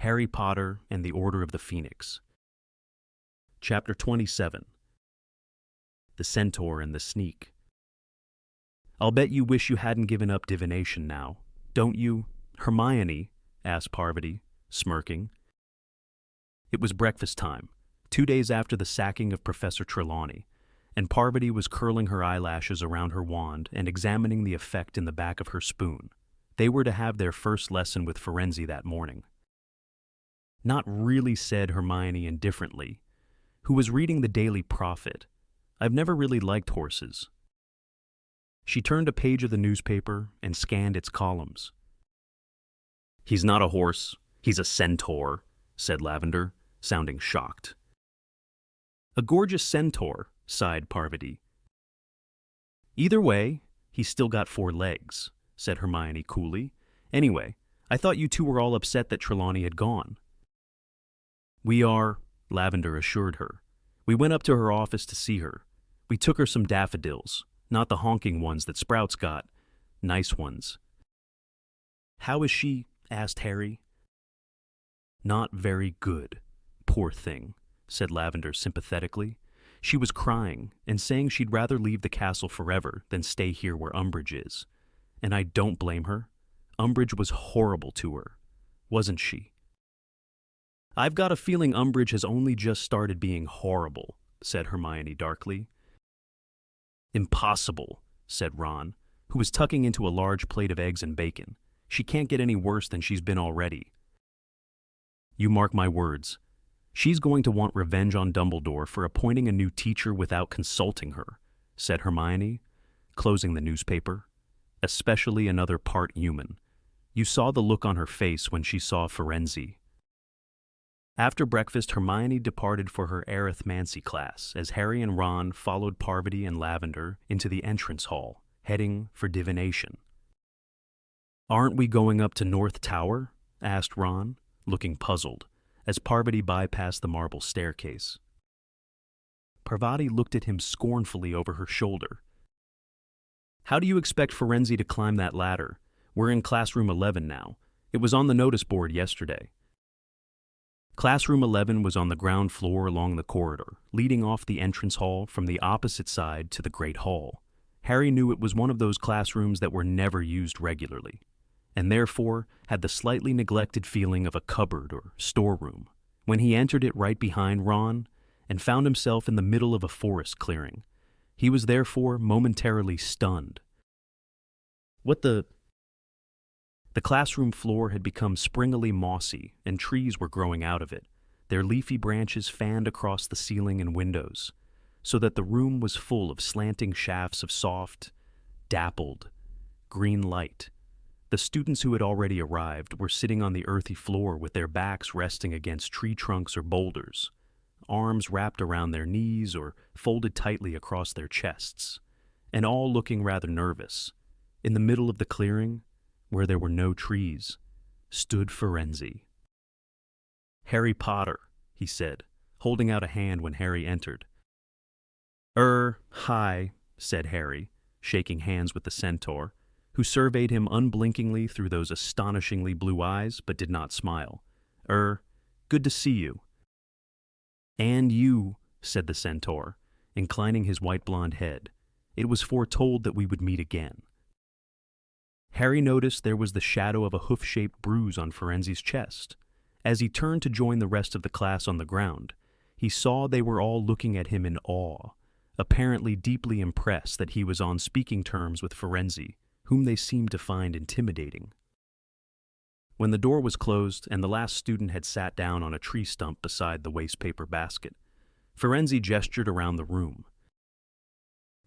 Harry Potter and the Order of the Phoenix. Chapter 27. The Centaur and the Sneak. I'll bet you wish you hadn't given up divination now, don't you, Hermione? Asked Parvati, smirking. It was breakfast time, 2 days after the sacking of Professor Trelawney, and Parvati was curling her eyelashes around her wand and examining the effect in the back of her spoon. They were to have their first lesson with Firenze that morning. Not really, said Hermione indifferently, who was reading the Daily Prophet. I've never really liked horses. She turned a page of the newspaper and scanned its columns. He's not a horse, he's a centaur, said Lavender, sounding shocked. A gorgeous centaur, sighed Parvati. Either way, he's still got 4 legs, said Hermione coolly. Anyway, I thought you two were all upset that Trelawney had gone. We are, Lavender assured her. We went up to her office to see her. We took her some daffodils, not the honking ones that Sprouts got. Nice ones. How is she? Asked Harry. Not very good, poor thing, said Lavender sympathetically. She was crying and saying she'd rather leave the castle forever than stay here where Umbridge is. And I don't blame her. Umbridge was horrible to her, wasn't she? I've got a feeling Umbridge has only just started being horrible, said Hermione darkly. Impossible, said Ron, who was tucking into a large plate of eggs and bacon. She can't get any worse than she's been already. You mark my words. She's going to want revenge on Dumbledore for appointing a new teacher without consulting her, said Hermione, closing the newspaper. Especially another part human. You saw the look on her face when she saw Firenze. After breakfast, Hermione departed for her arithmancy class as Harry and Ron followed Parvati and Lavender into the entrance hall, heading for divination. Aren't we going up to North Tower? Asked Ron, looking puzzled, as Parvati bypassed the marble staircase. Parvati looked at him scornfully over her shoulder. How do you expect Firenze to climb that ladder? We're in classroom 11 now. It was on the notice board yesterday. Classroom 11 was on the ground floor along the corridor, leading off the entrance hall from the opposite side to the Great Hall. Harry knew it was one of those classrooms that were never used regularly, and therefore had the slightly neglected feeling of a cupboard or storeroom, when he entered it right behind Ron and found himself in the middle of a forest clearing. He was therefore momentarily stunned. The classroom floor had become springily mossy, and trees were growing out of it, their leafy branches fanned across the ceiling and windows, so that the room was full of slanting shafts of soft, dappled, green light. The students who had already arrived were sitting on the earthy floor with their backs resting against tree trunks or boulders, arms wrapped around their knees or folded tightly across their chests, and all looking rather nervous. In the middle of the clearing, where there were no trees, stood Firenze. Harry Potter, he said, holding out a hand when Harry entered. Hi, said Harry, shaking hands with the centaur, who surveyed him unblinkingly through those astonishingly blue eyes but did not smile. Good to see you. And you, said the centaur, inclining his white blonde head. It was foretold that we would meet again. Harry noticed there was the shadow of a hoof-shaped bruise on Firenze's chest. As he turned to join the rest of the class on the ground, he saw they were all looking at him in awe, apparently deeply impressed that he was on speaking terms with Firenze, whom they seemed to find intimidating. When the door was closed and the last student had sat down on a tree stump beside the wastepaper basket, Firenze gestured around the room.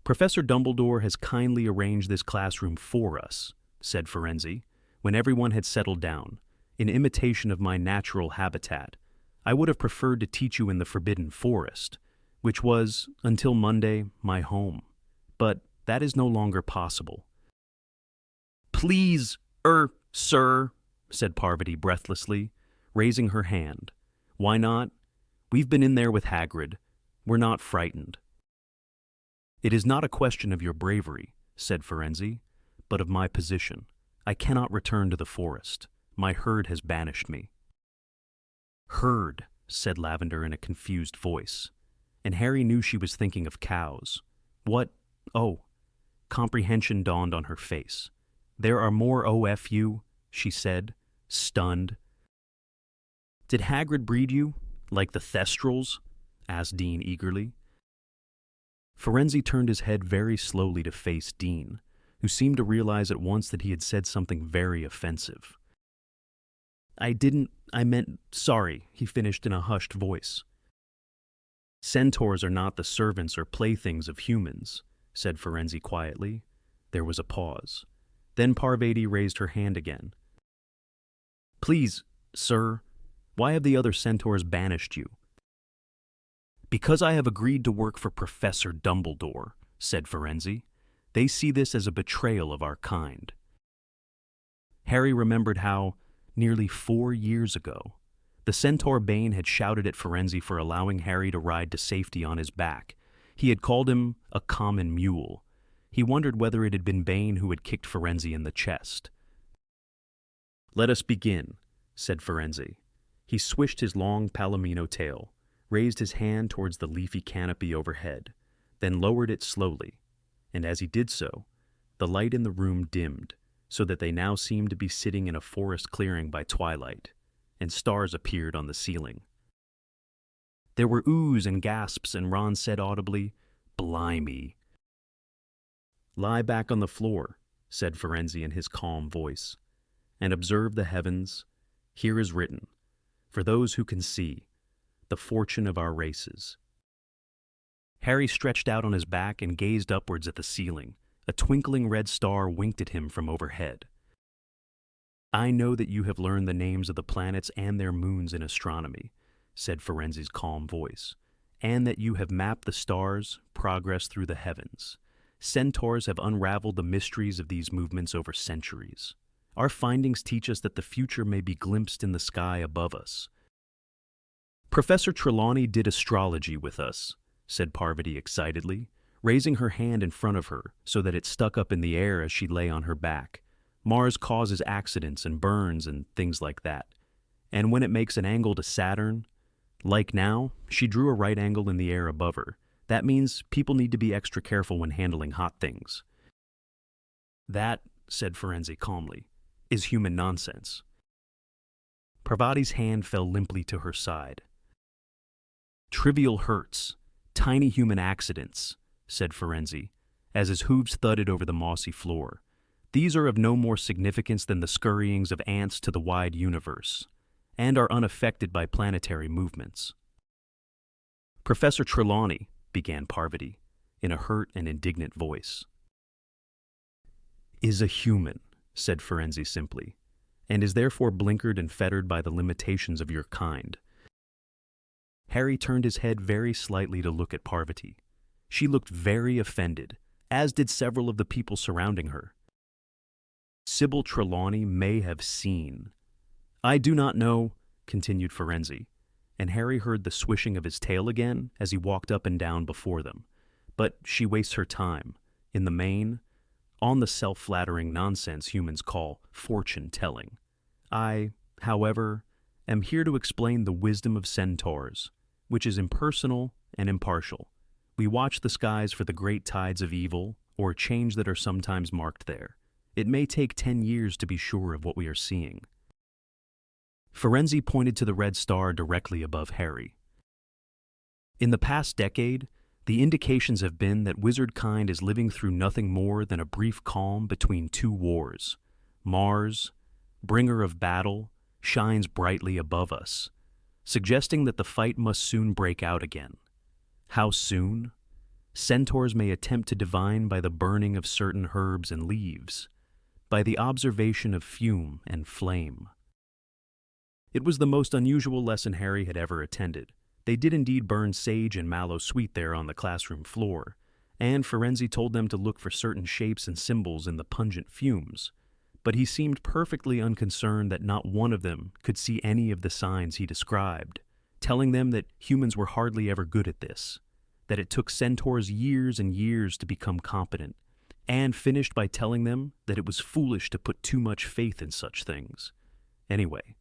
Professor Dumbledore has kindly arranged this classroom for us, said Firenze, when everyone had settled down. In imitation of my natural habitat, I would have preferred to teach you in the Forbidden Forest, which was, until Monday, my home. But that is no longer possible. Please, sir, said Parvati breathlessly, raising her hand. Why not? We've been in there with Hagrid. We're not frightened. It is not a question of your bravery, said Firenze, but of my position. I cannot return to the forest. My herd has banished me. Herd, said Lavender in a confused voice, and Harry knew she was thinking of cows. What? Oh. Comprehension dawned on her face. There are more OFU, she said, stunned. Did Hagrid breed you, like the Thestrals? Asked Dean eagerly. Firenze turned his head very slowly to face Dean, who seemed to realize at once that he had said something very offensive. I meant sorry, he finished in a hushed voice. Centaurs are not the servants or playthings of humans, said Firenze quietly. There was a pause. Then Parvati raised her hand again. Please, sir, why have the other centaurs banished you? Because I have agreed to work for Professor Dumbledore, said Firenze. They see this as a betrayal of our kind. Harry remembered how, nearly 4 years ago, the centaur Bane had shouted at Firenze for allowing Harry to ride to safety on his back. He had called him a common mule. He wondered whether it had been Bane who had kicked Firenze in the chest. Let us begin, said Firenze. He swished his long palomino tail, raised his hand towards the leafy canopy overhead, then lowered it slowly, and as he did so, the light in the room dimmed, so that they now seemed to be sitting in a forest clearing by twilight, and stars appeared on the ceiling. There were oohs and gasps, and Ron said audibly, Blimey. Lie back on the floor, said Firenze in his calm voice, and observe the heavens. Here is written, for those who can see, the fortune of our races. Harry stretched out on his back and gazed upwards at the ceiling. A twinkling red star winked at him from overhead. I know that you have learned the names of the planets and their moons in astronomy, said Firenze's calm voice, and that you have mapped the stars' progress through the heavens. Centaurs have unraveled the mysteries of these movements over centuries. Our findings teach us that the future may be glimpsed in the sky above us. Professor Trelawney did astrology with us, said Parvati excitedly, raising her hand in front of her so that it stuck up in the air as she lay on her back. Mars causes accidents and burns and things like that. And when it makes an angle to Saturn, like now, she drew a right angle in the air above her. That means people need to be extra careful when handling hot things. That, said Firenze calmly, is human nonsense. Parvati's hand fell limply to her side. Trivial hurts, tiny human accidents, said Firenze, as his hooves thudded over the mossy floor. These are of no more significance than the scurryings of ants to the wide universe, and are unaffected by planetary movements. Professor Trelawney, began Parvati, in a hurt and indignant voice. Is a human, said Firenze simply, and is therefore blinkered and fettered by the limitations of your kind. Harry turned his head very slightly to look at Parvati. She looked very offended, as did several of the people surrounding her. Sybil Trelawney may have seen. I do not know, continued Firenze, and Harry heard the swishing of his tail again as he walked up and down before them. But she wastes her time, in the main, on the self-flattering nonsense humans call fortune-telling. I, however, am here to explain the wisdom of centaurs, which is impersonal and impartial. We watch the skies for the great tides of evil or change that are sometimes marked there. It may take 10 years to be sure of what we are seeing. Firenze pointed to the red star directly above Harry. In the past decade, the indications have been that wizard kind is living through nothing more than a brief calm between two wars. Mars, bringer of battle, shines brightly above us, suggesting that the fight must soon break out again. How soon? Centaurs may attempt to divine by the burning of certain herbs and leaves, by the observation of fume and flame. It was the most unusual lesson Harry had ever attended. They did indeed burn sage and mallow sweet there on the classroom floor, and Firenze told them to look for certain shapes and symbols in the pungent fumes, but he seemed perfectly unconcerned that not one of them could see any of the signs he described, telling them that humans were hardly ever good at this, that it took centaurs years and years to become competent, and finished by telling them that it was foolish to put too much faith in such things. Anyway,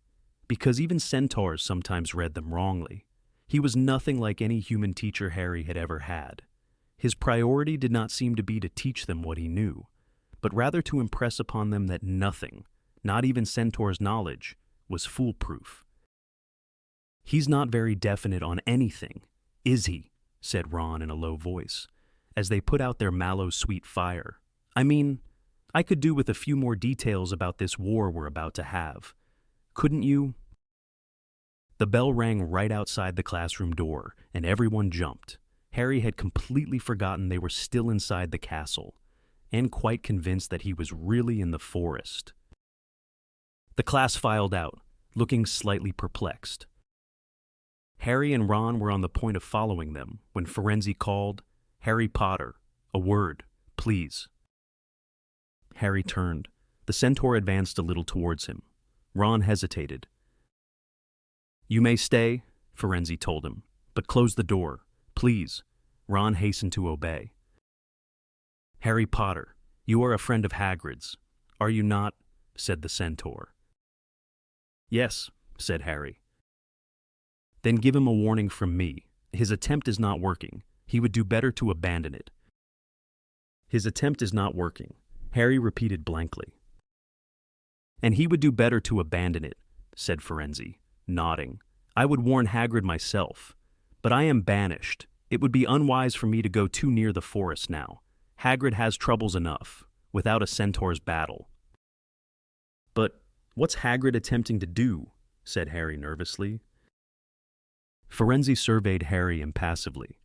because even centaurs sometimes read them wrongly. He was nothing like any human teacher Harry had ever had. His priority did not seem to be to teach them what he knew, but rather to impress upon them that nothing, not even centaur's knowledge, was foolproof. "He's not very definite on anything, is he?" said Ron in a low voice, as they put out their mallow-sweet fire. "I mean, I could do with a few more details about this war we're about to have. Couldn't you?" The bell rang right outside the classroom door, and everyone jumped. Harry had completely forgotten they were still inside the castle, and quite convinced that he was really in the forest. The class filed out, looking slightly perplexed. Harry and Ron were on the point of following them when Firenze called, "Harry Potter, a word, please." Harry turned. The centaur advanced a little towards him. Ron hesitated. "You may stay," Firenze told him, "but close the door, please." Ron hastened to obey. "Harry Potter, you are a friend of Hagrid's, are you not?" said the centaur. "Yes," said Harry. "Then give him a warning from me. His attempt is not working. He would do better to abandon it." "His attempt is not working," Harry repeated blankly. "And he would do better to abandon it," said Firenze, nodding. "I would warn Hagrid myself. But I am banished. It would be unwise for me to go too near the forest now. Hagrid has troubles enough, without a centaur's battle." "But what's Hagrid attempting to do?" said Harry nervously. Firenze surveyed Harry impassively.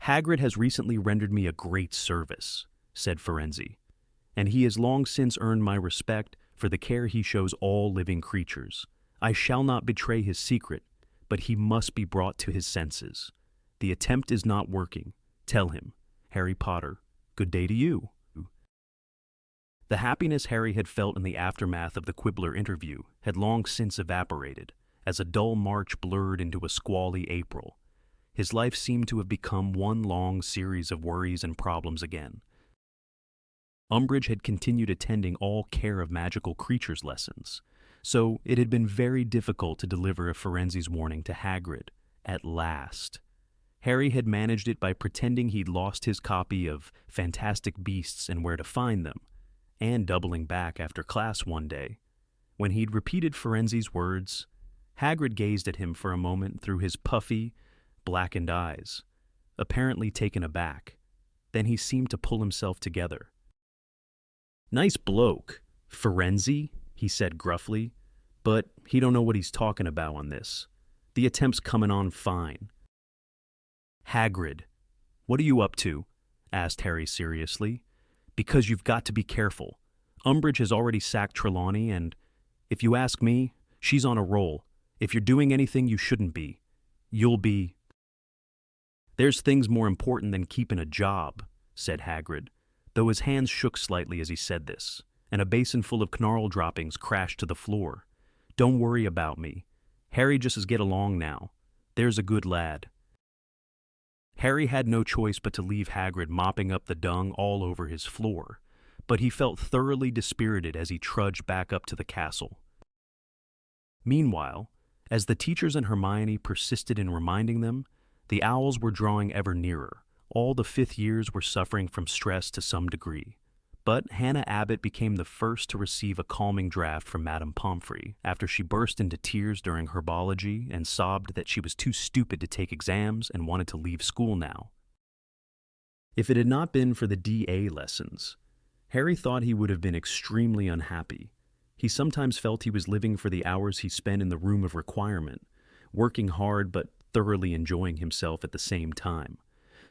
"Hagrid has recently rendered me a great service," said Firenze, "and he has long since earned my respect for the care he shows all living creatures. I shall not betray his secret, but he must be brought to his senses. The attempt is not working. Tell him. Harry Potter, good day to you." The happiness Harry had felt in the aftermath of the Quibbler interview had long since evaporated, as a dull March blurred into a squally April. His life seemed to have become one long series of worries and problems again. Umbridge had continued attending all care of magical creatures lessons, so it had been very difficult to deliver a Firenze's warning to Hagrid, at last. Harry had managed it by pretending he'd lost his copy of Fantastic Beasts and Where to Find Them, and doubling back after class one day. When he'd repeated Firenze's words, Hagrid gazed at him for a moment through his puffy, blackened eyes, apparently taken aback. Then he seemed to pull himself together. "Nice bloke, Firenze," he said gruffly, "but he don't know what he's talking about on this. The attempt's coming on fine." "Hagrid, what are you up to?" asked Harry seriously. "Because you've got to be careful. Umbridge has already sacked Trelawney, and, if you ask me, she's on a roll. If you're doing anything you shouldn't be, you'll be—" "There's things more important than keeping a job," said Hagrid, though his hands shook slightly as he said this, and a basin full of knarl droppings crashed to the floor. "Don't worry about me. Harry just as get along now. There's a good lad." Harry had no choice but to leave Hagrid mopping up the dung all over his floor, but he felt thoroughly dispirited as he trudged back up to the castle. Meanwhile, as the teachers and Hermione persisted in reminding them, the owls were drawing ever nearer. All the fifth years were suffering from stress to some degree. But Hannah Abbott became the first to receive a calming draft from Madame Pomfrey after she burst into tears during herbology and sobbed that she was too stupid to take exams and wanted to leave school now. If it had not been for the DA lessons, Harry thought he would have been extremely unhappy. He sometimes felt he was living for the hours he spent in the room of requirement, working hard but thoroughly enjoying himself at the same time,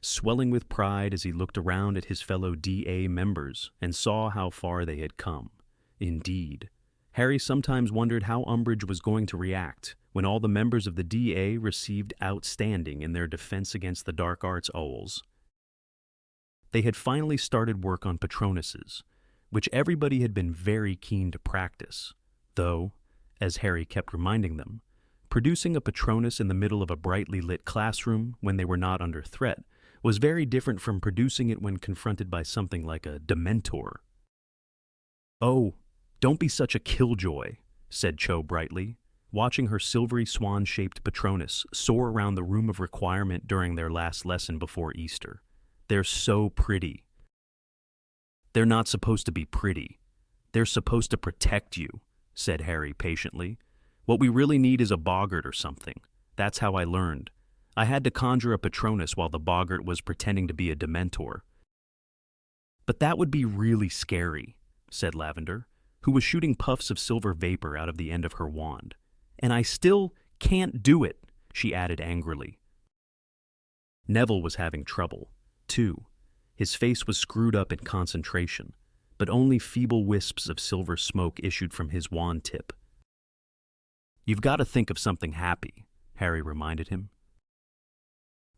swelling with pride as he looked around at his fellow DA members and saw how far they had come. Indeed, Harry sometimes wondered how Umbridge was going to react when all the members of the DA received outstanding in their defense against the dark arts owls. They had finally started work on Patronuses, which everybody had been very keen to practice, though, as Harry kept reminding them, producing a Patronus in the middle of a brightly lit classroom when they were not under threat was very different from producing it when confronted by something like a Dementor. "Oh, don't be such a killjoy," said Cho brightly, watching her silvery swan-shaped Patronus soar around the room of requirement during their last lesson before Easter. They're so pretty. They're not supposed to be pretty. They're supposed to protect you, said Harry patiently. What we really need is a boggart or something. That's how I learned. I had to conjure a Patronus while the boggart was pretending to be a Dementor. But that would be really scary, said Lavender, who was shooting puffs of silver vapor out of the end of her wand. And I still can't do it, she added angrily. Neville was having trouble, too. His face was screwed up in concentration, but only feeble wisps of silver smoke issued from his wand tip. You've got to think of something happy, Harry reminded him.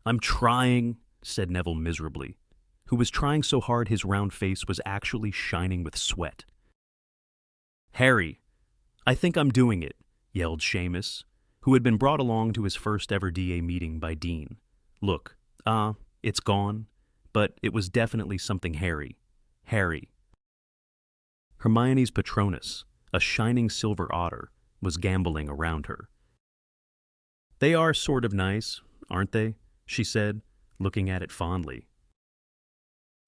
I'm trying, said Neville miserably, who was trying so hard his round face was actually shining with sweat. Harry, I think I'm doing it, yelled Seamus, who had been brought along to his first ever DA meeting by Dean. Look, it's gone, but it was definitely something hairy. Harry. Hermione's Patronus, a shining silver otter, was gambolling around her. They are sort of nice, aren't they? She said, looking at it fondly.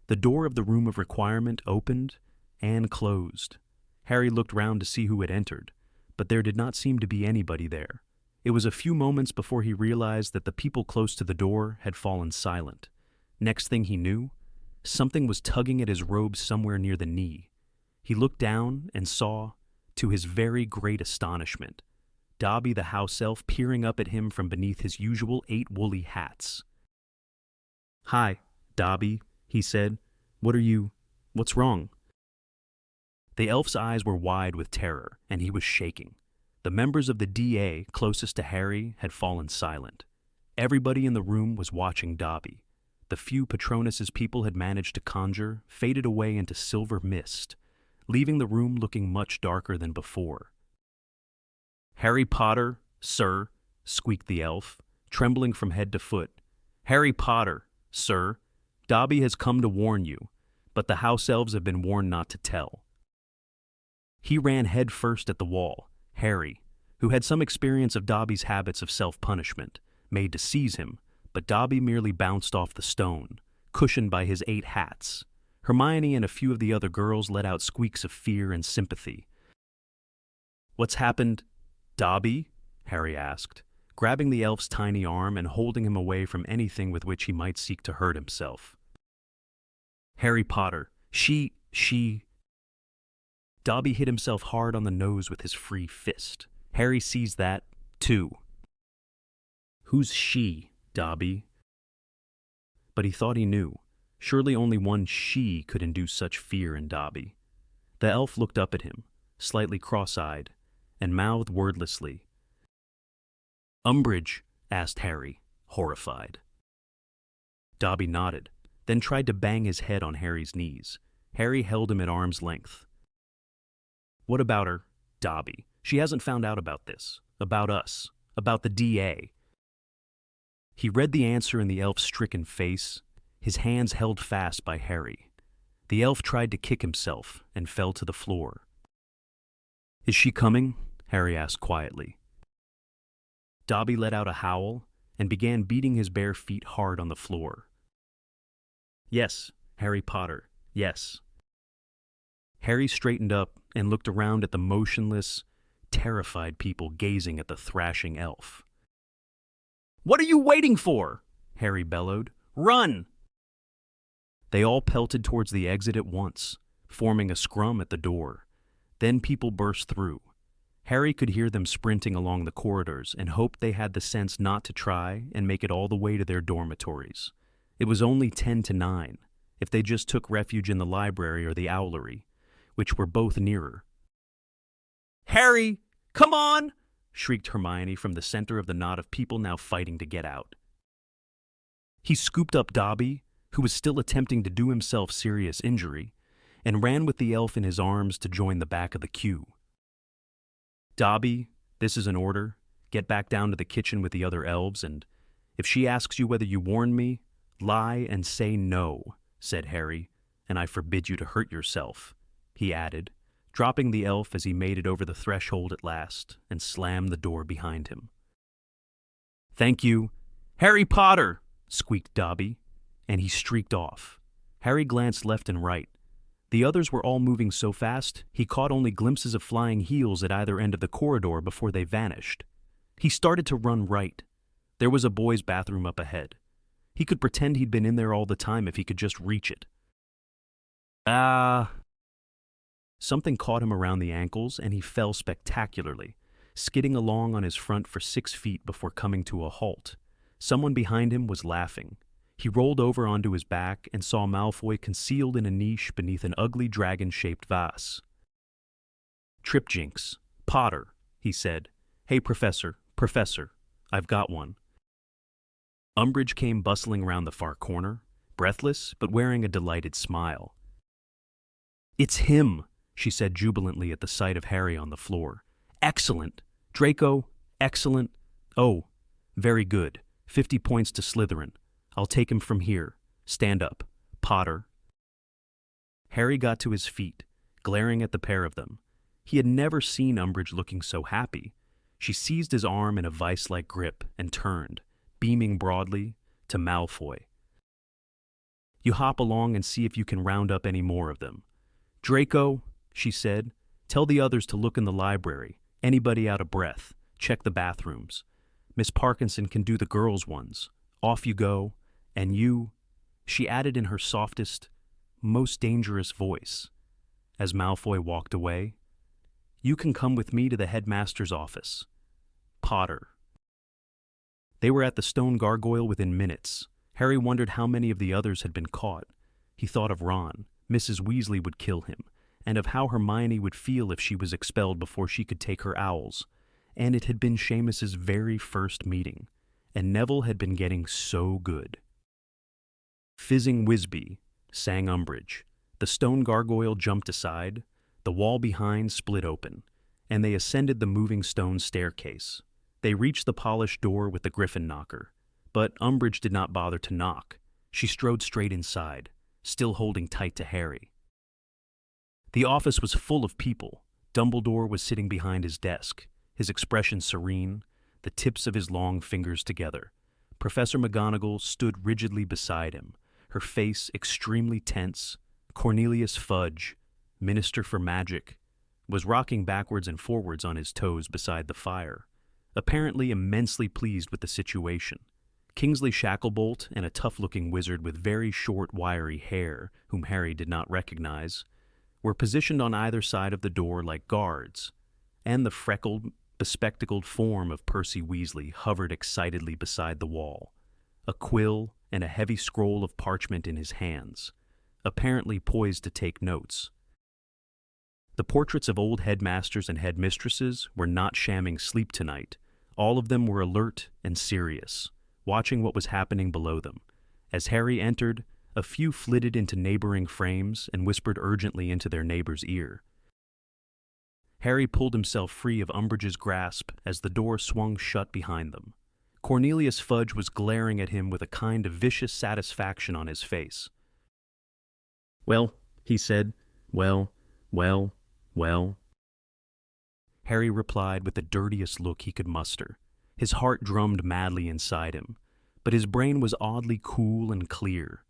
The door of the room of requirement opened and closed. Harry looked round to see who had entered, but there did not seem to be anybody there. It was a few moments before he realized that the people close to the door had fallen silent. Next thing he knew, something was tugging at his robe somewhere near the knee. He looked down and saw, to his very great astonishment, Dobby the house elf peering up at him from beneath his usual 8 woolly hats. Hi, Dobby, he said. What's wrong? The elf's eyes were wide with terror, and he was shaking. The members of the DA closest to Harry had fallen silent. Everybody in the room was watching Dobby. The few Patronus's people had managed to conjure faded away into silver mist, leaving the room looking much darker than before. Harry Potter, sir, squeaked the elf, trembling from head to foot. Harry Potter, sir, Dobby has come to warn you, but the house elves have been warned not to tell. He ran head first at the wall. Harry, who had some experience of Dobby's habits of self-punishment, made to seize him, but Dobby merely bounced off the stone, cushioned by his 8 hats. Hermione and a few of the other girls let out squeaks of fear and sympathy. What's happened, Dobby? Harry asked, grabbing the elf's tiny arm and holding him away from anything with which he might seek to hurt himself. Harry Potter, she... Dobby hit himself hard on the nose with his free fist. Harry seized that, too. Who's she, Dobby? But he thought he knew. Surely only one she could induce such fear in Dobby. The elf looked up at him, slightly cross-eyed, and mouthed wordlessly. Umbridge, asked Harry, horrified. Dobby nodded, then tried to bang his head on Harry's knees. Harry held him at arm's length. What about her, Dobby? She hasn't found out about this, about us, about the DA. He read the answer in the elf's stricken face, his hands held fast by Harry. The elf tried to kick himself and fell to the floor. Is she coming? Harry asked quietly. Dobby let out a howl and began beating his bare feet hard on the floor. Yes, Harry Potter, yes. Harry straightened up and looked around at the motionless, terrified people gazing at the thrashing elf. What are you waiting for? Harry bellowed. Run! They all pelted towards the exit at once, forming a scrum at the door. Then people burst through. Harry could hear them sprinting along the corridors and hoped they had the sense not to try and make it all the way to their dormitories. It was only 10 to 9, if they just took refuge in the library or the owlery, which were both nearer. Harry, come on! Shrieked Hermione from the center of the knot of people now fighting to get out. He scooped up Dobby, who was still attempting to do himself serious injury, and ran with the elf in his arms to join the back of the queue. Dobby, this is an order. Get back down to the kitchen with the other elves, and if she asks you whether you warned me, lie and say no, said Harry, and I forbid you to hurt yourself, he added, dropping the elf as he made it over the threshold at last and slammed the door behind him. "Thank you. Harry Potter!" squeaked Dobby, and he streaked off. Harry glanced left and right. The others were all moving so fast, he caught only glimpses of flying heels at either end of the corridor before they vanished. He started to run right. There was a boys' bathroom up ahead. He could pretend he'd been in there all the time if he could just reach it. Something caught him around the ankles, and he fell spectacularly, skidding along on his front for 6 feet before coming to a halt. Someone behind him was laughing. He rolled over onto his back and saw Malfoy concealed in a niche beneath an ugly dragon-shaped vase. "Tripjinx, Potter," he said. "Hey, Professor, I've got one." Umbridge came bustling round the far corner, breathless but wearing a delighted smile. "It's him," she said jubilantly at the sight of Harry on the floor. "Excellent! Draco, excellent! Oh, very good. 50 points to Slytherin. I'll take him from here. Stand up. Potter." Harry got to his feet, glaring at the pair of them. He had never seen Umbridge looking so happy. She seized his arm in a vice-like grip and turned, beaming broadly, to Malfoy. "You hop along and see if you can round up any more of them. Draco," she said, "tell the others to look in the library. Anybody out of breath, check the bathrooms. Miss Parkinson can do the girls' ones. Off you go. And you," she added in her softest, most dangerous voice, as Malfoy walked away, "you can come with me to the headmaster's office. Potter." They were at the stone gargoyle within minutes. Harry wondered how many of the others had been caught. He thought of Ron. Mrs. Weasley would kill him, and of how Hermione would feel if she was expelled before she could take her owls. And it had been Seamus's very first meeting, and Neville had been getting so good. "Fizzing Wisby," sang Umbridge. The stone gargoyle jumped aside, the wall behind split open, and they ascended the moving stone staircase. They reached the polished door with the griffin knocker, but Umbridge did not bother to knock. She strode straight inside, still holding tight to Harry. The office was full of people. Dumbledore was sitting behind his desk, his expression serene, the tips of his long fingers together. Professor McGonagall stood rigidly beside him, her face extremely tense. Cornelius Fudge, Minister for Magic, was rocking backwards and forwards on his toes beside the fire, apparently immensely pleased with the situation. Kingsley Shacklebolt and a tough-looking wizard with very short, wiry hair, whom Harry did not recognize, were positioned on either side of the door like guards, and the freckled, bespectacled form of Percy Weasley hovered excitedly beside the wall, a quill and a heavy scroll of parchment in his hands, apparently poised to take notes. The portraits of old headmasters and headmistresses were not shamming sleep tonight. All of them were alert and serious, watching what was happening below them. As Harry entered, a few flitted into neighboring frames and whispered urgently into their neighbor's ear. Harry pulled himself free of Umbridge's grasp as the door swung shut behind them. Cornelius Fudge was glaring at him with a kind of vicious satisfaction on his face. "Well," he said, well. Harry replied with the dirtiest look he could muster. His heart drummed madly inside him, but his brain was oddly cool and clear.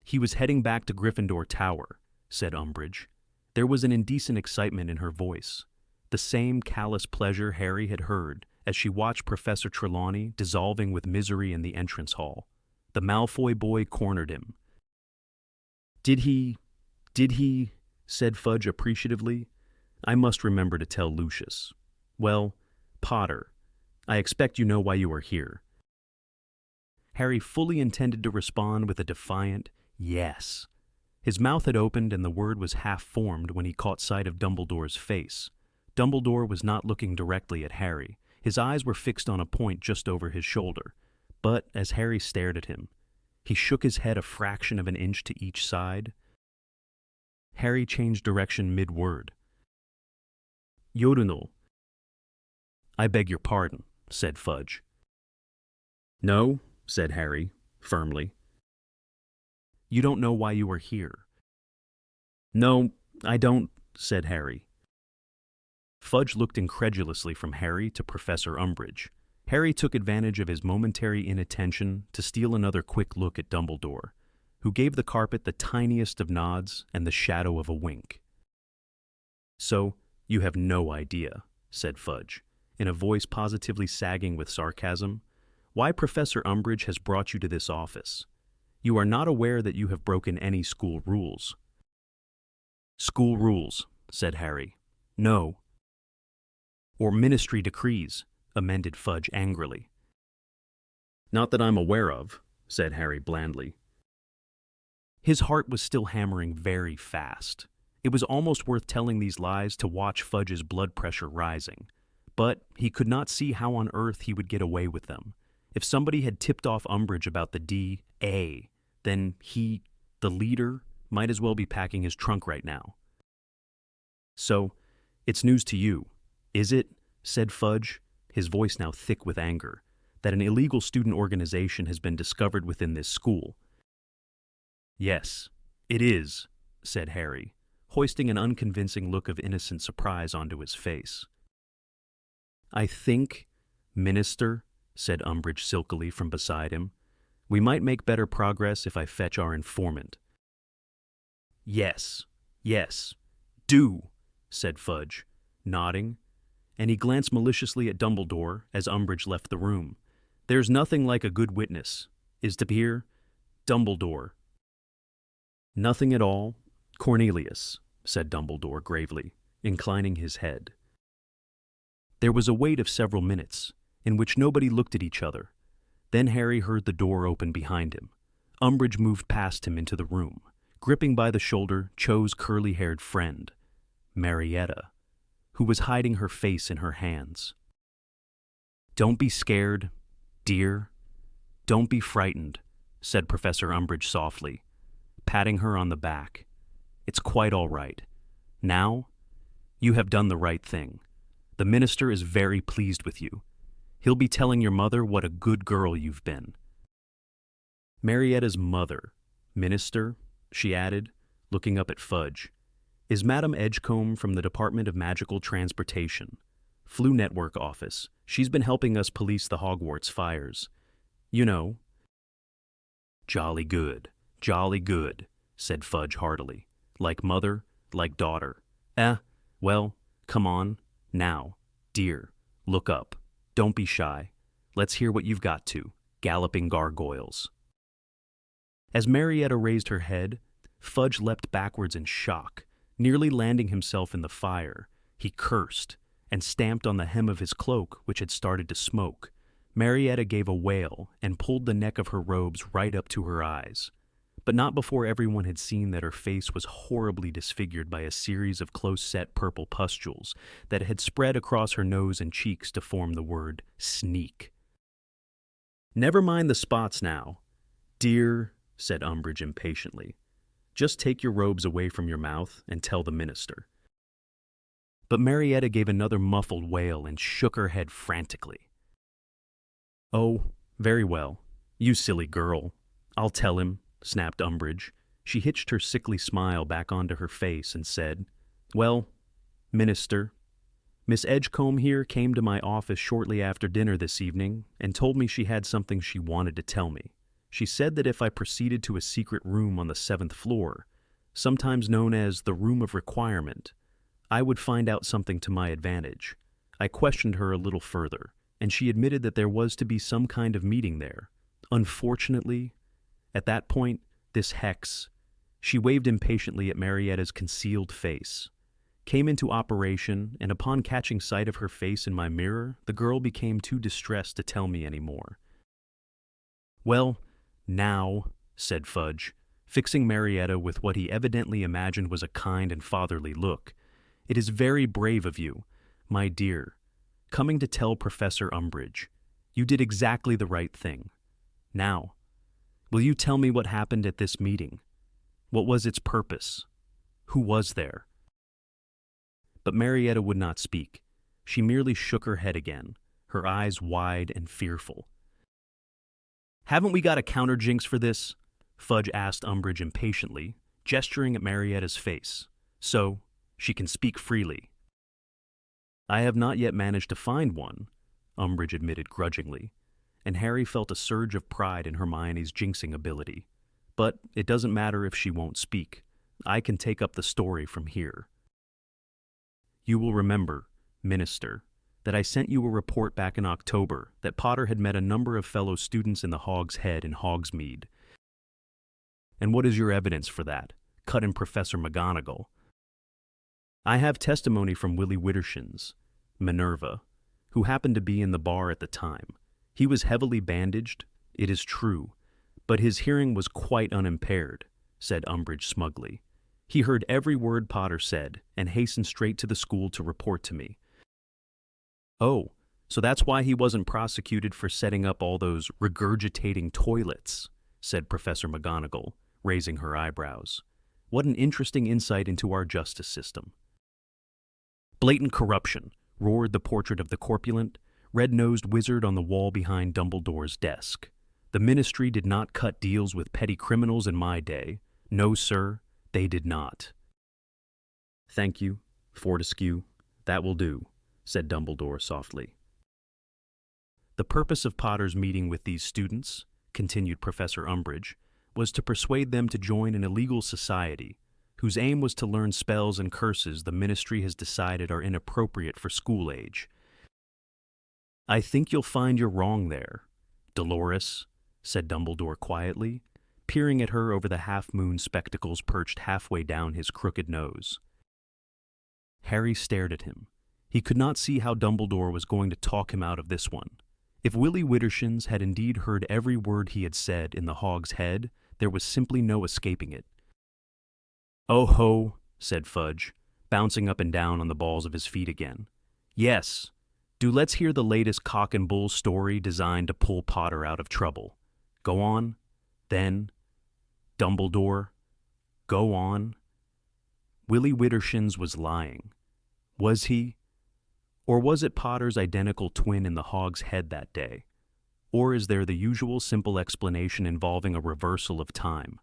"He was heading back to Gryffindor Tower," said Umbridge. There was an indecent excitement in her voice, the same callous pleasure Harry had heard as she watched Professor Trelawney dissolving with misery in the entrance hall. The Malfoy boy cornered him. Did he, said Fudge appreciatively. "I must remember to tell Lucius. Well, Potter, I expect you know why you are here." Harry fully intended to respond with a defiant yes. His mouth had opened and the word was half-formed when he caught sight of Dumbledore's face. Dumbledore was not looking directly at Harry. His eyes were fixed on a point just over his shoulder. But as Harry stared at him, he shook his head a fraction of an inch to each side. Harry changed direction mid-word. "Yorunal." "I beg your pardon," said Fudge. "No," said Harry, firmly. "You don't know why you are here." "No, I don't," said Harry. Fudge looked incredulously from Harry to Professor Umbridge. Harry took advantage of his momentary inattention to steal another quick look at Dumbledore, who gave the carpet the tiniest of nods and the shadow of a wink. "So, you have no idea," said Fudge, in a voice positively sagging with sarcasm, "why Professor Umbridge has brought you to this office. You are not aware that you have broken any school rules." "School rules," said Harry. "No." "Or ministry decrees," amended Fudge angrily. "Not that I'm aware of," said Harry blandly. His heart was still hammering very fast. It was almost worth telling these lies to watch Fudge's blood pressure rising. But he could not see how on earth he would get away with them. If somebody had tipped off Umbridge about the D.A., then he, the leader, might as well be packing his trunk right now. "So, it's news to you, is it?" said Fudge, his voice now thick with anger, "that an illegal student organization has been discovered within this school." "Yes, it is," said Harry, hoisting an unconvincing look of innocent surprise onto his face. "I think, Minister," said Umbridge silkily from beside him, "we might make better progress if I fetch our informant." Yes, do," said Fudge, nodding, and he glanced maliciously at Dumbledore as Umbridge left the room. "There's nothing like a good witness. Is to hear, Dumbledore." "Nothing at all, Cornelius," said Dumbledore gravely, inclining his head. There was a wait of several minutes, in which nobody looked at each other. Then Harry heard the door open behind him. Umbridge moved past him into the room, gripping by the shoulder Cho's curly-haired friend, Marietta, who was hiding her face in her hands. "Don't be scared, dear. Don't be frightened," said Professor Umbridge softly, patting her on the back. "It's quite all right. Now, you have done the right thing. The minister is very pleased with you. He'll be telling your mother what a good girl you've been." "Marietta's mother, minister," she added, looking up at Fudge, "is Madam Edgecombe from the Department of Magical Transportation, Flu Network office. She's been helping us police the Hogwarts fires. You know." Jolly good," said Fudge heartily. "Like mother, like daughter. Well, come on, now, dear, look up. Don't be shy. Let's hear what you've got to, galloping gargoyles." As Marietta raised her head, Fudge leapt backwards in shock. Nearly landing himself in the fire, he cursed and stamped on the hem of his cloak, which had started to smoke. Marietta gave a wail and pulled the neck of her robes right up to her eyes, but not before everyone had seen that her face was horribly disfigured by a series of close-set purple pustules that had spread across her nose and cheeks to form the word sneak. "Never mind the spots now, dear," said Umbridge impatiently. "Just take your robes away from your mouth and tell the minister." But Marietta gave another muffled wail and shook her head frantically. "Oh, very well. You silly girl. I'll tell him," snapped Umbridge. She hitched her sickly smile back onto her face and said, "Well, minister, Miss Edgecombe here came to my office shortly after dinner this evening and told me she had something she wanted to tell me. She said that if I proceeded to a secret room on the 7th floor, sometimes known as the Room of Requirement, I would find out something to my advantage. I questioned her a little further, and she admitted that there was to be some kind of meeting there. Unfortunately, at that point, this hex," she waved impatiently at Marietta's concealed face, "came into operation, and upon catching sight of her face in my mirror, the girl became too distressed to tell me any more." "Well, now," said Fudge, fixing Marietta with what he evidently imagined was a kind and fatherly look, "it is very brave of you, my dear, coming to tell Professor Umbridge. You did exactly the right thing. Now, will you tell me what happened at this meeting? What was its purpose? Who was there?" But Marietta would not speak. She merely shook her head again, her eyes wide and fearful. "Haven't we got a counter-jinx for this?" Fudge asked Umbridge impatiently, gesturing at Marietta's face. "So, She can speak freely. I have not yet managed to find one, Umbridge admitted grudgingly, and Harry felt a surge of pride in Hermione's jinxing ability. But it doesn't matter if she won't speak. I can take up the story from here. You will remember, Minister, that I sent you a report back in October that Potter had met a number of fellow students in the Hog's Head in Hogsmeade. And what is your evidence for that? Cut in Professor McGonagall. I have testimony from Willie Wittershins, Minerva, who happened to be in the bar at the time. He was heavily bandaged, it is true, but his hearing was quite unimpaired, said Umbridge smugly. He heard every word Potter said and hastened straight to the school to report to me. Oh, so that's why he wasn't prosecuted for setting up all those regurgitating toilets, said Professor McGonagall, raising her eyebrows. What an interesting insight into our justice system. Blatant corruption, roared the portrait of the corpulent, red-nosed wizard on the wall behind Dumbledore's desk. The Ministry did not cut deals with petty criminals in my day. No, sir, they did not. Thank you, Fortescue. That will do, said Dumbledore softly. The purpose of Potter's meeting with these students, continued Professor Umbridge, was to persuade them to join an illegal society whose aim was to learn spells and curses the Ministry has decided are inappropriate for school age. I think you'll find you're wrong there, Dolores, said Dumbledore quietly, peering at her over the half-moon spectacles perched halfway down his crooked nose. Harry stared at him. He could not see how Dumbledore was going to talk him out of this one. If Willie Wittershins had indeed heard every word he had said in the Hog's Head, there was simply no escaping it. Oh ho, said Fudge, bouncing up and down on the balls of his feet again. Yes, do let's hear the latest cock and bull story designed to pull Potter out of trouble. Go on, then. Dumbledore, go on. Willie Wittershins was lying. Was he? Or was it Potter's identical twin in the Hog's Head that day? Or is there the usual simple explanation involving a reversal of time?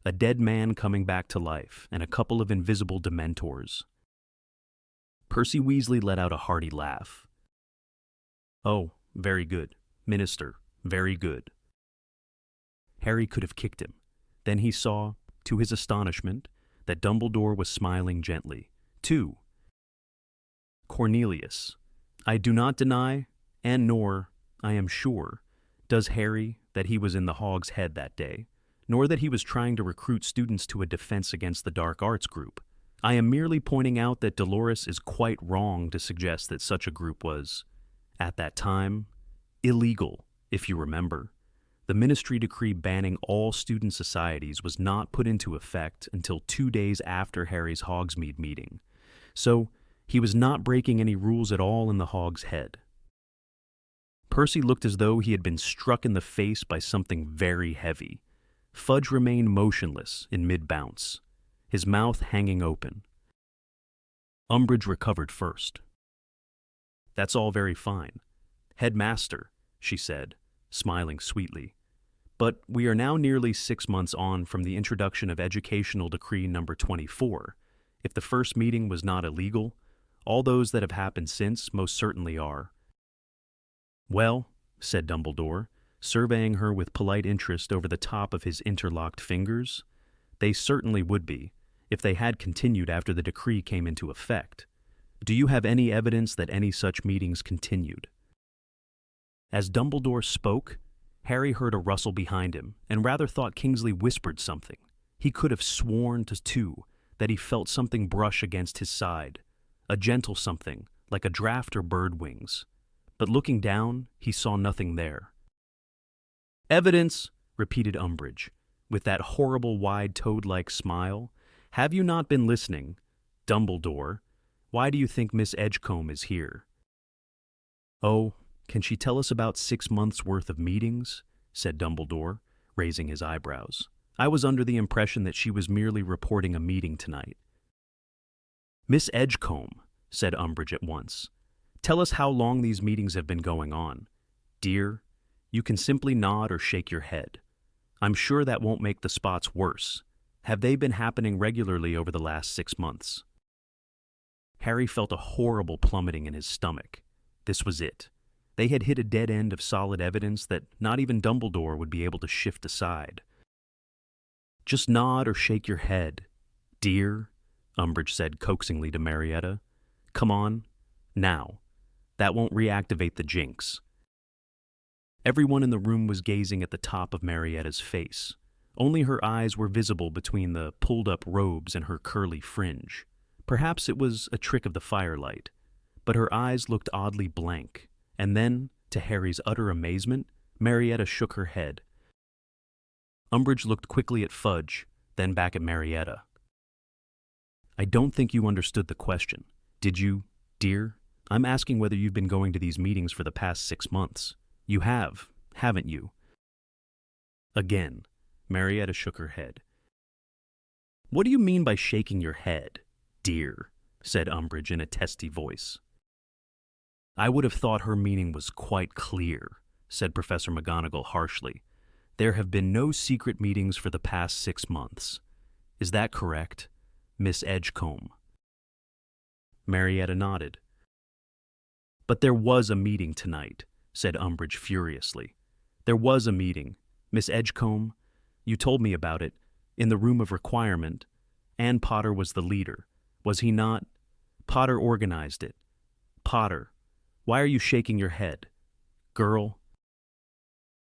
A dead man coming back to life, and a couple of invisible Dementors. Percy Weasley let out a hearty laugh. Oh, very good, Minister, very good. Harry could have kicked him. Then he saw, to his astonishment, that Dumbledore was smiling gently, too. Cornelius, I do not deny, and nor, I am sure, does Harry that he was in the Hog's Head that day, nor that he was trying to recruit students to a defense against the dark arts group. I am merely pointing out that Dolores is quite wrong to suggest that such a group was, at that time, illegal, if you remember. The Ministry decree banning all student societies was not put into effect until 2 days after Harry's Hogsmeade meeting. So, he was not breaking any rules at all in the Hog's Head. Percy looked as though he had been struck in the face by something very heavy. Fudge remained motionless in mid-bounce, his mouth hanging open. Umbridge recovered first. That's all very fine. Headmaster, she said, smiling sweetly. But we are now nearly 6 months on from the introduction of Educational Decree number 24. If the first meeting was not illegal, all those that have happened since most certainly are. Well, said Dumbledore, surveying her with polite interest over the top of his interlocked fingers, they certainly would be, if they had continued after the decree came into effect. Do you have any evidence that any such meetings continued? As Dumbledore spoke, Harry heard a rustle behind him, and rather thought Kingsley whispered something. He could have sworn, too, that he felt something brush against his side, a gentle something, like a draft or bird wings. But looking down, he saw nothing there. Evidence, repeated Umbridge, with that horrible wide toad-like smile. Have you not been listening? Dumbledore, why do you think Miss Edgecombe is here? Oh, can she tell us about 6 months' worth of meetings? Said Dumbledore, raising his eyebrows. I was under the impression that she was merely reporting a meeting tonight. Miss Edgecombe, said Umbridge at once, tell us how long these meetings have been going on. Dear, you can simply nod or shake your head. I'm sure that won't make the spots worse. Have they been happening regularly over the last 6 months? Harry felt a horrible plummeting in his stomach. This was it. They had hit a dead end of solid evidence that not even Dumbledore would be able to shift aside. "Just nod or shake your head, dear," Umbridge said coaxingly to Marietta. "Come on, now. That won't reactivate the jinx." Everyone in the room was gazing at the top of Marietta's face. Only her eyes were visible between the pulled-up robes and her curly fringe. Perhaps it was a trick of the firelight, but her eyes looked oddly blank, and then, to Harry's utter amazement, Marietta shook her head. Umbridge looked quickly at Fudge, then back at Marietta. "I don't think you understood the question. Did you, dear? I'm asking whether you've been going to these meetings for the past 6 months. You have, haven't you?" Again, Marietta shook her head. "What do you mean by shaking your head, dear?" said Umbridge in a testy voice. "I would have thought her meaning was quite clear," said Professor McGonagall harshly. "There have been no secret meetings for the past 6 months. Is that correct, Miss Edgecombe?" Marietta nodded. "But there was a meeting tonight," said Umbridge furiously. "There was a meeting. Miss Edgecombe, you told me about it, in the room of requirement. Anne Potter was the leader, was he not? Potter organized it. Potter, why are you shaking your head? Girl?"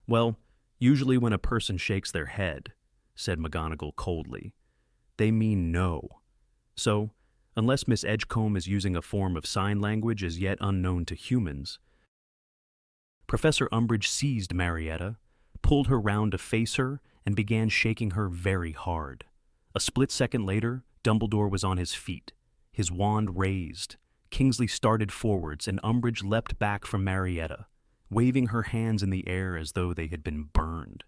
"Well, usually when a person shakes their head," said McGonagall coldly, "they mean no. So, unless Miss Edgecombe is using a form of sign language as yet unknown to humans." Professor Umbridge seized Marietta, pulled her round to face her, and began shaking her very hard. A split second later, Dumbledore was on his feet, his wand raised. Kingsley started forwards, and Umbridge leapt back from Marietta, waving her hands in the air as though they had been burned.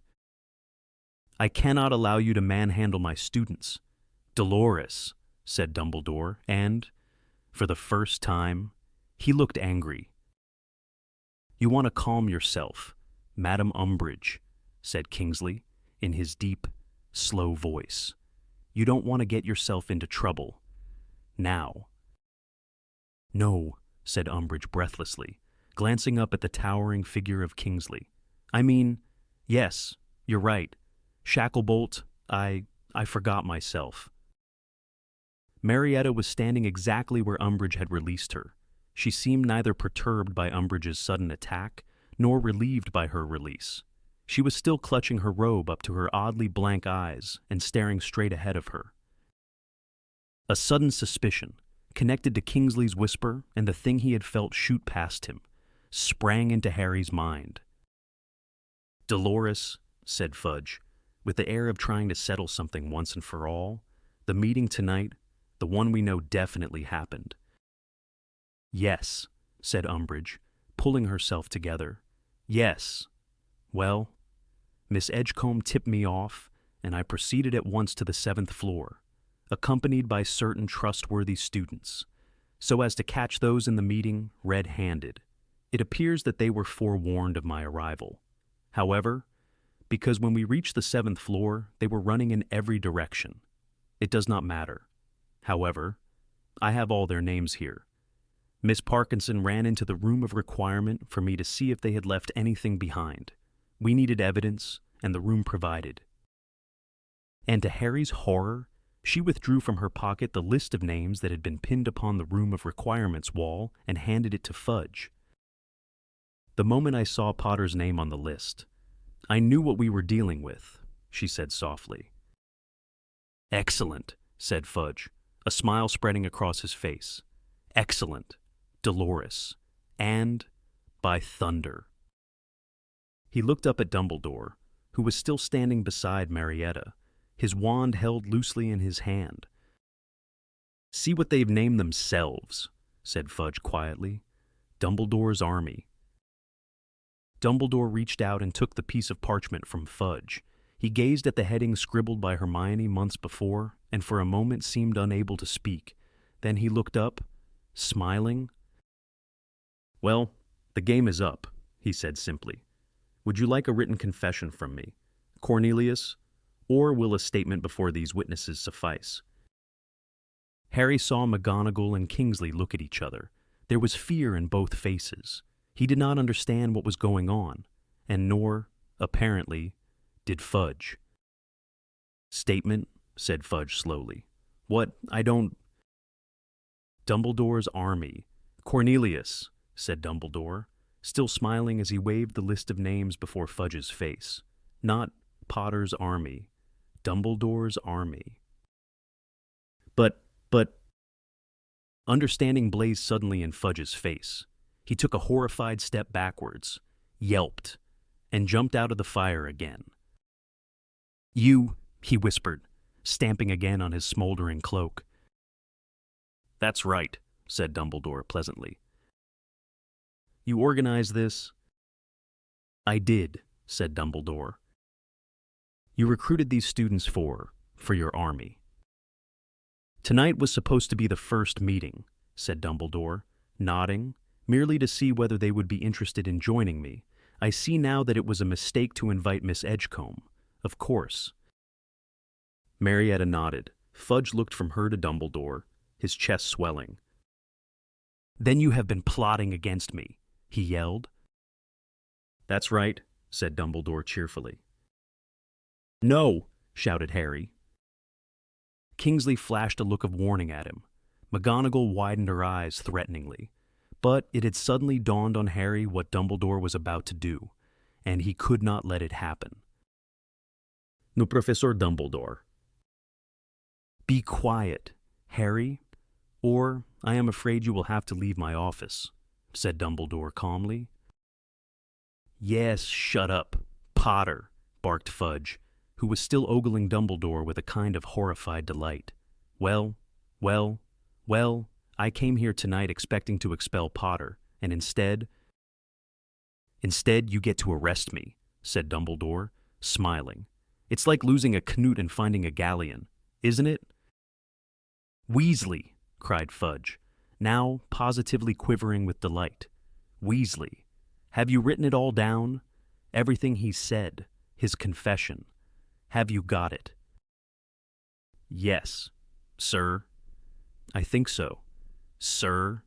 "I cannot allow you to manhandle my students, Dolores," said Dumbledore, and, for the first time, he looked angry. "You want to calm yourself, Madam Umbridge," said Kingsley, in his deep, slow voice. "You don't want to get yourself into trouble. Now." "No," said Umbridge breathlessly, glancing up at the towering figure of Kingsley. "I mean, yes, you're right. Shacklebolt, I forgot myself." Marietta was standing exactly where Umbridge had released her. She seemed neither perturbed by Umbridge's sudden attack, nor relieved by her release. She was still clutching her robe up to her oddly blank eyes and staring straight ahead of her. A sudden suspicion, connected to Kingsley's whisper and the thing he had felt shoot past him, sprang into Harry's mind. "Dolores," said Fudge, with the air of trying to settle something once and for all, "the meeting tonight, the one we know definitely happened." "Yes," said Umbridge, pulling herself together. "Yes. Well, Miss Edgecombe tipped me off, and I proceeded at once to the 7th floor, accompanied by certain trustworthy students, so as to catch those in the meeting red-handed. It appears that they were forewarned of my arrival. However, because when we reached the 7th floor, they were running in every direction. It does not matter. However, I have all their names here. Miss Parkinson ran into the room of requirement for me to see if they had left anything behind. We needed evidence, and the room provided." And to Harry's horror, she withdrew from her pocket the list of names that had been pinned upon the room of requirements wall and handed it to Fudge. "The moment I saw Potter's name on the list, I knew what we were dealing with," she said softly. "Excellent," said Fudge, a smile spreading across his face. "Excellent, Dolores, and, by thunder." He looked up at Dumbledore, who was still standing beside Marietta, his wand held loosely in his hand. "See what they've named themselves," said Fudge quietly. "Dumbledore's Army." Dumbledore reached out and took the piece of parchment from Fudge. He gazed at the heading scribbled by Hermione months before, and for a moment seemed unable to speak. Then he looked up, smiling. "Well, the game is up," he said simply. "Would you like a written confession from me, Cornelius, or will a statement before these witnesses suffice?" Harry saw McGonagall and Kingsley look at each other. There was fear in both faces. He did not understand what was going on, and nor, apparently, did Fudge. "Statement," said Fudge slowly. "What? I don't—" "Dumbledore's army. Cornelius," said Dumbledore, still smiling as he waved the list of names before Fudge's face. "Not Potter's army. Dumbledore's army." But, understanding blazed suddenly in Fudge's face. He took a horrified step backwards, yelped, and jumped out of the fire again. "You," he whispered, stamping again on his smoldering cloak. "That's right," said Dumbledore pleasantly. "You organized this?" "I did," said Dumbledore. "You recruited these students for your army." "Tonight was supposed to be the first meeting," said Dumbledore, nodding, merely to see whether they would be interested in joining me. "I see now that it was a mistake to invite Miss Edgecombe. Of course." Marietta nodded. Fudge looked from her to Dumbledore, his chest swelling. "Then you have been plotting against me," he yelled. "That's right," said Dumbledore cheerfully. "No!" shouted Harry. Kingsley flashed a look of warning at him. McGonagall widened her eyes threateningly. But it had suddenly dawned on Harry what Dumbledore was about to do, and he could not let it happen. "No, Professor Dumbledore." "Be quiet, Harry, or I am afraid you will have to leave my office," said Dumbledore calmly. "Yes, shut up, Potter," barked Fudge, who was still ogling Dumbledore with a kind of horrified delight. Well, I came here tonight expecting to expel Potter, and instead you get to arrest me," said Dumbledore, smiling. "It's like losing a Canute and finding a galleon, isn't it?" "Weasley!" cried Fudge, now positively quivering with delight. "Weasley! Have you written it all down? Everything he said, his confession. Have you got it?" "Yes, sir." "I think so, sir,"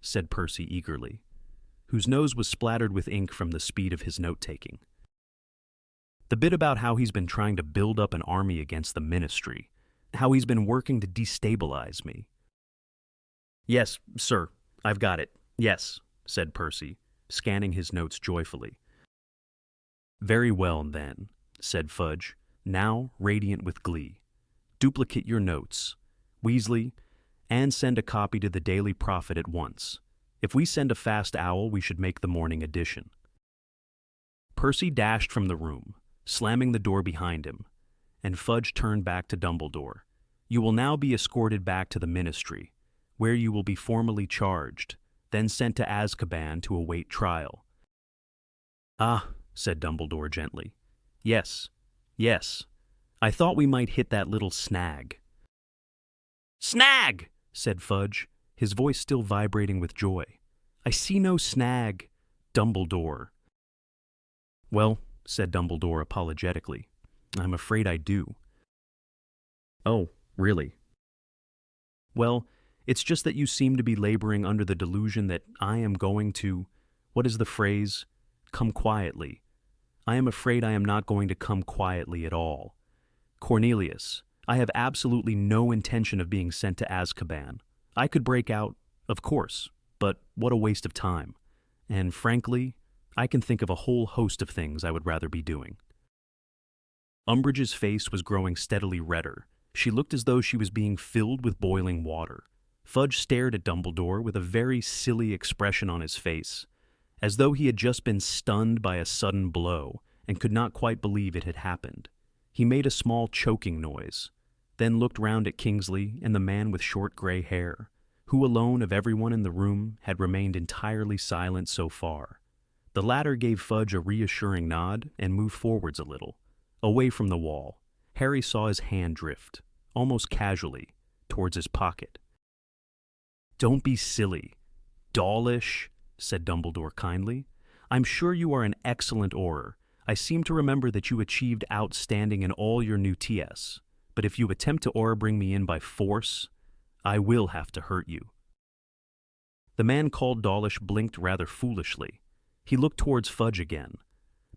said Percy eagerly, whose nose was splattered with ink from the speed of his note-taking. "The bit about how he's been trying to build up an army against the Ministry, how he's been working to destabilize me." "Yes, sir, I've got it. Yes," said Percy, scanning his notes joyfully. "Very well, then," said Fudge, now radiant with glee. "Duplicate your notes, Weasley, and send a copy to the Daily Prophet at once. If we send a fast owl, we should make the morning edition." Percy dashed from the room, slamming the door behind him, and Fudge turned back to Dumbledore. "You will now be escorted back to the Ministry, where you will be formally charged, then sent to Azkaban to await trial." "Ah," said Dumbledore gently. Yes. I thought we might hit that little snag." "Snag!" said Fudge, his voice still vibrating with joy. "I see no snag, Dumbledore." "Well," said Dumbledore apologetically, "I'm afraid I do." "Oh, really?" "Well, it's just that you seem to be laboring under the delusion that I am going to, what is the phrase, come quietly. I am afraid I am not going to come quietly at all. Cornelius, I have absolutely no intention of being sent to Azkaban. I could break out, of course, but what a waste of time. And frankly, I can think of a whole host of things I would rather be doing." Umbridge's face was growing steadily redder. She looked as though she was being filled with boiling water. Fudge stared at Dumbledore with a very silly expression on his face, as though he had just been stunned by a sudden blow and could not quite believe it had happened. He made a small choking noise, then looked round at Kingsley and the man with short gray hair, who alone of everyone in the room had remained entirely silent so far. The latter gave Fudge a reassuring nod and moved forwards a little, away from the wall. Harry saw his hand drift, almost casually, towards his pocket. "Don't be silly. Dawlish," said Dumbledore kindly. "I'm sure you are an excellent Auror. I seem to remember that you achieved outstanding in all your new TS. But if you attempt to Auror bring me in by force, I will have to hurt you." The man called Dawlish blinked rather foolishly. He looked towards Fudge again,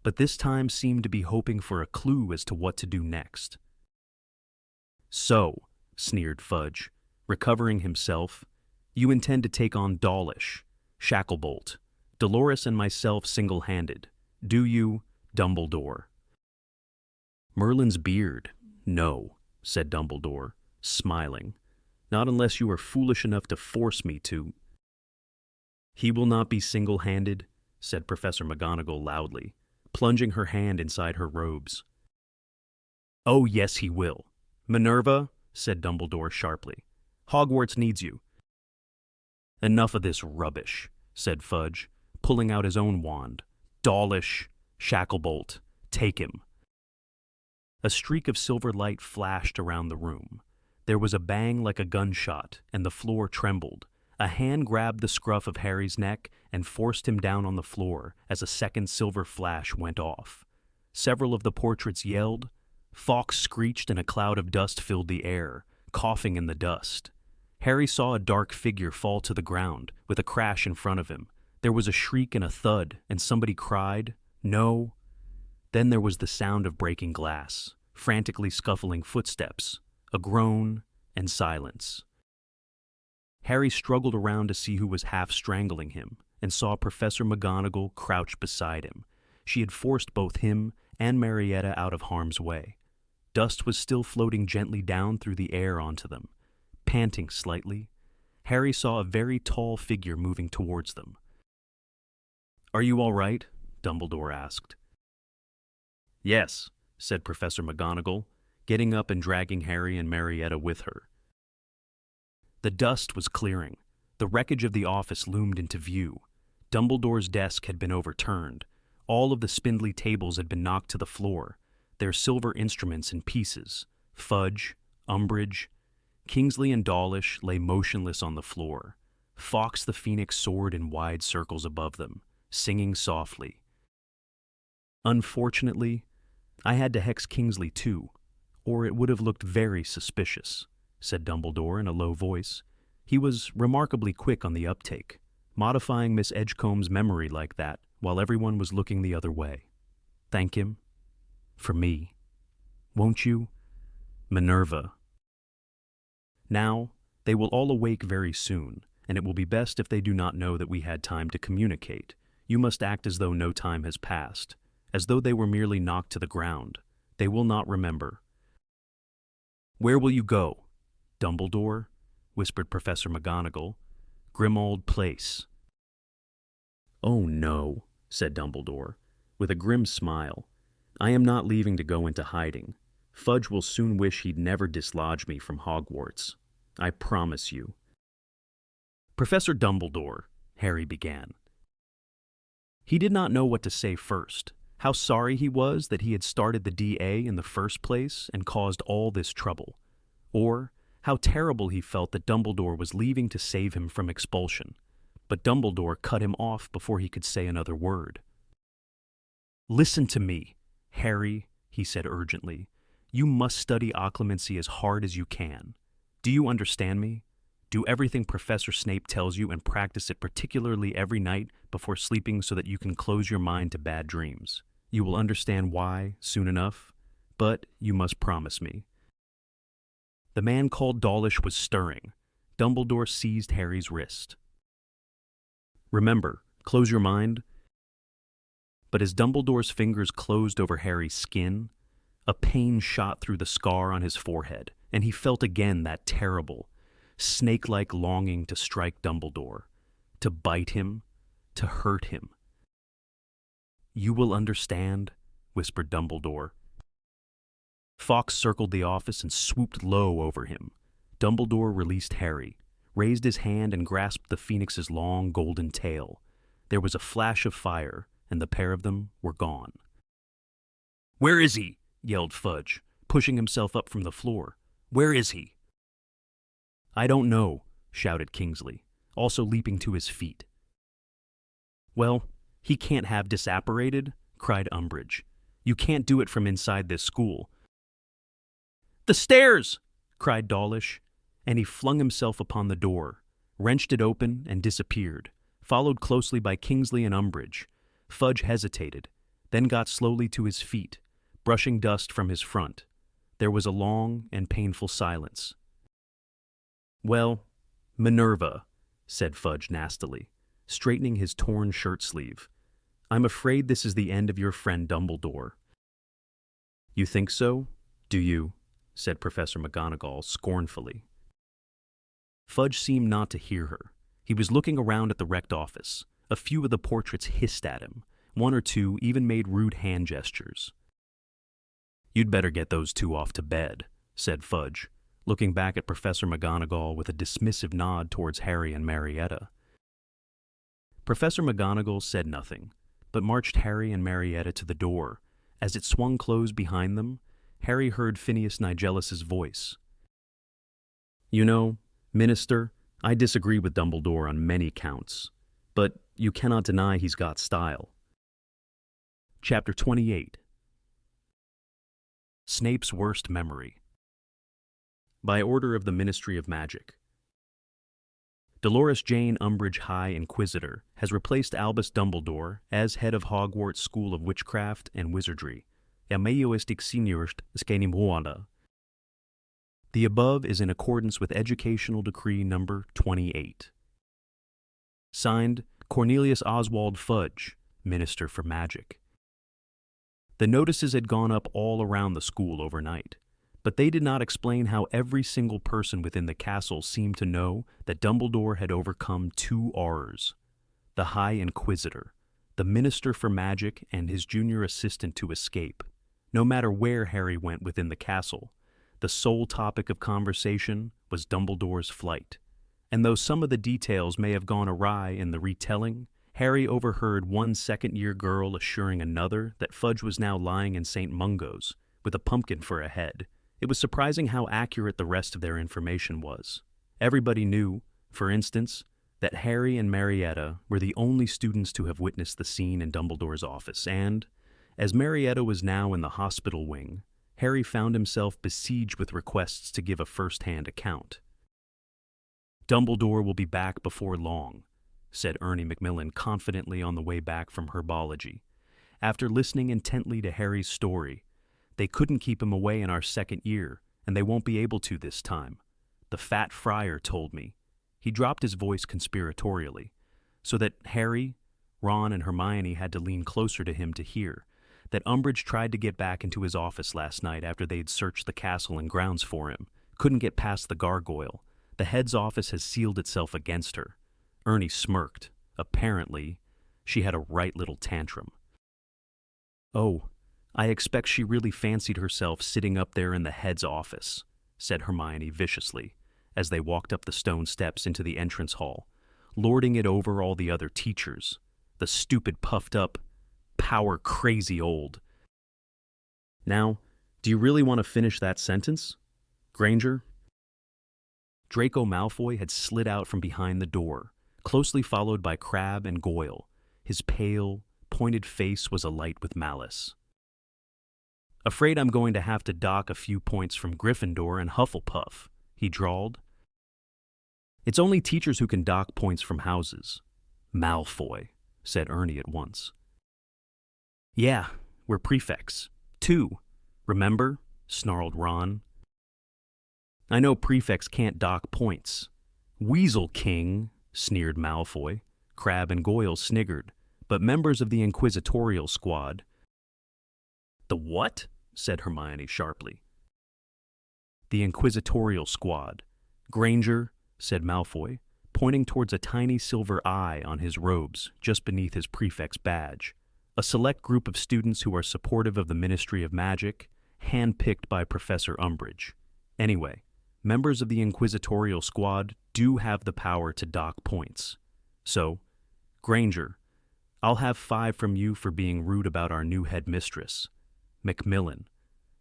but this time seemed to be hoping for a clue as to what to do next. "So," sneered Fudge, recovering himself, "you intend to take on Dawlish, Shacklebolt, Dolores and myself single-handed, do you, Dumbledore?" "Merlin's beard, no," said Dumbledore, smiling. "Not unless you are foolish enough to force me to." "He will not be single-handed," said Professor McGonagall loudly, plunging her hand inside her robes. "Oh, yes, he will. Minerva," said Dumbledore sharply, "Hogwarts needs you." "Enough of this rubbish," said Fudge, pulling out his own wand. "Dawlish, Shacklebolt, take him." A streak of silver light flashed around the room. There was a bang like a gunshot, and the floor trembled. A hand grabbed the scruff of Harry's neck and forced him down on the floor as a second silver flash went off. Several of the portraits yelled. Fawkes screeched and a cloud of dust filled the air, coughing in the dust. Harry saw a dark figure fall to the ground, with a crash in front of him. There was a shriek and a thud, and somebody cried, "No!" Then there was the sound of breaking glass, frantically scuffling footsteps, a groan, and silence. Harry struggled around to see who was half strangling him, and saw Professor McGonagall crouched beside him. She had forced both him and Marietta out of harm's way. Dust was still floating gently down through the air onto them. Panting slightly, Harry saw a very tall figure moving towards them. "Are you all right?" Dumbledore asked. "Yes," said Professor McGonagall, getting up and dragging Harry and Marietta with her. The dust was clearing. The wreckage of the office loomed into view. Dumbledore's desk had been overturned. All of the spindly tables had been knocked to the floor, their silver instruments in pieces. Fudge, Umbridge, Kingsley and Dawlish lay motionless on the floor. Fawkes the Phoenix soared in wide circles above them, singing softly. "Unfortunately, I had to hex Kingsley too, or it would have looked very suspicious," said Dumbledore in a low voice. He was remarkably quick on the uptake, modifying Miss Edgecombe's memory like that while everyone was looking the other way. "Thank him. For me. Won't you? Minerva." "Now, they will all awake very soon, and it will be best if they do not know that we had time to communicate. You must act as though no time has passed, as though they were merely knocked to the ground. They will not remember." "Where will you go?" "Dumbledore," whispered Professor McGonagall. "Grimmauld Place." "Oh, no," said Dumbledore, with a grim smile. "I am not leaving to go into hiding. Fudge will soon wish he'd never dislodged me from Hogwarts. I promise you." "Professor Dumbledore," Harry began. He did not know what to say first. How sorry he was that he had started the DA in the first place and caused all this trouble. Or how terrible he felt that Dumbledore was leaving to save him from expulsion. But Dumbledore cut him off before he could say another word. "Listen to me, Harry," he said urgently. "You must study occlumency as hard as you can. Do you understand me? Do everything Professor Snape tells you and practice it particularly every night before sleeping so that you can close your mind to bad dreams. You will understand why soon enough, but you must promise me." The man called Dawlish was stirring. Dumbledore seized Harry's wrist. "Remember, close your mind." But as Dumbledore's fingers closed over Harry's skin, a pain shot through the scar on his forehead, and he felt again that terrible, snake-like longing to strike Dumbledore, to bite him, to hurt him. "You will understand," whispered Dumbledore. Fawkes circled the office and swooped low over him. Dumbledore released Harry, raised his hand and grasped the Phoenix's long golden tail. There was a flash of fire, and the pair of them were gone. "Where is he?" yelled Fudge, pushing himself up from the floor. "Where is he?" "I don't know," shouted Kingsley, also leaping to his feet. "Well, he can't have disapparated," cried Umbridge. "You can't do it from inside this school." "The stairs!" cried Dawlish, and he flung himself upon the door, wrenched it open, and disappeared, followed closely by Kingsley and Umbridge. Fudge hesitated, then got slowly to his feet, brushing dust from his front. There was a long and painful silence. "Well, Minerva," said Fudge nastily, straightening his torn shirt sleeve. "I'm afraid this is the end of your friend Dumbledore." "You think so? Do you?" said Professor McGonagall scornfully. Fudge seemed not to hear her. He was looking around at the wrecked office. A few of the portraits hissed at him. One or two even made rude hand gestures. "You'd better get those two off to bed," said Fudge, looking back at Professor McGonagall with a dismissive nod towards Harry and Marietta. Professor McGonagall said nothing, but marched Harry and Marietta to the door. As it swung closed behind them, Harry heard Phineas Nigellus's voice. "You know, Minister, I disagree with Dumbledore on many counts, but you cannot deny he's got style." Chapter 28. Snape's Worst Memory. By order of the Ministry of Magic. Dolores Jane Umbridge High Inquisitor has replaced Albus Dumbledore as head of Hogwarts School of Witchcraft and Wizardry. The above is in accordance with Educational Decree number 28. Signed, Cornelius Oswald Fudge, Minister for Magic. The notices had gone up all around the school overnight, but they did not explain how every single person within the castle seemed to know that Dumbledore had overcome two R's: the High Inquisitor, the Minister for Magic, and his junior assistant to escape. No matter where Harry went within the castle, the sole topic of conversation was Dumbledore's flight. And though some of the details may have gone awry in the retelling, Harry overheard one second-year girl assuring another that Fudge was now lying in St. Mungo's, with a pumpkin for a head. It was surprising how accurate the rest of their information was. Everybody knew, for instance, that Harry and Marietta were the only students to have witnessed the scene in Dumbledore's office, and, as Marietta was now in the hospital wing, Harry found himself besieged with requests to give a first-hand account. "Dumbledore will be back before long," said Ernie Macmillan confidently on the way back from herbology. After listening intently to Harry's story, "They couldn't keep him away in our second year, and they won't be able to this time. The fat friar told me." He dropped his voice conspiratorially, so that Harry, Ron, and Hermione had to lean closer to him to hear that Umbridge tried to get back into his office last night after they'd searched the castle and grounds for him. Couldn't get past the gargoyle. The head's office has sealed itself against her. Ernie smirked. Apparently, she had a right little tantrum. "Oh, I expect she really fancied herself sitting up there in the head's office," said Hermione viciously, as they walked up the stone steps into the entrance hall, lording it over all the other teachers. The stupid, puffed-up, power-crazy old. "Now, do you really want to finish that sentence, Granger?" Draco Malfoy had slid out from behind the door, closely followed by Crabbe and Goyle. His pale, pointed face was alight with malice. "Afraid I'm going to have to dock a few points from Gryffindor and Hufflepuff," he drawled. "It's only teachers who can dock points from houses." "Malfoy," said Ernie at once. "Yeah, we're prefects. 2. Remember?" snarled Ron. "I know prefects can't dock points." "Weasel King," sneered Malfoy. Crabbe and Goyle sniggered, but members of the Inquisitorial Squad— "The what?" said Hermione sharply. "The Inquisitorial Squad. Granger," said Malfoy, pointing towards a tiny silver eye on his robes just beneath his prefect's badge. "A select group of students who are supportive of the Ministry of Magic, handpicked by Professor Umbridge. Anyway, members of the Inquisitorial Squad do have the power to dock points. So, Granger, I'll have 5 from you for being rude about our new headmistress. Macmillan,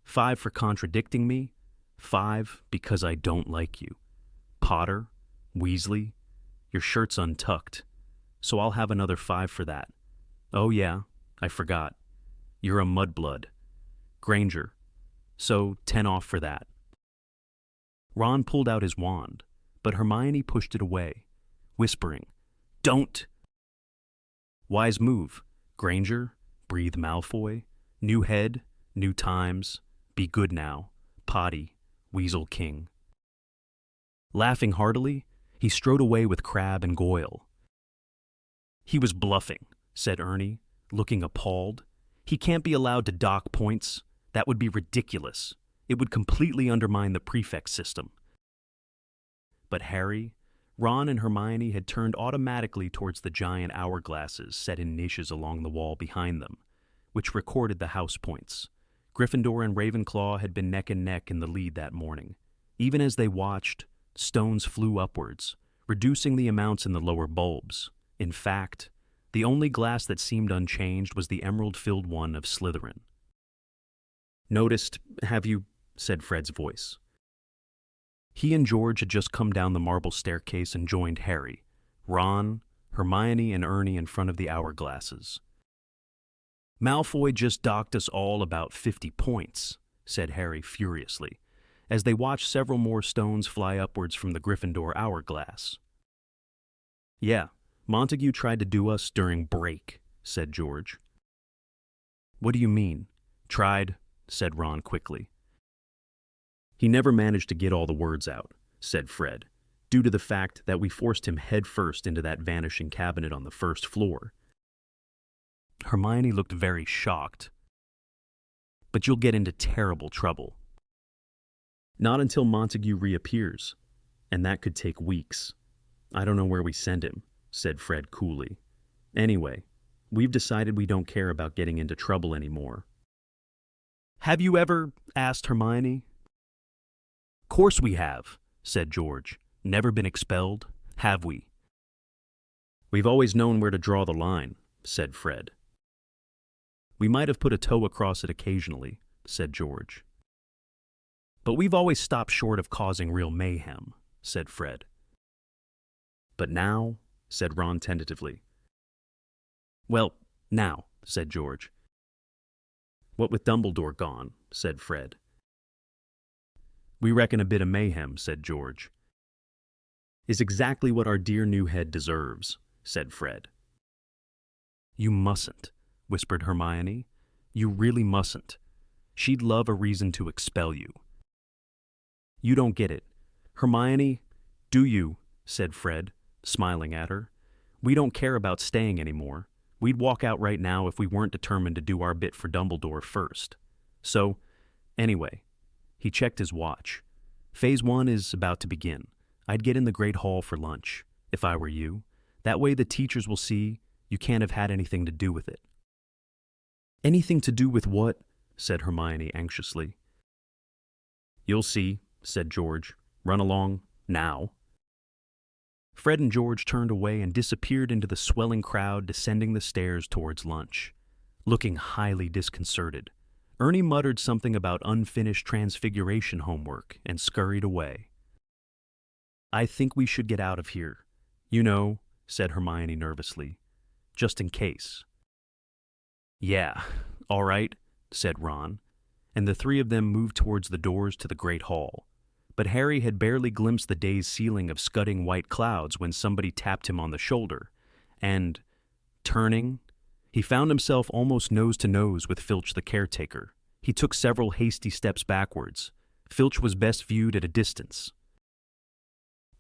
5 for contradicting me, 5 because I don't like you. Potter, Weasley, your shirt's untucked, so I'll have another 5 for that. Oh yeah, I forgot. You're a mudblood. Granger, so 10 off for that." Ron pulled out his wand, but Hermione pushed it away, whispering, "Don't!" Wise move, Granger, breathed Malfoy. New head, new times, be good now, Potty, Weasel King. Laughing heartily, he strode away with Crabbe and Goyle. "He was bluffing," said Ernie, looking appalled. "He can't be allowed to dock points. That would be ridiculous. It would completely undermine the prefect system." But Harry, Ron, and Hermione had turned automatically towards the giant hourglasses set in niches along the wall behind them, which recorded the house points. Gryffindor and Ravenclaw had been neck and neck in the lead that morning. Even as they watched, stones flew upwards, reducing the amounts in the lower bulbs. In fact, the only glass that seemed unchanged was the emerald-filled one of Slytherin. "Noticed, have you?" said Fred's voice. He and George had just come down the marble staircase and joined Harry, Ron, Hermione, and Ernie in front of the hourglasses. "Malfoy just docked us all about 50 points, said Harry furiously, as they watched several more stones fly upwards from the Gryffindor hourglass. "Yeah, Montague tried to do us during break," said George. "What do you mean? Tried," said Ron quickly. "He never managed to get all the words out," said Fred, due to the fact that we forced him headfirst into that vanishing cabinet on the first floor. Hermione looked very shocked. "But you'll get into terrible trouble." "Not until Montague reappears, and that could take weeks. I don't know where we send him," said Fred coolly. "Anyway, we've decided we don't care about getting into trouble anymore." "Have you ever?" asked Hermione. "Course we have," said George. "Never been expelled, have we?" "We've always known where to draw the line," said Fred. "We might have put a toe across it occasionally," said George. "But we've always stopped short of causing real mayhem," said Fred. "But now," said Ron tentatively. "Well, now," said George. "What with Dumbledore gone," said Fred. "We reckon a bit of mayhem," said George. "Is exactly what our dear new head deserves," said Fred. "You mustn't," whispered Hermione. "You really mustn't. She'd love a reason to expel you." "You don't get it. Hermione, do you?" said Fred, smiling at her. "We don't care about staying anymore. We'd walk out right now if we weren't determined to do our bit for Dumbledore first. So, anyway," he checked his watch. "Phase 1 is about to begin. I'd get in the Great Hall for lunch, if I were you. That way the teachers will see you can't have had anything to do with it." "Anything to do with what?" said Hermione anxiously. "You'll see," said George. "Run along, now." Fred and George turned away and disappeared into the swelling crowd descending the stairs towards lunch, looking highly disconcerted. Ernie muttered something about unfinished transfiguration homework and scurried away. "I think we should get out of here. You know," said Hermione nervously, "just in case." "Yeah, all right," said Ron, and the three of them moved towards the doors to the Great Hall. But Harry had barely glimpsed the day's ceiling of scudding white clouds when somebody tapped him on the shoulder, and, turning, he found himself almost nose to nose with Filch the caretaker. He took several hasty steps backwards. Filch was best viewed at a distance.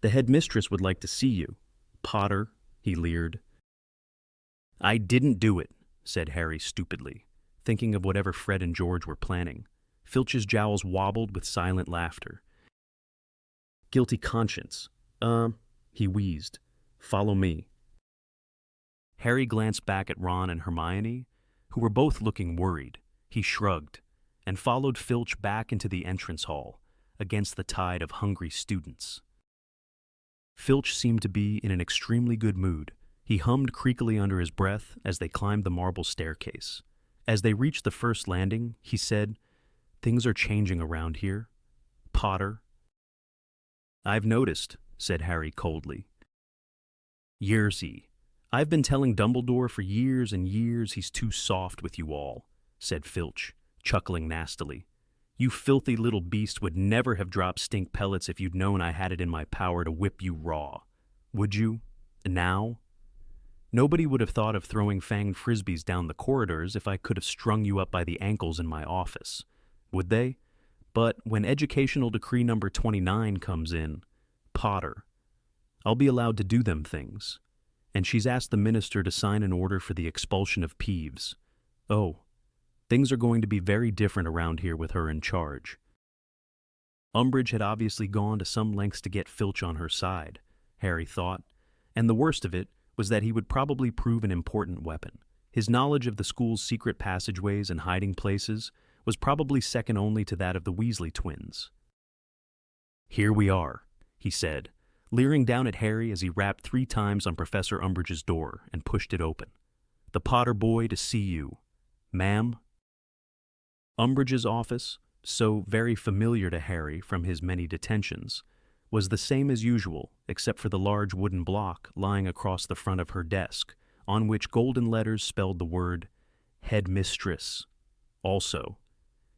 "The headmistress would like to see you, Potter," he leered. "I didn't do it," said Harry stupidly, thinking of whatever Fred and George were planning. Filch's jowls wobbled with silent laughter. "Guilty conscience. He wheezed. "Follow me." Harry glanced back at Ron and Hermione, who were both looking worried. He shrugged and followed Filch back into the entrance hall, against the tide of hungry students. Filch seemed to be in an extremely good mood. He hummed creakily under his breath as they climbed the marble staircase. As they reached the first landing, he said, "Things are changing around here. Potter." "I've noticed," said Harry coldly. "Yearsy. I've been telling Dumbledore for years and years he's too soft with you all," said Filch, chuckling nastily. You filthy little beast would never have dropped stink pellets if you'd known I had it in my power to whip you raw. Would you? Now? Nobody would have thought of throwing fanged frisbees down the corridors if I could have strung you up by the ankles in my office. Would they? But when Educational Decree number 29 comes in, Potter, I'll be allowed to do them things. And she's asked the minister to sign an order for the expulsion of Peeves. Oh, things are going to be very different around here with her in charge. Umbridge had obviously gone to some lengths to get Filch on her side, Harry thought, and the worst of it was that he would probably prove an important weapon. His knowledge of the school's secret passageways and hiding places was probably second only to that of the Weasley twins. "Here we are," he said, leering down at Harry as he rapped 3 times on Professor Umbridge's door and pushed it open. "The Potter boy to see you. Ma'am?" Umbridge's office, so very familiar to Harry from his many detentions, was the same as usual except for the large wooden block lying across the front of her desk, on which golden letters spelled the word Headmistress. Also,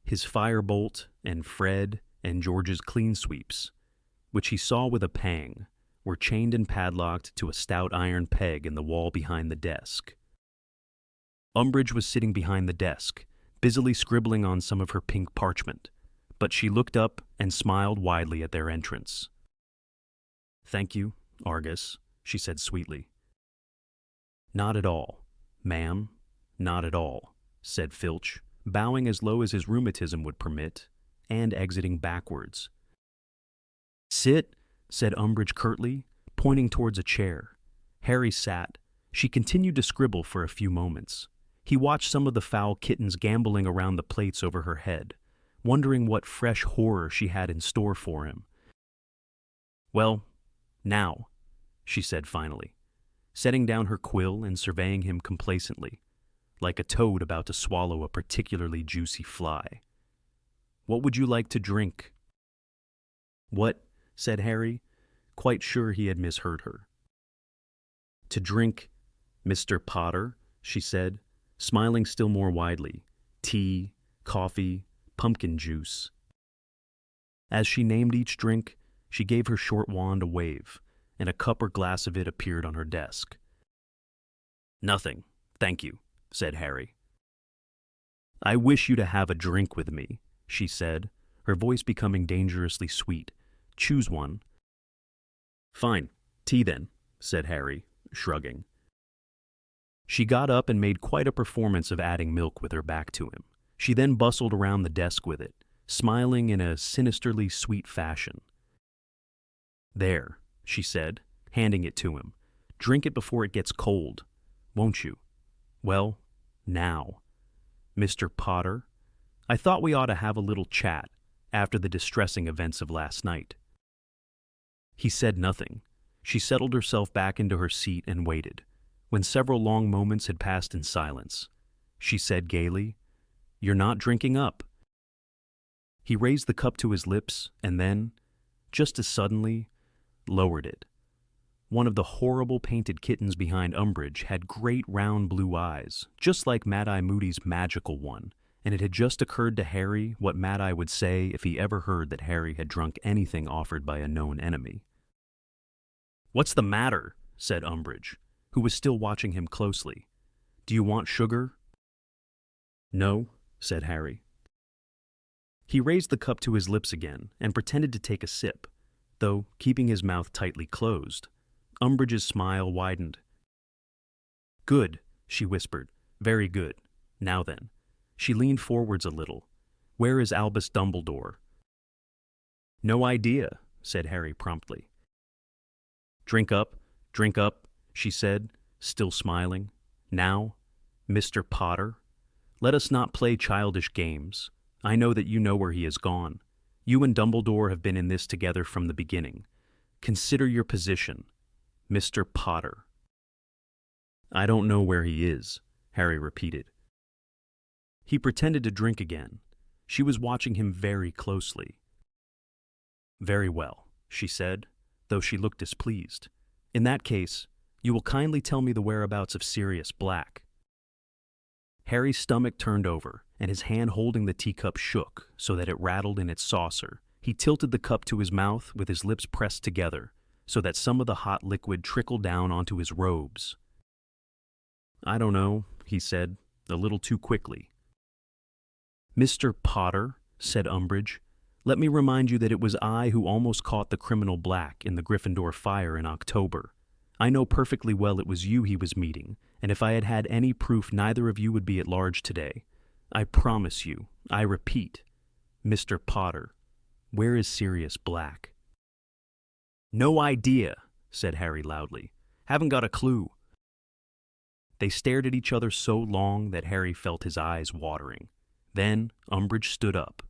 his firebolt and Fred and George's clean sweeps, which he saw with a pang, were chained and padlocked to a stout iron peg in the wall behind the desk. Umbridge was sitting behind the desk, busily scribbling on some of her pink parchment, but she looked up and smiled widely at their entrance. "Thank you, Argus," she said sweetly. "Not at all, ma'am, not at all," said Filch, bowing as low as his rheumatism would permit, and exiting backwards. "Sit," said Umbridge curtly, pointing towards a chair. Harry sat. She continued to scribble for a few moments. He watched some of the foul kittens gamboling around the plates over her head, wondering what fresh horror she had in store for him. "Well, now," she said finally, setting down her quill and surveying him complacently, like a toad about to swallow a particularly juicy fly. "What would you like to drink?" "What?" said Harry, quite sure he had misheard her. "To drink, Mr. Potter," she said, smiling still more widely. "Tea, coffee, pumpkin juice." As she named each drink, she gave her short wand a wave, and a cup or glass of it appeared on her desk. "Nothing, thank you," said Harry. "I wish you to have a drink with me," she said, her voice becoming dangerously sweet. "Choose one." "Fine, tea then," said Harry, shrugging. She got up and made quite a performance of adding milk with her back to him. She then bustled around the desk with it, smiling in a sinisterly sweet fashion. "There," she said, handing it to him. "Drink it before it gets cold, won't you? Well, now, Mr. Potter, I thought we ought to have a little chat after the distressing events of last night." He said nothing. She settled herself back into her seat and waited. When several long moments had passed in silence, she said gaily, "You're not drinking up." He raised the cup to his lips and then, just as suddenly, lowered it. One of the horrible painted kittens behind Umbridge had great round blue eyes, just like Mad-Eye Moody's magical one, and it had just occurred to Harry what Mad-Eye would say if he ever heard that Harry had drunk anything offered by a known enemy. "What's the matter?" said Umbridge, who was still watching him closely. "Do you want sugar?" "No," said Harry. He raised the cup to his lips again and pretended to take a sip, though keeping his mouth tightly closed. Umbridge's smile widened. "Good," she whispered. "Very good. Now then." She leaned forwards a little. "Where is Albus Dumbledore?" "No idea," said Harry promptly. Drink up," she said, still smiling. "Now, Mr. Potter, let us not play childish games. I know that you know where he has gone. You and Dumbledore have been in this together from the beginning. Consider your position, Mr. Potter." "I don't know where he is," Harry repeated. He pretended to drink again. She was watching him very closely. "Very well," she said, though she looked displeased. "In that case, you will kindly tell me the whereabouts of Sirius Black." Harry's stomach turned over, and his hand holding the teacup shook so that it rattled in its saucer. He tilted the cup to his mouth with his lips pressed together so that some of the hot liquid trickled down onto his robes. "I don't know," he said, a little too quickly. "Mr. Potter," said Umbridge, "let me remind you that it was I who almost caught the criminal Black in the Gryffindor fire in October. I know perfectly well it was you he was meeting, and if I had had any proof neither of you would be at large today. I promise you, I repeat, Mr. Potter, where is Sirius Black?" "No idea," said Harry loudly. "Haven't got a clue." They stared at each other so long that Harry felt his eyes watering. Then Umbridge stood up.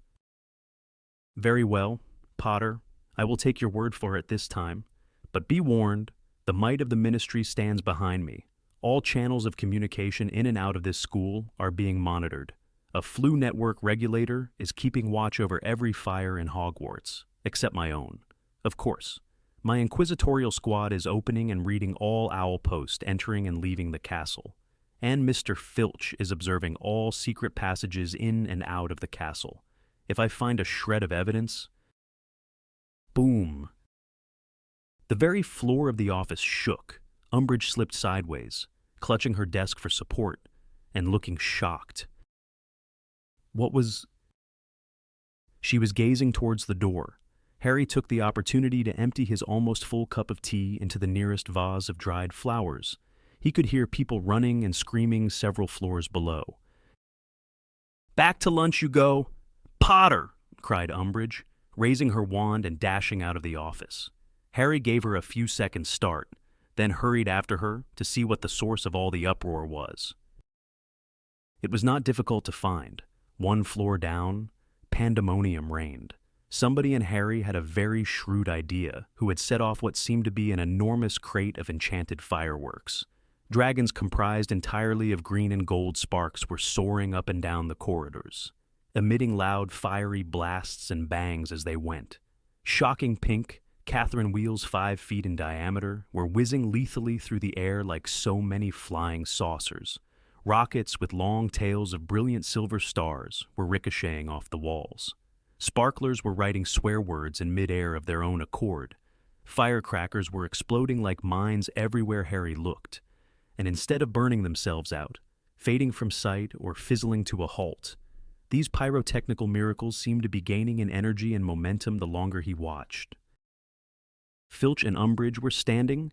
"Very well, Potter, I will take your word for it this time. But be warned, the might of the Ministry stands behind me. All channels of communication in and out of this school are being monitored. A Flu Network regulator is keeping watch over every fire in Hogwarts, except my own. Of course, my inquisitorial squad is opening and reading all Owl Post entering and leaving the castle, and Mr. Filch is observing all secret passages in and out of the castle. If I find a shred of evidence..." Boom! The very floor of the office shook. Umbridge slipped sideways, clutching her desk for support, and looking shocked. What was... She was gazing towards the door. Harry took the opportunity to empty his almost full cup of tea into the nearest vase of dried flowers. He could hear people running and screaming several floors below. "Back to lunch you go! Potter!" cried Umbridge, raising her wand and dashing out of the office. Harry gave her a few seconds' start, then hurried after her to see what the source of all the uproar was. It was not difficult to find. One floor down, pandemonium reigned. Somebody in Harry had a very shrewd idea, who had set off what seemed to be an enormous crate of enchanted fireworks. Dragons comprised entirely of green and gold sparks were soaring up and down the corridors, emitting loud fiery blasts and bangs as they went. Shocking pink, Catherine wheels 5 feet in diameter were whizzing lethally through the air like so many flying saucers. Rockets with long tails of brilliant silver stars were ricocheting off the walls. Sparklers were writing swear words in midair of their own accord. Firecrackers were exploding like mines everywhere Harry looked, and instead of burning themselves out, fading from sight or fizzling to a halt, these pyrotechnical miracles seemed to be gaining in energy and momentum the longer he watched. Filch and Umbridge were standing,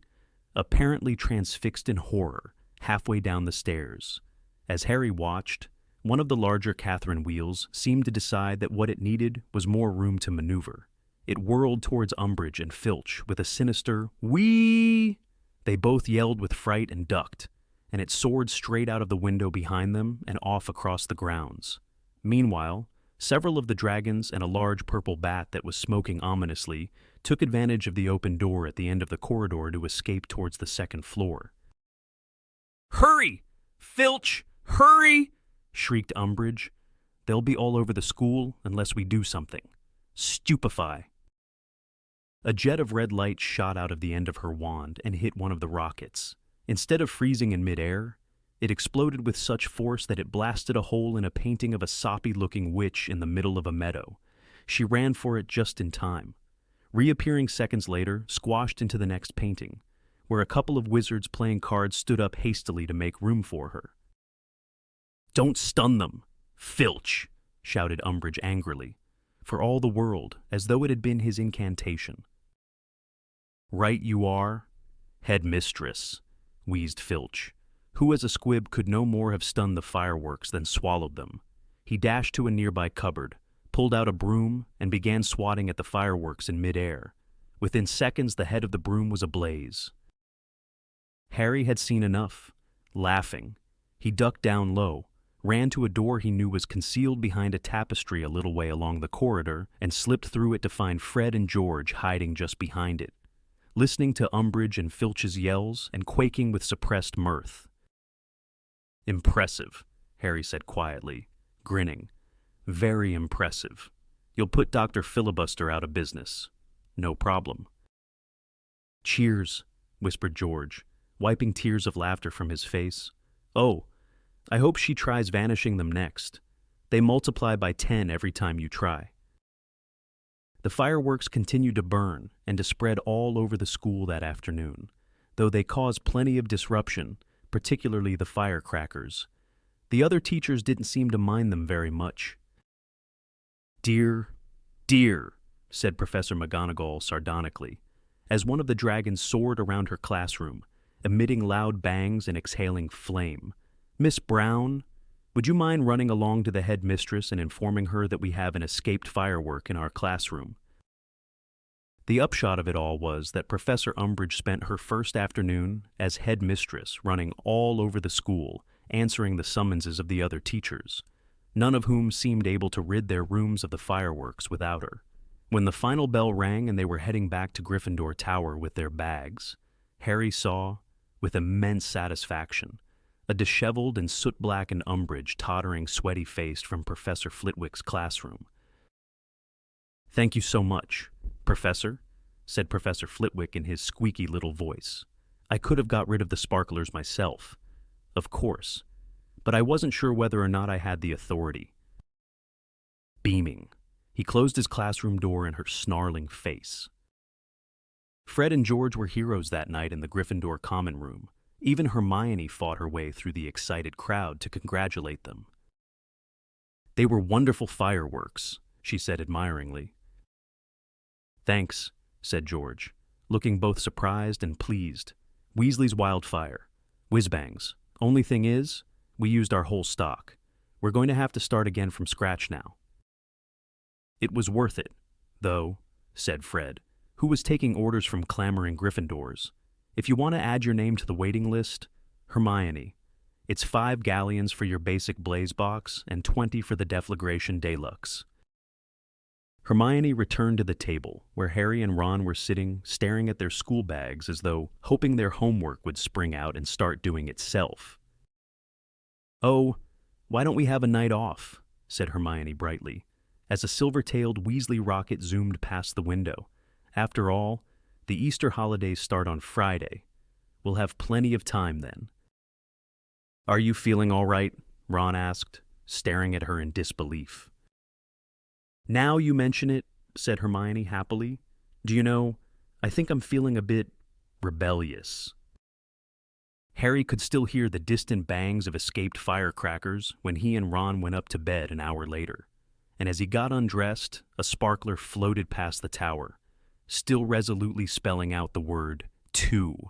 apparently transfixed in horror, halfway down the stairs. As Harry watched, one of the larger Catherine wheels seemed to decide that what it needed was more room to maneuver. It whirled towards Umbridge and Filch with a sinister "Whee!" They both yelled with fright and ducked, and it soared straight out of the window behind them and off across the grounds. Meanwhile, several of the dragons and a large purple bat that was smoking ominously took advantage of the open door at the end of the corridor to escape towards the second floor. "Hurry! Filch, hurry!" shrieked Umbridge. "They'll be all over the school unless we do something. Stupefy!" A jet of red light shot out of the end of her wand and hit one of the rockets. Instead of freezing in midair, it exploded with such force that it blasted a hole in a painting of a soppy-looking witch in the middle of a meadow. She ran for it just in time, reappearing seconds later, squashed into the next painting, where a couple of wizards playing cards stood up hastily to make room for her. "Don't stun them, Filch!" shouted Umbridge angrily, for all the world as though it had been his incantation. "Right you are, headmistress," wheezed Filch, who as a squib could no more have stunned the fireworks than swallowed them. He dashed to a nearby cupboard, pulled out a broom, and began swatting at the fireworks in midair. Within seconds, the head of the broom was ablaze. Harry had seen enough. Laughing, he ducked down low, ran to a door he knew was concealed behind a tapestry a little way along the corridor, and slipped through it to find Fred and George hiding just behind it, listening to Umbridge and Filch's yells and quaking with suppressed mirth. "Impressive," Harry said quietly, grinning. "Very impressive. You'll put Dr. Filibuster out of business. No problem." "Cheers," whispered George, wiping tears of laughter from his face. "Oh, I hope she tries vanishing them next. They multiply by 10 every time you try. The fireworks continued to burn and to spread all over the school that afternoon, though they caused plenty of disruption, particularly the firecrackers. The other teachers didn't seem to mind them very much. "Dear, dear," said Professor McGonagall sardonically, as one of the dragons soared around her classroom, emitting loud bangs and exhaling flame. "Miss Brown, would you mind running along to the headmistress and informing her that we have an escaped firework in our classroom?" The upshot of it all was that Professor Umbridge spent her first afternoon as headmistress running all over the school, answering the summonses of the other teachers, none of whom seemed able to rid their rooms of the fireworks without her. When the final bell rang and they were heading back to Gryffindor Tower with their bags, Harry saw, with immense satisfaction, a disheveled and soot-blackened Umbridge tottering sweaty-faced from Professor Flitwick's classroom. "Thank you so much, Professor," said Professor Flitwick in his squeaky little voice. "I could have got rid of the sparklers myself, of course, but I wasn't sure whether or not I had the authority." Beaming, he closed his classroom door in her snarling face. Fred and George were heroes that night in the Gryffindor common room. Even Hermione fought her way through the excited crowd to congratulate them. "They were wonderful fireworks," she said admiringly. "Thanks," said George, looking both surprised and pleased. "Weasley's wildfire. Whiz-bangs. Only thing is, we used our whole stock. We're going to have to start again from scratch now." "It was worth it, though," said Fred, who was taking orders from clamoring Gryffindors. "If you want to add your name to the waiting list, Hermione. It's 5 galleons for your basic blaze box and 20 for the deflagration deluxe." Hermione returned to the table, where Harry and Ron were sitting, staring at their school bags as though hoping their homework would spring out and start doing itself. "Oh, why don't we have a night off?" said Hermione brightly, as a silver-tailed Weasley rocket zoomed past the window. "After all, the Easter holidays start on Friday. We'll have plenty of time then." "Are you feeling all right?" Ron asked, staring at her in disbelief. "Now you mention it," said Hermione happily. "Do you know, I think I'm feeling a bit rebellious." Harry could still hear the distant bangs of escaped firecrackers when he and Ron went up to bed an hour later, and as he got undressed, a sparkler floated past the tower, still resolutely spelling out the word 2.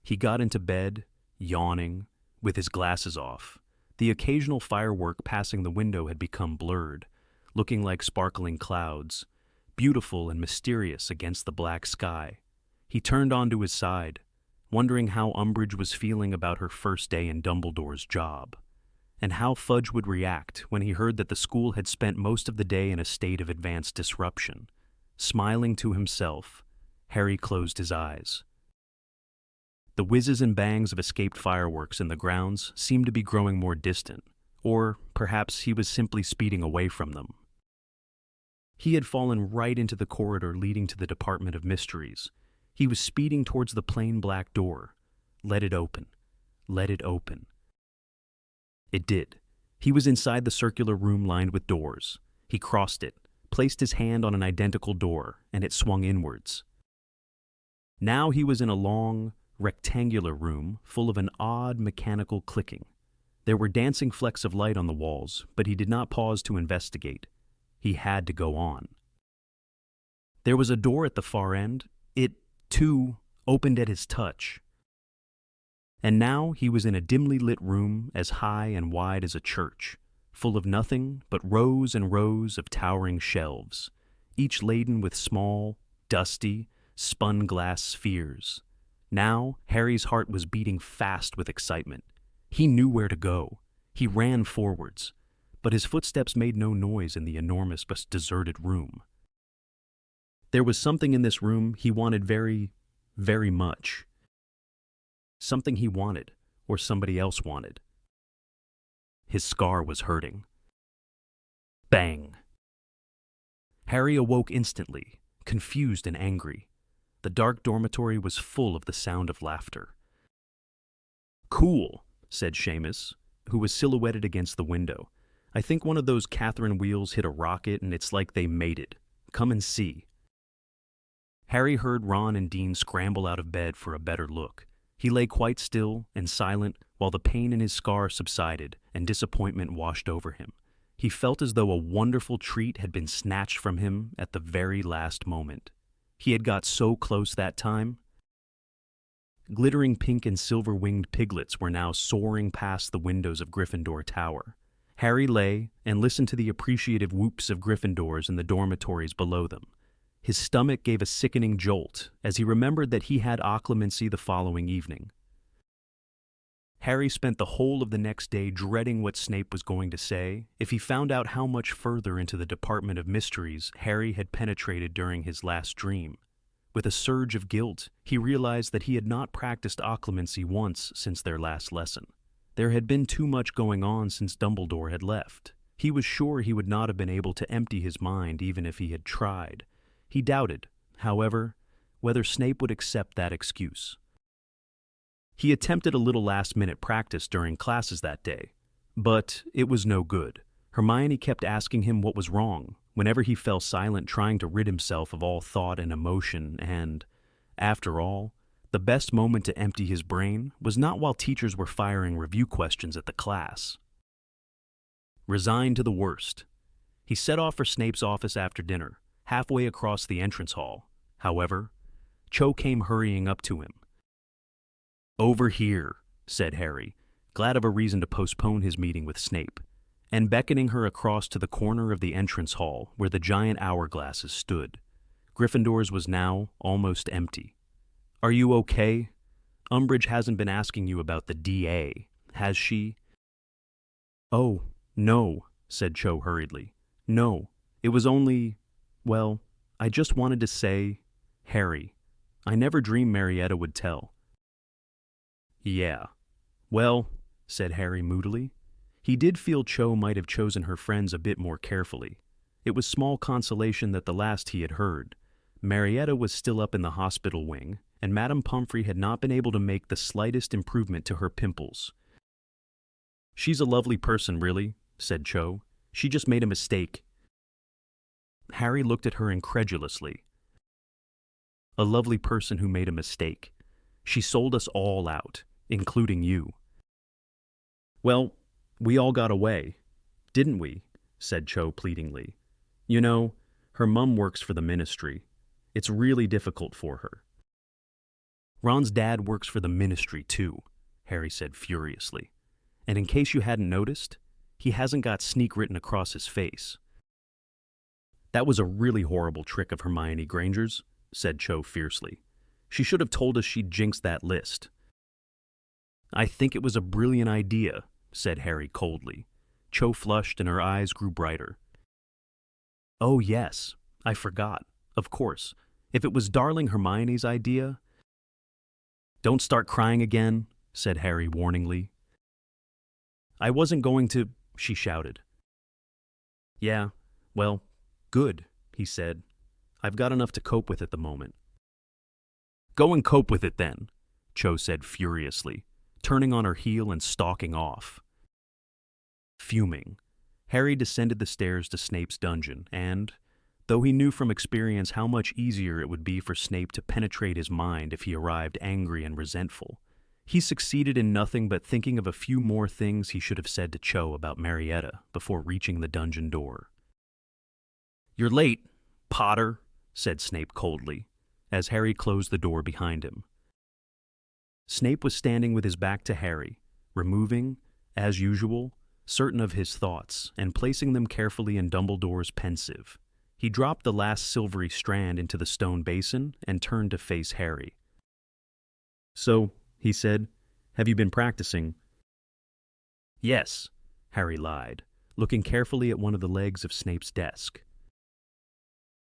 He got into bed, yawning, with his glasses off. The occasional firework passing the window had become blurred, looking like sparkling clouds, beautiful and mysterious against the black sky. He turned onto his side, wondering how Umbridge was feeling about her first day in Dumbledore's job, and how Fudge would react when he heard that the school had spent most of the day in a state of advanced disruption. Smiling to himself, Harry closed his eyes. The whizzes and bangs of escaped fireworks in the grounds seemed to be growing more distant, or perhaps he was simply speeding away from them. He had fallen right into the corridor leading to the Department of Mysteries. He was speeding towards the plain black door. Let it open. Let it open. It did. He was inside the circular room lined with doors. He crossed it, placed his hand on an identical door, and it swung inwards. Now he was in a long, rectangular room full of an odd mechanical clicking. There were dancing flecks of light on the walls, but he did not pause to investigate. He had to go on. There was a door at the far end. It, too, opened at his touch. And now he was in a dimly lit room as high and wide as a church, full of nothing but rows and rows of towering shelves, each laden with small, dusty, spun glass spheres. Now Harry's heart was beating fast with excitement. He knew where to go. He ran forwards, but his footsteps made no noise in the enormous but deserted room. There was something in this room he wanted very, very much. Something he wanted, or somebody else wanted. His scar was hurting. Bang! Harry awoke instantly, confused and angry. The dark dormitory was full of the sound of laughter. "Cool," said Seamus, who was silhouetted against the window. "I think one of those Catherine wheels hit a rocket and it's like they mated. Come and see." Harry heard Ron and Dean scramble out of bed for a better look. He lay quite still and silent while the pain in his scar subsided and disappointment washed over him. He felt as though a wonderful treat had been snatched from him at the very last moment. He had got so close that time. Glittering pink and silver-winged piglets were now soaring past the windows of Gryffindor Tower. Harry lay and listened to the appreciative whoops of Gryffindors in the dormitories below them. His stomach gave a sickening jolt as he remembered that he had occlumency the following evening. Harry spent the whole of the next day dreading what Snape was going to say if he found out how much further into the Department of Mysteries Harry had penetrated during his last dream. With a surge of guilt, he realized that he had not practiced occlumency once since their last lesson. There had been too much going on since Dumbledore had left. He was sure he would not have been able to empty his mind even if he had tried. He doubted, however, whether Snape would accept that excuse. He attempted a little last-minute practice during classes that day, but it was no good. Hermione kept asking him what was wrong whenever he fell silent, trying to rid himself of all thought and emotion, and, after all, the best moment to empty his brain was not while teachers were firing review questions at the class. Resigned to the worst, he set off for Snape's office after dinner, halfway across the entrance hall. However, Cho came hurrying up to him. "Over here," said Harry, glad of a reason to postpone his meeting with Snape, and beckoning her across to the corner of the entrance hall where the giant hourglasses stood. Gryffindor's was now almost empty. "Are you okay? Umbridge hasn't been asking you about the DA, has she?" "Oh, no," said Cho hurriedly. "No, it was only, well, I just wanted to say, Harry, I never dreamed Marietta would tell." "Yeah. Well," said Harry moodily. He did feel Cho might have chosen her friends a bit more carefully. It was small consolation that the last he had heard, Marietta was still up in the hospital wing, and Madame Pomfrey had not been able to make the slightest improvement to her pimples. "She's a lovely person, really," said Cho. "She just made a mistake." Harry looked at her incredulously. "A lovely person who made a mistake. She sold us all out, including you." "Well, we all got away, didn't we?" said Cho pleadingly. "You know, her mum works for the ministry. It's really difficult for her." "Ron's dad works for the ministry too," Harry said furiously. "And in case you hadn't noticed, he hasn't got sneak written across his face." "That was a really horrible trick of Hermione Granger's," said Cho fiercely. "She should have told us she'd jinxed that list." "I think it was a brilliant idea," said Harry coldly. Cho flushed and her eyes grew brighter. "Oh yes, I forgot. Of course, if it was darling Hermione's idea—" "Don't start crying again," said Harry warningly. "I wasn't going to," she shouted. "Yeah, well, good," he said. "I've got enough to cope with at the moment." "Go and cope with it then," Cho said furiously, turning on her heel and stalking off. Fuming, Harry descended the stairs to Snape's dungeon and, though he knew from experience how much easier it would be for Snape to penetrate his mind if he arrived angry and resentful, he succeeded in nothing but thinking of a few more things he should have said to Cho about Marietta before reaching the dungeon door. "You're late, Potter," said Snape coldly, as Harry closed the door behind him. Snape was standing with his back to Harry, removing, as usual, certain of his thoughts and placing them carefully in Dumbledore's pensieve. He dropped the last silvery strand into the stone basin and turned to face Harry. "So," he said, "have you been practicing?" "Yes," Harry lied, looking carefully at one of the legs of Snape's desk.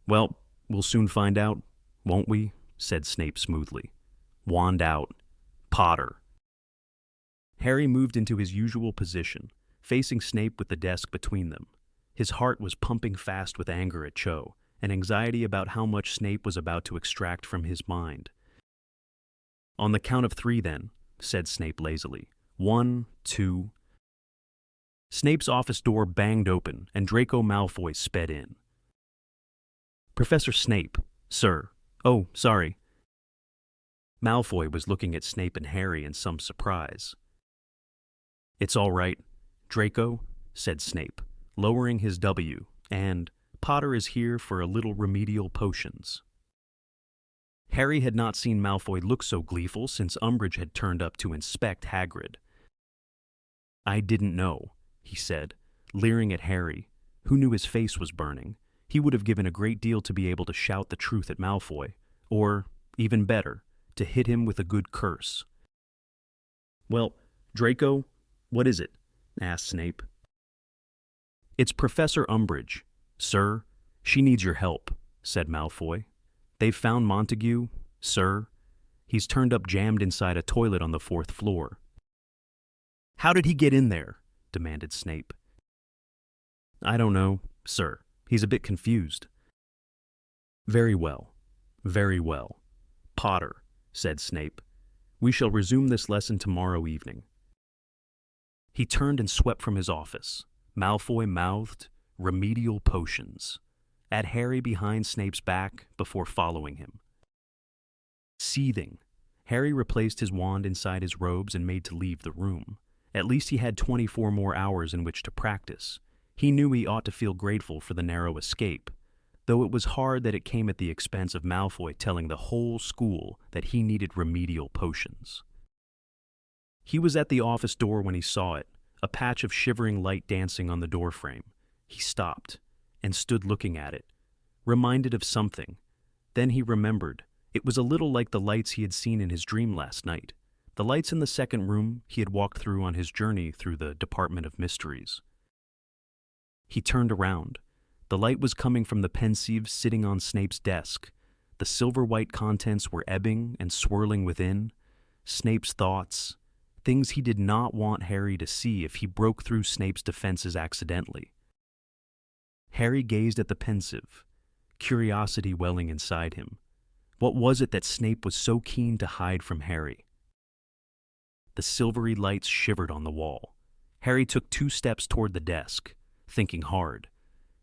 "Well, we'll soon find out, won't we?" said Snape smoothly. "Wand out. Potter." Harry moved into his usual position, facing Snape with the desk between them. His heart was pumping fast with anger at Cho, and anxiety about how much Snape was about to extract from his mind. "On the count of 3, then," said Snape lazily, 1, 2. Snape's office door banged open, and Draco Malfoy sped in. Professor Snape, sir. Oh, sorry. Malfoy was looking at Snape and Harry in some surprise. It's all right, Draco, said Snape, lowering his W, and Potter is here for a little remedial potions. Harry had not seen Malfoy look so gleeful since Umbridge had turned up to inspect Hagrid. I didn't know, he said, leering at Harry, who knew his face was burning. He would have given a great deal to be able to shout the truth at Malfoy, or, even better, to hit him with a good curse. Well, Draco, what is it? Asked Snape. It's Professor Umbridge, sir. She needs your help, said Malfoy. They've found Montague, sir. He's turned up jammed inside a toilet on the 4th floor. How did he get in there? Demanded Snape. I don't know, sir. He's a bit confused. Very well. Very well. Potter, said Snape. We shall resume this lesson tomorrow evening. He turned and swept from his office. Malfoy mouthed, remedial potions, at Harry behind Snape's back before following him. Seething, Harry replaced his wand inside his robes and made to leave the room. At least he had 24 more hours in which to practice. He knew he ought to feel grateful for the narrow escape, though it was hard that it came at the expense of Malfoy telling the whole school that he needed remedial potions. He was at the office door when he saw it, a patch of shivering light dancing on the doorframe. He stopped and stood looking at it, reminded of something. Then he remembered. It was a little like the lights he had seen in his dream last night, the lights in the second room he had walked through on his journey through the Department of Mysteries. He turned around. The light was coming from the pensieve sitting on Snape's desk. The silver-white contents were ebbing and swirling within. Snape's thoughts, things he did not want Harry to see if he broke through Snape's defenses accidentally. Harry gazed at the pensieve, curiosity welling inside him. What was it that Snape was so keen to hide from Harry? The silvery lights shivered on the wall. Harry took 2 steps toward the desk, thinking hard.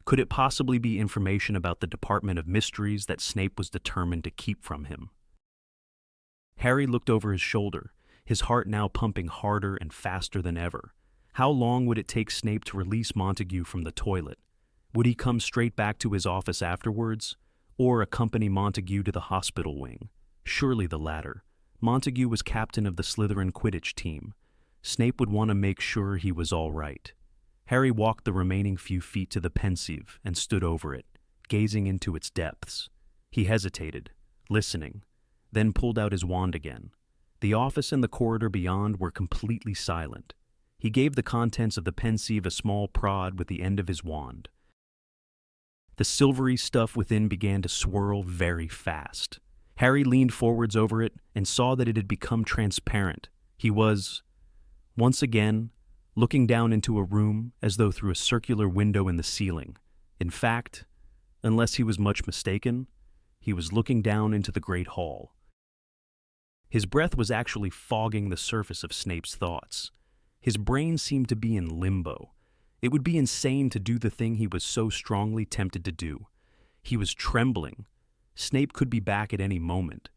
Could it possibly be information about the Department of Mysteries that Snape was determined to keep from him? Harry looked over his shoulder, his heart now pumping harder and faster than ever. How long would it take Snape to release Montague from the toilet? Would he come straight back to his office afterwards, or accompany Montague to the hospital wing? Surely the latter. Montague was captain of the Slytherin Quidditch team. Snape would want to make sure he was all right. Harry walked the remaining few feet to the pensieve and stood over it, gazing into its depths. He hesitated, listening, then pulled out his wand again. The office and the corridor beyond were completely silent. He gave the contents of the pensieve a small prod with the end of his wand. The silvery stuff within began to swirl very fast. Harry leaned forwards over it and saw that it had become transparent. He was, once again, looking down into a room as though through a circular window in the ceiling. In fact, unless he was much mistaken, he was looking down into the Great Hall. His breath was actually fogging the surface of Snape's thoughts. His brain seemed to be in limbo. It would be insane to do the thing he was so strongly tempted to do. He was trembling. Snape could be back at any moment.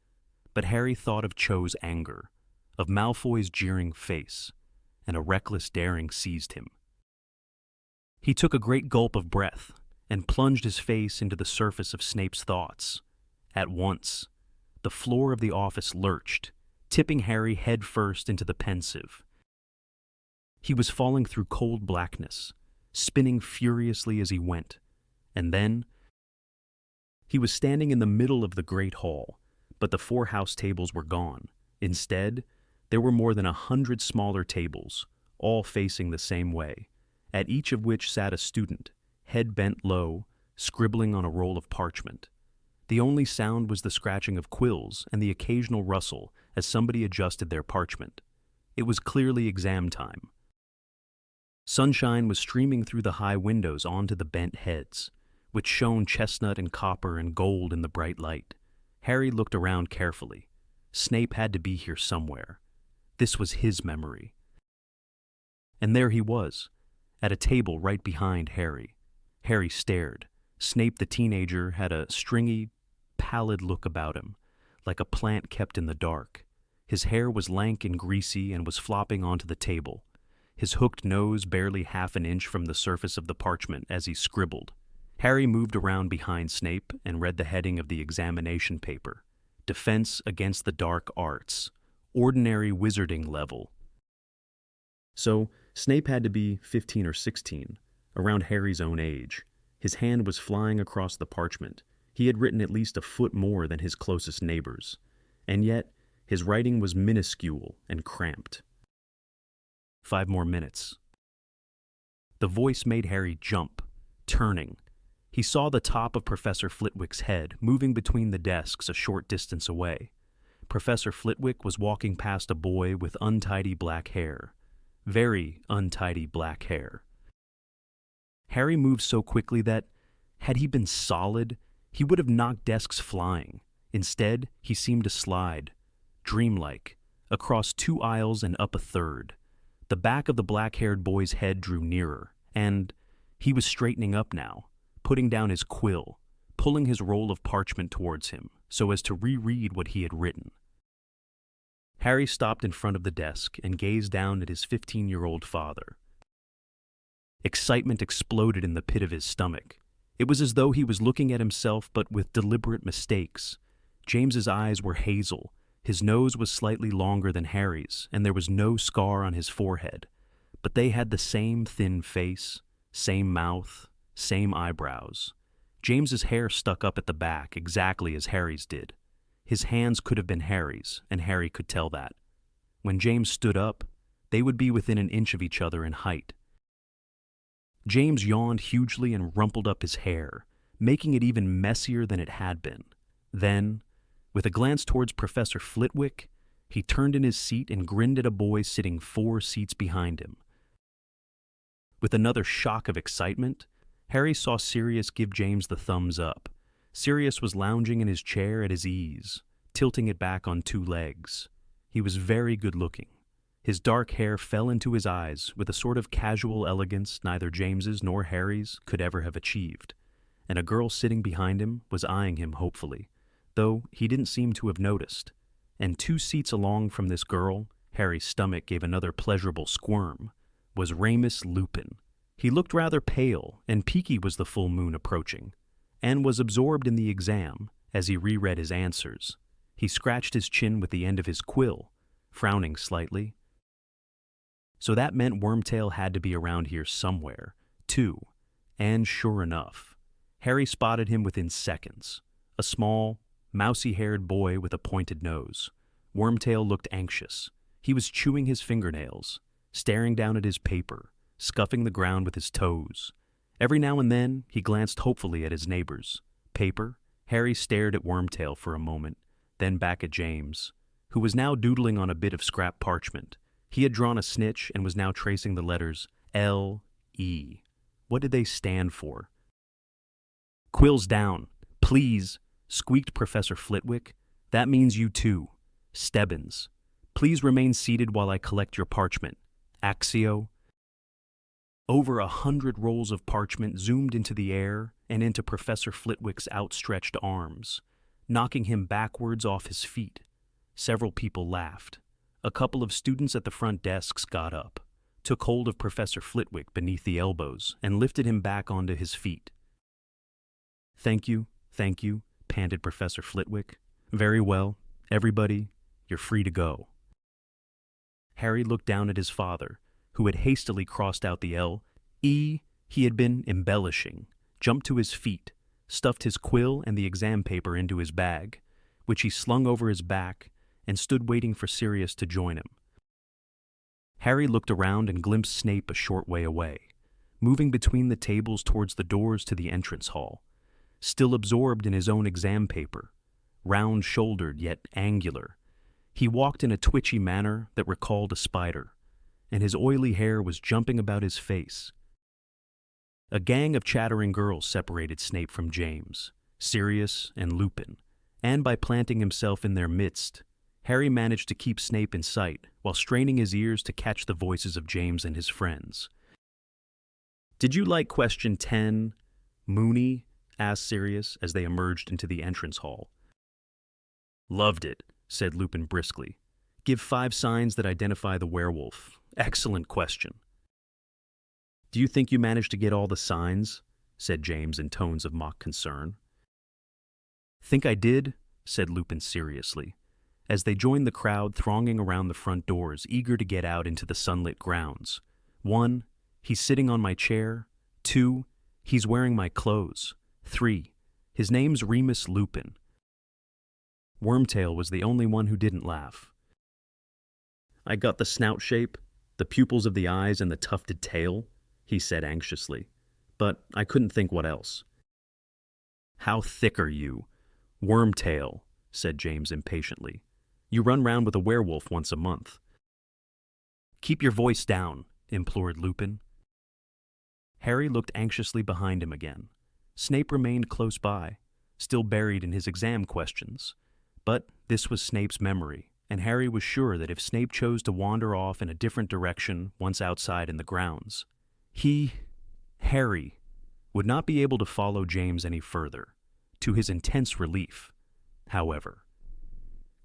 But Harry thought of Cho's anger, of Malfoy's jeering face, and a reckless daring seized him. He took a great gulp of breath and plunged his face into the surface of Snape's thoughts. At once, the floor of the office lurched, tipping Harry head first into the pensieve. He was falling through cold blackness, spinning furiously as he went, and then he was standing in the middle of the great hall, but the 4 house tables were gone. Instead, there were more than 100 smaller tables, all facing the same way, at each of which sat a student, head bent low, scribbling on a roll of parchment. The only sound was the scratching of quills and the occasional rustle as somebody adjusted their parchment. It was clearly exam time. Sunshine was streaming through the high windows onto the bent heads, which shone chestnut and copper and gold in the bright light. Harry looked around carefully. Snape had to be here somewhere. This was his memory. And there he was, at a table right behind Harry. Harry stared. Snape the teenager had a stringy, pallid look about him, like a plant kept in the dark. His hair was lank and greasy and was flopping onto the table, his hooked nose barely half an inch from the surface of the parchment as he scribbled. Harry moved around behind Snape and read the heading of the examination paper. Defense against the Dark Arts. Ordinary wizarding level. So, Snape had to be 15 or 16, around Harry's own age. His hand was flying across the parchment. He had written at least a foot more than his closest neighbors. And yet, his writing was minuscule and cramped. 5 more minutes. The voice made Harry jump, turning. He saw the top of Professor Flitwick's head moving between the desks a short distance away. Professor Flitwick was walking past a boy with untidy black hair. Very untidy black hair. Harry moved so quickly that, had he been solid, he would have knocked desks flying. Instead, he seemed to slide, dreamlike, across 2 aisles and up a third. The back of the black-haired boy's head drew nearer, and he was straightening up now, putting down his quill, pulling his roll of parchment towards him so as to reread what he had written. Harry stopped in front of the desk and gazed down at his 15-year-old father. Excitement exploded in the pit of his stomach. It was as though he was looking at himself but with deliberate mistakes. James's eyes were hazel, his nose was slightly longer than Harry's, and there was no scar on his forehead. But they had the same thin face, same mouth, same eyebrows. James's hair stuck up at the back exactly as Harry's did. His hands could have been Harry's, and Harry could tell that. When James stood up, they would be within an inch of each other in height. James yawned hugely and rumpled up his hair, making it even messier than it had been. Then, with a glance towards Professor Flitwick, he turned in his seat and grinned at a boy sitting 4 seats behind him. With another shock of excitement, Harry saw Sirius give James the thumbs up. Sirius was lounging in his chair at his ease, tilting it back on 2 legs. He was very good-looking. His dark hair fell into his eyes with a sort of casual elegance neither James's nor Harry's could ever have achieved, and a girl sitting behind him was eyeing him hopefully, though he didn't seem to have noticed. And 2 seats along from this girl, Harry's stomach gave another pleasurable squirm, was Remus Lupin. He looked rather pale, and peaky was the full moon approaching, and was absorbed in the exam as he reread his answers. He scratched his chin with the end of his quill, frowning slightly. So that meant Wormtail had to be around here somewhere, too, and sure enough, Harry spotted him within seconds. A small, mousy-haired boy with a pointed nose. Wormtail looked anxious. He was chewing his fingernails, staring down at his paper, scuffing the ground with his toes. Every now and then, he glanced hopefully at his neighbors. Paper? Harry stared at Wormtail for a moment, then back at James, who was now doodling on a bit of scrap parchment. He had drawn a snitch and was now tracing the letters L-E. What did they stand for? "Quills down, please," squeaked Professor Flitwick. "That means you too. Stebbins. Please remain seated while I collect your parchment. Axio." Over 100 rolls of parchment zoomed into the air and into Professor Flitwick's outstretched arms, knocking him backwards off his feet. Several people laughed. A couple of students at the front desks got up, took hold of Professor Flitwick beneath the elbows, and lifted him back onto his feet. Thank you," panted Professor Flitwick. "Very well. Everybody, you're free to go." Harry looked down at his father, who had hastily crossed out the L-E he had been embellishing, jumped to his feet, stuffed his quill and the exam paper into his bag, which he slung over his back, and stood waiting for Sirius to join him. Harry looked around and glimpsed Snape a short way away, moving between the tables towards the doors to the entrance hall, still absorbed in his own exam paper, round-shouldered yet angular. He walked in a twitchy manner that recalled a spider, and his oily hair was jumping about his face. A gang of chattering girls separated Snape from James, Sirius, and Lupin, and by planting himself in their midst, Harry managed to keep Snape in sight while straining his ears to catch the voices of James and his friends. "Did you like question 10, Moony?" asked Sirius as they emerged into the entrance hall. "Loved it," said Lupin briskly. "Give 5 signs that identify the werewolf. Excellent question." "Do you think you managed to get all the signs?" said James in tones of mock concern. "Think I did?" said Lupin seriously, as they joined the crowd thronging around the front doors, eager to get out into the sunlit grounds. 1, he's sitting on my chair. 2, he's wearing my clothes. 3, his name's Remus Lupin. Wormtail was the only one who didn't laugh. "I got the snout shape, the pupils of the eyes, and the tufted tail," he said anxiously, "but I couldn't think what else." "How thick are you? Wormtail," said James impatiently. "You run round with a werewolf once a month." "Keep your voice down," implored Lupin. Harry looked anxiously behind him again. Snape remained close by, still buried in his exam questions. But this was Snape's memory, and Harry was sure that if Snape chose to wander off in a different direction once outside in the grounds, Harry, would not be able to follow James any further, to his intense relief, however.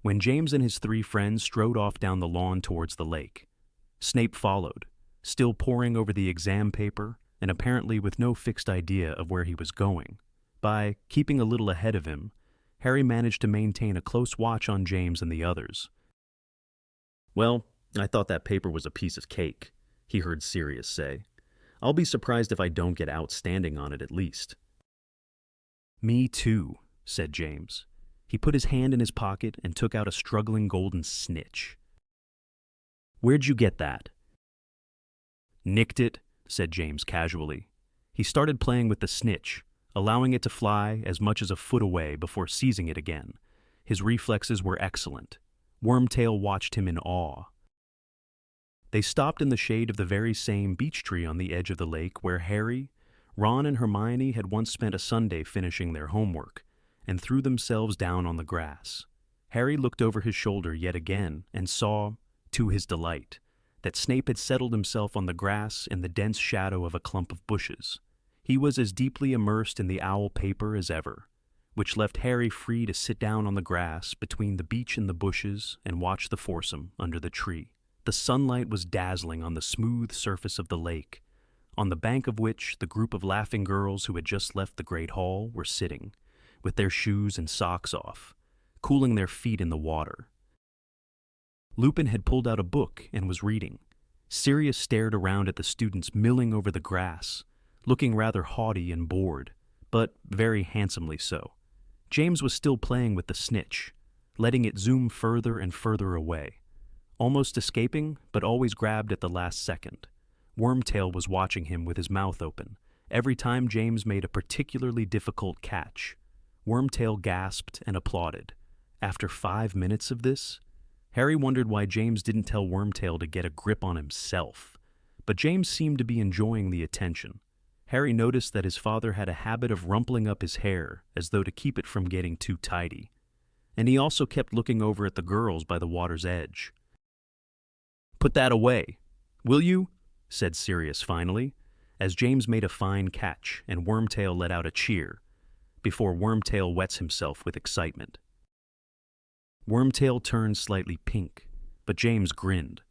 When James and his 3 friends strode off down the lawn towards the lake, Snape followed, still poring over the exam paper and apparently with no fixed idea of where he was going. By keeping a little ahead of him, Harry managed to maintain a close watch on James and the others. "Well, I thought that paper was a piece of cake," he heard Sirius say. "I'll be surprised if I don't get outstanding on it at least." "Me too," said James. He put his hand in his pocket and took out a struggling golden snitch. "Where'd you get that?" "Nicked it," said James casually. He started playing with the snitch, allowing it to fly as much as a foot away before seizing it again. His reflexes were excellent. Wormtail watched him in awe. They stopped in the shade of the very same beech tree on the edge of the lake where Harry, Ron, and Hermione had once spent a Sunday finishing their homework, and threw themselves down on the grass. Harry looked over his shoulder yet again and saw, to his delight, that Snape had settled himself on the grass in the dense shadow of a clump of bushes. He was as deeply immersed in the owl paper as ever, which left Harry free to sit down on the grass between the beech and the bushes and watch the foursome under the tree. The sunlight was dazzling on the smooth surface of the lake, on the bank of which the group of laughing girls who had just left the great hall were sitting, with their shoes and socks off, cooling their feet in the water. Lupin had pulled out a book and was reading. Sirius stared around at the students milling over the grass, looking rather haughty and bored, but very handsomely so. James was still playing with the snitch, letting it zoom further and further away, almost escaping, but always grabbed at the last second. Wormtail was watching him with his mouth open. Every time James made a particularly difficult catch, Wormtail gasped and applauded. After 5 minutes of this, Harry wondered why James didn't tell Wormtail to get a grip on himself. But James seemed to be enjoying the attention. Harry noticed that his father had a habit of rumpling up his hair as though to keep it from getting too tidy. And he also kept looking over at the girls by the water's edge. "Put that away, will you?" said Sirius finally, as James made a fine catch and Wormtail let out a cheer, before Wormtail wets himself with excitement. Wormtail turned slightly pink, but James grinned.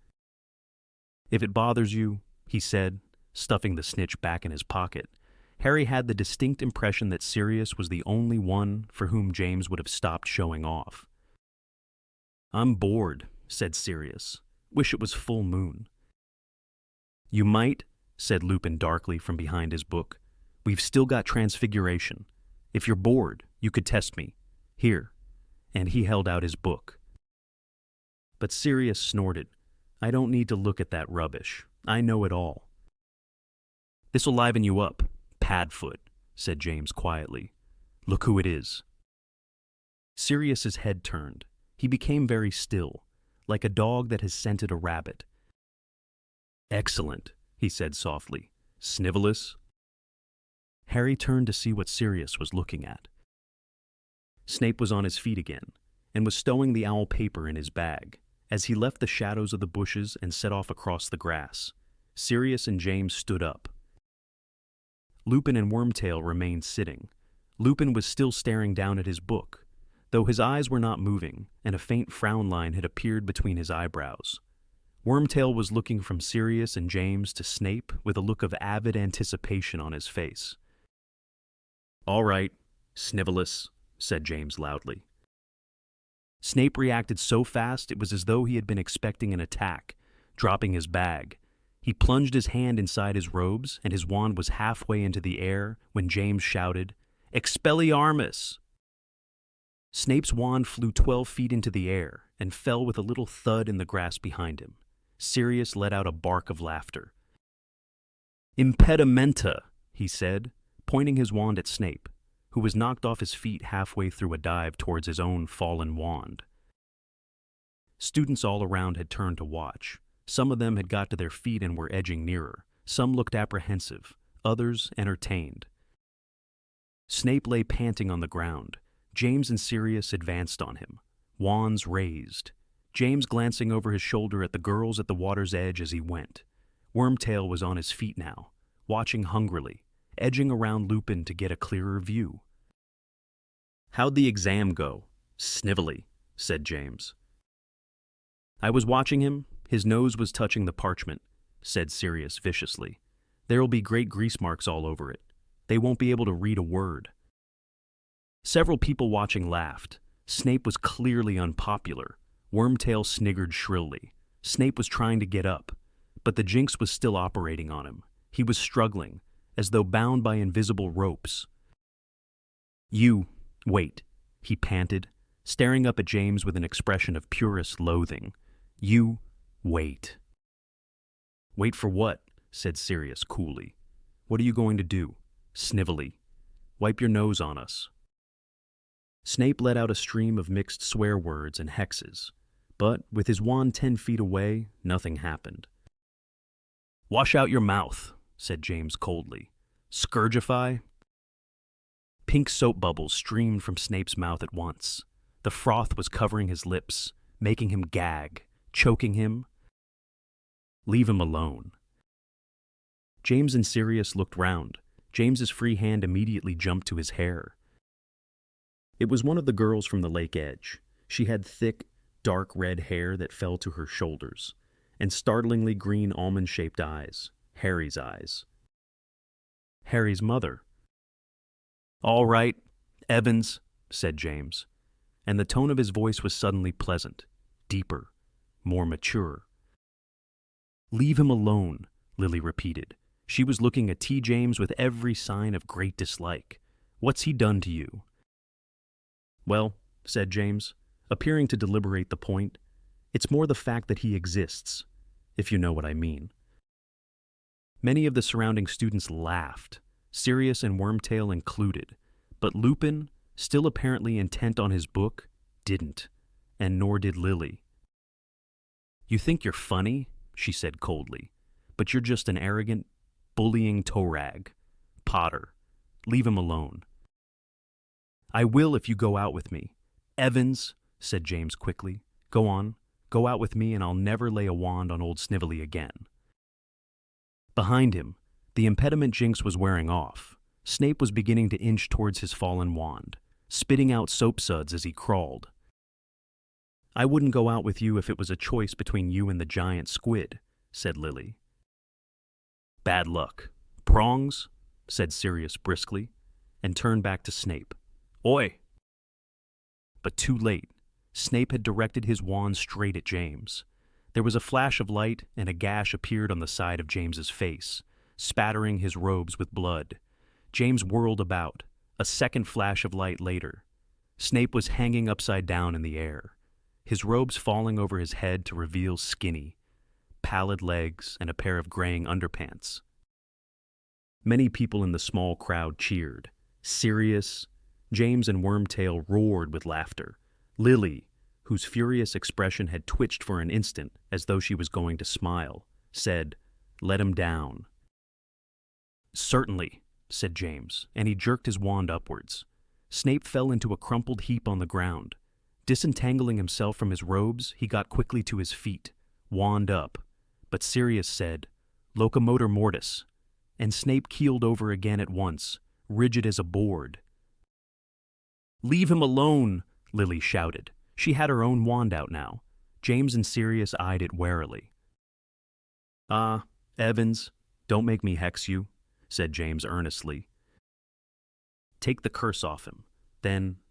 "If it bothers you," he said, stuffing the snitch back in his pocket. Harry had the distinct impression that Sirius was the only one for whom James would have stopped showing off. "I'm bored," said Sirius. "Wish it was full moon." "You might," said Lupin darkly from behind his book. "We've still got Transfiguration. If you're bored, you could test me. Here." And he held out his book. But Sirius snorted. "I don't need to look at that rubbish. I know it all." "This'll liven you up, Padfoot," said James quietly. "Look who it is." Sirius's head turned. He became very still, like a dog that has scented a rabbit. "Excellent," he said softly. "Snivelous?" Harry turned to see what Sirius was looking at. Snape was on his feet again, and was stowing the owl paper in his bag. As he left the shadows of the bushes and set off across the grass, Sirius and James stood up. Lupin and Wormtail remained sitting. Lupin was still staring down at his book, though his eyes were not moving, and a faint frown line had appeared between his eyebrows. Wormtail was looking from Sirius and James to Snape with a look of avid anticipation on his face. "All right, Snivelus," said James loudly. Snape reacted so fast it was as though he had been expecting an attack. Dropping his bag, he plunged his hand inside his robes, and his wand was halfway into the air when James shouted, "Expelliarmus!" Snape's wand flew 12 feet into the air and fell with a little thud in the grass behind him. Sirius let out a bark of laughter. "Impedimenta," he said, pointing his wand at Snape, who was knocked off his feet halfway through a dive towards his own fallen wand. Students all around had turned to watch. Some of them had got to their feet and were edging nearer. Some looked apprehensive, others entertained. Snape lay panting on the ground. James and Sirius advanced on him, wands raised. James glancing over his shoulder at the girls at the water's edge as he went. Wormtail was on his feet now, watching hungrily, edging around Lupin to get a clearer view. "How'd the exam go?" "Snivelly," said James. "I was watching him. His nose was touching the parchment," said Sirius viciously. "There'll be great grease marks all over it. They won't be able to read a word." Several people watching laughed. Snape was clearly unpopular. Wormtail sniggered shrilly. Snape was trying to get up, but the jinx was still operating on him. He was struggling, as though bound by invisible ropes. "You, wait," he panted, staring up at James with an expression of purest loathing. "You, wait." "Wait for what?" said Sirius coolly. "What are you going to do?" Snivelly. "Wipe your nose on us." Snape let out a stream of mixed swear words and hexes, but with his wand 10 feet away, nothing happened. "Wash out your mouth," said James coldly. "Scourgify." Pink soap bubbles streamed from Snape's mouth at once. The froth was covering his lips, making him gag, choking him. "Leave him alone." James and Sirius looked round. James's free hand immediately jumped to his hair. It was one of the girls from the lake edge. She had thick, dark red hair that fell to her shoulders, and startlingly green almond-shaped eyes, Harry's eyes. Harry's mother. "All right, Evans," said James, and the tone of his voice was suddenly pleasant, deeper, more mature. "Leave him alone," Lily repeated. She was looking at T. James with every sign of great dislike. "What's he done to you?" "Well," said James, appearing to deliberate the point, "it's more the fact that he exists, if you know what I mean." Many of the surrounding students laughed, Sirius and Wormtail included, but Lupin, still apparently intent on his book, didn't, and nor did Lily. "You think you're funny," she said coldly, "but you're just an arrogant, bullying toe-rag. Potter, leave him alone." "I will if you go out with me." "Evans," said James quickly, "go on, go out with me and I'll never lay a wand on old Snivelly again." Behind him, the impediment jinx was wearing off. Snape was beginning to inch towards his fallen wand, spitting out soapsuds as he crawled. "I wouldn't go out with you if it was a choice between you and the giant squid," said Lily. "Bad luck. Prongs?" said Sirius briskly, and turned back to Snape. "Oi!" But too late. Snape had directed his wand straight at James. There was a flash of light, and a gash appeared on the side of James's face, spattering his robes with blood. James whirled about. A second flash of light later. Snape was hanging upside down in the air, his robes falling over his head to reveal skinny, pallid legs and a pair of graying underpants. Many people in the small crowd cheered. Sirius, James and Wormtail roared with laughter. Lily, whose furious expression had twitched for an instant as though she was going to smile, said, "Let him down." "Certainly," said James, and he jerked his wand upwards. Snape fell into a crumpled heap on the ground. Disentangling himself from his robes, he got quickly to his feet, wand up, but Sirius said, "Locomotor mortis," and Snape keeled over again at once, rigid as a board. "Leave him alone," Lily shouted. She had her own wand out now. James and Sirius eyed it warily. "Ah, Evans, don't make me hex you," said James earnestly. "Take the curse off him, then—"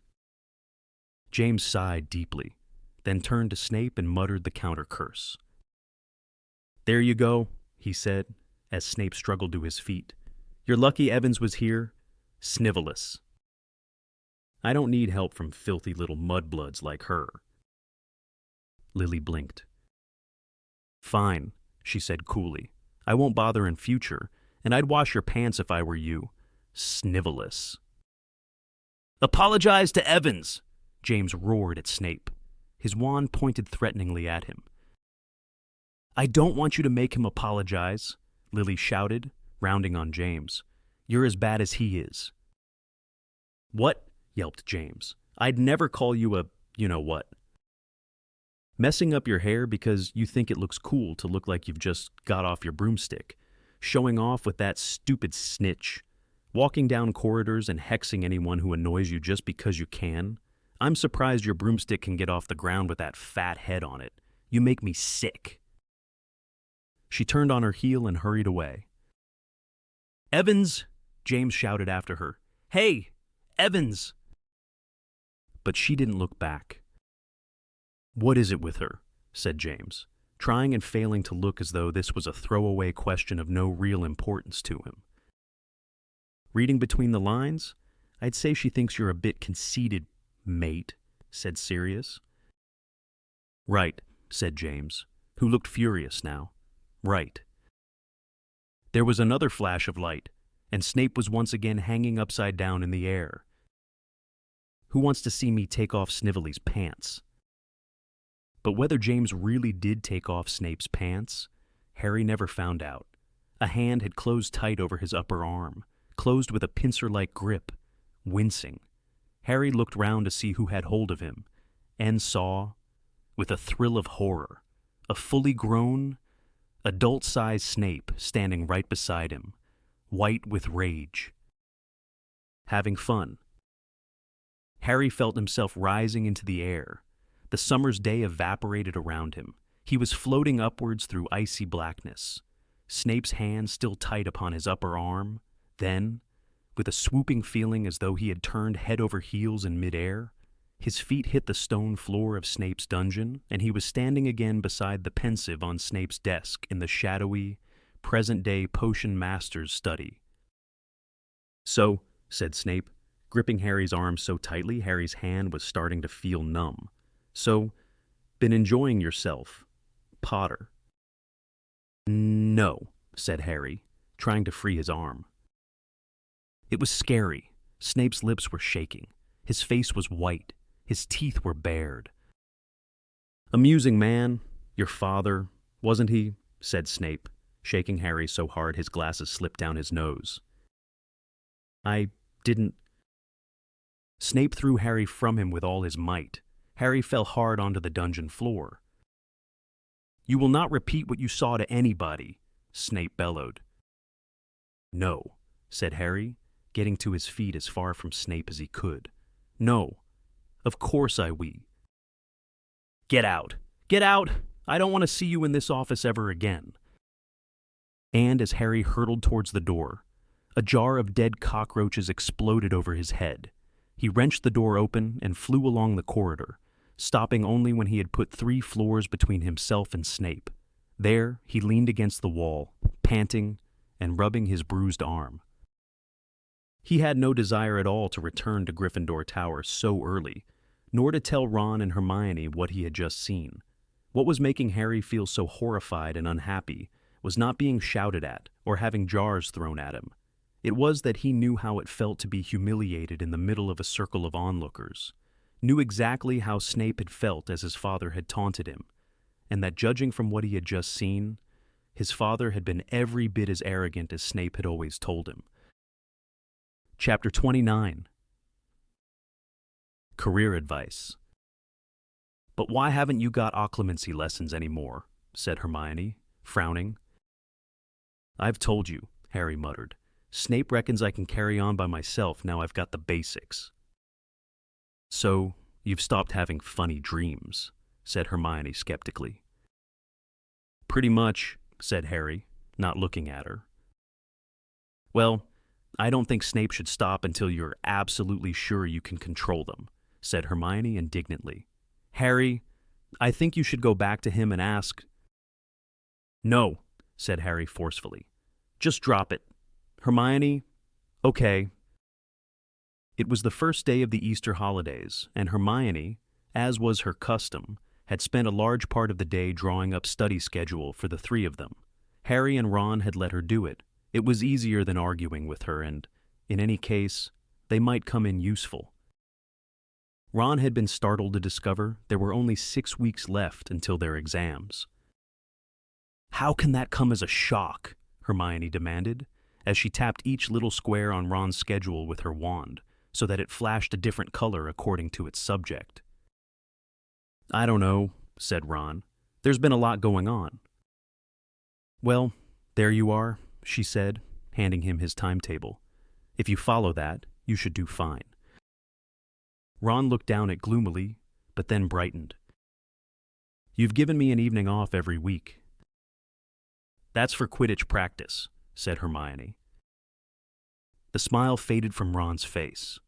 James sighed deeply, then turned to Snape and muttered the counter-curse. "There you go," he said, as Snape struggled to his feet. "You're lucky Evans was here. Snivelous. I don't need help from filthy little mudbloods like her." Lily blinked. "Fine," she said coolly. "I won't bother in future, and I'd wash your pants if I were you. Snivelous." "Apologize to Evans!" James roared at Snape. His wand pointed threateningly at him. "I don't want you to make him apologize," Lily shouted, rounding on James. "You're as bad as he is." "What?" yelped James. "I'd never call you a you-know-what. Messing up your hair because you think it looks cool to look like you've just got off your broomstick. Showing off with that stupid snitch. Walking down corridors and hexing anyone who annoys you just because you can. I'm surprised your broomstick can get off the ground with that fat head on it. You make me sick." She turned on her heel and hurried away. "Evans!" James shouted after her. "Hey, Evans!" But she didn't look back. "What is it with her?" said James, trying and failing to look as though this was a throwaway question of no real importance to him. "Reading between the lines, I'd say she thinks you're a bit conceited, mate," said Sirius. "Right," said James, who looked furious now. "Right." There was another flash of light, and Snape was once again hanging upside down in the air. "Who wants to see me take off Snively's pants?" But whether James really did take off Snape's pants, Harry never found out. A hand had closed tight over his upper arm, closed with a pincer-like grip, wincing. Harry looked round to see who had hold of him, and saw, with a thrill of horror, a fully grown, adult-sized Snape standing right beside him, white with rage. Having fun. Harry felt himself rising into the air. The summer's day evaporated around him. He was floating upwards through icy blackness, Snape's hand still tight upon his upper arm. Then, with a swooping feeling as though he had turned head over heels in midair, his feet hit the stone floor of Snape's dungeon, and he was standing again beside the pensive on Snape's desk in the shadowy, present-day potion master's study. "So," said Snape, gripping Harry's arm so tightly Harry's hand was starting to feel numb. "So, been enjoying yourself, Potter?" "No," said Harry, trying to free his arm. It was scary. Snape's lips were shaking. His face was white. His teeth were bared. "Amusing man, your father, wasn't he?" said Snape, shaking Harry so hard his glasses slipped down his nose. "I didn't—" Snape threw Harry from him with all his might. Harry fell hard onto the dungeon floor. "You will not repeat what you saw to anybody," Snape bellowed. "No," said Harry, getting to his feet as far from Snape as he could. "No, of course I we." "Get out! Get out! I don't want to see you in this office ever again." And as Harry hurtled towards the door, a jar of dead cockroaches exploded over his head. He wrenched the door open and flew along the corridor, stopping only when he had put 3 floors between himself and Snape. There, he leaned against the wall, panting and rubbing his bruised arm. He had no desire at all to return to Gryffindor Tower so early, nor to tell Ron and Hermione what he had just seen. What was making Harry feel so horrified and unhappy was not being shouted at or having jars thrown at him. It was that he knew how it felt to be humiliated in the middle of a circle of onlookers, knew exactly how Snape had felt as his father had taunted him, and that judging from what he had just seen, his father had been every bit as arrogant as Snape had always told him. Chapter 29. Career Advice. But why haven't you got occlumency lessons anymore? Said Hermione, frowning. I've told you, Harry muttered. Snape reckons I can carry on by myself now I've got the basics. So, you've stopped having funny dreams, said Hermione skeptically. Pretty much, said Harry, not looking at her. Well, I don't think Snape should stop until you're absolutely sure you can control them, said Hermione indignantly. Harry, I think you should go back to him and ask. No, said Harry forcefully. Just drop it. Hermione, okay. It was the first day of the Easter holidays, and Hermione, as was her custom, had spent a large part of the day drawing up study schedule for the three of them. Harry and Ron had let her do it. It was easier than arguing with her, and, in any case, they might come in useful. Ron had been startled to discover there were only 6 weeks left until their exams. How can that come as a shock? Hermione demanded, as she tapped each little square on Ron's schedule with her wand, so that it flashed a different color according to its subject. I don't know, said Ron. There's been a lot going on. Well, there you are, she said, handing him his timetable. If you follow that, you should do fine. Ron looked down it gloomily, but then brightened. You've given me an evening off every week. That's for Quidditch practice, said Hermione. The smile faded from Ron's face.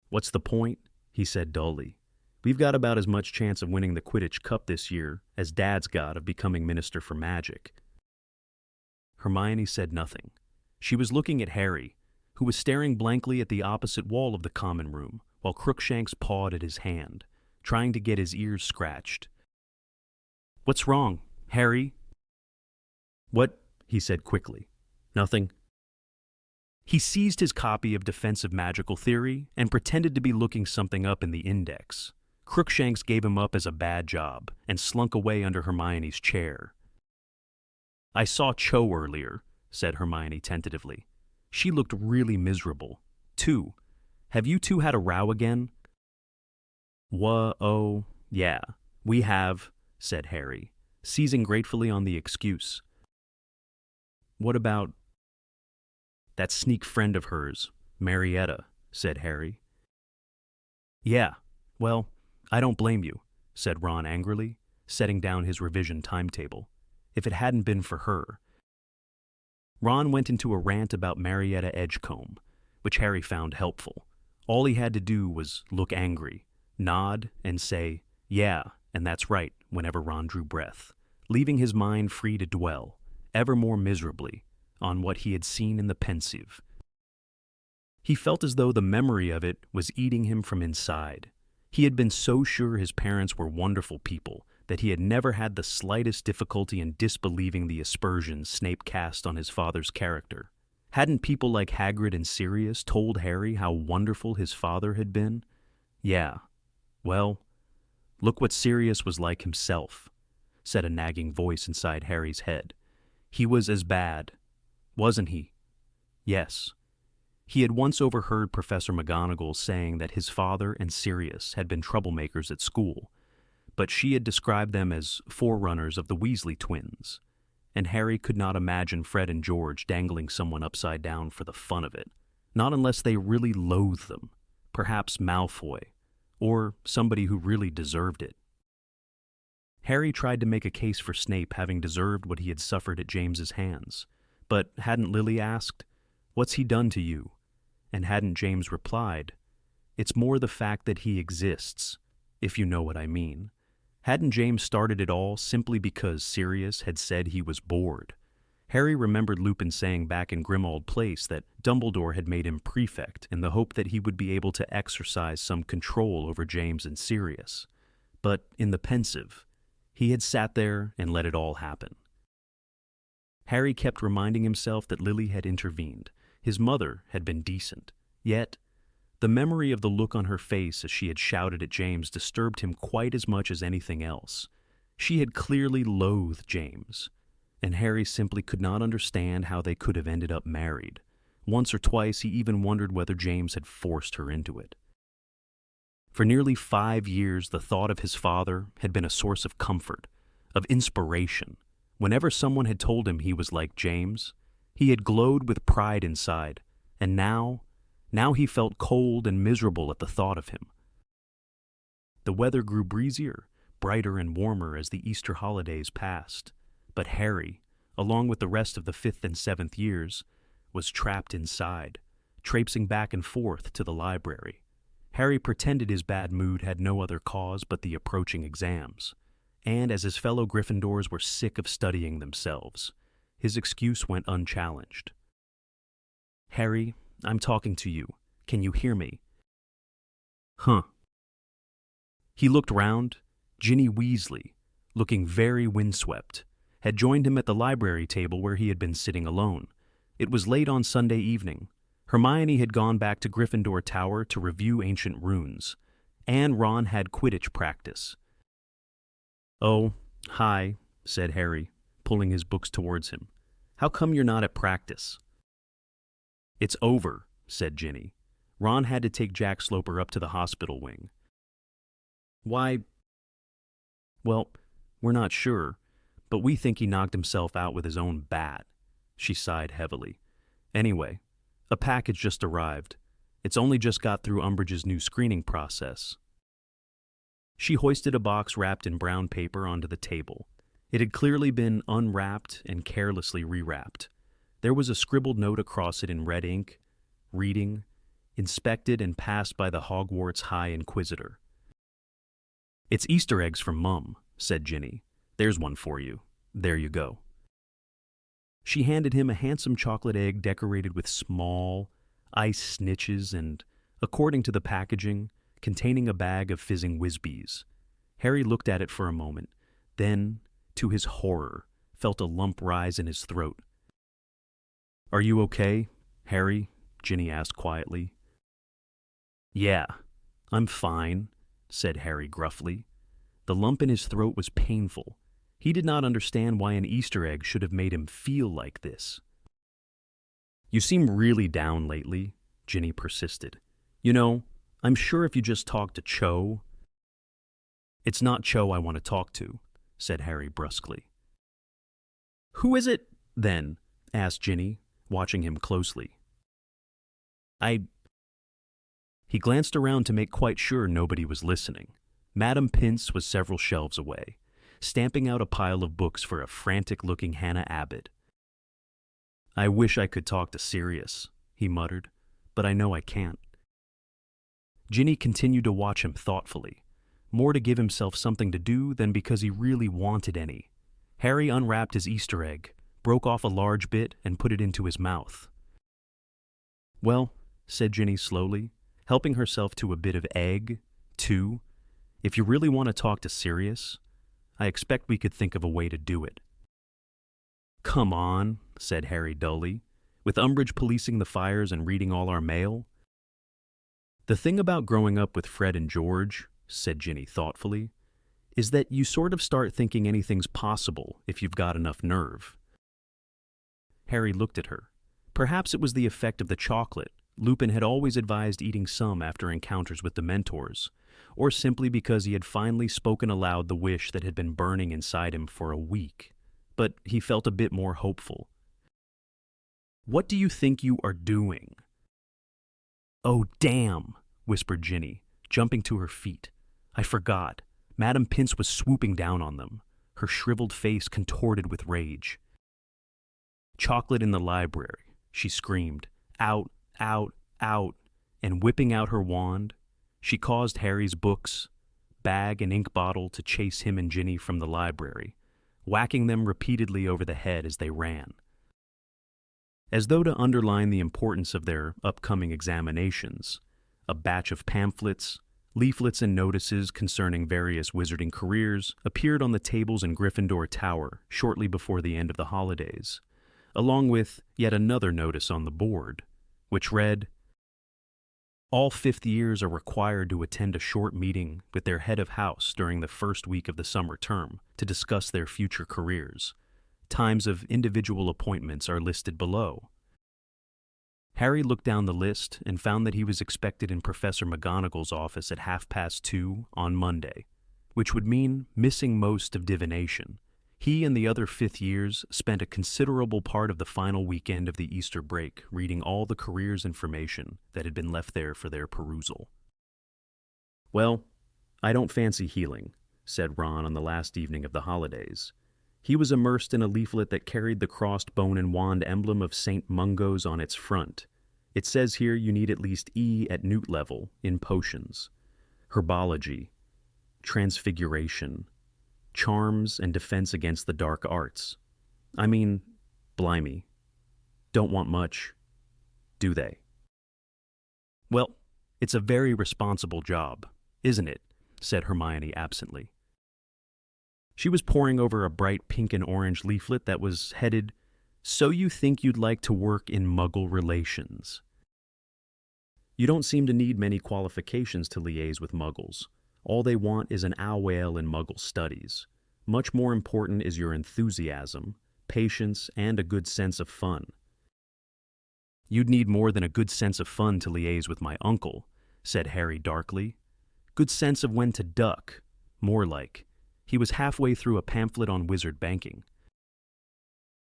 What's the point? He said dully. We've got about as much chance of winning the Quidditch Cup this year as Dad's got of becoming Minister for Magic. Hermione said nothing. She was looking at Harry, who was staring blankly at the opposite wall of the common room, while Crookshanks pawed at his hand, trying to get his ears scratched. What's wrong, Harry? What? He said quickly. Nothing. He seized his copy of Defensive Magical Theory and pretended to be looking something up in the index. Crookshanks gave him up as a bad job and slunk away under Hermione's chair. I saw Cho earlier, said Hermione tentatively. She looked really miserable. Too. Have you two had a row again? Oh, yeah, we have, said Harry, seizing gratefully on the excuse. What about that sneak friend of hers, Marietta, said Harry. Yeah, well, I don't blame you, said Ron angrily, setting down his revision timetable. If it hadn't been for her. Ron went into a rant about Marietta Edgecombe, which Harry found helpful. All he had to do was look angry, nod, and say, yeah, and that's right, whenever Ron drew breath, leaving his mind free to dwell, ever more miserably, on what he had seen in the pensieve. He felt as though the memory of it was eating him from inside. He had been so sure his parents were wonderful people that he had never had the slightest difficulty in disbelieving the aspersions Snape cast on his father's character. Hadn't people like Hagrid and Sirius told Harry how wonderful his father had been? Yeah. Well, look what Sirius was like himself, said a nagging voice inside Harry's head. He was as bad, wasn't he? Yes. He had once overheard Professor McGonagall saying that his father and Sirius had been troublemakers at school, but she had described them as forerunners of the Weasley twins, and Harry could not imagine Fred and George dangling someone upside down for the fun of it, not unless they really loathed them, perhaps Malfoy, or somebody who really deserved it. Harry tried to make a case for Snape having deserved what he had suffered at James's hands, but hadn't Lily asked, "What's he done to you?" And hadn't James replied, "It's more the fact that he exists, if you know what I mean." Hadn't James started it all simply because Sirius had said he was bored? Harry remembered Lupin saying back in Grimmauld Place that Dumbledore had made him prefect in the hope that he would be able to exercise some control over James and Sirius. But in the pensive, he had sat there and let it all happen. Harry kept reminding himself that Lily had intervened. His mother had been decent. Yet, the memory of the look on her face as she had shouted at James disturbed him quite as much as anything else. She had clearly loathed James, and Harry simply could not understand how they could have ended up married. Once or twice he even wondered whether James had forced her into it. For nearly 5 years, the thought of his father had been a source of comfort, of inspiration. Whenever someone had told him he was like James, he had glowed with pride inside, and now he felt cold and miserable at the thought of him. The weather grew breezier, brighter and warmer as the Easter holidays passed, but Harry, along with the rest of the 5th and 7th years, was trapped inside, traipsing back and forth to the library. Harry pretended his bad mood had no other cause but the approaching exams, and as his fellow Gryffindors were sick of studying themselves, his excuse went unchallenged. "Harry, I'm talking to you. Can you hear me?" "Huh." He looked round. Ginny Weasley, looking very windswept, had joined him at the library table where he had been sitting alone. It was late on Sunday evening. Hermione had gone back to Gryffindor Tower to review ancient runes, and Ron had Quidditch practice. "Oh, hi," said Harry, pulling his books towards him. "How come you're not at practice?" "It's over," said Ginny. "Ron had to take Jack Sloper up to the hospital wing." "Why?" "Well, we're not sure, but we think he knocked himself out with his own bat." She sighed heavily. "Anyway, a package just arrived. It's only just got through Umbridge's new screening process." She hoisted a box wrapped in brown paper onto the table. It had clearly been unwrapped and carelessly rewrapped. There was a scribbled note across it in red ink, reading, "Inspected and passed by the Hogwarts High Inquisitor." "It's Easter eggs from Mum," said Ginny. "There's one for you. There you go." She handed him a handsome chocolate egg decorated with small, ice snitches and, according to the packaging, containing a bag of fizzing Whizbees. Harry looked at it for a moment, then, to his horror, felt a lump rise in his throat. "Are you okay, Harry?" Ginny asked quietly. "Yeah, I'm fine," said Harry gruffly. The lump in his throat was painful. He did not understand why an Easter egg should have made him feel like this. "You seem really down lately," Ginny persisted. "You know, I'm sure if you just talked to Cho—" "It's not Cho I want to talk to," said Harry brusquely. "Who is it, then?" asked Ginny, watching him closely. He glanced around to make quite sure nobody was listening. Madame Pince was several shelves away, stamping out a pile of books for a frantic-looking Hannah Abbott. "I wish I could talk to Sirius," he muttered, "but I know I can't." Ginny continued to watch him thoughtfully, more to give himself something to do than because he really wanted any. Harry unwrapped his Easter egg, broke off a large bit, and put it into his mouth. "Well," said Ginny slowly, helping herself to a bit of egg, too, "if you really want to talk to Sirius, I expect we could think of a way to do it." "Come on," said Harry dully, "with Umbridge policing the fires and reading all our mail." "The thing about growing up with Fred and George," said Ginny thoughtfully, "is that you sort of start thinking anything's possible if you've got enough nerve." Harry looked at her. Perhaps it was the effect of the chocolate. Lupin had always advised eating some after encounters with Dementors, or simply because he had finally spoken aloud the wish that had been burning inside him for a week. But he felt a bit more hopeful. "What do you think you are doing?" "Oh, damn," whispered Ginny, jumping to her feet. "I forgot. Madame Pince was swooping down on them, her shriveled face contorted with rage. "Chocolate in the library," she screamed. "Out, out, out," and whipping out her wand, she caused Harry's books, bag, and ink bottle to chase him and Ginny from the library, whacking them repeatedly over the head as they ran. As though to underline the importance of their upcoming examinations, a batch of pamphlets, leaflets, and notices concerning various wizarding careers appeared on the tables in Gryffindor Tower shortly before the end of the holidays, along with yet another notice on the board, which read, "All 5th years are required to attend a short meeting with their head of house during the first week of the summer term to discuss their future careers. Times of individual appointments are listed below." Harry looked down the list and found that he was expected in Professor McGonagall's office at 2:30 on Monday, which would mean missing most of divination. He and the other fifth years spent a considerable part of the final weekend of the Easter break reading all the careers information that had been left there for their perusal. "Well, I don't fancy healing," said Ron on the last evening of the holidays. He was immersed in a leaflet that carried the crossed bone and wand emblem of St. Mungo's on its front. It says here you need at least E at Newt level in potions, herbology, transfiguration, charms, and defense against the dark arts. I mean, blimey, don't want much, do they? "Well, it's a very responsible job, isn't it?" said Hermione absently. She was poring over a bright pink and orange leaflet that was headed, "So you think you'd like to work in Muggle relations. You don't seem to need many qualifications to liaise with Muggles. All they want is an owl in Muggle studies. Much more important is your enthusiasm, patience, and a good sense of fun." "You'd need more than a good sense of fun to liaise with my uncle," said Harry darkly. "Good sense of when to duck, more like." He was halfway through a pamphlet on wizard banking.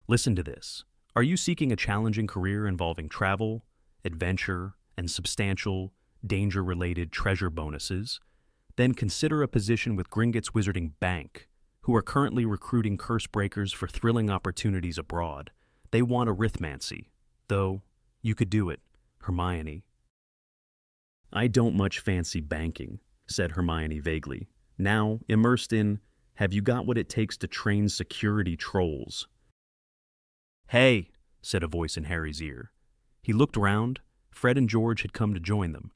"Listen to this. Are you seeking a challenging career involving travel, adventure, and substantial, danger-related treasure bonuses? Then consider a position with Gringotts Wizarding Bank, who are currently recruiting curse breakers for thrilling opportunities abroad. They want arithmancy, though you could do it, Hermione." "I don't much fancy banking," said Hermione vaguely, now immersed in, "Have you got what it takes to train security trolls?" "Hey," said a voice in Harry's ear. He looked round. Fred and George had come to join them.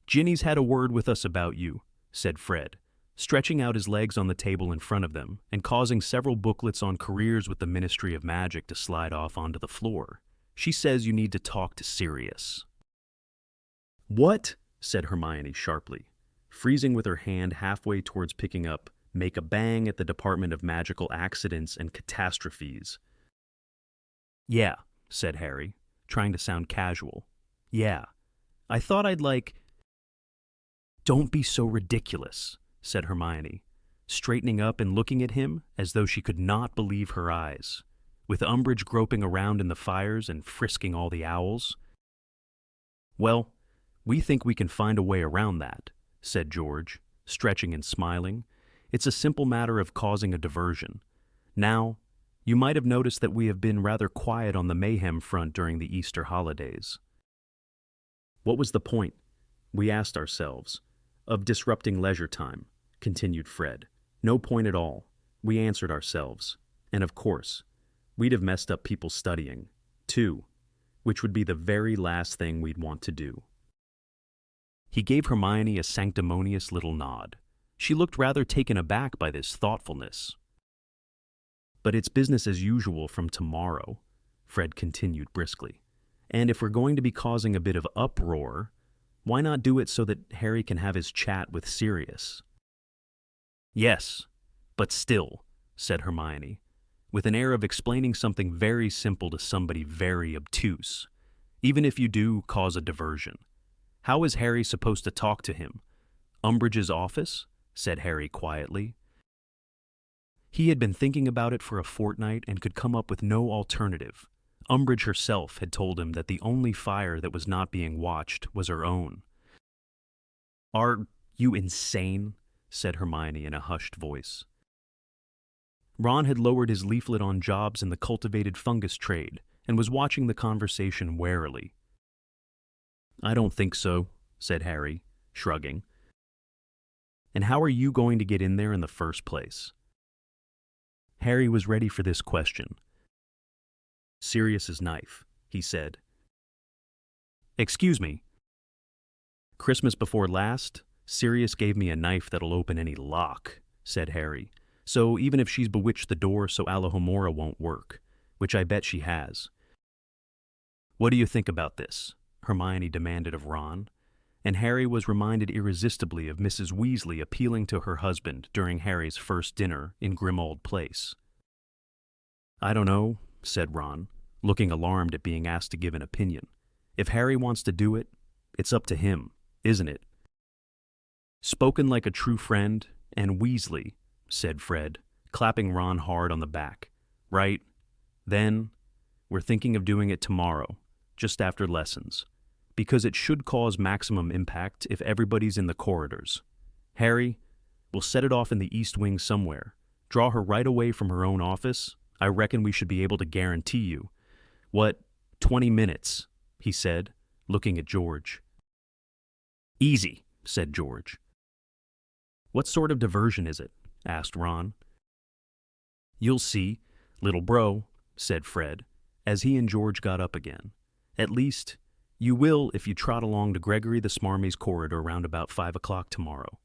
"Ginny's had a word with us about you," said Fred, stretching out his legs on the table in front of them and causing several booklets on careers with the Ministry of Magic to slide off onto the floor. "She says you need to talk to Sirius." "What?" said Hermione sharply, freezing with her hand halfway towards picking up "Make a Bang at the Department of Magical Accidents and Catastrophes." "Yeah," said Harry, trying to sound casual. "Yeah, I thought I'd like—" "Don't be so ridiculous," said Hermione, straightening up and looking at him as though she could not believe her eyes, with Umbridge groping around in the fires and frisking all the owls. "Well, we think we can find a way around that," said George, stretching and smiling. "It's a simple matter of causing a diversion. Now, you might have noticed that we have been rather quiet on the mayhem front during the Easter holidays." "What was the point," we asked ourselves, "of disrupting leisure time?" continued Fred. "No point at all," we answered ourselves. "And of course, we'd have messed up people studying, too, which would be the very last thing we'd want to do." He gave Hermione a sanctimonious little nod. She looked rather taken aback by this thoughtfulness. "But it's business as usual from tomorrow," Fred continued briskly. "And if we're going to be causing a bit of uproar, why not do it so that Harry can have his chat with Sirius?" "Yes, but still," said Hermione, with an air of explaining something very simple to somebody very obtuse. "Even if you do cause a diversion, how is Harry supposed to talk to him? Umbridge's office?" said Harry quietly. He had been thinking about it for a fortnight and could come up with no alternative. Umbridge herself had told him that the only fire that was not being watched was her own. "Are you insane?" said Hermione in a hushed voice. Ron had lowered his leaflet on jobs in the cultivated fungus trade and was watching the conversation warily. "I don't think so," said Harry, shrugging. "And how are you going to get in there in the first place?" Harry was ready for this question. "Sirius's knife," he said. "Excuse me. Christmas before last, Sirius gave me a knife that'll open any lock," said Harry. "So even if she's bewitched the door so Alohomora won't work, which I bet she has." "What do you think about this?" Hermione demanded of Ron, and Harry was reminded irresistibly of Mrs. Weasley appealing to her husband during Harry's first dinner in Grimmauld Place. "I don't know," said Ron, looking alarmed at being asked to give an opinion. If Harry wants to do it, it's up to him, isn't it? Spoken like a true friend, and Weasley, said Fred, clapping Ron hard on the back. Right? Then, we're thinking of doing it tomorrow, just after lessons, because it should cause maximum impact if everybody's in the corridors. Harry, we'll set it off in the East Wing somewhere. Draw her right away from her own office. I reckon we should be able to guarantee you. 20 minutes, he said, looking at George. Easy, said George. What sort of diversion is it? Asked Ron. You'll see, little bro, said Fred, as he and George got up again. At least, you will if you trot along to Gregory the Smarmy's corridor round about 5 o'clock tomorrow.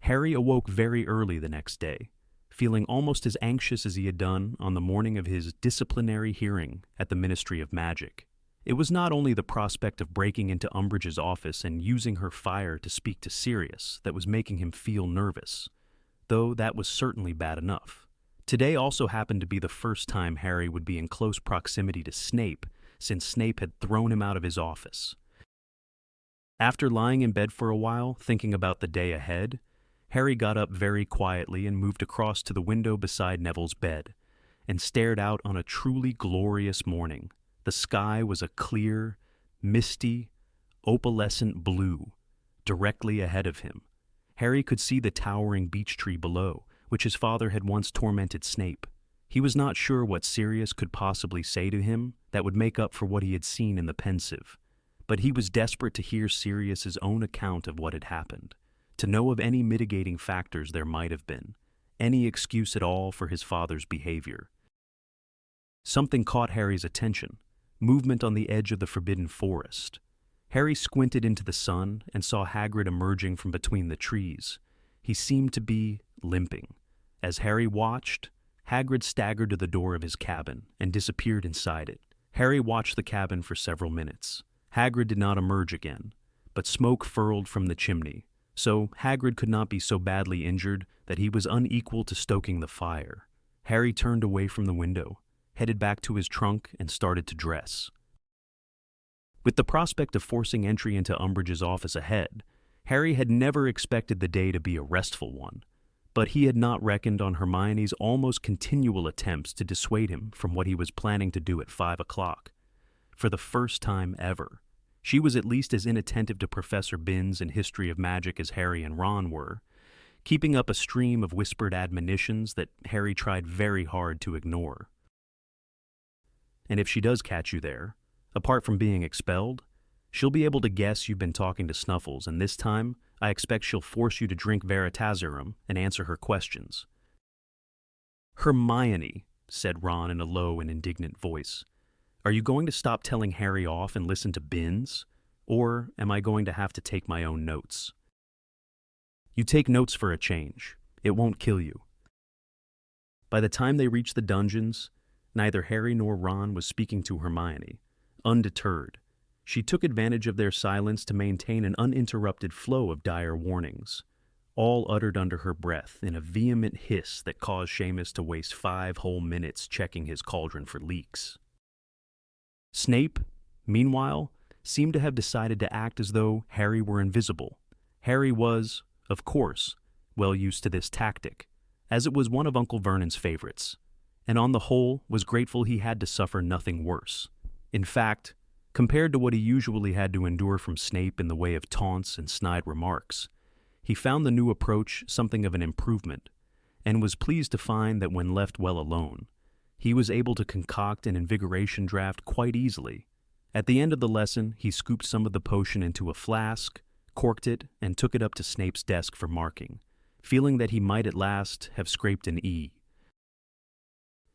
Harry awoke very early the next day, feeling almost as anxious as he had done on the morning of his disciplinary hearing at the Ministry of Magic. It was not only the prospect of breaking into Umbridge's office and using her fire to speak to Sirius that was making him feel nervous, though that was certainly bad enough. Today also happened to be the first time Harry would be in close proximity to Snape since Snape had thrown him out of his office. After lying in bed for a while, thinking about the day ahead, Harry got up very quietly and moved across to the window beside Neville's bed and stared out on a truly glorious morning. The sky was a clear, misty, opalescent blue directly ahead of him. Harry could see the towering beech tree below, which his father had once tormented Snape. He was not sure what Sirius could possibly say to him that would make up for what he had seen in the pensive, but he was desperate to hear Sirius's own account of what had happened, to know of any mitigating factors there might have been, any excuse at all for his father's behavior. Something caught Harry's attention, movement on the edge of the Forbidden Forest. Harry squinted into the sun and saw Hagrid emerging from between the trees. He seemed to be limping. As Harry watched, Hagrid staggered to the door of his cabin and disappeared inside it. Harry watched the cabin for several minutes. Hagrid did not emerge again, but smoke furled from the chimney, so Hagrid could not be so badly injured that he was unequal to stoking the fire. Harry turned away from the window, headed back to his trunk, and started to dress. With the prospect of forcing entry into Umbridge's office ahead, Harry had never expected the day to be a restful one, but he had not reckoned on Hermione's almost continual attempts to dissuade him from what he was planning to do at 5 o'clock. For the first time ever, she was at least as inattentive to Professor Binns and History of Magic as Harry and Ron were, keeping up a stream of whispered admonitions that Harry tried very hard to ignore. And if she does catch you there, apart from being expelled, she'll be able to guess you've been talking to Snuffles, and this time, I expect she'll force you to drink Veritaserum and answer her questions. Hermione, said Ron in a low and indignant voice, are you going to stop telling Harry off and listen to Binns, or am I going to have to take my own notes? You take notes for a change. It won't kill you. By the time they reached the dungeons, neither Harry nor Ron was speaking to Hermione. Undeterred, she took advantage of their silence to maintain an uninterrupted flow of dire warnings, all uttered under her breath in a vehement hiss that caused Seamus to waste 5 whole minutes checking his cauldron for leaks. Snape, meanwhile, seemed to have decided to act as though Harry were invisible. Harry was, of course, well used to this tactic, as it was one of Uncle Vernon's favorites, and on the whole was grateful he had to suffer nothing worse. In fact, compared to what he usually had to endure from Snape in the way of taunts and snide remarks, he found the new approach something of an improvement, and was pleased to find that when left well alone, he was able to concoct an invigoration draught quite easily. At the end of the lesson, he scooped some of the potion into a flask, corked it, and took it up to Snape's desk for marking, feeling that he might at last have scraped an E.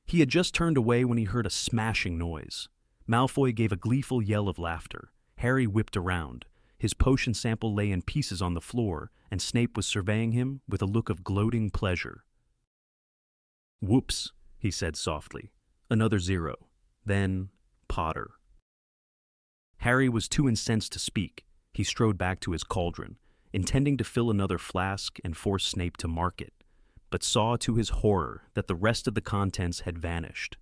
He had just turned away when he heard a smashing noise. Malfoy gave a gleeful yell of laughter. Harry whipped around. His potion sample lay in pieces on the floor, and Snape was surveying him with a look of gloating pleasure. "Whoops," he said softly. "Another 0. Then, Potter." Harry was too incensed to speak. He strode back to his cauldron, intending to fill another flask and force Snape to mark it, but saw to his horror that the rest of the contents had vanished.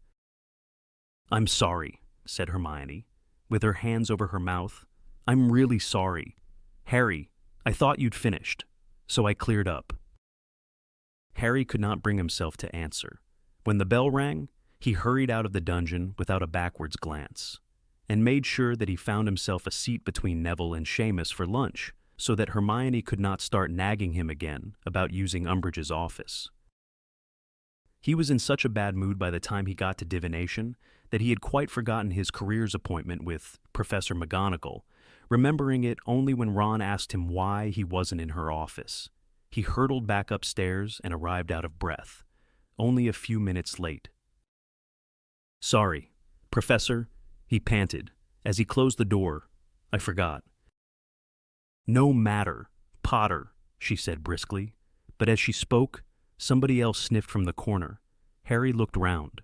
"I'm sorry," said Hermione, with her hands over her mouth. "I'm really sorry. Harry, I thought you'd finished, so I cleared up." Harry could not bring himself to answer. When the bell rang, he hurried out of the dungeon without a backwards glance, and made sure that he found himself a seat between Neville and Seamus for lunch, so that Hermione could not start nagging him again about using Umbridge's office. He was in such a bad mood by the time he got to divination that he had quite forgotten his careers appointment with Professor McGonagall, remembering it only when Ron asked him why he wasn't in her office. He hurtled back upstairs and arrived out of breath, only a few minutes late. "Sorry, Professor," he panted as he closed the door. "I forgot." "No matter, Potter," she said briskly, but as she spoke, somebody else sniffed from the corner. Harry looked round.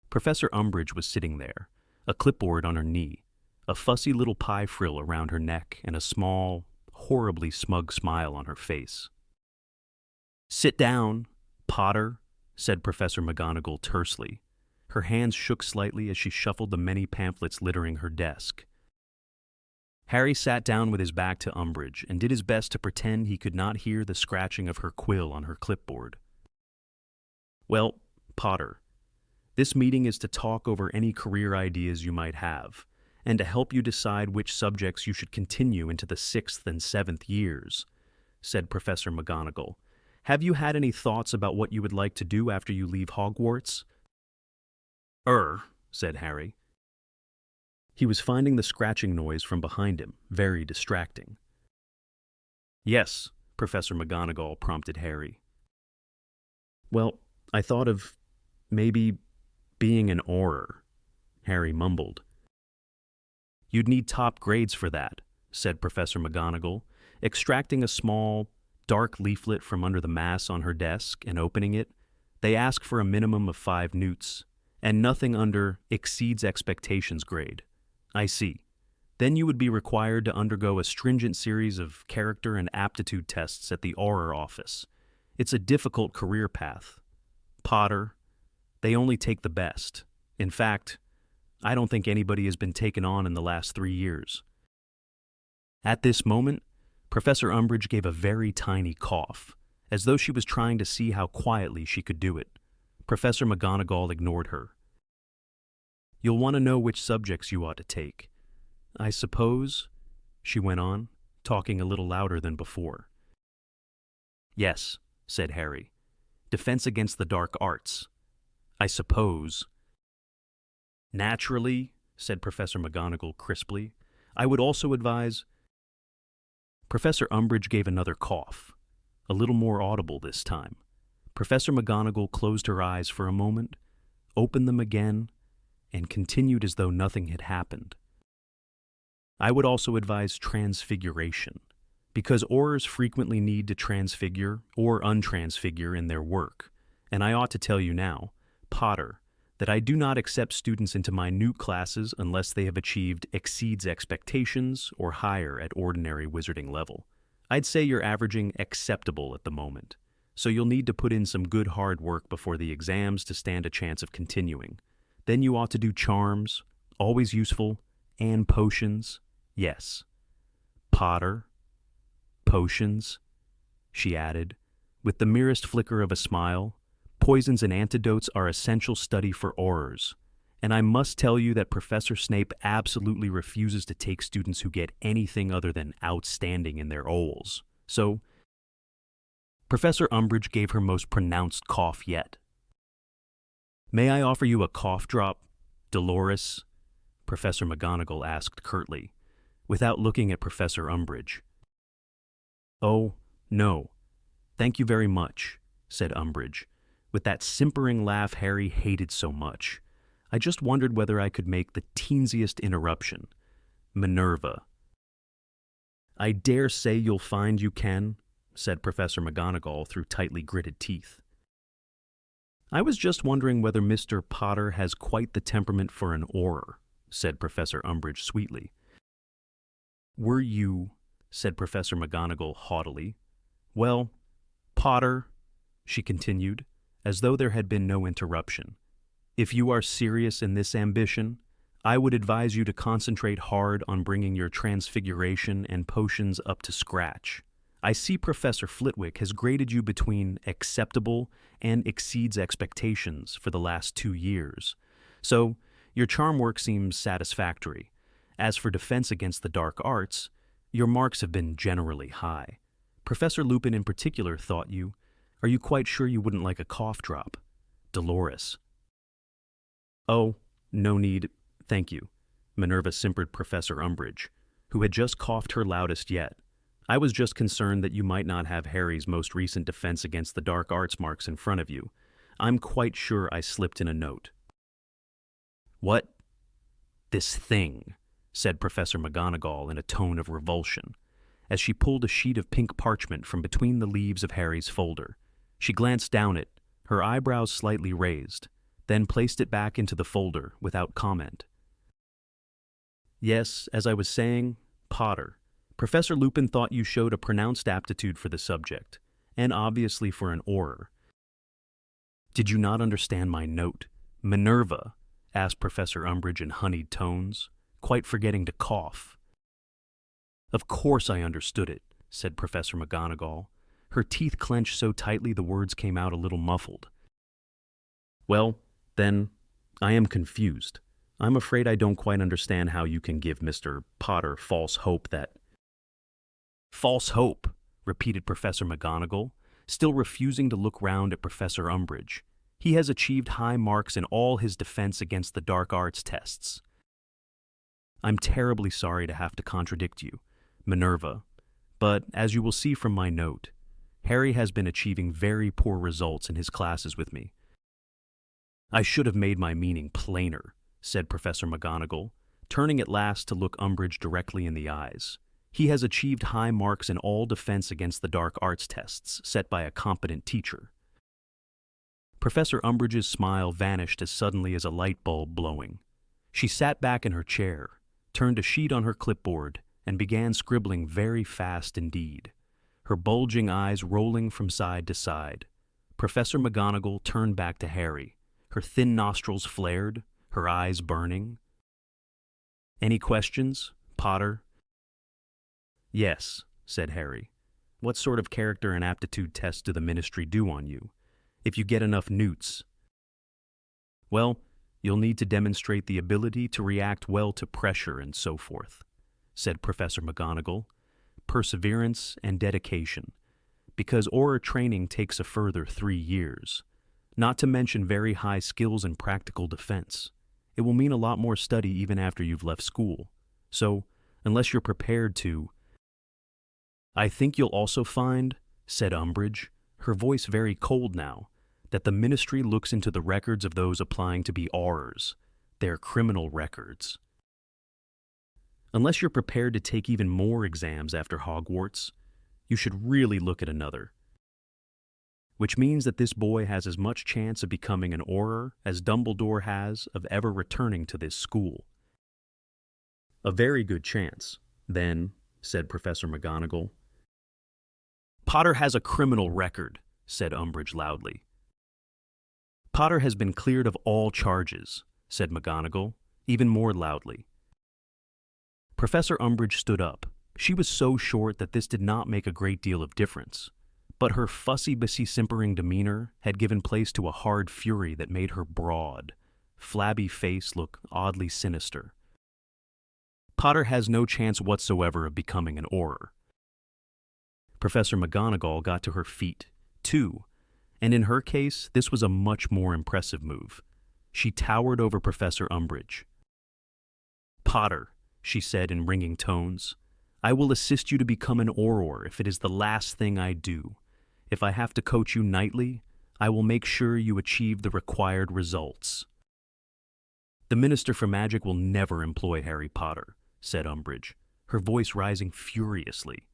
Professor Umbridge was sitting there, a clipboard on her knee, a fussy little pie frill around her neck, and a small, horribly smug smile on her face. "Sit down, Potter," said Professor McGonagall tersely. Her hands shook slightly as she shuffled the many pamphlets littering her desk. Harry sat down with his back to Umbridge and did his best to pretend he could not hear the scratching of her quill on her clipboard. "Well, Potter, this meeting is to talk over any career ideas you might have, and to help you decide which subjects you should continue into the 6th and 7th years," said Professor McGonagall. "Have you had any thoughts about what you would like to do after you leave Hogwarts?" Said Harry. He was finding the scratching noise from behind him very distracting. "Yes," Professor McGonagall prompted Harry. "Well, I thought of maybe being an Auror," Harry mumbled. "You'd need top grades for that," said Professor McGonagall, extracting a small, dark leaflet from under the mass on her desk and opening it. "They ask for a minimum of 5 newts, and nothing under exceeds expectations grade." "I see. Then you would be required to undergo a stringent series of character and aptitude tests at the Auror office. It's a difficult career path. Potter, they only take the best. In fact, I don't think anybody has been taken on in the last 3 years." At this moment, Professor Umbridge gave a very tiny cough, as though she was trying to see how quietly she could do it. Professor McGonagall ignored her. "You'll want to know which subjects you ought to take. I suppose," she went on, talking a little louder than before. "Yes," said Harry. "Defense against the dark arts. I suppose." "Naturally," said Professor McGonagall crisply. "I would also advise—" Professor Umbridge gave another cough, a little more audible this time. Professor McGonagall closed her eyes for a moment, opened them again, and continued as though nothing had happened. "I would also advise transfiguration, because Aurors frequently need to transfigure or untransfigure in their work, and I ought to tell you now, Potter, that I do not accept students into my newt classes unless they have achieved exceeds expectations or higher at ordinary wizarding level. I'd say you're averaging acceptable at the moment, so you'll need to put in some good hard work before the exams to stand a chance of continuing. Then you ought to do charms, always useful, and potions. Yes. Potter, potions," she added, with the merest flicker of a smile. "Poisons and antidotes are essential study for Aurors, and I must tell you that Professor Snape absolutely refuses to take students who get anything other than outstanding in their OLs. So," Professor Umbridge gave her most pronounced cough yet. "May I offer you a cough drop, Dolores?" Professor McGonagall asked curtly, without looking at Professor Umbridge. "Oh, no. Thank you very much," said Umbridge, with that simpering laugh Harry hated so much. "I just wondered whether I could make the teensiest interruption. Minerva." "I dare say you'll find you can," said Professor McGonagall through tightly gritted teeth. "I was just wondering whether Mr. Potter has quite the temperament for an Auror," said Professor Umbridge sweetly. "Were you," said Professor McGonagall haughtily. "Well, Potter," she continued, as though there had been no interruption, "if you are serious in this ambition, I would advise you to concentrate hard on bringing your transfiguration and potions up to scratch. I see Professor Flitwick has graded you between acceptable and exceeds expectations for the last 2 years. So, your charm work seems satisfactory. As for defense against the dark arts, your marks have been generally high. Professor Lupin in particular thought you. Are you quite sure you wouldn't like a cough drop? Dolores. Oh, no need, thank you, Minerva simpered Professor Umbridge, who had just coughed her loudest yet. I was just concerned that you might not have Harry's most recent defense against the dark arts marks in front of you. I'm quite sure I slipped in a note. What? This thing, said Professor McGonagall in a tone of revulsion, as she pulled a sheet of pink parchment from between the leaves of Harry's folder. She glanced down it, her eyebrows slightly raised, then placed it back into the folder without comment. Yes, as I was saying, Potter. Professor Lupin thought you showed a pronounced aptitude for the subject, and obviously for an Auror. Did you not understand my note, Minerva? Asked Professor Umbridge in honeyed tones, quite forgetting to cough. Of course I understood it, said Professor McGonagall. Her teeth clenched so tightly the words came out a little muffled. Well, then, I am confused. I'm afraid I don't quite understand how you can give Mr. Potter false hope that... False hope, repeated Professor McGonagall, still refusing to look round at Professor Umbridge. He has achieved high marks in all his defense against the dark arts tests. I'm terribly sorry to have to contradict you, Minerva, but as you will see from my note, Harry has been achieving very poor results in his classes with me. I should have made my meaning plainer, said Professor McGonagall, turning at last to look Umbridge directly in the eyes. He has achieved high marks in all defense against the dark arts tests set by a competent teacher. Professor Umbridge's smile vanished as suddenly as a light bulb blowing. She sat back in her chair, turned a sheet on her clipboard, and began scribbling very fast indeed, her bulging eyes rolling from side to side. Professor McGonagall turned back to Harry, her thin nostrils flared, her eyes burning. Any questions, Potter? Yes, said Harry. What sort of character and aptitude tests do the Ministry do on you? If you get enough newts. Well, you'll need to demonstrate the ability to react well to pressure and so forth, said Professor McGonagall. Perseverance and dedication, because Auror training takes a further 3 years, not to mention very high skills in practical defense. It will mean a lot more study even after you've left school. So, unless you're prepared to... I think you'll also find, said Umbridge, her voice very cold now, that the Ministry looks into the records of those applying to be Aurors, their criminal records. Unless you're prepared to take even more exams after Hogwarts, you should really look at another. Which means that this boy has as much chance of becoming an Auror as Dumbledore has of ever returning to this school. A very good chance, then, said Professor McGonagall. Potter has a criminal record, said Umbridge loudly. Potter has been cleared of all charges, said McGonagall, even more loudly. Professor Umbridge stood up. She was so short that this did not make a great deal of difference, but her fussy-bussy simpering demeanor had given place to a hard fury that made her broad, flabby face look oddly sinister. Potter has no chance whatsoever of becoming an Auror. Professor McGonagall got to her feet, too, and in her case, this was a much more impressive move. She towered over Professor Umbridge. Potter, she said in ringing tones, I will assist you to become an Auror if it is the last thing I do. If I have to coach you nightly, I will make sure you achieve the required results. The Minister for Magic will never employ Harry Potter, said Umbridge, her voice rising furiously.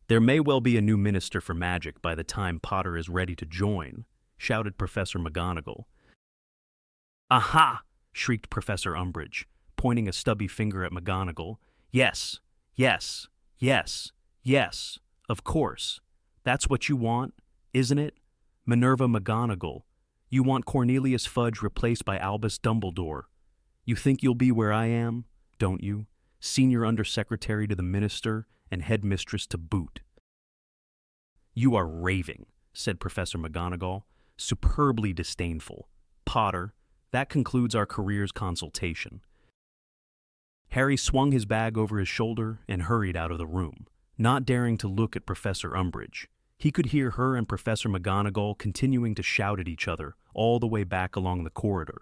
There may well be a new Minister for Magic by the time Potter is ready to join, shouted Professor McGonagall. Aha! Shrieked Professor Umbridge, pointing a stubby finger at McGonagall. Yes, yes, yes, yes, of course. That's what you want, isn't it? Minerva McGonagall. You want Cornelius Fudge replaced by Albus Dumbledore. You think you'll be where I am, don't you? Senior undersecretary to the minister and headmistress to boot. You are raving, said Professor McGonagall, superbly disdainful. Potter, that concludes our careers consultation. Harry swung his bag over his shoulder and hurried out of the room, not daring to look at Professor Umbridge. He could hear her and Professor McGonagall continuing to shout at each other all the way back along the corridor.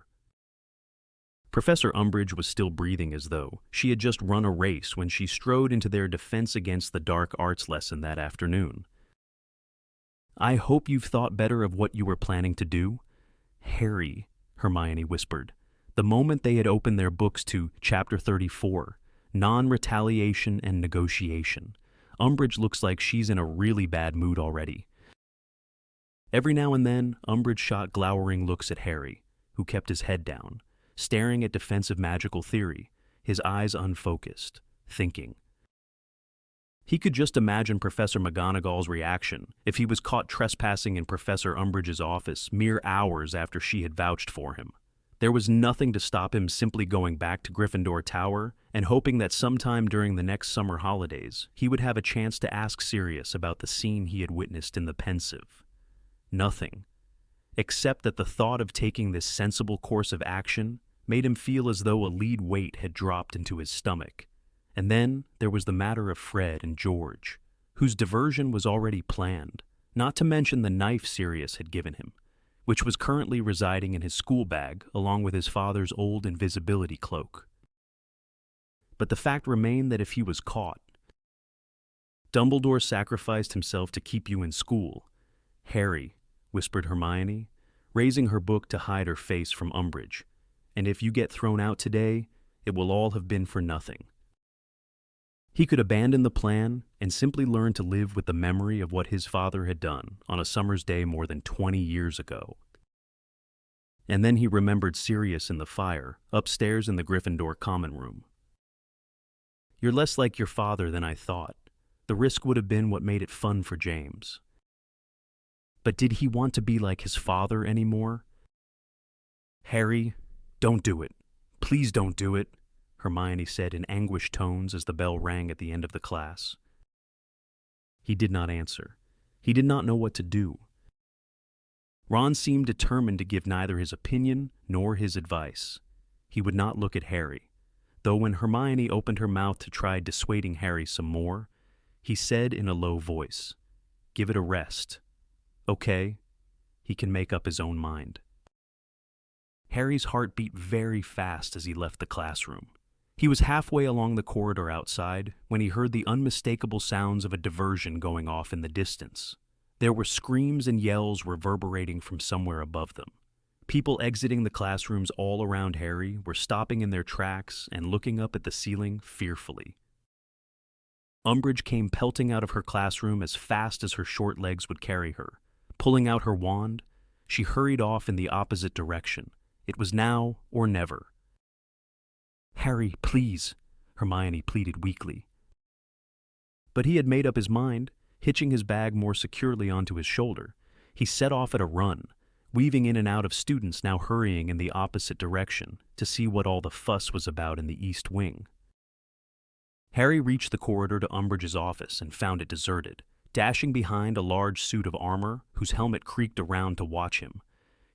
Professor Umbridge was still breathing as though she had just run a race when she strode into their defense against the dark arts lesson that afternoon. I hope you've thought better of what you were planning to do. Harry, Hermione whispered, the moment they had opened their books to Chapter 34, Non-Retaliation and Negotiation. Umbridge looks like she's in a really bad mood already. Every now and then, Umbridge shot glowering looks at Harry, who kept his head down, staring at defensive magical theory, his eyes unfocused, thinking. He could just imagine Professor McGonagall's reaction if he was caught trespassing in Professor Umbridge's office mere hours after she had vouched for him. There was nothing to stop him simply going back to Gryffindor Tower and hoping that sometime during the next summer holidays he would have a chance to ask Sirius about the scene he had witnessed in the Pensive. Nothing, except that the thought of taking this sensible course of action made him feel as though a lead weight had dropped into his stomach. And then there was the matter of Fred and George, whose diversion was already planned, not to mention the knife Sirius had given him, which was currently residing in his school bag along with his father's old invisibility cloak. But the fact remained that if he was caught, Dumbledore sacrificed himself to keep you in school. Harry, whispered Hermione, raising her book to hide her face from Umbridge, and if you get thrown out today, it will all have been for nothing. He could abandon the plan and simply learn to live with the memory of what his father had done on a summer's day more than 20 years ago. And then he remembered Sirius in the fire, upstairs in the Gryffindor common room. You're less like your father than I thought. The risk would have been what made it fun for James. But did he want to be like his father anymore? Harry, don't do it. Please don't do it, Hermione said in anguished tones as the bell rang at the end of the class. He did not answer. He did not know what to do. Ron seemed determined to give neither his opinion nor his advice. He would not look at Harry, though when Hermione opened her mouth to try dissuading Harry some more, he said in a low voice, "Give it a rest. Okay, he can make up his own mind." Harry's heart beat very fast as he left the classroom. He was halfway along the corridor outside when he heard the unmistakable sounds of a diversion going off in the distance. There were screams and yells reverberating from somewhere above them. People exiting the classrooms all around Harry were stopping in their tracks and looking up at the ceiling fearfully. Umbridge came pelting out of her classroom as fast as her short legs would carry her. Pulling out her wand, she hurried off in the opposite direction. It was now or never. Harry, please, Hermione pleaded weakly. But he had made up his mind. Hitching his bag more securely onto his shoulder, he set off at a run, weaving in and out of students now hurrying in the opposite direction to see what all the fuss was about in the East Wing. Harry reached the corridor to Umbridge's office and found it deserted, dashing behind a large suit of armor whose helmet creaked around to watch him.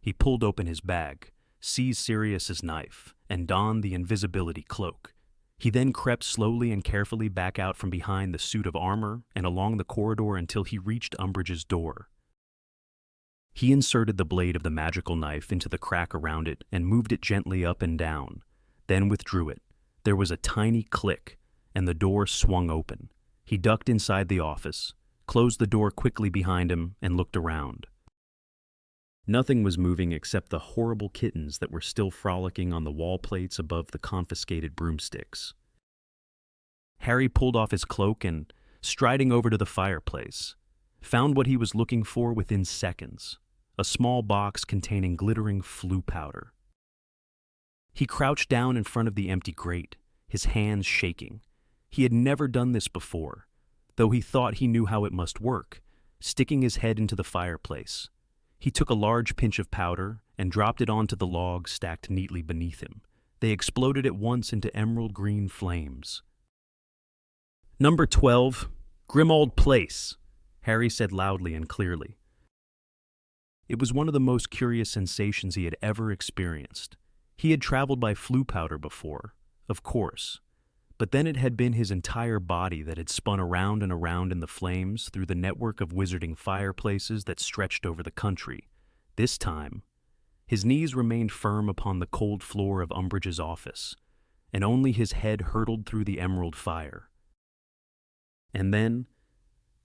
He pulled open his bag, seized Sirius's knife, and donned the invisibility cloak. He then crept slowly and carefully back out from behind the suit of armor and along the corridor until he reached Umbridge's door. He inserted the blade of the magical knife into the crack around it and moved it gently up and down, then withdrew it. There was a tiny click, and the door swung open. He ducked inside the office, closed the door quickly behind him, and looked around. Nothing was moving except the horrible kittens that were still frolicking on the wall plates above the confiscated broomsticks. Harry pulled off his cloak and, striding over to the fireplace, found what he was looking for within seconds, a small box containing glittering flue powder. He crouched down in front of the empty grate, his hands shaking. He had never done this before, though he thought he knew how it must work, sticking his head into the fireplace. He took a large pinch of powder and dropped it onto the log stacked neatly beneath him, They exploded at once into emerald green flames. "Number 12, Grimmauld Place," Harry said loudly and clearly. It was one of the most curious sensations he had ever experienced. He had traveled by flue powder before, of course, but then it had been his entire body that had spun around and around in the flames through the network of wizarding fireplaces that stretched over the country. This time, his knees remained firm upon the cold floor of Umbridge's office, and only his head hurtled through the emerald fire. And then,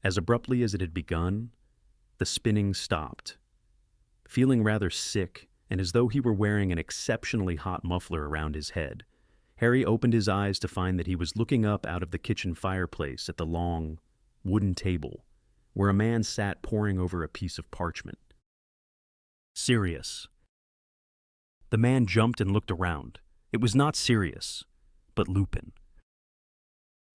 as abruptly as it had begun, the spinning stopped. Feeling rather sick, and as though he were wearing an exceptionally hot muffler around his head, Harry opened his eyes to find that he was looking up out of the kitchen fireplace at the long, wooden table, where a man sat poring over a piece of parchment. Sirius. The man jumped and looked around. It was not Sirius, but Lupin.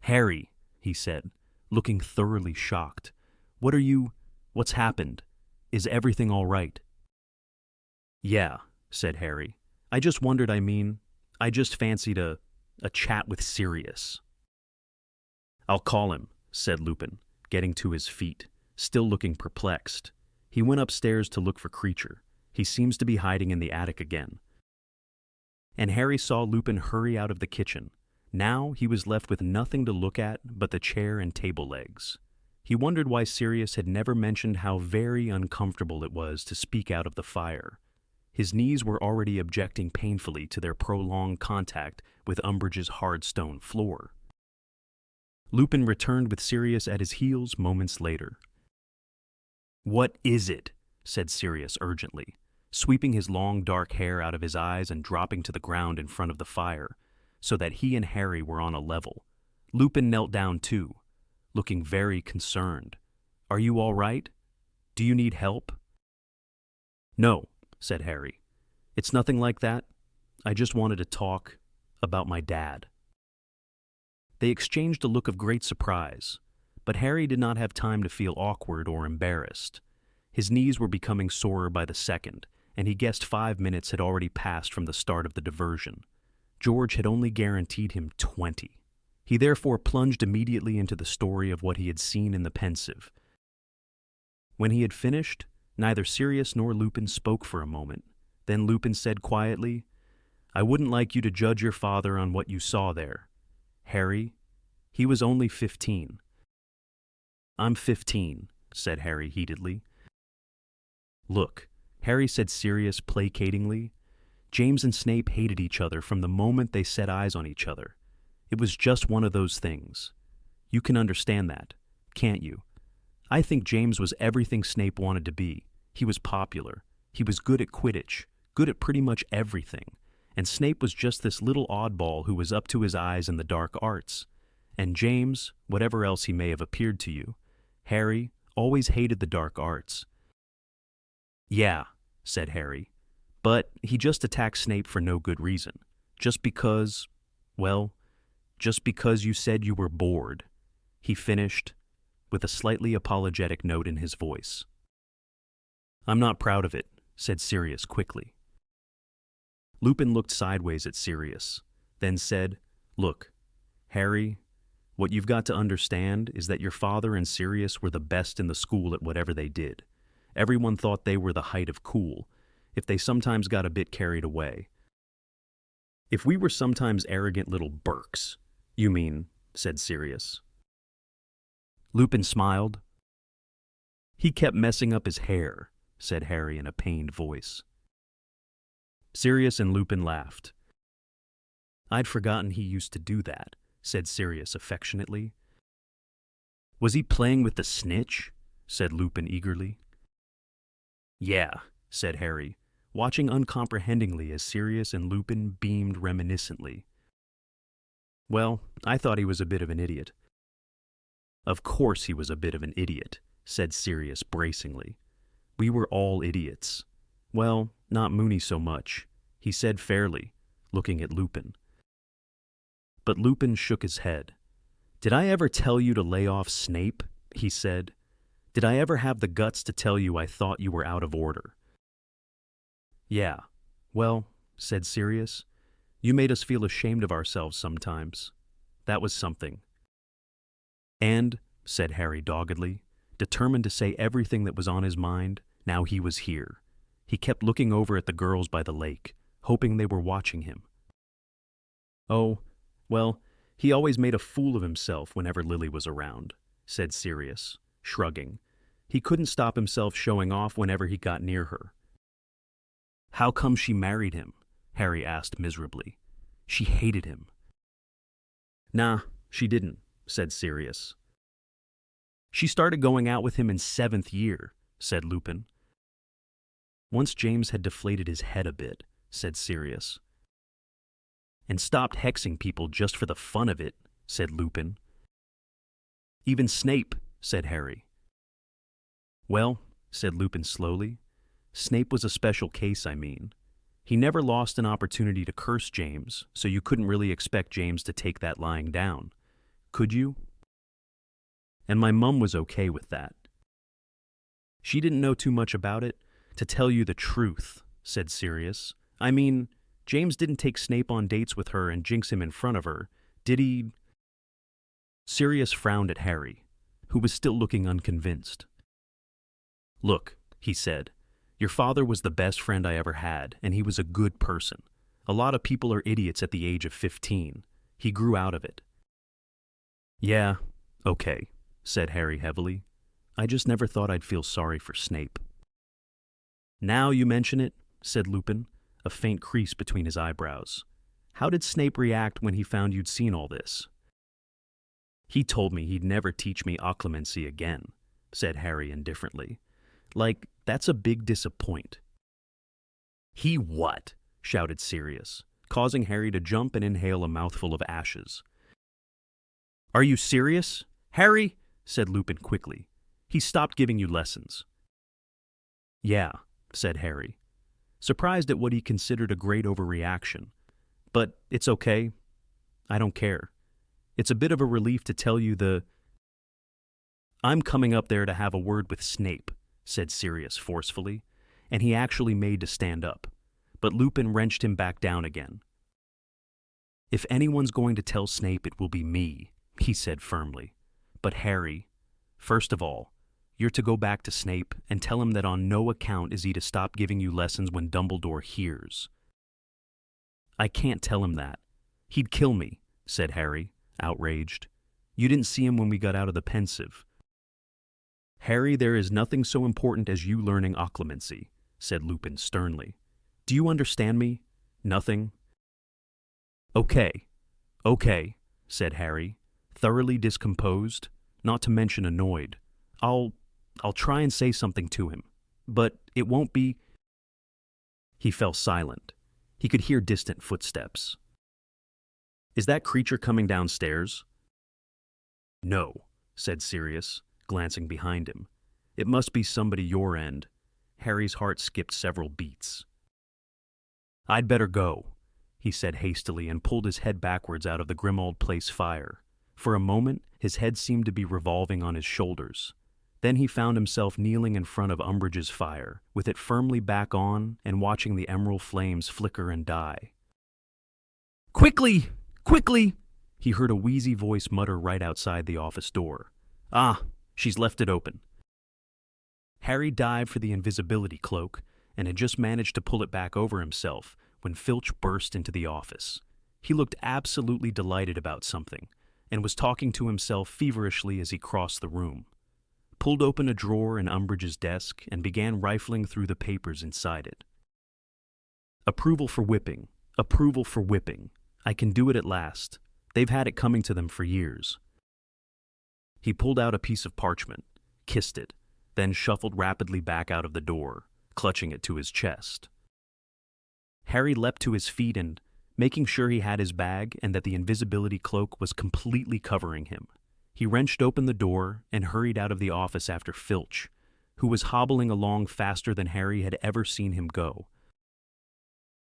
"Harry," he said, looking thoroughly shocked. What's happened? Is everything all right?" "Yeah," said Harry. I just fancied a chat with Sirius." "I'll call him," said Lupin, getting to his feet, still looking perplexed. He went upstairs to look for Creature. He seems to be hiding in the attic again. And Harry saw Lupin hurry out of the kitchen. Now he was left with nothing to look at but the chair and table legs. He wondered why Sirius had never mentioned how very uncomfortable it was to speak out of the fire. His knees were already objecting painfully to their prolonged contact with Umbridge's hard stone floor. Lupin returned with Sirius at his heels moments later. "What is it?" said Sirius urgently, sweeping his long dark hair out of his eyes and dropping to the ground in front of the fire, so that he and Harry were on a level. Lupin knelt down too, looking very concerned. "Are you all right? Do you need help?" "No," said Harry. "It's nothing like that. I just wanted to talk about my dad." They exchanged a look of great surprise, but Harry did not have time to feel awkward or embarrassed. His knees were becoming sorer by the second, and he guessed 5 minutes had already passed from the start of the diversion. George had only guaranteed him 20. He therefore plunged immediately into the story of what he had seen in the Pensive. When he had finished, neither Sirius nor Lupin spoke for a moment. Then Lupin said quietly, "I wouldn't like you to judge your father on what you saw there. Harry, he was only 15. "I'm 15, said Harry heatedly. "Look," Harry said Sirius placatingly, "James and Snape hated each other from the moment they set eyes on each other. It was just one of those things. You can understand that, can't you? I think James was everything Snape wanted to be. He was popular. He was good at Quidditch, good at pretty much everything. And Snape was just this little oddball who was up to his eyes in the dark arts. And James, whatever else he may have appeared to you, Harry, always hated the dark arts." "Yeah," said Harry, "but he just attacked Snape for no good reason. Just because you said you were bored," he finished, with a slightly apologetic note in his voice. "I'm not proud of it," said Sirius quickly. Lupin looked sideways at Sirius, then said, "Look, Harry, what you've got to understand is that your father and Sirius were the best in the school at whatever they did. Everyone thought they were the height of cool, if they sometimes got a bit carried away. If we were sometimes arrogant little Burks, you mean," said Sirius. Lupin smiled. "He kept messing up his hair," said Harry in a pained voice. Sirius and Lupin laughed. "I'd forgotten he used to do that," said Sirius affectionately. "Was he playing with the snitch?" said Lupin eagerly. "Yeah," said Harry, watching uncomprehendingly as Sirius and Lupin beamed reminiscently. "Well, I thought he was a bit of an idiot." "Of course he was a bit of an idiot," said Sirius bracingly. "We were all idiots. Well, not Moony so much," he said fairly, looking at Lupin. But Lupin shook his head. "Did I ever tell you to lay off Snape?" he said. "Did I ever have the guts to tell you I thought you were out of order?" "Yeah, well," said Sirius, You made us feel ashamed of ourselves sometimes. That was something. And, said Harry doggedly, determined to say everything that was on his mind, now he was here. He kept looking over at the girls by the lake, hoping they were watching him. Oh, well, he always made a fool of himself whenever Lily was around, said Sirius, shrugging. He couldn't stop himself showing off whenever he got near her. How come she married him? Harry asked miserably. She hated him. Nah, she didn't, said Sirius. She started going out with him in 7th year, said Lupin. Once James had deflated his head a bit, said Sirius. And stopped hexing people just for the fun of it, said Lupin. Even Snape, said Harry. Well, said Lupin slowly, Snape was a special case, I mean. He never lost an opportunity to curse James, so you couldn't really expect James to take that lying down. Could you? And my mum was okay with that. She didn't know too much about it. To tell you the truth, said Sirius. I mean, James didn't take Snape on dates with her and jinx him in front of her, did he? Sirius frowned at Harry, who was still looking unconvinced. Look, he said, your father was the best friend I ever had, and he was a good person. A lot of people are idiots at the age of 15. He grew out of it. Yeah, okay, said Harry heavily. I just never thought I'd feel sorry for Snape. Now you mention it, said Lupin, a faint crease between his eyebrows. How did Snape react when he found you'd seen all this? He told me he'd never teach me occlumency again, said Harry indifferently. Like, that's a big disappoint. He what? Shouted Sirius, causing Harry to jump and inhale a mouthful of ashes. Are you serious? Harry, said Lupin quickly. He stopped giving you lessons. Yeah, said Harry, surprised at what he considered a great overreaction. But it's okay. I don't care. It's a bit of a relief to tell you I'm coming up there to have a word with Snape, said Sirius forcefully, and he actually made to stand up. But Lupin wrenched him back down again. If anyone's going to tell Snape, it will be me, he said firmly. But Harry, first of all, you're to go back to Snape and tell him that on no account is he to stop giving you lessons when Dumbledore hears. I can't tell him that. He'd kill me, said Harry, outraged. You didn't see him when we got out of the pensive. Harry, there is nothing so important as you learning occlumency, said Lupin sternly. Do you understand me? Nothing? Okay, said Harry, thoroughly discomposed, not to mention annoyed. I'll try and say something to him, but it won't be... He fell silent. He could hear distant footsteps. Is that creature coming downstairs? No, said Sirius, glancing behind him. It must be somebody your end. Harry's heart skipped several beats. I'd better go, he said hastily and pulled his head backwards out of the Grimmauld Place fire. For a moment, his head seemed to be revolving on his shoulders. Then he found himself kneeling in front of Umbridge's fire, with it firmly back on and watching the emerald flames flicker and die. Quickly! Quickly! He heard a wheezy voice mutter right outside the office door. Ah, she's left it open. Harry dived for the invisibility cloak and had just managed to pull it back over himself when Filch burst into the office. He looked absolutely delighted about something and was talking to himself feverishly as he crossed the room, pulled open a drawer in Umbridge's desk, and began rifling through the papers inside it. Approval for whipping. Approval for whipping. I can do it at last. They've had it coming to them for years. He pulled out a piece of parchment, kissed it, then shuffled rapidly back out of the door, clutching it to his chest. Harry leapt to his feet and, making sure he had his bag and that the invisibility cloak was completely covering him, he wrenched open the door and hurried out of the office after Filch, who was hobbling along faster than Harry had ever seen him go.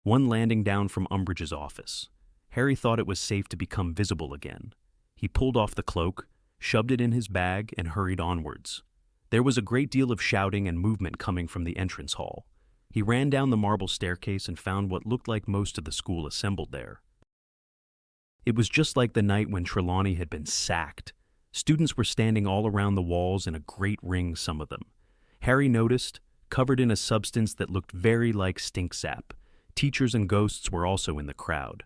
One landing down from Umbridge's office, Harry thought it was safe to become visible again. He pulled off the cloak, shoved it in his bag, and hurried onwards. There was a great deal of shouting and movement coming from the entrance hall. He ran down the marble staircase and found what looked like most of the school assembled there. It was just like the night when Trelawney had been sacked. Students were standing all around the walls in a great ring, some of them. Harry noticed, covered in a substance that looked very like stink sap. Teachers and ghosts were also in the crowd.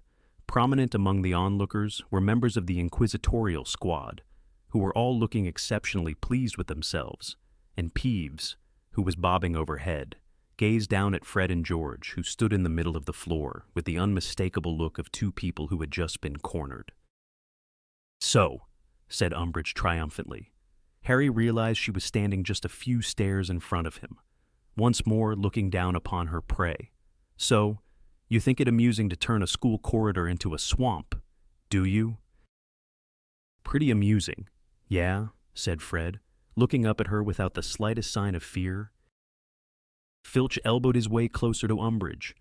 Prominent among the onlookers were members of the inquisitorial squad, who were all looking exceptionally pleased with themselves, and Peeves, who was bobbing overhead, gazed down at Fred and George, who stood in the middle of the floor with the unmistakable look of two people who had just been cornered. "So," said Umbridge triumphantly. Harry realized she was standing just a few stairs in front of him, once more looking down upon her prey. "So, you think it amusing to turn a school corridor into a swamp, do you?" "Pretty amusing, yeah," said Fred, looking up at her without the slightest sign of fear. Filch elbowed his way closer to Umbridge,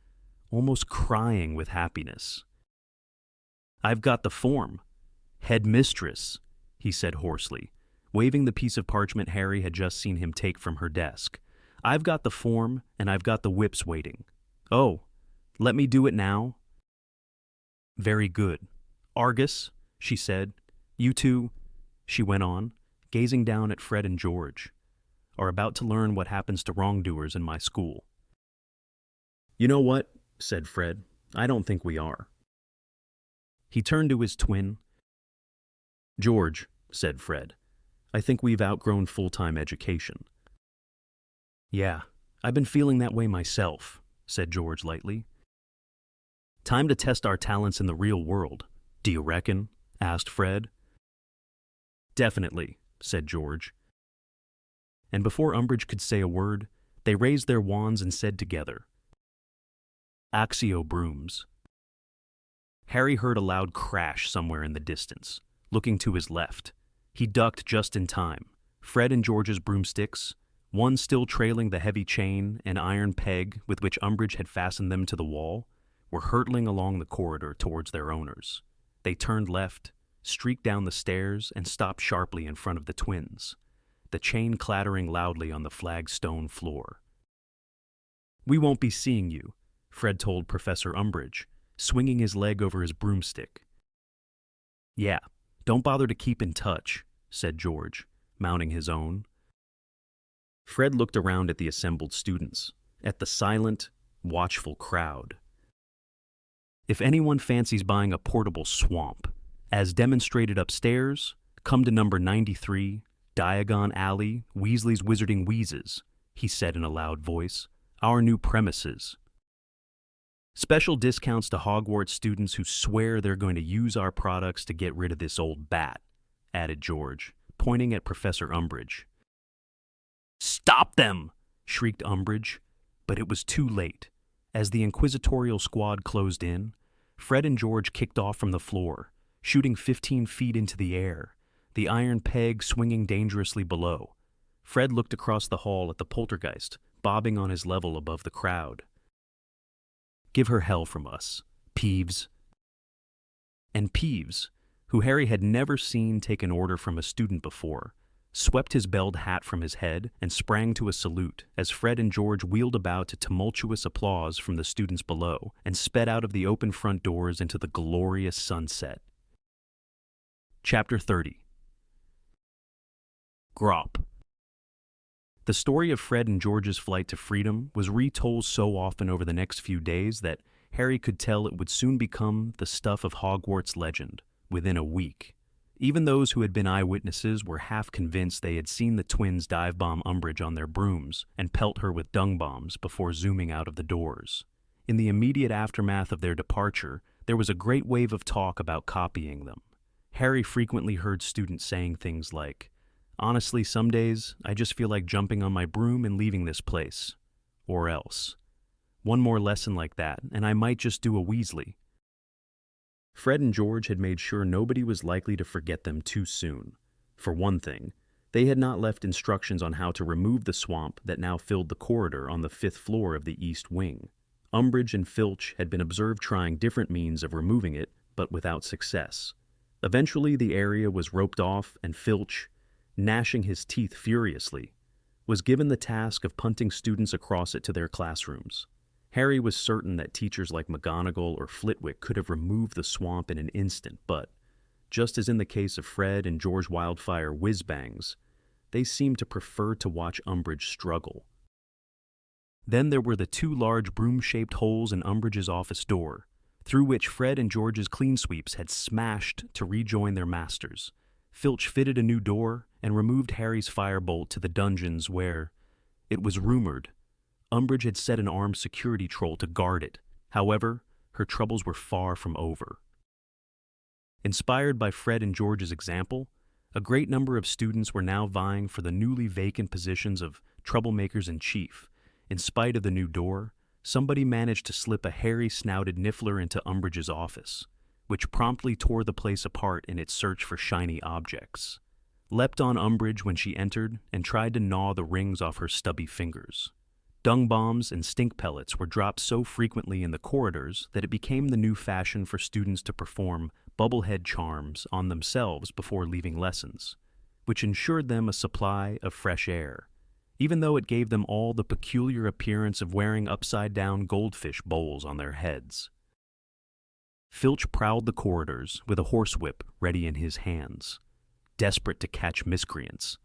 almost crying with happiness. "I've got the form. Headmistress," he said hoarsely, waving the piece of parchment Harry had just seen him take from her desk. "I've got the form, and I've got the whips waiting. Oh, let me do it now?" "Very good. Argus," she said. "You two," she went on, gazing down at Fred and George, "are about to learn what happens to wrongdoers in my school." "You know what?" said Fred. "I don't think we are." He turned to his twin. "George," said Fred, "I think we've outgrown full-time education." "Yeah, I've been feeling that way myself," said George lightly. "Time to test our talents in the real world, do you reckon?" asked Fred. "Definitely," said George. And before Umbridge could say a word, they raised their wands and said together, "Accio brooms." Harry heard a loud crash somewhere in the distance. Looking to his left, he ducked just in time. Fred and George's broomsticks, one still trailing the heavy chain and iron peg with which Umbridge had fastened them to the wall, were hurtling along the corridor towards their owners. They turned left, streaked down the stairs, and stopped sharply in front of the twins, the chain clattering loudly on the flagstone floor. "We won't be seeing you," Fred told Professor Umbridge, swinging his leg over his broomstick. "Yeah, don't bother to keep in touch," said George, mounting his own. Fred looked around at the assembled students, at the silent, watchful crowd. "If anyone fancies buying a portable swamp, as demonstrated upstairs, come to number 93, Diagon Alley, Weasley's Wizarding Wheezes," he said in a loud voice. "Our new premises. Special discounts to Hogwarts students who swear they're going to use our products to get rid of this old bat," added George, pointing at Professor Umbridge. "Stop them!" shrieked Umbridge, but it was too late. As the inquisitorial squad closed in, Fred and George kicked off from the floor, shooting 15 feet into the air, the iron peg swinging dangerously below. Fred looked across the hall at the poltergeist, bobbing on his level above the crowd. "Give her hell from us, Peeves." And Peeves, who Harry had never seen take an order from a student before, swept his belled hat from his head and sprang to a salute as Fred and George wheeled about to tumultuous applause from the students below and sped out of the open front doors into the glorious sunset. Chapter 30. Grop. The story of Fred and George's flight to freedom was retold so often over the next few days that Harry could tell it would soon become the stuff of Hogwarts legend within a week. Even those who had been eyewitnesses were half convinced they had seen the twins dive-bomb Umbridge on their brooms and pelt her with dung bombs before zooming out of the doors. In the immediate aftermath of their departure, there was a great wave of talk about copying them. Harry frequently heard students saying things like, "Honestly, some days, I just feel like jumping on my broom and leaving this place." Or else, "One more lesson like that, and I might just do a Weasley." Fred and George had made sure nobody was likely to forget them too soon. For one thing, they had not left instructions on how to remove the swamp that now filled the corridor on the 5th floor of the East Wing. Umbridge and Filch had been observed trying different means of removing it, but without success. Eventually, the area was roped off, and Filch, gnashing his teeth furiously, was given the task of punting students across it to their classrooms. Harry was certain that teachers like McGonagall or Flitwick could have removed the swamp in an instant, but, just as in the case of Fred and George Wildfire Whizbangs, they seemed to prefer to watch Umbridge struggle. Then there were the two large broom-shaped holes in Umbridge's office door, through which Fred and George's clean sweeps had smashed to rejoin their masters. Filch fitted a new door and removed Harry's firebolt to the dungeons where, it was rumored, Umbridge had set an armed security troll to guard it. However, her troubles were far from over. Inspired by Fred and George's example, a great number of students were now vying for the newly vacant positions of troublemakers-in-chief. In spite of the new door, somebody managed to slip a hairy-snouted niffler into Umbridge's office, which promptly tore the place apart in its search for shiny objects, leapt on Umbridge when she entered, and tried to gnaw the rings off her stubby fingers. Dung bombs and stink pellets were dropped so frequently in the corridors that it became the new fashion for students to perform bubblehead charms on themselves before leaving lessons, which ensured them a supply of fresh air, even though it gave them all the peculiar appearance of wearing upside-down goldfish bowls on their heads. Filch prowled the corridors with a horsewhip ready in his hands, desperate to catch miscreants.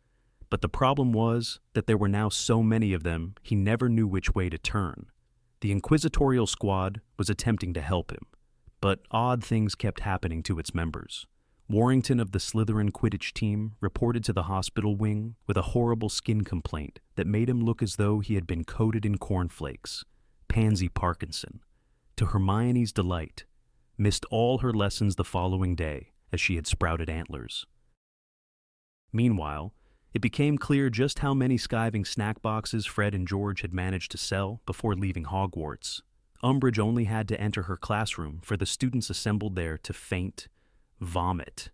But the problem was that there were now so many of them he never knew which way to turn. The inquisitorial squad was attempting to help him, but odd things kept happening to its members. Warrington of the Slytherin Quidditch team reported to the hospital wing with a horrible skin complaint that made him look as though he had been coated in cornflakes. Pansy Parkinson, to Hermione's delight, missed all her lessons the following day as she had sprouted antlers. Meanwhile, it became clear just how many skiving snack boxes Fred and George had managed to sell before leaving Hogwarts. Umbridge only had to enter her classroom for the students assembled there to faint, vomit,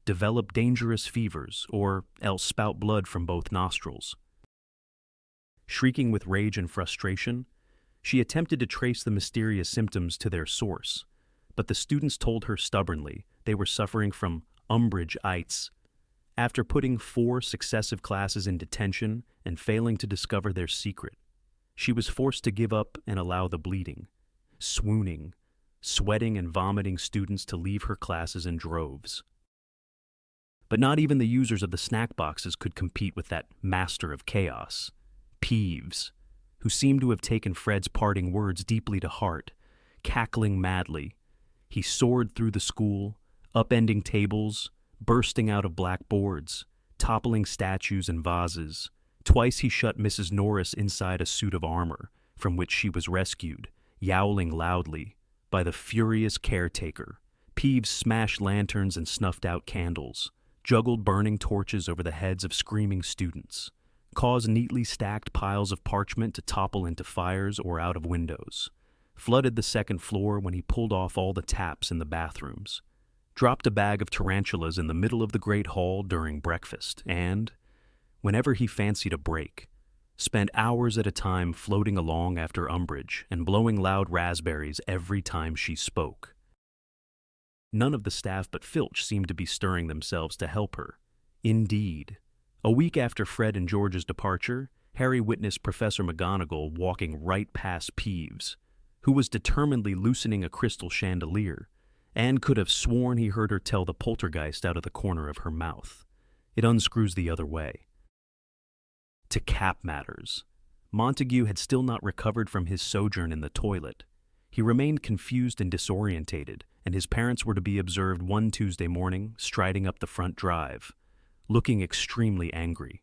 develop dangerous fevers, or else spout blood from both nostrils. Shrieking with rage and frustration, she attempted to trace the mysterious symptoms to their source, but the students told her stubbornly they were suffering from Umbridge-itis. After putting 4 successive classes in detention and failing to discover their secret, she was forced to give up and allow the bleeding, swooning, sweating and vomiting students to leave her classes in droves. But not even the users of the snack boxes could compete with that master of chaos, Peeves, who seemed to have taken Fred's parting words deeply to heart. Cackling madly, he soared through the school, upending tables, bursting out of blackboards, toppling statues and vases. Twice he shut Mrs. Norris inside a suit of armor, from which she was rescued, yowling loudly, by the furious caretaker. Peeves smashed lanterns and snuffed out candles, juggled burning torches over the heads of screaming students, caused neatly stacked piles of parchment to topple into fires or out of windows, flooded the second floor when he pulled off all the taps in the bathrooms, dropped a bag of tarantulas in the middle of the Great Hall during breakfast, and, whenever he fancied a break, spent hours at a time floating along after Umbridge and blowing loud raspberries every time she spoke. None of the staff but Filch seemed to be stirring themselves to help her. Indeed, a week after Fred and George's departure, Harry witnessed Professor McGonagall walking right past Peeves, who was determinedly loosening a crystal chandelier, and could have sworn he heard her tell the poltergeist out of the corner of her mouth. It unscrews the other way. To cap matters, Montague had still not recovered from his sojourn in the toilet. He remained confused and disorientated, and his parents were to be observed one Tuesday morning striding up the front drive, looking extremely angry.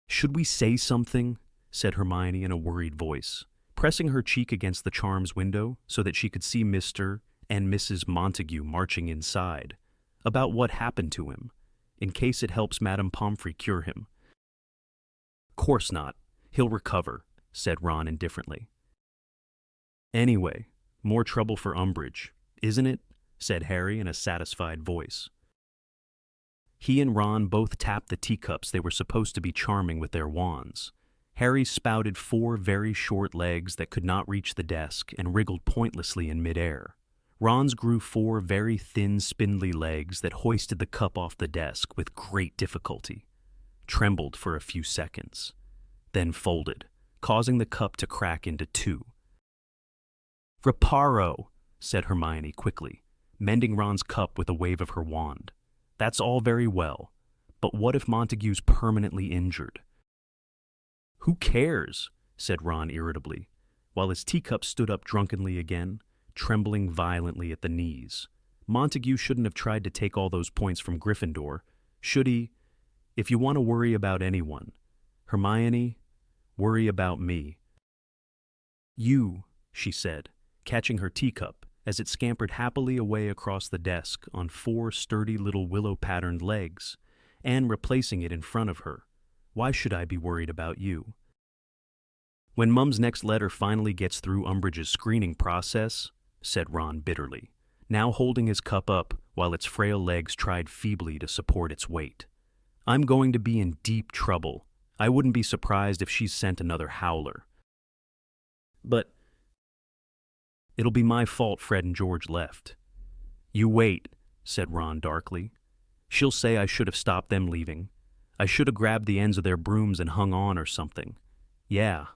"Should we say something?" said Hermione in a worried voice, pressing her cheek against the Charms window so that she could see Mr. and Mrs. Montague marching inside, about what happened to him, in case it helps Madame Pomfrey cure him. "Course not. He'll recover," said Ron indifferently. "Anyway, more trouble for Umbridge, isn't it?" said Harry in a satisfied voice. He and Ron both tapped the teacups they were supposed to be charming with their wands. Harry spouted 4 very short legs that could not reach the desk and wriggled pointlessly in midair. Ron's grew 4 very thin, spindly legs that hoisted the cup off the desk with great difficulty, trembled for a few seconds, then folded, causing the cup to crack into two. "Reparo," said Hermione quickly, mending Ron's cup with a wave of her wand. "That's all very well, but what if Montague's permanently injured?" "Who cares?" said Ron irritably, while his teacup stood up drunkenly again, trembling violently at the knees. "Montague shouldn't have tried to take all those points from Gryffindor, should he? If you want to worry about anyone, Hermione, worry about me." "You," she said, catching her teacup as it scampered happily away across the desk on four sturdy little willow-patterned legs, and replacing it in front of her. "Why should I be worried about you?" "When Mum's next letter finally gets through Umbridge's screening process," said Ron bitterly, now holding his cup up while its frail legs tried feebly to support its weight, "I'm going to be in deep trouble. I wouldn't be surprised if she's sent another howler. But it'll be my fault Fred and George left." "You wait," said Ron darkly. "She'll say I should have stopped them leaving. I should have grabbed the ends of their brooms and hung on or something. Yeah,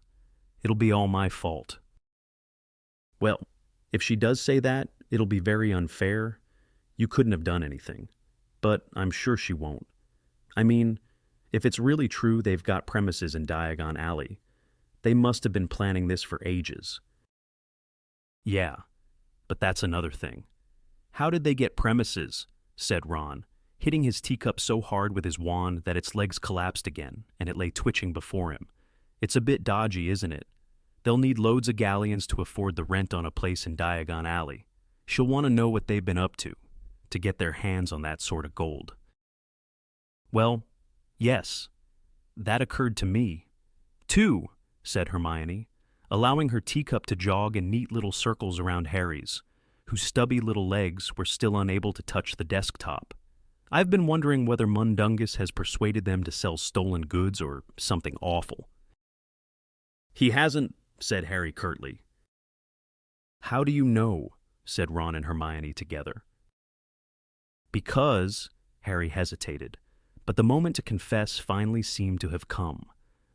it'll be all my fault." "Well, if she does say that, it'll be very unfair. You couldn't have done anything. But I'm sure she won't. I mean, if it's really true they've got premises in Diagon Alley, they must have been planning this for ages." "Yeah, but that's another thing." "How did they get premises?" said Ron, hitting his teacup so hard with his wand that its legs collapsed again and it lay twitching before him. "It's a bit dodgy, isn't it? They'll need loads of galleons to afford the rent on a place in Diagon Alley. She'll want to know what they've been up to get their hands on that sort of gold." "Well, yes, that occurred to me, too," said Hermione, allowing her teacup to jog in neat little circles around Harry's, whose stubby little legs were still unable to touch the desktop. "I've been wondering whether Mundungus has persuaded them to sell stolen goods or something awful." "He hasn't," said Harry curtly. "How do you know?" said Ron and Hermione together. "Because," Harry hesitated, but the moment to confess finally seemed to have come.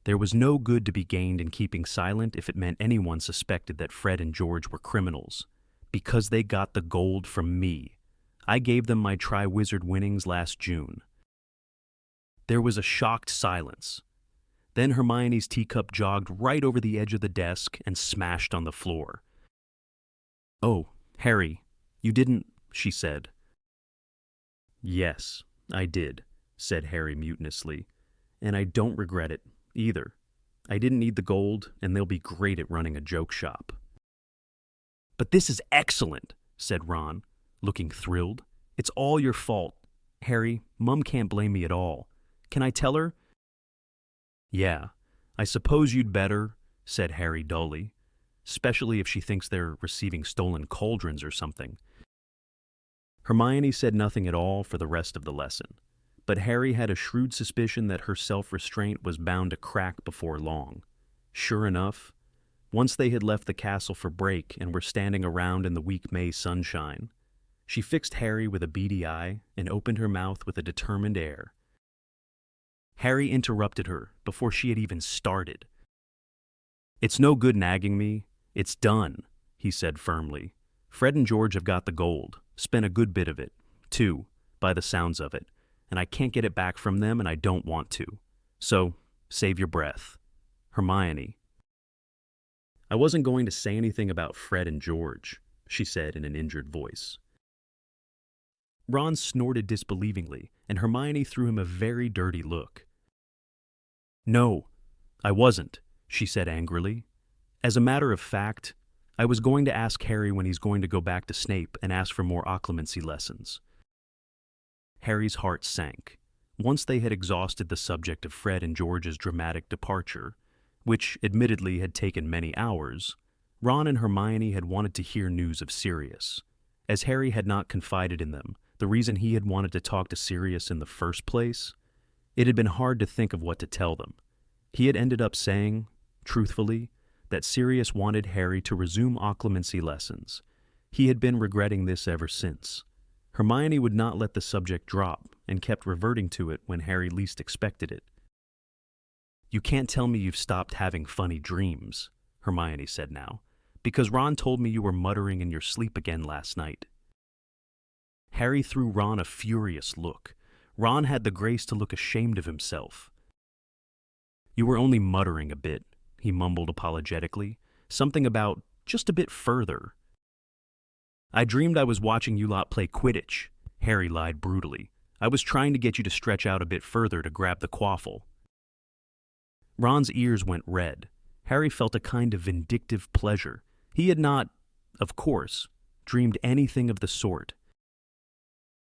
There was no good to be gained in keeping silent if it meant anyone suspected that Fred and George were criminals. "Because they got the gold from me. I gave them my Triwizard winnings last June." There was a shocked silence. Then Hermione's teacup jogged right over the edge of the desk and smashed on the floor. "Oh, Harry, you didn't," she said. "Yes, I did," said Harry mutinously, "and I don't regret it, either. I didn't need the gold, and they'll be great at running a joke shop." "But this is excellent," said Ron, looking thrilled. "It's all your fault. Harry, Mum can't blame me at all. Can I tell her?" "Yeah, I suppose you'd better," said Harry dully, "especially if she thinks they're receiving stolen cauldrons or something." Hermione said nothing at all for the rest of the lesson, but Harry had a shrewd suspicion that her self-restraint was bound to crack before long. Sure enough, once they had left the castle for break and were standing around in the weak May sunshine, she fixed Harry with a beady eye and opened her mouth with a determined air. Harry interrupted her before she had even started. "It's no good nagging me. It's done," he said firmly. "Fred and George have got the gold, spent a good bit of it, too, by the sounds of it, and I can't get it back from them and I don't want to. So, save your breath. Hermione." "I wasn't going to say anything about Fred and George," she said in an injured voice. Ron snorted disbelievingly, and Hermione threw him a very dirty look. "No, I wasn't," she said angrily. "As a matter of fact, I was going to ask Harry when he's going to go back to Snape and ask for more occlumency lessons." Harry's heart sank. Once they had exhausted the subject of Fred and George's dramatic departure, which admittedly had taken many hours, Ron and Hermione had wanted to hear news of Sirius. As Harry had not confided in them the reason he had wanted to talk to Sirius in the first place, it had been hard to think of what to tell them. He had ended up saying, truthfully, that Sirius wanted Harry to resume occlumency lessons. He had been regretting this ever since. Hermione would not let the subject drop and kept reverting to it when Harry least expected it. You can't tell me you've stopped having funny dreams, Hermione said now, because Ron told me you were muttering in your sleep again last night. Harry threw Ron a furious look. Ron had the grace to look ashamed of himself. You were only muttering a bit, he mumbled apologetically. Something about just a bit further. I dreamed I was watching you lot play Quidditch, Harry lied brutally. I was trying to get you to stretch out a bit further to grab the quaffle. Ron's ears went red. Harry felt a kind of vindictive pleasure. He had not, of course, dreamed anything of the sort.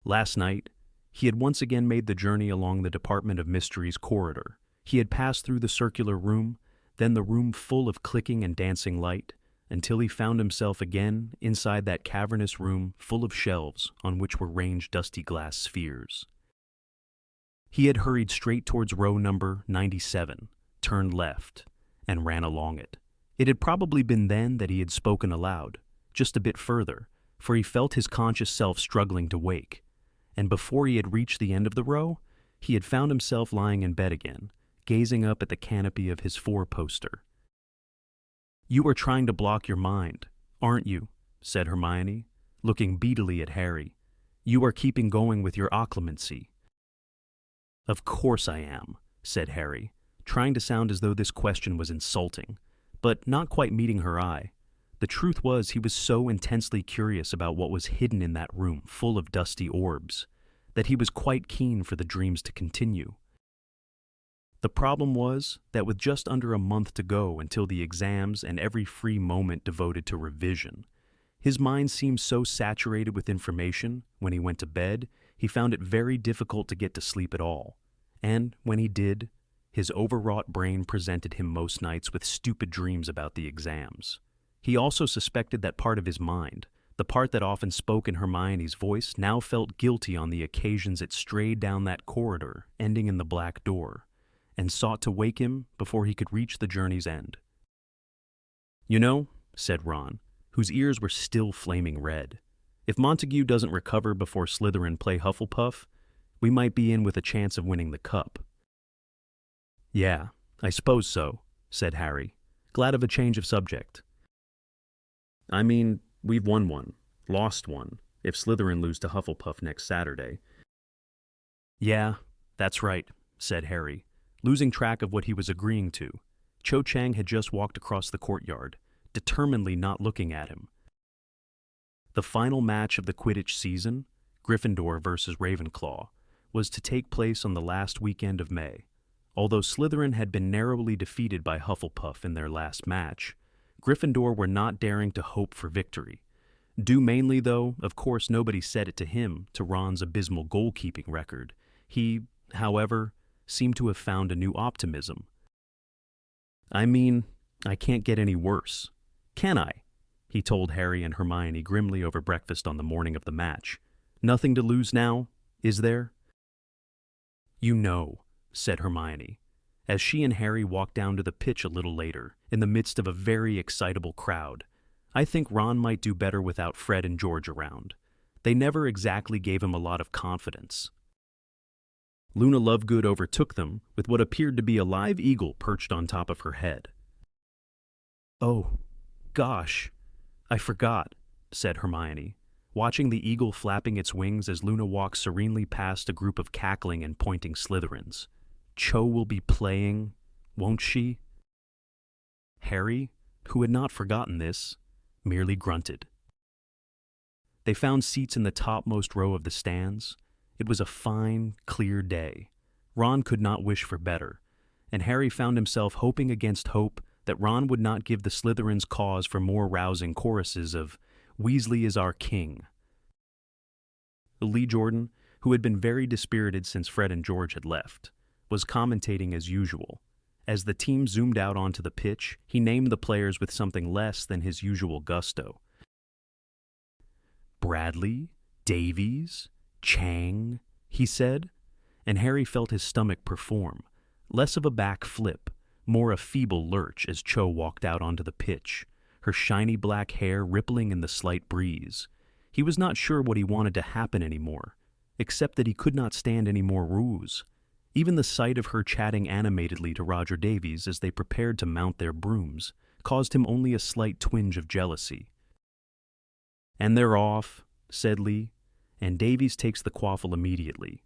Last night, he had once again made the journey along the Department of Mysteries corridor. He had passed through the circular room, then the room full of clicking and dancing light, until he found himself again inside that cavernous room full of shelves on which were ranged dusty glass spheres. He had hurried straight towards row number 97, turned left, and ran along it. It had probably been then that he had spoken aloud, just a bit further, for he felt his conscious self struggling to wake, and before he had reached the end of the row, he had found himself lying in bed again, gazing up at the canopy of his four-poster. You are trying to block your mind, aren't you? Said Hermione, looking beadily at Harry. You are keeping going with your occlumency. Of course I am, said Harry, trying to sound as though this question was insulting, but not quite meeting her eye. The truth was he was so intensely curious about what was hidden in that room full of dusty orbs that he was quite keen for the dreams to continue. The problem was that with just under a month to go until the exams and every free moment devoted to revision, his mind seemed so saturated with information when he went to bed, he found it very difficult to get to sleep at all. And when he did, his overwrought brain presented him most nights with stupid dreams about the exams. He also suspected that part of his mind, the part that often spoke in Hermione's voice, now felt guilty on the occasions it strayed down that corridor, ending in the black door, and sought to wake him before he could reach the journey's end. You know, said Ron, whose ears were still flaming red, if Montague doesn't recover before Slytherin play Hufflepuff, we might be in with a chance of winning the cup. Yeah, I suppose so, said Harry, glad of a change of subject. I mean, we've won one, lost one, if Slytherin lose to Hufflepuff next Saturday. Yeah, that's right, said Harry, losing track of what he was agreeing to. Cho Chang had just walked across the courtyard, determinedly not looking at him. The final match of the Quidditch season, Gryffindor versus Ravenclaw, was to take place on the last weekend of May. Although Slytherin had been narrowly defeated by Hufflepuff in their last match, Gryffindor were not daring to hope for victory. Due mainly, though, of course nobody said it to him, to Ron's abysmal goalkeeping record. He, however, seemed to have found a new optimism. I mean, I can't get any worse. Can I? He told Harry and Hermione grimly over breakfast on the morning of the match. Nothing to lose now, is there? You know, said Hermione, as she and Harry walked down to the pitch a little later, in the midst of a very excitable crowd. I think Ron might do better without Fred and George around. They never exactly gave him a lot of confidence. Luna Lovegood overtook them with what appeared to be a live eagle perched on top of her head. Oh, gosh, I forgot, said Hermione, watching the eagle flapping its wings as Luna walked serenely past a group of cackling and pointing Slytherins. Cho will be playing, won't she? Harry, who had not forgotten this, merely grunted. They found seats in the topmost row of the stands. It was a fine, clear day. Ron could not wish for better, and Harry found himself hoping against hope that Ron would not give the Slytherins cause for more rousing choruses of "Weasley is our king." Lee Jordan, who had been very dispirited since Fred and George had left, was commentating as usual. As the team zoomed out onto the pitch, he named the players with something less than his usual gusto. Bradley, Davies, Chang, he said, and Harry felt his stomach perform, less of a back flip, more a feeble lurch as Cho walked out onto the pitch, her shiny black hair rippling in the slight breeze. He was not sure what he wanted to happen anymore, except that he could not stand any more ruse. Even the sight of her chatting animatedly to Roger Davies as they prepared to mount their brooms caused him only a slight twinge of jealousy. "And they're off," said Lee, and Davies takes the quaffle immediately.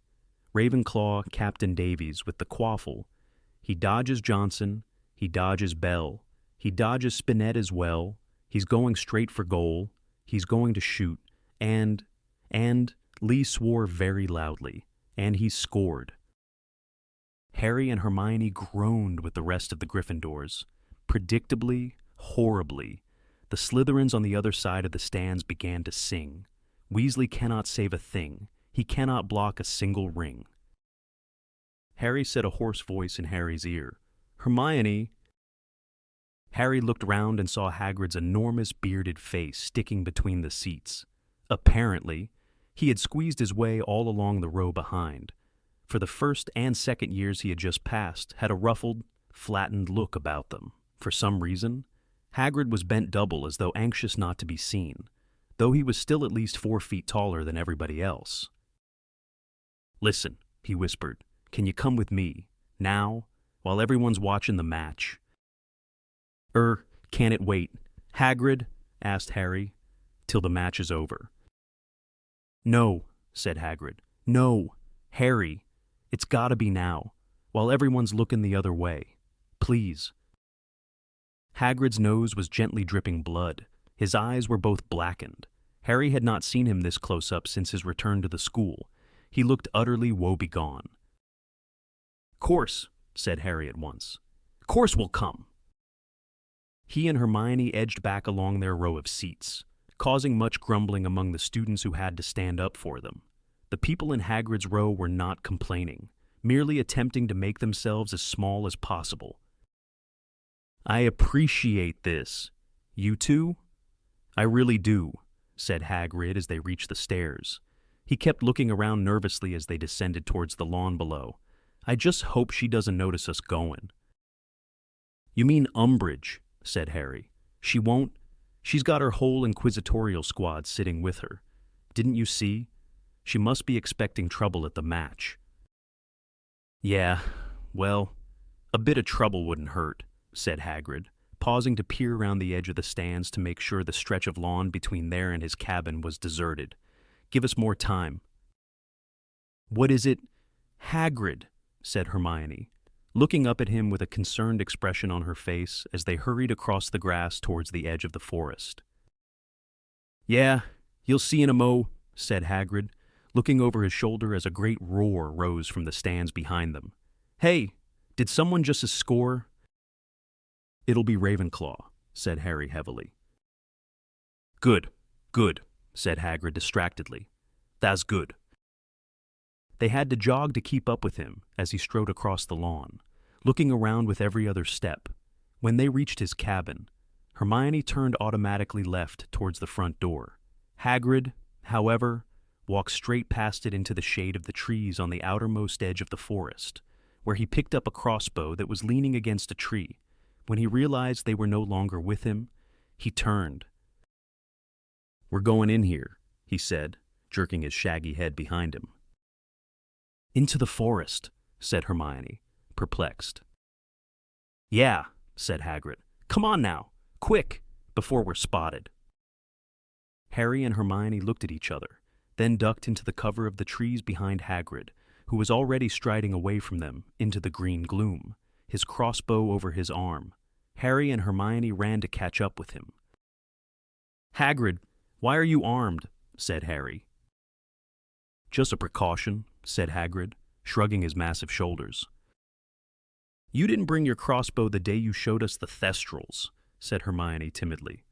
Ravenclaw, Captain Davies, with the quaffle. He dodges Johnson, he dodges Bell, he dodges Spinette as well, he's going straight for goal, he's going to shoot, and Lee swore very loudly, and he scored. Harry and Hermione groaned with the rest of the Gryffindors. Predictably, horribly, the Slytherins on the other side of the stands began to sing. Weasley cannot save a thing. He cannot block a single ring. Harry said a hoarse voice in Harry's ear, "Hermione." Harry looked round and saw Hagrid's enormous bearded face sticking between the seats. Apparently, he had squeezed his way all along the row behind. For the first and second years he had just passed had a ruffled, flattened look about them. For some reason, Hagrid was bent double as though anxious not to be seen, though he was still at least 4 feet taller than everybody else. "Listen," he whispered, "can you come with me, now, while everyone's watching the match?" Can it wait, Hagrid?" asked Harry, "till the match is over." "No," said Hagrid. "No, Harry, it's gotta be now, while everyone's looking the other way. Please." Hagrid's nose was gently dripping blood. His eyes were both blackened. Harry had not seen him this close up since his return to the school. He looked utterly woebegone. "Course," said Harry at once. "Course we'll come." He and Hermione edged back along their row of seats, causing much grumbling among the students who had to stand up for them. The people in Hagrid's row were not complaining, merely attempting to make themselves as small as possible. "I appreciate this. You too?" "I really do," said Hagrid as they reached the stairs. He kept looking around nervously as they descended towards the lawn below. "I just hope she doesn't notice us going." "You mean Umbridge," said Harry. "She won't? She's got her whole inquisitorial squad sitting with her. Didn't you see? She must be expecting trouble at the match." "Yeah, well, a bit of trouble wouldn't hurt," said Hagrid, pausing to peer around the edge of the stands to make sure the stretch of lawn between there and his cabin was deserted. "Give us more time." "What is it?" "Hagrid," said Hermione, looking up at him with a concerned expression on her face as they hurried across the grass towards the edge of the forest. "Yeah, you'll see in a mo," said Hagrid, looking over his shoulder as a great roar rose from the stands behind them. "Hey, did someone just score?" "It'll be Ravenclaw," said Harry heavily. Good, said Hagrid distractedly. "That's good." They had to jog to keep up with him as he strode across the lawn, looking around with every other step. When they reached his cabin, Hermione turned automatically left towards the front door. Hagrid, however, walked straight past it into the shade of the trees on the outermost edge of the forest, where he picked up a crossbow that was leaning against a tree. When he realized they were no longer with him, he turned. "We're going in here," he said, jerking his shaggy head behind him. "Into the forest," said Hermione, perplexed. "Yeah," said Hagrid. "Come on now, quick, before we're spotted." Harry and Hermione looked at each other, then ducked into the cover of the trees behind Hagrid, who was already striding away from them into the green gloom, his crossbow over his arm. Harry and Hermione ran to catch up with him. "Hagrid, why are you armed?" said Harry. "Just a precaution," said Hagrid, shrugging his massive shoulders. "You didn't bring your crossbow the day you showed us the Thestrals," said Hermione timidly.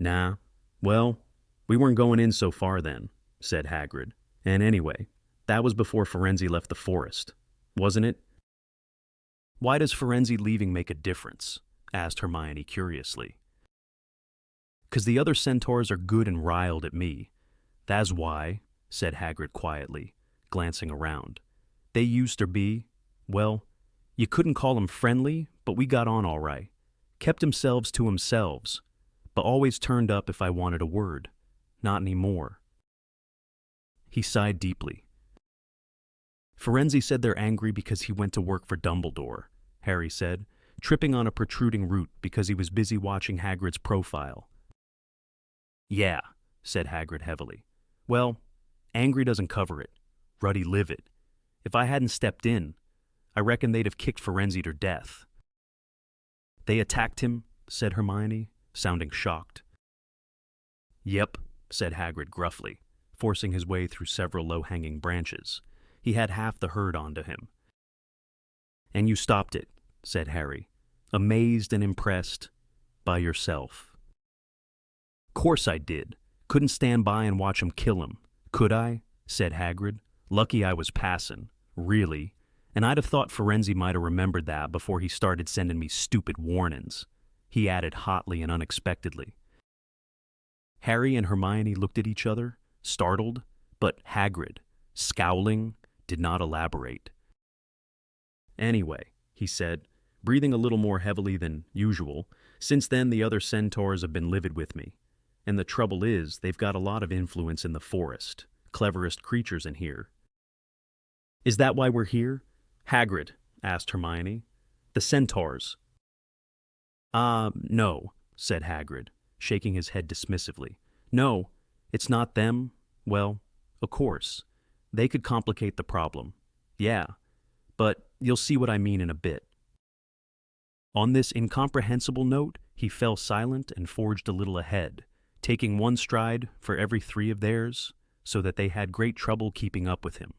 "Nah, well, we weren't going in so far then," said Hagrid. "And anyway, that was before Firenze left the forest, wasn't it?" "Why does Firenze leaving make a difference?" asked Hermione curiously. "'Cause the other centaurs are good and riled at me. That's why," said Hagrid quietly, glancing around. "They used to be, well, you couldn't call 'em friendly, but we got on all right. Kept 'emselves to 'emselves, but always turned up if I wanted a word. Not anymore." He sighed deeply. Ferenzi said they're angry because he went to work for Dumbledore, Harry said, tripping on a protruding root because he was busy watching Hagrid's profile. Yeah, said Hagrid heavily. Well, angry doesn't cover it. Ruddy livid. If I hadn't stepped in, I reckon they'd have kicked Ferenzi to death. They attacked him, said Hermione, sounding shocked. Yep, said Hagrid gruffly, forcing his way through several low-hanging branches. He had half the herd onto him. And you stopped it, said Harry, amazed and impressed by yourself. Course I did. Couldn't stand by and watch him kill him. Could I? Said Hagrid. Lucky I was passin', really. And I'd have thought Ferenzi might have remembered that before he started sending me stupid warnings, he added hotly and unexpectedly. Harry and Hermione looked at each other, startled, but Hagrid, scowling, did not elaborate. Anyway, he said, breathing a little more heavily than usual, since then the other centaurs have been livid with me. And the trouble is, they've got a lot of influence in the forest, cleverest creatures in here. Is that why we're here? Hagrid, asked Hermione. The centaurs. No, said Hagrid, shaking his head dismissively. No, it's not them. Well, of course. They could complicate the problem. Yeah, but you'll see what I mean in a bit. On this incomprehensible note, he fell silent and forged a little ahead, taking one stride for every 3 of theirs, so that they had great trouble keeping up with him.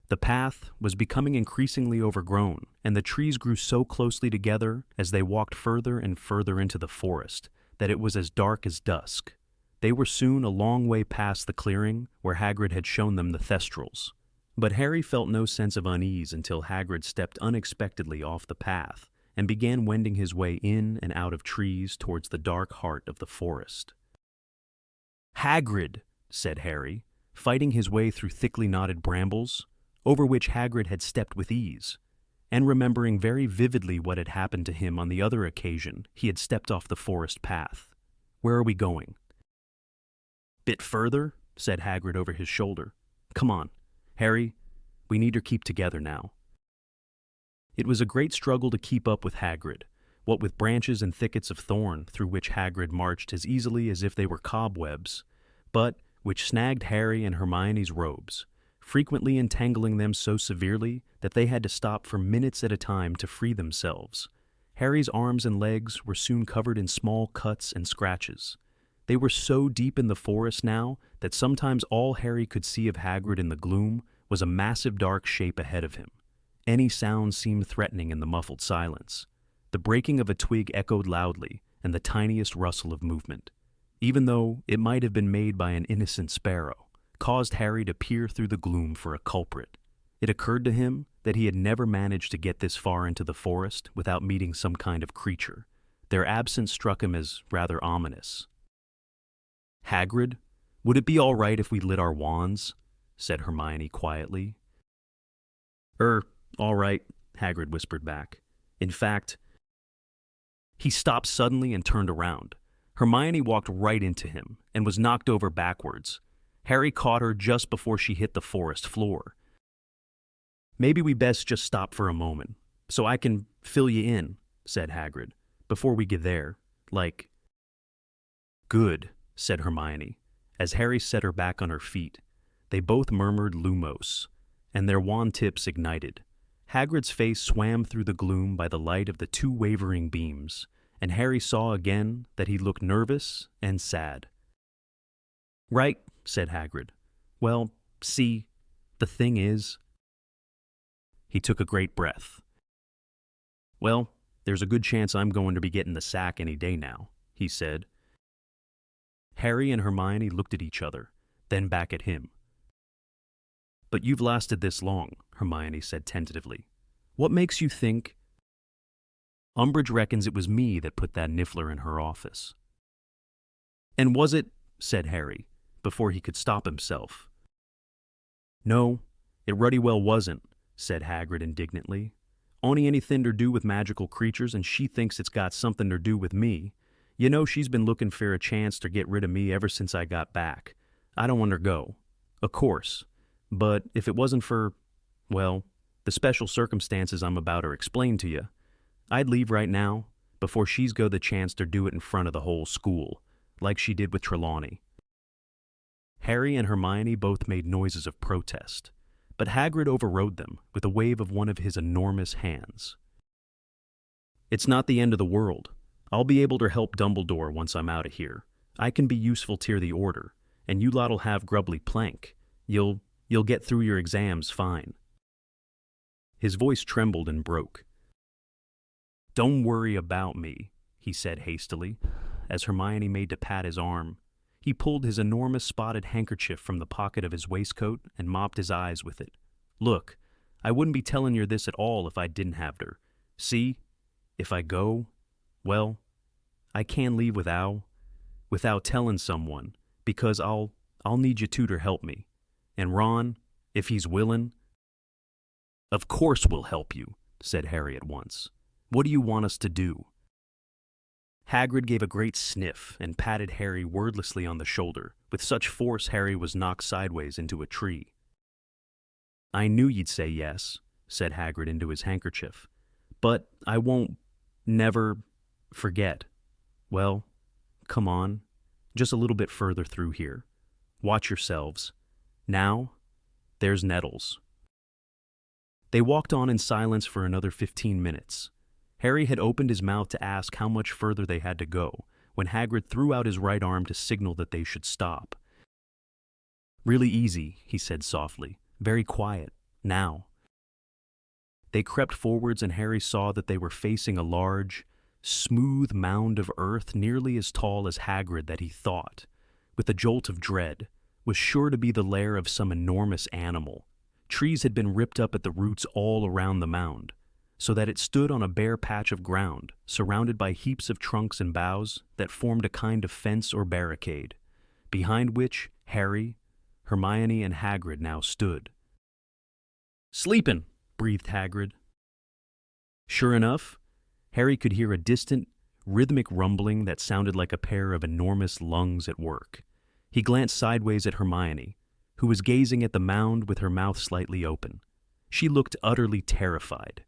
The path was becoming increasingly overgrown, and the trees grew so closely together as they walked further and further into the forest that it was as dark as dusk. They were soon a long way past the clearing where Hagrid had shown them the thestrals. But Harry felt no sense of unease until Hagrid stepped unexpectedly off the path and began wending his way in and out of trees towards the dark heart of the forest. Hagrid, said Harry, fighting his way through thickly knotted brambles, over which Hagrid had stepped with ease, and remembering very vividly what had happened to him on the other occasion he had stepped off the forest path. Where are we going? Bit further, said Hagrid over his shoulder. Come on, Harry, we need to keep together now. It was a great struggle to keep up with Hagrid, what with branches and thickets of thorn through which Hagrid marched as easily as if they were cobwebs, but which snagged Harry and Hermione's robes, frequently entangling them so severely that they had to stop for minutes at a time to free themselves. Harry's arms and legs were soon covered in small cuts and scratches. They were so deep in the forest now that sometimes all Harry could see of Hagrid in the gloom was a massive dark shape ahead of him. Any sound seemed threatening in the muffled silence. The breaking of a twig echoed loudly, and the tiniest rustle of movement, even though it might have been made by an innocent sparrow, caused Harry to peer through the gloom for a culprit. It occurred to him that he had never managed to get this far into the forest without meeting some kind of creature. Their absence struck him as rather ominous. Hagrid, would it be all right if we lit our wands? Said Hermione quietly. All right, Hagrid whispered back. In fact, he stopped suddenly and turned around. Hermione walked right into him and was knocked over backwards. Harry caught her just before she hit the forest floor. Maybe we best just stop for a moment, so I can fill you in, said Hagrid, before we get there. Like, good, said Hermione, as Harry set her back on her feet. They both murmured Lumos, and their wand tips ignited. Hagrid's face swam through the gloom by the light of the 2 wavering beams, and Harry saw again that he looked nervous and sad. Right, said Hagrid. Well, see, the thing is... He took a great breath. Well, there's a good chance I'm going to be getting the sack any day now, he said. Harry and Hermione looked at each other, then back at him. But you've lasted this long, Hermione said tentatively. What makes you think... Umbridge reckons it was me that put that niffler in her office. And was it, said Harry, before he could stop himself. No, it ruddy well wasn't, said Hagrid indignantly. Only anything to do with magical creatures, and she thinks it's got something to do with me. You know she's been looking for a chance to get rid of me ever since I got back. I don't want her go. Of course. But if it wasn't for, well, the special circumstances I'm about to explain to you, I'd leave right now before she's got the chance to do it in front of the whole school, like she did with Trelawney. Harry and Hermione both made noises of protest, but Hagrid overrode them with a wave of one of his enormous hands. It's not the end of the world. I'll be able to help Dumbledore once I'm out of here. I can be useful to the Order, and you lot'll have grubbly plank. You'll get through your exams fine. His voice trembled and broke. Don't worry about me, he said hastily, as Hermione made to pat his arm. He pulled his enormous spotted handkerchief from the pocket of his waistcoat and mopped his eyes with it. Look, I wouldn't be telling you this at all if I didn't have her. See, if I go, well, I can't leave without telling someone, because I'll need you two to help me. And Ron, if he's willing. Of course we'll help you, said Harry at once. What do you want us to do? Hagrid gave a great sniff and patted Harry wordlessly on the shoulder, with such force Harry was knocked sideways into a tree. I knew you'd say yes, said Hagrid into his handkerchief. But I won't never forget. Well, come on, just a little bit further through here. Watch yourselves. Now, there's Nettles. They walked on in silence for another 15 minutes. Harry had opened his mouth to ask how much further they had to go, when Hagrid threw out his right arm to signal that they should stop. Really easy, he said softly. Very quiet. Now. They crept forwards and Harry saw that they were facing a large, smooth mound of earth nearly as tall as Hagrid that he thought, with a jolt of dread, was sure to be the lair of some enormous animal. Trees had been ripped up at the roots all around the mound, so that it stood on a bare patch of ground, surrounded by heaps of trunks and boughs that formed a kind of fence or barricade, behind which Harry, Hermione, and Hagrid now stood. "Sleepin'," breathed Hagrid. Sure enough, Harry could hear a distant, rhythmic rumbling that sounded like a pair of enormous lungs at work. He glanced sideways at Hermione, who was gazing at the mound with her mouth slightly open. She looked utterly terrified.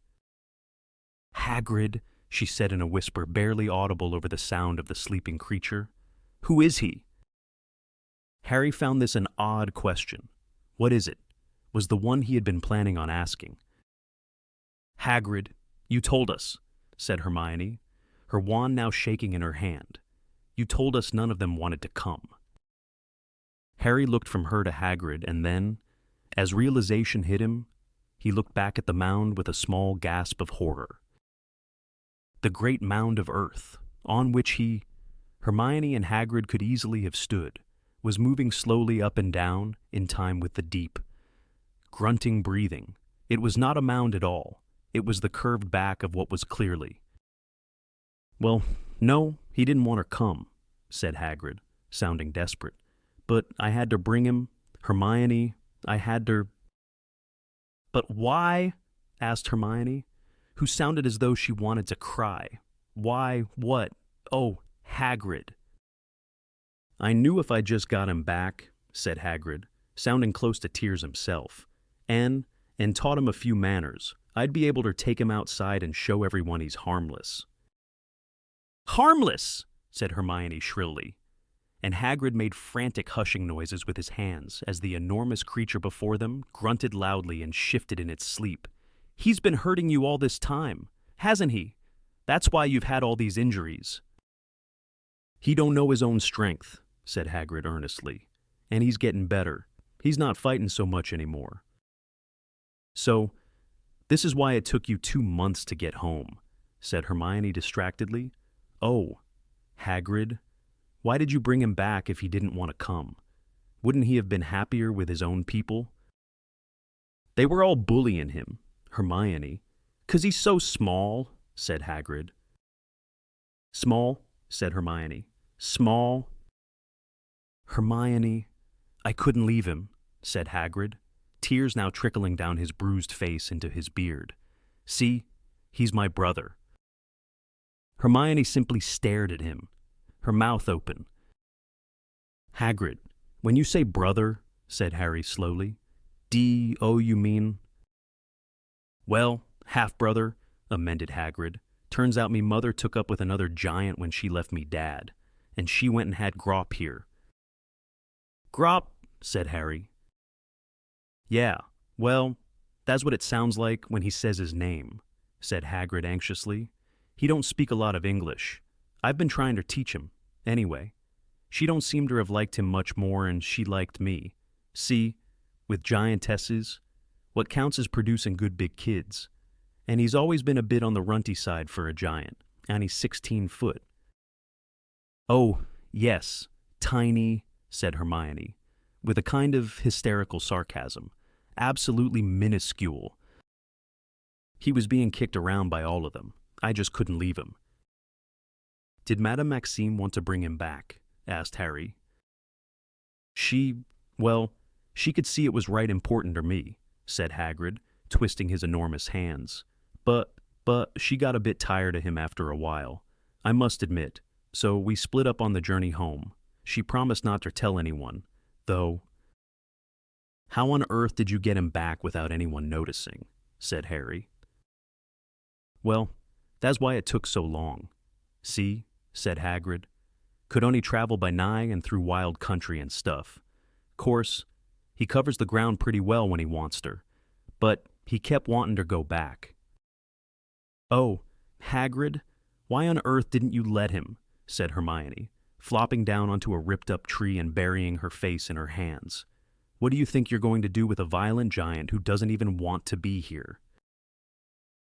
"Hagrid," she said in a whisper barely audible over the sound of the sleeping creature. "Who is he?" Harry found this an odd question. "What is it?" was the one he had been planning on asking. "Hagrid, you told us," said Hermione, her wand now shaking in her hand. "You told us none of them wanted to come." Harry looked from her to Hagrid, and then, as realization hit him, he looked back at the mound with a small gasp of horror. The great mound of earth, on which Hermione and Hagrid could easily have stood, was moving slowly up and down in time with the deep, grunting breathing. It was not a mound at all. It was the curved back of what was clearly. "Well, no, he didn't want her come," said Hagrid, sounding desperate. "But I had to bring him. Hermione, I had to—" "But why?" asked Hermione, who sounded as though she wanted to cry. "Why, what? Oh, Hagrid." "I knew if I just got him back," said Hagrid, sounding close to tears himself, and taught him a few manners, I'd be able to take him outside and show everyone he's harmless." "Harmless!" said Hermione shrilly, and Hagrid made frantic hushing noises with his hands as the enormous creature before them grunted loudly and shifted in its sleep. "He's been hurting you all this time, hasn't he? That's why you've had all these injuries." "He don't know his own strength," said Hagrid earnestly, "and he's getting better. He's not fighting so much anymore." "So, this is why it took you 2 months to get home," said Hermione distractedly. "Oh, Hagrid, why did you bring him back if he didn't want to come? Wouldn't he have been happier with his own people?" "They were all bullying him, Hermione, 'cause he's so small," said Hagrid. "Small," said Hermione. "Small." "Hermione, I couldn't leave him," said Hagrid, tears now trickling down his bruised face into his beard. "See, he's my brother." Hermione simply stared at him, her mouth open. "Hagrid, when you say brother," said Harry slowly, D-O, you mean? Well, half-brother, amended Hagrid. Turns out me mother took up with another giant when she left me dad, and she went and had Grop here. Grop, said Harry. Yeah, well, that's what it sounds like when he says his name, said Hagrid anxiously. He don't speak a lot of English. I've been trying to teach him. Anyway, she don't seem to have liked him much more and she liked me. See, with giantesses, what counts is producing good big kids. And he's always been a bit on the runty side for a giant, and he's 16 foot. Oh, yes, tiny, said Hermione, with a kind of hysterical sarcasm. Absolutely minuscule. He was being kicked around by all of them. I just couldn't leave him. Did Madame Maxime want to bring him back? Asked Harry. She could see it was right important to me, said Hagrid, twisting his enormous hands. But she got a bit tired of him after a while, I must admit, so we split up on the journey home. She promised not to tell anyone, though. How on earth did you get him back without anyone noticing? Said Harry. Well, that's why it took so long. See, said Hagrid. Could only travel by night and through wild country and stuff. Course, he covers the ground pretty well when he wants her, but he kept wanting to go back. Oh, Hagrid, why on earth didn't you let him? Said Hermione, flopping down onto a ripped-up tree and burying her face in her hands. What do you think you're going to do with a violent giant who doesn't even want to be here?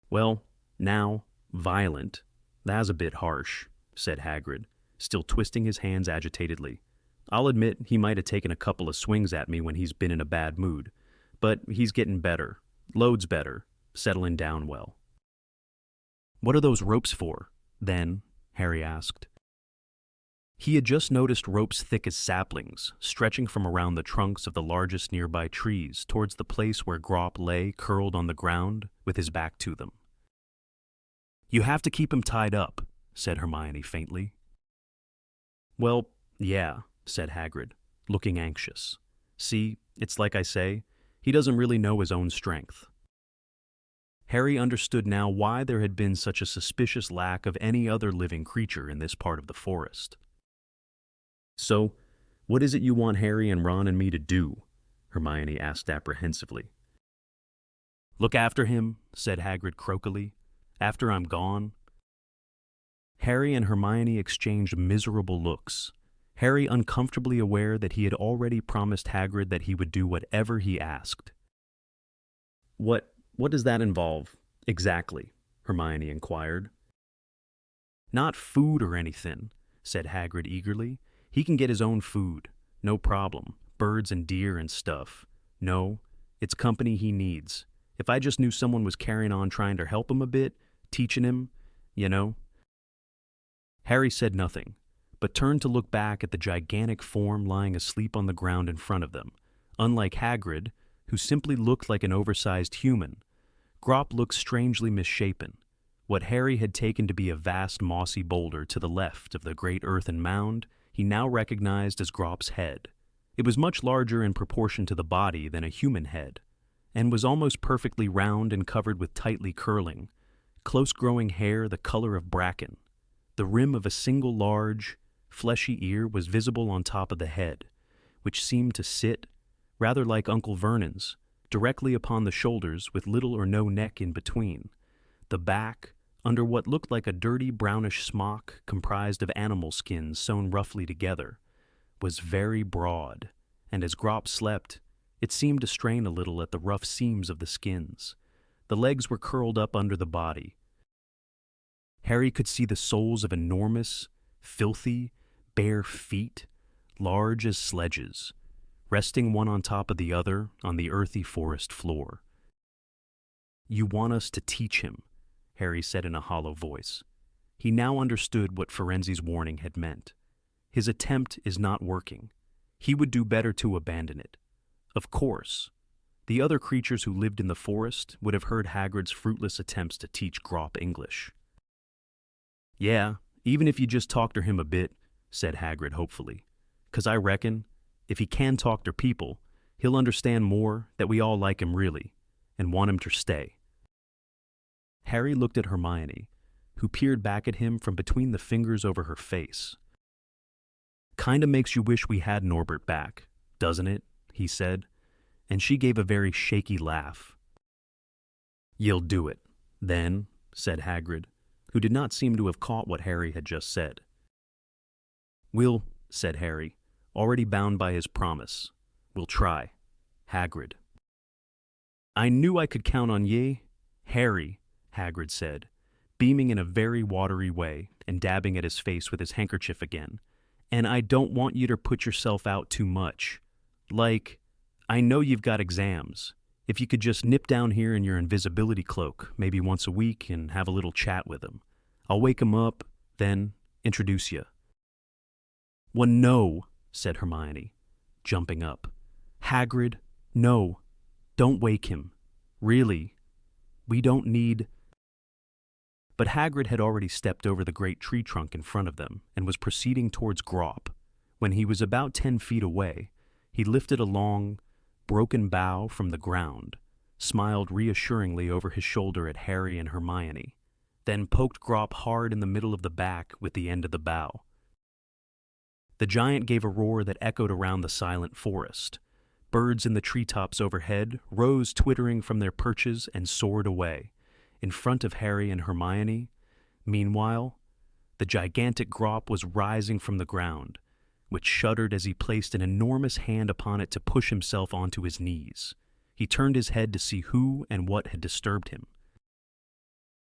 Well, now, violent, that's a bit harsh, said Hagrid, still twisting his hands agitatedly. I'll admit he might have taken a couple of swings at me when he's been in a bad mood, but he's getting better, loads better, settling down well. What are those ropes for, then? Harry asked. He had just noticed ropes thick as saplings, stretching from around the trunks of the largest nearby trees towards the place where Grop lay curled on the ground with his back to them. You have to keep him tied up, said Hermione faintly. Well, yeah, said Hagrid, looking anxious. See, it's like I say, he doesn't really know his own strength. Harry understood now why there had been such a suspicious lack of any other living creature in this part of the forest. So, what is it you want Harry and Ron and me to do? Hermione asked apprehensively. Look after him, said Hagrid croakily, after I'm gone. Harry and Hermione exchanged miserable looks, Harry uncomfortably aware that he had already promised Hagrid that he would do whatever he asked. What does that involve, exactly? Hermione inquired. Not food or anything, said Hagrid eagerly. He can get his own food, no problem, birds and deer and stuff. No, it's company he needs. If I just knew someone was carrying on trying to help him a bit, teaching him, you know. Harry said nothing, but turned to look back at the gigantic form lying asleep on the ground in front of them. Unlike Hagrid, who simply looked like an oversized human, Grop looked strangely misshapen. What Harry had taken to be a vast mossy boulder to the left of the great earthen mound, he now recognized as Grop's head. It was much larger in proportion to the body than a human head, and was almost perfectly round and covered with tightly curling, close-growing hair the color of bracken. The rim of a single large, fleshy ear was visible on top of the head, which seemed to sit, rather like Uncle Vernon's, directly upon the shoulders with little or no neck in between. The back, under what looked like a dirty brownish smock comprised of animal skins sewn roughly together, was very broad, and as Grop slept, it seemed to strain a little at the rough seams of the skins. The legs were curled up under the body. Harry could see the soles of enormous, filthy, bare feet, large as sledges, resting one on top of the other on the earthy forest floor. You want us to teach him, Harry said in a hollow voice. He now understood what Firenze's warning had meant. His attempt is not working. He would do better to abandon it. Of course, the other creatures who lived in the forest would have heard Hagrid's fruitless attempts to teach Grop English. Yeah, even if you just talk to him a bit, said Hagrid hopefully, 'cause I reckon, if he can talk to people, He'll understand more that we all like him really, and want him to stay. Harry looked at Hermione, who peered back at him from between the fingers over her face. "Kinda makes you wish we had Norbert back, doesn't it?" he said, and she gave a very shaky laugh. "You'll do it, then," said Hagrid, who did not seem to have caught what Harry had just said. "We'll," said Harry, already bound by his promise. "We'll try. Hagrid." "I knew I could count on ye, Harry," Hagrid said, beaming in a very watery way and dabbing at his face with his handkerchief again. "And I don't want you to put yourself out too much. Like, I know you've got exams. If you could just nip down here in your invisibility cloak, maybe once a week, and have a little chat with him. I'll wake him up, then introduce you." "Well, no," said Hermione, jumping up. "Hagrid, no, don't wake him. Really, we don't need—" But Hagrid had already stepped over the great tree trunk in front of them and was proceeding towards Grop. When he was about 10 feet away, he lifted a long, broken bough from the ground, smiled reassuringly over his shoulder at Harry and Hermione, then poked Grop hard in the middle of the back with the end of the bough. The giant gave a roar that echoed around the silent forest. Birds in the treetops overhead rose twittering from their perches and soared away. In front of Harry and Hermione, meanwhile, the gigantic Grop was rising from the ground, which shuddered as he placed an enormous hand upon it to push himself onto his knees. He turned his head to see who and what had disturbed him.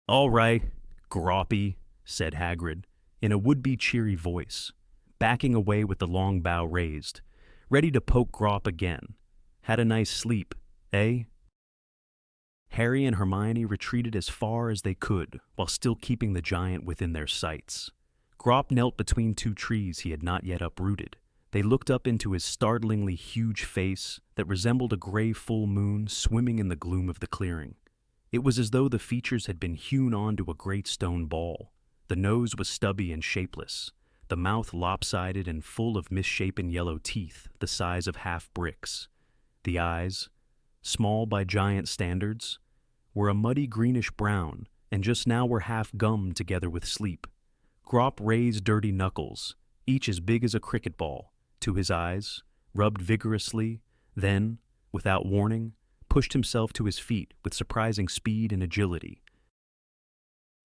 "All right, Groppy," said Hagrid, in a would-be cheery voice, backing away with the long bough raised, ready to poke Grop again. "Had a nice sleep, eh?" Harry and Hermione retreated as far as they could, while still keeping the giant within their sights. Grop knelt between two trees he had not yet uprooted. They looked up into his startlingly huge face that resembled a gray full moon swimming in the gloom of the clearing. It was as though the features had been hewn onto a great stone ball. The nose was stubby and shapeless, the mouth lopsided and full of misshapen yellow teeth the size of half bricks. The eyes, small by giant standards, were a muddy greenish brown and just now were half gummed together with sleep. Grop raised dirty knuckles, each as big as a cricket ball, to his eyes, rubbed vigorously, then, without warning, pushed himself to his feet with surprising speed and agility.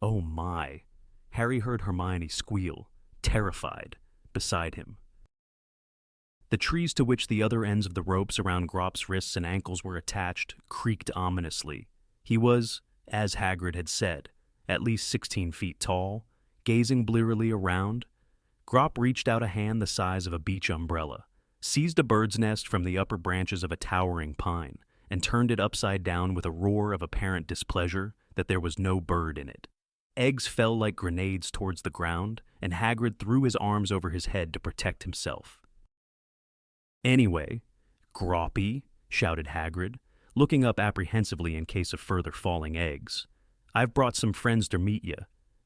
"Oh my!" Harry heard Hermione squeal, terrified, beside him. The trees to which the other ends of the ropes around Grop's wrists and ankles were attached creaked ominously. He was, as Hagrid had said, at least 16 feet tall. Gazing blearily around, Grop reached out a hand the size of a beach umbrella, seized a bird's nest from the upper branches of a towering pine, and turned it upside down with a roar of apparent displeasure that there was no bird in it. Eggs fell like grenades towards the ground, and Hagrid threw his arms over his head to protect himself. "Anyway, Groppy," shouted Hagrid, looking up apprehensively in case of further falling eggs, "I've brought some friends to meet you.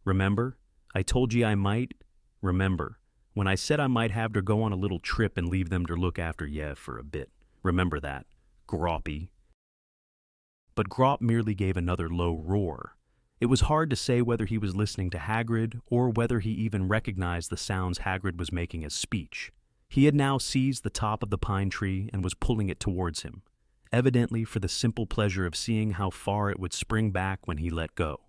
Remember? I told ye I might. Remember, when I said I might have to go on a little trip and leave them to look after ye for a bit. Remember that, Groppy." But Grop merely gave another low roar. It was hard to say whether he was listening to Hagrid or whether he even recognized the sounds Hagrid was making as speech. He had now seized the top of the pine tree and was pulling it towards him, evidently for the simple pleasure of seeing how far it would spring back when he let go.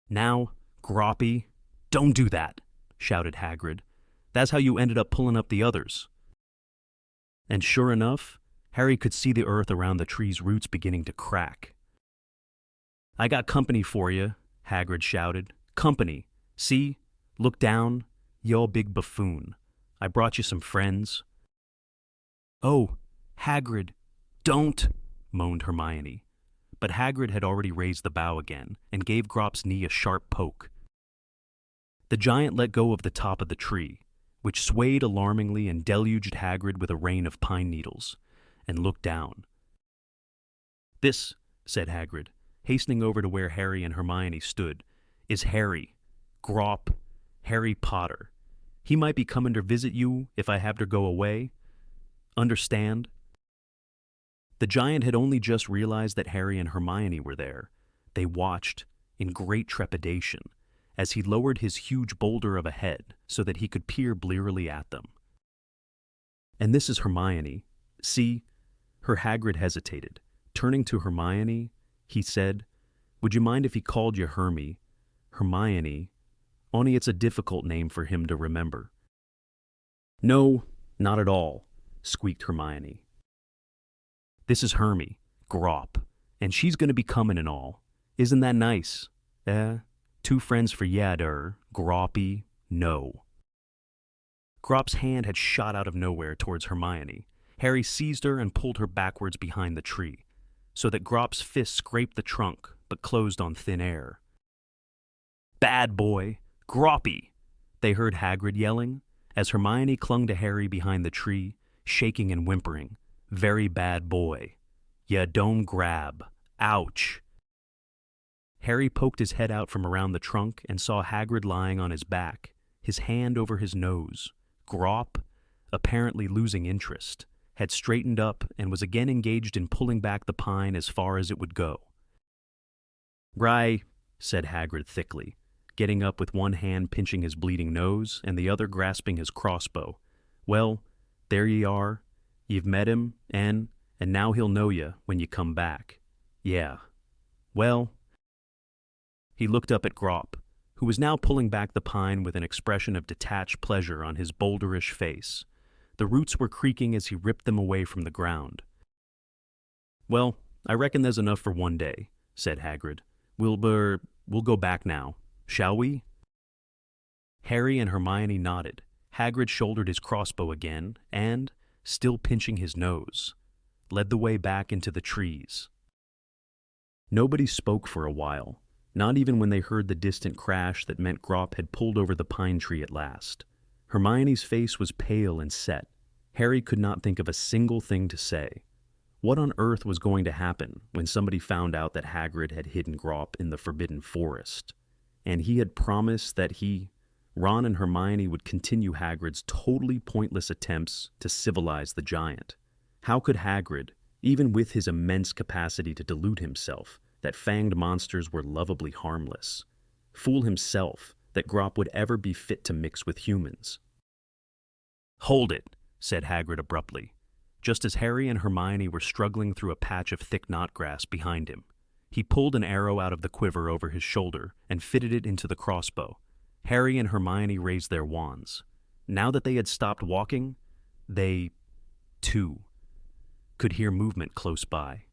"Now, Groppy, don't do that," shouted Hagrid. "That's how you ended up pulling up the others." And sure enough, Harry could see the earth around the tree's roots beginning to crack. "I got company for you," Hagrid shouted. "Company. See? Look down. You all big buffoon. I brought you some friends." "Oh, Hagrid, don't," moaned Hermione. But Hagrid had already raised the bough again and gave Grop's knee a sharp poke. The giant let go of the top of the tree, which swayed alarmingly and deluged Hagrid with a rain of pine needles, and looked down. "This," said Hagrid, hastening over to where Harry and Hermione stood, "is Harry. Grop. Harry Potter. He might be coming to visit you if I have to go away. Understand?" The giant had only just realized that Harry and Hermione were there. They watched, in great trepidation, as he lowered his huge boulder of a head so that he could peer blearily at them. "And this is Hermione. See?" Her Hagrid hesitated. Turning to Hermione, he said, "Would you mind if he called you Hermy? Hermione. Only it's a difficult name for him to remember." "No, not at all," squeaked Hermione. "This is Hermy, Grop, and she's going to be coming and all. Isn't that nice? Two friends for Yadder, Groppy, no." Grop's hand had shot out of nowhere towards Hermione. Harry seized her and pulled her backwards behind the tree, so that Grop's fist scraped the trunk but closed on thin air. "Bad boy! Groppy!" they heard Hagrid yelling, as Hermione clung to Harry behind the tree, shaking and whimpering. "Very bad boy. Ya don't grab. Ouch!" Harry poked his head out from around the trunk and saw Hagrid lying on his back, his hand over his nose. Grop, apparently losing interest, had straightened up and was again engaged in pulling back the pine as far as it would go. "Right," said Hagrid thickly, getting up with one hand pinching his bleeding nose and the other grasping his crossbow. "Well, there ye are. You've met him, and now he'll know you when you come back. Yeah. Well." He looked up at Grop, who was now pulling back the pine with an expression of detached pleasure on his boulderish face. The roots were creaking as he ripped them away from the ground. "Well, I reckon there's enough for one day," said Hagrid. We'll go back now, shall we?" Harry and Hermione nodded. Hagrid shouldered his crossbow again and, still pinching his nose, led the way back into the trees. Nobody spoke for a while, not even when they heard the distant crash that meant Grop had pulled over the pine tree at last. Hermione's face was pale and set. Harry could not think of a single thing to say. What on earth was going to happen when somebody found out that Hagrid had hidden Grop in the Forbidden Forest? And he had promised that Ron and Hermione would continue Hagrid's totally pointless attempts to civilize the giant. How could Hagrid, even with his immense capacity to delude himself that fanged monsters were lovably harmless, fool himself that Grop would ever be fit to mix with humans? "Hold it," said Hagrid abruptly, just as Harry and Hermione were struggling through a patch of thick knotgrass behind him. He pulled an arrow out of the quiver over his shoulder and fitted it into the crossbow. Harry and Hermione raised their wands. Now that they had stopped walking, they, too, could hear movement close by.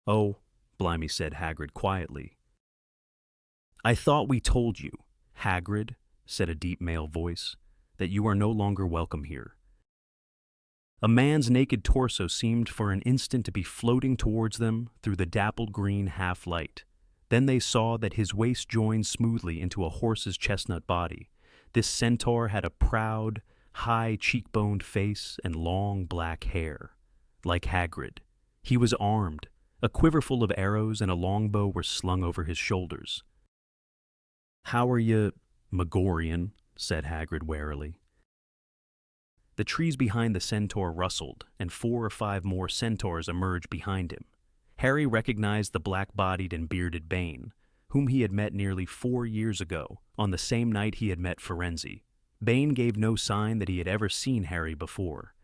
"Oh," Blimey said Hagrid quietly. "I thought we told you, Hagrid," said a deep male voice, "that you are no longer welcome here." A man's naked torso seemed for an instant to be floating towards them through the dappled green half-light. Then they saw that his waist joined smoothly into a horse's chestnut body. This centaur had a proud, high cheekboned face and long black hair. Like Hagrid, he was armed. A quiver full of arrows and a longbow were slung over his shoulders. "How are you, Megorian?" said Hagrid warily. The trees behind the centaur rustled, and 4 or 5 more centaurs emerged behind him. Harry recognized the black-bodied and bearded Bane, whom he had met nearly 4 years ago, on the same night he had met Firenze. Bane gave no sign that he had ever seen Harry before.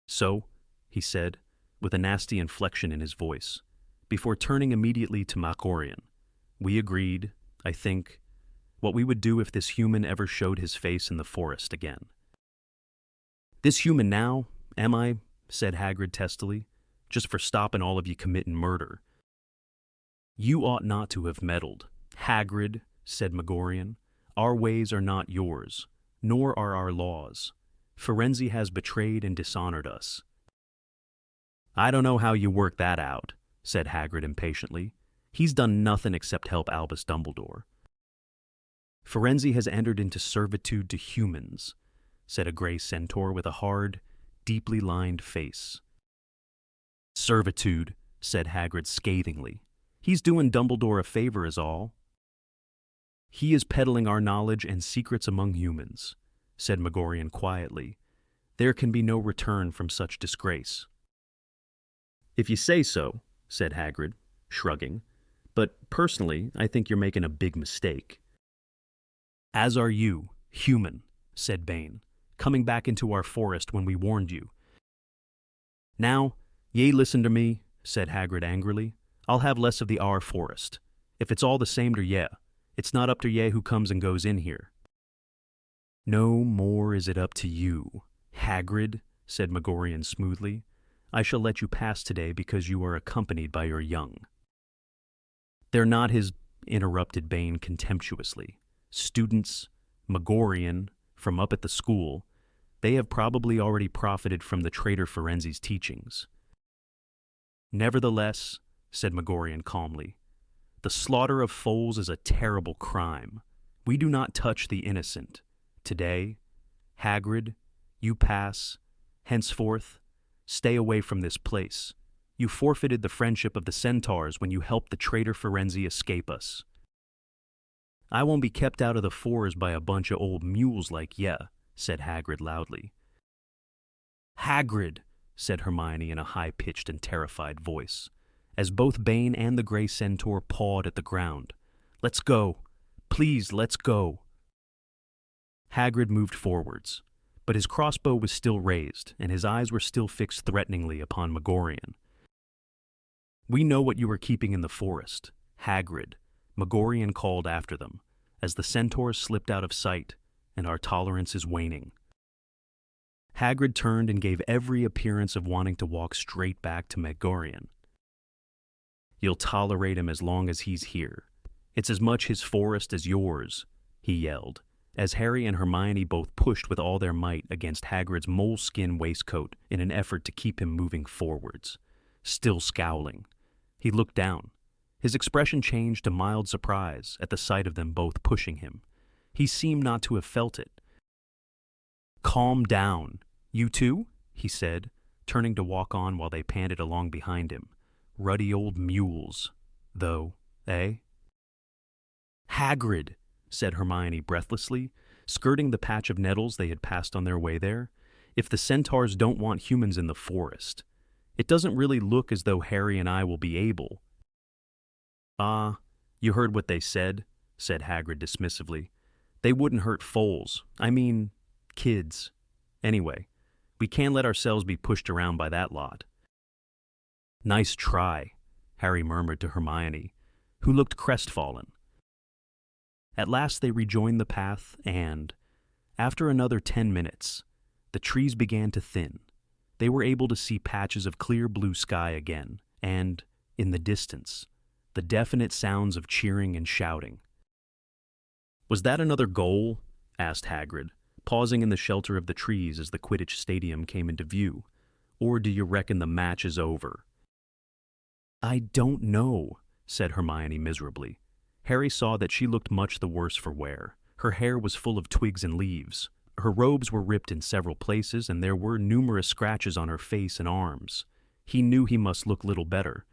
"So," he said, with a nasty inflection in his voice, before turning immediately to Megorian, "we agreed, I think, what we would do if this human ever showed his face in the forest again." "This human now, am I?" said Hagrid testily, "just for stopping all of you committing murder." "You ought not to have meddled, Hagrid," said Megorian. "Our ways are not yours, nor are our laws. Firenze has betrayed and dishonored us." "I don't know how you work that out," said Hagrid impatiently. "He's done nothing except help Albus Dumbledore." "Firenze has entered into servitude to humans," said a gray centaur with a hard, deeply lined face. "Servitude," said Hagrid scathingly. "He's doing Dumbledore a favor is all." "He is peddling our knowledge and secrets among humans," said Megorian quietly. "There can be no return from such disgrace." If you say so, said Hagrid, shrugging. But personally, I think you're making a big mistake. As are you, human, said Bane, coming back into our forest when we warned you. Now, ye listen to me, said Hagrid angrily. I'll have less of the our forest. If it's all the same to ye, it's not up to ye who comes and goes in here. No more is it up to you, Hagrid, said Megorian smoothly. I shall let you pass today because you are accompanied by your young. They're not his, interrupted Bane contemptuously. Students, Megorian, from up at the school, they have probably already profited from the traitor Firenze's teachings. Nevertheless, said Megorian calmly, the slaughter of foals is a terrible crime. We do not touch the innocent. Today, Hagrid, you pass. Henceforth, stay away from this place. You forfeited the friendship of the centaurs when you helped the traitor Firenze escape us. I won't be kept out of the fours by a bunch of old mules like ye, said Hagrid loudly. Hagrid, said Hermione in a high-pitched and terrified voice, as both Bane and the Grey Centaur pawed at the ground. Let's go. Please, let's go. Hagrid moved forwards, but his crossbow was still raised, and his eyes were still fixed threateningly upon Megorian. We know what you are keeping in the forest, Hagrid, Megorian called after them, as the centaurs slipped out of sight, and our tolerance is waning. Hagrid turned and gave every appearance of wanting to walk straight back to Megorian. You'll tolerate him as long as he's here. It's as much his forest as yours, he yelled, as Harry and Hermione both pushed with all their might against Hagrid's moleskin waistcoat in an effort to keep him moving forwards. Still scowling, he looked down. His expression changed to mild surprise at the sight of them both pushing him. He seemed not to have felt it. Calm down, you two, he said, turning to walk on while they panted along behind him. Ruddy old mules, though, eh? Hagrid, said Hermione breathlessly, skirting the patch of nettles they had passed on their way there. If the centaurs don't want humans in the forest, it doesn't really look as though Harry and I will be able. Ah, you heard what they said, said Hagrid dismissively. They wouldn't hurt foals. I mean, kids. Anyway, we can't let ourselves be pushed around by that lot. Nice try, Harry murmured to Hermione, who looked crestfallen. At last they rejoined the path and, after another 10 minutes, the trees began to thin. They were able to see patches of clear blue sky again, and, in the distance, the definite sounds of cheering and shouting. Was that another goal? Asked Hagrid, pausing in the shelter of the trees as the Quidditch stadium came into view. Or do you reckon the match is over? I don't know, said Hermione miserably. Harry saw that she looked much the worse for wear. Her hair was full of twigs and leaves. Her robes were ripped in several places, and there were numerous scratches on her face and arms. He knew he must look little better.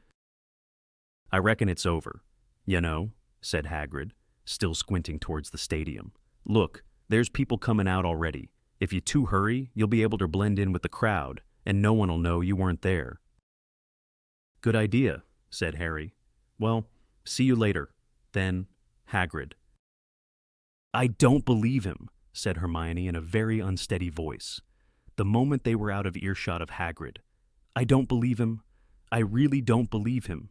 I reckon it's over. You know, said Hagrid, still squinting towards the stadium. Look, there's people coming out already. If you two hurry, you'll be able to blend in with the crowd, and no one'll know you weren't there. Good idea, said Harry. Well, see you later. Then, Hagrid. I don't believe him, said Hermione in a very unsteady voice. The moment they were out of earshot of Hagrid. I don't believe him. I really don't believe him.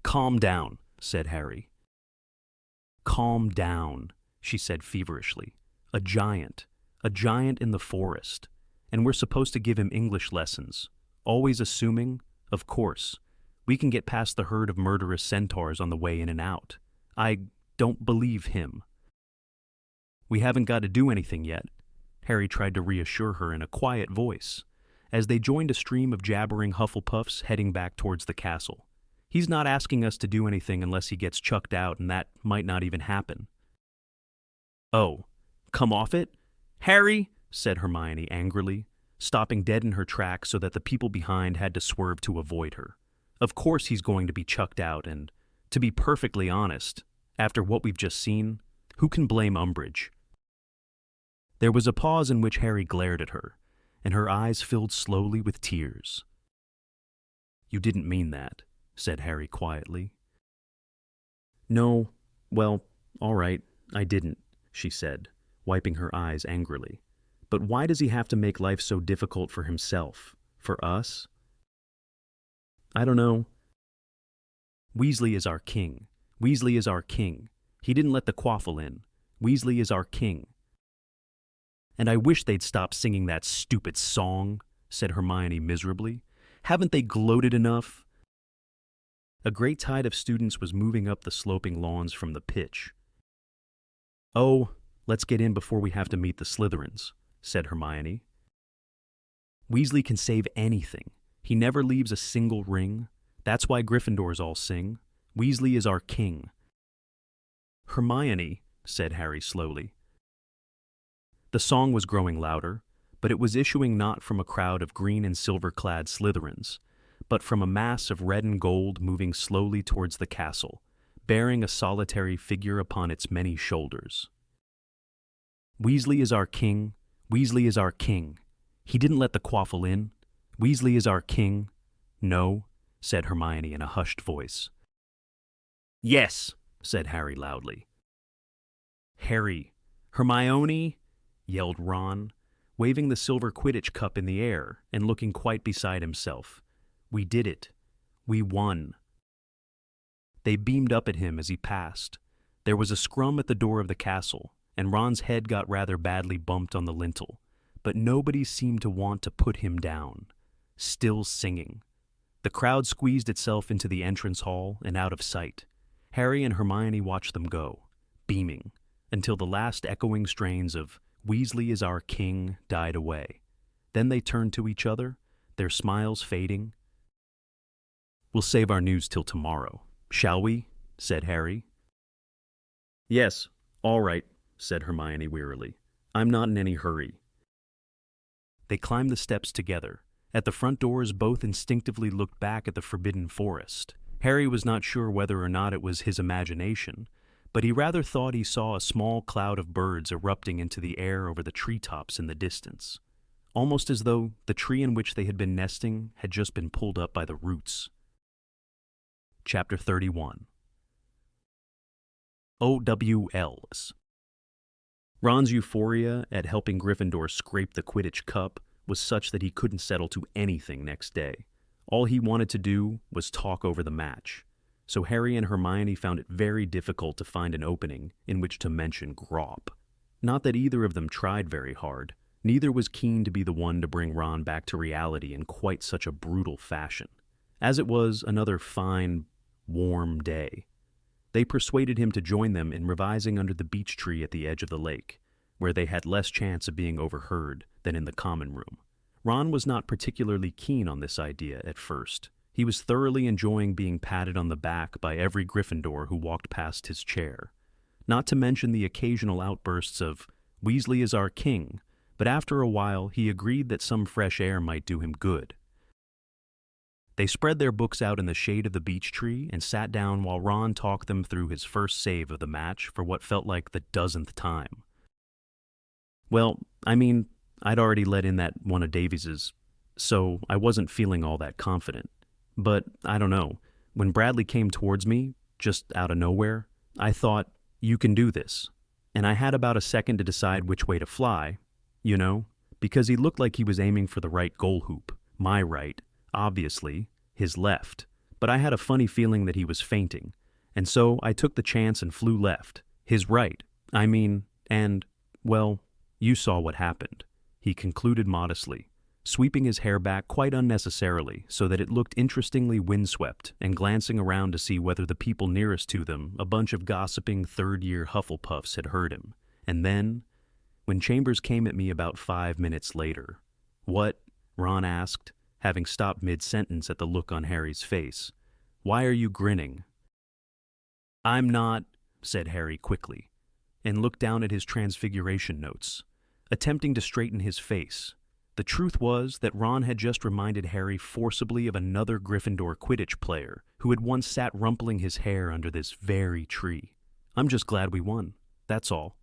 Calm down, said Harry. Calm down, she said feverishly. A giant in the forest. And we're supposed to give him English lessons. Always assuming, of course, we can get past the herd of murderous centaurs on the way in and out. I don't believe him. We haven't got to do anything yet, Harry tried to reassure her in a quiet voice, as they joined a stream of jabbering Hufflepuffs heading back towards the castle. He's not asking us to do anything unless he gets chucked out, and that might not even happen. Oh, come off it? Harry, said Hermione angrily, stopping dead in her tracks so that the people behind had to swerve to avoid her. Of course he's going to be chucked out, and, to be perfectly honest, after what we've just seen, who can blame Umbridge? There was a pause in which Harry glared at her, and her eyes filled slowly with tears. You didn't mean that, said Harry quietly. No, well, all right, I didn't, she said, wiping her eyes angrily. But why does he have to make life so difficult for himself? For us? I don't know. Weasley is our king. Weasley is our king. He didn't let the quaffle in. Weasley is our king. And I wish they'd stop singing that stupid song, said Hermione miserably. Haven't they gloated enough? A great tide of students was moving up the sloping lawns from the pitch. Oh, let's get in before we have to meet the Slytherins, said Hermione. Weasley can save anything. He never leaves a single ring. That's why Gryffindors all sing. Weasley is our king. Hermione, said Harry slowly. The song was growing louder, but it was issuing not from a crowd of green and silver-clad Slytherins, but from a mass of red and gold moving slowly towards the castle, bearing a solitary figure upon its many shoulders. Weasley is our king. Weasley is our king. He didn't let the quaffle in. Weasley is our king. No, said Hermione in a hushed voice. Yes, said Harry loudly. Harry, Hermione, yelled Ron, waving the silver Quidditch cup in the air and looking quite beside himself. We did it. We won. They beamed up at him as he passed. There was a scrum at the door of the castle, and Ron's head got rather badly bumped on the lintel, but nobody seemed to want to put him down. Still singing. The crowd squeezed itself into the entrance hall and out of sight. Harry and Hermione watched them go, beaming, until the last echoing strains of Weasley is our king died away. Then they turned to each other, their smiles fading. We'll save our news till tomorrow, shall we? Said Harry. Yes, all right, said Hermione wearily. I'm not in any hurry. They climbed the steps together. At the front doors, both instinctively looked back at the forbidden forest. Harry was not sure whether or not it was his imagination, but he rather thought he saw a small cloud of birds erupting into the air over the treetops in the distance, almost as though the tree in which they had been nesting had just been pulled up by the roots. Chapter 31. OWLs. Ron's euphoria at helping Gryffindor scrape the Quidditch cup was such that he couldn't settle to anything next day. All he wanted to do was talk over the match, so Harry and Hermione found it very difficult to find an opening in which to mention Grawp. Not that either of them tried very hard. Neither was keen to be the one to bring Ron back to reality in quite such a brutal fashion. As it was another fine, warm day, they persuaded him to join them in revising under the beech tree at the edge of the lake, where they had less chance of being overheard than in the common room. Ron was not particularly keen on this idea at first. He was thoroughly enjoying being patted on the back by every Gryffindor who walked past his chair, not to mention the occasional outbursts of, Weasley is our king, but after a while he agreed that some fresh air might do him good. They spread their books out in the shade of the beech tree and sat down while Ron talked them through his first save of the match for what felt like the dozenth time. Well, I mean, I'd already let in that one of Davies's, so I wasn't feeling all that confident. But, I don't know, when Bradley came towards me, just out of nowhere, I thought, you can do this. And I had about a second to decide which way to fly, you know, because he looked like he was aiming for the right goal hoop, my right, obviously, his left. But I had a funny feeling that he was fainting, and so I took the chance and flew left, his right, and, well, you saw what happened, he concluded modestly, sweeping his hair back quite unnecessarily so that it looked interestingly windswept and glancing around to see whether the people nearest to them, a bunch of gossiping third-year Hufflepuffs, had heard him. And then, when Chambers came at me about 5 minutes later, "What?" Ron asked, having stopped mid-sentence at the look on Harry's face. "Why are you grinning?" "I'm not," said Harry quickly, and looked down at his transfiguration notes, attempting to straighten his face. The truth was that Ron had just reminded Harry forcibly of another Gryffindor Quidditch player who had once sat rumpling his hair under this very tree. "I'm just glad we won, that's all."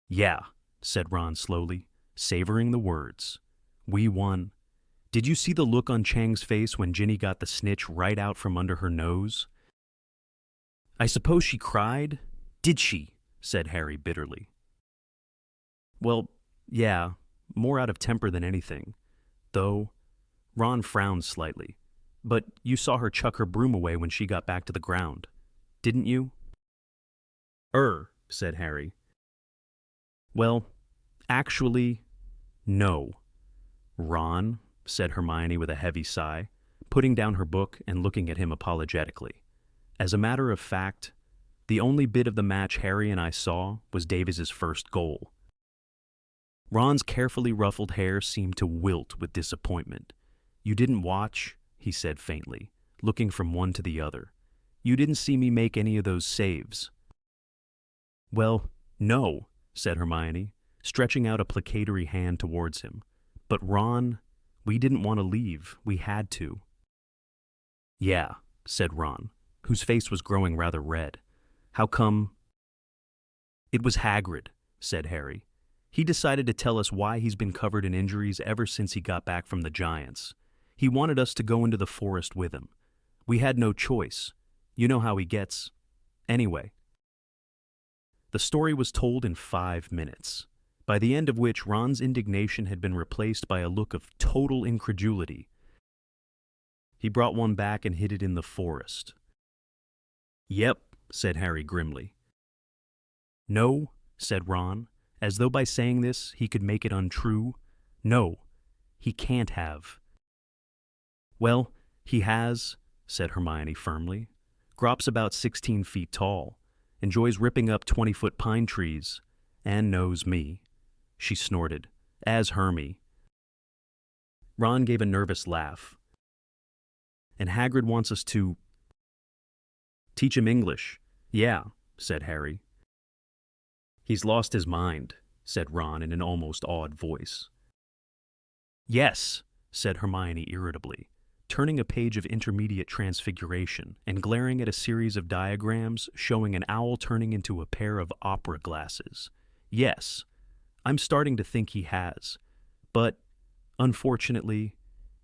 "Yeah," said Ron slowly, savoring the words. "We won. Did you see the look on Chang's face when Ginny got the snitch right out from under her nose? I suppose she cried? Did she? Said Harry bitterly. Well, yeah, more out of temper than anything. Though, Ron frowned slightly. But you saw her chuck her broom away when she got back to the ground, didn't you? Said Harry. Well, actually, no. Ron, said Hermione with a heavy sigh, putting down her book and looking at him apologetically. As a matter of fact, the only bit of the match Harry and I saw was Davis's first goal. Ron's carefully ruffled hair seemed to wilt with disappointment. You didn't watch, he said faintly, looking from one to the other. You didn't see me make any of those saves. Well, no, said Hermione, stretching out a placatory hand towards him. But Ron, we didn't want to leave. We had to. Yeah, said Ron, whose face was growing rather red. How come? It was Hagrid, said Harry. He decided to tell us why he's been covered in injuries ever since he got back from the Giants. He wanted us to go into the forest with him. We had no choice. You know how he gets. Anyway. The story was told in 5 minutes, by the end of which Ron's indignation had been replaced by a look of total incredulity. He brought one back and hid it in the forest. Yep, said Harry grimly. No, said Ron, as though by saying this he could make it untrue. No, he can't have. Well, he has, said Hermione firmly. Grop's about 16 feet tall, enjoys ripping up 20-foot pine trees, and knows me. She snorted, as Hermie. Ron gave a nervous laugh. And Hagrid wants us to teach him English. Yeah, said Harry. He's lost his mind, said Ron in an almost awed voice. Yes, said Hermione irritably, turning a page of Intermediate Transfiguration and glaring at a series of diagrams showing an owl turning into a pair of opera glasses. Yes, I'm starting to think he has. But, unfortunately,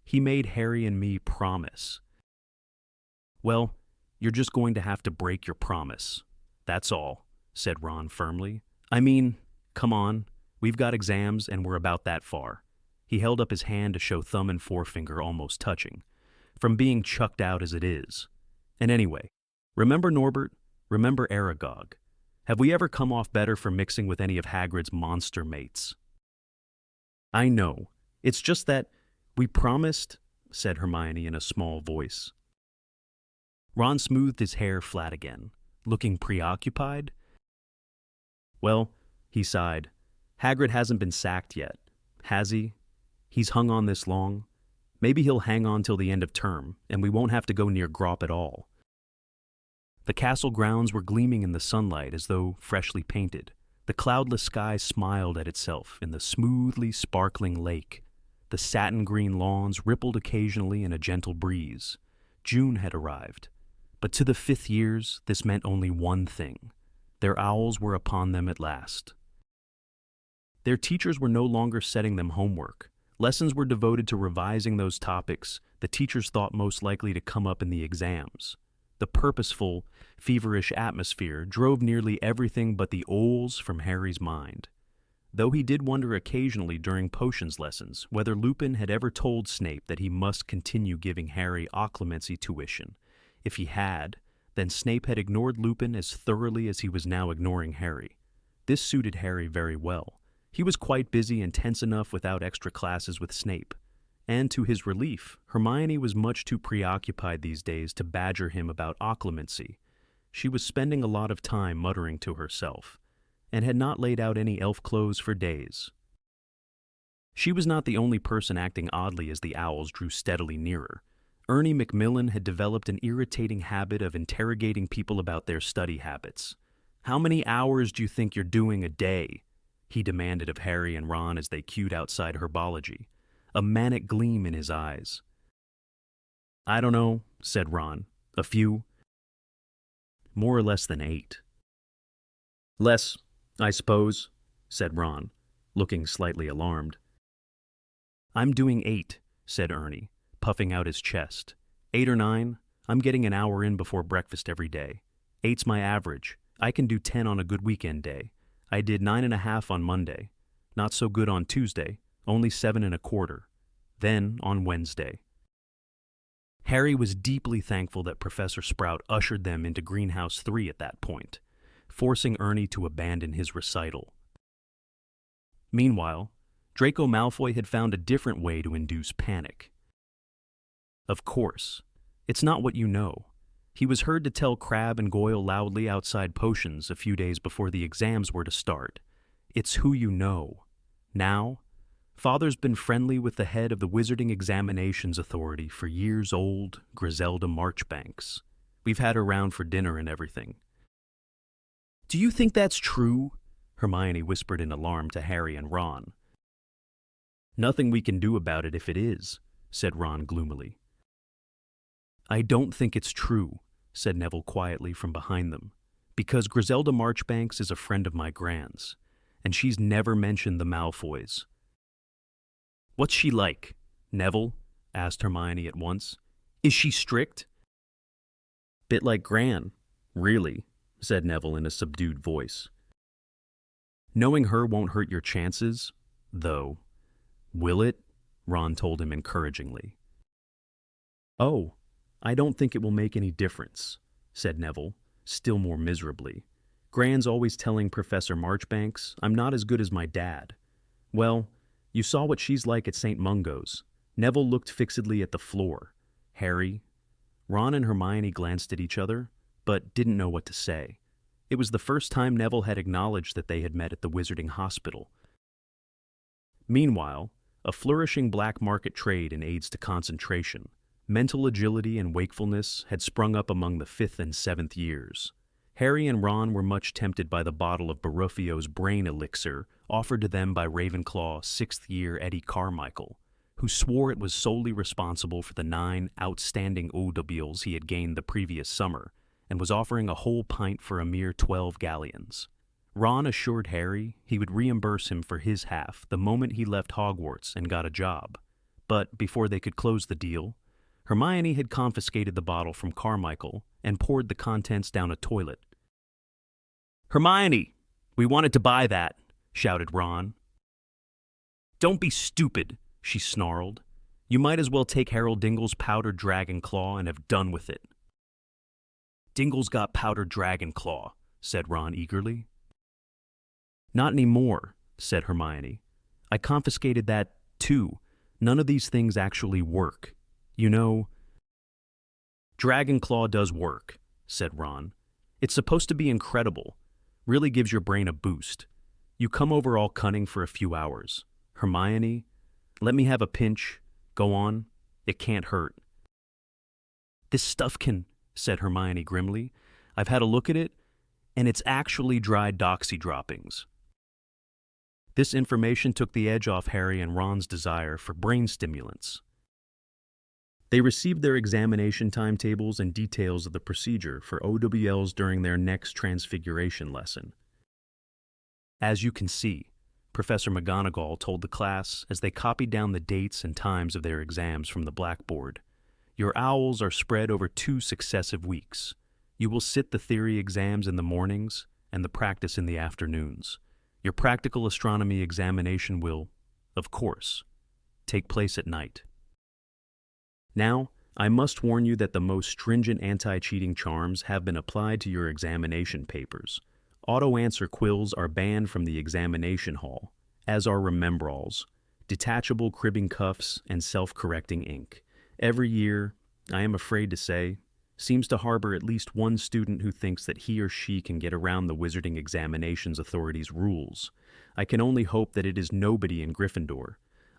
he made Harry and me promise. Well, you're just going to have to break your promise. That's all, said Ron firmly. I mean, come on, we've got exams and we're about that far. He held up his hand to show thumb and forefinger almost touching, from being chucked out as it is. And anyway, remember Norbert? Remember Aragog? Have we ever come off better for mixing with any of Hagrid's monster mates? I know. It's just that we promised, said Hermione in a small voice. Ron smoothed his hair flat again, looking preoccupied. Well, he sighed, Hagrid hasn't been sacked yet, has he? He's hung on this long. Maybe he'll hang on till the end of term, and we won't have to go near Grop at all. The castle grounds were gleaming in the sunlight as though freshly painted. The cloudless sky smiled at itself in the smoothly sparkling lake. The satin-green lawns rippled occasionally in a gentle breeze. June had arrived. But to the 5th years, this meant only one thing. Their owls were upon them at last. Their teachers were no longer setting them homework. Lessons were devoted to revising those topics the teachers thought most likely to come up in the exams. The purposeful, feverish atmosphere drove nearly everything but the owls from Harry's mind. Though he did wonder occasionally during potions lessons whether Lupin had ever told Snape that he must continue giving Harry occlumency tuition. If he had, then Snape had ignored Lupin as thoroughly as he was now ignoring Harry. This suited Harry very well. He was quite busy and tense enough without extra classes with Snape. And to his relief, Hermione was much too preoccupied these days to badger him about occlumency. She was spending a lot of time muttering to herself, and had not laid out any elf clothes for days. She was not the only person acting oddly as the owls drew steadily nearer. Ernie Macmillan had developed an irritating habit of interrogating people about their study habits. "How many hours do you think you're doing a day?" he demanded of Harry and Ron as they queued outside herbology, a manic gleam in his eyes. "I don't know," said Ron. "A few. More or less than 8. "Less, I suppose," said Ron, looking slightly alarmed. "I'm doing 8, said Ernie, puffing out his chest. 8 or 9. I'm getting an hour in before breakfast every day. 8's my average. I can do 10 on a good weekend day. I did 9.5 on Monday. Not so good on Tuesday, only 7.25. Then on Wednesday. Harry was deeply thankful that Professor Sprout ushered them into Greenhouse 3 at that point, forcing Ernie to abandon his recital. Meanwhile, Draco Malfoy had found a different way to induce panic. Of course, it's not what you know. He was heard to tell Crabbe and Goyle loudly outside Potions a few days before the exams were to start. It's who you know. Now, Father's been friendly with the head of the Wizarding Examinations Authority for years old, Griselda Marchbanks. We've had her round for dinner and everything. Do you think that's true? Hermione whispered in alarm to Harry and Ron. Nothing we can do about it if it is, said Ron gloomily. I don't think it's true, said Neville quietly from behind them, because Griselda Marchbanks is a friend of my Gran's, and she's never mentioned the Malfoys. What's she like, Neville? Asked Hermione at once. Is she strict? Bit like Gran, really, said Neville in a subdued voice. Knowing her won't hurt your chances, though. Will it? Ron told him encouragingly. Oh, I don't think it will make any difference, said Neville, still more miserably. Gran's always telling Professor Marchbanks I'm not as good as my dad. Well, you saw what she's like at St. Mungo's. Neville looked fixedly at the floor. Harry, Ron and Hermione glanced at each other, but didn't know what to say. It was the first time Neville had acknowledged that they had met at the Wizarding Hospital. Meanwhile, a flourishing black market trade in aids to concentration, mental agility and wakefulness had sprung up among the 5th and 7th years. Harry and Ron were much tempted by the bottle of Baruffio's brain elixir offered to them by Ravenclaw 6th year Eddie Carmichael, who swore it was solely responsible for the 9 outstanding audibles he had gained the previous summer, and was offering a whole pint for a mere 12 galleons. Ron assured Harry he would reimburse him for his half the moment he left Hogwarts and got a job. But before they could close the deal, Hermione had confiscated the bottle from Carmichael and poured the contents down a toilet. Hermione, we wanted to buy that, shouted Ron. Don't be stupid, she snarled. You might as well take Harold Dingle's powdered dragon claw and have done with it. Dingle's got powdered dragon claw, said Ron eagerly. Not anymore, said Hermione. I confiscated that, too. None of these things actually work. You know, Dragonclaw does work, said Ron. It's supposed to be incredible. Really gives your brain a boost. You come over all cunning for a few hours. Hermione, let me have a pinch. Go on. It can't hurt. This stuff can, said Hermione grimly. I've had a look at it, and it's actually dried doxy droppings. This information took the edge off Harry and Ron's desire for brain stimulants. They received their examination timetables and details of the procedure for OWLs during their next Transfiguration lesson. As you can see, Professor McGonagall told the class as they copied down the dates and times of their exams from the blackboard, your owls are spread over 2 successive weeks. You will sit the theory exams in the mornings and the practice in the afternoons. Your practical astronomy examination will, of course, take place at night. Now, I must warn you that the most stringent anti-cheating charms have been applied to your examination papers. Auto-answer quills are banned from the examination hall, as are remembralls, detachable cribbing cuffs, and self-correcting ink. Every year, I am afraid to say, seems to harbor at least one student who thinks that he or she can get around the Wizarding Examinations Authority's rules. I can only hope that it is nobody in Gryffindor.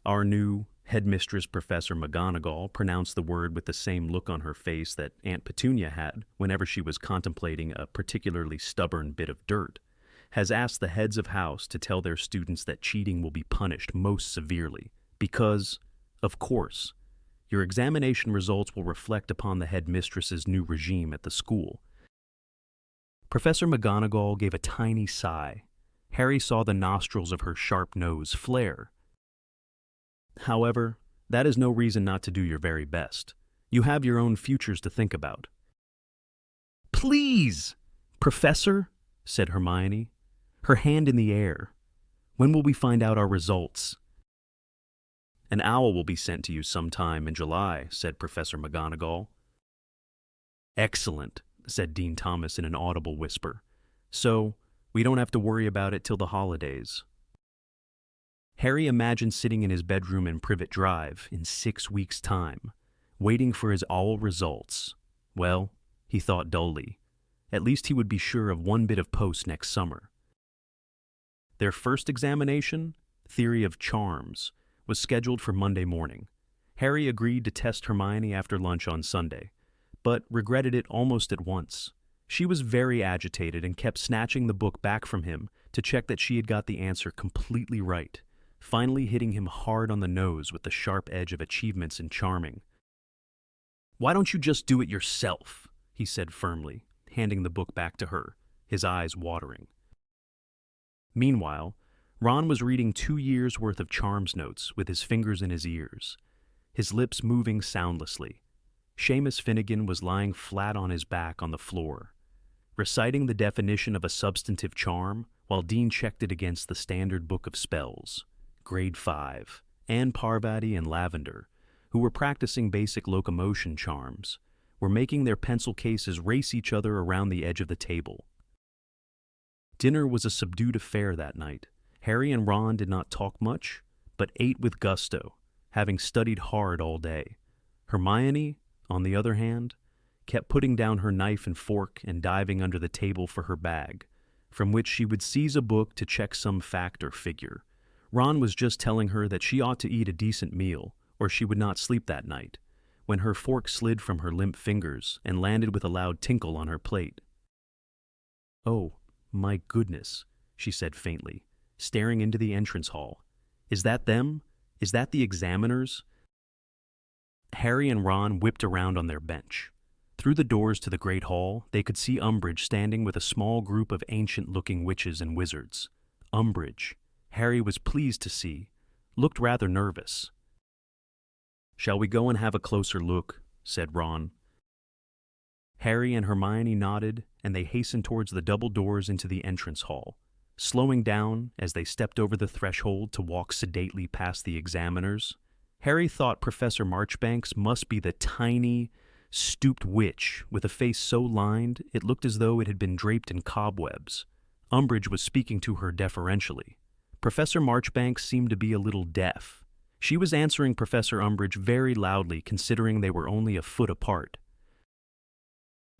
Our new headmistress, Professor McGonagall, pronounced the word with the same look on her face that Aunt Petunia had whenever she was contemplating a particularly stubborn bit of dirt, has asked the heads of house to tell their students that cheating will be punished most severely, because, of course, your examination results will reflect upon the headmistress's new regime at the school. Professor McGonagall gave a tiny sigh. Harry saw the nostrils of her sharp nose flare. However, That is no reason not to do your very best. You have your own futures to think about. Please! Professor, said Hermione, her hand in the air. When will we find out our results? An owl will be sent to you sometime in July, said Professor McGonagall. Excellent, said Dean Thomas in an audible whisper. So, we don't have to worry about it till the holidays. Harry imagined sitting in his bedroom in Privet Drive in 6 weeks' time, waiting for his owl results. Well, he thought dully, at least he would be sure of one bit of post next summer. Their first examination, Theory of Charms, was scheduled for Monday morning. Harry agreed to test Hermione after lunch on Sunday, but regretted it almost at once. She was very agitated and kept snatching the book back from him to check that she had got the answer completely right, finally hitting him hard on the nose with the sharp edge of achievements in charming. "Why don't you just do it yourself?" he said firmly, handing the book back to her, his eyes watering. Meanwhile, Ron was reading 2 years' worth of charms notes with his fingers in his ears, his lips moving soundlessly. Seamus Finnegan was lying flat on his back on the floor, reciting the definition of a substantive charm while Dean checked it against the standard book of spells. Grade 5, Anne Parvati and Lavender, who were practicing basic locomotion charms, were making their pencil cases race each other around the edge of the table. Dinner was a subdued affair that night. Harry and Ron did not talk much, but ate with gusto, having studied hard all day. Hermione, on the other hand, kept putting down her knife and fork and diving under the table for her bag, from which she would seize a book to check some fact or figure. Ron was just telling her that she ought to eat a decent meal, or she would not sleep that night, when her fork slid from her limp fingers and landed with a loud tinkle on her plate. "Oh, my goodness," she said faintly, staring into the entrance hall. "Is that them? Is that the examiners?" Harry and Ron whipped around on their bench. Through the doors to the great hall, they could see Umbridge standing with a small group of ancient-looking witches and wizards. Umbridge, Harry was pleased to see, looked rather nervous. "Shall we go and have a closer look?" said Ron. Harry and Hermione nodded, and they hastened towards the double doors into the entrance hall, slowing down as they stepped over the threshold to walk sedately past the examiners. Harry thought Professor Marchbanks must be the tiny, stooped witch with a face so lined it looked as though it had been draped in cobwebs. Umbridge was speaking to her deferentially. Professor Marchbanks seemed to be a little deaf. She was answering Professor Umbridge very loudly, considering they were only a foot apart.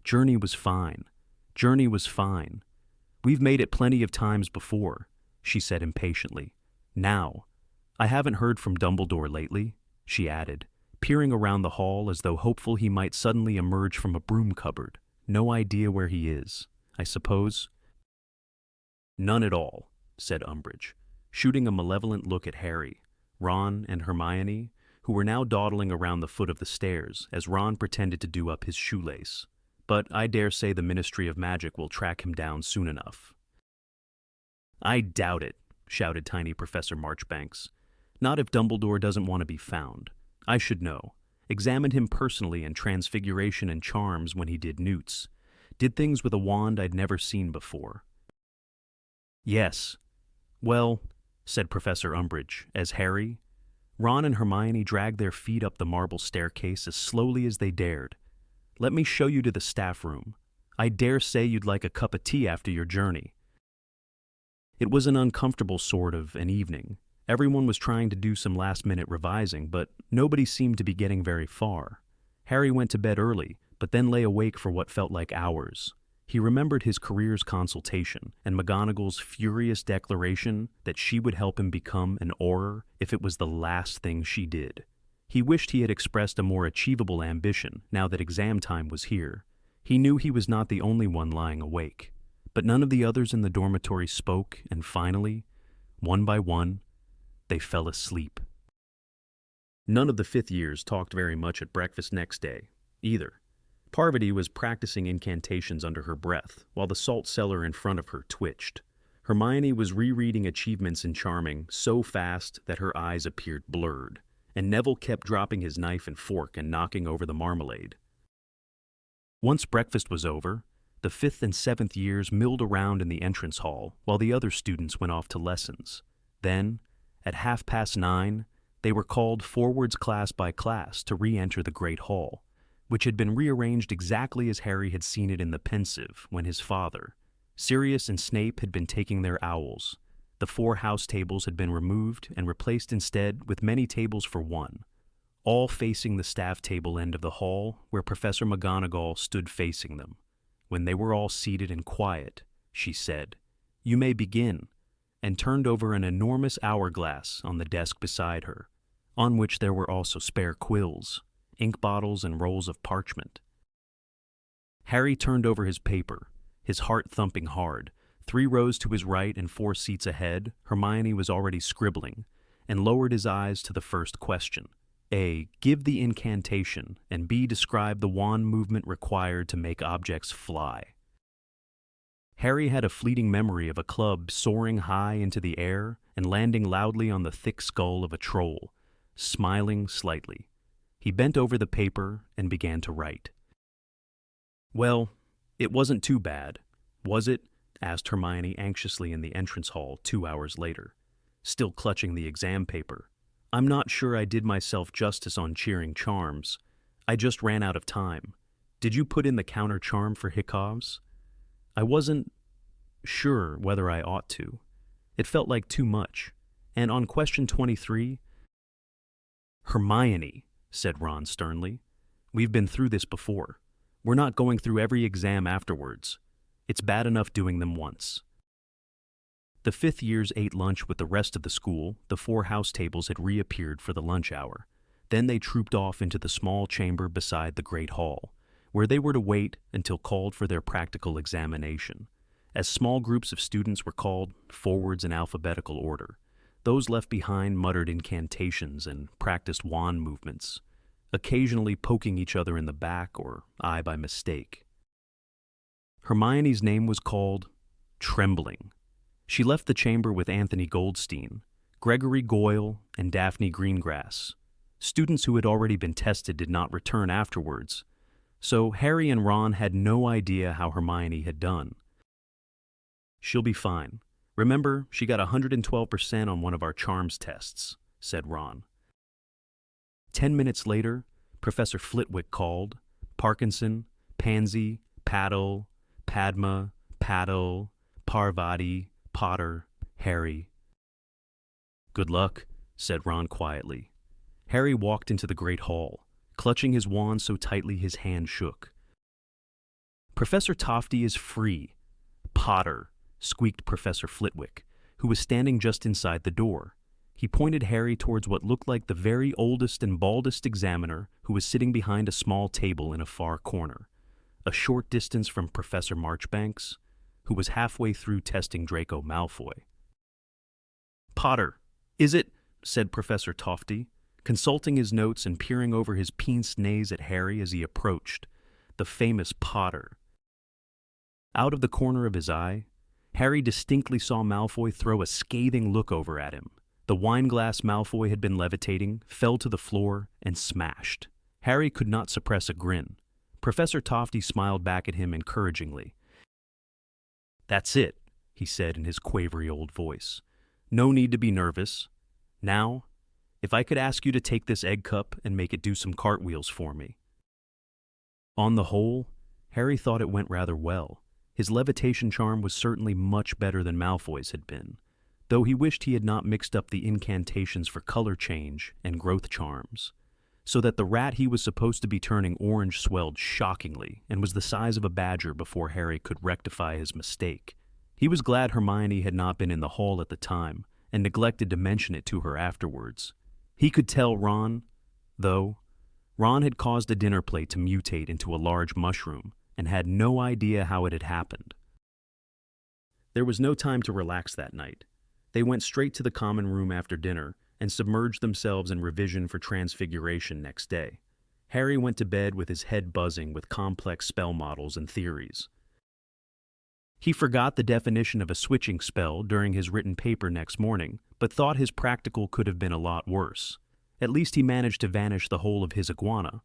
"Journey was fine. Journey was fine. We've made it plenty of times before," she said impatiently. "Now, I haven't heard from Dumbledore lately," she added, peering around the hall as though hopeful he might suddenly emerge from a broom cupboard. "No idea where he is, I suppose?" "None at all," said Umbridge, shooting a malevolent look at Harry, Ron, and Hermione, who were now dawdling around the foot of the stairs as Ron pretended to do up his shoelace. "But I dare say the Ministry of Magic will track him down soon enough." "I doubt it," shouted tiny Professor Marchbanks. "Not if Dumbledore doesn't want to be found. I should know. Examined him personally in Transfiguration and Charms when he did Newts. Did things with a wand I'd never seen before." "Yes. Well," said Professor Umbridge, as Harry, Ron, and Hermione dragged their feet up the marble staircase as slowly as they dared. "Let me show you to the staff room. I dare say you'd like a cup of tea after your journey." It was an uncomfortable sort of an evening. Everyone was trying to do some last-minute revising, but nobody seemed to be getting very far. Harry went to bed early, but then lay awake for what felt like hours. He remembered his careers consultation and McGonagall's furious declaration that she would help him become an Auror if it was the last thing she did. He wished he had expressed a more achievable ambition now that exam time was here. He knew he was not the only one lying awake, but none of the others in the dormitory spoke, and finally, one by one, they fell asleep. None of the fifth years talked very much at breakfast next day, either. Parvati was practicing incantations under her breath, while the salt cellar in front of her twitched. Hermione was rereading achievements in charming so fast that her eyes appeared blurred. and Neville kept dropping his knife and fork and knocking over the marmalade. Once breakfast was over, the 5th and 7th years milled around in the entrance hall while the other students went off to lessons. Then, at 9:30, they were called forwards class by class to re-enter the Great Hall, which had been rearranged exactly as Harry had seen it in the Pensive when his father, Sirius and Snape, had been taking their owls. The 4 house tables had been removed and replaced instead with many tables for one, all facing the staff table end of the hall where Professor McGonagall stood facing them. When they were all seated and quiet, she said, "You may begin," and turned over an enormous hourglass on the desk beside her, on which there were also spare quills, ink bottles, and rolls of parchment. Harry turned over his paper, his heart thumping hard. 3 rows to his right and 4 seats ahead, Hermione was already scribbling, and lowered his eyes to the first question. A. Give the incantation, and B. Describe the wand movement required to make objects fly. Harry had a fleeting memory of a club soaring high into the air and landing loudly on the thick skull of a troll, smiling slightly. He bent over the paper and began to write. "Well, it wasn't too bad, was it?" asked Hermione anxiously in the entrance hall 2 hours later, still clutching the exam paper. "I'm not sure I did myself justice on cheering charms. I just ran out of time. Did you put in the counter charm for Hiccovs?" "I wasn't sure whether I ought to. It felt like too much. And on question 23... "Hermione," said Ron sternly, "we've been through this before. We're not going through every exam afterwards. It's bad enough doing them once." The 5th years ate lunch with the rest of the school. The 4 house tables had reappeared for the lunch hour. Then they trooped off into the small chamber beside the Great Hall, where they were to wait until called for their practical examination. As small groups of students were called forwards in alphabetical order, those left behind muttered incantations and practiced wand movements, occasionally poking each other in the back or eye by mistake. Hermione's name was called Trembling. She left the chamber with Anthony Goldstein, Gregory Goyle, and Daphne Greengrass. Students who had already been tested did not return afterwards, so Harry and Ron had no idea how Hermione had done. "She'll be fine. Remember, she got 112% on one of our charms tests," said Ron. 10 minutes later, Professor Flitwick called, "Parkinson, Pansy, Paddle, Padma, Paddle, Parvati, Potter, Harry." "Good luck," said Ron quietly. Harry walked into the Great Hall, clutching his wand so tightly his hand shook. "Professor Tofty is free." "Potter," squeaked Professor Flitwick, who was standing just inside the door. He pointed Harry towards what looked like the very oldest and baldest examiner, who was sitting behind a small table in a far corner, a short distance from Professor Marchbanks, who was halfway through testing Draco Malfoy. "Potter, is it?" said Professor Tofty, consulting his notes and peering over his pince-nez at Harry as he approached, the famous Potter. Out of the corner of his eye, Harry distinctly saw Malfoy throw a scathing look over at him. The wineglass Malfoy had been levitating, fell to the floor, and smashed. Harry could not suppress a grin. Professor Tofty smiled back at him encouragingly. "That's it," he said in his quavery old voice. "No need to be nervous. Now, if I could ask you to take this egg cup and make it do some cartwheels for me." On the whole, Harry thought it went rather well. His levitation charm was certainly much better than Malfoy's had been, though he wished he had not mixed up the incantations for color change and growth charms, so that the rat he was supposed to be turning orange swelled shockingly and was the size of a badger before Harry could rectify his mistake. He was glad Hermione had not been in the hall at the time and neglected to mention it to her afterwards. He could tell Ron, though. Ron had caused a dinner plate to mutate into a large mushroom and had no idea how it had happened. There was no time to relax that night. They went straight to the common room after dinner and submerged themselves in revision for Transfiguration next day. Harry went to bed with his head buzzing with complex spell models and theories. He forgot the definition of a switching spell during his written paper next morning, but thought his practical could have been a lot worse. At least he managed to vanish the whole of his iguana,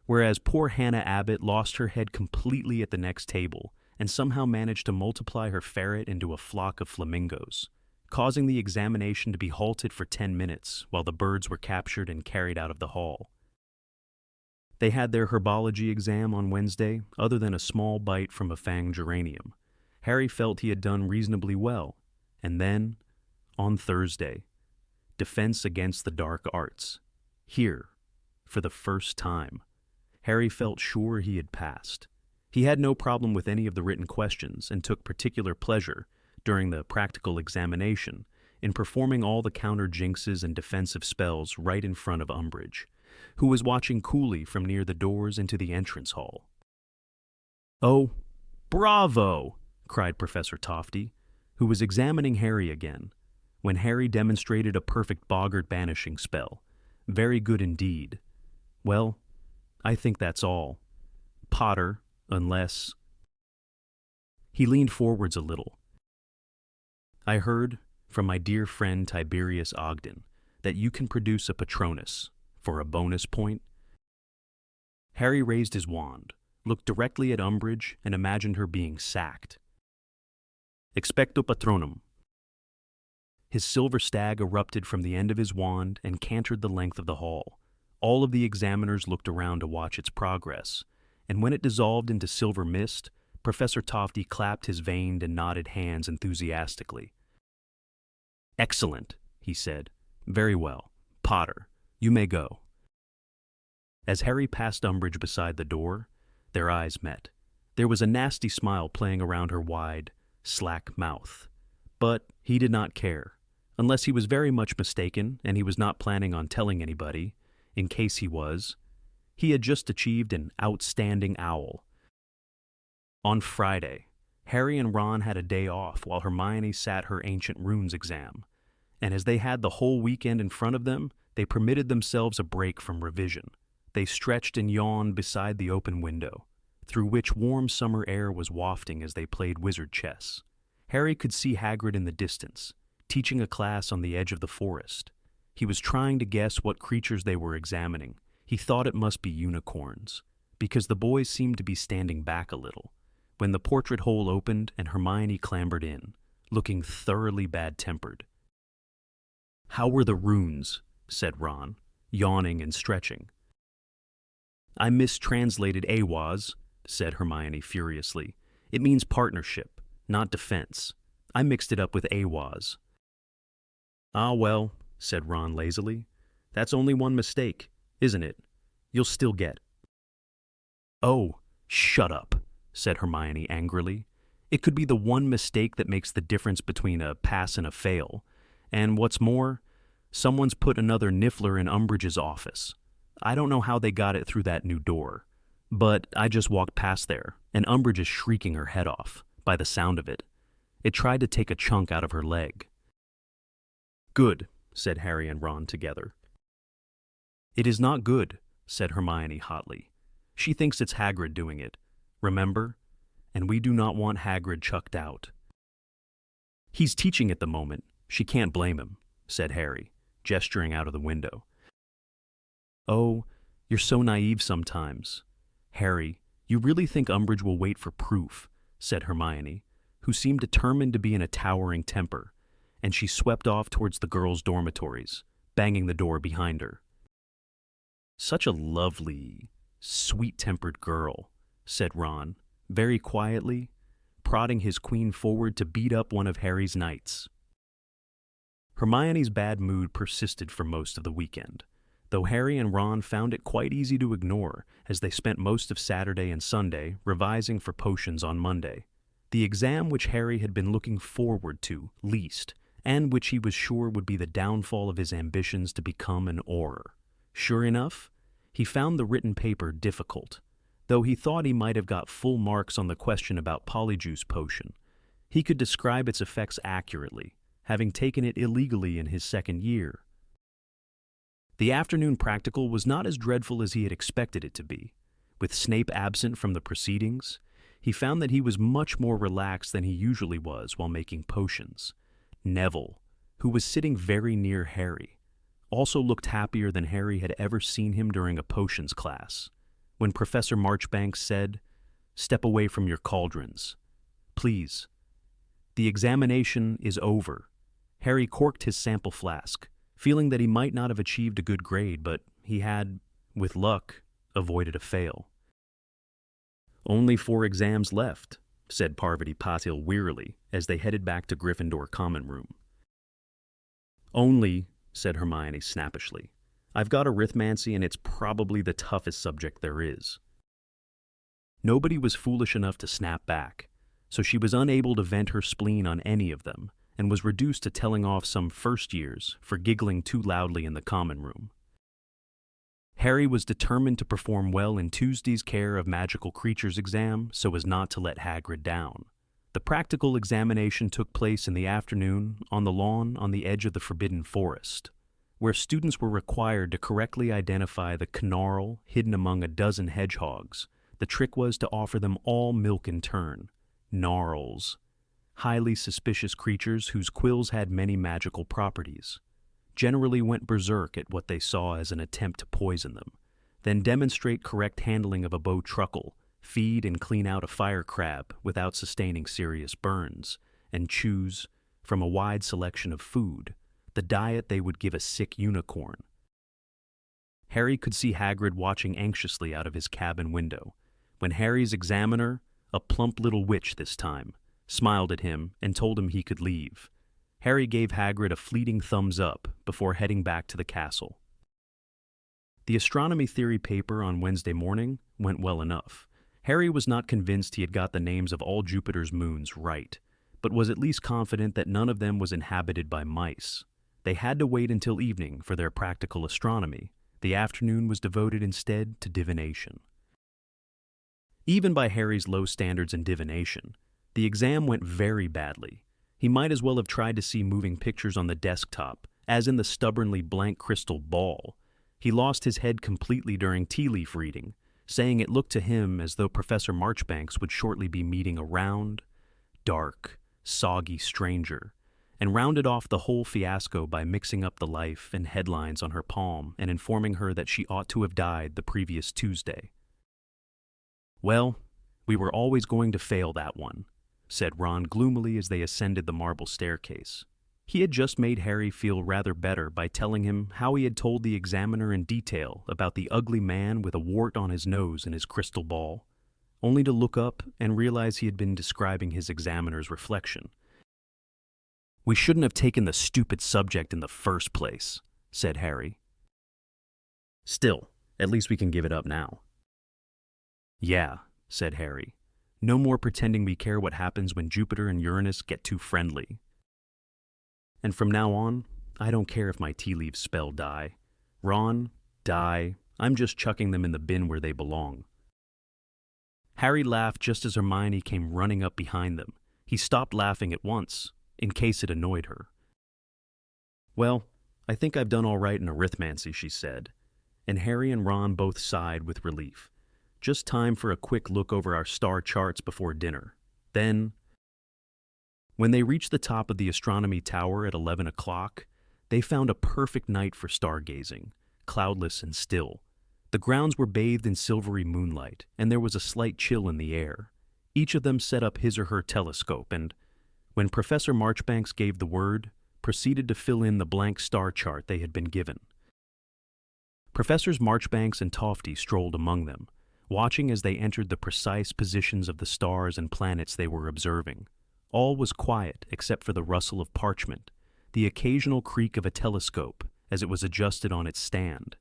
whereas poor Hannah Abbott lost her head completely at the next table and somehow managed to multiply her ferret into a flock of flamingos, causing the examination to be halted for 10 minutes while the birds were captured and carried out of the hall. They had their herbology exam on Wednesday, other than a small bite from a fanged geranium. Harry felt he had done reasonably well. And then, on Thursday, Defense Against the Dark Arts. Here, for the first time, Harry felt sure he had passed. He had no problem with any of the written questions and took particular pleasure, during the practical examination, in performing all the counter jinxes and defensive spells right in front of Umbridge, who was watching coolly from near the doors into the entrance hall. "Oh, bravo!" cried Professor Tofty, who was examining Harry again, when Harry demonstrated a perfect boggart banishing spell. Very good indeed. Well, I think that's all. Potter, unless... He leaned forwards a little. I heard, from my dear friend Tiberius Ogden, that you can produce a Patronus, for a bonus point. Harry raised his wand, looked directly at Umbridge, and imagined her being sacked. Expecto Patronum. His silver stag erupted from the end of his wand and cantered the length of the hall. All of the examiners looked around to watch its progress, and when it dissolved into silver mist, Professor Tofty clapped his veined and knotted hands enthusiastically. "Excellent," he said. "Very well. Potter, you may go." As Harry passed Umbridge beside the door, their eyes met. There was a nasty smile playing around her wide, slack mouth. But he did not care, unless he was very much mistaken and he was not planning on telling anybody, in case he was. He had just achieved an outstanding owl. On Friday, Harry and Ron had a day off while Hermione sat her Ancient Runes exam, and as they had the whole weekend in front of them, they permitted themselves a break from revision. They stretched and yawned beside the open window, through which warm summer air was wafting as they played wizard chess. Harry could see Hagrid in the distance, teaching a class on the edge of the forest. He was trying to guess what creatures they were examining. He thought it must be unicorns, because the boys seemed to be standing back a little, when the portrait hole opened and Hermione clambered in, looking thoroughly bad-tempered. "How were the runes?" said Ron, yawning and stretching. "I mistranslated AWAS," said Hermione furiously. "It means partnership, not defense. I mixed it up with AWAS." "Ah, well," said Ron lazily. "That's only one mistake, isn't it? You'll still get." "Oh, shut up," said Hermione angrily. "It could be the one mistake that makes the difference between a pass and a fail. And what's more, someone's put another Niffler in Umbridge's office. I don't know how they got it through that new door, but I just walked past there, and Umbridge is shrieking her head off, by the sound of it. It tried to take a chunk out of her leg." "Good," said Harry and Ron together. "It is not good," said Hermione hotly. "She thinks it's Hagrid doing it, remember? And we do not want Hagrid chucked out." "He's teaching at the moment. She can't blame him," said Harry, gesturing out of the window. "Oh, you're so naive sometimes. Harry, you really think Umbridge will wait for proof," said Hermione, who seemed determined to be in a towering temper, and she swept off towards the girls' dormitories, banging the door behind her. "Such a lovely, sweet-tempered girl," said Ron, very quietly, prodding his queen forward to beat up one of Harry's knights. Hermione's bad mood persisted for most of the weekend, though Harry and Ron found it quite easy to ignore as they spent most of Saturday and Sunday revising for potions on Monday, the exam which Harry had been looking forward to least, and which he was sure would be the downfall of his ambitions to become an Auror. Sure enough, he found the written paper difficult, though he thought he might have got full marks on the question about Polyjuice Potion. He could describe its effects accurately, having taken it illegally in his second year. The afternoon practical was not as dreadful as he had expected it to be. With Snape absent from the proceedings, he found that he was much more relaxed than he usually was while making potions. Neville, who was sitting very near Harry, also looked happier than Harry had ever seen him during a potions class, when Professor Marchbanks said, "Step away from your cauldrons. Please. The examination is over." Harry corked his sample flask, feeling that he might not have achieved a good grade, but he had, with luck, avoided a fail. "Only 4 exams left," said Parvati Patil wearily as they headed back to Gryffindor common room. "Only," said Hermione snappishly. "I've got arithmancy and it's probably the toughest subject there is." Nobody was foolish enough to snap back, so she was unable to vent her spleen on any of them and was reduced to telling off some first years for giggling too loudly in the common room. Harry was determined to perform well in Tuesday's Care of Magical Creatures exam so as not to let Hagrid down. The practical examination took place in the afternoon on the lawn on the edge of the Forbidden Forest, where students were required to correctly identify the Knarl hidden among a dozen hedgehogs. The trick was to offer them all milk in turn. Gnarls, highly suspicious creatures whose quills had many magical properties, generally went berserk at what they saw as an attempt to poison them, then demonstrate correct handling of a bowtruckle, feed and clean out a fire crab without sustaining serious burns, and choose, from a wide selection of food, the diet they would give a sick unicorn. Harry could see Hagrid watching anxiously out of his cabin window, when Harry's examiner, a plump little witch this time, smiled at him and told him he could leave. Harry gave Hagrid a fleeting thumbs up before heading back to the castle. The astronomy theory paper on Wednesday morning went well enough. Harry was not convinced he had got the names of all Jupiter's moons right, but was at least confident that none of them was inhabited by mice. They had to wait until evening for their practical astronomy. The afternoon was devoted instead to divination. Even by Harry's low standards in divination, the exam went very badly. He might as well have tried to see moving pictures on the desktop, as in the stubbornly blank crystal ball. He lost his head completely during tea leaf reading, saying it looked to him as though Professor Marchbanks would shortly be meeting a round, dark, soggy stranger, and rounded off the whole fiasco by mixing up the life and headlines on her palm and informing her that she ought to have died the previous Tuesday. "Well, we were always going to fail that one," said Ron gloomily as they ascended the marble staircase. He had just made Harry feel rather better by telling him how he had told the examiner in detail about the ugly man with a wart on his nose and his crystal ball, only to look up and realize he had been describing his examiner's reflection. "We shouldn't have taken the stupid subject in the first place," said Harry. "Still, at least we can give it up now." "Yeah," said Harry. "No more pretending we care what happens when Jupiter and Uranus get too friendly. And from now on, I don't care if my tea leaves spell die. Ron, die, I'm just chucking them in the bin where they belong." Harry laughed just as Hermione came running up behind them. He stopped laughing at once, in case it annoyed her. "Well, I think I've done all right in arithmancy," she said, and Harry and Ron both sighed with relief. Just time for a quick look over our star charts before dinner. Then, when they reached the top of the astronomy tower at 11 o'clock, they found a perfect night for stargazing, cloudless and still. The grounds were bathed in silvery moonlight, and there was a slight chill in the air. Each of them set up his or her telescope and, when Professor Marchbanks gave the word, proceeded to fill in the blank star chart they had been given. Professors Marchbanks and Tofty strolled among them, watching as they entered the precise positions of the stars and planets they were observing. All was quiet except for the rustle of parchment, the occasional creak of a telescope as it was adjusted on its stand,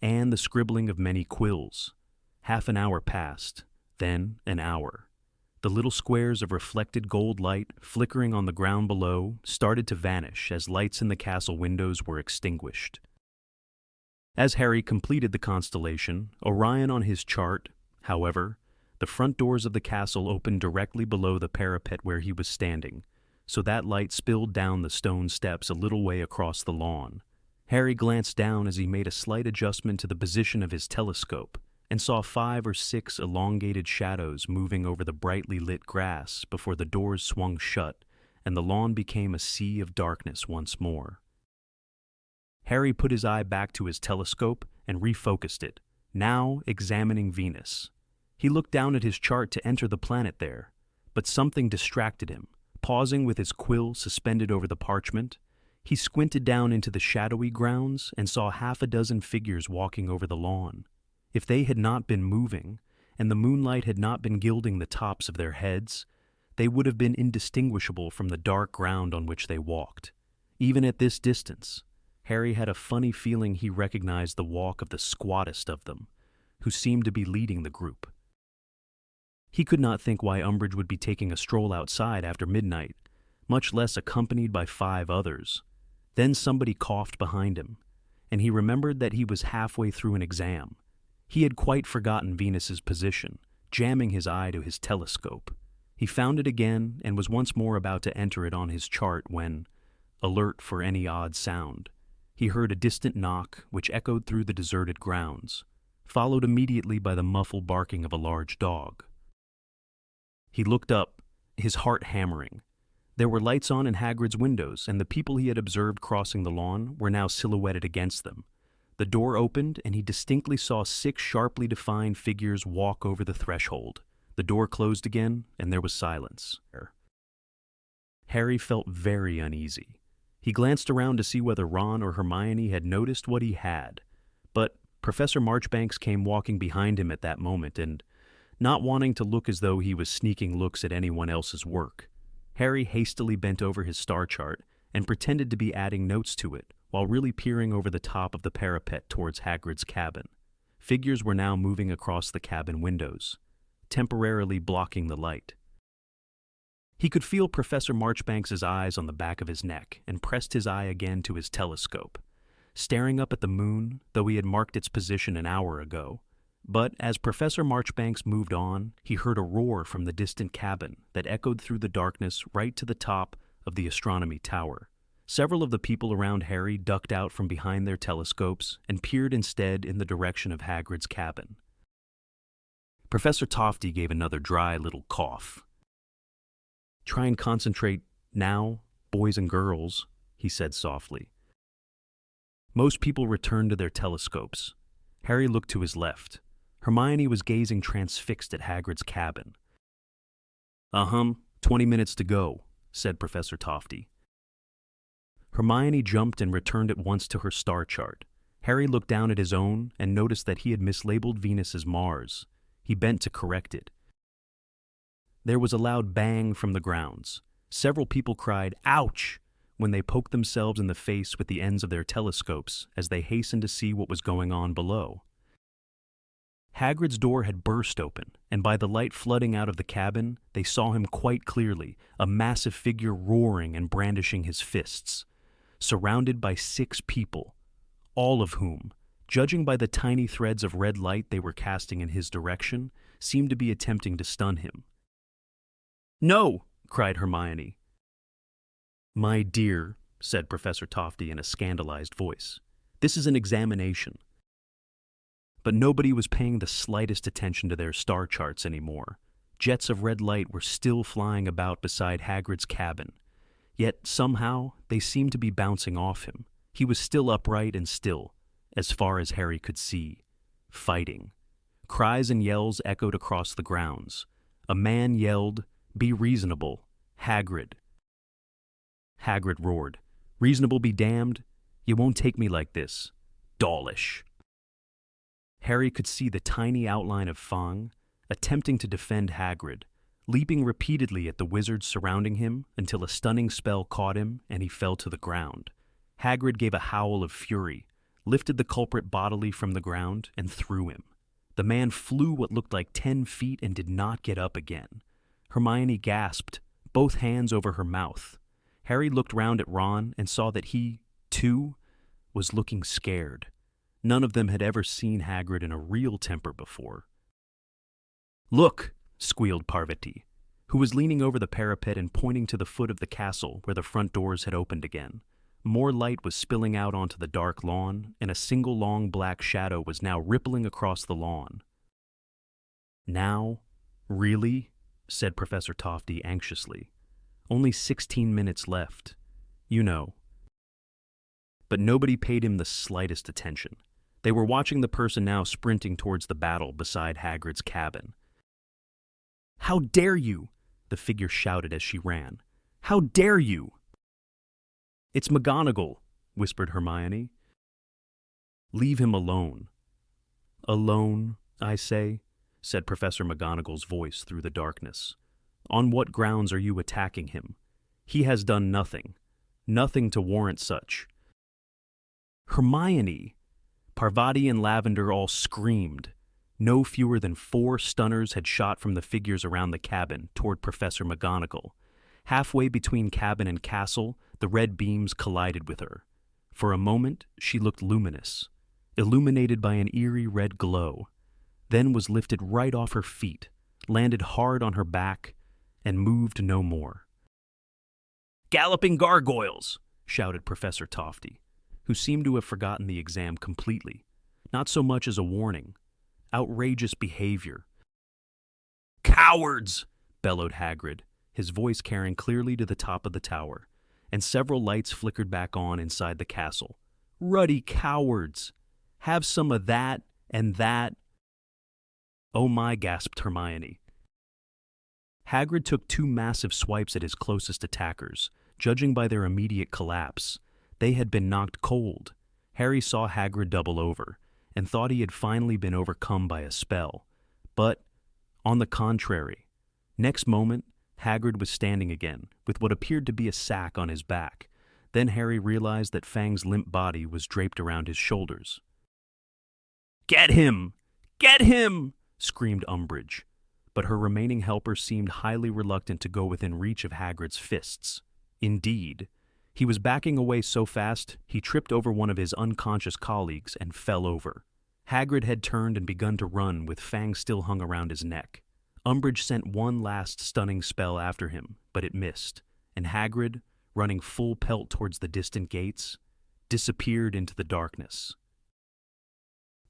and the scribbling of many quills. Half an hour passed, then an hour. The little squares of reflected gold light flickering on the ground below started to vanish as lights in the castle windows were extinguished. As Harry completed the constellation, Orion on his chart, however, the front doors of the castle opened directly below the parapet where he was standing, so that light spilled down the stone steps a little way across the lawn. Harry glanced down as he made a slight adjustment to the position of his telescope and saw 5 or 6 elongated shadows moving over the brightly lit grass before the doors swung shut and the lawn became a sea of darkness once more. Harry put his eye back to his telescope and refocused it, now examining Venus. He looked down at his chart to enter the planet there, but something distracted him. Pausing with his quill suspended over the parchment, he squinted down into the shadowy grounds and saw half a dozen figures walking over the lawn. If they had not been moving, and the moonlight had not been gilding the tops of their heads, they would have been indistinguishable from the dark ground on which they walked. Even at this distance, Harry had a funny feeling he recognized the walk of the squattest of them, who seemed to be leading the group. He could not think why Umbridge would be taking a stroll outside after midnight, much less accompanied by 5 others. Then somebody coughed behind him, and he remembered that he was halfway through an exam. He had quite forgotten Venus's position, jamming his eye to his telescope. He found it again and was once more about to enter it on his chart when, alert for any odd sound, he heard a distant knock which echoed through the deserted grounds, followed immediately by the muffled barking of a large dog. He looked up, his heart hammering. There were lights on in Hagrid's windows, and the people he had observed crossing the lawn were now silhouetted against them. The door opened, and he distinctly saw 6 sharply defined figures walk over the threshold. The door closed again, and there was silence. Harry felt very uneasy. He glanced around to see whether Ron or Hermione had noticed what he had, but Professor Marchbanks came walking behind him at that moment, and, not wanting to look as though he was sneaking looks at anyone else's work, Harry hastily bent over his star chart and pretended to be adding notes to it while really peering over the top of the parapet towards Hagrid's cabin. Figures were now moving across the cabin windows, temporarily blocking the light. He could feel Professor Marchbanks's eyes on the back of his neck and pressed his eye again to his telescope, staring up at the moon, though he had marked its position an hour ago. But as Professor Marchbanks moved on, he heard a roar from the distant cabin that echoed through the darkness right to the top of the astronomy tower. Several of the people around Harry ducked out from behind their telescopes and peered instead in the direction of Hagrid's cabin. Professor Tofty gave another dry little cough. "Try and concentrate now, boys and girls," he said softly. Most people returned to their telescopes. Harry looked to his left. Hermione was gazing transfixed at Hagrid's cabin. 20 minutes to go," said Professor Tofty. Hermione jumped and returned at once to her star chart. Harry looked down at his own and noticed that he had mislabeled Venus as Mars. He bent to correct it. There was a loud bang from the grounds. Several people cried, "Ouch!" when they poked themselves in the face with the ends of their telescopes as they hastened to see what was going on below. Hagrid's door had burst open, and by the light flooding out of the cabin, they saw him quite clearly, a massive figure roaring and brandishing his fists, surrounded by 6 people, all of whom, judging by the tiny threads of red light they were casting in his direction, seemed to be attempting to stun him. "No!" cried Hermione. "My dear," said Professor Tofty in a scandalized voice, "this is an examination." But nobody was paying the slightest attention to their star charts anymore. Jets of red light were still flying about beside Hagrid's cabin, yet somehow they seemed to be bouncing off him. He was still upright and still, as far as Harry could see, fighting. Cries and yells echoed across the grounds. A man yelled, "Be reasonable, Hagrid." Hagrid roared, "Reasonable be damned. You won't take me like this. Dawlish." Harry could see the tiny outline of Fang, attempting to defend Hagrid, leaping repeatedly at the wizards surrounding him until a stunning spell caught him and he fell to the ground. Hagrid gave a howl of fury, lifted the culprit bodily from the ground, and threw him. The man flew what looked like 10 feet and did not get up again. Hermione gasped, both hands over her mouth. Harry looked round at Ron and saw that he, too, was looking scared. None of them had ever seen Hagrid in a real temper before. "Look!" squealed Parvati, who was leaning over the parapet and pointing to the foot of the castle where the front doors had opened again. More light was spilling out onto the dark lawn, and a single long black shadow was now rippling across the lawn. "Now? Really?" said Professor Tofty anxiously. "Only 16 minutes left. You know." but nobody paid him the slightest attention. They were watching the person now sprinting towards the battle beside Hagrid's cabin. "How dare you!" the figure shouted as she ran. "How dare you!" "It's McGonagall," whispered Hermione. "Leave him alone." "Alone, I say," said Professor McGonagall's voice through the darkness. "On what grounds are you attacking him? He has done nothing. Nothing to warrant such." "Hermione!" Parvati and Lavender all screamed. No fewer than 4 stunners had shot from the figures around the cabin toward Professor McGonagall. Halfway between cabin and castle, the red beams collided with her. For a moment, she looked luminous, illuminated by an eerie red glow, then was lifted right off her feet, landed hard on her back, and moved no more. "Galloping gargoyles!" shouted Professor Tofty, who seemed to have forgotten the exam completely, not so much as a warning. Outrageous behavior. "Cowards!" bellowed Hagrid, his voice carrying clearly to the top of the tower, and several lights flickered back on inside the castle. "Ruddy cowards! Have some of that and that." "Oh my," gasped Hermione. Hagrid took 2 massive swipes at his closest attackers. Judging by their immediate collapse, they had been knocked cold. Harry saw Hagrid double over, and thought he had finally been overcome by a spell. But, on the contrary, next moment, Hagrid was standing again, with what appeared to be a sack on his back. Then Harry realized that Fang's limp body was draped around his shoulders. "Get him! Get him!" screamed Umbridge. But her remaining helpers seemed highly reluctant to go within reach of Hagrid's fists. Indeed, he was backing away so fast he tripped over one of his unconscious colleagues and fell over. Hagrid had turned and begun to run with Fang still hung around his neck. Umbridge sent one last stunning spell after him, but it missed, and Hagrid, running full pelt towards the distant gates, disappeared into the darkness.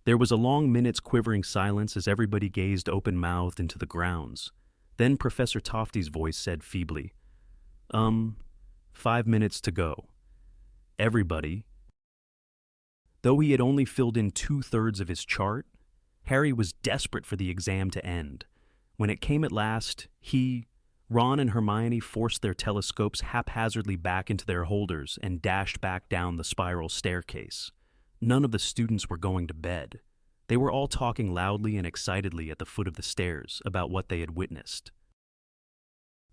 There was a long minute's quivering silence as everybody gazed open-mouthed into the grounds. Then Professor Tofty's voice said feebly, 5 minutes to go. Everybody." Though he had only filled in 2/3 of his chart, Harry was desperate for the exam to end. When it came at last, Ron and Hermione forced their telescopes haphazardly back into their holders and dashed back down the spiral staircase. None of the students were going to bed. They were all talking loudly and excitedly at the foot of the stairs about what they had witnessed.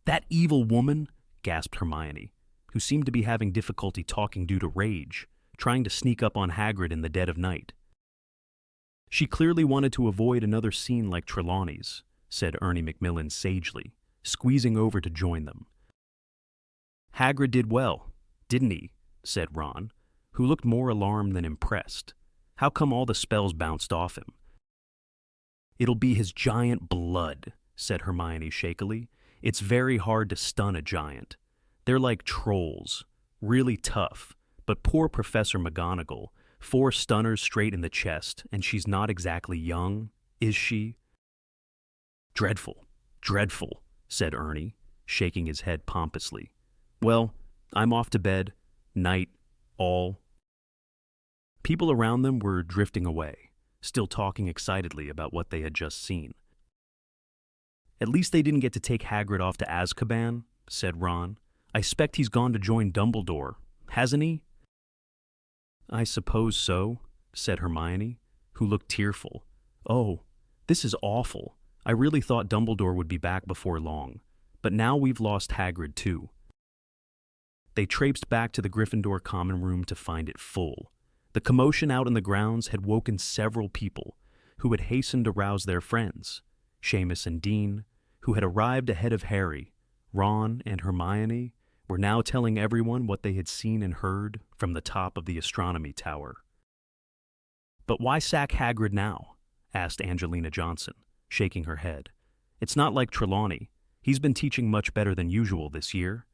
"That evil woman," gasped Hermione, who seemed to be having difficulty talking due to rage, trying to sneak up on Hagrid in the dead of night. "She clearly wanted to avoid another scene like Trelawney's," said Ernie Macmillan sagely, squeezing over to join them. "Hagrid did well, didn't he?" said Ron, who looked more alarmed than impressed. "How come all the spells bounced off him?" "It'll be his giant blood," said Hermione shakily. "It's very hard to stun a giant. They're like trolls, really tough, but poor Professor McGonagall, 4 stunners straight in the chest, and she's not exactly young, is she?" "Dreadful, dreadful," said Ernie, shaking his head pompously. "Well, I'm off to bed. Night, all." People around them were drifting away, still talking excitedly about what they had just seen. "At least they didn't get to take Hagrid off to Azkaban," said Ron. "I expect he's gone to join Dumbledore, hasn't he?" "I suppose so," said Hermione, who looked tearful. "Oh, this is awful. I really thought Dumbledore would be back before long, but now we've lost Hagrid too." They traipsed back to the Gryffindor common room to find it full. The commotion out in the grounds had woken several people who had hastened to rouse their friends. Seamus and Dean, who had arrived ahead of Harry, Ron, and Hermione, were now telling everyone what they had seen and heard from the top of the astronomy tower. "But why sack Hagrid now?" asked Angelina Johnson, shaking her head. "It's not like Trelawney. He's been teaching much better than usual this year."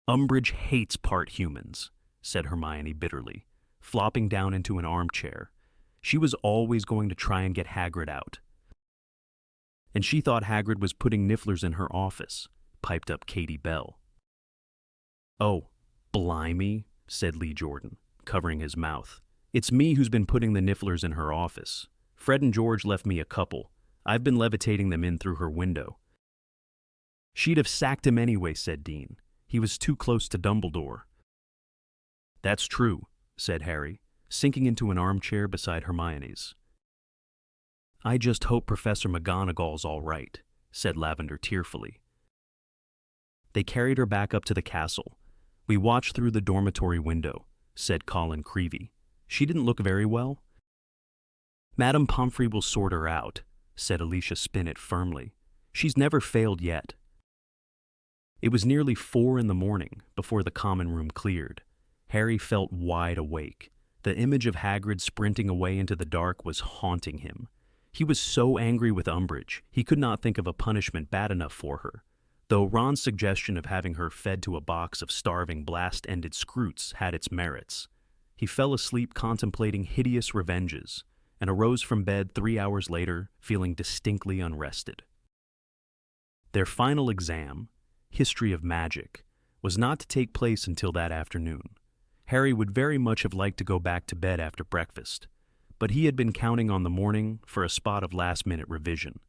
"Umbridge hates part humans," said Hermione bitterly, flopping down into an armchair. "She was always going to try and get Hagrid out." "And she thought Hagrid was putting nifflers in her office," piped up Katie Bell. "Oh, blimey," said Lee Jordan, covering his mouth. "It's me who's been putting the nifflers in her office. Fred and George left me a couple. I've been levitating them in through her window." "She'd have sacked him anyway," said Dean. "He was too close to Dumbledore." "That's true," said Harry, sinking into an armchair beside Hermione's. "I just hope Professor McGonagall's all right," said Lavender tearfully. They carried her back up to the castle. "We watched through the dormitory window," said Colin Creevey. "She didn't look very well." "Madame Pomfrey will sort her out," said Alicia Spinnet firmly. "She's never failed yet." It was nearly 4 a.m. before the common room cleared. Harry felt wide awake. The image of Hagrid sprinting away into the dark was haunting him. He was so angry with Umbridge, he could not think of a punishment bad enough for her, though Ron's suggestion of having her fed to a box of starving blast-ended scroots had its merits. He fell asleep contemplating hideous revenges, and arose from bed 3 hours later feeling distinctly unrested. Their final exam, History of Magic, was not to take place until that afternoon. Harry would very much have liked to go back to bed after breakfast, but he had been counting on the morning for a spot of last-minute revision.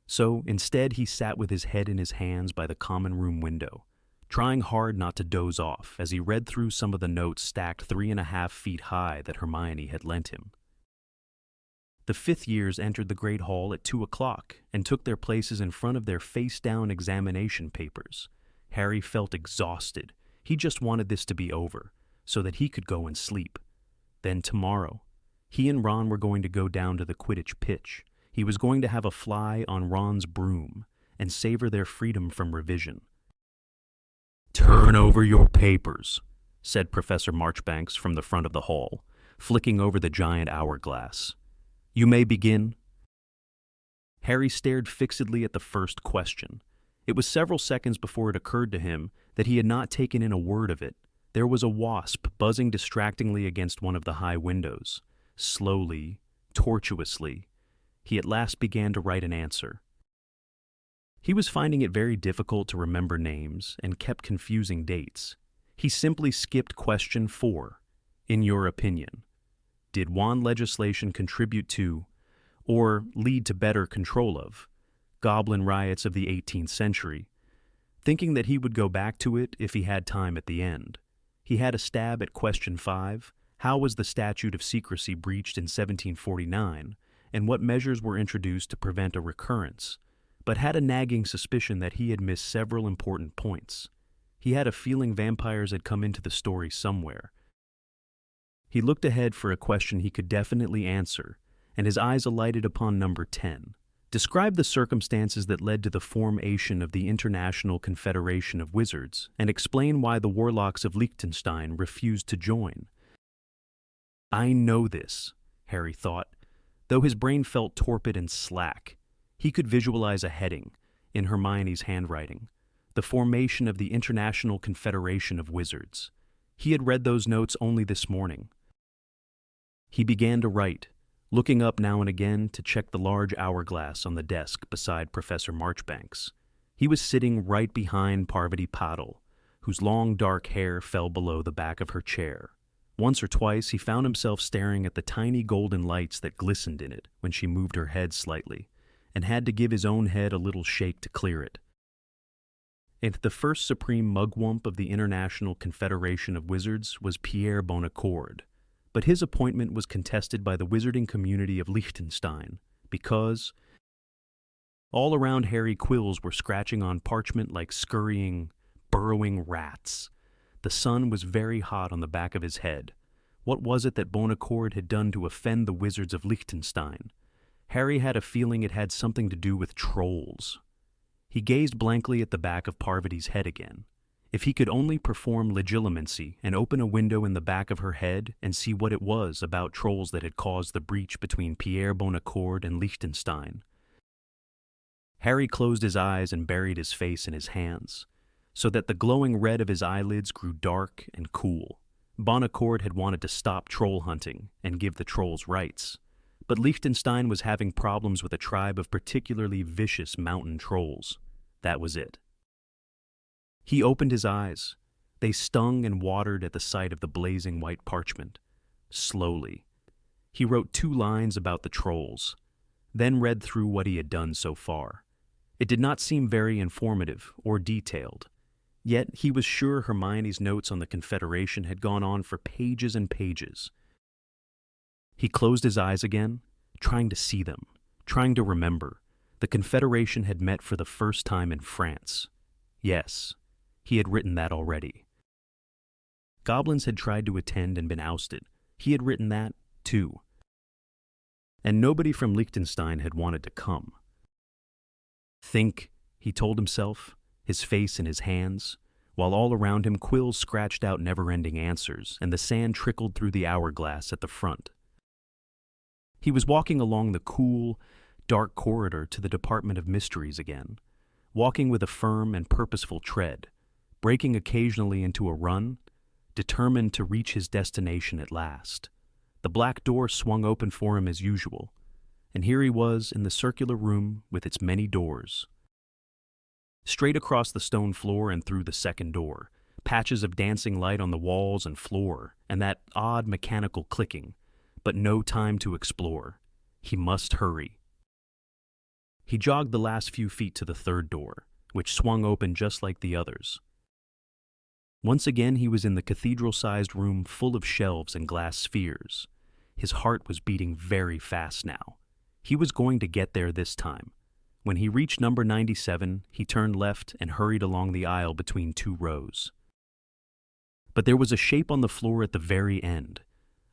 So instead he sat with his head in his hands by the common room window, trying hard not to doze off as he read through some of the notes stacked 3.5 feet high that Hermione had lent him. The fifth years entered the Great Hall at 2 o'clock and took their places in front of their face-down examination papers. Harry felt exhausted. He just wanted this to be over, so that he could go and sleep. Then tomorrow, he and Ron were going to go down to the Quidditch pitch. He was going to have a fly on Ron's broom and savor their freedom from revision. "Turn over your papers," said Professor Marchbanks from the front of the hall, flicking over the giant hourglass. "You may begin." Harry stared fixedly at the first question. It was several seconds before it occurred to him that he had not taken in a word of it. There was a wasp buzzing distractingly against one of the high windows. Slowly, tortuously, he at last began to write an answer. He was finding it very difficult to remember names and kept confusing dates. He simply skipped question 4. In your opinion, did wand legislation contribute to, or lead to better control of, goblin riots of the 18th century? Thinking that he would go back to it if he had time at the end, he had a stab at question 5. How was the statute of secrecy breached in 1749, and what measures were introduced to prevent a recurrence? But had a nagging suspicion that he had missed several important points. He had a feeling vampires had come into the story somewhere. He looked ahead for a question he could definitely answer, and his eyes alighted upon number 10. Describe the circumstances that led to the formation of the International Confederation of Wizards, and explain why the Warlocks of Liechtenstein refused to join. I know this, Harry thought. Though his brain felt torpid and slack, he could visualize a heading, in Hermione's handwriting, the formation of the International Confederation of Wizards. He had read those notes only this morning. He began to write, looking up now and again to check the large hourglass on the desk beside Professor Marchbanks. He was sitting right behind Parvati Patil, whose long dark hair fell below the back of her chair. Once or twice he found himself staring at the tiny golden lights that glistened in it when she moved her head slightly, and had to give his own head a little shake to clear it. And the first supreme mugwump of the International Confederation of Wizards was Pierre Bonacord, but his appointment was contested by the wizarding community of Liechtenstein, because all around Harry quills were scratching on parchment like scurrying, burrowing rats. The sun was very hot on the back of his head. What was it that Bonacord had done to offend the wizards of Liechtenstein? Harry had a feeling it had something to do with trolls. He gazed blankly at the back of Parvati's head again. If he could only perform legilimency and open a window in the back of her head and see what it was about trolls that had caused the breach between Pierre Bonacord and Liechtenstein. Harry closed his eyes and buried his face in his hands, so that the glowing red of his eyelids grew dark and cool. Bonacord had wanted to stop troll hunting and give the trolls rights, but Liechtenstein was having problems with a tribe of particularly vicious mountain trolls. That was it. He opened his eyes. They stung and watered at the sight of the blazing white parchment. Slowly. He wrote 2 lines about the trolls, then read through what he had done so far. It did not seem very informative or detailed, yet he was sure Hermione's notes on the Confederation had gone on for pages and pages. He closed his eyes again, trying to see them, trying to remember. The Confederation had met for the first time in France. Yes, he had written that already. Goblins had tried to attend and been ousted. He had written that, too. And nobody from Liechtenstein had wanted to come. Think, he told himself, his face in his hands, while all around him quills scratched out never-ending answers and the sand trickled through the hourglass at the front. He was walking along the cool, dark corridor to the Department of Mysteries again, walking with a firm and purposeful tread, breaking occasionally into a run, determined to reach his destination at last. The black door swung open for him as usual, and here he was in the circular room with its many doors. Straight across the stone floor and through the second door, patches of dancing light on the walls and floor, and that odd mechanical clicking, but no time to explore. He must hurry. He jogged the last few feet to the third door, which swung open just like the others. Once again he was in the cathedral-sized room full of shelves and glass spheres. His heart was beating very fast now. He was going to get there this time. When he reached number 97, he turned left and hurried along the aisle between 2 rows. But there was a shape on the floor at the very end,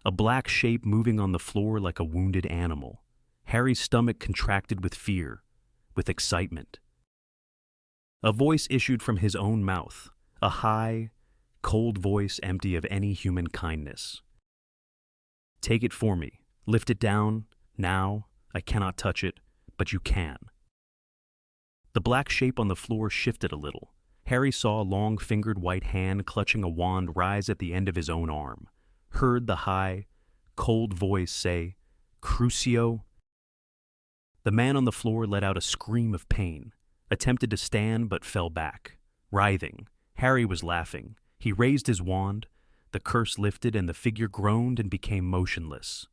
a black shape moving on the floor like a wounded animal. Harry's stomach contracted with fear, with excitement. A voice issued from his own mouth, a high, cold voice empty of any human kindness. Take it for me. Lift it down. Now. I cannot touch it, but you can. The black shape on the floor shifted a little. Harry saw a long-fingered white hand clutching a wand rise at the end of his own arm, heard the high, cold voice say, "Crucio." The man on the floor let out a scream of pain, attempted to stand but fell back, writhing. Harry was laughing. He raised his wand, the curse lifted, and the figure groaned and became motionless.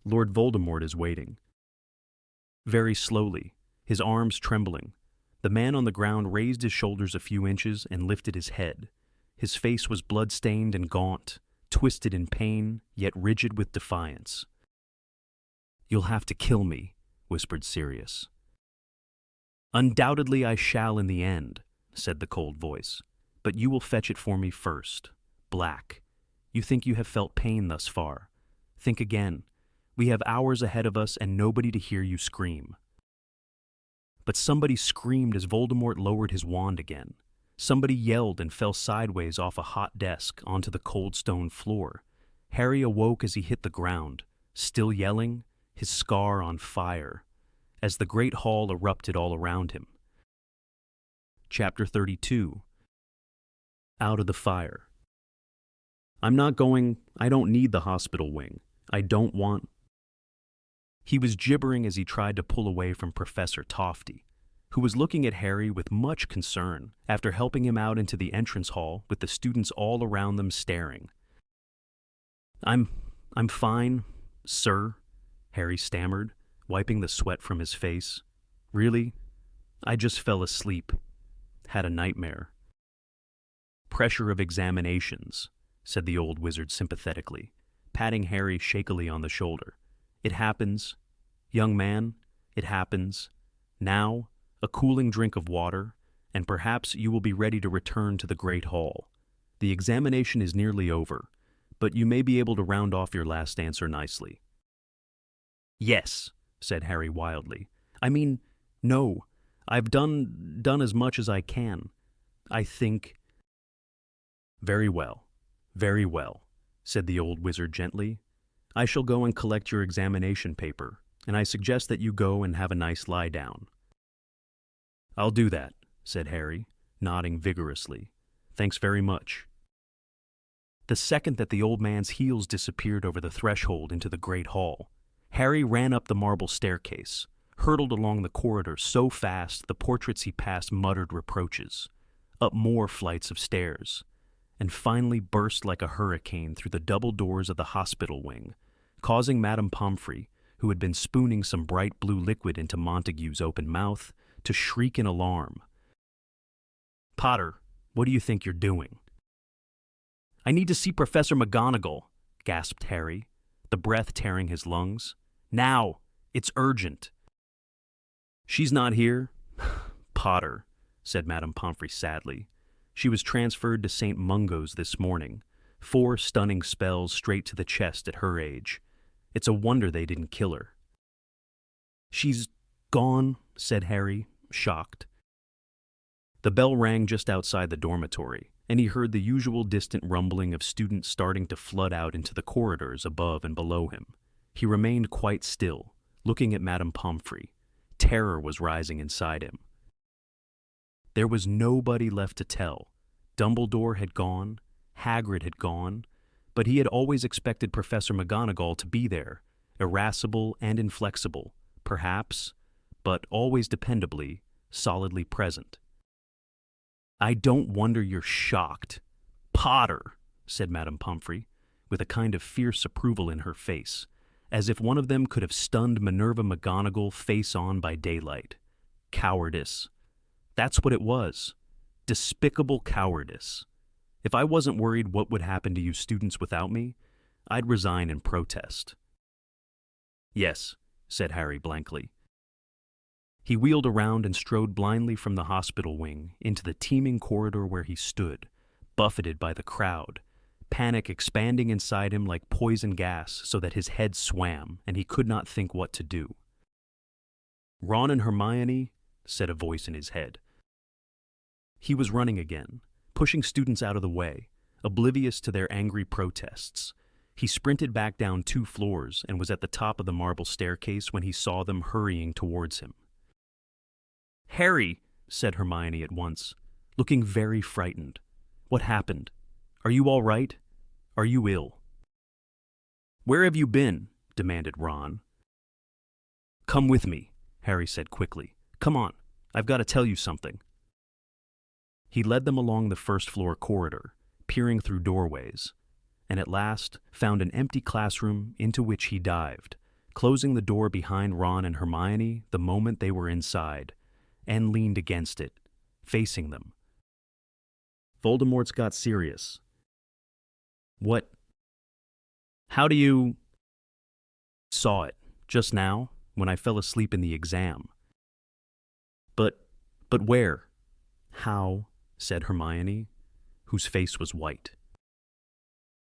Lord Voldemort is waiting. Very slowly, his arms trembling, the man on the ground raised his shoulders a few inches and lifted his head. His face was blood-stained and gaunt, twisted in pain, yet rigid with defiance. "You'll have to kill me," whispered Sirius. "Undoubtedly I shall in the end," said the cold voice, "but you will fetch it for me first. Black, you think you have felt pain thus far. Think again. We have hours ahead of us and nobody to hear you scream." But somebody screamed as Voldemort lowered his wand again. Somebody yelled and fell sideways off a hot desk onto the cold stone floor. Harry awoke as he hit the ground, still yelling, his scar on fire, as the great hall erupted all around him. Chapter 32. Out of the fire. I don't need the hospital wing. I don't want... He was gibbering as he tried to pull away from Professor Tofty, who was looking at Harry with much concern after helping him out into the entrance hall with the students all around them staring. I'm fine, sir," Harry stammered, wiping the sweat from his face. "Really? I just fell asleep. Had a nightmare." "Pressure of examinations," said the old wizard sympathetically, patting Harry shakily on the shoulder. "It happens. Young man, it happens. Now, a cooling drink of water, and perhaps you will be ready to return to the Great Hall. The examination is nearly over, but you may be able to round off your last answer nicely." "Yes," said Harry wildly. No, I've done as much as I can. I think..." Very well, said the old wizard gently. "I shall go and collect your examination paper, and I suggest that you go and have a nice lie down." "I'll do that," said Harry, nodding vigorously. "Thanks very much." The second that the old man's heels disappeared over the threshold into the great hall, Harry ran up the marble staircase, hurtled along the corridor so fast the portraits he passed muttered reproaches. up more flights of stairs, and finally burst like a hurricane through the double doors of the hospital wing, causing Madame Pomfrey, who had been spooning some bright blue liquid into Montague's open mouth, to shriek in alarm. "Potter, what do you think you're doing?" "I need to see Professor McGonagall," gasped Harry, the breath tearing his lungs. "Now! It's urgent." "She's not here?" "Potter," said Madame Pomfrey sadly. "She was transferred to St. Mungo's this morning. 4 stunning spells straight to the chest at her age. It's a wonder they didn't kill her." "She's gone," said Harry, shocked. The bell rang just outside the dormitory, and he heard the usual distant rumbling of students starting to flood out into the corridors above and below him. He remained quite still, looking at Madame Pomfrey. Terror was rising inside him. There was nobody left to tell. Dumbledore had gone, Hagrid had gone, but he had always expected Professor McGonagall to be there, irascible and inflexible, perhaps, but always dependably, solidly present. "I don't wonder you're shocked. Potter," said Madame Pomfrey, with a kind of fierce approval in her face, as if one of them could have stunned Minerva McGonagall face on by daylight. Cowardice. That's what it was. Despicable cowardice. If I wasn't worried what would happen to you students without me, I'd resign in protest. "Yes," said Harry blankly. He wheeled around and strode blindly from the hospital wing into the teeming corridor where he stood, buffeted by the crowd, panic expanding inside him like poison gas so that his head swam and he could not think what to do. "Ron and Hermione," said a voice in his head. He was running again, pushing students out of the way, oblivious to their angry protests. He sprinted back down 2 floors and was at the top of the marble staircase when he saw them hurrying towards him. "Harry," said Hermione at once, looking very frightened. "What happened? Are you all right? Are you ill?" "Where have you been?" demanded Ron. "Come with me," Harry said quickly. "Come on, I've got to tell you something." He led them along the first-floor corridor, peering through doorways, and at last found an empty classroom into which he dived, closing the door behind Ron and Hermione the moment they were inside, and leaned against it, facing them. "Voldemort's got serious." "What? How do you—" "Saw it, just now, when I fell asleep in the exam." But where? How?" said Hermione, whose face was white.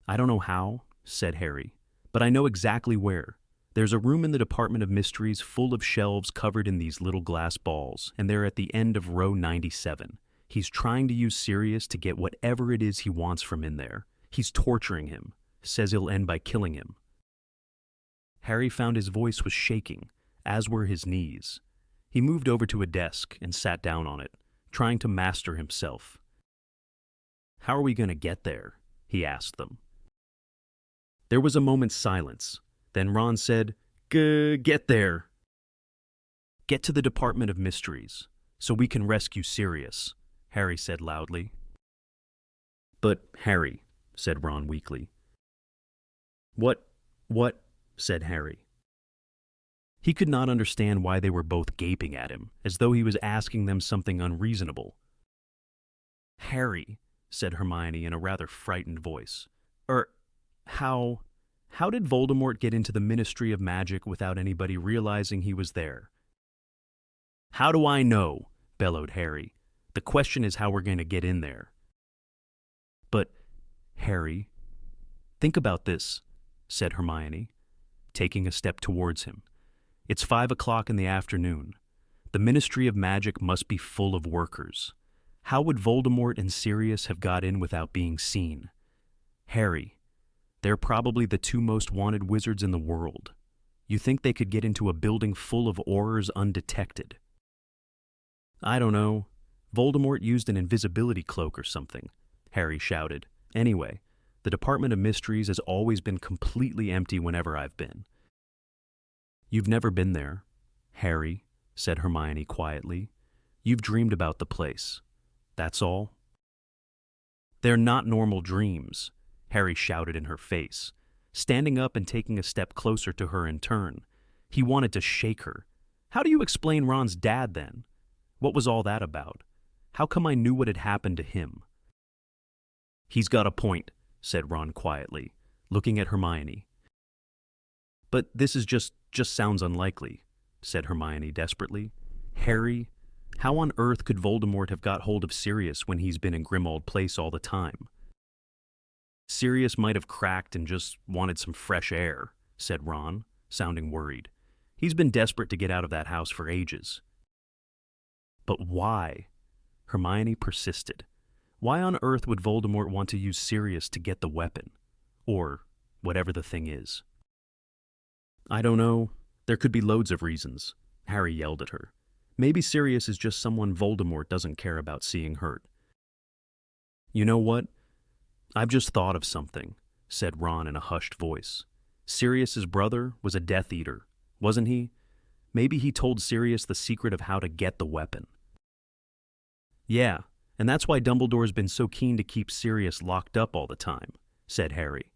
"I don't know how," said Harry, "but I know exactly where. There's a room in the Department of Mysteries full of shelves covered in these little glass balls, and they're at the end of row 97. He's trying to use Sirius to get whatever it is he wants from in there. He's torturing him, says he'll end by killing him." Harry found his voice was shaking, as were his knees. He moved over to a desk and sat down on it, trying to master himself. "How are we going to get there?" he asked them. There was a moment's silence. Then Ron said, "Get there." "Get to the Department of Mysteries, so we can rescue Sirius," Harry said loudly. "But, Harry," said Ron weakly. What?" said Harry. He could not understand why they were both gaping at him, as though he was asking them something unreasonable. "Harry," said Hermione in a rather frightened voice. How did Voldemort get into the Ministry of Magic without anybody realizing he was there?" "How do I know?" bellowed Harry. "The question is how we're going to get in there." "But, Harry, think about this," said Hermione, taking a step towards him. "It's 5 o'clock in the afternoon. The Ministry of Magic must be full of workers. How would Voldemort and Sirius have got in without being seen? Harry, they're probably the 2 most wanted wizards in the world. You think they could get into a building full of Aurors undetected?" "I don't know. Voldemort used an invisibility cloak or something," Harry shouted. "Anyway, the Department of Mysteries has always been completely empty whenever I've been." "You've never been there, Harry," said Hermione quietly. "You've dreamed about the place. That's all." They're not normal dreams, Harry shouted in her face, standing up and taking a step closer to her in turn. He wanted to shake her. How do you explain Ron's dad then? What was all that about? How come I knew what had happened to him? He's got a point, said Ron quietly, looking at Hermione. But this is just sounds unlikely, said Hermione desperately. Harry, how on earth could Voldemort have got hold of Sirius when he's been in Grimmauld Place all the time? Sirius might have cracked and just wanted some fresh air, said Ron, sounding worried. He's been desperate to get out of that house for ages. But why? Hermione persisted. Why on earth would Voldemort want to use Sirius to get the weapon? Or whatever the thing is. I don't know. There could be loads of reasons, Harry yelled at her. Maybe Sirius is just someone Voldemort doesn't care about seeing hurt. You know what? I've just thought of something, said Ron in a hushed voice. Sirius's brother was a Death Eater, wasn't he? Maybe he told Sirius the secret of how to get the weapon. Yeah, and that's why Dumbledore's been so keen to keep Sirius locked up all the time, said Harry.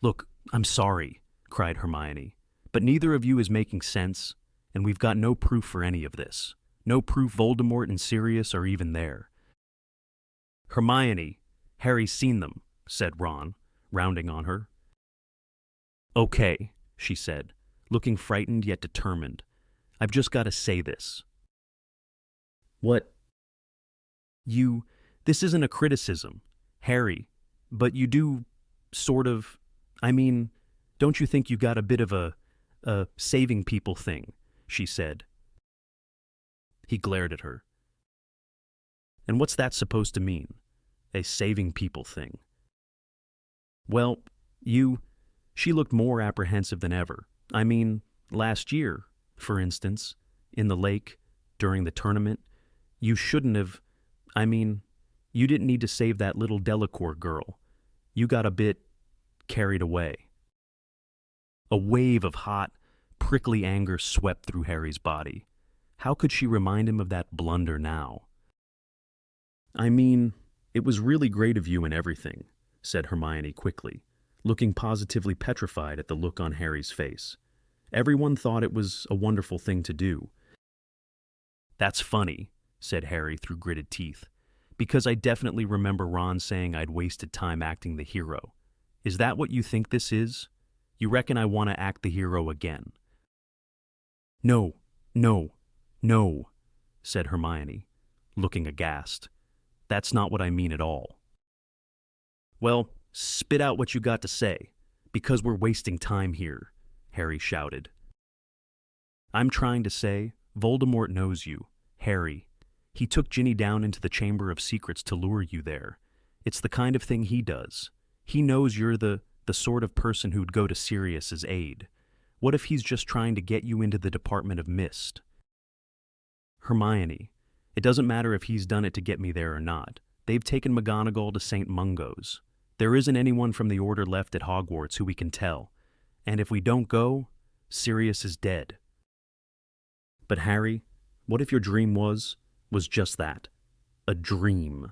Look, I'm sorry, cried Hermione, but neither of you is making sense, and we've got no proof for any of this. No proof Voldemort and Sirius are even there. Hermione, Harry's seen them, said Ron, rounding on her. Okay, she said, looking frightened yet determined. I've just got to say this. What? This isn't a criticism, Harry, but you do sort of, don't you think you got a bit of a saving people thing, she said. He glared at her. And what's that supposed to mean? A saving people thing? Well, she looked more apprehensive than ever. Last year, for instance, in the lake, during the tournament, you shouldn't have, you didn't need to save that little Delacour girl. You got a bit carried away. A wave of hot, prickly anger swept through Harry's body. How could she remind him of that blunder now? It was really great of you and everything, said Hermione quickly, looking positively petrified at the look on Harry's face. Everyone thought it was a wonderful thing to do. That's funny, said Harry through gritted teeth, because I definitely remember Ron saying I'd wasted time acting the hero. Is that what you think this is? You reckon I want to act the hero again? No, said Hermione, looking aghast. That's not what I mean at all. Well, spit out what you got to say, because we're wasting time here, Harry shouted. I'm trying to say, Voldemort knows you, Harry. He took Ginny down into the Chamber of Secrets to lure you there. It's the kind of thing he does. He knows you're the sort of person who'd go to Sirius's aid. What if he's just trying to get you into the Department of Mist? Hermione, it doesn't matter if he's done it to get me there or not. They've taken McGonagall to St. Mungo's. There isn't anyone from the Order left at Hogwarts who we can tell. And if we don't go, Sirius is dead. But Harry, what if your dream was just that? A dream.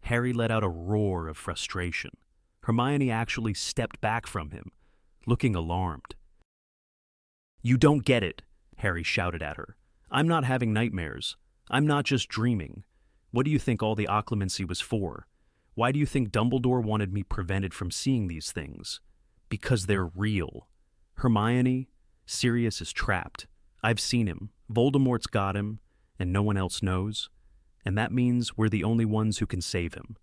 Harry let out a roar of frustration. Hermione actually stepped back from him, looking alarmed. You don't get it, Harry shouted at her. I'm not having nightmares. I'm not just dreaming. What do you think all the occlumency was for? Why do you think Dumbledore wanted me prevented from seeing these things? Because they're real. Hermione, Sirius is trapped. I've seen him. Voldemort's got him, and no one else knows. And that means we're the only ones who can save him.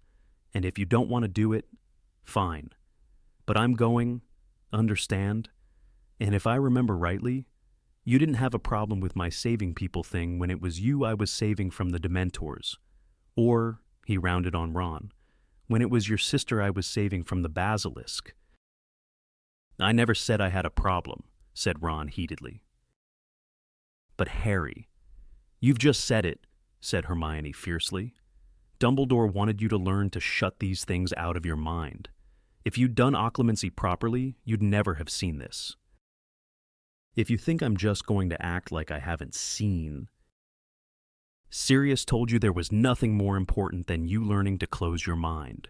And if you don't want to do it, fine. But I'm going, understand? And if I remember rightly, you didn't have a problem with my saving people thing when it was you I was saving from the Dementors. Or, he rounded on Ron, when it was your sister I was saving from the Basilisk. I never said I had a problem, said Ron heatedly. But Harry, you've just said it, said Hermione fiercely. Dumbledore wanted you to learn to shut these things out of your mind. If you'd done occlumency properly, you'd never have seen this. If you think I'm just going to act like I haven't seen... Sirius told you there was nothing more important than you learning to close your mind.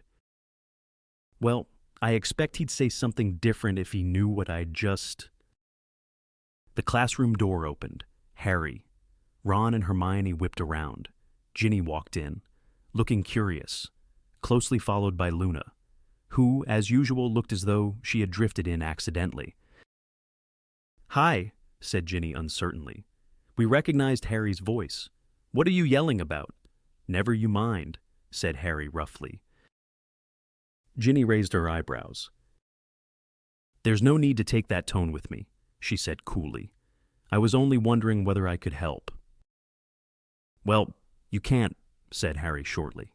Well, I expect he'd say something different if he knew what I'd just... The classroom door opened. Harry, Ron and Hermione whipped around. Ginny walked in, looking curious, closely followed by Luna, who, as usual, looked as though she had drifted in accidentally. "Hi," said Ginny uncertainly. "We recognized Harry's voice. What are you yelling about?" "Never you mind," said Harry roughly. Ginny raised her eyebrows. "There's no need to take that tone with me," she said coolly. "I was only wondering whether I could help." "Well, you can't," said Harry shortly.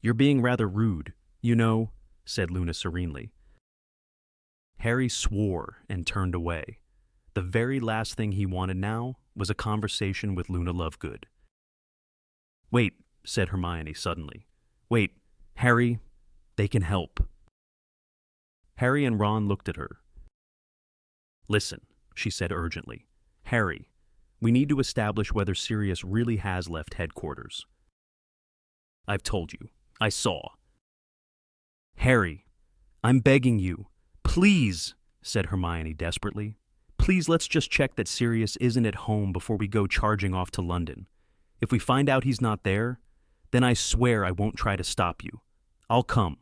"You're being rather rude, you know," said Luna serenely. Harry swore and turned away. The very last thing he wanted now was a conversation with Luna Lovegood. "Wait," said Hermione suddenly. "Wait, Harry, they can help." Harry and Ron looked at her. "Listen," she said urgently. "Harry, we need to establish whether Sirius really has left headquarters." "I've told you. I saw." "Harry, I'm begging you. Please," said Hermione desperately. "Please, let's just check that Sirius isn't at home before we go charging off to London. If we find out he's not there, then I swear I won't try to stop you. I'll come.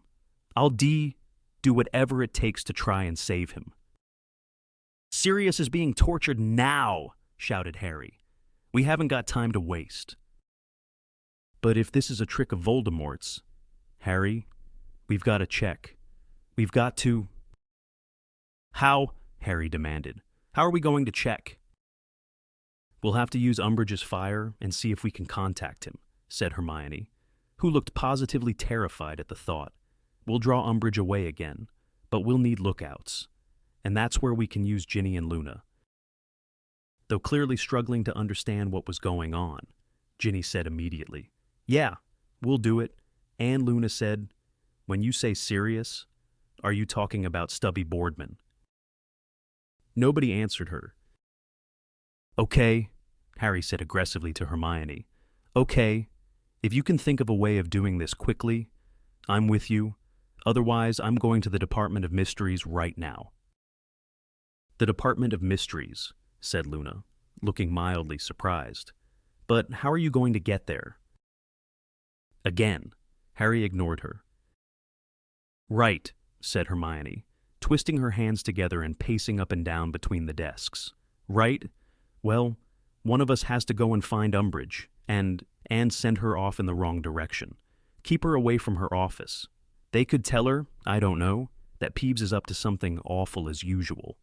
I'll do whatever it takes to try and save him." "Sirius is being tortured now," shouted Harry. "We haven't got time to waste." "But if this is a trick of Voldemort's, Harry, we've got to check. We've got to..." "How?" Harry demanded. "How are we going to check?" "We'll have to use Umbridge's fire and see if we can contact him," said Hermione, who looked positively terrified at the thought. "We'll draw Umbridge away again, but we'll need lookouts. And that's where we can use Ginny and Luna." Though clearly struggling to understand what was going on, Ginny said immediately, "Yeah, we'll do it." And Luna said, "When you say Sirius, are you talking about Stubby Boardman?" Nobody answered her. "Okay," Harry said aggressively to Hermione. "Okay, if you can think of a way of doing this quickly, I'm with you. Otherwise, I'm going to the Department of Mysteries right now." "The Department of Mysteries," said Luna, looking mildly surprised. "But how are you going to get there?" Again, Harry ignored her. "Right," said Hermione, twisting her hands together and pacing up and down between the desks. "Right? Well, one of us has to go and find Umbridge, and send her off in the wrong direction. Keep her away from her office. They could tell her, I don't know, that Peeves is up to something awful as usual."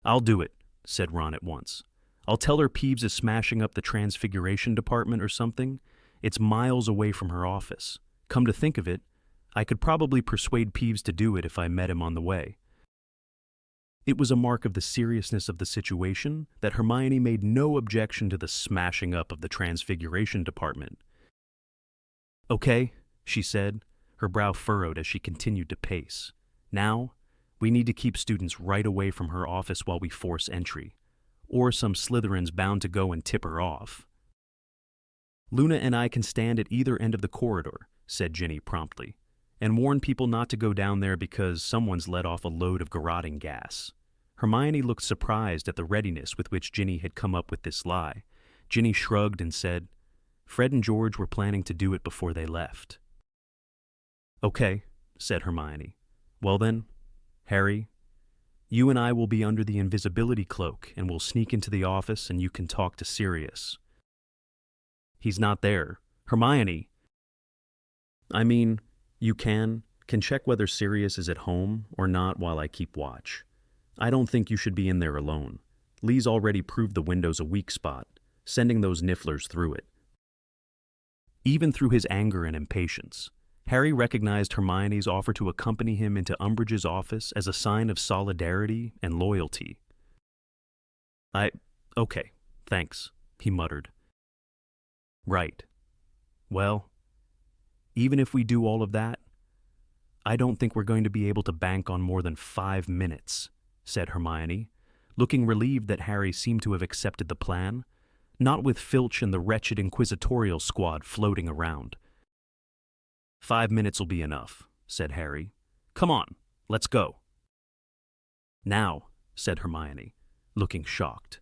"I'll do it," said Ron at once. "I'll tell her Peeves is smashing up the Transfiguration department or something. It's miles away from her office. Come to think of it, I could probably persuade Peeves to do it if I met him on the way." It was a mark of the seriousness of the situation that Hermione made no objection to the smashing up of the Transfiguration department. "Okay," she said, her brow furrowed as she continued to pace. "Now, we need to keep students right away from her office while we force entry, or some Slytherin's bound to go and tip her off." "Luna and I can stand at either end of the corridor," said Ginny promptly, "and warn people not to go down there because someone's let off a load of garroting gas." Hermione looked surprised at the readiness with which Ginny had come up with this lie. Ginny shrugged and said, "Fred and George were planning to do it before they left." "Okay," said Hermione. "Well then, Harry, you and I will be under the invisibility cloak and we'll sneak into the office and you can talk to Sirius." "He's not there." "Hermione!" "I mean, you can check whether Sirius is at home or not while I keep watch. I don't think you should be in there alone. Lee's already proved the window's a weak spot, sending those nifflers through it." Even through his anger and impatience, Harry recognized Hermione's offer to accompany him into Umbridge's office as a sign of solidarity and loyalty. Okay, thanks," he muttered. "Right. Well, even if we do all of that, I don't think we're going to be able to bank on more than 5 minutes, said Hermione, looking relieved that Harry seemed to have accepted the plan. Not with Filch and the wretched inquisitorial squad floating around. 5 minutes'll be enough, said Harry. Come on, let's go. Now, said Hermione, looking shocked.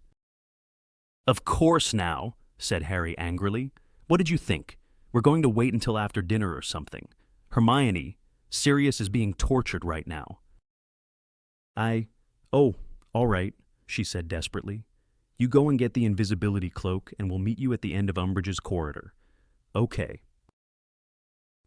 Of course now, said Harry angrily. What did you think? We're going to wait until after dinner or something. Hermione, Sirius is being tortured right now. Oh, all right, she said desperately. You go and get the invisibility cloak and we'll meet you at the end of Umbridge's corridor. Okay.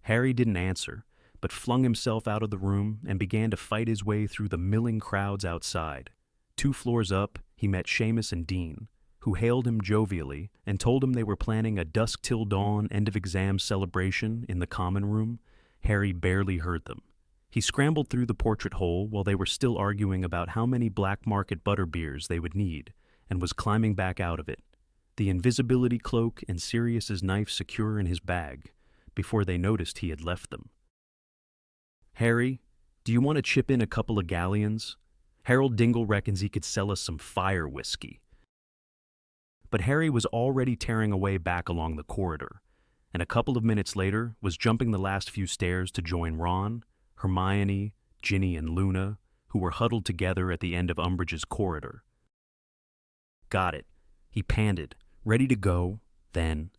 Harry didn't answer, but flung himself out of the room and began to fight his way through the milling crowds outside. 2 floors up, he met Seamus and Dean, who hailed him jovially and told him they were planning a dusk till dawn end-of-exam celebration in the common room. Harry barely heard them. He scrambled through the portrait hole while they were still arguing about how many black market butterbeers they would need, and was climbing back out of it, the invisibility cloak and Sirius's knife secure in his bag, before they noticed he had left them. Harry, do you want to chip in a couple of galleons? Harold Dingle reckons he could sell us some fire whiskey. But Harry was already tearing away back along the corridor, and a couple of minutes later was jumping the last few stairs to join Ron, Hermione, Ginny, and Luna, who were huddled together at the end of Umbridge's corridor. Got it, he panted, ready to go, then...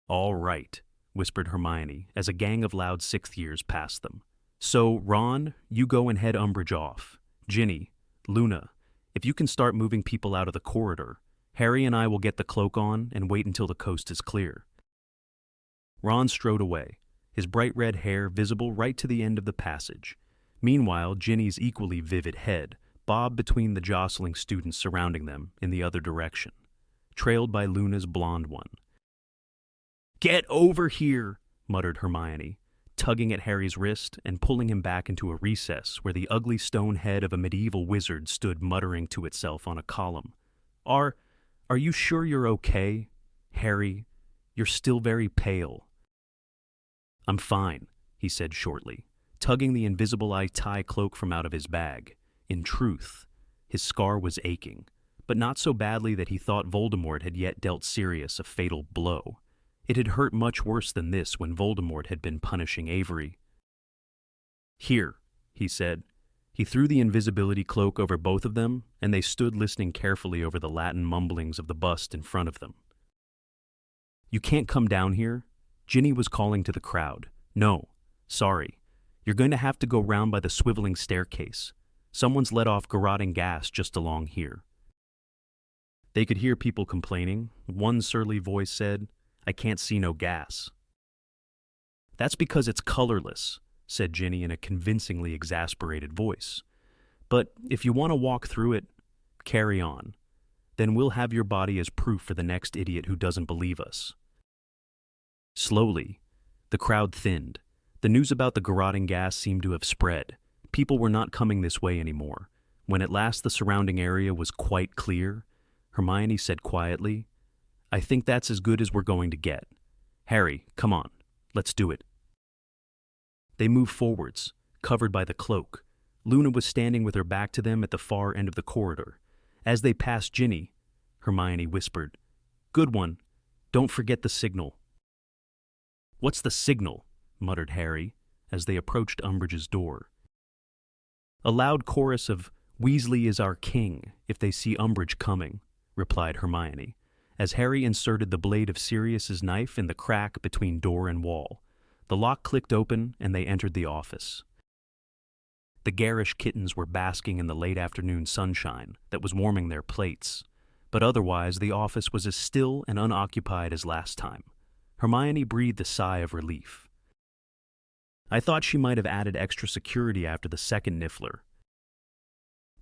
All right, whispered Hermione as a gang of loud 6th years passed them. So, Ron, you go and head Umbridge off. Ginny, Luna, if you can start moving people out of the corridor, Harry and I will get the cloak on and wait until the coast is clear. Ron strode away, his bright red hair visible right to the end of the passage. Meanwhile, Ginny's equally vivid head bobbed between the jostling students surrounding them in the other direction, trailed by Luna's blonde one. Get over here, muttered Hermione, tugging at Harry's wrist and pulling him back into a recess where the ugly stone head of a medieval wizard stood muttering to itself on a column. Are you sure you're okay, Harry? You're still very pale. I'm fine, he said shortly, tugging the invisible eye tie cloak from out of his bag. In truth, his scar was aching, but not so badly that he thought Voldemort had yet dealt Sirius a fatal blow. It had hurt much worse than this when Voldemort had been punishing Avery. Here, he said. He threw the invisibility cloak over both of them, and they stood listening carefully over the Latin mumblings of the bust in front of them. You can't come down here? Ginny was calling to the crowd. No, sorry. You're going to have to go round by the swiveling staircase. Someone's let off garroting gas just along here. They could hear people complaining. One surly voice said, I can't see no gas. That's because it's colorless, said Ginny in a convincingly exasperated voice. But if you want to walk through it, carry on. Then we'll have your body as proof for the next idiot who doesn't believe us. Slowly, the crowd thinned. The news about the garroting gas seemed to have spread. People were not coming this way anymore. When at last the surrounding area was quite clear, Hermione said quietly, I think that's as good as we're going to get. Harry, come on, let's do it. They moved forwards, covered by the cloak. Luna was standing with her back to them at the far end of the corridor. As they passed Ginny, Hermione whispered, Good one, don't forget the signal. What's the signal? Muttered Harry, as they approached Umbridge's door. A loud chorus of, Weasley is our king, if they see Umbridge coming, replied Hermione, as Harry inserted the blade of Sirius's knife in the crack between door and wall. The lock clicked open, and they entered the office. The garish kittens were basking in the late afternoon sunshine that was warming their plates, but otherwise the office was as still and unoccupied as last time. Hermione breathed a sigh of relief. I thought she might have added extra security after the second Niffler.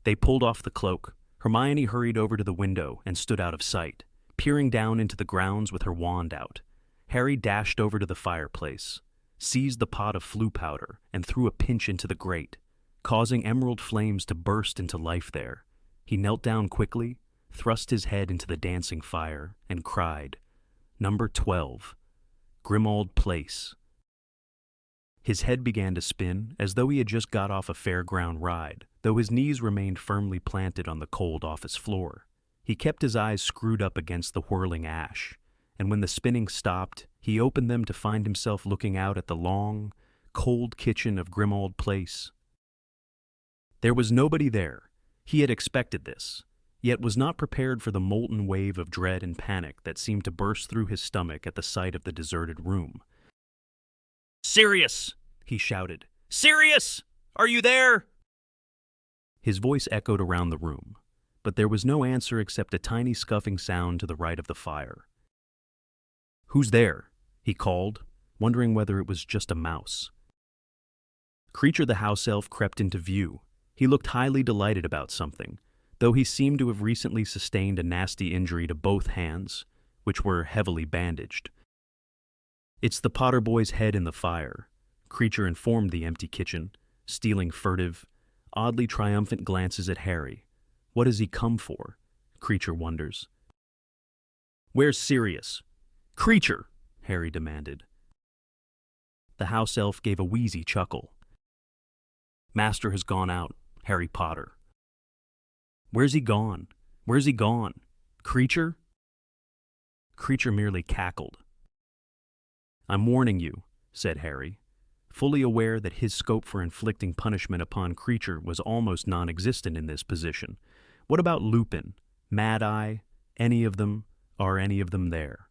They pulled off the cloak. Hermione hurried over to the window and stood out of sight, peering down into the grounds with her wand out. Harry dashed over to the fireplace, seized the pot of flue powder, and threw a pinch into the grate, causing emerald flames to burst into life there. He knelt down quickly, thrust his head into the dancing fire, and cried, Number 12, Grimmauld Place. His head began to spin as though he had just got off a fairground ride, though his knees remained firmly planted on the cold office floor. He kept his eyes screwed up against the whirling ash, and when the spinning stopped, he opened them to find himself looking out at the long, cold kitchen of Grimmauld Place. There was nobody there. He had expected this, yet was not prepared for the molten wave of dread and panic that seemed to burst through his stomach at the sight of the deserted room. "Sirius!" he shouted. "Sirius! Are you there?" His voice echoed around the room, but there was no answer except a tiny scuffing sound to the right of the fire. "Who's there?" he called, wondering whether it was just a mouse. Creature the house elf crept into view. He looked highly delighted about something, though he seemed to have recently sustained a nasty injury to both hands, which were heavily bandaged. "It's the Potter boy's head in the fire," Creature informed the empty kitchen, stealing furtive, oddly triumphant glances at Harry. What has he come for? Creature wonders. "Where's Sirius?" "Creature!" Harry demanded. The house elf gave a wheezy chuckle. "Master has gone out, Harry Potter." "Where's he gone? Where's he gone? Creature?" Creature merely cackled. "I'm warning you," said Harry, fully aware that his scope for inflicting punishment upon Creature was almost non-existent in this position. "What about Lupin, Mad-Eye, any of them? Are any of them there?"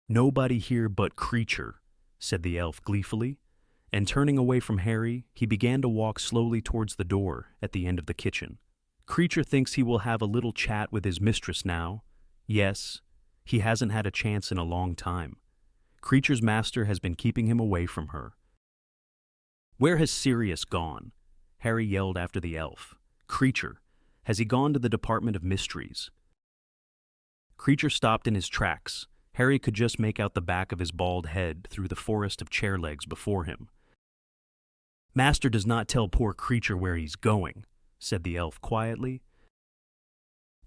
"Nobody here but Creature," said the elf gleefully, and turning away from Harry, he began to walk slowly towards the door at the end of the kitchen. "Creature thinks he will have a little chat with his mistress now. Yes, he hasn't had a chance in a long time. Creature's master has been keeping him away from her." "Where has Sirius gone?" Harry yelled after the elf. "Creature, has he gone to the Department of Mysteries?" Creature stopped in his tracks. Harry could just make out the back of his bald head through the forest of chair legs before him. "Master does not tell poor Creature where he's going," said the elf quietly.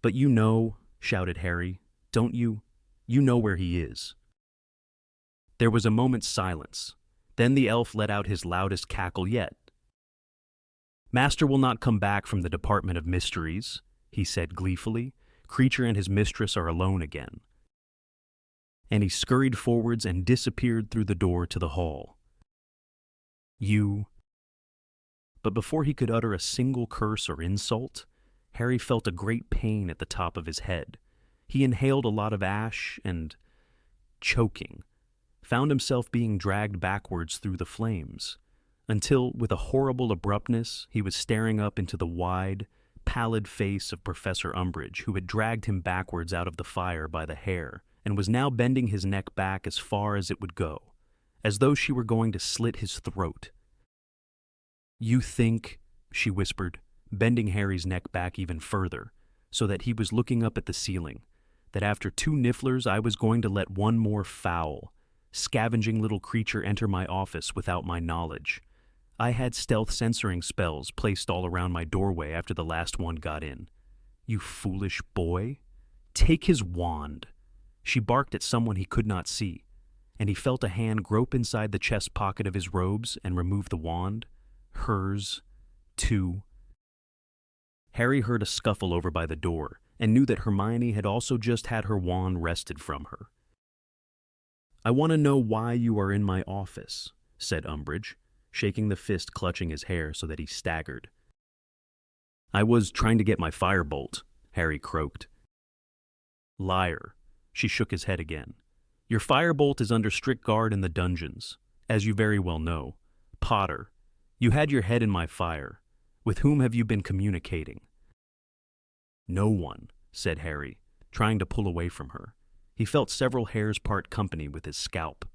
"But you know," shouted Harry, "don't you? You know where he is." There was a moment's silence. Then the elf let out his loudest cackle yet. "Master will not come back from the Department of Mysteries," he said gleefully. "Creature and his mistress are alone again." And he scurried forwards and disappeared through the door to the hall. "You..." But before he could utter a single curse or insult, Harry felt a great pain at the top of his head. He inhaled a lot of ash and, choking, found himself being dragged backwards through the flames, until, with a horrible abruptness, he was staring up into the wide, pallid face of Professor Umbridge, who had dragged him backwards out of the fire by the hair, and was now bending his neck back as far as it would go, as though she were going to slit his throat. "You think," she whispered, bending Harry's neck back even further, so that he was looking up at the ceiling, "that after 2 nifflers I was going to let one more foul, scavenging little creature enter my office without my knowledge. I had stealth censoring spells placed all around my doorway after the last one got in. You foolish boy. Take his wand." She barked at someone he could not see, and he felt a hand grope inside the chest pocket of his robes and remove the wand. Hers, too. Harry heard a scuffle over by the door and knew that Hermione had also just had her wand wrested from her. "I want to know why you are in my office," said Umbridge, shaking the fist clutching his hair so that he staggered. "I was trying to get my firebolt," Harry croaked. "Liar." She shook his head again. "Your firebolt is under strict guard in the dungeons, as you very well know. Potter, you had your head in my fire. With whom have you been communicating?" "No one," said Harry, trying to pull away from her. He felt several hairs part company with his scalp.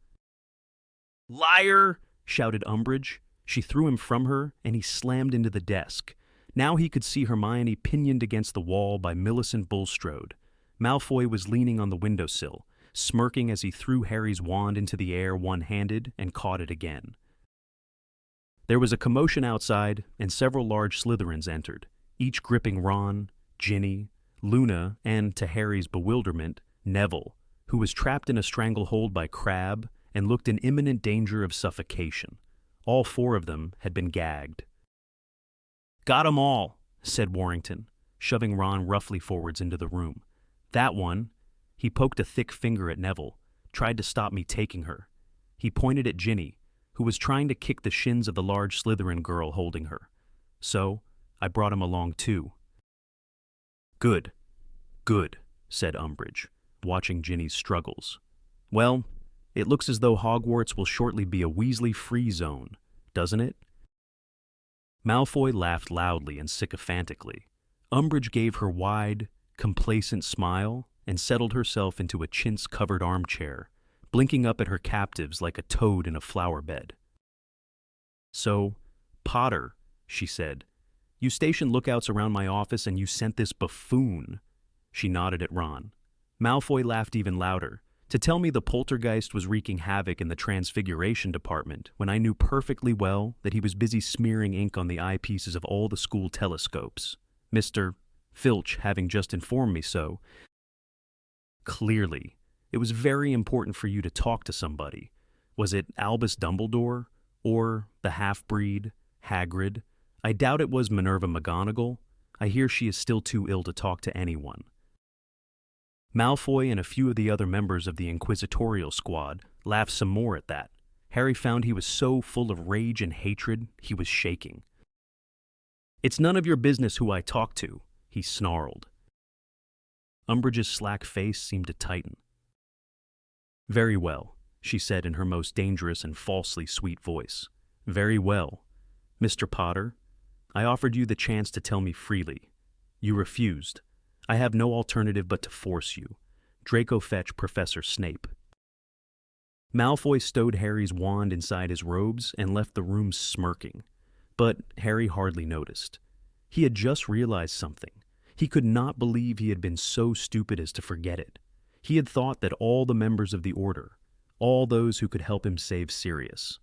"Liar!" shouted Umbridge. She threw him from her, and he slammed into the desk. Now he could see Hermione pinioned against the wall by Millicent Bulstrode. Malfoy was leaning on the windowsill, smirking as he threw Harry's wand into the air one-handed and caught it again. There was a commotion outside, and several large Slytherins entered, each gripping Ron, Ginny, Luna, and, to Harry's bewilderment, Neville, who was trapped in a stranglehold by Crabbe and looked in imminent danger of suffocation. All 4 of them had been gagged. "Got 'em all," said Warrington. shoving Ron roughly forwards into the room. That one. He poked a thick finger at Neville, tried to stop me taking her. He pointed at Ginny, who was trying to kick the shins of the large Slytherin girl holding her. So, I brought him along too. Good, good, said Umbridge, watching Ginny's struggles. Well, it looks as though Hogwarts will shortly be a Weasley-free zone, doesn't it? Malfoy laughed loudly and sycophantically. Umbridge gave her wide, complacent smile and settled herself into a chintz-covered armchair, blinking up at her captives like a toad in a flower bed. So, Potter, she said, you stationed lookouts around my office and you sent this buffoon. She nodded at Ron. Malfoy laughed even louder. To tell me the poltergeist was wreaking havoc in the Transfiguration department when I knew perfectly well that he was busy smearing ink on the eyepieces of all the school telescopes. Mr. Filch having just informed me so. Clearly, it was very important for you to talk to somebody. Was it Albus Dumbledore? Or the half-breed, Hagrid? I doubt it was Minerva McGonagall. I hear she is still too ill to talk to anyone. Malfoy and a few of the other members of the inquisitorial squad laughed some more at that. Harry found he was so full of rage and hatred, he was shaking. It's none of your business who I talk to, he snarled. Umbridge's slack face seemed to tighten. Very well, she said in her most dangerous and falsely sweet voice. Very well. Mr. Potter, I offered you the chance to tell me freely. You refused. I have no alternative but to force you. Draco fetch Professor Snape. Malfoy stowed Harry's wand inside his robes and left the room smirking. But Harry hardly noticed. He had just realized something. He could not believe he had been so stupid as to forget it. He had thought that all the members of the Order, all those who could help him save Sirius,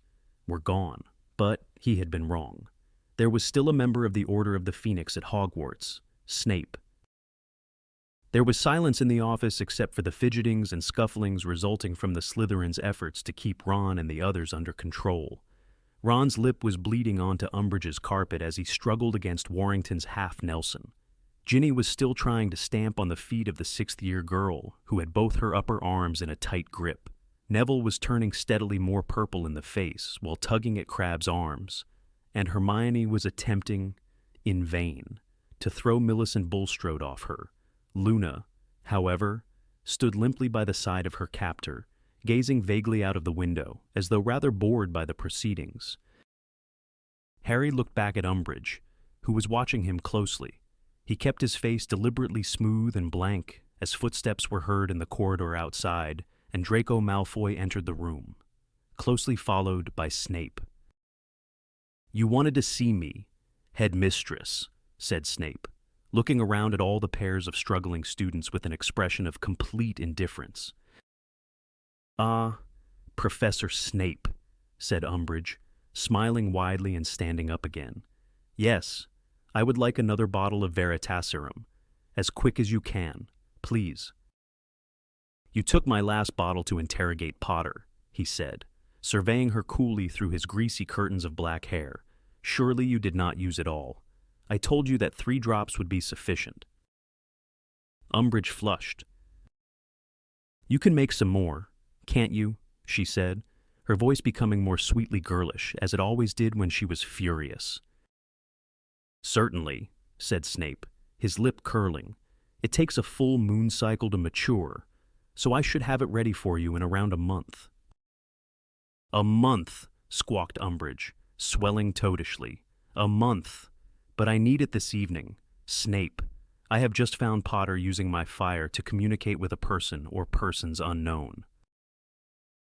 were gone. But he had been wrong. There was still a member of the Order of the Phoenix at Hogwarts, Snape. There was silence in the office except for the fidgetings and scufflings resulting from the Slytherins' efforts to keep Ron and the others under control. Ron's lip was bleeding onto Umbridge's carpet as he struggled against Warrington's half-Nelson. Ginny was still trying to stamp on the feet of the sixth-year girl, who had both her upper arms in a tight grip. Neville was turning steadily more purple in the face while tugging at Crabbe's arms, and Hermione was attempting, in vain, to throw Millicent Bulstrode off her. Luna, however, stood limply by the side of her captor, gazing vaguely out of the window, as though rather bored by the proceedings. Harry looked back at Umbridge, who was watching him closely. He kept his face deliberately smooth and blank as footsteps were heard in the corridor outside, and Draco Malfoy entered the room, closely followed by Snape. "You wanted to see me, headmistress," said Snape, looking around at all the pairs of struggling students with an expression of complete indifference. "Ah, Professor Snape," said Umbridge, smiling widely and standing up again. "Yes, I would like another bottle of Veritaserum, as quick as you can, please." "You took my last bottle to interrogate Potter," he said, surveying her coolly through his greasy curtains of black hair. "Surely you did not use it all. I told you that 3 drops would be sufficient." Umbridge flushed. "You can make some more, can't you?" she said, her voice becoming more sweetly girlish, as it always did when she was furious. "Certainly," said Snape, his lip curling. "It takes a full moon cycle to mature, so I should have it ready for you in around a month." "A month," squawked Umbridge, swelling toadishly. "A month. But I need it this evening. Snape, I have just found Potter using my fire to communicate with a person or persons unknown."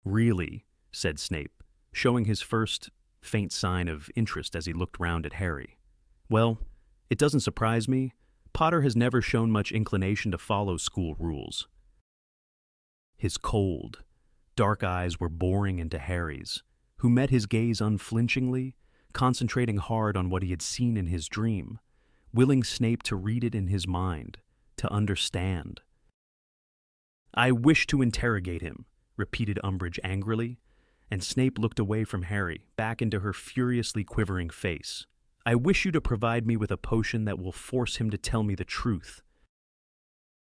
"Really?" said Snape, showing his first faint sign of interest as he looked round at Harry. "Well, it doesn't surprise me. Potter has never shown much inclination to follow school rules." His cold, dark eyes were boring into Harry's, who met his gaze unflinchingly, concentrating hard on what he had seen in his dream, willing Snape to read it in his mind, to understand. "I wish to interrogate him," repeated Umbridge angrily, and Snape looked away from Harry, back into her furiously quivering face. I wish you to provide me with a potion that will force him to tell me the truth."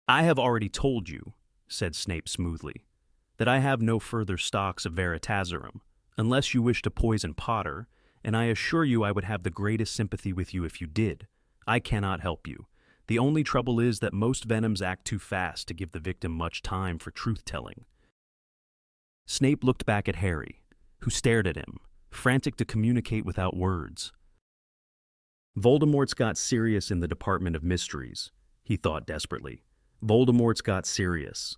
"I have already told you," said Snape smoothly, "that I have no further stocks of Veritaserum, unless you wish to poison Potter, and I assure you I would have the greatest sympathy with you if you did. I cannot help you. The only trouble is that most venoms act too fast to give the victim much time for truth-telling." Snape looked back at Harry, who stared at him, frantic to communicate without words. Voldemort's got serious in the Department of Mysteries, he thought desperately. Voldemort's got serious.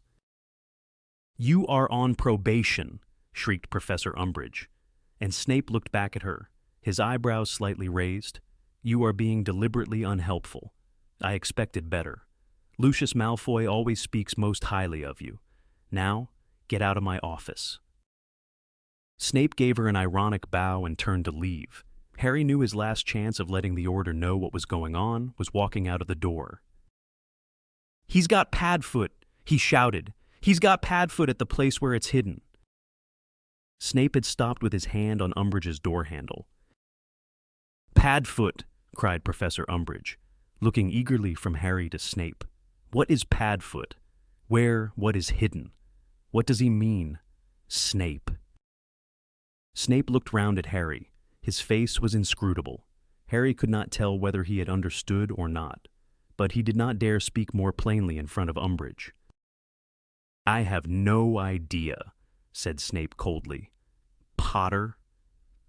"You are on probation," shrieked Professor Umbridge, and Snape looked back at her, his eyebrows slightly raised. "You are being deliberately unhelpful. I expected better. Lucius Malfoy always speaks most highly of you. Now, get out of my office." Snape gave her an ironic bow and turned to leave. Harry knew his last chance of letting the Order know what was going on was walking out of the door. "He's got Padfoot," he shouted. "He's got Padfoot at the place where it's hidden." Snape had stopped with his hand on Umbridge's door handle. "Padfoot," cried Professor Umbridge, looking eagerly from Harry to Snape. "What is Padfoot? What is hidden? What does he mean? Snape." Snape looked round at Harry. His face was inscrutable. Harry could not tell whether he had understood or not, but he did not dare speak more plainly in front of Umbridge. "I have no idea," said Snape coldly. "Potter,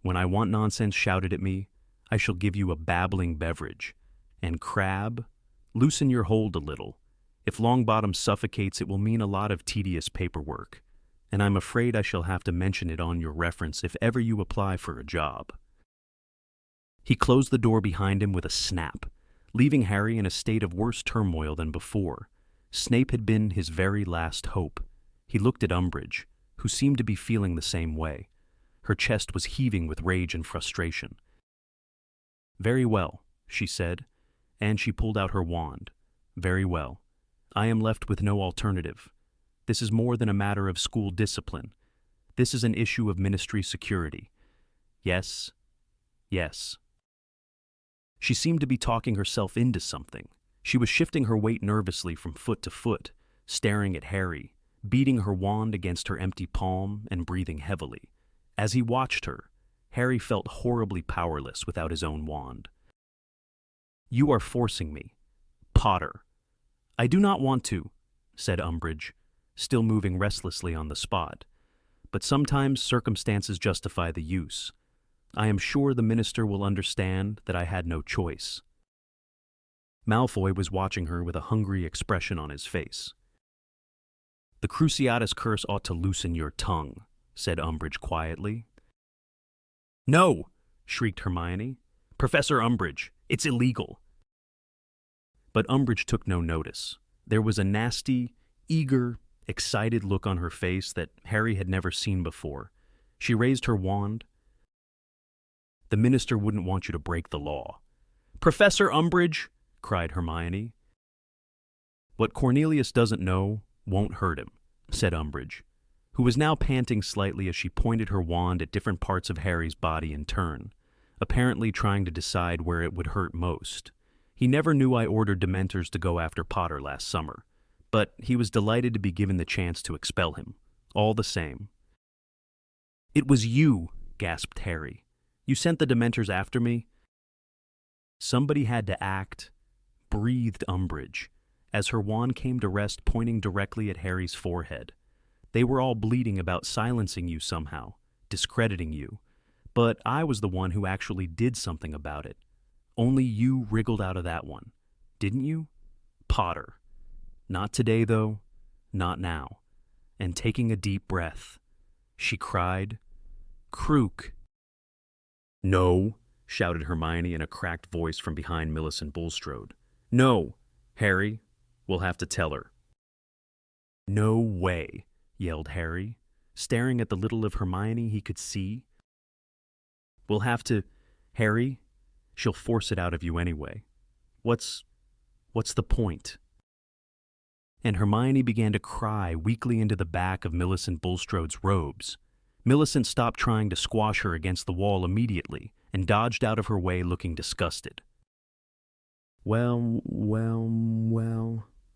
when I want nonsense shouted at me, I shall give you a babbling beverage. And Crabbe, loosen your hold a little. If Longbottom suffocates, it will mean a lot of tedious paperwork, and I'm afraid I shall have to mention it on your reference if ever you apply for a job." He closed the door behind him with a snap, leaving Harry in a state of worse turmoil than before. Snape had been his very last hope. He looked at Umbridge, who seemed to be feeling the same way. Her chest was heaving with rage and frustration. "Very well," she said, and she pulled out her wand. "Very well. I am left with no alternative. This is more than a matter of school discipline. This is an issue of ministry security. Yes, yes." She seemed to be talking herself into something. She was shifting her weight nervously from foot to foot, staring at Harry, beating her wand against her empty palm and breathing heavily. As he watched her, Harry felt horribly powerless without his own wand. "You are forcing me. Potter." "I do not want to," said Umbridge, still moving restlessly on the spot. "But sometimes circumstances justify the use. I am sure the minister will understand that I had no choice." Malfoy was watching her with a hungry expression on his face. "The Cruciatus curse ought to loosen your tongue," said Umbridge quietly. "No!" shrieked Hermione. "Professor Umbridge, it's illegal." But Umbridge took no notice. There was a nasty, eager, excited look on her face that Harry had never seen before. She raised her wand. "The minister wouldn't want you to break the law." "Professor Umbridge!" cried Hermione. "What Cornelius doesn't know won't hurt him," said Umbridge, who was now panting slightly as she pointed her wand at different parts of Harry's body in turn, apparently trying to decide where it would hurt most. "He never knew I ordered Dementors to go after Potter last summer, but he was delighted to be given the chance to expel him, all the same." "It was you," gasped Harry. "You sent the Dementors after me?" "Somebody had to act," breathed Umbridge, as her wand came to rest pointing directly at Harry's forehead. "They were all bleating about silencing you somehow, discrediting you. But I was the one who actually did something about it. Only you wriggled out of that one, didn't you? Potter. Not today, though. Not now." And taking a deep breath, she cried, "Krook." "No," shouted Hermione in a cracked voice from behind Millicent Bulstrode. "No, Harry, we'll have to tell her." "No way," yelled Harry, staring at the little of Hermione he could see. "We'll have to, Harry. She'll force it out of you anyway. What's the point?" And Hermione began to cry weakly into the back of Millicent Bulstrode's robes. Millicent stopped trying to squash her against the wall immediately, and dodged out of her way looking disgusted. Well,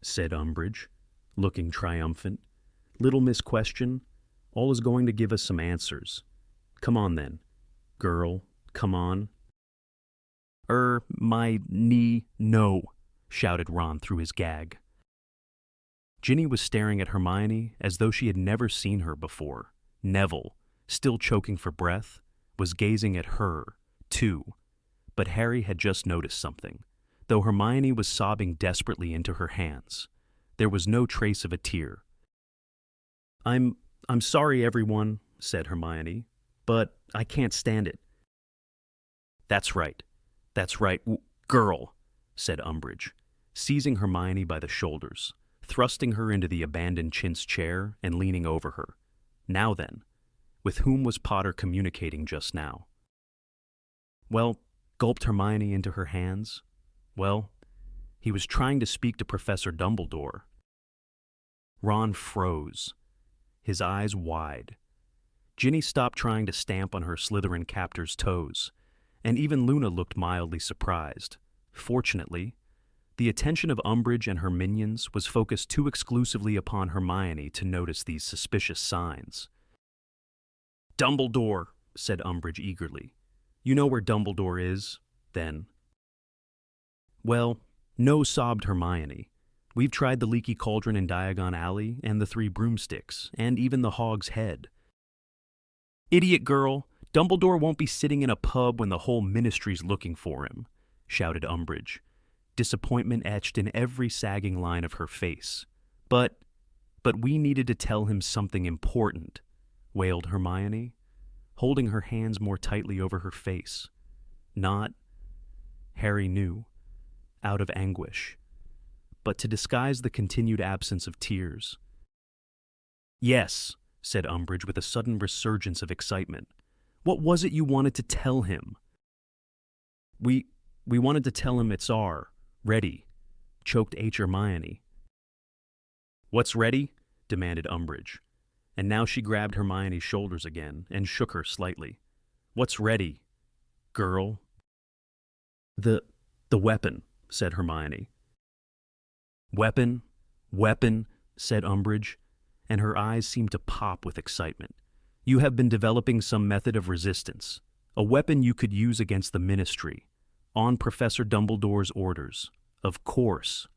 said Umbridge, looking triumphant. Little Miss Question, all is going to give us some answers. Come on then, girl, come on. My knee, no, shouted Ron through his gag. Ginny was staring at Hermione as though she had never seen her before. Neville, still choking for breath, was gazing at her, too. But Harry had just noticed something. Though Hermione was sobbing desperately into her hands, there was no trace of a tear. I'm sorry, everyone, said Hermione, but I can't stand it. That's right, girl, said Umbridge, seizing Hermione by the shoulders, thrusting her into the abandoned chintz chair and leaning over her. Now then, with whom was Potter communicating just now? Well, gulped Hermione into her hands. Well, he was trying to speak to Professor Dumbledore. Ron froze, his eyes wide. Ginny stopped trying to stamp on her Slytherin captor's toes, and even Luna looked mildly surprised. Fortunately, the attention of Umbridge and her minions was focused too exclusively upon Hermione to notice these suspicious signs. Dumbledore, said Umbridge eagerly. You know where Dumbledore is, then. Well, no, sobbed Hermione. We've tried the Leaky Cauldron in Diagon Alley and the Three Broomsticks, and even the Hog's Head. Idiot girl, Dumbledore won't be sitting in a pub when the whole ministry's looking for him, shouted Umbridge, disappointment etched in every sagging line of her face. But we needed to tell him something important, wailed Hermione, holding her hands more tightly over her face. Not, Harry knew, out of anguish, but to disguise the continued absence of tears. Yes, said Umbridge with a sudden resurgence of excitement. What was it you wanted to tell him? We wanted to tell him it's ready, choked Hermione. What's ready? Demanded Umbridge, and now she grabbed Hermione's shoulders again and shook her slightly. What's ready, girl? The weapon, said Hermione. Weapon, said Umbridge, and her eyes seemed to pop with excitement. You have been developing some method of resistance, a weapon you could use against the Ministry, on Professor Dumbledore's orders, of course.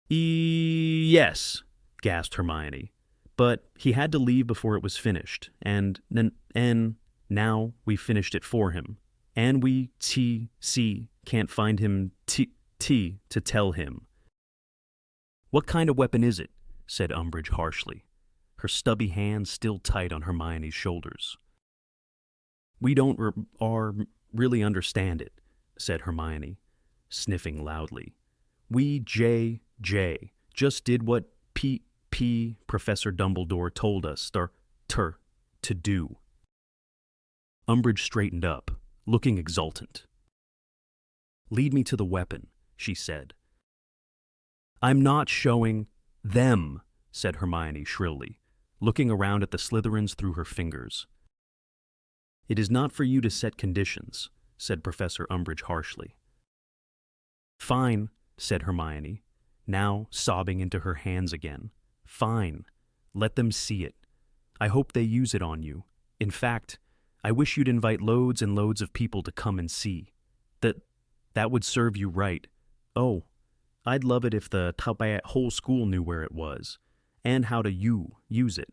Yes, gasped Hermione, but he had to leave before it was finished, and now we finished it for him, and we can't find him to tell him. What kind of weapon is it? Said Umbridge harshly, her stubby hands still tight on Hermione's shoulders. We don't really understand it, said Hermione, sniffing loudly. We just did what Professor Dumbledore told us to do. Umbridge straightened up, looking exultant. Lead me to the weapon, she said. I'm not showing them, said Hermione shrilly, looking around at the Slytherins through her fingers. It is not for you to set conditions, said Professor Umbridge harshly. Fine, said Hermione, now sobbing into her hands again. Fine, let them see it. I hope they use it on you. In fact, I wish you'd invite loads and loads of people to come and see. That would serve you right. Oh, I'd love it if the whole school knew where it was, and how to use it.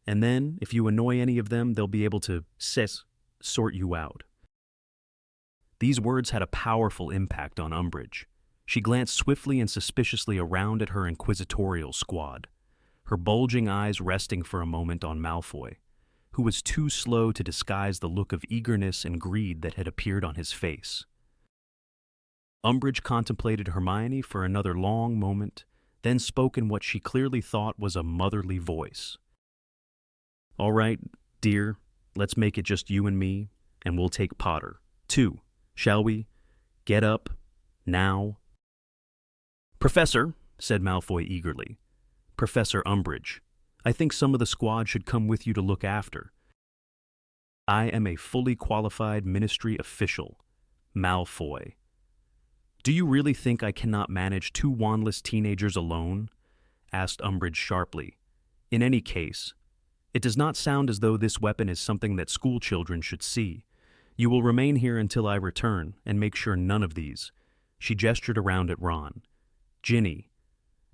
And then, if you annoy any of them, they'll be able to sort you out. These words had a powerful impact on Umbridge. She glanced swiftly and suspiciously around at her inquisitorial squad, her bulging eyes resting for a moment on Malfoy, who was too slow to disguise the look of eagerness and greed that had appeared on his face. Umbridge contemplated Hermione for another long moment, then spoke in what she clearly thought was a motherly voice. All right, dear, let's make it just you and me, and we'll take Potter, too, shall we? Get up, now. Professor, said Malfoy eagerly, Professor Umbridge, I think some of the squad should come with you to look after. I am a fully qualified ministry official, Malfoy. Do you really think I cannot manage two wandless teenagers alone? Asked Umbridge sharply. In any case, it does not sound as though this weapon is something that school children should see. You will remain here until I return and make sure none of these. She gestured around at Ron, Ginny,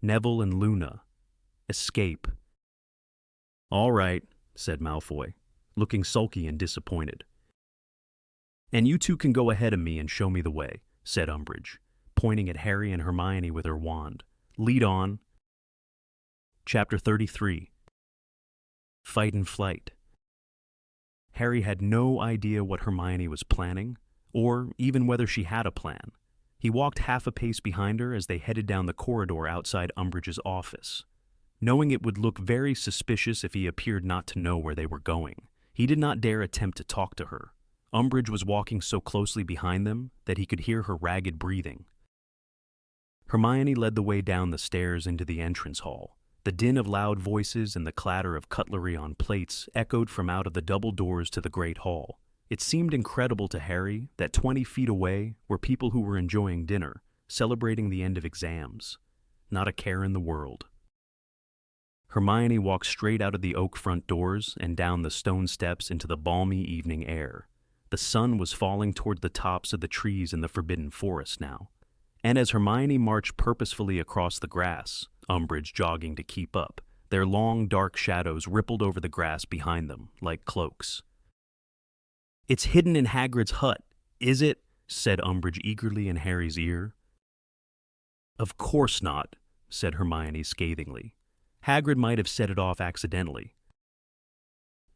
Neville, and Luna escape. All right, said Malfoy, looking sulky and disappointed. And you two can go ahead of me and show me the way, said Umbridge, pointing at Harry and Hermione with her wand. Lead on. Chapter 33. Fight and Flight. Harry had no idea what Hermione was planning, or even whether she had a plan. He walked half a pace behind her as they headed down the corridor outside Umbridge's office. Knowing it would look very suspicious if he appeared not to know where they were going, he did not dare attempt to talk to her. Umbridge was walking so closely behind them that he could hear her ragged breathing. Hermione led the way down the stairs into the entrance hall. The din of loud voices and the clatter of cutlery on plates echoed from out of the double doors to the great hall. It seemed incredible to Harry that 20 feet away were people who were enjoying dinner, celebrating the end of exams. Not a care in the world. Hermione walked straight out of the oak front doors and down the stone steps into the balmy evening air. The sun was falling toward the tops of the trees in the Forbidden Forest now. And as Hermione marched purposefully across the grass, Umbridge jogging to keep up, their long, dark shadows rippled over the grass behind them like cloaks. It's hidden in Hagrid's hut, is it? Said Umbridge eagerly in Harry's ear. Of course not, said Hermione scathingly. Hagrid might have set it off accidentally.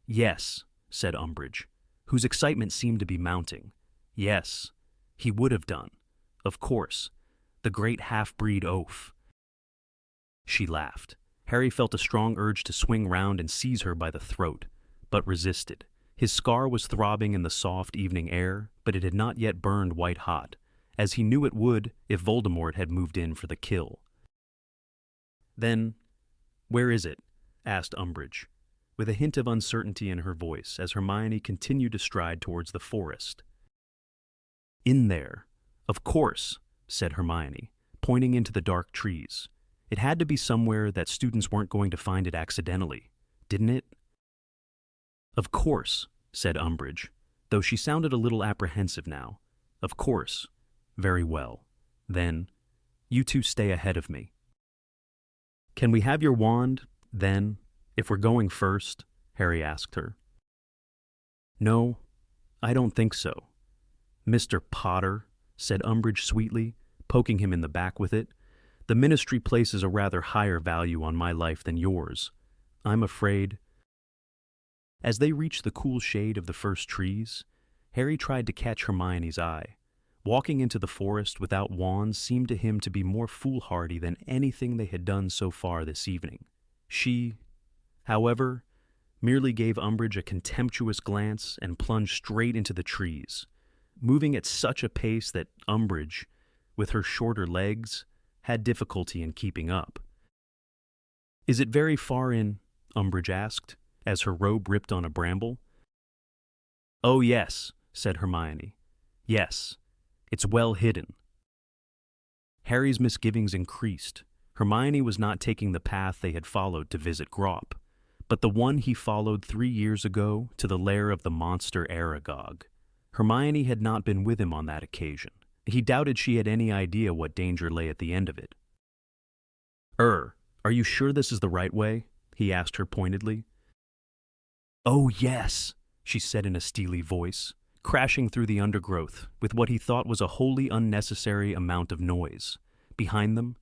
Yes, said Umbridge, whose excitement seemed to be mounting. Yes, he would have done. Of course, the great half-breed oaf. She laughed. Harry felt a strong urge to swing round and seize her by the throat, but resisted. His scar was throbbing in the soft evening air, but it had not yet burned white hot, as he knew it would if Voldemort had moved in for the kill. Then, where is it? Asked Umbridge, with a hint of uncertainty in her voice as Hermione continued to stride towards the forest. In there. Of course, said Hermione, pointing into the dark trees. It had to be somewhere that students weren't going to find it accidentally, didn't it? Of course, said Umbridge, though she sounded a little apprehensive now. Of course. Very well. Then, you two stay ahead of me. Can we have your wand, then, if we're going first? Harry asked her. No, I don't think so. Mr. Potter, said Umbridge sweetly, poking him in the back with it. The ministry places a rather higher value on my life than yours. I'm afraid. As they reached the cool shade of the first trees, Harry tried to catch Hermione's eye. Walking into the forest without wands seemed to him to be more foolhardy than anything they had done so far this evening. She, however, merely gave Umbridge a contemptuous glance and plunged straight into the trees, moving at such a pace that Umbridge, with her shorter legs, had difficulty in keeping up. Is it very far in? Umbridge asked, as her robe ripped on a bramble. Oh yes, said Hermione. Yes, it's well hidden. Harry's misgivings increased. Hermione was not taking the path they had followed to visit Grop, but the one he followed 3 years ago to the lair of the monster Aragog. Hermione had not been with him on that occasion. He doubted she had any idea what danger lay at the end of it. Are you sure this is the right way? He asked her pointedly. Oh, yes, she said in a steely voice, crashing through the undergrowth with what he thought was a wholly unnecessary amount of noise. Behind them,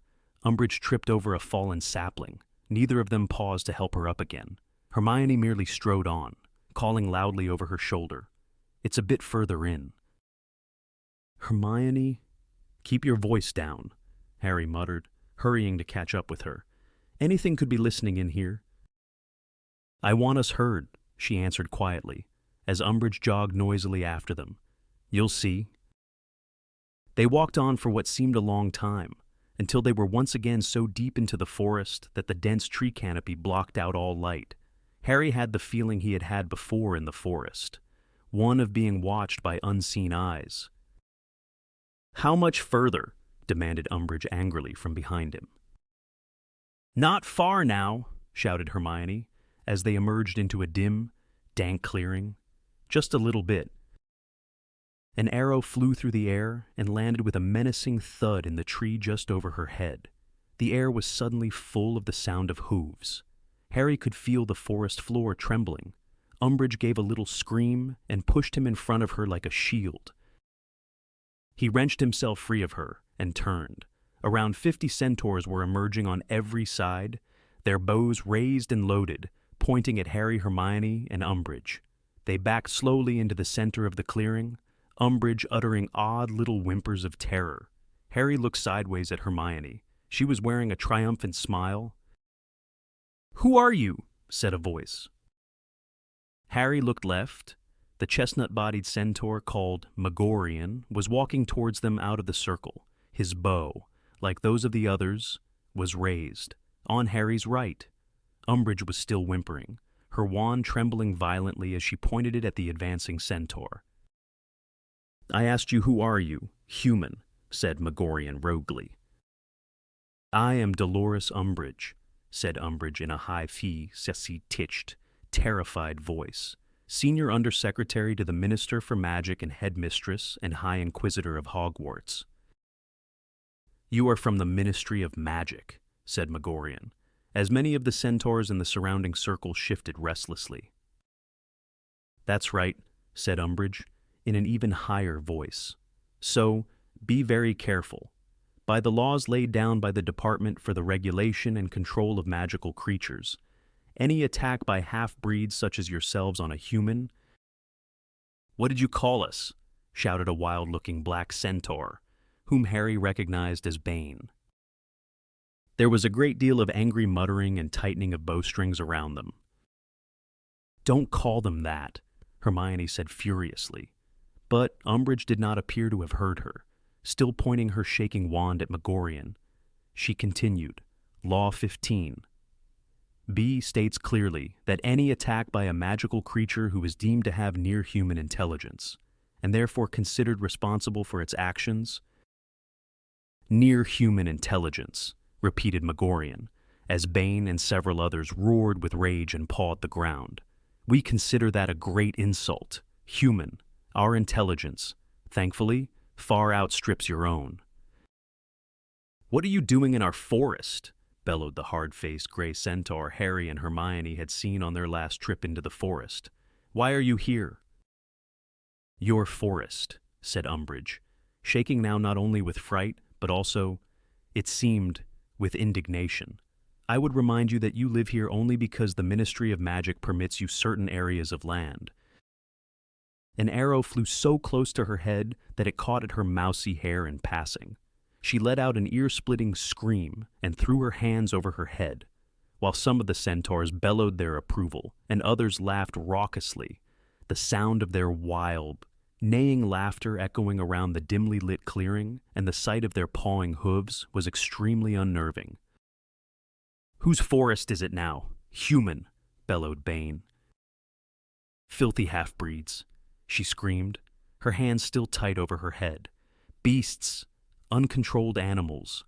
Umbridge tripped over a fallen sapling. Neither of them paused to help her up again. Hermione merely strode on, calling loudly over her shoulder. It's a bit further in. Hermione, keep your voice down, Harry muttered, hurrying to catch up with her. Anything could be listening in here. I want us heard, she answered quietly, as Umbridge jogged noisily after them. You'll see. They walked on for what seemed a long time, until they were once again so deep into the forest that the dense tree canopy blocked out all light. Harry had the feeling he had had before in the forest. one of being watched by unseen eyes. "How much further?" demanded Umbridge angrily from behind him. "Not far now," shouted Hermione, as they emerged into a dim, dank clearing. "Just a little bit." An arrow flew through the air and landed with a menacing thud in the tree just over her head. The air was suddenly full of the sound of hooves. Harry could feel the forest floor trembling. Umbridge gave a little scream and pushed him in front of her like a shield. He wrenched himself free of her and turned. Around 50 centaurs were emerging on every side, their bows raised and loaded, pointing at Harry, Hermione, and Umbridge. They backed slowly into the center of the clearing, Umbridge uttering odd little whimpers of terror. Harry looked sideways at Hermione. She was wearing a triumphant smile. "Who are you?" said a voice. Harry looked left. The chestnut-bodied centaur called Megorian was walking towards them out of the circle. His bow, like those of the others, was raised. On Harry's right, Umbridge was still whimpering, her wand trembling violently as she pointed it at the advancing centaur. "I asked you, who are you? Human," said Megorian roguely. "I am Dolores Umbridge," said Umbridge in a high-fee, sassy-titched, terrified voice, Senior Undersecretary to the Minister for Magic and Headmistress and High Inquisitor of Hogwarts. "You are from the Ministry of Magic," said Megorian, as many of the centaurs in the surrounding circle shifted restlessly. "That's right," said Umbridge, in an even higher voice. "So, be very careful. By the laws laid down by the Department for the Regulation and Control of Magical Creatures, any attack by half-breeds such as yourselves on a human—" "What did you call us?" shouted a wild-looking black centaur, whom Harry recognized as Bane. There was a great deal of angry muttering and tightening of bowstrings around them. "Don't call them that," Hermione said furiously. But Umbridge did not appear to have heard her. Still pointing her shaking wand at Megorian, she continued, Law 15. B states clearly that any attack by a magical creature who is deemed to have near-human intelligence, and therefore considered responsible for its actions— "Near-human intelligence," repeated Megorian, as Bane and several others roared with rage and pawed the ground. "We consider that a great insult. Human, our intelligence, thankfully, far outstrips your own." "What are you doing in our forest?" bellowed the hard-faced gray centaur Harry and Hermione had seen on their last trip into the forest. "Why are you here?" "Your forest," said Umbridge, shaking now not only with fright, but also, it seemed, with indignation. "I would remind you that you live here only because the Ministry of Magic permits you certain areas of land." An arrow flew so close to her head that it caught at her mousy hair in passing. She let out an ear-splitting scream and threw her hands over her head, while some of the centaurs bellowed their approval and others laughed raucously, the sound of their wild, neighing laughter echoing around the dimly lit clearing, and the sight of their pawing hooves was extremely unnerving. "Whose forest is it now? Human," bellowed Bane. "Filthy half-breeds," she screamed, her hands still tight over her head. "Beasts, uncontrolled animals."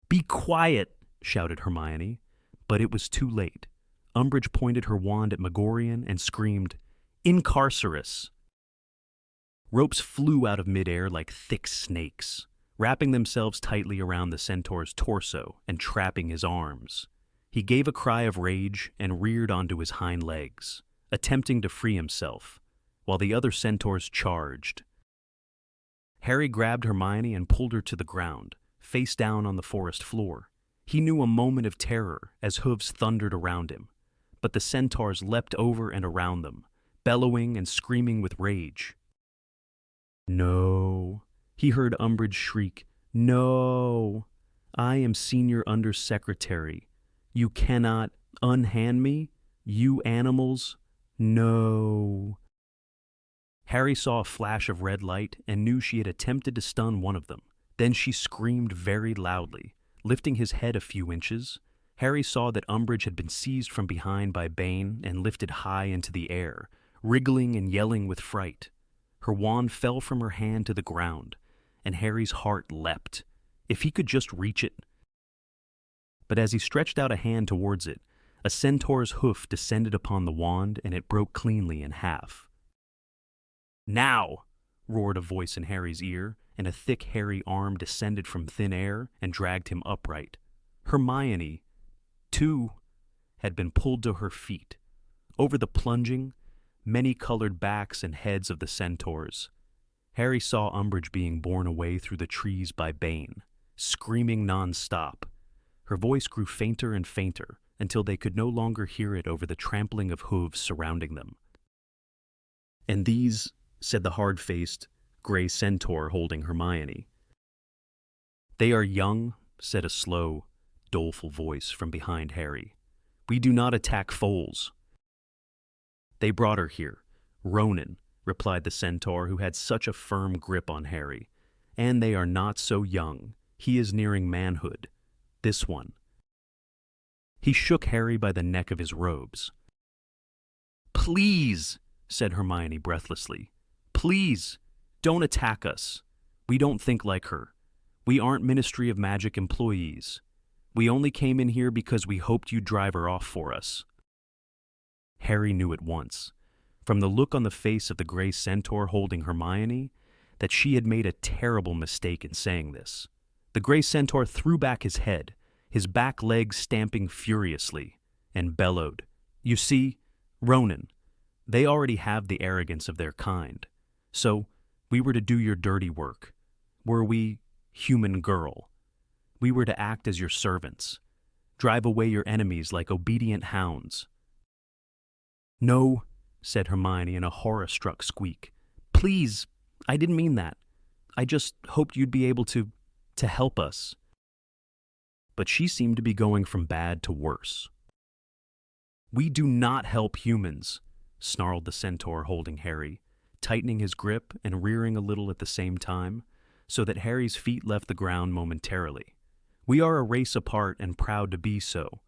"Be quiet," shouted Hermione, but it was too late. Umbridge pointed her wand at Megorian and screamed, "Incarcerus!" Ropes flew out of midair like thick snakes, wrapping themselves tightly around the centaur's torso and trapping his arms. He gave a cry of rage and reared onto his hind legs, attempting to free himself, while the other centaurs charged. Harry grabbed Hermione and pulled her to the ground, face down on the forest floor. He knew a moment of terror as hooves thundered around him, but the centaurs leapt over and around them, bellowing and screaming with rage. "No," he heard Umbridge shriek, "no! I am Senior Undersecretary. You cannot unhand me, you animals. No!" Harry saw a flash of red light and knew she had attempted to stun one of them. Then she screamed very loudly. Lifting his head a few inches, Harry saw that Umbridge had been seized from behind by Bane and lifted high into the air, wriggling and yelling with fright. Her wand fell from her hand to the ground, and Harry's heart leapt. If he could just reach it. But as he stretched out a hand towards it, a centaur's hoof descended upon the wand, and it broke cleanly in half. "Now!" roared a voice in Harry's ear, and a thick, hairy arm descended from thin air and dragged him upright. Hermione, too, had been pulled to her feet. Over the plunging, many-colored backs and heads of the centaurs, Harry saw Umbridge being borne away through the trees by Bane, screaming non-stop. Her voice grew fainter and fainter until they could no longer hear it over the trampling of hooves surrounding them. "And these," said the hard-faced, gray centaur holding Hermione. "They are young," said a slow, doleful voice from behind Harry. "We do not attack foals." "They brought her here. Ronan," replied the centaur who had such a firm grip on Harry. "And they are not so young. He is nearing manhood. This one." He shook Harry by the neck of his robes. "Please," said Hermione breathlessly. "Please, don't attack us. We don't think like her. We aren't Ministry of Magic employees. We only came in here because we hoped you'd drive her off for us." Harry knew at once, from the look on the face of the gray centaur holding Hermione, that she had made a terrible mistake in saying this. The gray centaur threw back his head, his back legs stamping furiously, and bellowed, "You see, Ronan, they already have the arrogance of their kind. So, we were to do your dirty work. Were we, human girl? We were to act as your servants, drive away your enemies like obedient hounds." "No," said Hermione in a horror-struck squeak. "Please, I didn't mean that. I just hoped you'd be able to help us." But she seemed to be going from bad to worse. "We do not help humans," snarled the centaur holding Harry, tightening his grip and rearing a little at the same time, so that Harry's feet left the ground momentarily. "We are a race apart and proud to be so.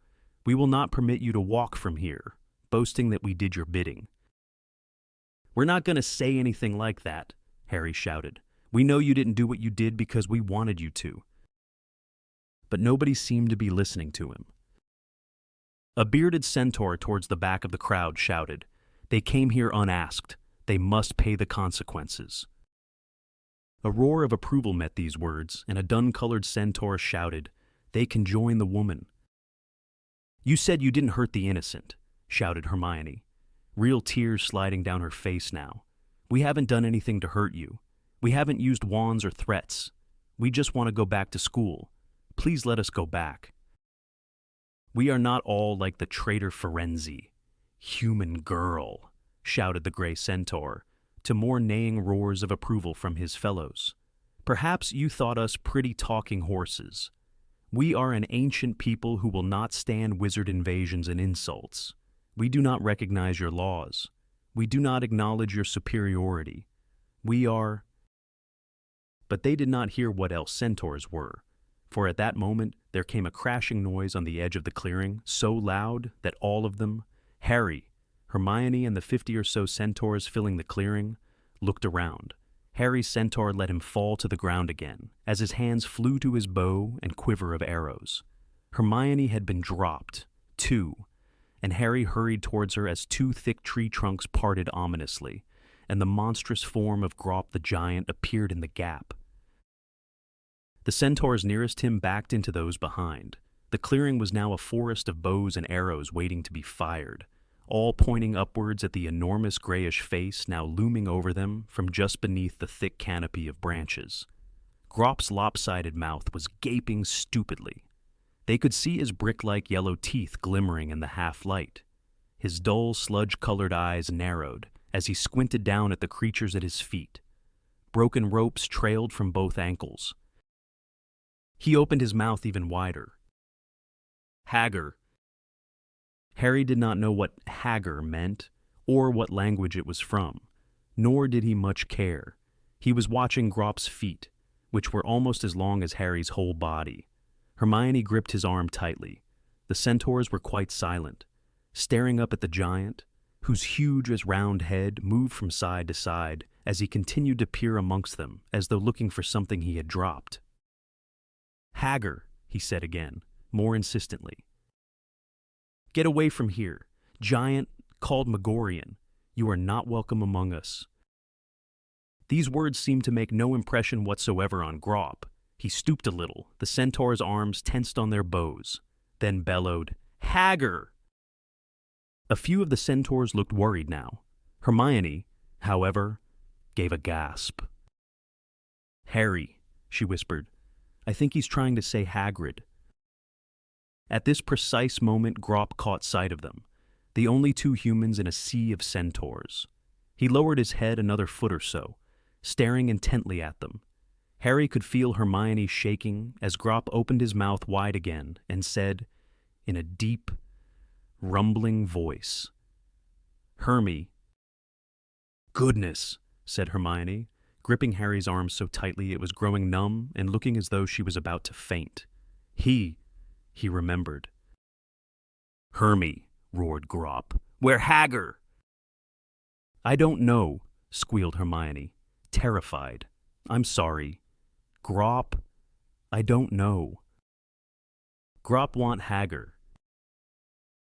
We will not permit you to walk from here, boasting that we did your bidding." "We're not going to say anything like that," Harry shouted. "We know you didn't do what you did because we wanted you to." But nobody seemed to be listening to him. A bearded centaur towards the back of the crowd shouted, "They came here unasked. They must pay the consequences." A roar of approval met these words, and a dun-colored centaur shouted, "They can join the woman." "You said you didn't hurt the innocent," shouted Hermione, real tears sliding down her face now. "We haven't done anything to hurt you. We haven't used wands or threats. We just want to go back to school. Please let us go back." "We are not all like the traitor Firenze. Human girl," shouted the gray centaur, to more neighing roars of approval from his fellows. "Perhaps you thought us pretty talking horses. We are an ancient people who will not stand wizard invasions and insults. We do not recognize your laws. We do not acknowledge your superiority. We are—" But they did not hear what else centaurs were, for at that moment there came a crashing noise on the edge of the clearing, so loud that all of them, Harry, Hermione, and the 50 or so centaurs filling the clearing, looked around. Harry's centaur let him fall to the ground again, as his hands flew to his bow and quiver of arrows. Hermione had been dropped, too, and Harry hurried towards her as two thick tree trunks parted ominously, and the monstrous form of Grop the giant appeared in the gap. The centaurs nearest him backed into those behind. The clearing was now a forest of bows and arrows waiting to be fired, all pointing upwards at the enormous grayish face now looming over them from just beneath the thick canopy of branches. Grop's lopsided mouth was gaping stupidly. They could see his brick-like yellow teeth glimmering in the half-light. His dull, sludge-colored eyes narrowed as he squinted down at the creatures at his feet. Broken ropes trailed from both ankles. He opened his mouth even wider. "Hagar." Harry did not know what Hagar meant, or what language it was from, nor did he much care. He was watching Grop's feet, which were almost as long as Harry's whole body. Hermione gripped his arm tightly. The centaurs were quite silent, staring up at the giant, whose huge as round head moved from side to side as he continued to peer amongst them as though looking for something he had dropped. "Hagar," he said again, more insistently. "Get away from here. Giant, called Megorian. You are not welcome among us." These words seemed to make no impression whatsoever on Grop. He stooped a little, the centaur's arms tensed on their bows, then bellowed, "Hagar!" A few of the centaurs looked worried now. Hermione, however, gave a gasp. "Harry," she whispered. "I think he's trying to say Hagrid." At this precise moment, Grop caught sight of them, the only two humans in a sea of centaurs. He lowered his head another foot or so, staring intently at them. Harry could feel Hermione shaking as Grop opened his mouth wide again and said, in a deep, rumbling voice, "Hermy." "Goodness," said Hermione, gripping Harry's arm so tightly it was growing numb and looking as though she was about to faint. He remembered. "Hermy," roared Grop. "Where Hagar?" "I don't know," squealed Hermione, terrified. "I'm sorry. Grop, I don't know." "Grop want Hagar."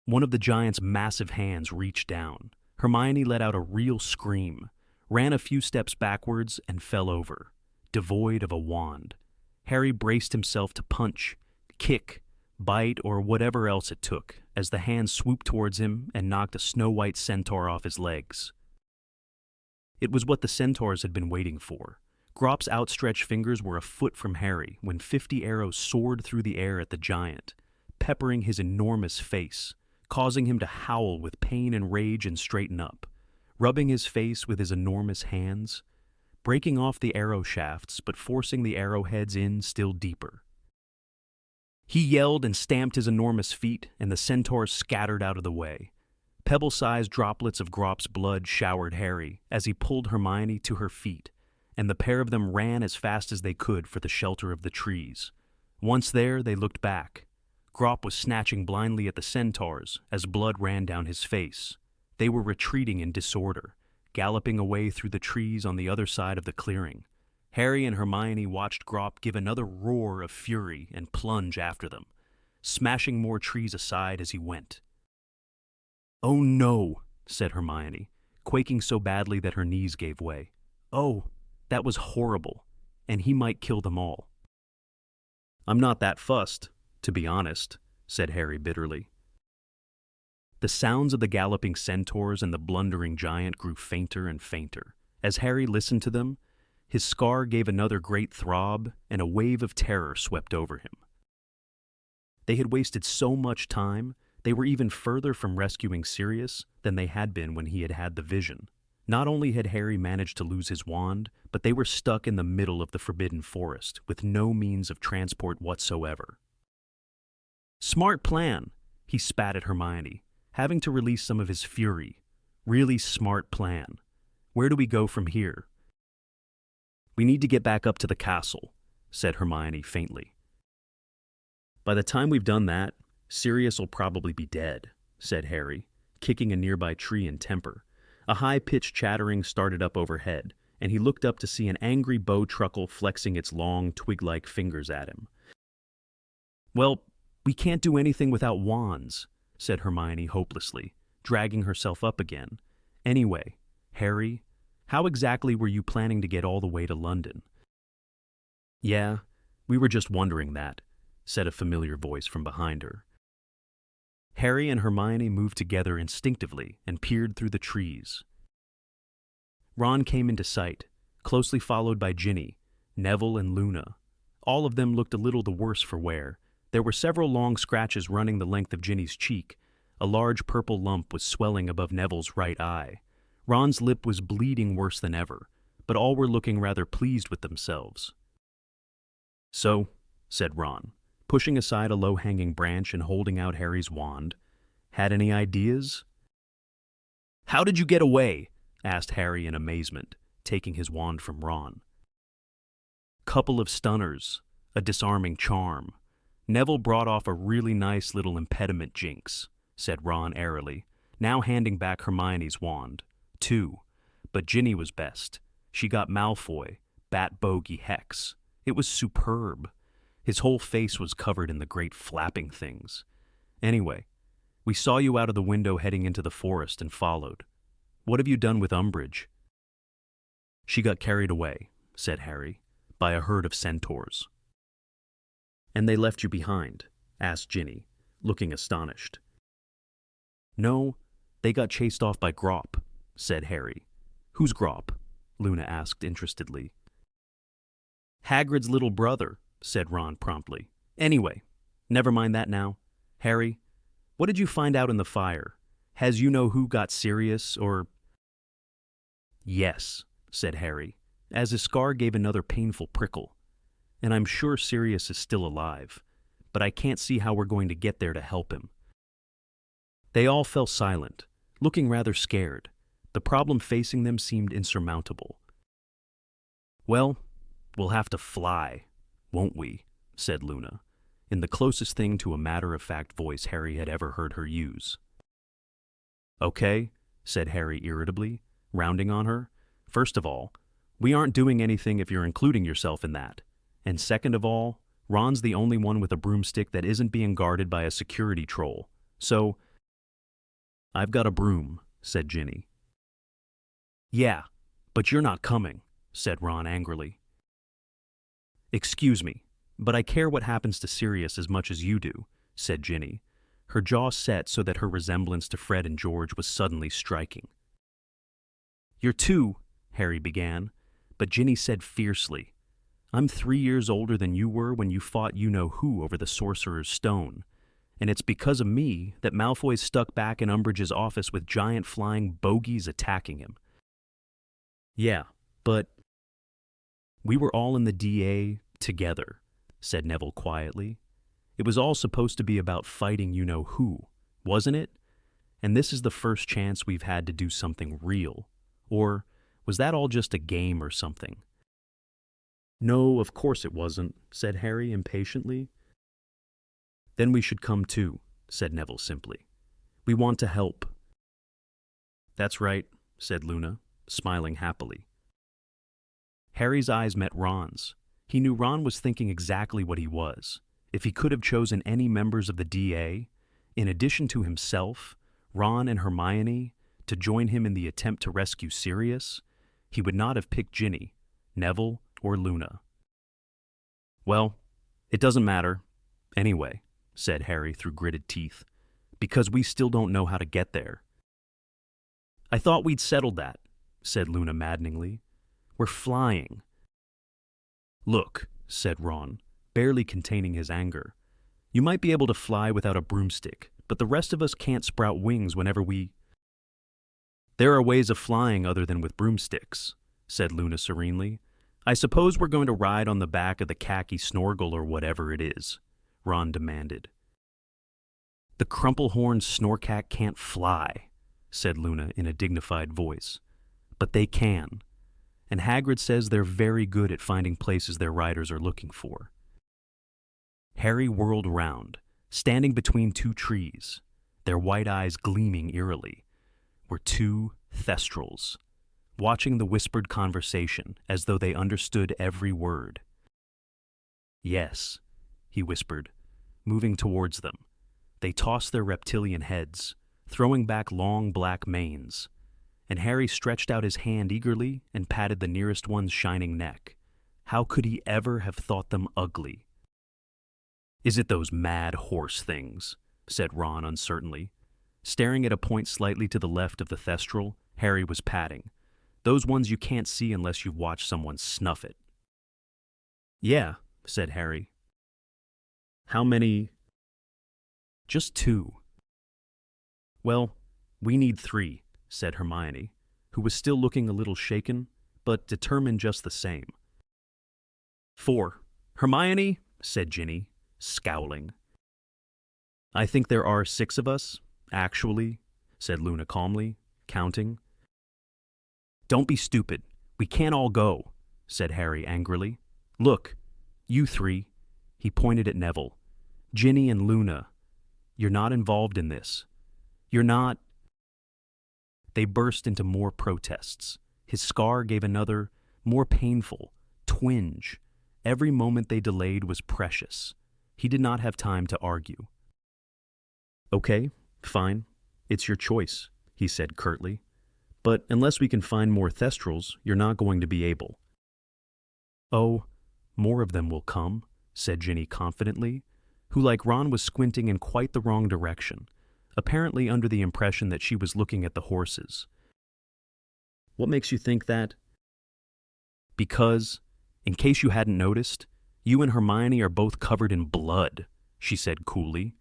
One of the giant's massive hands reached down. Hermione let out a real scream, ran a few steps backwards, and fell over, devoid of a wand. Harry braced himself to punch, kick, bite, or whatever else it took, as the hand swooped towards him and knocked a snow-white centaur off his legs. It was what the centaurs had been waiting for. Grop's outstretched fingers were a foot from Harry when 50 arrows soared through the air at the giant, peppering his enormous face, causing him to howl with pain and rage and straighten up, rubbing his face with his enormous hands, breaking off the arrow shafts but forcing the arrowheads in still deeper. He yelled and stamped his enormous feet, and the centaurs scattered out of the way. Pebble-sized droplets of Grop's blood showered Harry as he pulled Hermione to her feet, and the pair of them ran as fast as they could for the shelter of the trees. Once there, they looked back. Grop was snatching blindly at the centaurs as blood ran down his face. They were retreating in disorder, galloping away through the trees on the other side of the clearing. Harry and Hermione watched Grop give another roar of fury and plunge after them, smashing more trees aside as he went. "Oh no," said Hermione, quaking so badly that her knees gave way. "Oh, that was horrible, and he might kill them all." "I'm not that fussed, to be honest," said Harry bitterly. The sounds of the galloping centaurs and the blundering giant grew fainter and fainter. As Harry listened to them, his scar gave another great throb, and a wave of terror swept over him. They had wasted so much time, they were even further from rescuing Sirius than they had been when he had had the vision. Not only had Harry managed to lose his wand, but they were stuck in the middle of the Forbidden Forest with no means of transport whatsoever. "Smart plan," he spat at Hermione, having to release some of his fury. "Really smart plan. Where do we go from here?" "We need to get back up to the castle," said Hermione faintly. "By the time we've done that, Sirius will probably be dead," said Harry, kicking a nearby tree in temper. A high-pitched chattering started up overhead, and he looked up to see an angry bow-truckle flexing its long, twig-like fingers at him. "Well, we can't do anything without wands," said Hermione hopelessly, dragging herself up again. "Anyway, Harry, how exactly were you planning to get all the way to London?" "Yeah, we were just wondering that," said a familiar voice from behind her. Harry and Hermione moved together instinctively and peered through the trees. Ron came into sight, closely followed by Ginny, Neville, and Luna. All of them looked a little the worse for wear. There were several long scratches running the length of Ginny's cheek. A large purple lump was swelling above Neville's right eye. Ron's lip was bleeding worse than ever, but all were looking rather pleased with themselves. "So," said Ron, pushing aside a low-hanging branch and holding out Harry's wand, "had any ideas?" "How did you get away?" asked Harry in amazement, taking his wand from Ron. "Couple of stunners, a disarming charm. Neville brought off a really nice little impediment jinx," said Ron airily. now handing back Hermione's wand. 2. But Ginny was best. She got Malfoy, Bat Bogey Hex. It was superb. His whole face was covered in the great flapping things. Anyway, we saw you out of the window heading into the forest and followed. What have you done with Umbridge? She got carried away, said Harry, by a herd of centaurs. And they left you behind? Asked Ginny, looking astonished. No, they got chased off by Grop, said Harry. Who's Grop? Luna asked interestedly. Hagrid's little brother, said Ron promptly. Anyway, never mind that now. Harry, what did you find out in the fire? Has you-know-who got Sirius, or... Yes, said Harry, as his scar gave another painful prickle. And I'm sure Sirius is still alive, but I can't see how we're going to get there to help him. They all fell silent, looking rather scared. The problem facing them seemed insurmountable. Well, we'll have to fly, won't we? Said Luna, in the closest thing to a matter-of-fact voice Harry had ever heard her use. Okay, said Harry irritably, rounding on her. First of all, we aren't doing anything if you're including yourself in that. And second of all, Ron's the only one with a broomstick that isn't being guarded by a security troll. So, I've got a broom, said Ginny. Yeah, but you're not coming, said Ron angrily. Excuse me, but I care what happens to Sirius as much as you do, said Ginny, her jaw set so that her resemblance to Fred and George was suddenly striking. You're 2, Harry began, but Ginny said fiercely, I'm 3 years older than you were when you fought you-know-who over the Sorcerer's Stone, and it's because of me that Malfoy's stuck back in Umbridge's office with giant flying bogies attacking him. Yeah, but we were all in the DA together, said Neville quietly. It was all supposed to be about fighting you-know-who, wasn't it? And this is the first chance we've had to do something real. Or was that all just a game or something? No, of course it wasn't, said Harry impatiently. Then we should come too, said Neville simply. We want to help. That's right, said Luna, smiling happily. Harry's eyes met Ron's. He knew Ron was thinking exactly what he was. If he could have chosen any members of the DA, in addition to himself, Ron and Hermione, to join him in the attempt to rescue Sirius, he would not have picked Ginny, Neville, or Luna. Well, it doesn't matter. Anyway, said Harry through gritted teeth, because we still don't know how to get there. I thought we'd settled that, said Luna maddeningly. We're flying. Look, said Ron, barely containing his anger. You might be able to fly without a broomstick, but the rest of us can't sprout wings whenever we... There are ways of flying other than with broomsticks, said Luna serenely. I suppose we're going to ride on the back of the khaki snorgle or whatever it is, Ron demanded. The crumple-horned snorkat can't fly, said Luna in a dignified voice. But they can. And Hagrid says they're very good at finding places their riders are looking for. Harry whirled round, standing between 2 trees, their white eyes gleaming eerily, were 2 thestrals, watching the whispered conversation as though they understood every word. Yes, he whispered, moving towards them. They tossed their reptilian heads, throwing back long black manes, and Harry stretched out his hand eagerly and patted the nearest one's shining neck. How could he ever have thought them ugly? Is it those mad horse things? Said Ron uncertainly. Staring at a point slightly to the left of the thestral, Harry was patting. Those ones you can't see unless you've watched someone snuff it. Yeah, said Harry. How many? Just 2. Well, we need 3, said Hermione, who was still looking a little shaken, but determined just the same. 4. Hermione, said Ginny, scowling. I think there are 6 of us, actually, said Luna calmly, counting. Don't be stupid. We can't all go, said Harry angrily. Look, you 3, he pointed at Neville. Ginny and Luna, you're not involved in this. You're not... They burst into more protests. His scar gave another, more painful, twinge. Every moment they delayed was precious. He did not have time to argue. "Okay, fine. It's your choice," he said curtly. "But unless we can find more thestrals, you're not going to be able." "Oh, more of them will come," said Ginny confidently, who like Ron was squinting in quite the wrong direction, apparently under the impression that she was looking at the horses. "What makes you think that?" "Because, in case you hadn't noticed, you and Hermione are both covered in blood," she said coolly,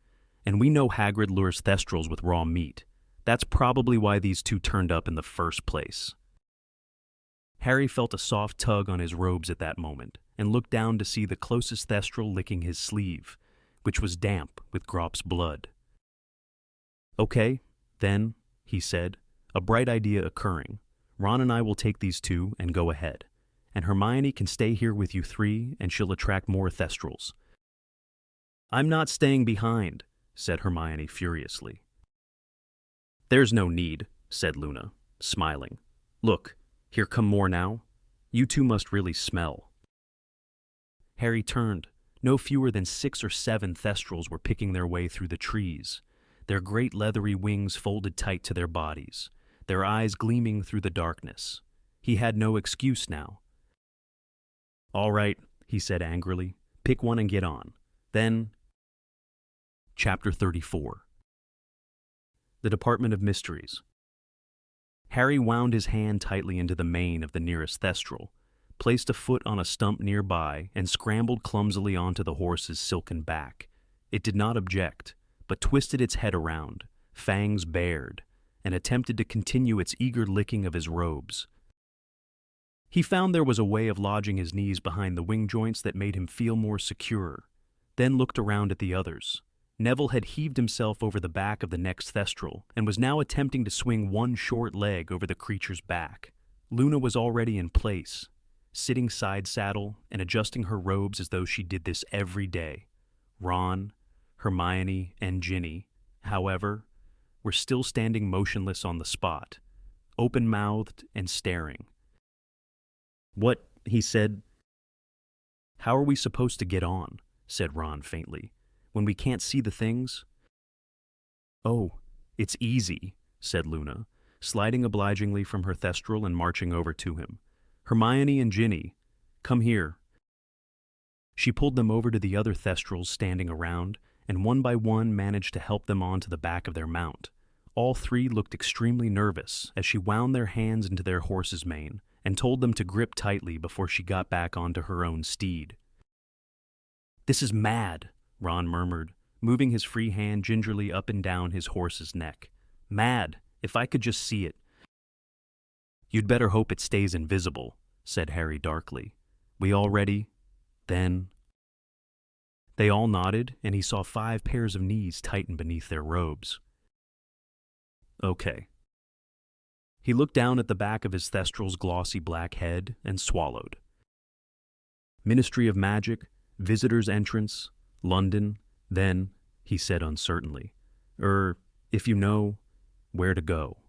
"and we know Hagrid lures thestrals with raw meat. That's probably why these two turned up in the first place." Harry felt a soft tug on his robes at that moment and looked down to see the closest thestral licking his sleeve, which was damp with Grop's blood. "Okay, then," he said, a bright idea occurring. "Ron and I will take these two and go ahead, and Hermione can stay here with you three and she'll attract more thestrals." "I'm not staying behind," said Hermione furiously. "There's no need," said Luna, smiling. "Look, here come more now. You two must really smell." Harry turned. No fewer than 6 or 7 thestrals were picking their way through the trees, their great leathery wings folded tight to their bodies, their eyes gleaming through the darkness. He had no excuse now. "All right," he said angrily. "Pick one and get on. Then—" Chapter 34. The Department of Mysteries. Harry wound his hand tightly into the mane of the nearest thestral, placed a foot on a stump nearby, and scrambled clumsily onto the horse's silken back. It did not object, but twisted its head around, fangs bared, and attempted to continue its eager licking of his robes. He found there was a way of lodging his knees behind the wing joints that made him feel more secure, then looked around at the others. Neville had heaved himself over the back of the next thestral and was now attempting to swing one short leg over the creature's back. Luna was already in place, sitting side saddle and adjusting her robes as though she did this every day. Ron, Hermione, and Ginny, however, were still standing motionless on the spot, open-mouthed and staring. "What?" he said. "How are we supposed to get on?" said Ron faintly. "When we can't see the things?" "Oh, it's easy," said Luna, sliding obligingly from her thestral and marching over to him. "Hermione and Ginny, come here." She pulled them over to the other thestrals standing around, and one by one managed to help them onto the back of their mount. All three looked extremely nervous as she wound their hands into their horse's mane and told them to grip tightly before she got back onto her own steed. "This is mad," Ron murmured, moving his free hand gingerly up and down his horse's neck. "Mad, if I could just see it." "You'd better hope it stays invisible," said Harry darkly. "We all ready? Then—" They all nodded, and he saw 5 pairs of knees tighten beneath their robes. "Okay." He looked down at the back of his thestral's glossy black head and swallowed. "Ministry of Magic, Visitor's Entrance, London, then," he said uncertainly. If you know, where to go."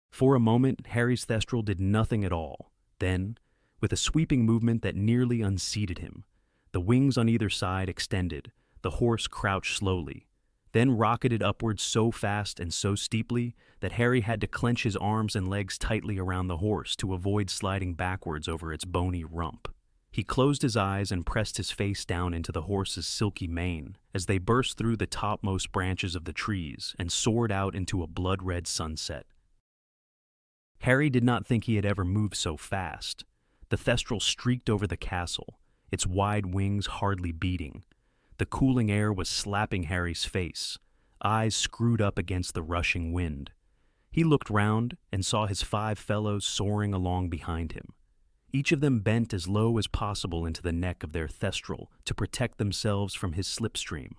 For a moment, Harry's thestral did nothing at all. Then, with a sweeping movement that nearly unseated him, the wings on either side extended, the horse crouched slowly, then rocketed upwards so fast and so steeply that Harry had to clench his arms and legs tightly around the horse to avoid sliding backwards over its bony rump. He closed his eyes and pressed his face down into the horse's silky mane as they burst through the topmost branches of the trees and soared out into a blood-red sunset. Harry did not think he had ever moved so fast. The thestral streaked over the castle, its wide wings hardly beating. The cooling air was slapping Harry's face, eyes screwed up against the rushing wind. He looked round and saw his 5 fellows soaring along behind him. Each of them bent as low as possible into the neck of their thestral to protect themselves from his slipstream.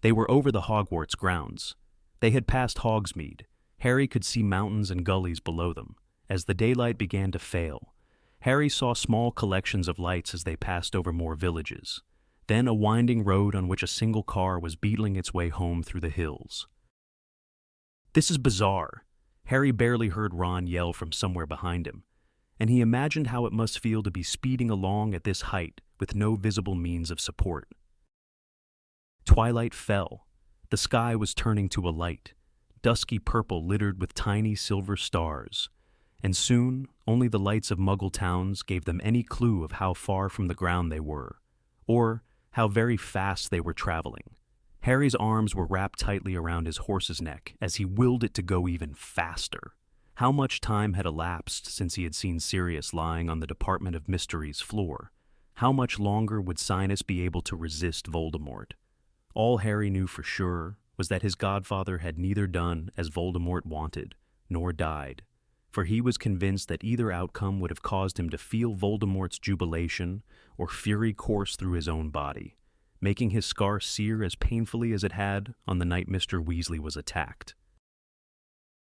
They were over the Hogwarts grounds. They had passed Hogsmeade. Harry could see mountains and gullies below them. As the daylight began to fail, Harry saw small collections of lights as they passed over more villages, then a winding road on which a single car was beetling its way home through the hills. This is bizarre. Harry barely heard Ron yell from somewhere behind him, and he imagined how it must feel to be speeding along at this height with no visible means of support. Twilight fell. The sky was turning to a light, dusky purple littered with tiny silver stars, and soon only the lights of Muggle towns gave them any clue of how far from the ground they were, or how very fast they were traveling. Harry's arms were wrapped tightly around his horse's neck as he willed it to go even faster. How much time had elapsed since he had seen Sirius lying on the Department of Mysteries floor? How much longer would Sinus be able to resist Voldemort? All Harry knew for sure was that his godfather had neither done as Voldemort wanted, nor died, for he was convinced that either outcome would have caused him to feel Voldemort's jubilation or fury course through his own body, making his scar sear as painfully as it had on the night Mr. Weasley was attacked.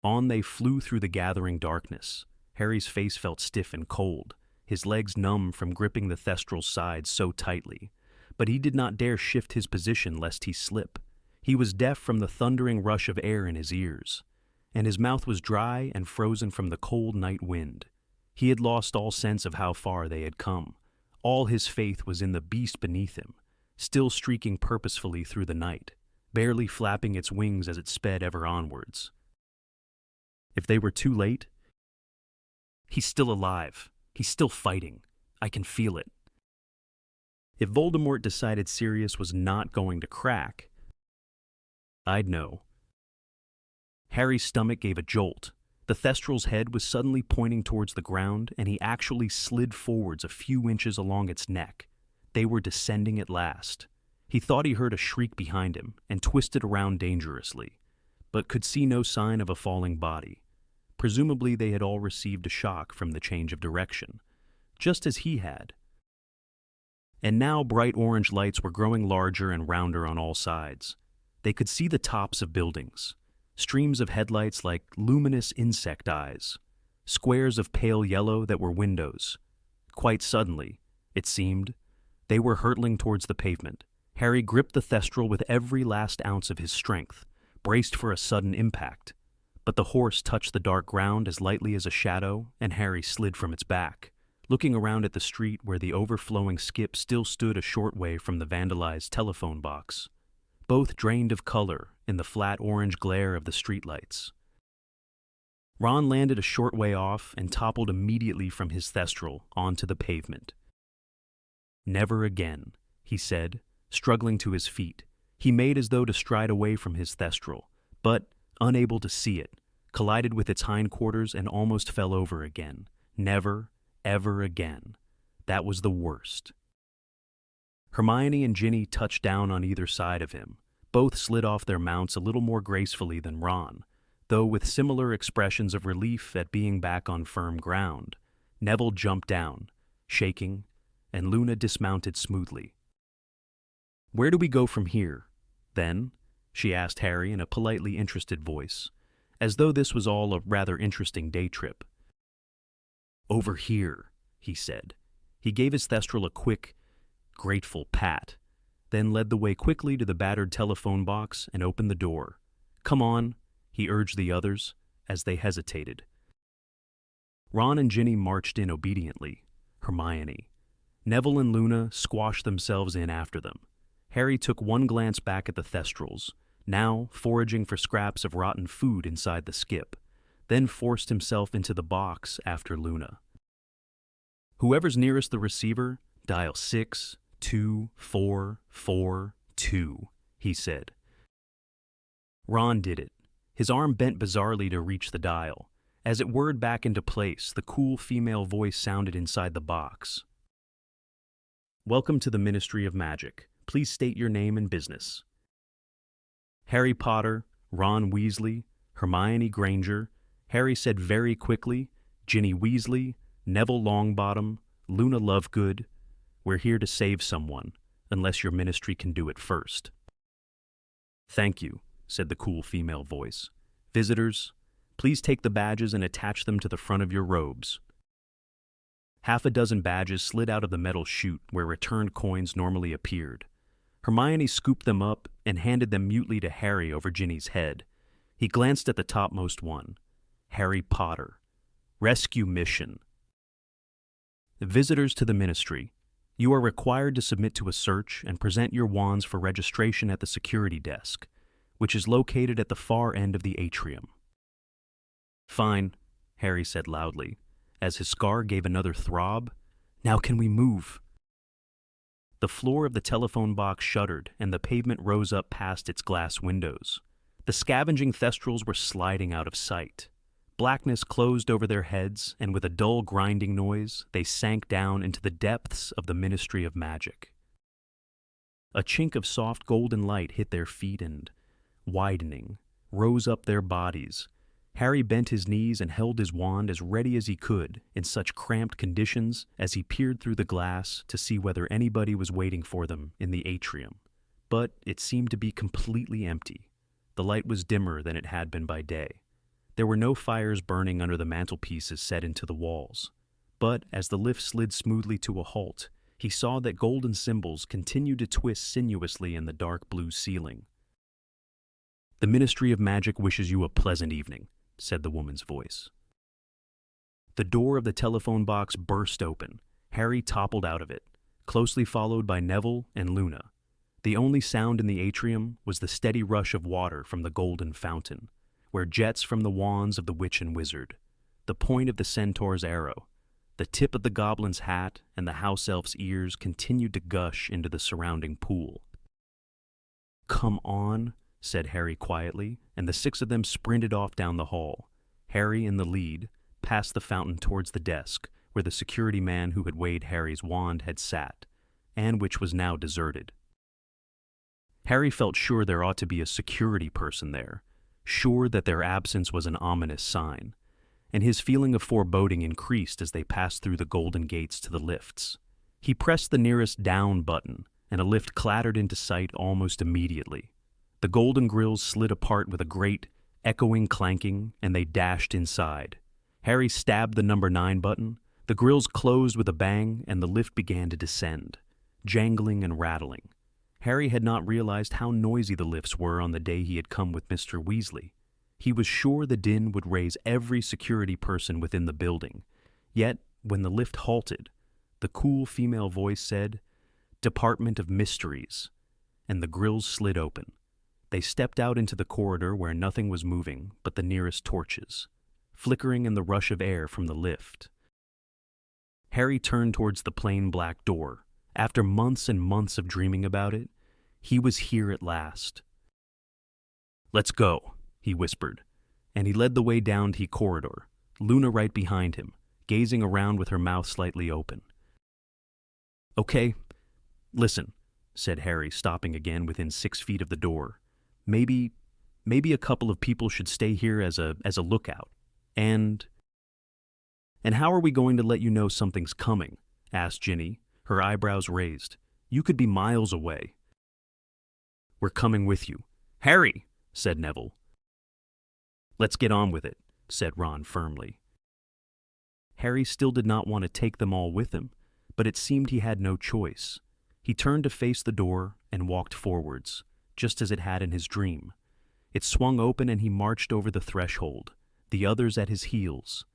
On they flew through the gathering darkness. Harry's face felt stiff and cold, his legs numb from gripping the Thestral's sides so tightly, but he did not dare shift his position lest he slip. He was deaf from the thundering rush of air in his ears, and his mouth was dry and frozen from the cold night wind. He had lost all sense of how far they had come. All his faith was in the beast beneath him, still streaking purposefully through the night, barely flapping its wings as it sped ever onwards. If they were too late, he's still alive. He's still fighting. I can feel it. If Voldemort decided Sirius was not going to crack, I'd know. Harry's stomach gave a jolt. The Thestral's head was suddenly pointing towards the ground, and he actually slid forwards a few inches along its neck. They were descending at last. He thought he heard a shriek behind him and twisted around dangerously, but could see no sign of a falling body. Presumably they had all received a shock from the change of direction, just as he had. And now bright orange lights were growing larger and rounder on all sides. They could see the tops of buildings, streams of headlights like luminous insect eyes, squares of pale yellow that were windows. Quite suddenly, it seemed, they were hurtling towards the pavement. Harry gripped the Thestral with every last ounce of his strength, braced for a sudden impact. But the horse touched the dark ground as lightly as a shadow, and Harry slid from its back, looking around at the street where the overflowing skip still stood a short way from the vandalized telephone box, both drained of color in the flat orange glare of the streetlights. Ron landed a short way off and toppled immediately from his Thestral onto the pavement. "Never again," he said, struggling to his feet. He made as though to stride away from his Thestral, but, unable to see it, collided with its hindquarters and almost fell over again. Never, ever again. That was the worst. Hermione and Ginny touched down on either side of him. Both slid off their mounts a little more gracefully than Ron, though with similar expressions of relief at being back on firm ground. Neville jumped down, shaking, and Luna dismounted smoothly. "Where do we go from here, then?" she asked Harry in a politely interested voice, as though this was all a rather interesting day trip. "Over here," he said. He gave his Thestral a quick, grateful pat, then led the way quickly to the battered telephone box and opened the door. "Come on," he urged the others, as they hesitated. Ron and Ginny marched in obediently. Hermione. Neville and Luna squashed themselves in after them. Harry took one glance back at the Thestrals, now foraging for scraps of rotten food inside the skip, then forced himself into the box after Luna. "Whoever's nearest the receiver, dial 62442, he said. Ron did it. His arm bent bizarrely to reach the dial. As it whirred back into place, the cool female voice sounded inside the box. "Welcome to the Ministry of Magic. Please state your name and business." "Harry Potter, Ron Weasley, Hermione Granger," Harry said very quickly, "Ginny Weasley, Neville Longbottom, Luna Lovegood. We're here to save someone, unless your ministry can do it first." "Thank you," said the cool female voice. "Visitors, please take the badges and attach them to the front of your robes." Half a dozen badges slid out of the metal chute where returned coins normally appeared. Hermione scooped them up and handed them mutely to Harry over Ginny's head. He glanced at the topmost one. Harry Potter. Rescue Mission. Visitors to the Ministry. You are required to submit to a search and present your wands for registration at the security desk, which is located at the far end of the atrium. Fine, Harry said loudly, as his scar gave another throb. Now can we move? The floor of the telephone box shuddered, and the pavement rose up past its glass windows. The scavenging thestrals were sliding out of sight. Blackness closed over their heads, and with a dull grinding noise, they sank down into the depths of the Ministry of Magic. A chink of soft golden light hit their feet and, widening, rose up their bodies. Harry bent his knees and held his wand as ready as he could in such cramped conditions as he peered through the glass to see whether anybody was waiting for them in the atrium. But it seemed to be completely empty. The light was dimmer than it had been by day. There were no fires burning under the mantelpieces set into the walls. But as the lift slid smoothly to a halt, he saw that golden symbols continued to twist sinuously in the dark blue ceiling. "The Ministry of Magic wishes you a pleasant evening," said the woman's voice. The door of the telephone box burst open. Harry toppled out of it, closely followed by Neville and Luna. The only sound in the atrium was the steady rush of water from the golden fountain, where jets from the wands of the witch and wizard, the point of the centaur's arrow, the tip of the goblin's hat, and the house elf's ears continued to gush into the surrounding pool. "Come on," said Harry quietly, and the six of them sprinted off down the hall, Harry in the lead, past the fountain towards the desk, where the security man who had weighed Harry's wand had sat, and which was now deserted. Harry felt sure there ought to be a security person there, sure that their absence was an ominous sign, and his feeling of foreboding increased as they passed through the golden gates to the lifts. He pressed the nearest down button, and a lift clattered into sight almost immediately. The golden grills slid apart with a great, echoing clanking, and they dashed inside. Harry stabbed the number 9 button, the grills closed with a bang, and the lift began to descend, jangling and rattling. Harry had not realized how noisy the lifts were on the day he had come with Mr. Weasley. He was sure the din would raise every security person within the building. Yet, when the lift halted, the cool female voice said, "Department of Mysteries," and the grills slid open. They stepped out into the corridor where nothing was moving but the nearest torches, flickering in the rush of air from the lift. Harry turned towards the plain black door. After months and months of dreaming about it, he was here at last. "Let's go," he whispered, and he led the way down the corridor, Luna right behind him, gazing around with her mouth slightly open. "Okay, listen," said Harry, stopping again within 6 feet of the door. Maybe a couple of people should stay here as a lookout. And how are we going to let you know something's coming?" asked Ginny, her eyebrows raised. "You could be miles away." "We're coming with you." "Harry," said Neville. "Let's get on with it," said Ron firmly. Harry still did not want to take them all with him, but it seemed he had no choice. He turned to face the door and walked forwards, just as it had in his dream. It swung open and he marched over the threshold, the others at his heels.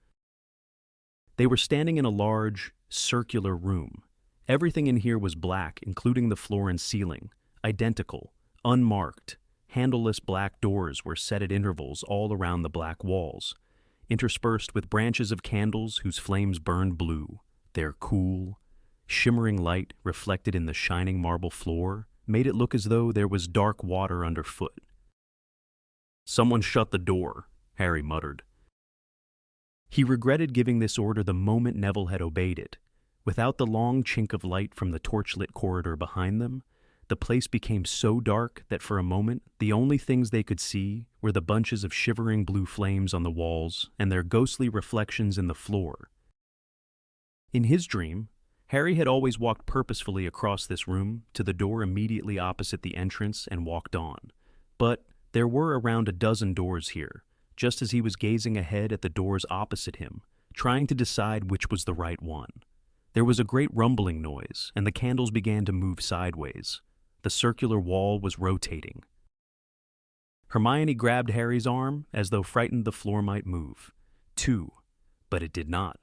They were standing in a large, circular room. Everything in here was black, including the floor and ceiling, identical, unmarked. Handleless black doors were set at intervals all around the black walls, interspersed with branches of candles whose flames burned blue. Their cool, shimmering light reflected in the shining marble floor made it look as though there was dark water underfoot. "Someone shut the door," Harry muttered. He regretted giving this order the moment Neville had obeyed it. Without the long chink of light from the torchlit corridor behind them, the place became so dark that for a moment the only things they could see were the bunches of shivering blue flames on the walls and their ghostly reflections in the floor. In his dream, Harry had always walked purposefully across this room to the door immediately opposite the entrance and walked on. But there were around a dozen doors here, just as he was gazing ahead at the doors opposite him, trying to decide which was the right one. There was a great rumbling noise, and the candles began to move sideways. The circular wall was rotating. Hermione grabbed Harry's arm as though frightened the floor might move. 2. But it did not.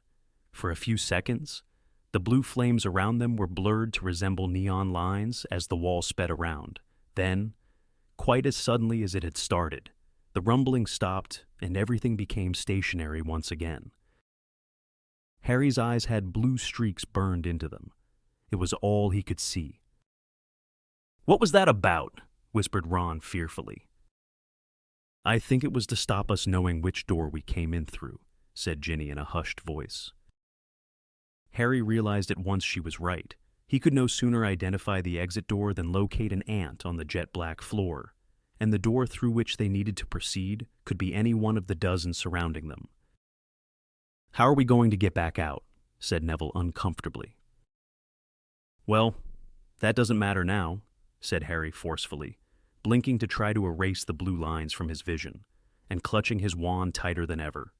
For a few seconds, the blue flames around them were blurred to resemble neon lines as the wall sped around. Then, quite as suddenly as it had started, the rumbling stopped and everything became stationary once again. Harry's eyes had blue streaks burned into them. It was all he could see. "What was that about?" whispered Ron fearfully. "I think it was to stop us knowing which door we came in through," said Ginny in a hushed voice. Harry realized at once she was right. He could no sooner identify the exit door than locate an ant on the jet-black floor, and the door through which they needed to proceed could be any one of the dozen surrounding them. "How are we going to get back out?" said Neville uncomfortably. "Well, that doesn't matter now," said Harry forcefully, blinking to try to erase the blue lines from his vision, and clutching his wand tighter than ever.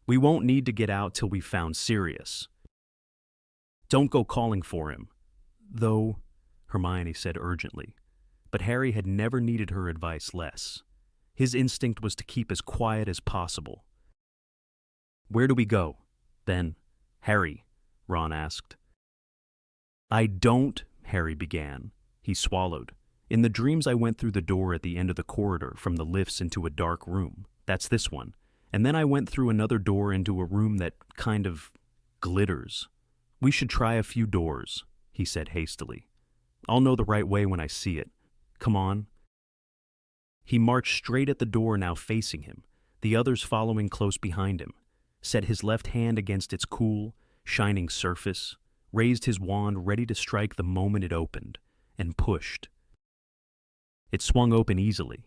"We won't need to get out till we've found Sirius." "Don't go calling for him, though," Hermione said urgently, but Harry had never needed her advice less. His instinct was to keep as quiet as possible. "Where do we go, then, Harry?" Ron asked. "I don't," Harry began. He swallowed. "In the dreams I went through the door at the end of the corridor from the lifts into a dark room. That's this one. And then I went through another door into a room that kind of glitters. We should try a few doors," he said hastily. "I'll know the right way when I see it. Come on." He marched straight at the door now facing him, the others following close behind him, set his left hand against its cool, shining surface, raised his wand ready to strike the moment it opened, and pushed. It swung open easily.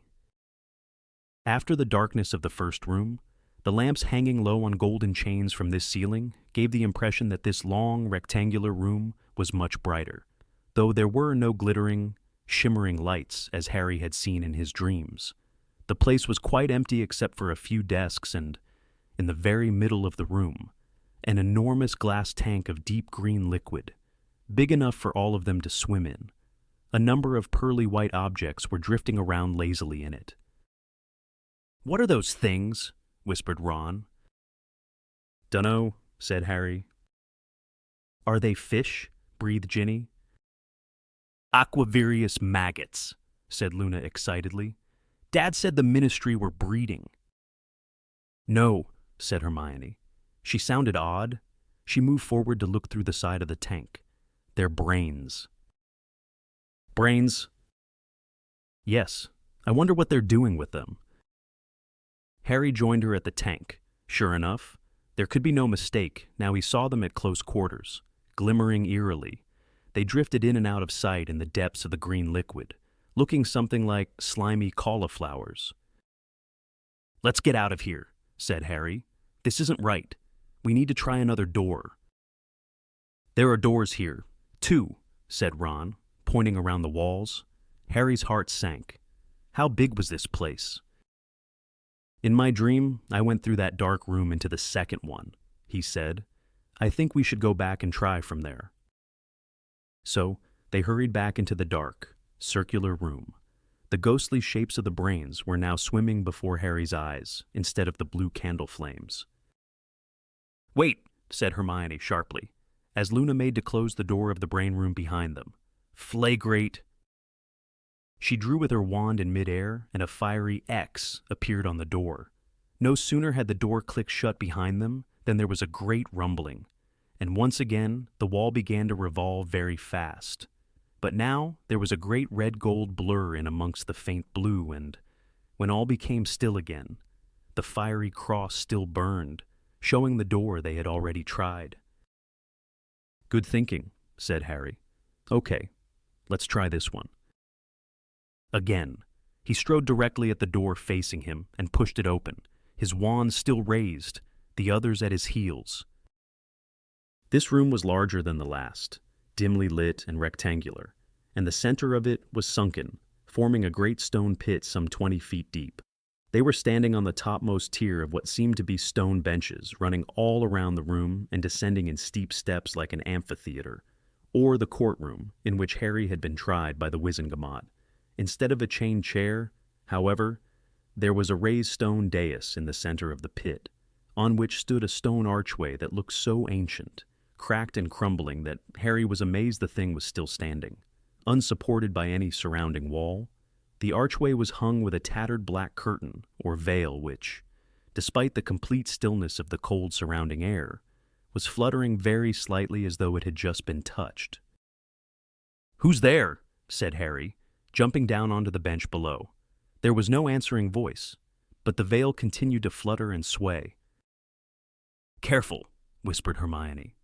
After the darkness of the first room, the lamps hanging low on golden chains from this ceiling gave the impression that this long, rectangular room was much brighter, though there were no glittering, shimmering lights as Harry had seen in his dreams. The place was quite empty except for a few desks and, in the very middle of the room, an enormous glass tank of deep green liquid, big enough for all of them to swim in. A number of pearly white objects were drifting around lazily in it. "What are those things?" whispered Ron. "Dunno," said Harry. "Are they fish?" breathed Ginny. "Aquavirius maggots," said Luna excitedly. "Dad said the Ministry were breeding." "No," said Hermione. She sounded odd. She moved forward to look through the side of the tank. "They're brains." "Brains?" "Yes. I wonder what they're doing with them." Harry joined her at the tank. Sure enough, there could be no mistake. Now he saw them at close quarters, glimmering eerily. They drifted in and out of sight in the depths of the green liquid, looking something like slimy cauliflowers. "Let's get out of here," said Harry. "This isn't right. We need to try another door." "There are doors here, too," said Ron, pointing around the walls. Harry's heart sank. How big was this place? "In my dream, I went through that dark room into the second one," he said. "I think we should go back and try from there." So they hurried back into the dark, circular room. The ghostly shapes of the brains were now swimming before Harry's eyes instead of the blue candle flames. "Wait," said Hermione sharply, as Luna made to close the door of the brain room behind them. "Flagrate." She drew with her wand in midair, and a fiery X appeared on the door. No sooner had the door clicked shut behind them than there was a great rumbling, and once again the wall began to revolve very fast. But now there was a great red-gold blur in amongst the faint blue, and when all became still again, the fiery cross still burned, showing the door they had already tried. "Good thinking," said Harry. "Okay, let's try this one." Again, he strode directly at the door facing him and pushed it open, his wand still raised, the others at his heels. This room was larger than the last, dimly lit and rectangular, and the center of it was sunken, forming a great stone pit some 20 feet deep. They were standing on the topmost tier of what seemed to be stone benches, running all around the room and descending in steep steps like an amphitheater, or the courtroom in which Harry had been tried by the Wizengamot. Instead of a chained chair, however, There was a raised stone dais in the center of the pit, on which stood a stone archway that looked so ancient, cracked and crumbling, that Harry was amazed the thing was still standing. Unsupported by any surrounding wall, the archway was hung with a tattered black curtain, or veil, which, despite the complete stillness of the cold surrounding air, was fluttering very slightly as though it had just been touched. "Who's there?" said Harry, jumping down onto the bench below. There was no answering voice, but the veil continued to flutter and sway. "Careful," whispered Hermione.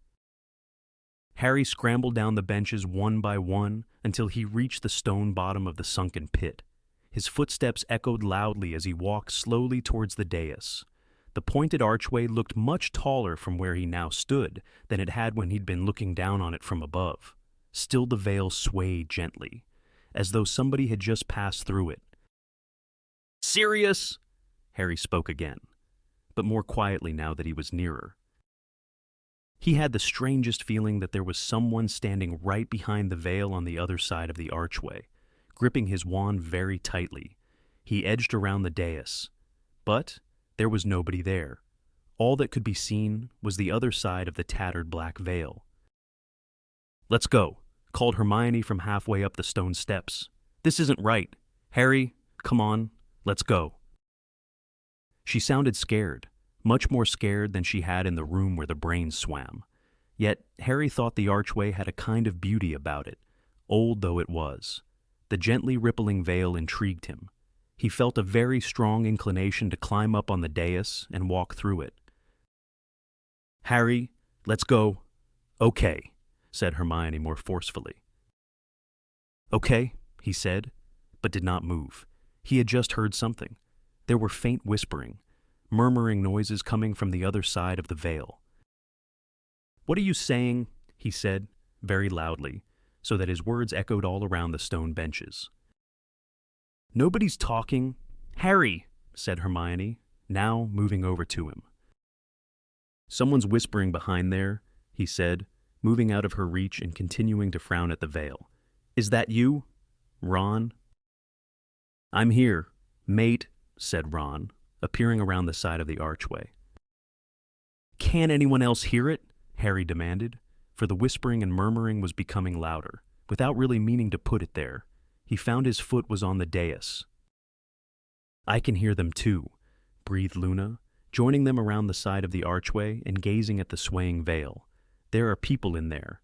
Harry scrambled down the benches one by one until he reached the stone bottom of the sunken pit. His footsteps echoed loudly as he walked slowly towards the dais. The pointed archway looked much taller from where he now stood than it had when he'd been looking down on it from above. Still the veil swayed gently, as though somebody had just passed through it. "Sirius!" Harry spoke again, but more quietly now that he was nearer. He had the strangest feeling that there was someone standing right behind the veil on the other side of the archway, gripping his wand very tightly. He edged around the dais, but there was nobody there. All that could be seen was the other side of the tattered black veil. "Let's go," called Hermione from halfway up the stone steps. "This isn't right. Harry, come on, let's go." She sounded scared, much more scared than she had in the room where the brains swam. Yet Harry thought the archway had a kind of beauty about it, old though it was. The gently rippling veil intrigued him. He felt a very strong inclination to climb up on the dais and walk through it. "Harry, let's go." "Okay," said Hermione more forcefully. "Okay," he said, but did not move. He had just heard something. There were faint whispering, murmuring noises coming from the other side of the veil. "What are you saying?" he said, very loudly, so that his words echoed all around the stone benches. "Nobody's talking." "Harry," said Hermione, now moving over to him. "Someone's whispering behind there," he said, moving out of her reach and continuing to frown at the veil. "Is that you, Ron?" "I'm here, mate," said Ron, appearing around the side of the archway. "Can anyone else hear it?" Harry demanded, for the whispering and murmuring was becoming louder. Without really meaning to put it there, he found his foot was on the dais. "I can hear them too," breathed Luna, joining them around the side of the archway and gazing at the swaying veil. "There are people in there."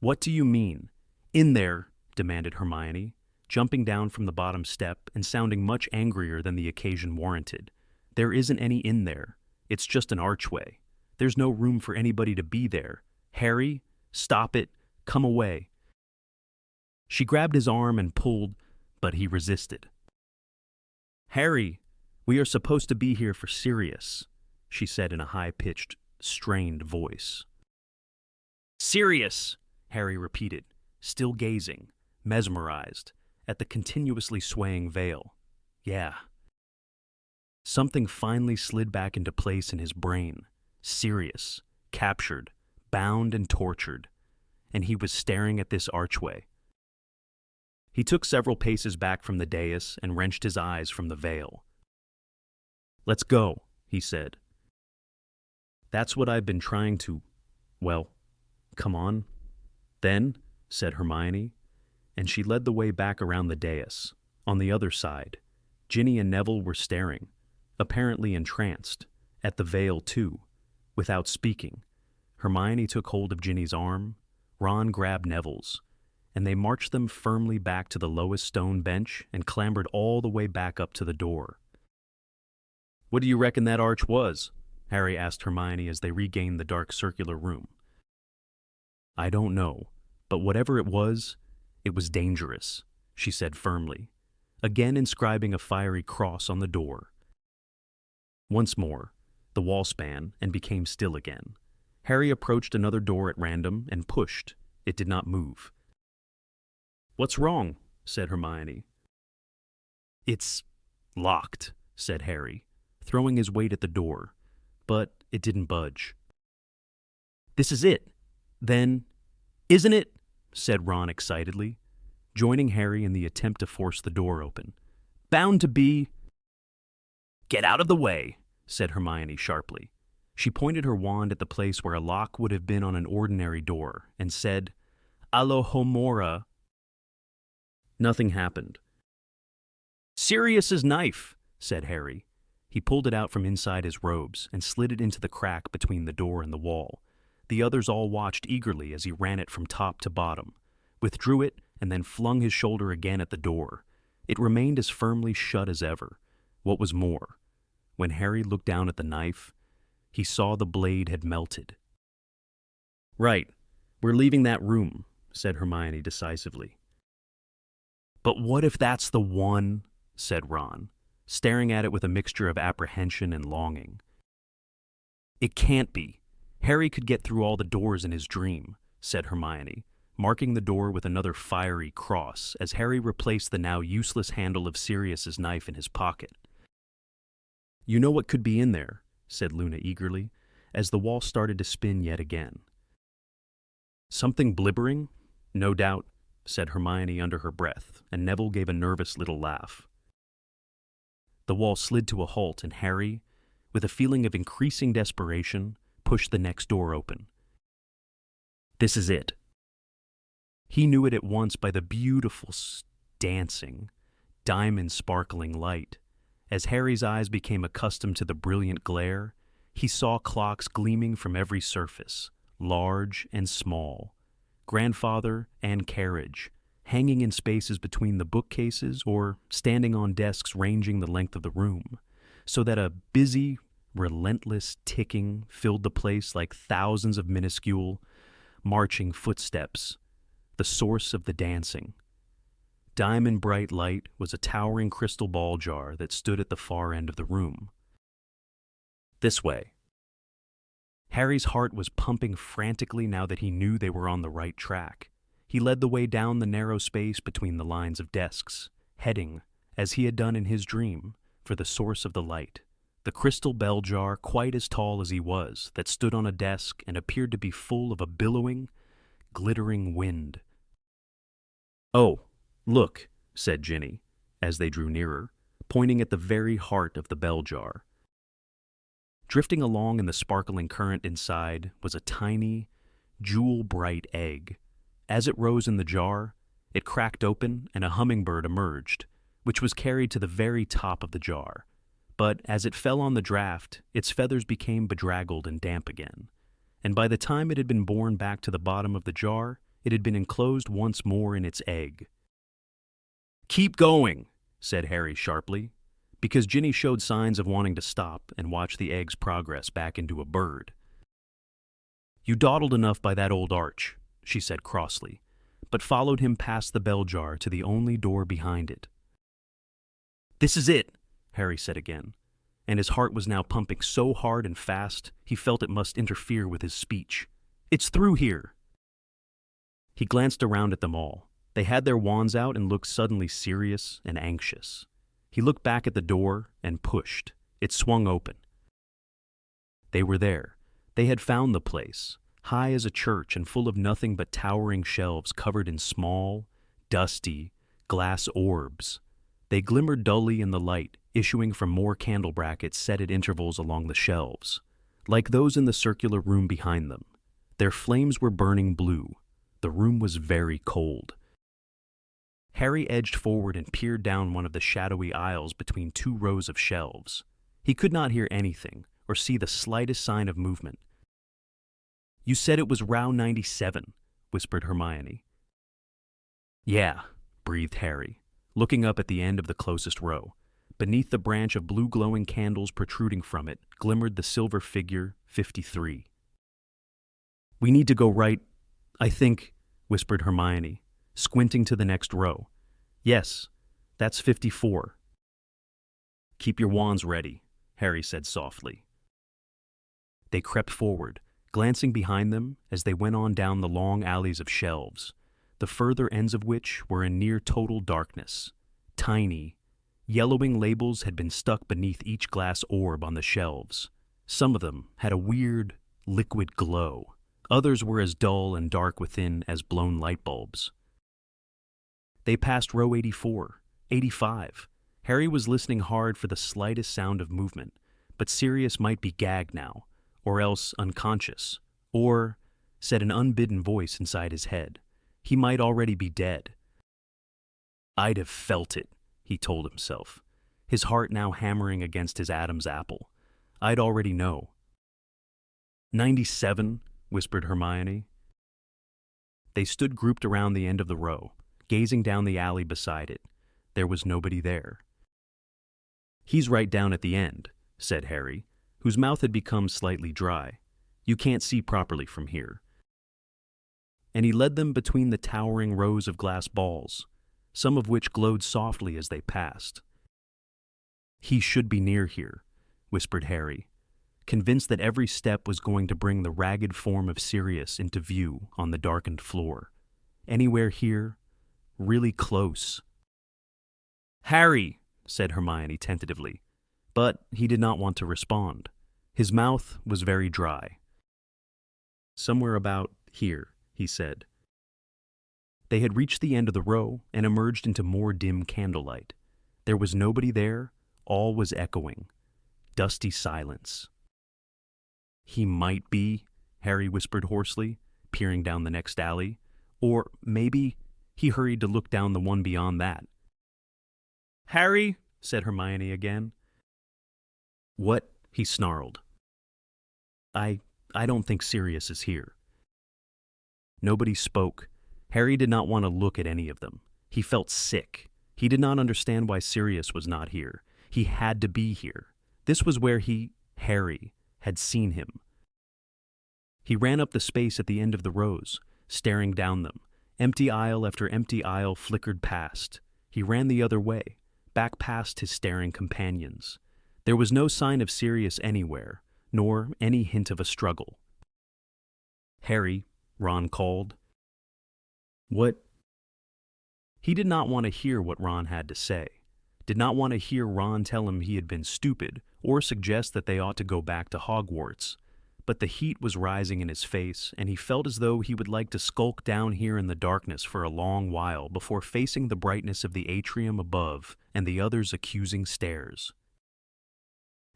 "What do you mean? In there?" demanded Hermione, jumping down from the bottom step and sounding much angrier than the occasion warranted. "There isn't any in there. It's just an archway. There's no room for anybody to be there. Harry, stop it. Come away." She grabbed his arm and pulled, but he resisted. "Harry, we are supposed to be here for Sirius," she said in a high-pitched, strained voice. "Sirius," Harry repeated, still gazing, mesmerized, at the continuously swaying veil. "Yeah." Something finally slid back into place in his brain. Sirius, captured, bound and tortured, and he was staring at this archway. He took several paces back from the dais and wrenched his eyes from the veil. "Let's go," he said. "That's what I've been trying to, well, come on." "Then," said Hermione, and she led the way back around the dais. On the other side, Ginny and Neville were staring, apparently entranced, at the veil too, without speaking. Hermione took hold of Ginny's arm, Ron grabbed Neville's, and they marched them firmly back to the lowest stone bench and clambered all the way back up to the door. "What do you reckon that arch was?" Harry asked Hermione as they regained the dark circular room. "I don't know, but whatever it was dangerous," she said firmly, again inscribing a fiery cross on the door. Once more, the wall span and became still again. Harry approached another door at random and pushed. It did not move. "What's wrong?" said Hermione. "It's locked," said Harry, throwing his weight at the door, but it didn't budge. "This is it, then, isn't it?" said Ron excitedly, joining Harry in the attempt to force the door open. Bound to be. Get out of the way, said Hermione sharply. She pointed her wand at the place where a lock would have been on an ordinary door and said, Alohomora. Nothing happened. Sirius's knife, said Harry. He pulled it out from inside his robes and slid it into the crack between the door and the wall. The others all watched eagerly as he ran it from top to bottom, withdrew it, and then flung his shoulder again at the door. It remained as firmly shut as ever. What was more, when Harry looked down at the knife, he saw the blade had melted. Right, we're leaving that room, said Hermione decisively. But what if that's the one, said Ron, staring at it with a mixture of apprehension and longing. It can't be. Harry could get through all the doors in his dream, said Hermione, marking the door with another fiery cross as Harry replaced the now useless handle of Sirius's knife in his pocket. You know what could be in there, said Luna eagerly, as the wall started to spin yet again. Something blibbering? No doubt, said Hermione under her breath, and Neville gave a nervous little laugh. The wall slid to a halt, and Harry, with a feeling of increasing desperation, pushed the next door open. This is it. He knew it at once by the beautiful, dancing, diamond-sparkling light. As Harry's eyes became accustomed to the brilliant glare, he saw clocks gleaming from every surface, large and small, grandfather and carriage, hanging in spaces between the bookcases or standing on desks ranging the length of the room, so that a busy, relentless ticking filled the place like thousands of minuscule, marching footsteps, the source of the dancing. Diamond-bright light was a towering crystal ball jar that stood at the far end of the room. This way. Harry's heart was pumping frantically now that he knew they were on the right track. He led the way down the narrow space between the lines of desks, heading, as he had done in his dream, for the source of the light, the crystal bell jar quite as tall as he was, that stood on a desk and appeared to be full of a billowing, glittering wind. Oh, look, said Ginny, as they drew nearer, pointing at the very heart of the bell jar. Drifting along in the sparkling current inside was a tiny, jewel-bright egg. As it rose in the jar, it cracked open and a hummingbird emerged, which was carried to the very top of the jar. But as it fell on the draft, its feathers became bedraggled and damp again. And by the time it had been borne back to the bottom of the jar, it had been enclosed once more in its egg. Keep going, said Harry sharply, because Ginny showed signs of wanting to stop and watch the egg's progress back into a bird. You dawdled enough by that old arch, she said crossly, but followed him past the bell jar to the only door behind it. This is it, Harry said again, and his heart was now pumping so hard and fast he felt it must interfere with his speech. It's through here. He glanced around at them all. They had their wands out and looked suddenly serious and anxious. He looked back at the door and pushed. It swung open. They were there. They had found the place, high as a church and full of nothing but towering shelves covered in small, dusty, glass orbs. They glimmered dully in the light, issuing from more candle brackets set at intervals along the shelves, like those in the circular room behind them. Their flames were burning blue. The room was very cold. Harry edged forward and peered down one of the shadowy aisles between two rows of shelves. He could not hear anything or see the slightest sign of movement. You said it was row 97, whispered Hermione. Yeah, breathed Harry, looking up at the end of the closest row. Beneath the branch of blue glowing candles protruding from it glimmered the silver figure 53. We need to go right, I think, whispered Hermione, squinting to the next row. Yes, that's 54. Keep your wands ready, Harry said softly. They crept forward, glancing behind them as they went on down the long alleys of shelves, the further ends of which were in near total darkness. Tiny, yellowing labels had been stuck beneath each glass orb on the shelves. Some of them had a weird, liquid glow. Others were as dull and dark within as blown light bulbs. They passed row 84, 85. Harry was listening hard for the slightest sound of movement, but Sirius might be gagged now, or else unconscious, or, said an unbidden voice inside his head, he might already be dead. I'd have felt it, he told himself, his heart now hammering against his Adam's apple. I'd already know. 97, whispered Hermione. They stood grouped around the end of the row, gazing down the alley beside it. There was nobody there. He's right down at the end, said Harry, whose mouth had become slightly dry. You can't see properly from here. And he led them between the towering rows of glass balls, some of which glowed softly as they passed. He should be near here, whispered Harry, convinced that every step was going to bring the ragged form of Sirius into view on the darkened floor. Anywhere here, really close. Harry, said Hermione tentatively, but he did not want to respond. His mouth was very dry. Somewhere about here, he said. They had reached the end of the row and emerged into more dim candlelight. There was nobody there, all was echoing. Dusty silence. He might be, Harry whispered hoarsely, peering down the next alley. Or maybe he hurried to look down the one beyond that. Harry, said Hermione again. What? He snarled. I don't think Sirius is here. Nobody spoke. Harry did not want to look at any of them. He felt sick. He did not understand why Sirius was not here. He had to be here. This was where Harry, had seen him. He ran up the space at the end of the rows, staring down them. Empty aisle after empty aisle flickered past. He ran the other way, back past his staring companions. There was no sign of Sirius anywhere, nor any hint of a struggle. Harry, Ron called. What? He did not want to hear what Ron had to say. Did not want to hear Ron tell him he had been stupid or suggest that they ought to go back to Hogwarts. But the heat was rising in his face, and he felt as though he would like to skulk down here in the darkness for a long while before facing the brightness of the atrium above and the others' accusing stares.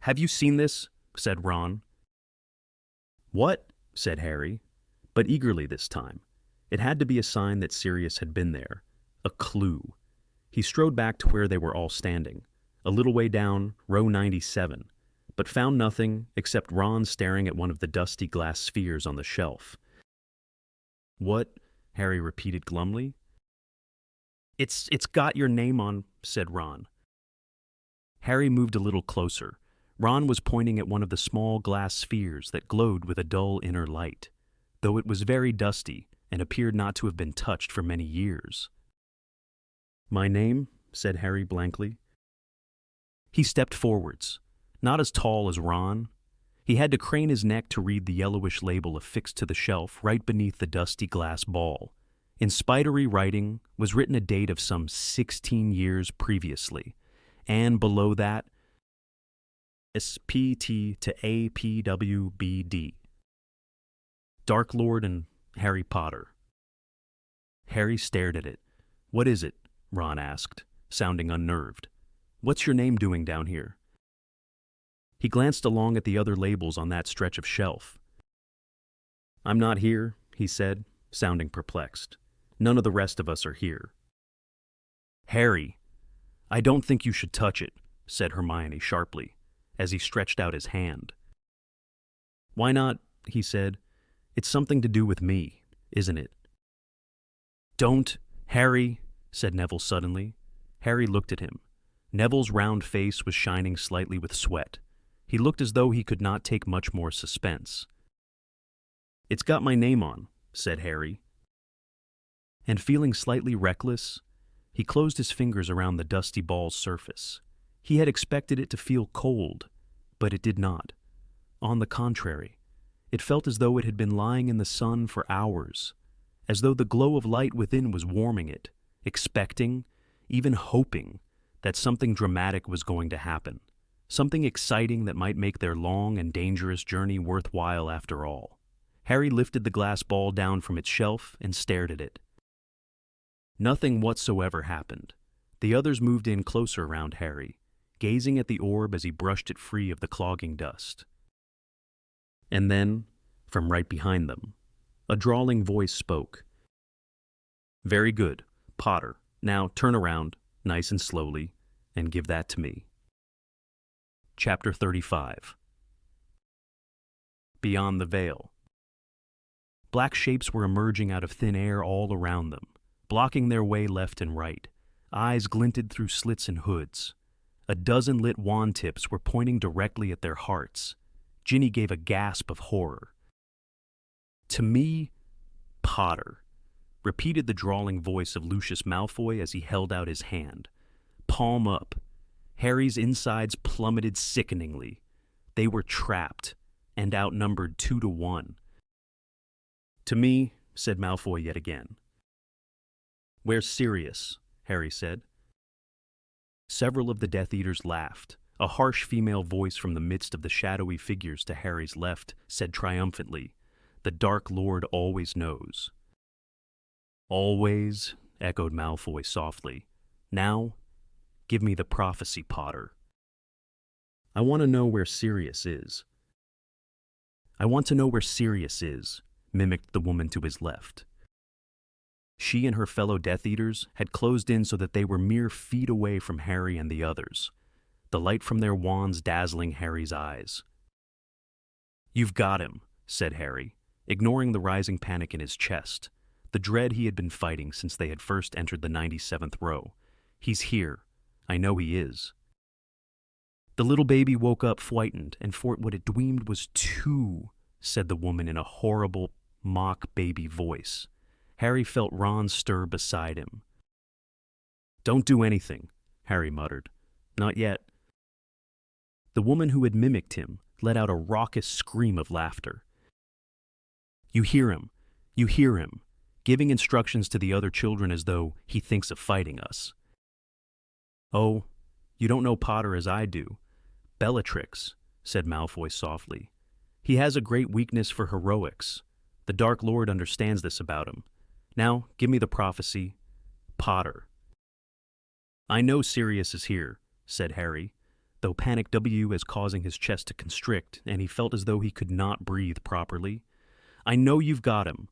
Have you seen this? Said Ron. What? Said Harry, but eagerly this time. It had to be a sign that Sirius had been there, a clue. He strode back to where they were all standing, a little way down, row 97, but found nothing except Ron staring at one of the dusty glass spheres on the shelf. What? Harry repeated glumly. It's got your name on, said Ron. Harry moved a little closer. Ron was pointing at one of the small glass spheres that glowed with a dull inner light, though it was very dusty and appeared not to have been touched for many years. My name? Said Harry blankly. He stepped forwards, not as tall as Ron. He had to crane his neck to read the yellowish label affixed to the shelf right beneath the dusty glass ball. In spidery writing was written a date of some 16 years previously, and below that, SPT to APWBD. Dark Lord and Harry Potter. Harry stared at it. What is it? Ron asked, sounding unnerved. What's your name doing down here? He glanced along at the other labels on that stretch of shelf. I'm not here, he said, sounding perplexed. None of the rest of us are here. Harry, I don't think you should touch it, said Hermione sharply, as he stretched out his hand. Why not? He said. It's something to do with me, isn't it? Don't, Harry, said Neville suddenly. Harry looked at him. Neville's round face was shining slightly with sweat. He looked as though he could not take much more suspense. It's got my name on, said Harry. And feeling slightly reckless, he closed his fingers around the dusty ball's surface. He had expected it to feel cold, but it did not. On the contrary, it felt as though it had been lying in the sun for hours, as though the glow of light within was warming it, expecting, even hoping, that something dramatic was going to happen, something exciting that might make their long and dangerous journey worthwhile after all. Harry lifted the glass ball down from its shelf and stared at it. Nothing whatsoever happened. The others moved in closer around Harry, gazing at the orb as he brushed it free of the clogging dust. And then, from right behind them, a drawling voice spoke. "Very good, Potter. Now turn around, nice and slowly, and give that to me." Chapter 35. Beyond the veil. Black shapes were emerging out of thin air all around them, blocking their way left and right. Eyes glinted through slits in hoods. A dozen lit wand tips were pointing directly at their hearts. Ginny gave a gasp of horror. "To me, Potter," repeated the drawling voice of Lucius Malfoy as he held out his hand. Palm up. Harry's insides plummeted sickeningly. They were trapped and outnumbered 2-1. "To me," said Malfoy yet again. "Where's Sirius?" Harry said. Several of the Death Eaters laughed. A harsh female voice from the midst of the shadowy figures to Harry's left said triumphantly, "The Dark Lord always knows." "Always," echoed Malfoy softly. "Now, give me the prophecy, Potter." "I want to know where Sirius is." "I want to know where Sirius is," mimicked the woman to his left. She and her fellow Death Eaters had closed in so that they were mere feet away from Harry and the others, the light from their wands dazzling Harry's eyes. "You've got him," said Harry, ignoring the rising panic in his chest, the dread he had been fighting since they had first entered the 97th row. "He's here. I know he is." "The little baby woke up frightened, and for what it dreamed was two," said the woman in a horrible, mock baby voice. Harry felt Ron stir beside him. "Don't do anything," Harry muttered. "Not yet." The woman who had mimicked him let out a raucous scream of laughter. "You hear him. You hear him, giving instructions to the other children as though he thinks of fighting us." "Oh, you don't know Potter as I do. Bellatrix," said Malfoy softly. "He has a great weakness for heroics. The Dark Lord understands this about him. Now, give me the prophecy, Potter." "I know Sirius is here," said Harry, though panic was causing his chest to constrict and he felt as though he could not breathe properly. "I know you've got him."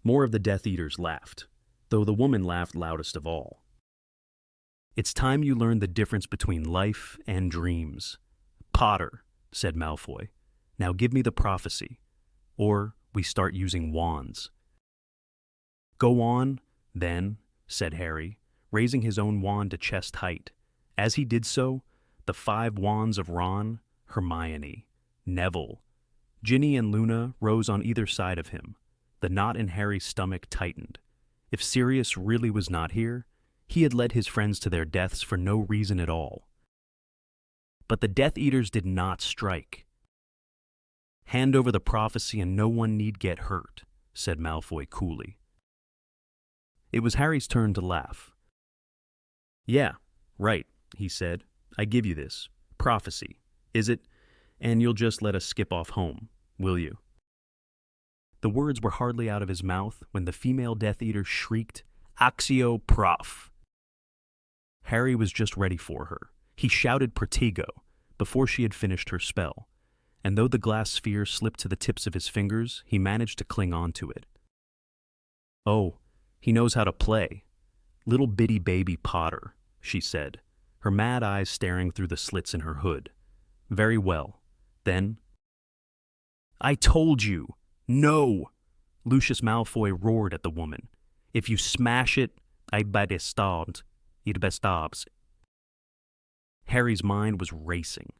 More of the Death Eaters laughed, though the woman laughed loudest of all. "It's time you learned the difference between life and dreams, Potter," said Malfoy. "Now give me the prophecy, or we start using wands." "Go on, then," said Harry, raising his own wand to chest height. As he did so, the 5 wands of Ron, Hermione, Neville, Ginny and Luna rose on either side of him. The knot in Harry's stomach tightened. If Sirius really was not here, he had led his friends to their deaths for no reason at all. But the Death Eaters did not strike. "Hand over the prophecy and no one need get hurt," said Malfoy coolly. It was Harry's turn to laugh. "Yeah, right," he said. "I give you this. Prophecy. Is it? And you'll just let us skip off home, will you?" The words were hardly out of his mouth when the female Death Eater shrieked, "Actio Prof." Harry was just ready for her. He shouted Protego before she had finished her spell, and though the glass sphere slipped to the tips of his fingers, he managed to cling on to it. "Oh, he knows how to play. Little bitty baby Potter," she said, her mad eyes staring through the slits in her hood. "Very well. Then—" "I told you! No!" Lucius Malfoy roared at the woman. "If you smash it, it bestabs. Harry's mind was racing.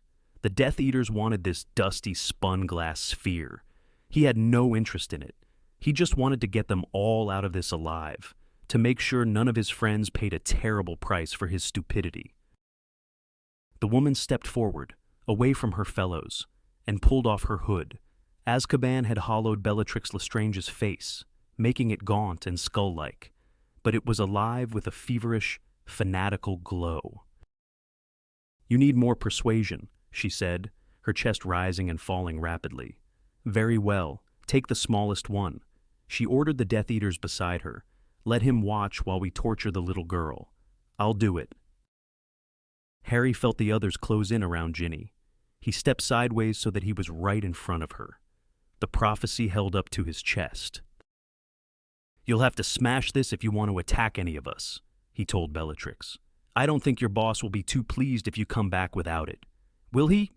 The Death Eaters wanted this dusty spun glass sphere. He had no interest in it. He just wanted to get them all out of this alive, to make sure none of his friends paid a terrible price for his stupidity. The woman stepped forward, away from her fellows, and pulled off her hood. Azkaban had hollowed Bellatrix Lestrange's face, making it gaunt and skull-like, but it was alive with a feverish, fanatical glow. "You need more persuasion," she said, her chest rising and falling rapidly. "Very well, take the smallest one." She ordered the Death Eaters beside her. "Let him watch while we torture the little girl. I'll do it. Harry felt the others close in around Ginny. He stepped sideways so that he was right in front of her. The prophecy held up to his chest. You'll have to smash this if you want to attack any of us, he told Bellatrix. I don't think your boss will be too pleased if you come back without it. Will he?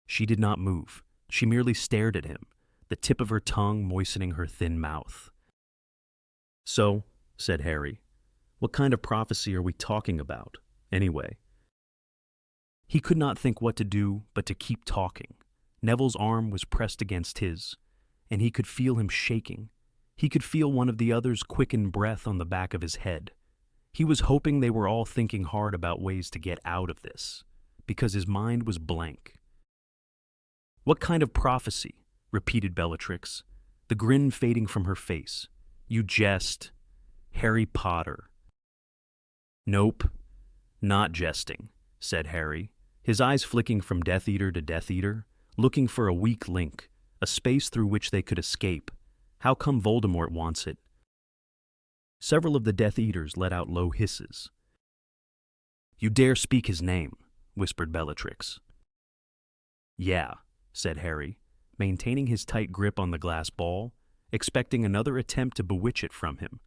She did not move. She merely stared at him, the tip of her tongue moistening her thin mouth. So, said Harry, what kind of prophecy are we talking about, anyway? He could not think what to do but to keep talking. Neville's arm was pressed against his, and he could feel him shaking. He could feel one of the others quicken breath on the back of his head. He was hoping they were all thinking hard about ways to get out of this, because his mind was blank. What kind of prophecy? Repeated Bellatrix, the grin fading from her face. You jest. Harry Potter. Nope, not jesting, said Harry, his eyes flicking from Death Eater to Death Eater, looking for a weak link, a space through which they could escape. How come Voldemort wants it? Several of the Death Eaters let out low hisses. You dare speak his name, whispered Bellatrix. Yeah, said Harry, maintaining his tight grip on the glass ball, expecting another attempt to bewitch it from him.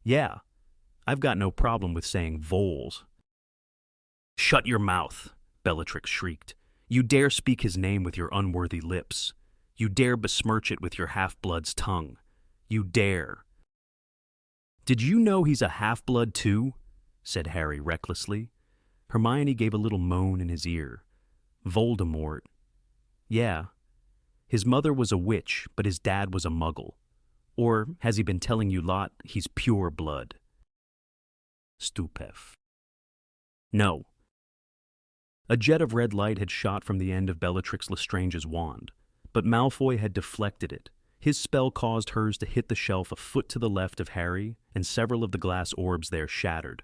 Yeah, I've got no problem with saying voles. Shut your mouth, Bellatrix shrieked. You dare speak his name with your unworthy lips. You dare besmirch it with your half-blood's tongue. You dare. Did you know he's a half-blood too? Said Harry recklessly. Hermione gave a little moan in his ear. Voldemort. Yeah. His mother was a witch, but his dad was a muggle. Or, has he been telling you lot, he's pure blood? Stupef. No. A jet of red light had shot from the end of Bellatrix Lestrange's wand, but Malfoy had deflected it. His spell caused hers to hit the shelf a foot to the left of Harry, and several of the glass orbs there shattered.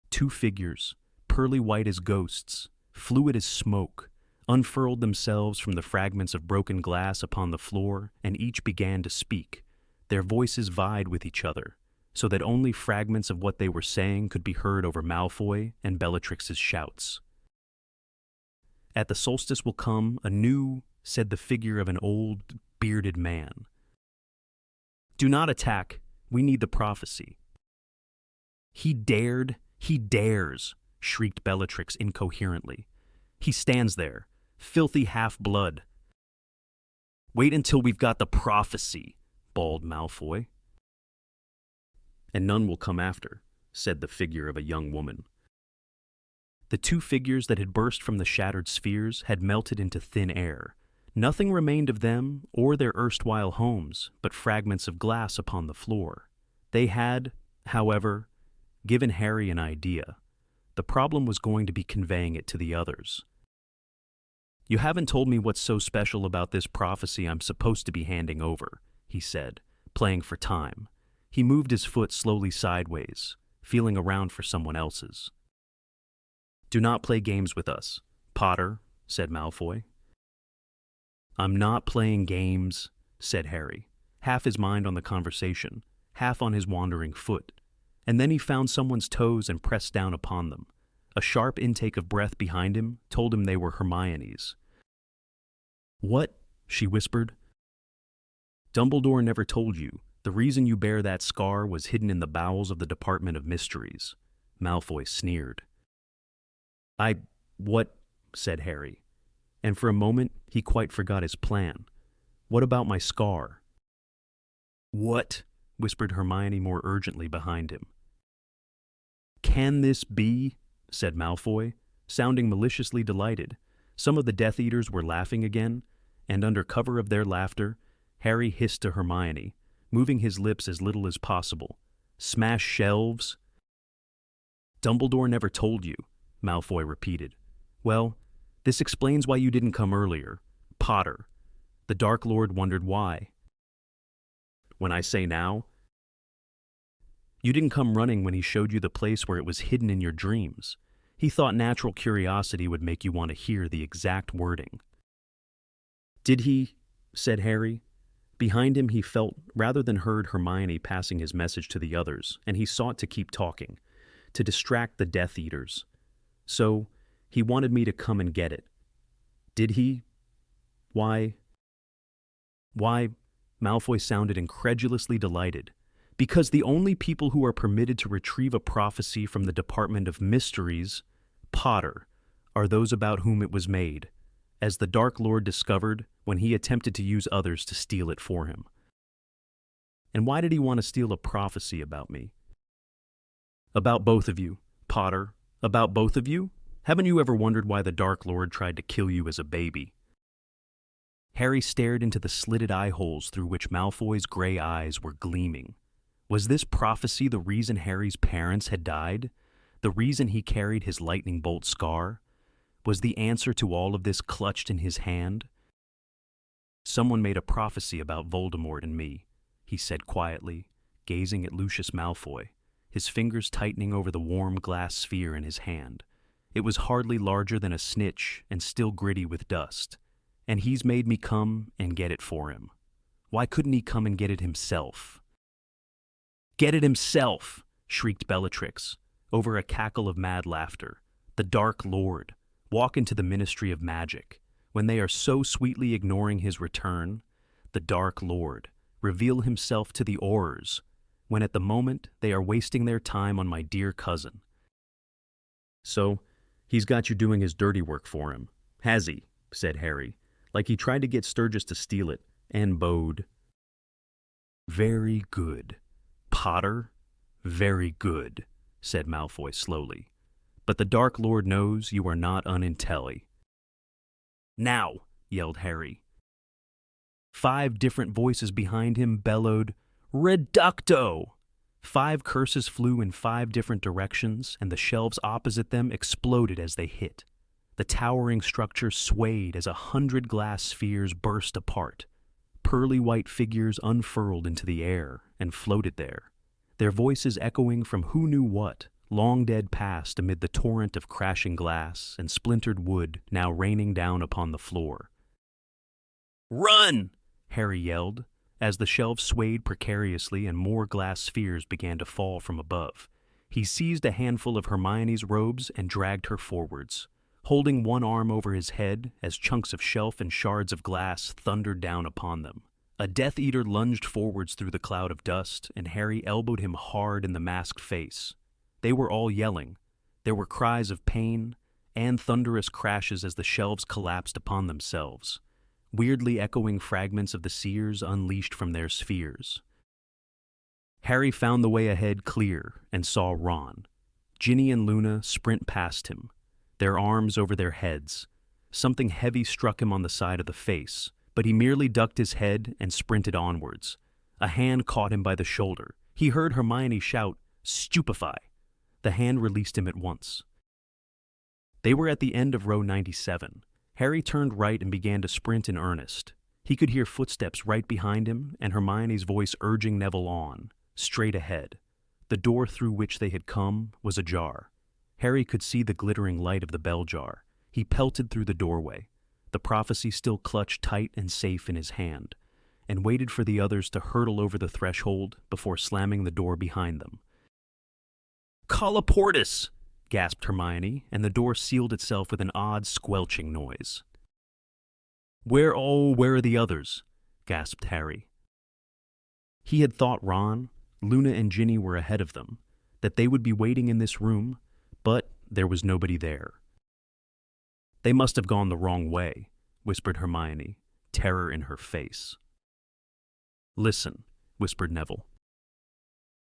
Two figures, pearly white as ghosts, fluid as smoke, unfurled themselves from the fragments of broken glass upon the floor, and each began to speak. Their voices vied with each other, so that only fragments of what they were saying could be heard over Malfoy and Bellatrix's shouts. At the solstice will come anew, said the figure of an old, bearded man. Do not attack. We need the prophecy. He dared. He dares, shrieked Bellatrix incoherently. He stands there, filthy half-blood. Wait until we've got the prophecy, bawled Malfoy. And none will come after, said the figure of a young woman. The two figures that had burst from the shattered spheres had melted into thin air. Nothing remained of them or their erstwhile homes but fragments of glass upon the floor. They had, however, given Harry an idea. The problem was going to be conveying it to the others. You haven't told me what's so special about this prophecy I'm supposed to be handing over, he said, playing for time. He moved his foot slowly sideways, feeling around for someone else's. Do not play games with us, Potter, said Malfoy. I'm not playing games, said Harry, half his mind on the conversation, half on his wandering foot. And then he found someone's toes and pressed down upon them. A sharp intake of breath behind him told him they were Hermione's. What? She whispered. Dumbledore never told you. The reason you bear that scar was hidden in the bowels of the Department of Mysteries. Malfoy sneered. What? Said Harry. And for a moment, he quite forgot his plan. What about my scar? What? Whispered Hermione more urgently behind him. Can this be? Said Malfoy, sounding maliciously delighted. Some of the Death Eaters were laughing again, and under cover of their laughter, Harry hissed to Hermione, moving his lips as little as possible. Smash shelves? Dumbledore never told you, Malfoy repeated. Well, this explains why you didn't come earlier. Potter. The Dark Lord wondered why. When I say now, you didn't come running when he showed you the place where it was hidden in your dreams. He thought natural curiosity would make you want to hear the exact wording. Did he? Said Harry. Behind him, he felt rather than heard Hermione passing his message to the others, and he sought to keep talking. to distract the Death Eaters. So, he wanted me to come and get it. Did he? Why? Malfoy sounded incredulously delighted. Because the only people who are permitted to retrieve a prophecy from the Department of Mysteries, Potter, are those about whom it was made, as the Dark Lord discovered when he attempted to use others to steal it for him. And why did he want to steal a prophecy about me? About both of you, Potter. About both of you? Haven't you ever wondered why the Dark Lord tried to kill you as a baby? Harry stared into the slitted eye holes through which Malfoy's gray eyes were gleaming. Was this prophecy the reason Harry's parents had died? The reason he carried his lightning bolt scar? Was the answer to all of this clutched in his hand? Someone made a prophecy about Voldemort and me, he said quietly, gazing at Lucius Malfoy, his fingers tightening over the warm glass sphere in his hand. It was hardly larger than a snitch and still gritty with dust. And he's made me come and get it for him. Why couldn't he come and get it himself? Get it himself, shrieked Bellatrix, over a cackle of mad laughter. The Dark Lord, walk into the Ministry of Magic. When they are so sweetly ignoring his return, the Dark Lord, reveal himself to the Aurors, when at the moment they are wasting their time on my dear cousin. So, he's got you doing his dirty work for him, has he? Said Harry, like he tried to get Sturgis to steal it, and Bode. Very good, Potter, very good, said Malfoy slowly. But the Dark Lord knows you are not unintelli. Now, yelled Harry. 5 different voices behind him bellowed, Reducto! 5 curses flew in 5 different directions, and the shelves opposite them exploded as they hit. The towering structure swayed as 100 glass spheres burst apart. Pearly white figures unfurled into the air and floated there, their voices echoing from who knew what, long dead past amid the torrent of crashing glass and splintered wood now raining down upon the floor. Run! Harry yelled, as the shelves swayed precariously and more glass spheres began to fall from above. He seized a handful of Hermione's robes and dragged her forwards, holding one arm over his head as chunks of shelf and shards of glass thundered down upon them. A Death Eater lunged forwards through the cloud of dust, and Harry elbowed him hard in the masked face. They were all yelling. There were cries of pain and thunderous crashes as the shelves collapsed upon themselves, weirdly echoing fragments of the seers unleashed from their spheres. Harry found the way ahead clear and saw Ron. Ginny and Luna sprint past him, their arms over their heads. Something heavy struck him on the side of the face, but he merely ducked his head and sprinted onwards. A hand caught him by the shoulder. He heard Hermione shout, Stupefy! The hand released him at once. They were at the end of row 97. Harry turned right and began to sprint in earnest. He could hear footsteps right behind him and Hermione's voice urging Neville on, straight ahead. The door through which they had come was ajar. Harry could see the glittering light of the bell jar. He pelted through the doorway, the prophecy still clutched tight and safe in his hand, and waited for the others to hurtle over the threshold before slamming the door behind them. Colloportus! Gasped Hermione, and the door sealed itself with an odd squelching noise. Where are the others? Gasped Harry. He had thought Ron, Luna, and Ginny were ahead of them, that they would be waiting in this room, but there was nobody there. They must have gone the wrong way, whispered Hermione, terror in her face. Listen, whispered Neville.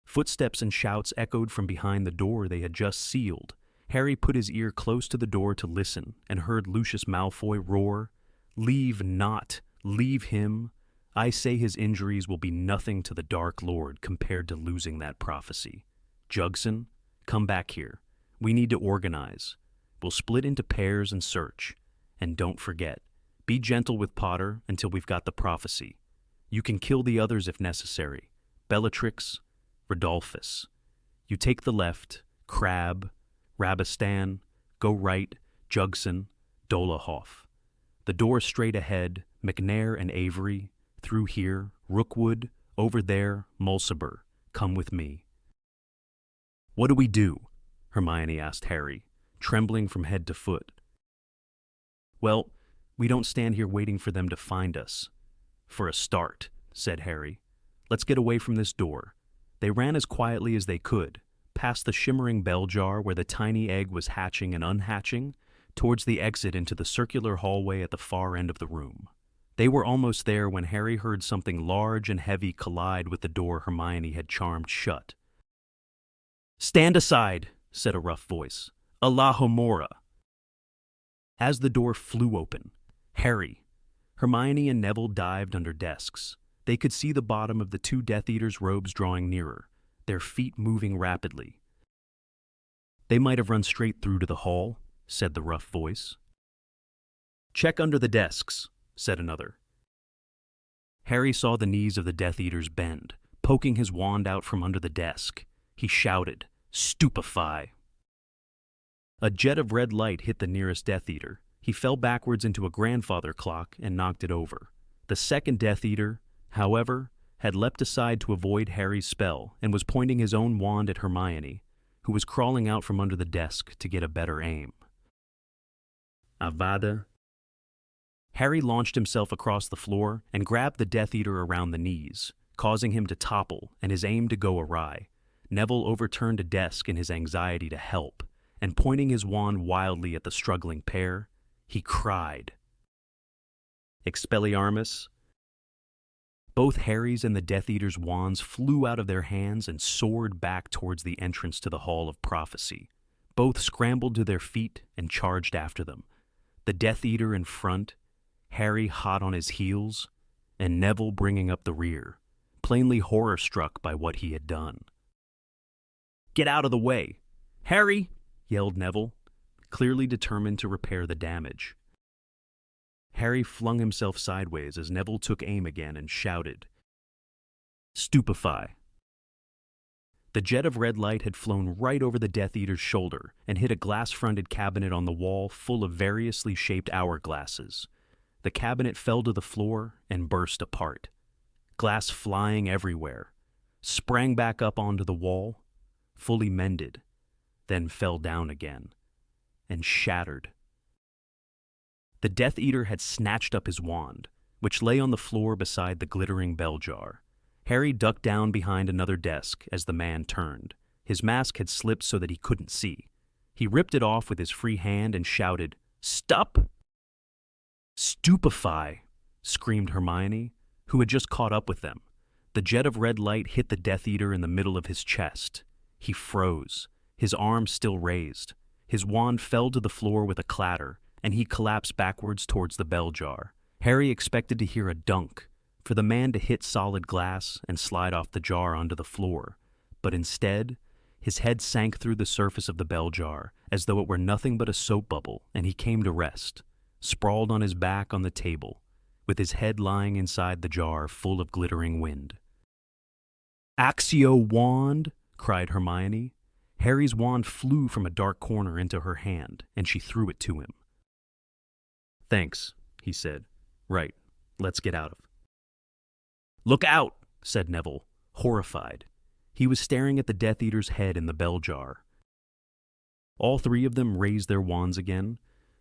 Footsteps and shouts echoed from behind the door they had just sealed. Harry put his ear close to the door to listen and heard Lucius Malfoy roar, Leave not, leave him. I say his injuries will be nothing to the Dark Lord compared to losing that prophecy. Jugson, come back here. We need to organize. We'll split into pairs and search. And don't forget, be gentle with Potter until we've got the prophecy. You can kill the others if necessary. Bellatrix, Rodolphus. You take the left, Crabbe, Rabistan, go right, Jugson, Dolohov. The door straight ahead, McNair and Avery, through here, Rookwood, over there, Mulciber. Come with me. What do we do? Hermione asked Harry, trembling from head to foot. Well, we don't stand here waiting for them to find us. For a start, said Harry. Let's get away from this door. They ran as quietly as they could, past the shimmering bell jar where the tiny egg was hatching and unhatching, towards the exit into the circular hallway at the far end of the room. They were almost there when Harry heard something large and heavy collide with the door Hermione had charmed shut. "Stand aside," said a rough voice. "Allahomora." As the door flew open, Harry, Hermione, and Neville dived under desks. They could see the bottom of the two Death Eaters' robes drawing nearer, their feet moving rapidly. "They might have run straight through to the hall," said the rough voice. "Check under the desks," said another. Harry saw the knees of the Death Eaters bend, poking his wand out from under the desk. He shouted, "Stupefy!" A jet of red light hit the nearest Death Eater. He fell backwards into a grandfather clock and knocked it over. The second Death Eater, however, had leapt aside to avoid Harry's spell and was pointing his own wand at Hermione, who was crawling out from under the desk to get a better aim. Avada. Harry launched himself across the floor and grabbed the Death Eater around the knees, causing him to topple and his aim to go awry. Neville overturned a desk in his anxiety to help, and pointing his wand wildly at the struggling pair, he cried, "Expelliarmus!" Both Harry's and the Death Eater's wands flew out of their hands and soared back towards the entrance to the Hall of Prophecy. Both scrambled to their feet and charged after them. The Death Eater in front, Harry hot on his heels, and Neville bringing up the rear, plainly horror-struck by what he had done. "Get out of the way! Harry!" yelled Neville, clearly determined to repair the damage. Harry flung himself sideways as Neville took aim again and shouted, "Stupefy!" The jet of red light had flown right over the Death Eater's shoulder and hit a glass-fronted cabinet on the wall full of variously shaped hourglasses. The cabinet fell to the floor and burst apart. Glass flying everywhere, sprang back up onto the wall, fully mended, then fell down again, and shattered. The Death Eater had snatched up his wand, which lay on the floor beside the glittering bell jar. Harry ducked down behind another desk as the man turned. His mask had slipped so that he couldn't see. He ripped it off with his free hand and shouted, "Stop!" "Stupefy!" screamed Hermione, who had just caught up with them. The jet of red light hit the Death Eater in the middle of his chest. He froze, his arm still raised. His wand fell to the floor with a clatter, and he collapsed backwards towards the bell jar. Harry expected to hear a dunk, for the man to hit solid glass and slide off the jar onto the floor, but instead, his head sank through the surface of the bell jar as though it were nothing but a soap bubble, and he came to rest, sprawled on his back on the table, with his head lying inside the jar full of glittering wind. "Accio wand!" cried Hermione. Harry's wand flew from a dark corner into her hand, and she threw it to him. "Thanks," he said. "Right, let's get out of." "Look out!" said Neville, horrified. He was staring at the Death Eater's head in the bell jar. All three of them raised their wands again,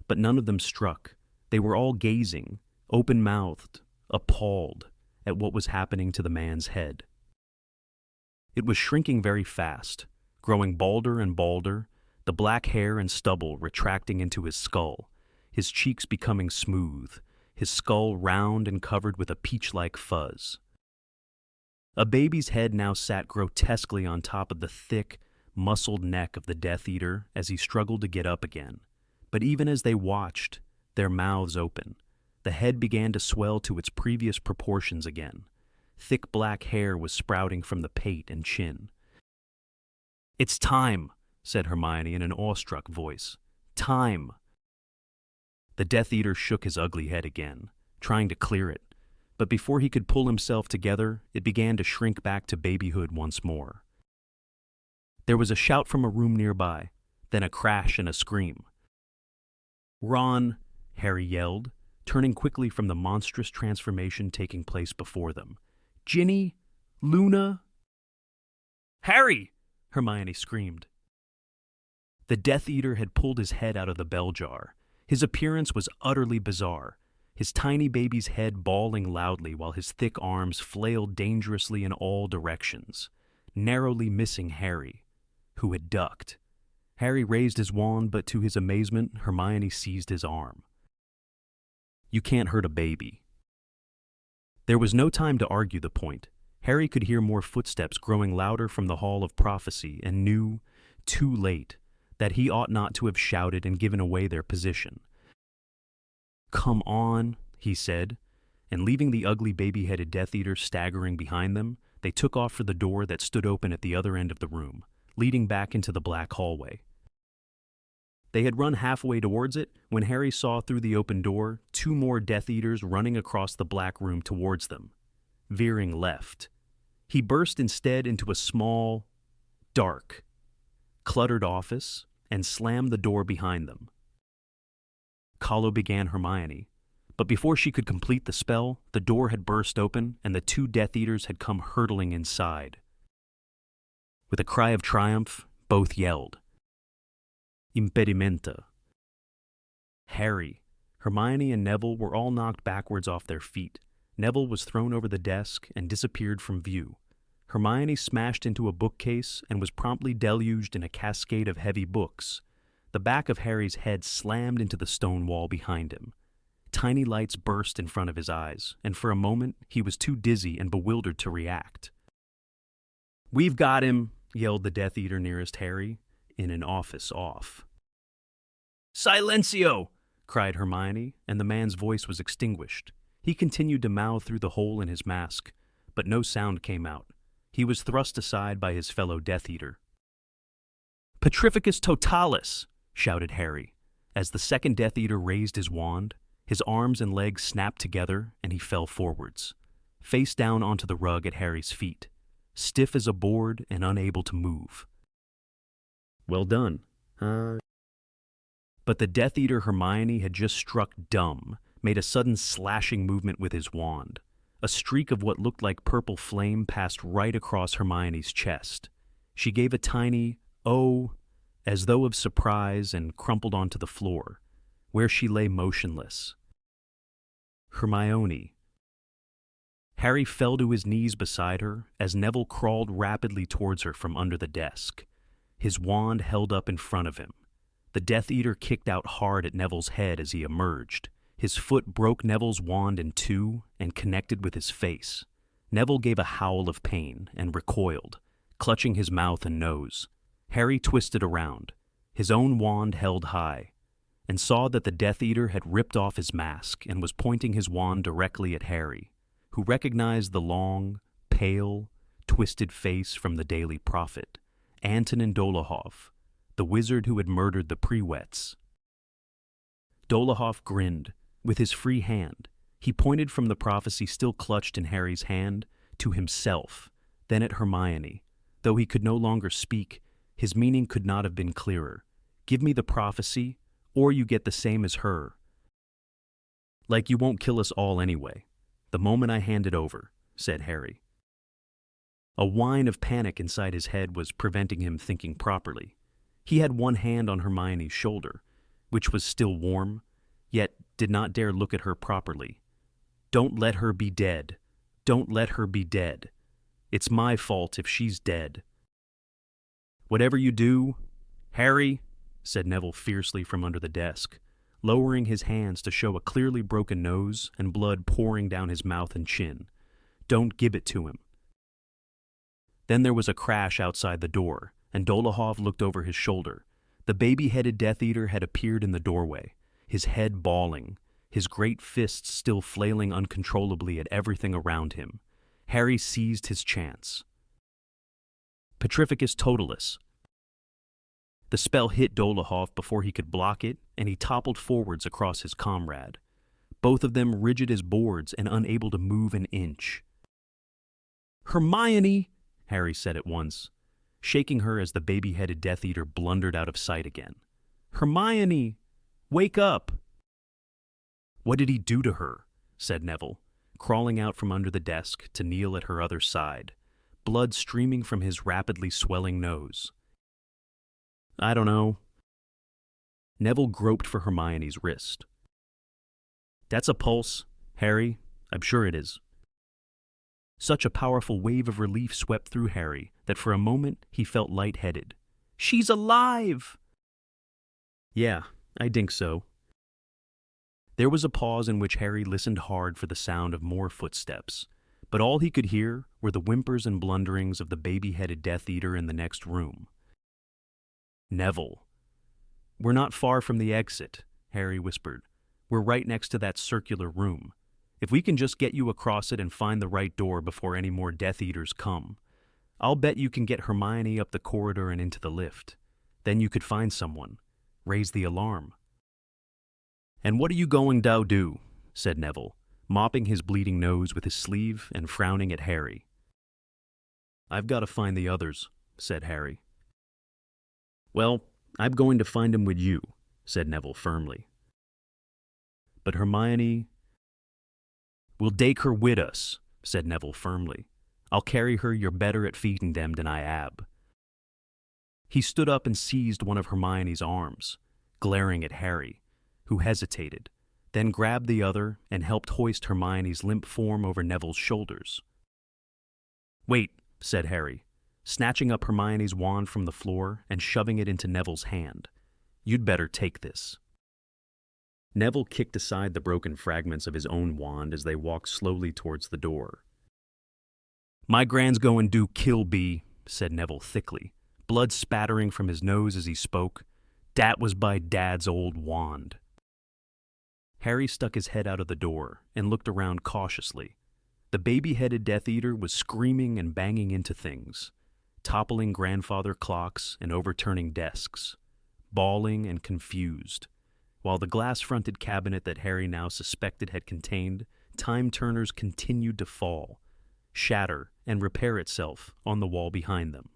but none of them struck. They were all gazing, open-mouthed, appalled, at what was happening to the man's head. It was shrinking very fast, growing balder and balder, the black hair and stubble retracting into his skull, his cheeks becoming smooth, his skull round and covered with a peach-like fuzz. A baby's head now sat grotesquely on top of the thick, muscled neck of the Death Eater as he struggled to get up again. But even as they watched, their mouths open, the head began to swell to its previous proportions again. Thick black hair was sprouting from the pate and chin. "It's time," said Hermione in an awestruck voice. "Time." The Death Eater shook his ugly head again, trying to clear it, but before he could pull himself together, it began to shrink back to babyhood once more. There was a shout from a room nearby, then a crash and a scream. "Ron!" Harry yelled, turning quickly from the monstrous transformation taking place before them. "Ginny? Luna?" "Harry!" Hermione screamed. The Death Eater had pulled his head out of the bell jar. His appearance was utterly bizarre, his tiny baby's head bawling loudly while his thick arms flailed dangerously in all directions, narrowly missing Harry, who had ducked. Harry raised his wand, but to his amazement, Hermione seized his arm. "You can't hurt a baby." There was no time to argue the point. Harry could hear more footsteps growing louder from the Hall of Prophecy and knew, too late, that he ought not to have shouted and given away their position. "Come on," he said, and leaving the ugly baby-headed Death Eater staggering behind them, they took off for the door that stood open at the other end of the room, leading back into the black hallway. They had run halfway towards it when Harry saw through the open door 2 more Death Eaters running across the black room towards them, veering left. He burst instead into a small, dark, cluttered office and slammed the door behind them. "Callo," began Hermione, but before she could complete the spell, the door had burst open and the 2 Death Eaters had come hurtling inside. With a cry of triumph, both yelled, "Impedimenta!" Harry, Hermione, and Neville were all knocked backwards off their feet. Neville was thrown over the desk and disappeared from view. Hermione smashed into a bookcase and was promptly deluged in a cascade of heavy books. The back of Harry's head slammed into the stone wall behind him. Tiny lights burst in front of his eyes, and for a moment he was too dizzy and bewildered to react. "We've got him!" yelled the Death Eater nearest Harry, in an office off. "Silencio!" cried Hermione, and the man's voice was extinguished. He continued to mouth through the hole in his mask, but no sound came out. He was thrust aside by his fellow Death Eater. "Petrificus totalis!" shouted Harry. As the second Death Eater raised his wand, his arms and legs snapped together and he fell forwards, face down onto the rug at Harry's feet, stiff as a board and unable to move. "Well done, But the Death Eater Hermione had just struck dumb, made a sudden slashing movement with his wand. A streak of what looked like purple flame passed right across Hermione's chest. She gave a tiny, "oh," as though of surprise, and crumpled onto the floor, where she lay motionless. "Hermione." Harry fell to his knees beside her as Neville crawled rapidly towards her from under the desk, his wand held up in front of him. The Death Eater kicked out hard at Neville's head as he emerged. His foot broke Neville's wand in 2 and connected with his face. Neville gave a howl of pain and recoiled, clutching his mouth and nose. Harry twisted around, his own wand held high, and saw that the Death Eater had ripped off his mask and was pointing his wand directly at Harry, who recognized the long, pale, twisted face from the Daily Prophet, Antonin Dolohov, the wizard who had murdered the Prewets. Dolohov grinned. With his free hand, he pointed from the prophecy still clutched in Harry's hand to himself, then at Hermione. Though he could no longer speak, his meaning could not have been clearer. "Give me the prophecy, or you get the same as her. Like you won't kill us all anyway, the moment I hand it over," said Harry. A whine of panic inside his head was preventing him thinking properly. He had one hand on Hermione's shoulder, which was still warm, yet did not dare look at her properly. "Don't let her be dead. Don't let her be dead. It's my fault if she's dead." "Whatever you do, Harry," said Neville fiercely from under the desk, lowering his hands to show a clearly broken nose and blood pouring down his mouth and chin, "don't give it to him." Then there was a crash outside the door, and Dolohov looked over his shoulder. The baby-headed Death Eater had appeared in the doorway, his head bawling, his great fists still flailing uncontrollably at everything around him. Harry seized his chance. Petrificus totalis. The spell hit Dolohov before he could block it, and he toppled forwards across his comrade, both of them rigid as boards and unable to move an inch. "Hermione," Harry said at once, shaking her as the baby-headed Death Eater blundered out of sight again. "Hermione! Wake up!" "What did he do to her?" said Neville, crawling out from under the desk to kneel at her other side, blood streaming from his rapidly swelling nose. "I don't know. Neville groped for Hermione's wrist. "That's a pulse, Harry. I'm sure it is." Such a powerful wave of relief swept through Harry that for a moment he felt lightheaded. "She's alive!" "Yeah, I think so." There was a pause in which Harry listened hard for the sound of more footsteps, but all he could hear were the whimpers and blunderings of the baby-headed Death Eater in the next room. "Neville." "We're not far from the exit," Harry whispered. "We're right next to that circular room. If we can just get you across it and find the right door before any more Death Eaters come, I'll bet you can get Hermione up the corridor and into the lift. Then you could find someone. Raise the alarm." "And what are you going to do?" said Neville, mopping his bleeding nose with his sleeve and frowning at Harry. "I've got to find the others," said Harry. "Well, I'm going to find them with you," said Neville firmly. "But Hermione—" "We'll take her with us," said Neville firmly. "I'll carry her. You're better at feeding them than I ab." He stood up and seized one of Hermione's arms, glaring at Harry, who hesitated, then grabbed the other and helped hoist Hermione's limp form over Neville's shoulders. "Wait," said Harry, snatching up Hermione's wand from the floor and shoving it into Neville's hand. "You'd better take this." Neville kicked aside the broken fragments of his own wand as they walked slowly towards the door. "My gran's goin' do kill bee," said Neville thickly, blood spattering from his nose as he spoke. "Dat was by Dad's old wand." Harry stuck his head out of the door and looked around cautiously. The baby-headed Death Eater was screaming and banging into things, toppling grandfather clocks and overturning desks, bawling and confused, while the glass-fronted cabinet that Harry now suspected had contained time-turners continued to fall, shatter, and repair itself on the wall behind them.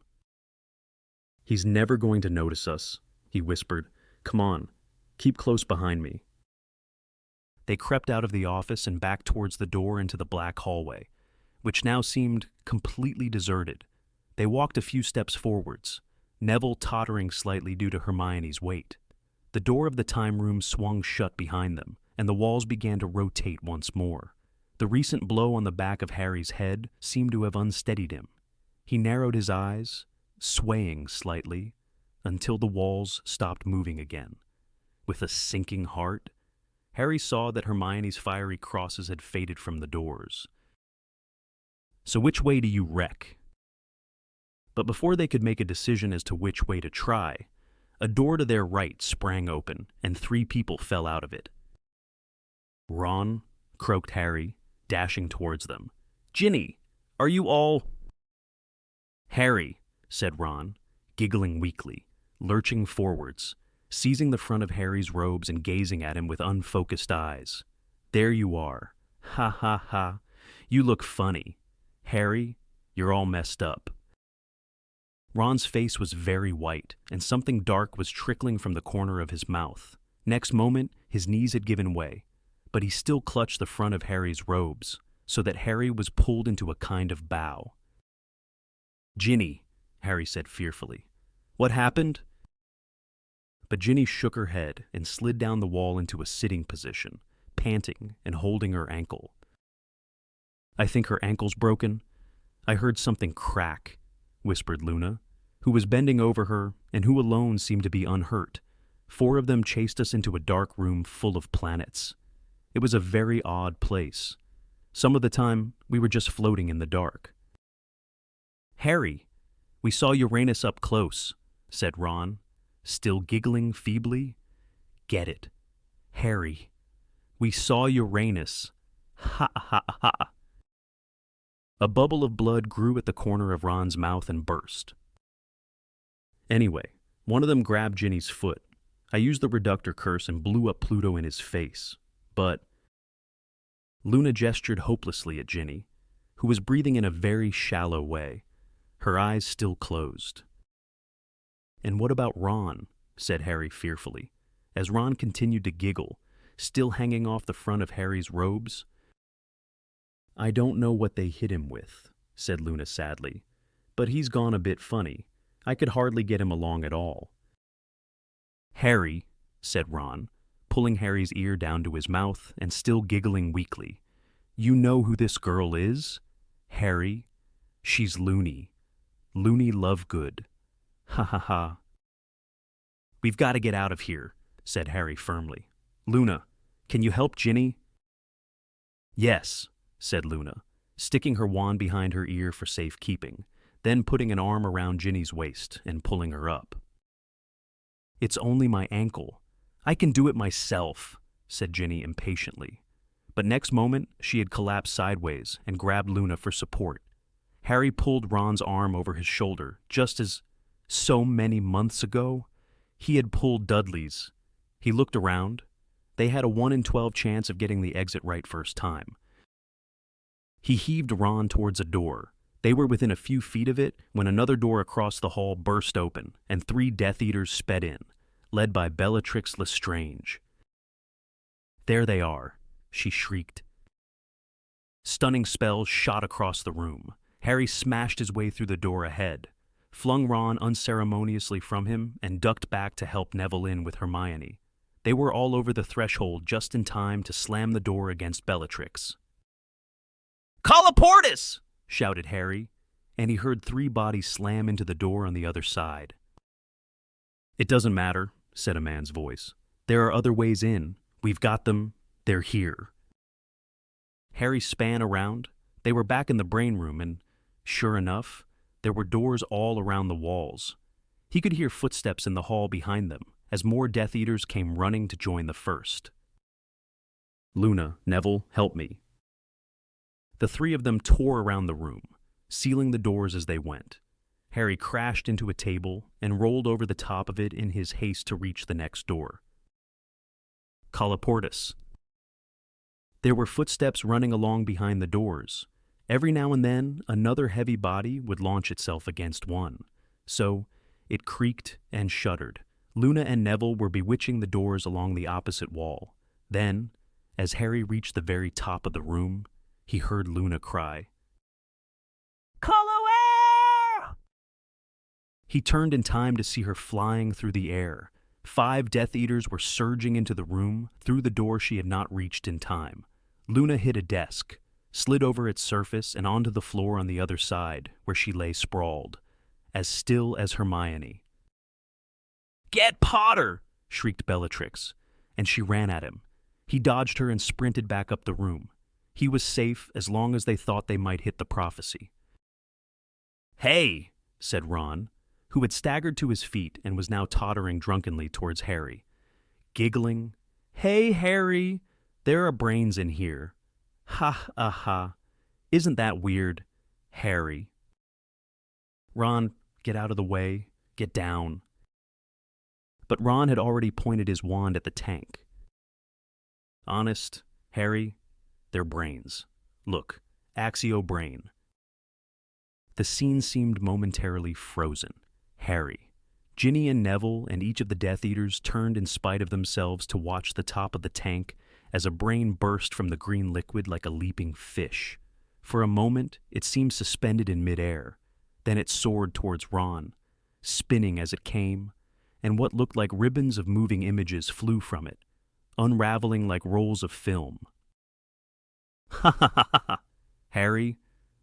"He's never going to notice us," he whispered. "Come on, keep close behind me." They crept out of the office and back towards the door into the black hallway, which now seemed completely deserted. They walked a few steps forwards, Neville tottering slightly due to Hermione's weight. The door of the time room swung shut behind them, and the walls began to rotate once more. The recent blow on the back of Harry's head seemed to have unsteadied him. He narrowed his eyes, swaying slightly, until the walls stopped moving again. With a sinking heart, Harry saw that Hermione's fiery crosses had faded from the doors. "So which way do you wreck?" But before they could make a decision as to which way to try, a door to their right sprang open, and 3 people fell out of it. "Ron," croaked Harry, dashing towards them. "Ginny, are you all—" "Harry," said Ron, giggling weakly, lurching forwards, seizing the front of Harry's robes and gazing at him with unfocused eyes. "There you are. Ha ha ha. You look funny. Harry, you're all messed up." Ron's face was very white, and something dark was trickling from the corner of his mouth. Next moment, his knees had given way, but he still clutched the front of Harry's robes, so that Harry was pulled into a kind of bow. "Ginny," Harry said fearfully. "What happened?" But Ginny shook her head and slid down the wall into a sitting position, panting and holding her ankle. "I think her ankle's broken. I heard something crack," whispered Luna, who was bending over her and who alone seemed to be unhurt. 4 of them chased us into a dark room full of planets. It was a very odd place. Some of the time, we were just floating in the dark. "Harry, we saw Uranus up close," said Ron, still giggling feebly. "Get it. Harry, we saw Uranus. Ha ha ha." A bubble of blood grew at the corner of Ron's mouth and burst. Anyway, one of them grabbed Ginny's foot. I used the reductor curse and blew up Pluto in his face. But Luna gestured hopelessly at Ginny, who was breathing in a very shallow way, her eyes still closed. "And what about Ron?" said Harry fearfully, as Ron continued to giggle, still hanging off the front of Harry's robes. "I don't know what they hit him with," said Luna sadly, "but he's gone a bit funny. I could hardly get him along at all." "Harry," said Ron, pulling Harry's ear down to his mouth and still giggling weakly. "You know who this girl is? Harry? She's Loony. Loony Lovegood. Ha ha ha." "We've got to get out of here," said Harry firmly. "Luna, can you help Ginny?" "Yes," said Luna, sticking her wand behind her ear for safekeeping, then putting an arm around Ginny's waist and pulling her up. "It's only my ankle. I can do it myself," said Ginny impatiently. But next moment, she had collapsed sideways and grabbed Luna for support. Harry pulled Ron's arm over his shoulder, just as, so many months ago, he had pulled Dudley's. He looked around. They had a 1 in 12 chance of getting the exit right first time. He heaved Ron towards a door. They were within a few feet of it when another door across the hall burst open and 3 Death Eaters sped in, led by Bellatrix Lestrange. "There they are," she shrieked. Stunning spells shot across the room. Harry smashed his way through the door ahead, flung Ron unceremoniously from him, and ducked back to help Neville in with Hermione. They were all over the threshold just in time to slam the door against Bellatrix. "Colloportus!" shouted Harry, and he heard 3 bodies slam into the door on the other side. "It doesn't matter," said a man's voice. "There are other ways in. We've got them. They're here." Harry span around. They were back in the brain room, and, sure enough, there were doors all around the walls. He could hear footsteps in the hall behind them as more Death Eaters came running to join the first. "Luna, Neville, help me." The 3 of them tore around the room, sealing the doors as they went. Harry crashed into a table and rolled over the top of it in his haste to reach the next door. Colloportus. There were footsteps running along behind the doors. Every now and then, another heavy body would launch itself against one. So, it creaked and shuddered. Luna and Neville were bewitching the doors along the opposite wall. Then, as Harry reached the very top of the room, he heard Luna cry, "Colloair!" He turned in time to see her flying through the air. 5 Death Eaters were surging into the room through the door she had not reached in time. Luna hit a desk, slid over its surface and onto the floor on the other side, where she lay sprawled, as still as Hermione. "Get Potter!" shrieked Bellatrix, and she ran at him. He dodged her and sprinted back up the room. He was safe as long as they thought they might hit the prophecy. "Hey," said Ron, who had staggered to his feet and was now tottering drunkenly towards Harry. Giggling, "Hey, Harry, there are brains in here. Ha, ha. Isn't that weird, Harry?" "Ron, get out of the way. Get down." But Ron had already pointed his wand at the tank. "Honest, Harry, they're brains. Look, Axio Brain." The scene seemed momentarily frozen. Harry, Ginny and Neville and each of the Death Eaters turned in spite of themselves to watch the top of the tank as a brain burst from the green liquid like a leaping fish. For a moment, it seemed suspended in midair. Then it soared towards Ron, spinning as it came, and what looked like ribbons of moving images flew from it, unraveling like rolls of film. "Ha ha ha ha! Harry,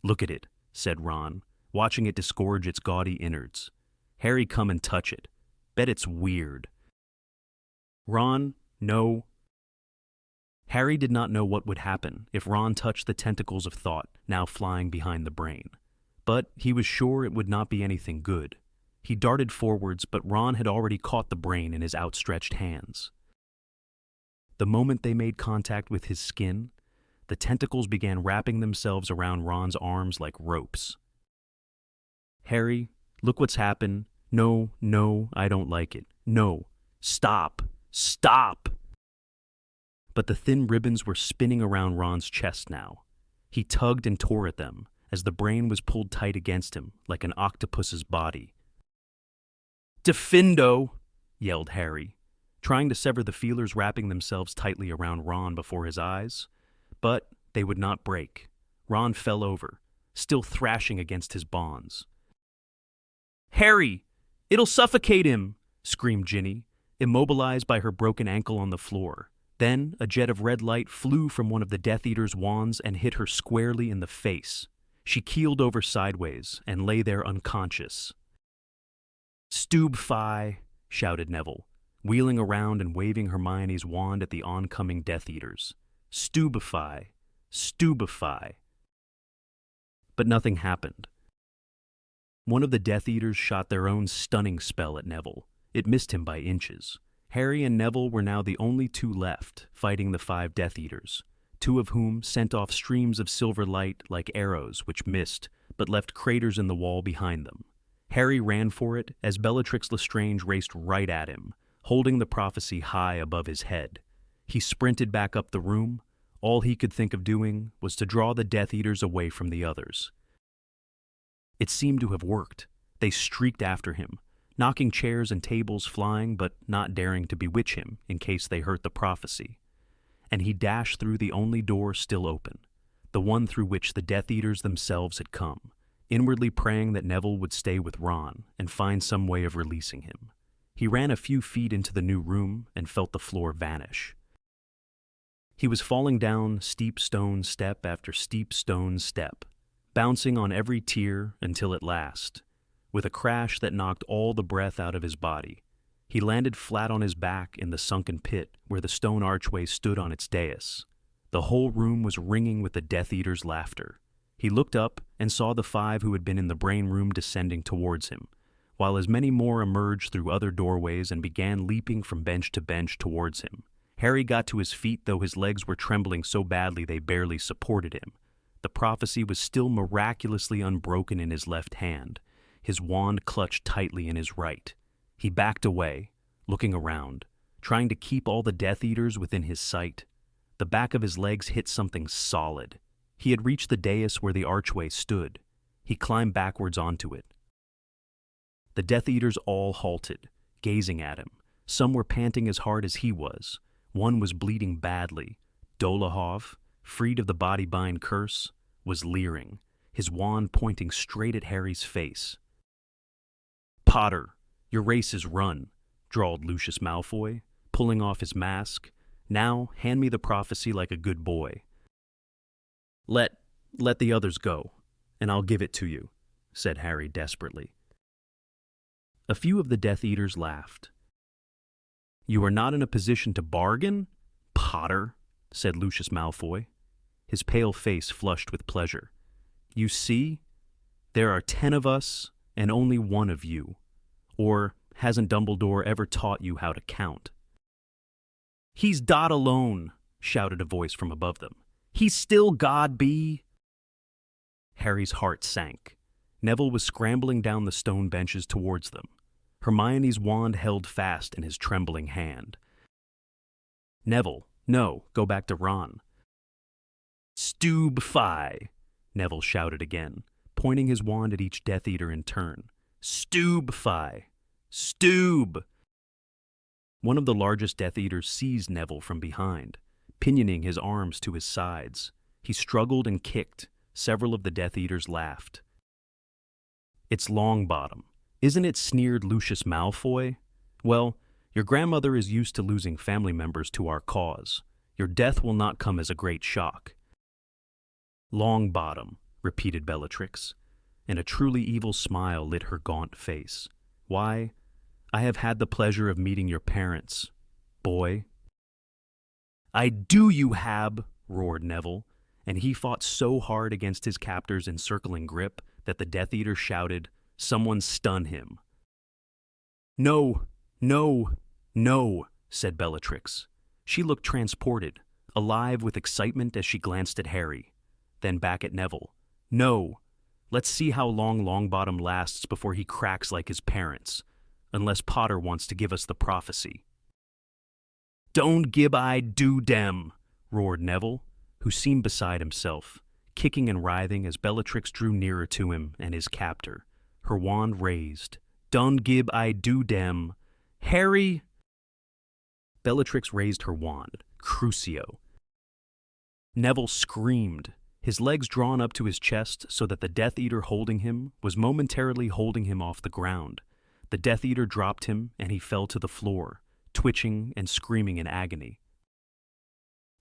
look at it," said Ron, watching it disgorge its gaudy innards. "Harry, come and touch it. Bet it's weird." "Ron, no." Harry did not know what would happen if Ron touched the tentacles of thought now flying behind the brain. But he was sure it would not be anything good. He darted forwards, but Ron had already caught the brain in his outstretched hands. The moment they made contact with his skin, the tentacles began wrapping themselves around Ron's arms like ropes. "Harry, look what's happened. No, I don't like it. No, stop. But the thin ribbons were spinning around Ron's chest now. He tugged and tore at them as the brain was pulled tight against him like an octopus's body. "Defindo!" yelled Harry, trying to sever the feelers wrapping themselves tightly around Ron before his eyes. But they would not break. Ron fell over, still thrashing against his bonds. "Harry, it'll suffocate him!" screamed Ginny. immobilized by her broken ankle on the floor. Then, a jet of red light flew from one of the Death Eater's wands and hit her squarely in the face. She keeled over sideways and lay there unconscious. "Stubfy," shouted Neville, wheeling around and waving Hermione's wand at the oncoming Death Eaters. "Stubify, stubify." But nothing happened. One of the Death Eaters shot their own stunning spell at Neville. It missed him by inches. Harry and Neville were now the only two left, fighting the 5 Death Eaters, 2 of whom sent off streams of silver light like arrows which missed, but left craters in the wall behind them. Harry ran for it as Bellatrix Lestrange raced right at him, holding the prophecy high above his head. He sprinted back up the room. All he could think of doing was to draw the Death Eaters away from the others. It seemed to have worked. They streaked after him, knocking chairs and tables flying but not daring to bewitch him in case they hurt the prophecy. And he dashed through the only door still open, the one through which the Death Eaters themselves had come, inwardly praying that Neville would stay with Ron and find some way of releasing him. He ran a few feet into the new room and felt the floor vanish. He was falling down steep stone step after steep stone step, bouncing on every tier until at last, with a crash that knocked all the breath out of his body, he landed flat on his back in the sunken pit where the stone archway stood on its dais. The whole room was ringing with the Death Eaters' laughter. He looked up and saw the 5 who had been in the brain room descending towards him, while as many more emerged through other doorways and began leaping from bench to bench towards him. Harry got to his feet, though his legs were trembling so badly they barely supported him. The prophecy was still miraculously unbroken in his left hand, his wand clutched tightly in his right. He backed away, looking around, trying to keep all the Death Eaters within his sight. The back of his legs hit something solid. He had reached the dais where the archway stood. He climbed backwards onto it. The Death Eaters all halted, gazing at him. Some were panting as hard as he was. One was bleeding badly. Dolohov, freed of the body-bind curse, was leering, his wand pointing straight at Harry's face. "Potter, your race is run," drawled Lucius Malfoy, pulling off his mask. "Now hand me the prophecy like a good boy." Let the others go, and I'll give it to you," said Harry desperately. A few of the Death Eaters laughed. "You are not in a position to bargain, Potter," said Lucius Malfoy. His pale face flushed with pleasure. "You see, there are 10 of us and only 1 of you. Or hasn't Dumbledore ever taught you how to count?" "He's Dot alone," shouted a voice from above them. "He's still God be." Harry's heart sank. Neville was scrambling down the stone benches towards them. Hermione's wand held fast in his trembling hand. "Neville, no, go back to Ron." "Stubfy," Neville shouted again, pointing his wand at each Death Eater in turn. "Stubfy! Stub!" One of the largest Death Eaters seized Neville from behind, pinioning his arms to his sides. He struggled and kicked. Several of the Death Eaters laughed. "It's Longbottom. Isn't it?" sneered Lucius Malfoy. "Well, your grandmother is used to losing family members to our cause. Your death will not come as a great shock." "Longbottom," repeated Bellatrix, and a truly evil smile lit her gaunt face. "Why, I have had the pleasure of meeting your parents, boy." "I do you have," roared Neville, and he fought so hard against his captor's encircling grip that the Death Eater shouted, "Someone stun him." "No, no, no," said Bellatrix. She looked transported, alive with excitement as she glanced at Harry, then back at Neville. "No, let's see how long Longbottom lasts before he cracks like his parents, unless Potter wants to give us the prophecy." "Don't gib I do dem," roared Neville, who seemed beside himself, kicking and writhing as Bellatrix drew nearer to him and his captor, her wand raised. "Don't gib I do dem. Harry!" Bellatrix raised her wand, Crucio. Neville screamed, his legs drawn up to his chest so that the Death Eater holding him was momentarily holding him off the ground. The Death Eater dropped him and he fell to the floor, twitching and screaming in agony.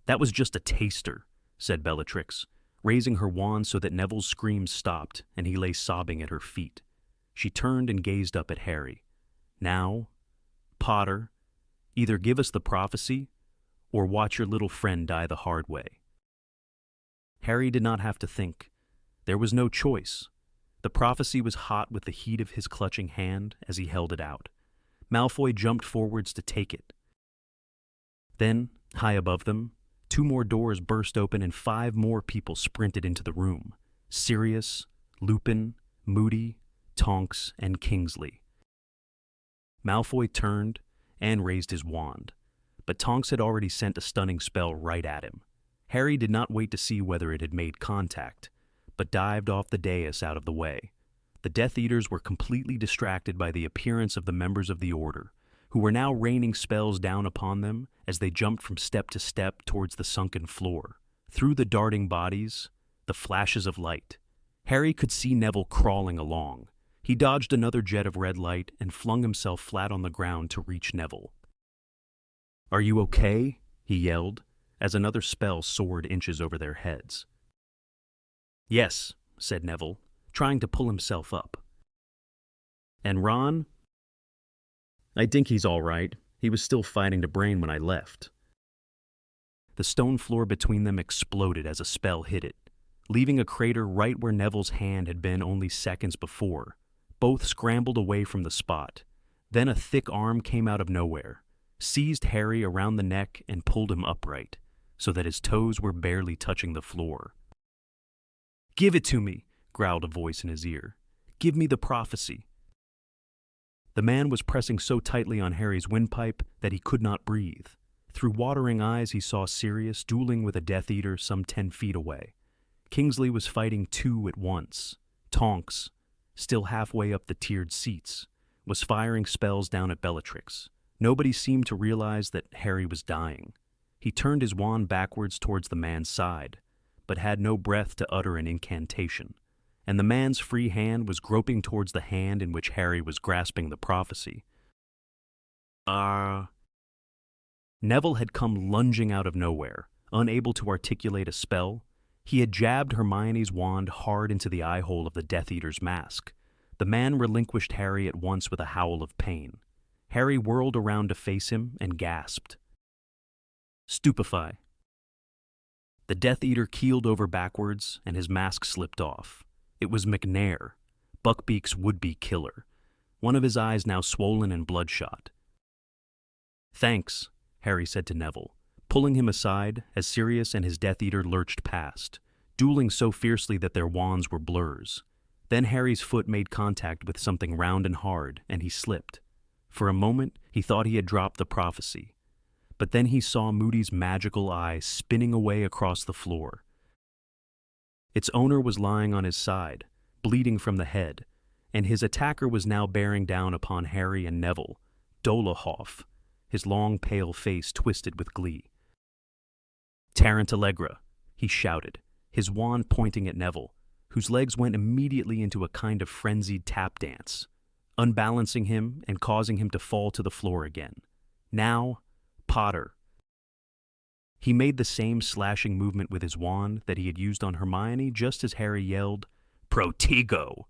"That was just a taster," said Bellatrix, raising her wand so that Neville's screams stopped and he lay sobbing at her feet. She turned and gazed up at Harry. "Now, Potter, either give us the prophecy or watch your little friend die the hard way." Harry did not have to think. There was no choice. The prophecy was hot with the heat of his clutching hand as he held it out. Malfoy jumped forwards to take it. Then, high above them, 2 more doors burst open and 5 more people sprinted into the room. Sirius, Lupin, Moody, Tonks, and Kingsley. Malfoy turned and raised his wand, but Tonks had already sent a stunning spell right at him. Harry did not wait to see whether it had made contact, but dived off the dais out of the way. The Death Eaters were completely distracted by the appearance of the members of the Order, who were now raining spells down upon them as they jumped from step to step towards the sunken floor. Through the darting bodies, the flashes of light, Harry could see Neville crawling along. He dodged another jet of red light and flung himself flat on the ground to reach Neville. "Are you okay?" he yelled, as another spell soared inches over their heads. "Yes," said Neville, trying to pull himself up. "And Ron?" "I think he's all right. He was still fighting the brain when I left." The stone floor between them exploded as a spell hit it, leaving a crater right where Neville's hand had been only seconds before. Both scrambled away from the spot. Then a thick arm came out of nowhere, seized Harry around the neck and pulled him upright, so that his toes were barely touching the floor. "Give it to me," growled a voice in his ear. "Give me the prophecy." The man was pressing so tightly on Harry's windpipe that he could not breathe. Through watering eyes he saw Sirius dueling with a Death Eater some 10 feet away. Kingsley was fighting 2 at once. Tonks, still halfway up the tiered seats, was firing spells down at Bellatrix. Nobody seemed to realize that Harry was dying. He turned his wand backwards towards the man's side, but had no breath to utter an incantation, and the man's free hand was groping towards the hand in which Harry was grasping the prophecy. Neville had come lunging out of nowhere, unable to articulate a spell. He had jabbed Hermione's wand hard into the eye-hole of the Death Eater's mask. The man relinquished Harry at once with a howl of pain. Harry whirled around to face him and gasped. "Stupefy." The Death Eater keeled over backwards and his mask slipped off. It was McNair, Buckbeak's would-be killer, one of his eyes now swollen and bloodshot. "Thanks," Harry said to Neville, pulling him aside as Sirius and his Death Eater lurched past, dueling so fiercely that their wands were blurs. Then Harry's foot made contact with something round and hard, and he slipped. For a moment, he thought he had dropped the prophecy. But then he saw Moody's magical eye spinning away across the floor. Its owner was lying on his side, bleeding from the head, and his attacker was now bearing down upon Harry and Neville, Dolohov, his long pale face twisted with glee. "Tarrant Allegra," he shouted, his wand pointing at Neville, whose legs went immediately into a kind of frenzied tap dance, unbalancing him and causing him to fall to the floor again. "Now, Potter." He made the same slashing movement with his wand that he had used on Hermione just as Harry yelled, "Protego!"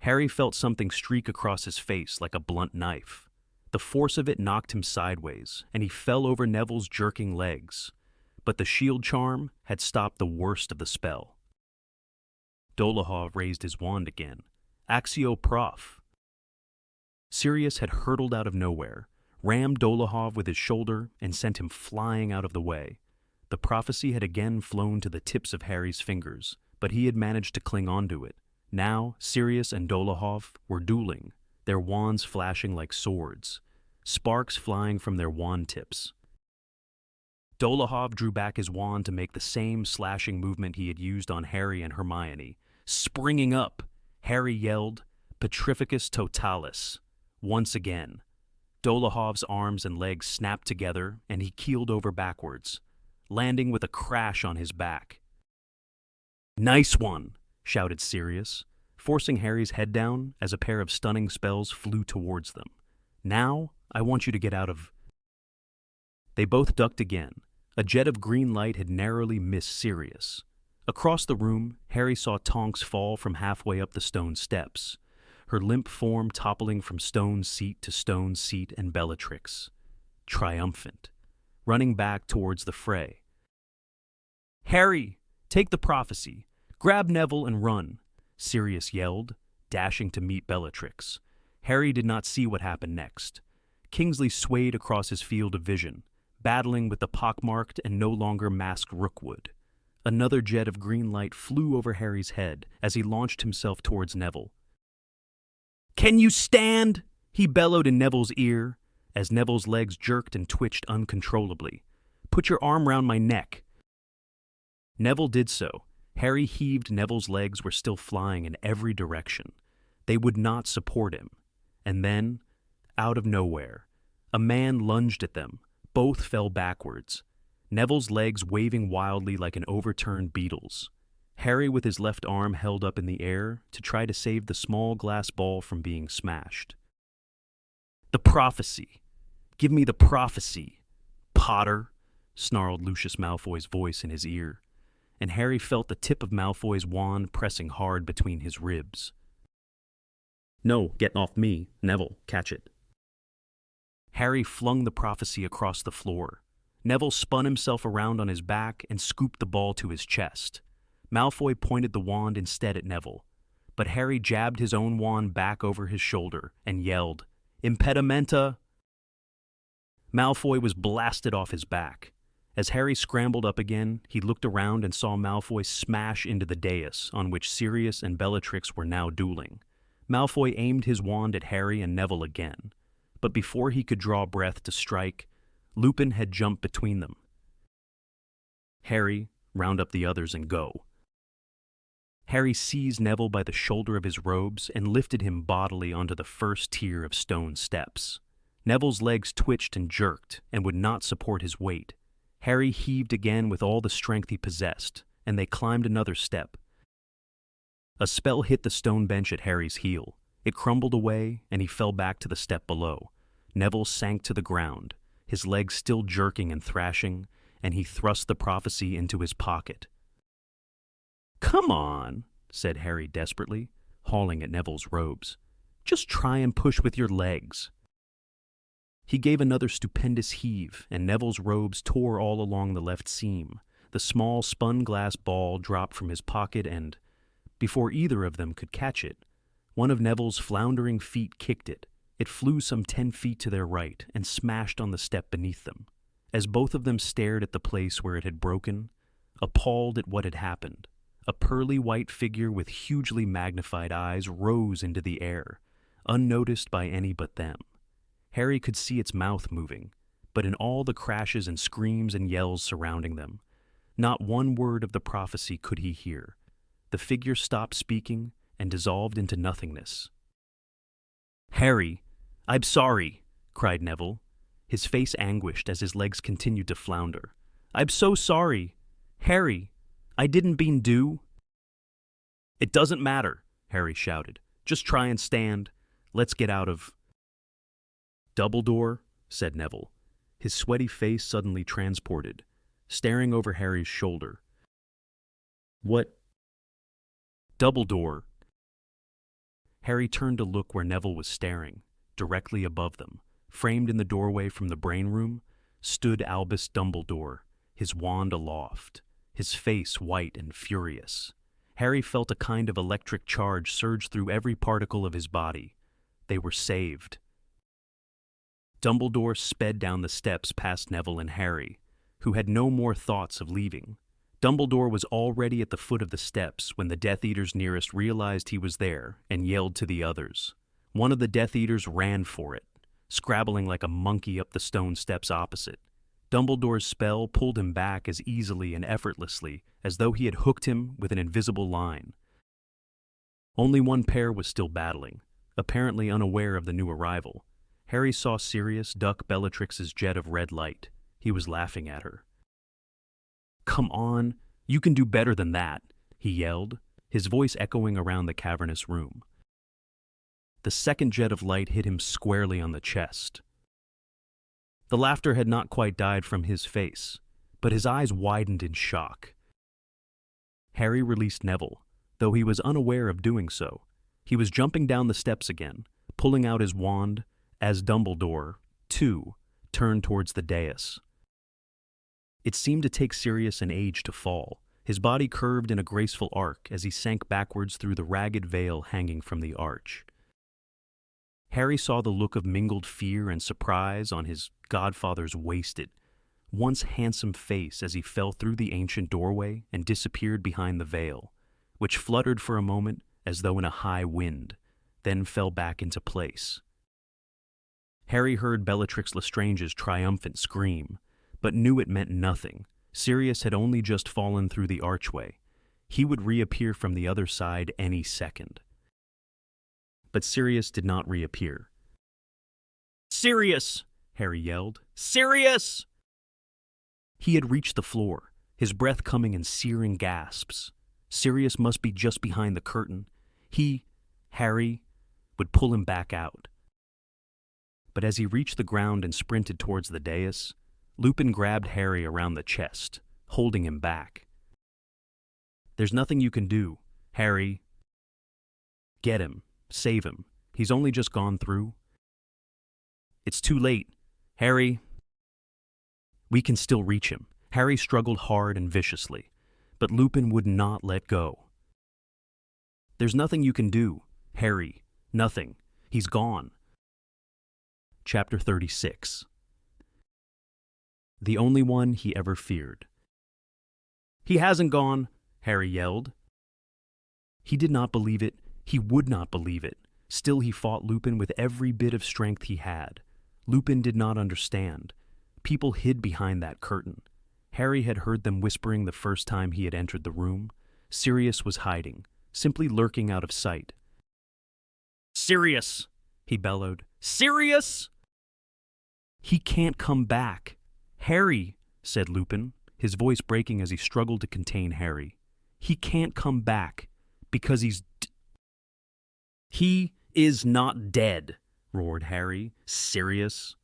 Harry felt something streak across his face like a blunt knife. The force of it knocked him sideways, and he fell over Neville's jerking legs. But the shield charm had stopped the worst of the spell. Dolohov raised his wand again. "Accio Prof." Sirius had hurtled out of nowhere, rammed Dolohov with his shoulder, and sent him flying out of the way. The prophecy had again flown to the tips of Harry's fingers, but he had managed to cling onto it. Now, Sirius and Dolohov were dueling, their wands flashing like swords, sparks flying from their wand tips. Dolohov drew back his wand to make the same slashing movement he had used on Harry and Hermione. Springing up, Harry yelled, "Petrificus Totalis," once again. Dolohov's arms and legs snapped together, and he keeled over backwards, landing with a crash on his back. "Nice one," shouted Sirius, forcing Harry's head down as a pair of stunning spells flew towards them. Now, I want you to get out of... They both ducked again. A jet of green light had narrowly missed Sirius. Across the room, Harry saw Tonks fall from halfway up the stone steps, her limp form toppling from stone seat to stone seat, and Bellatrix, triumphant, running back towards the fray. "Harry, take the prophecy. Grab Neville and run," Sirius yelled, dashing to meet Bellatrix. Harry did not see what happened next. Kingsley swayed across his field of vision, battling with the pockmarked and no longer masked Rookwood. Another jet of green light flew over Harry's head as he launched himself towards Neville. "Can you stand?" he bellowed in Neville's ear, as Neville's legs jerked and twitched uncontrollably. "Put your arm round my neck." Neville did so. Harry heaved. Neville's legs were still flying in every direction. They would not support him. And then, out of nowhere, a man lunged at them. Both fell backwards, Neville's legs waving wildly like an overturned beetle's. Harry with his left arm held up in the air to try to save the small glass ball from being smashed. "The prophecy! Give me the prophecy, Potter!" snarled Lucius Malfoy's voice in his ear, and Harry felt the tip of Malfoy's wand pressing hard between his ribs. "No, get off me, Neville, catch it." Harry flung the prophecy across the floor. Neville spun himself around on his back and scooped the ball to his chest. Malfoy pointed the wand instead at Neville, but Harry jabbed his own wand back over his shoulder and yelled, "Impedimenta!" Malfoy was blasted off his back. As Harry scrambled up again, he looked around and saw Malfoy smash into the dais on which Sirius and Bellatrix were now dueling. Malfoy aimed his wand at Harry and Neville again, but before he could draw breath to strike, Lupin had jumped between them. "Harry, round up the others and go." Harry seized Neville by the shoulder of his robes and lifted him bodily onto the first tier of stone steps. Neville's legs twitched and jerked and would not support his weight. Harry heaved again with all the strength he possessed, and they climbed another step. A spell hit the stone bench at Harry's heel. It crumbled away, and he fell back to the step below. Neville sank to the ground, his legs still jerking and thrashing, and he thrust the prophecy into his pocket. "Come on," said Harry desperately, hauling at Neville's robes. "Just try and push with your legs." He gave another stupendous heave, and Neville's robes tore all along the left seam. The small spun glass ball dropped from his pocket and, before either of them could catch it, one of Neville's floundering feet kicked it. It flew some 10 feet to their right and smashed on the step beneath them. As both of them stared at the place where it had broken, appalled at what had happened, a pearly white figure with hugely magnified eyes rose into the air, unnoticed by any but them. Harry could see its mouth moving, but in all the crashes and screams and yells surrounding them, not one word of the prophecy could he hear. The figure stopped speaking and dissolved into nothingness. "Harry, I'm sorry," cried Neville, his face anguished as his legs continued to flounder. "I'm so sorry. Harry, I didn't mean to." "It doesn't matter," Harry shouted. "Just try and stand. Let's get out of..." "Dumbledore," said Neville, his sweaty face suddenly transported, staring over Harry's shoulder. "What?" "Dumbledore." Harry turned to look where Neville was staring. Directly above them, framed in the doorway from the brain room, stood Albus Dumbledore, his wand aloft, his face white and furious. Harry felt a kind of electric charge surge through every particle of his body. They were saved. Dumbledore sped down the steps past Neville and Harry, who had no more thoughts of leaving. Dumbledore was already at the foot of the steps when the Death Eaters nearest realized he was there and yelled to the others. One of the Death Eaters ran for it, scrabbling like a monkey up the stone steps opposite. Dumbledore's spell pulled him back as easily and effortlessly as though he had hooked him with an invisible line. Only one pair was still battling, apparently unaware of the new arrival. Harry saw Sirius duck Bellatrix's jet of red light. He was laughing at her. "Come on, you can do better than that," he yelled, his voice echoing around the cavernous room. The second jet of light hit him squarely on the chest. The laughter had not quite died from his face, but his eyes widened in shock. Harry released Neville, though he was unaware of doing so. He was jumping down the steps again, pulling out his wand, as Dumbledore, too, turned towards the dais. It seemed to take Sirius an age to fall. His body curved in a graceful arc as he sank backwards through the ragged veil hanging from the arch. Harry saw the look of mingled fear and surprise on his godfather's wasted, once handsome face as he fell through the ancient doorway and disappeared behind the veil, which fluttered for a moment as though in a high wind, then fell back into place. Harry heard Bellatrix Lestrange's triumphant scream, but knew it meant nothing. Sirius had only just fallen through the archway. He would reappear from the other side any second. But Sirius did not reappear. "Sirius!" Harry yelled. "Sirius!" He had reached the floor, his breath coming in searing gasps. Sirius must be just behind the curtain. Harry, would pull him back out. But as he reached the ground and sprinted towards the dais, Lupin grabbed Harry around the chest, holding him back. "There's nothing you can do, Harry. Get him. Save him. He's only just gone through." "It's too late, Harry. We can still reach him." Harry struggled hard and viciously, but Lupin would not let go. "There's nothing you can do, Harry. Nothing. He's gone." Chapter 36. The only one he ever feared. "He hasn't gone," Harry yelled. He did not believe it. He would not believe it. Still he fought Lupin with every bit of strength he had. Lupin did not understand. People hid behind that curtain. Harry had heard them whispering the first time he had entered the room. Sirius was hiding, simply lurking out of sight. "Sirius!" he bellowed. "Sirius!" "He can't come back." "Harry," said Lupin, his voice breaking as he struggled to contain Harry. "He can't come back because he's "He is not dead," roared Harry. "Sirius."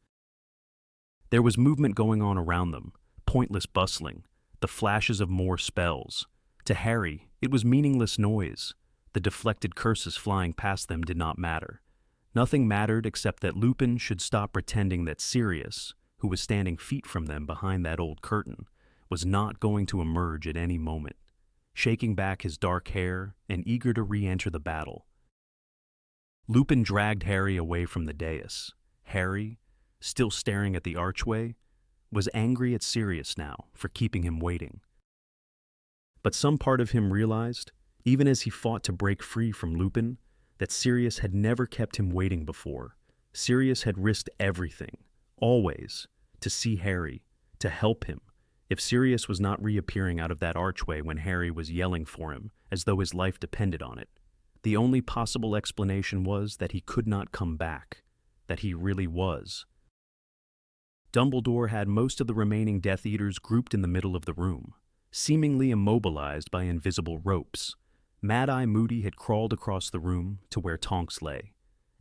There was movement going on around them, pointless bustling, the flashes of more spells. To Harry, it was meaningless noise. The deflected curses flying past them did not matter. Nothing mattered except that Lupin should stop pretending that Sirius, who was standing feet from them behind that old curtain, was not going to emerge at any moment, shaking back his dark hair and eager to re-enter the battle. Lupin dragged Harry away from the dais. Harry, still staring at the archway, was angry at Sirius now for keeping him waiting. But some part of him realized, even as he fought to break free from Lupin, that Sirius had never kept him waiting before. Sirius had risked everything, always, to see Harry, to help him, if Sirius was not reappearing out of that archway when Harry was yelling for him, as though his life depended on it. The only possible explanation was that he could not come back, that he really was. Dumbledore had most of the remaining Death Eaters grouped in the middle of the room, seemingly immobilized by invisible ropes. Mad-Eye Moody had crawled across the room to where Tonks lay.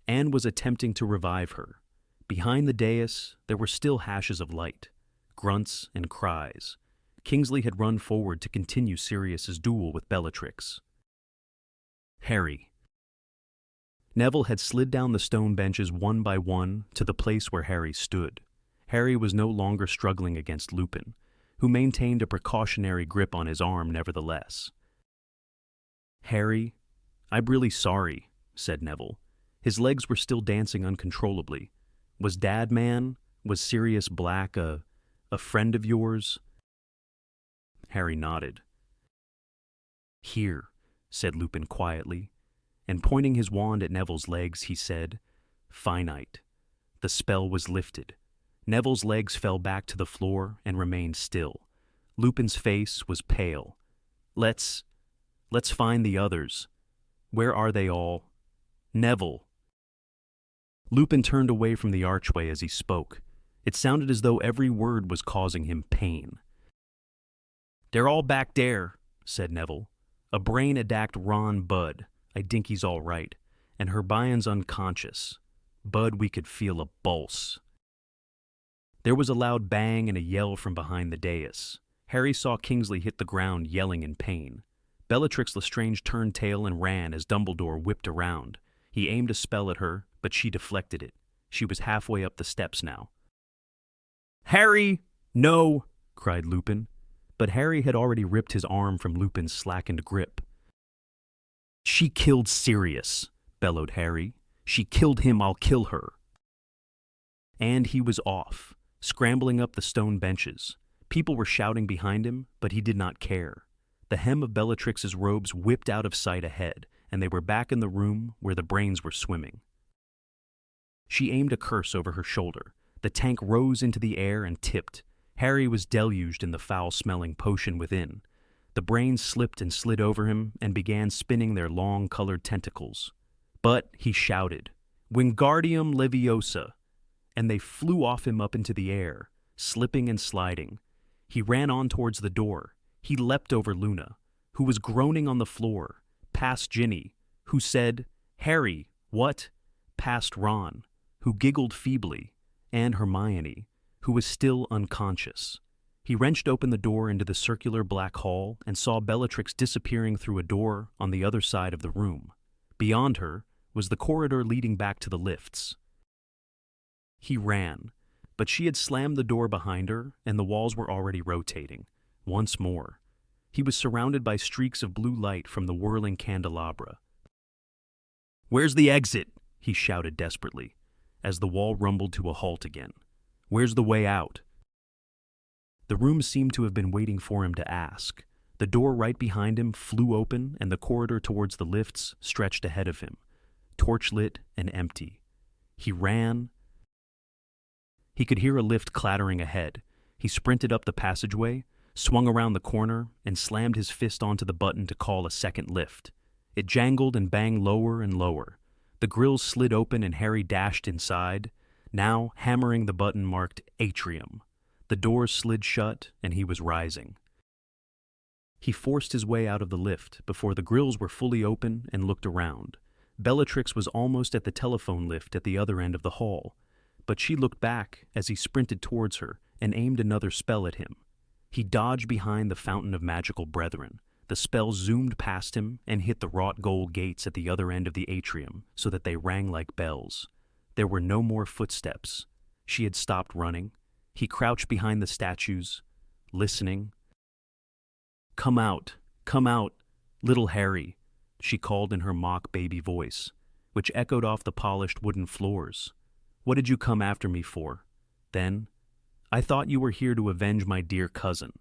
Anne was attempting to revive her. Behind the dais, there were still hashes of light, grunts and cries. Kingsley had run forward to continue Sirius's duel with Bellatrix. Harry. Neville had slid down the stone benches one by one to the place where Harry stood. Harry was no longer struggling against Lupin, who maintained a precautionary grip on his arm nevertheless. "Harry, I'm really sorry," said Neville. His legs were still dancing uncontrollably. "Was Dad Man, was Sirius Black a friend of yours?" Harry nodded. "Here," said Lupin quietly, and pointing his wand at Neville's legs, he said, "Finite." The spell was lifted. Neville's legs fell back to the floor and remained still. Lupin's face was pale. Let's find the others. Where are they all? Neville." Lupin turned away from the archway as he spoke. It sounded as though every word was causing him pain. "They're all back there," said Neville. "A brain adact Ron Bud. I think he's all right. and her Bayon's unconscious. Bud, we could feel a pulse. There was a loud bang and a yell from behind the dais. Harry saw Kingsley hit the ground, yelling in pain. Bellatrix Lestrange turned tail and ran as Dumbledore whipped around. He aimed a spell at her, but she deflected it. She was halfway up the steps now. "Harry! No!" cried Lupin. But Harry had already ripped his arm from Lupin's slackened grip. "She killed Sirius," bellowed Harry. "She killed him, I'll kill her." And he was off, scrambling up the stone benches. People were shouting behind him, but he did not care. The hem of Bellatrix's robes whipped out of sight ahead, and they were back in the room where the brains were swimming. She aimed a curse over her shoulder. The tank rose into the air and tipped. Harry was deluged in the foul-smelling potion within. The brains slipped and slid over him and began spinning their long, colored tentacles. But he shouted, "Wingardium Leviosa!" and they flew off him up into the air, slipping and sliding. He ran on towards the door. He leapt over Luna, who was groaning on the floor, past Ginny, who said, "Harry, what?" past Ron, who giggled feebly, and Hermione, who was still unconscious. He wrenched open the door into the circular black hall and saw Bellatrix disappearing through a door on the other side of the room. Beyond her was the corridor leading back to the lifts. He ran, but she had slammed the door behind her and the walls were already rotating. Once more, he was surrounded by streaks of blue light from the whirling candelabra. "Where's the exit?" he shouted desperately, as the wall rumbled to a halt again. "Where's the way out?" The room seemed to have been waiting for him to ask. The door right behind him flew open and the corridor towards the lifts stretched ahead of him, torchlit and empty. He ran. He could hear a lift clattering ahead. He sprinted up the passageway, swung around the corner, and slammed his fist onto the button to call a second lift. It jangled and banged lower and lower. The grills slid open and Harry dashed inside, now hammering the button marked Atrium. The doors slid shut and he was rising. He forced his way out of the lift before the grills were fully open and looked around. Bellatrix was almost at the telephone lift at the other end of the hall, but she looked back as he sprinted towards her and aimed another spell at him. He dodged behind the Fountain of Magical Brethren. The spell zoomed past him and hit the wrought gold gates at the other end of the atrium so that they rang like bells. There were no more footsteps. She had stopped running. He crouched behind the statues, listening. Come out, little Harry," she called in her mock baby voice, which echoed off the polished wooden floors. "What did you come after me for?" Then, "I thought you were here to avenge my dear cousin."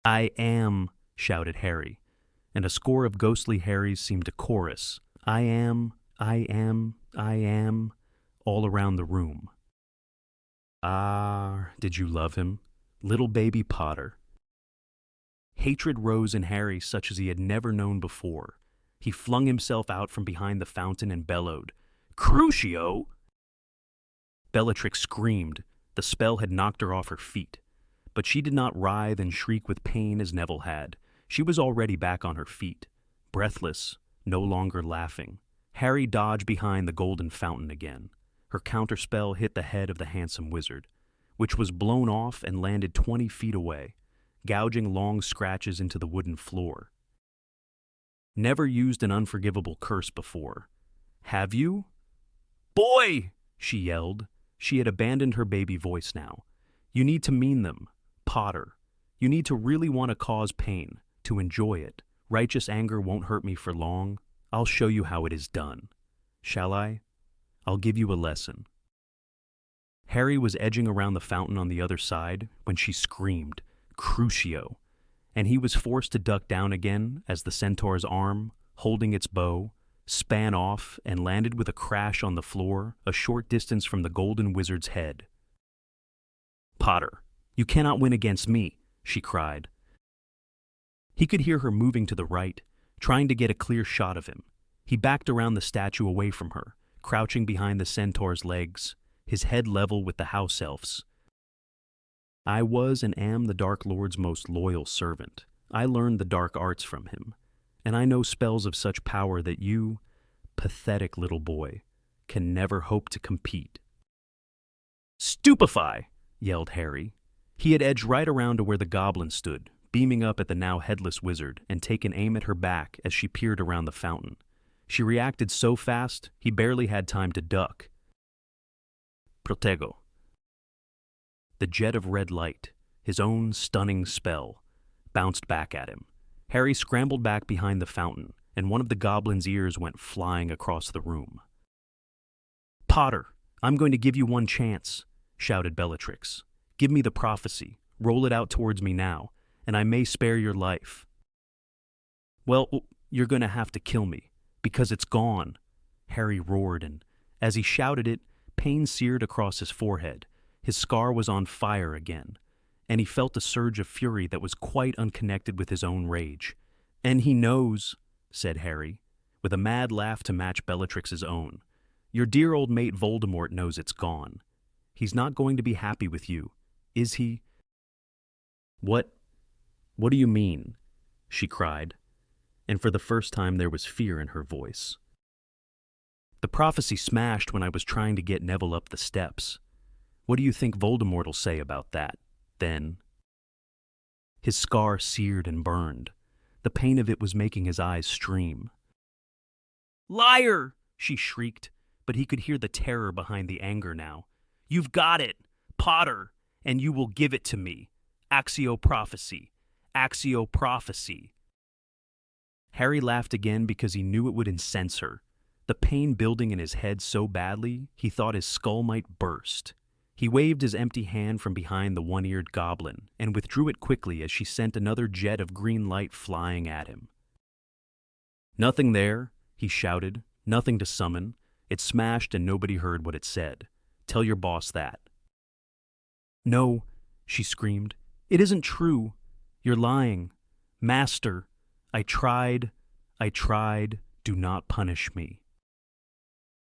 "I am," shouted Harry, and a score of ghostly Harrys seemed to chorus, I am, all around the room. Ah, did you love him? Little baby Potter. Hatred rose in Harry such as he had never known before. He flung himself out from behind the fountain and bellowed, "Crucio!" Bellatrix screamed. The spell had knocked her off her feet. But she did not writhe and shriek with pain as Neville had. She was already back on her feet, breathless, no longer laughing. Harry dodged behind the golden fountain again. Her counterspell hit the head of the handsome wizard, which was blown off and landed 20 feet away, gouging long scratches into the wooden floor. "Never used an unforgivable curse before. Have you?" "Boy!" she yelled. She had abandoned her baby voice now. "You need to mean them, Potter. You need to really want to cause pain, to enjoy it. Righteous anger won't hurt me for long. I'll show you how it is done. Shall I? I'll give you a lesson." Harry was edging around the fountain on the other side when she screamed, "Crucio!" and he was forced to duck down again as the centaur's arm, holding its bow, span off and landed with a crash on the floor a short distance from the golden wizard's head. "Potter, you cannot win against me," she cried. He could hear her moving to the right, trying to get a clear shot of him. He backed around the statue away from her, crouching behind the centaur's legs, his head level with the house elf's. "I was and am the Dark Lord's most loyal servant. I learned the dark arts from him, and I know spells of such power that you, pathetic little boy, can never hope to compete. "Stupefy!" yelled Harry. He had edged right around to where the goblin stood, beaming up at the now headless wizard, and taken aim at her back as she peered around the fountain. She reacted so fast, he barely had time to duck. Protego. The jet of red light, his own stunning spell, bounced back at him. Harry scrambled back behind the fountain, and one of the goblin's ears went flying across the room. "Potter, I'm going to give you one chance," shouted Bellatrix. "Give me the prophecy, roll it out towards me now, and I may spare your life." "Well, you're going to have to kill me, because it's gone," Harry roared, and as he shouted it, pain seared across his forehead. His scar was on fire again, and he felt a surge of fury that was quite unconnected with his own rage. "And he knows," said Harry, with a mad laugh to match Bellatrix's own. "Your dear old mate Voldemort knows it's gone. He's not going to be happy with you, is he?" What do you mean?" she cried, and for the first time there was fear in her voice. "The prophecy smashed when I was trying to get Neville up the steps. What do you think Voldemort'll say about that, then?" His scar seared and burned. The pain of it was making his eyes stream. "Liar!" she shrieked, but he could hear the terror behind the anger now. "You've got it, Potter, and you will give it to me. Accio prophecy. Accio prophecy." Harry laughed again because he knew it would incense her. The pain building in his head so badly, he thought his skull might burst. He waved his empty hand from behind the one-eared goblin and withdrew it quickly as she sent another jet of green light flying at him. "Nothing there," he shouted. "Nothing to summon. It smashed and nobody heard what it said. Tell your boss that." "No," she screamed. "It isn't true. You're lying. Master, I tried. Do not punish me."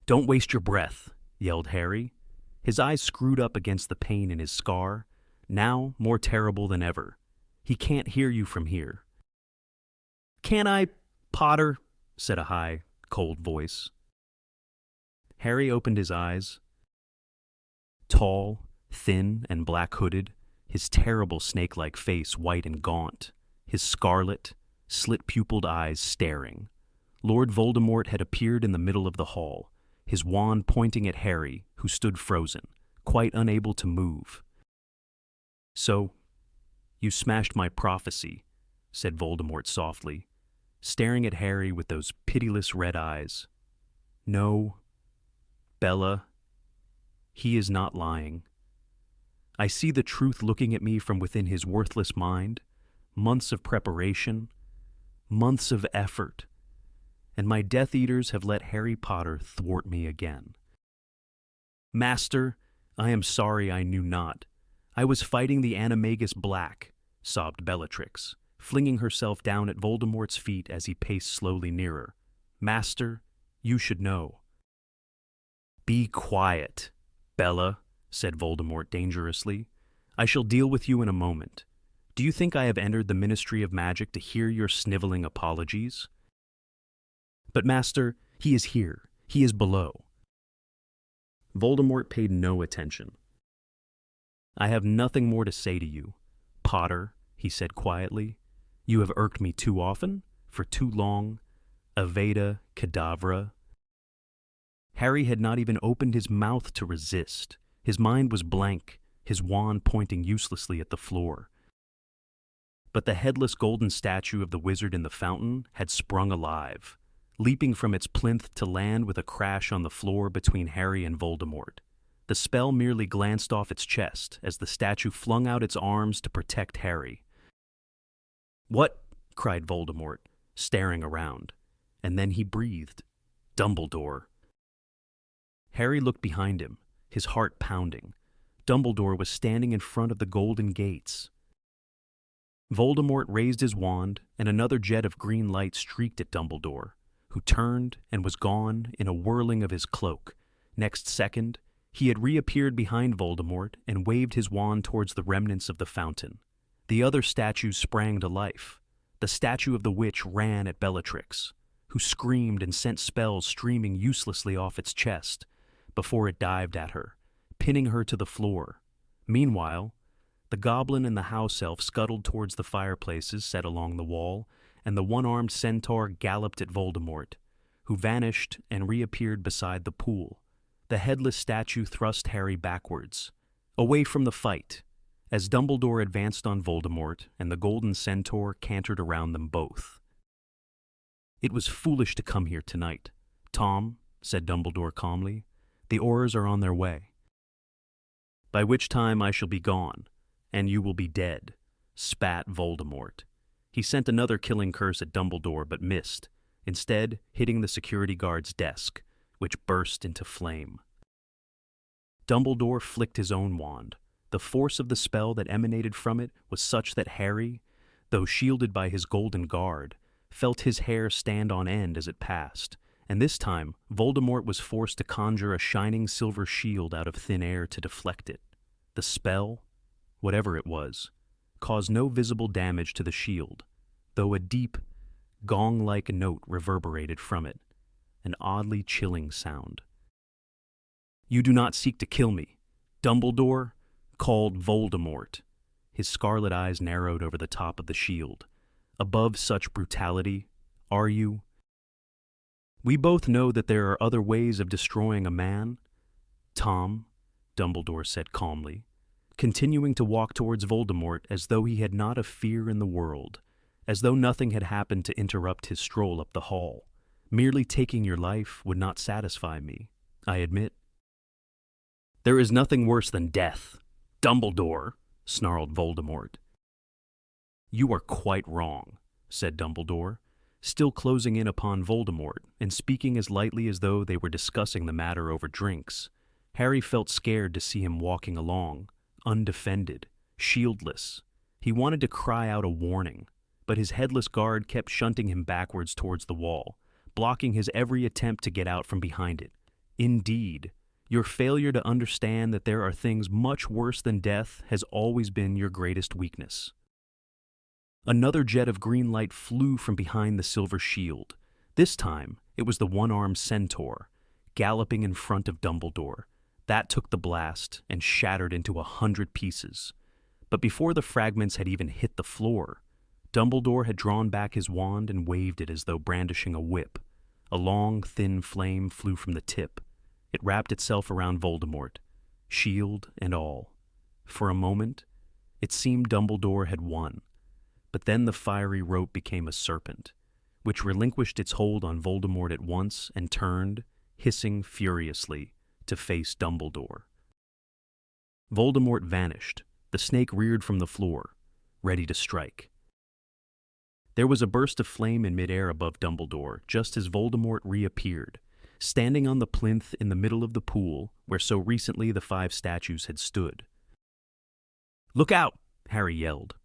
"Don't waste your breath," yelled Harry. His eyes screwed up against the pain in his scar, now more terrible than ever. "He can't hear you from here." "Can I, Potter?" said a high, cold voice. Harry opened his eyes. Tall, thin, and black-hooded, his terrible snake-like face white and gaunt, his scarlet, slit-pupilled eyes staring. Lord Voldemort had appeared in the middle of the hall, his wand pointing at Harry, who stood frozen, quite unable to move. "So, you smashed my prophecy," said Voldemort softly, staring at Harry with those pitiless red eyes. "No, Bella, he is not lying. I see the truth looking at me from within his worthless mind, months of preparation, months of effort, and my Death Eaters have let Harry Potter thwart me again. Master, I am sorry I knew not. I was fighting the Animagus Black," sobbed Bellatrix, flinging herself down at Voldemort's feet as he paced slowly nearer. "Master, you should know." "Be quiet, Bella," said Voldemort dangerously. "I shall deal with you in a moment. Do you think I have entered the Ministry of Magic to hear your sniveling apologies? But, Master, he is here. He is below." Voldemort paid no attention. "I have nothing more to say to you, Potter," he said quietly. "You have irked me too often, for too long. Avada Kedavra." Harry had not even opened his mouth to resist. His mind was blank, his wand pointing uselessly at the floor. But the headless golden statue of the wizard in the fountain had sprung alive, leaping from its plinth to land with a crash on the floor between Harry and Voldemort. The spell merely glanced off its chest as the statue flung out its arms to protect Harry. "What?" cried Voldemort, staring around, and then he breathed. "Dumbledore." Harry looked behind him, his heart pounding. Dumbledore was standing in front of the golden gates. Voldemort raised his wand, and another jet of green light streaked at Dumbledore, who turned and was gone in a whirling of his cloak. Next second, he had reappeared behind Voldemort and waved his wand towards the remnants of the fountain. The other statues sprang to life. The statue of the witch ran at Bellatrix, who screamed and sent spells streaming uselessly off its chest before it dived at her, pinning her to the floor. Meanwhile, the goblin and the house elf scuttled towards the fireplaces set along the wall, and the one-armed centaur galloped at Voldemort, who vanished and reappeared beside the pool. The headless statue thrust Harry backwards, away from the fight, as Dumbledore advanced on Voldemort and the golden centaur cantered around them both. "It was foolish to come here tonight, Tom," said Dumbledore calmly. "The Aurors are on their way. By which time I shall be gone, and you will be dead," spat Voldemort. He sent another killing curse at Dumbledore but missed, instead hitting the security guard's desk, which burst into flame. Dumbledore flicked his own wand. The force of the spell that emanated from it was such that Harry, though shielded by his golden guard, felt his hair stand on end as it passed, and this time Voldemort was forced to conjure a shining silver shield out of thin air to deflect it. The spell, whatever it was, caused no visible damage to the shield, though a deep, gong-like note reverberated from it, an oddly chilling sound. "You do not seek to kill me, Dumbledore," called Voldemort. His scarlet eyes narrowed over the top of the shield. "Above such brutality, are you? We both know that there are other ways of destroying a man, Tom," Dumbledore said calmly, continuing to walk towards Voldemort as though he had not a fear in the world, as though nothing had happened to interrupt his stroll up the hall. "Merely taking your life would not satisfy me, I admit." "There is nothing worse than death, Dumbledore," snarled Voldemort. "You are quite wrong," said Dumbledore, still closing in upon Voldemort and speaking as lightly as though they were discussing the matter over drinks. Harry felt scared to see him walking along, undefended, shieldless. He wanted to cry out a warning, but his headless guard kept shunting him backwards towards the wall, blocking his every attempt to get out from behind it. "Indeed, your failure to understand that there are things much worse than death has always been your greatest weakness." Another jet of green light flew from behind the silver shield. This time, it was the one-armed centaur, galloping in front of Dumbledore. That took the blast and shattered into 100 pieces. But before the fragments had even hit the floor, Dumbledore had drawn back his wand and waved it as though brandishing a whip. A long, thin flame flew from the tip. It wrapped itself around Voldemort, shield and all. For a moment, it seemed Dumbledore had won. But then the fiery rope became a serpent, which relinquished its hold on Voldemort at once and turned, hissing furiously, to face Dumbledore. Voldemort vanished. The snake reared from the floor, ready to strike. There was a burst of flame in midair above Dumbledore, just as Voldemort reappeared, standing on the plinth in the middle of the pool where so recently the 5 statues had stood. "Look out!" Harry yelled.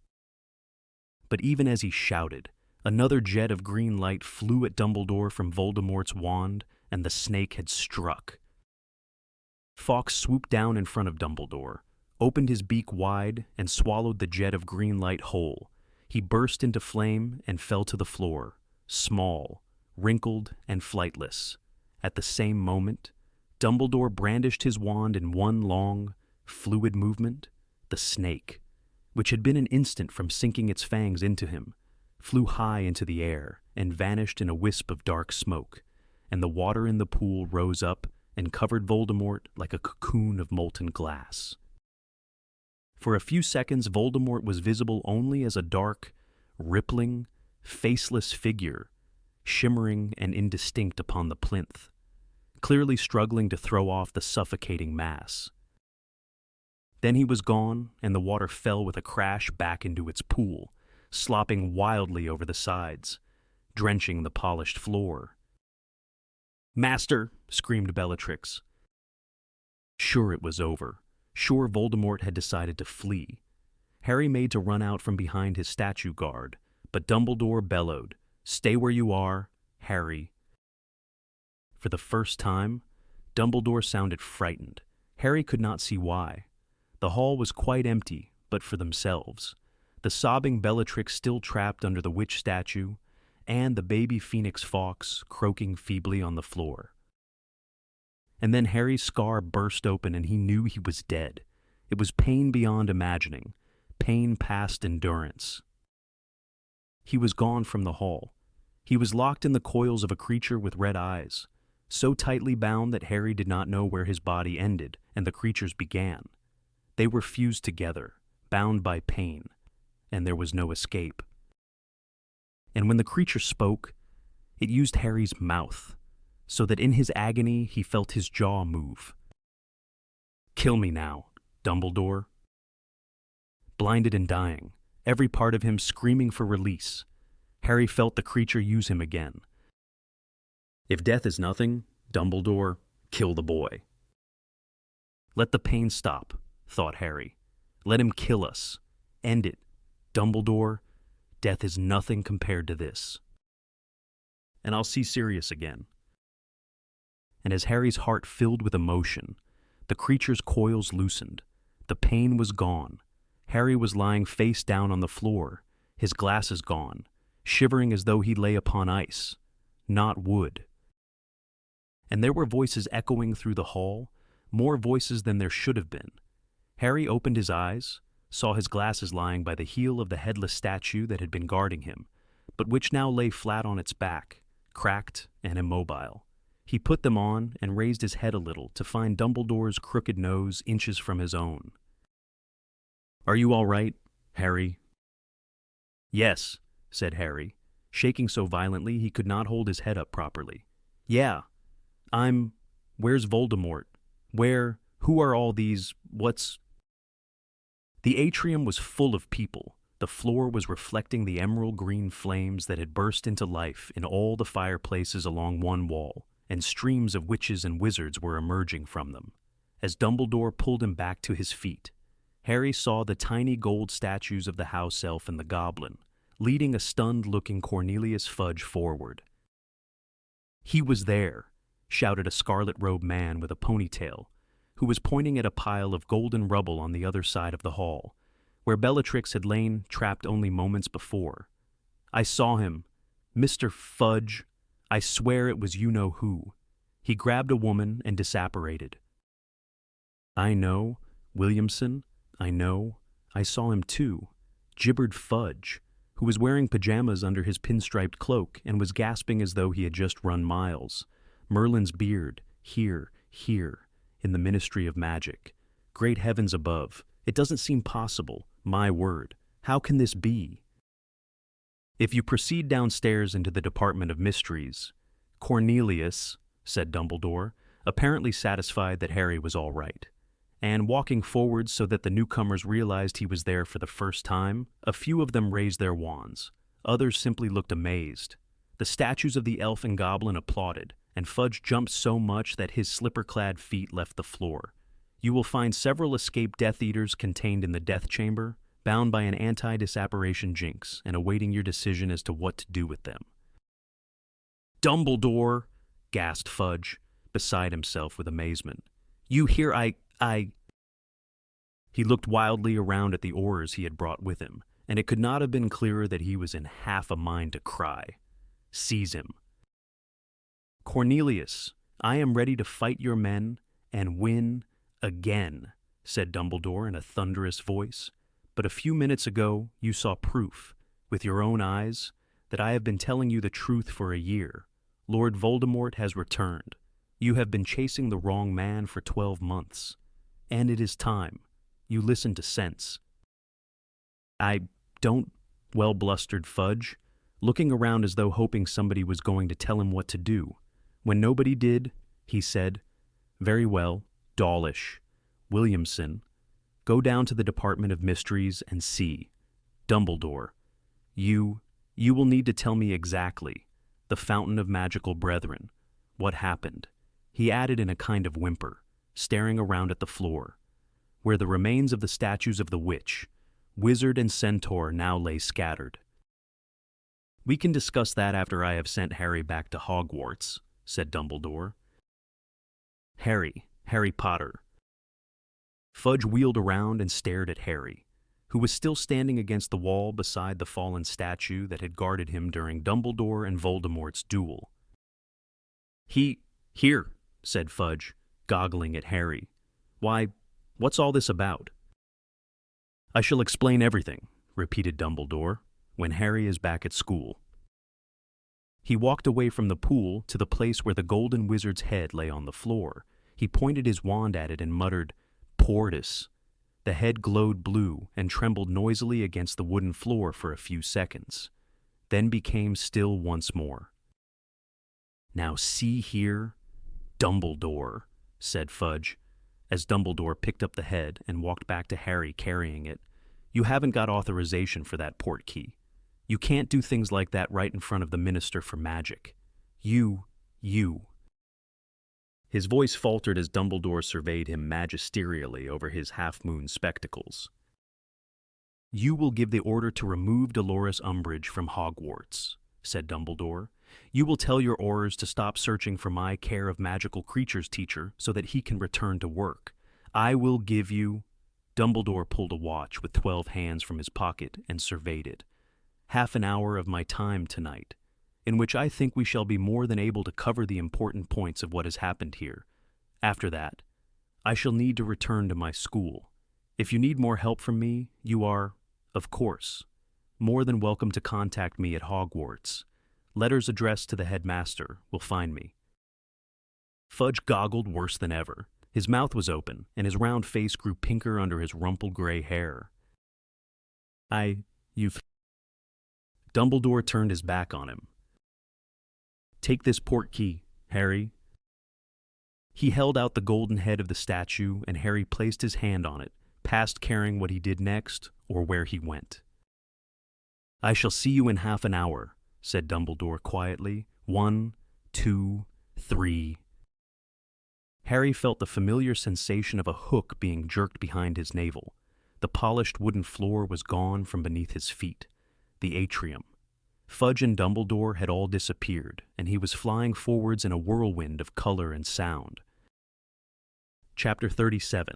But even as he shouted, another jet of green light flew at Dumbledore from Voldemort's wand, and the snake had struck. Fawkes swooped down in front of Dumbledore, opened his beak wide, and swallowed the jet of green light whole. He burst into flame and fell to the floor, small, wrinkled, and flightless. At the same moment, Dumbledore brandished his wand in one long, fluid movement. The snake, which had been an instant from sinking its fangs into him, flew high into the air and vanished in a wisp of dark smoke, and the water in the pool rose up and covered Voldemort like a cocoon of molten glass. For a few seconds, Voldemort was visible only as a dark, rippling, faceless figure, shimmering and indistinct upon the plinth, clearly struggling to throw off the suffocating mass. Then he was gone, and the water fell with a crash back into its pool, slopping wildly over the sides, drenching the polished floor. "Master!" screamed Bellatrix. Sure it was over. Sure Voldemort had decided to flee. Harry made to run out from behind his statue guard, but Dumbledore bellowed, "Stay where you are, Harry." For the first time, Dumbledore sounded frightened. Harry could not see why. The hall was quite empty, but for themselves. The sobbing Bellatrix still trapped under the witch statue, and the baby phoenix fawkes croaking feebly on the floor. And then Harry's scar burst open and he knew he was dead. It was pain beyond imagining, pain past endurance. He was gone from the hall. He was locked in the coils of a creature with red eyes, so tightly bound that Harry did not know where his body ended and the creature's began. They were fused together, bound by pain, and there was no escape. And when the creature spoke, it used Harry's mouth, so that in his agony he felt his jaw move. "Kill me now, Dumbledore." Blinded and dying, every part of him screaming for release, Harry felt the creature use him again. If death is nothing, Dumbledore, kill the boy. Let the pain stop, thought Harry. Let him kill us. End it. Dumbledore, death is nothing compared to this. And I'll see Sirius again. And as Harry's heart filled with emotion, the creature's coils loosened. The pain was gone. Harry was lying face down on the floor, his glasses gone, shivering as though he lay upon ice, not wood. And there were voices echoing through the hall, more voices than there should have been. Harry opened his eyes, saw his glasses lying by the heel of the headless statue that had been guarding him, but which now lay flat on its back, cracked and immobile. He put them on and raised his head a little to find Dumbledore's crooked nose inches from his own. "Are you all right, Harry?" "Yes," said Harry, shaking so violently he could not hold his head up properly. "Yeah, where's Voldemort? Who are all these, The atrium was full of people. The floor was reflecting the emerald green flames that had burst into life in all the fireplaces along one wall, and streams of witches and wizards were emerging from them. As Dumbledore pulled him back to his feet, Harry saw the tiny gold statues of the house elf and the goblin, leading a stunned-looking Cornelius Fudge forward. "He was there," shouted a scarlet-robed man with a ponytail, who was pointing at a pile of golden rubble on the other side of the hall, where Bellatrix had lain trapped only moments before. "I saw him. Mr. Fudge. I swear it was you-know-who. He grabbed a woman and disapparated." "I know. Williamson. I know. I saw him too," gibbered Fudge, who was wearing pajamas under his pinstriped cloak and was gasping as though he had just run miles. "Merlin's beard. Here, in the Ministry of Magic. Great heavens above. It doesn't seem possible. My word. How can this be?" "If you proceed downstairs into the Department of Mysteries, Cornelius," said Dumbledore, apparently satisfied that Harry was all right. And walking forward so that the newcomers realized he was there for the first time, a few of them raised their wands. Others simply looked amazed. The statues of the elf and goblin applauded, and Fudge jumped so much that his slipper-clad feet left the floor. You will find several escaped Death Eaters contained in the Death Chamber, bound by an anti-disapparation jinx, and awaiting your decision as to what to do with them. "Dumbledore!" gasped Fudge, beside himself with amazement. "You hear I... He looked wildly around at the oars he had brought with him, and it could not have been clearer that he was in half a mind to cry. "Seize him." "Cornelius, I am ready to fight your men and win again," said Dumbledore in a thunderous voice. "But a few minutes ago you saw proof, with your own eyes, that I have been telling you the truth for a year. Lord Voldemort has returned. You have been chasing the wrong man for 12 months. And it is time. You listen to sense." "I don't," blustered Fudge, looking around as though hoping somebody was going to tell him what to do. When nobody did, he said, "Very well, Dawlish. Williamson, go down to the Department of Mysteries and see. Dumbledore, you will need to tell me exactly, the Fountain of Magical Brethren, what happened," he added in a kind of whimper, staring around at the floor, where the remains of the statues of the witch, wizard and centaur now lay scattered. "We can discuss that after I have sent Harry back to Hogwarts," said Dumbledore. Harry Potter." Fudge wheeled around and stared at Harry. who was still standing against the wall beside the fallen statue that had guarded him during Dumbledore and Voldemort's duel. Here, said Fudge, goggling at Harry. Why, what's all this about? I shall explain everything, repeated Dumbledore, when Harry is back at school. He walked away from the pool to the place where the golden wizard's head lay on the floor. He pointed his wand at it and muttered, Portus. The head glowed blue and trembled noisily against the wooden floor for a few seconds, then became still once more. Now see here, Dumbledore, said Fudge, as Dumbledore picked up the head and walked back to Harry carrying it. You haven't got authorization for that portkey. You can't do things like that right in front of the Minister for Magic. You. His voice faltered as Dumbledore surveyed him magisterially over his half-moon spectacles. You will give the order to remove Dolores Umbridge from Hogwarts, said Dumbledore. You will tell your Aurors to stop searching for my Care of Magical Creatures teacher so that he can return to work. I will give you... Dumbledore pulled a watch with 12 hands from his pocket and surveyed it. Half an hour of my time tonight, in which I think we shall be more than able to cover the important points of what has happened here. After that, I shall need to return to my school. If you need more help from me, you are, of course, more than welcome to contact me at Hogwarts. Letters addressed to the headmaster will find me. Fudge goggled worse than ever. His mouth was open, and his round face grew pinker under his rumpled gray hair. Dumbledore turned his back on him. Take this portkey, Harry. He held out the golden head of the statue, and Harry placed his hand on it, past caring what he did next or where he went. I shall see you in half an hour, said Dumbledore quietly. 1, 2, 3. Harry felt the familiar sensation of a hook being jerked behind his navel. The polished wooden floor was gone from beneath his feet. The atrium. Fudge and Dumbledore had all disappeared, and he was flying forwards in a whirlwind of color and sound. Chapter 37.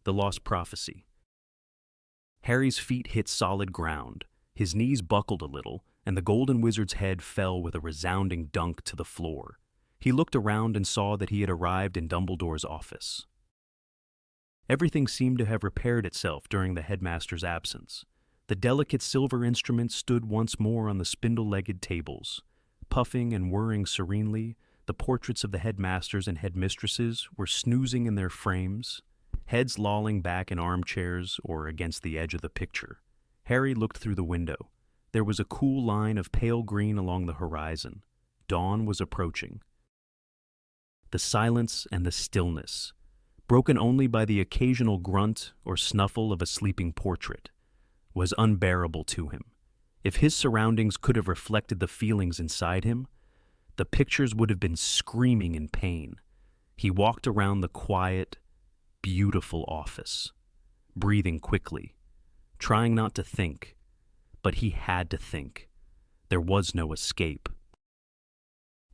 The Lost Prophecy. Harry's feet hit solid ground. His knees buckled a little, and the golden wizard's head fell with a resounding dunk to the floor. He looked around and saw that he had arrived in Dumbledore's office. Everything seemed to have repaired itself during the headmaster's absence. The delicate silver instruments stood once more on the spindle-legged tables. Puffing and whirring serenely, the portraits of the headmasters and headmistresses were snoozing in their frames, heads lolling back in armchairs or against the edge of the picture. Harry looked through the window. There was a cool line of pale green along the horizon. Dawn was approaching. The silence and the stillness, broken only by the occasional grunt or snuffle of a sleeping portrait, was unbearable to him. If his surroundings could have reflected the feelings inside him, the pictures would have been screaming in pain. He walked around the quiet, beautiful office, breathing quickly, trying not to think, but he had to think. There was no escape.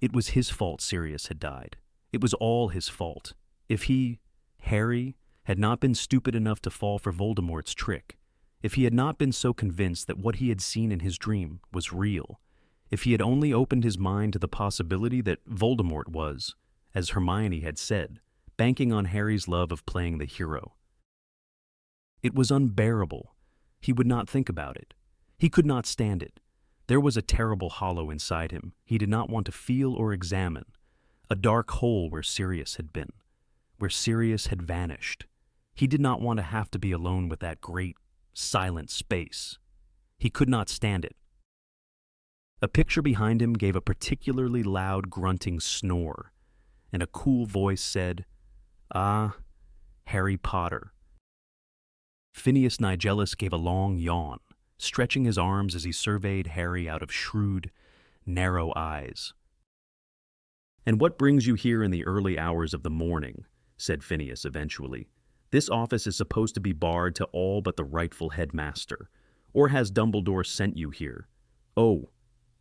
It was his fault Sirius had died. It was all his fault. If he, Harry, had not been stupid enough to fall for Voldemort's trick, if he had not been so convinced that what he had seen in his dream was real, if he had only opened his mind to the possibility that Voldemort was, as Hermione had said, banking on Harry's love of playing the hero. It was unbearable. He would not think about it. He could not stand it. There was a terrible hollow inside him he did not want to feel or examine, a dark hole where Sirius had been, where Sirius had vanished. He did not want to have to be alone with that great, silent space. He could not stand it. A picture behind him gave a particularly loud grunting snore, and a cool voice said, "Ah, Harry Potter." Phineas Nigellus gave a long yawn, stretching his arms as he surveyed Harry out of shrewd, narrow eyes. "And what brings you here in the early hours of the morning?" said Phineas eventually. "This office is supposed to be barred to all but the rightful headmaster. Or has Dumbledore sent you here? Oh,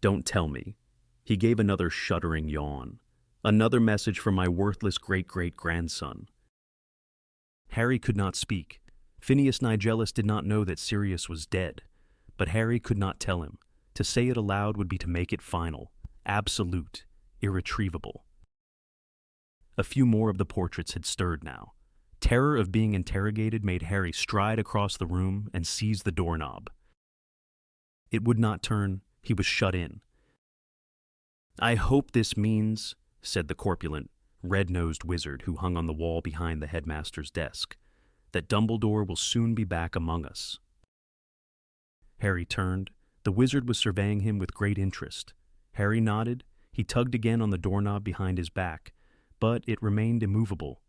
don't tell me." He gave another shuddering yawn. "Another message from my worthless great-great-grandson." Harry could not speak. Phineas Nigellus did not know that Sirius was dead, but Harry could not tell him. To say it aloud would be to make it final, absolute, irretrievable. A few more of the portraits had stirred now. Terror of being interrogated made Harry stride across the room and seize the doorknob. It would not turn. He was shut in. "I hope this means," said the corpulent, red-nosed wizard who hung on the wall behind the headmaster's desk, "that Dumbledore will soon be back among us." Harry turned. The wizard was surveying him with great interest. Harry nodded. He tugged again on the doorknob behind his back, but it remained immovable.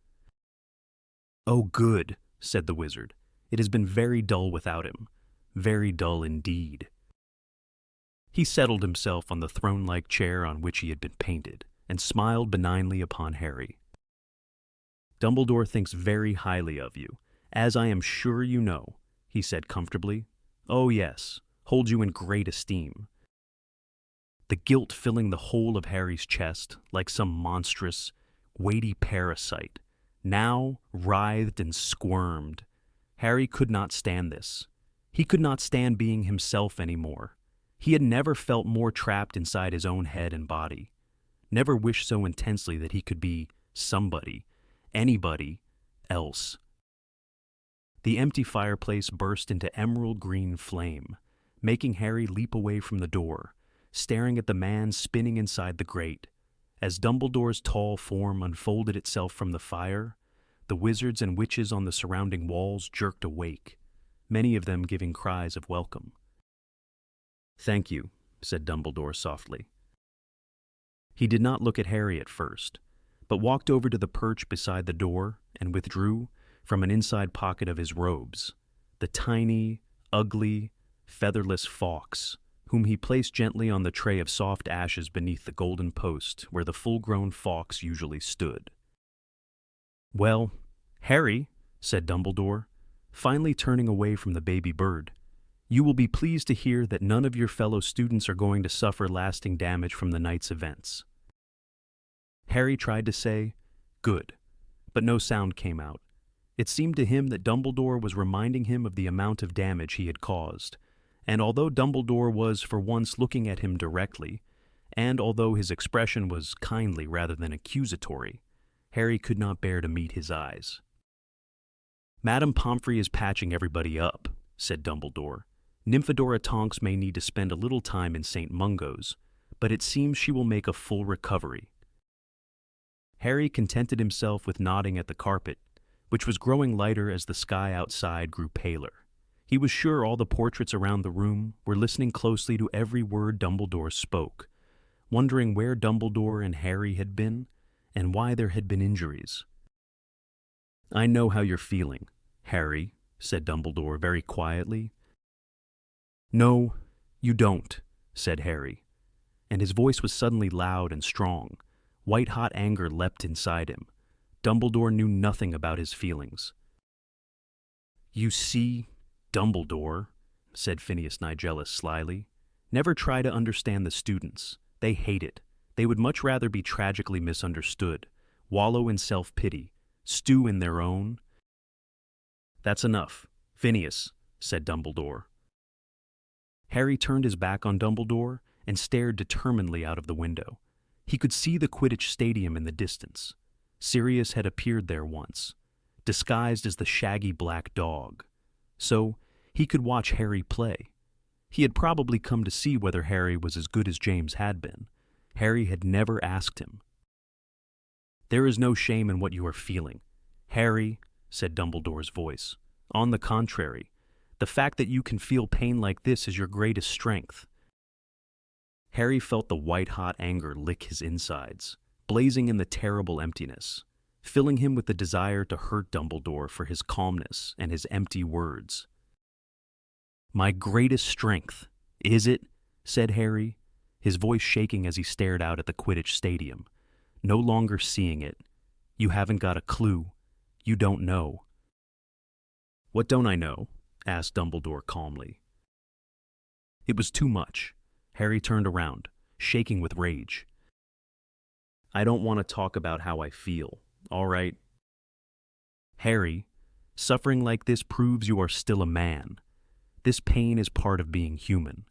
"Oh, good," said the wizard. "It has been very dull without him. Very dull indeed." He settled himself on the throne-like chair on which he had been painted, and smiled benignly upon Harry. "Dumbledore thinks very highly of you, as I am sure you know," he said comfortably. "Oh yes, holds you in great esteem." The guilt filling the whole of Harry's chest, like some monstrous, weighty parasite, now writhed and squirmed. Harry could not stand this. He could not stand being himself any more. He had never felt more trapped inside his own head and body, never wished so intensely that he could be somebody, anybody else. The empty fireplace burst into emerald green flame, making Harry leap away from the door, staring at the man spinning inside the grate. As Dumbledore's tall form unfolded itself from the fire, the wizards and witches on the surrounding walls jerked awake, many of them giving cries of welcome. "Thank you," said Dumbledore softly. He did not look at Harry at first, but walked over to the perch beside the door and withdrew, from an inside pocket of his robes, the tiny, ugly, featherless Fawkes, whom he placed gently on the tray of soft ashes beneath the golden post where the full-grown Fawkes usually stood. "Well, Harry," said Dumbledore, finally turning away from the baby bird, "you will be pleased to hear that none of your fellow students are going to suffer lasting damage from the night's events." Harry tried to say, "Good," but no sound came out. It seemed to him that Dumbledore was reminding him of the amount of damage he had caused, and although Dumbledore was for once looking at him directly, and although his expression was kindly rather than accusatory, Harry could not bear to meet his eyes. "Madame Pomfrey is patching everybody up," said Dumbledore. "Nymphadora Tonks may need to spend a little time in St. Mungo's, but it seems she will make a full recovery." Harry contented himself with nodding at the carpet, which was growing lighter as the sky outside grew paler. He was sure all the portraits around the room were listening closely to every word Dumbledore spoke, wondering where Dumbledore and Harry had been, and why there had been injuries. "I know how you're feeling, Harry," said Dumbledore very quietly. "No, you don't," said Harry, and his voice was suddenly loud and strong. White-hot anger leapt inside him. Dumbledore knew nothing about his feelings. "You see, Dumbledore," said Phineas Nigellus slyly, "never try to understand the students. They hate it. They would much rather be tragically misunderstood, wallow in self-pity, stew in their own—" "That's enough, Phineas," said Dumbledore. Harry turned his back on Dumbledore and stared determinedly out of the window. He could see the Quidditch stadium in the distance. Sirius had appeared there once, disguised as the shaggy black dog. So he could watch Harry play. He had probably come to see whether Harry was as good as James had been. Harry had never asked him. "There is no shame in what you are feeling, Harry," said Dumbledore's voice. "On the contrary, the fact that you can feel pain like this is your greatest strength." Harry felt the white-hot anger lick his insides, blazing in the terrible emptiness, filling him with the desire to hurt Dumbledore for his calmness and his empty words. "My greatest strength, is it?" said Harry, his voice shaking as he stared out at the Quidditch stadium, no longer seeing it. "You haven't got a clue. You don't know." "What don't I know?" asked Dumbledore calmly. It was too much. Harry turned around, shaking with rage. "I don't want to talk about how I feel, all right?" Harry, Suffering like this proves you are still a man. This pain is part of being human.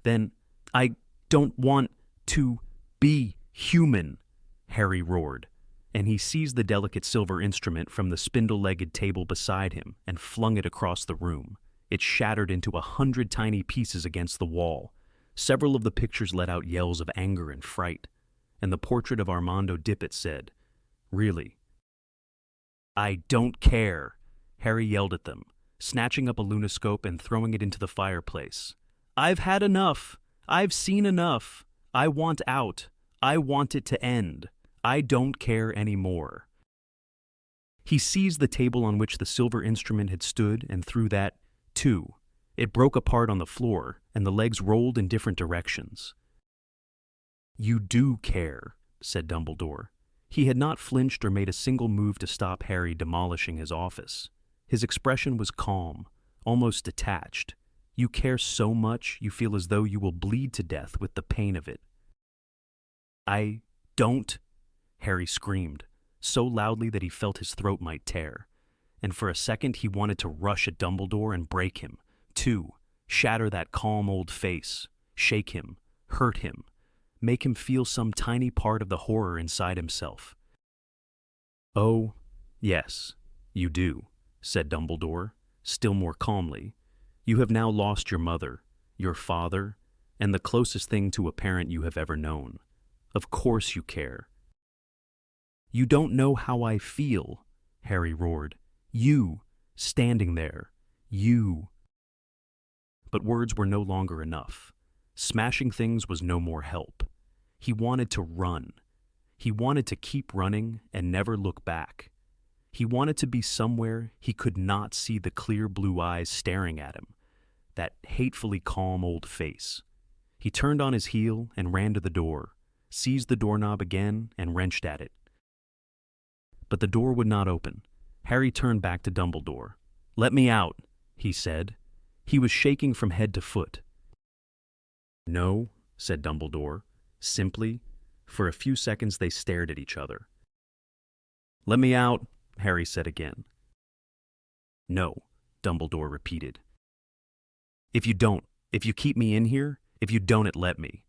Then, I don't want to be human, Harry roared, and he seized the delicate silver instrument from the spindle-legged table beside him and flung it across the room. It shattered into 100 tiny pieces against the wall. Several of the pictures let out yells of anger and fright, and the portrait of Armando Dippet said, "Really?" "I don't care," Harry yelled at them, snatching up a lunoscope and throwing it into the fireplace. "I've had enough. I've seen enough. I want out. I want it to end. I don't care anymore." He seized the table on which the silver instrument had stood and threw that, too. It broke apart on the floor, and the legs rolled in different directions. "You do care," said Dumbledore. He had not flinched or made a single move to stop Harry demolishing his office. His expression was calm, almost detached. "You care so much you feel as though you will bleed to death with the pain of it." "I don't," Harry screamed, so loudly that he felt his throat might tear. And for a second he wanted to rush at Dumbledore and break him, too, shatter that calm old face, shake him, hurt him, make him feel some tiny part of the horror inside himself. "Oh, yes, you do," said Dumbledore, still more calmly. "You have now lost your mother, your father, and the closest thing to a parent you have ever known. Of course you care." "You don't know how I feel," Harry roared. "You, standing there. You." But words were no longer enough. Smashing things was no more help. He wanted to run. He wanted to keep running and never look back. He wanted to be somewhere he could not see the clear blue eyes staring at him, that hatefully calm old face. He turned on his heel and ran to the door, seized the doorknob again and wrenched at it. But the door would not open. Harry turned back to Dumbledore. "Let me out," he said. He was shaking from head to foot. "No," said Dumbledore, simply. For a few seconds they stared at each other. "Let me out," Harry said again. "No," Dumbledore repeated. If you keep me in here, if you don't let me."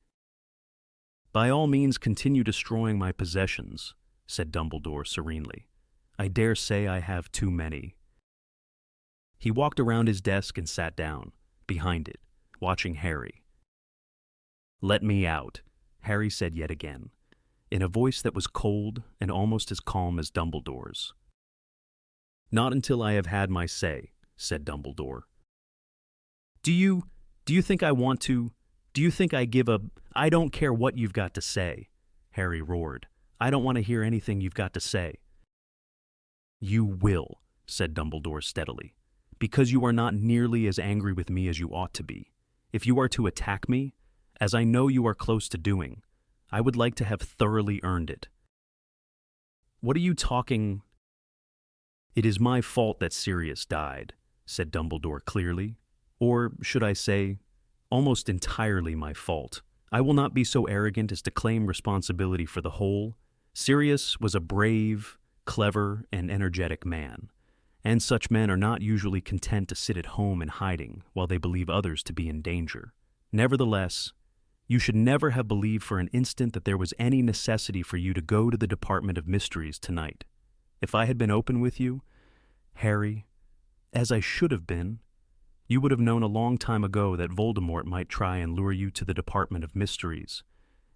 "By all means continue destroying my possessions," said Dumbledore serenely. "I dare say I have too many." He walked around his desk and sat down, behind it, watching Harry. "Let me out," Harry said yet again, in a voice that was cold and almost as calm as Dumbledore's. "Not until I have had my say," said Dumbledore. Do you think I want to? Do you think I give a... I don't care what you've got to say," Harry roared. "I don't want to hear anything you've got to say." "You will," said Dumbledore steadily, "because you are not nearly as angry with me as you ought to be. If you are to attack me, as I know you are close to doing, I would like to have thoroughly earned it." "What are you talking?" "It is my fault that Sirius died," said Dumbledore clearly. "Or, should I say, almost entirely my fault. I will not be so arrogant as to claim responsibility for the whole. Sirius was a brave, clever, and energetic man, and such men are not usually content to sit at home in hiding while they believe others to be in danger. Nevertheless, you should never have believed for an instant that there was any necessity for you to go to the Department of Mysteries tonight. If I had been open with you, Harry, as I should have been, you would have known a long time ago that Voldemort might try and lure you to the Department of Mysteries,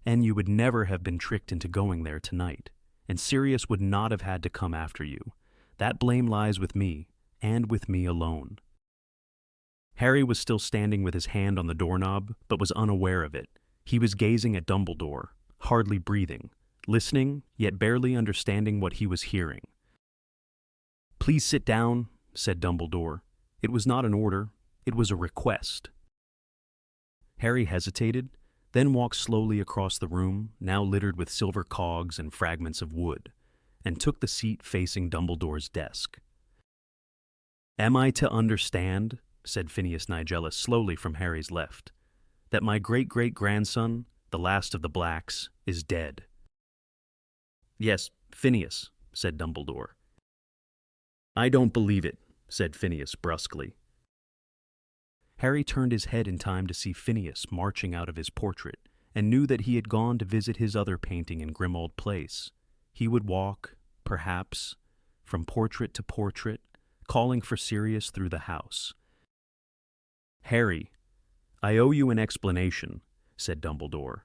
and you would never have been tricked into going there tonight, and Sirius would not have had to come after you. That blame lies with me, and with me alone." Harry was still standing with his hand on the doorknob, but was unaware of it. He was gazing at Dumbledore, hardly breathing, listening, yet barely understanding what he was hearing. "Please sit down," said Dumbledore. It was not an order. It was a request. Harry hesitated, then walked slowly across the room, now littered with silver cogs and fragments of wood, and took the seat facing Dumbledore's desk. "Am I to understand," said Phineas Nigella slowly from Harry's left, "that my great-great-grandson, the last of the Blacks, is dead?" "Yes, Phineas," said Dumbledore. I don't believe it, said Phineas brusquely. Harry turned his head in time to see Phineas marching out of his portrait, and knew that he had gone to visit his other painting in Grimmauld Place. He would walk, perhaps, from portrait to portrait, calling for Sirius through the house. Harry, I owe you an explanation, said Dumbledore,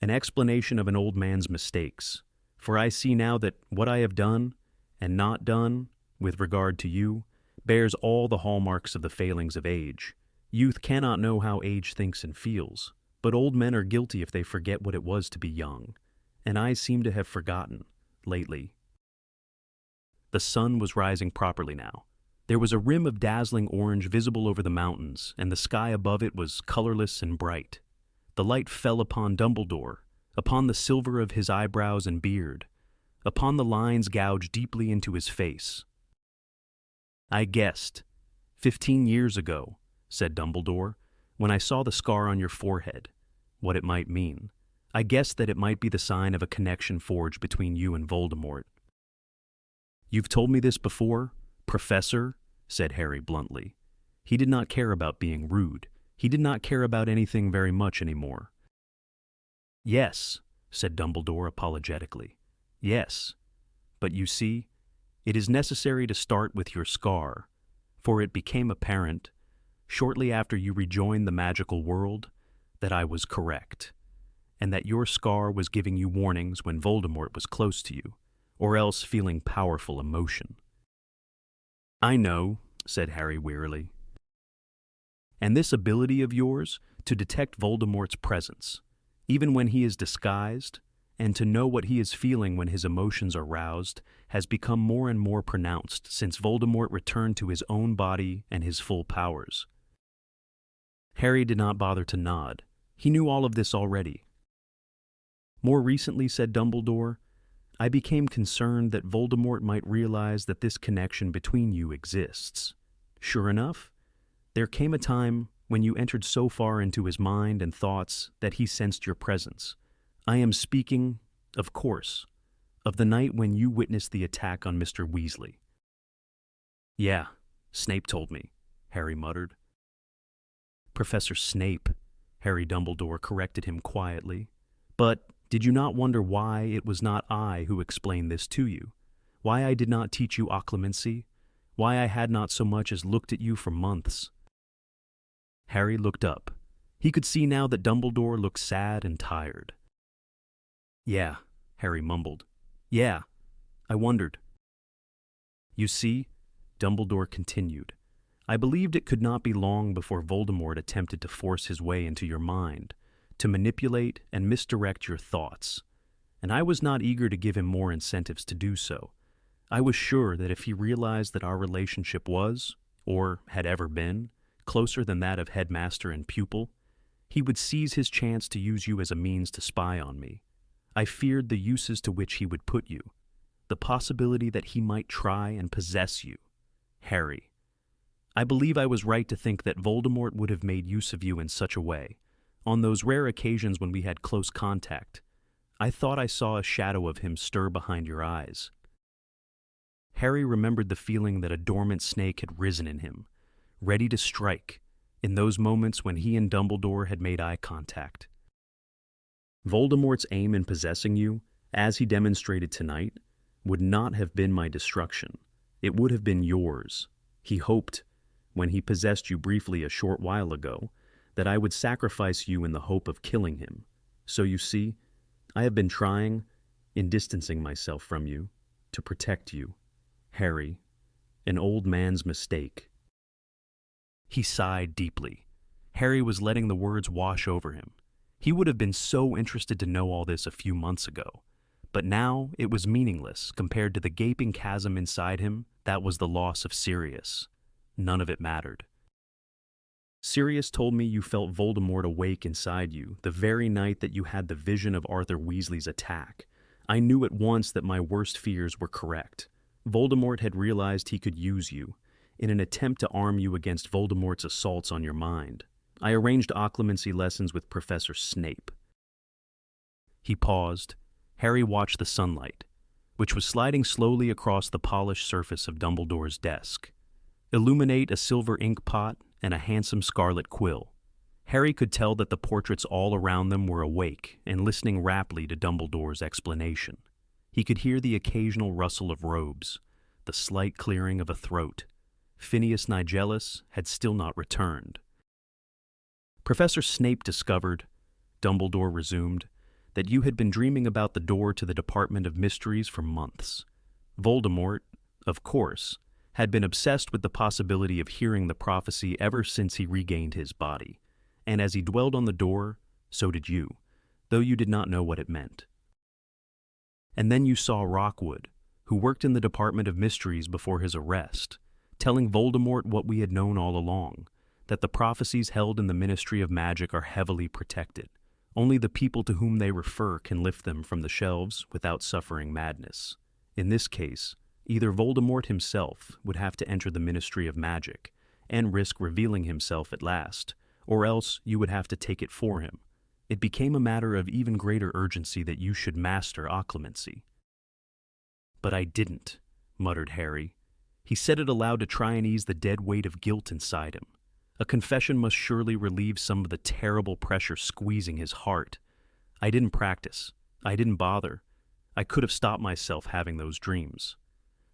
an explanation of an old man's mistakes, for I see now that what I have done and not done with regard to you bears all the hallmarks of the failings of age. Youth cannot know how age thinks and feels, but old men are guilty if they forget what it was to be young, and I seem to have forgotten, lately. The sun was rising properly now. There was a rim of dazzling orange visible over the mountains, and the sky above it was colorless and bright. The light fell upon Dumbledore, upon the silver of his eyebrows and beard, upon the lines gouged deeply into his face. I guessed, 15 years ago, said Dumbledore, when I saw the scar on your forehead, what it might mean. I guessed that it might be the sign of a connection forged between you and Voldemort. You've told me this before, Professor, said Harry bluntly. He did not care about being rude. He did not care about anything very much anymore. Yes, said Dumbledore apologetically. Yes, but you see, it is necessary to start with your scar, for it became apparent, shortly after you rejoined the magical world, that I was correct, and that your scar was giving you warnings when Voldemort was close to you, or else feeling powerful emotion. I know, said Harry wearily. And this ability of yours to detect Voldemort's presence, even when he is disguised, and to know what he is feeling when his emotions are roused, has become more and more pronounced since Voldemort returned to his own body and his full powers. Harry did not bother to nod. He knew all of this already. More recently, said Dumbledore, I became concerned that Voldemort might realize that this connection between you exists. Sure enough, there came a time when you entered so far into his mind and thoughts that he sensed your presence. I am speaking, of course, of the night when you witnessed the attack on Mr. Weasley. Yeah, Snape told me, Harry muttered. Professor Snape, Harry Dumbledore corrected him quietly. But did you not wonder why it was not I who explained this to you? Why I did not teach you occlumency? Why I had not so much as looked at you for months? Harry looked up. He could see now that Dumbledore looked sad and tired. Yeah, Harry mumbled. Yeah, I wondered. You see, Dumbledore continued, I believed it could not be long before Voldemort attempted to force his way into your mind, to manipulate and misdirect your thoughts, and I was not eager to give him more incentives to do so. I was sure that if he realized that our relationship was, or had ever been, closer than that of headmaster and pupil, he would seize his chance to use you as a means to spy on me. I feared the uses to which he would put you, the possibility that he might try and possess you. Harry, I believe I was right to think that Voldemort would have made use of you in such a way. On those rare occasions when we had close contact, I thought I saw a shadow of him stir behind your eyes. Harry remembered the feeling that a dormant snake had risen in him, ready to strike, in those moments when he and Dumbledore had made eye contact. Voldemort's aim in possessing you, as he demonstrated tonight, would not have been my destruction. It would have been yours. He hoped, when he possessed you briefly a short while ago, that I would sacrifice you in the hope of killing him. So you see, I have been trying, in distancing myself from you, to protect you. Harry, an old man's mistake. He sighed deeply. Harry was letting the words wash over him. He would have been so interested to know all this a few months ago. But now it was meaningless compared to the gaping chasm inside him that was the loss of Sirius. None of it mattered. Sirius told me you felt Voldemort awake inside you the very night that you had the vision of Arthur Weasley's attack. I knew at once that my worst fears were correct. Voldemort had realized he could use you, in an attempt to arm you against Voldemort's assaults on your mind. I arranged occlumency lessons with Professor Snape. He paused. Harry watched the sunlight. which was sliding slowly across the polished surface of Dumbledore's desk. Illuminate a silver ink pot and a handsome scarlet quill. Harry could tell that the portraits all around them were awake and listening raptly to Dumbledore's explanation. He could hear the occasional rustle of robes, the slight clearing of a throat. Phineas Nigellus had still not returned. Professor Snape discovered, Dumbledore resumed, that you had been dreaming about the door to the Department of Mysteries for months. Voldemort, of course, had been obsessed with the possibility of hearing the prophecy ever since he regained his body, and as he dwelled on the door, so did you, though you did not know what it meant. And then you saw Rockwood, who worked in the Department of Mysteries before his arrest, telling Voldemort what we had known all along, that the prophecies held in the Ministry of Magic are heavily protected. Only the people to whom they refer can lift them from the shelves without suffering madness. In this case, either Voldemort himself would have to enter the Ministry of Magic and risk revealing himself at last, or else you would have to take it for him. It became a matter of even greater urgency that you should master occlumency. But I didn't, muttered Harry. He said it aloud to try and ease the dead weight of guilt inside him. A confession must surely relieve some of the terrible pressure squeezing his heart. I didn't practice. I didn't bother. I could have stopped myself having those dreams.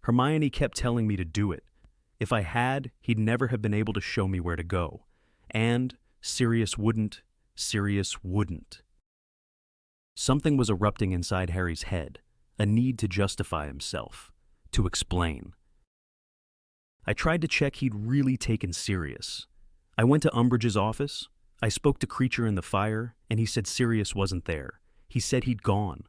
Hermione kept telling me to do it. If I had, he'd never have been able to show me where to go. And Sirius wouldn't. Something was erupting inside Harry's head, a need to justify himself, to explain. I tried to check he'd really taken Sirius. I went to Umbridge's office. I spoke to Creature in the Fire, and he said Sirius wasn't there. He said he'd gone.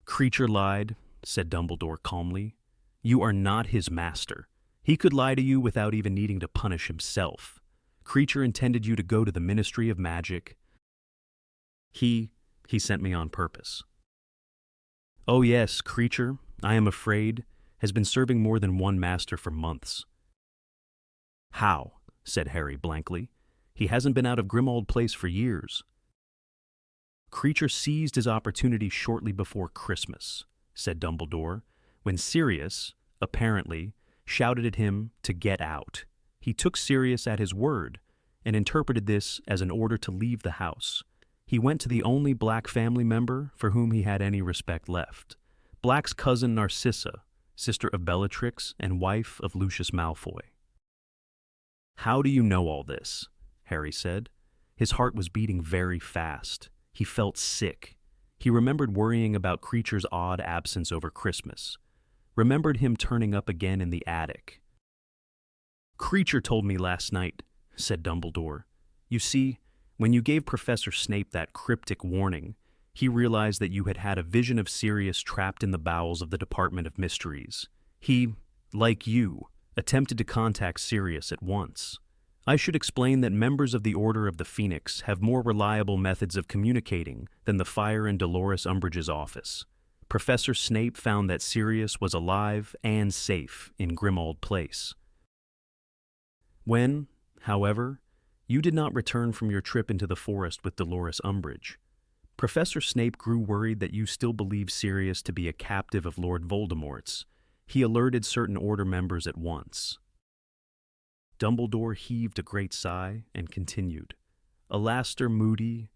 Creature lied, said Dumbledore calmly. You are not his master. He could lie to you without even needing to punish himself. Creature intended you to go to the Ministry of Magic. He sent me on purpose. Oh yes, Creature, I am afraid, has been serving more than one master for months. How? Said Harry blankly. He hasn't been out of Grimmauld Place for years. Creature seized his opportunity shortly before Christmas, said Dumbledore, when Sirius, apparently, shouted at him to get out. He took Sirius at his word and interpreted this as an order to leave the house. He went to the only Black family member for whom he had any respect left, Black's cousin Narcissa, sister of Bellatrix and wife of Lucius Malfoy. How do you know all this? Harry said. His heart was beating very fast. He felt sick. He remembered worrying about Creature's odd absence over Christmas. Remembered him turning up again in the attic. Creature told me last night, said Dumbledore. You see, when you gave Professor Snape that cryptic warning, he realized that you had had a vision of Sirius trapped in the bowels of the Department of Mysteries. He, like you, attempted to contact Sirius at once. I should explain that members of the Order of the Phoenix have more reliable methods of communicating than the fire in Dolores Umbridge's office. Professor Snape found that Sirius was alive and safe in Grimmauld Place. When, however, you did not return from your trip into the forest with Dolores Umbridge, Professor Snape grew worried that you still believed Sirius to be a captive of Lord Voldemort's. He alerted certain Order members at once. Dumbledore heaved a great sigh and continued. Alastor Moody,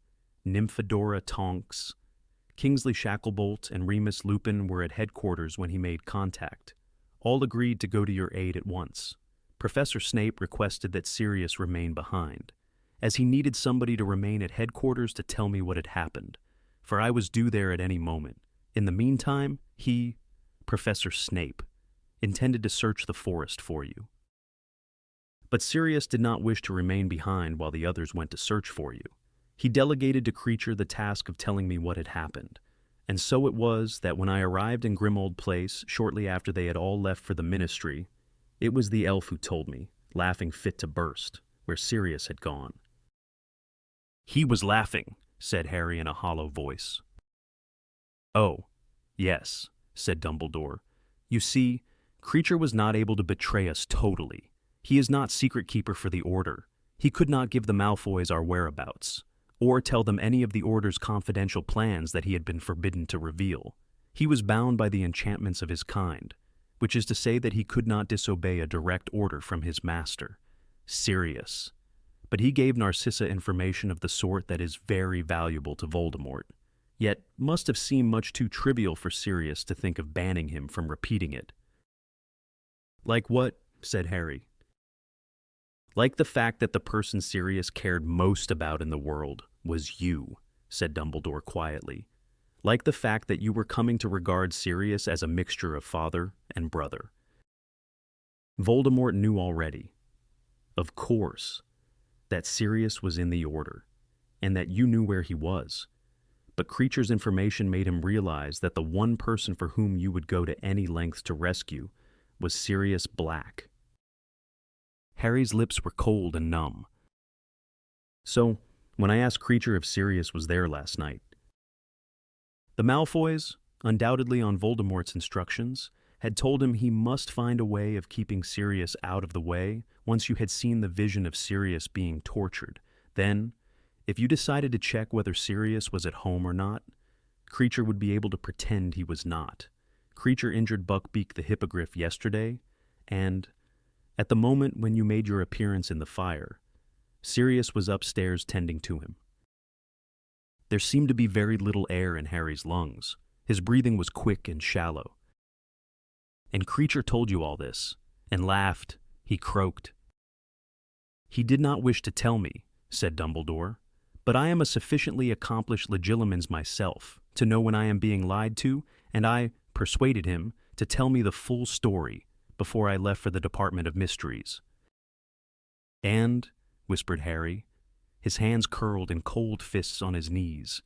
Nymphadora Tonks, Kingsley Shacklebolt, and Remus Lupin were at headquarters when he made contact. All agreed to go to your aid at once. Professor Snape requested that Sirius remain behind, as he needed somebody to remain at headquarters to tell me what had happened, for I was due there at any moment. In the meantime, he, Professor Snape, intended to search the forest for you. But Sirius did not wish to remain behind while the others went to search for you. He delegated to Creature the task of telling me what had happened, and so it was that when I arrived in Grimmauld Place shortly after they had all left for the Ministry, it was the elf who told me, laughing fit to burst, where Sirius had gone. He was laughing, said Harry in a hollow voice. Oh, yes, said Dumbledore. You see, Creature was not able to betray us totally. He is not secret keeper for the Order. He could not give the Malfoys our whereabouts, or tell them any of the Order's confidential plans that he had been forbidden to reveal. He was bound by the enchantments of his kind, which is to say that he could not disobey a direct order from his master, Sirius. But he gave Narcissa information of the sort that is very valuable to Voldemort, yet must have seemed much too trivial for Sirius to think of banning him from repeating it. "Like what?" said Harry. "Like the fact that the person Sirius cared most about in the world was you," said Dumbledore quietly. "Like the fact that you were coming to regard Sirius as a mixture of father and brother." Voldemort knew already, of course, that Sirius was in the Order, and that you knew where he was. But Kreacher's information made him realize that the one person for whom you would go to any lengths to rescue was Sirius Black. Harry's lips were cold and numb. "So, when I asked Kreacher if Sirius was there last night, the Malfoys, undoubtedly on Voldemort's instructions, had told him he must find a way of keeping Sirius out of the way once you had seen the vision of Sirius being tortured. Then, if you decided to check whether Sirius was at home or not, Kreacher would be able to pretend he was not. Kreacher injured Buckbeak the Hippogriff yesterday, and, at the moment when you made your appearance in the fire, Sirius was upstairs tending to him." There seemed to be very little air in Harry's lungs. His breathing was quick and shallow. "And Kreacher told you all this, and laughed," he croaked. "He did not wish to tell me," said Dumbledore, "but I am a sufficiently accomplished legilimens myself to know when I am being lied to, and I persuaded him to tell me the full story before I left for the Department of Mysteries." "And," whispered Harry, his hands curled in cold fists on his knees,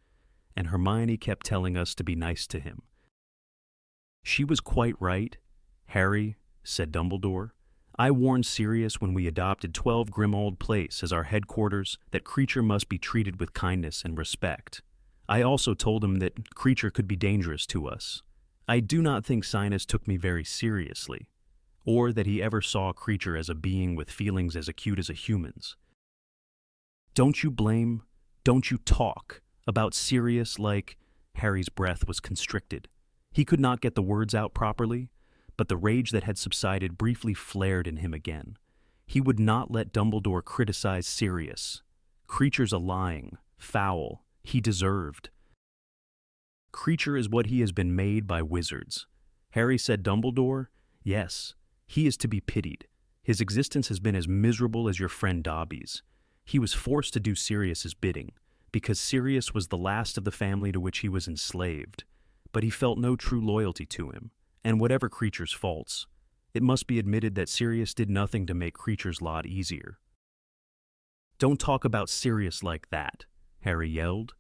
"and Hermione kept telling us to be nice to him." "She was quite right, Harry," said Dumbledore. "I warned Sirius when we adopted 12 Grimmauld Place as our headquarters that Kreacher must be treated with kindness and respect. I also told him that Kreacher could be dangerous to us. I do not think Sinus took me very seriously, or that he ever saw Kreacher as a being with feelings as acute as a human's. Don't you talk about Sirius like—" Harry's breath was constricted. He could not get the words out properly, but the rage that had subsided briefly flared in him again. He would not let Dumbledore criticize Sirius. Kreacher's a lying, foul, he deserved. "Kreacher is what he has been made by wizards." Harry said, "Dumbledore, yes, he is to be pitied. His existence has been as miserable as your friend Dobby's. He was forced to do Sirius's bidding, because Sirius was the last of the family to which he was enslaved. But he felt no true loyalty to him, and whatever Kreacher's faults, it must be admitted that Sirius did nothing to make Kreacher's lot easier." "Don't talk about Sirius like that," Harry yelled.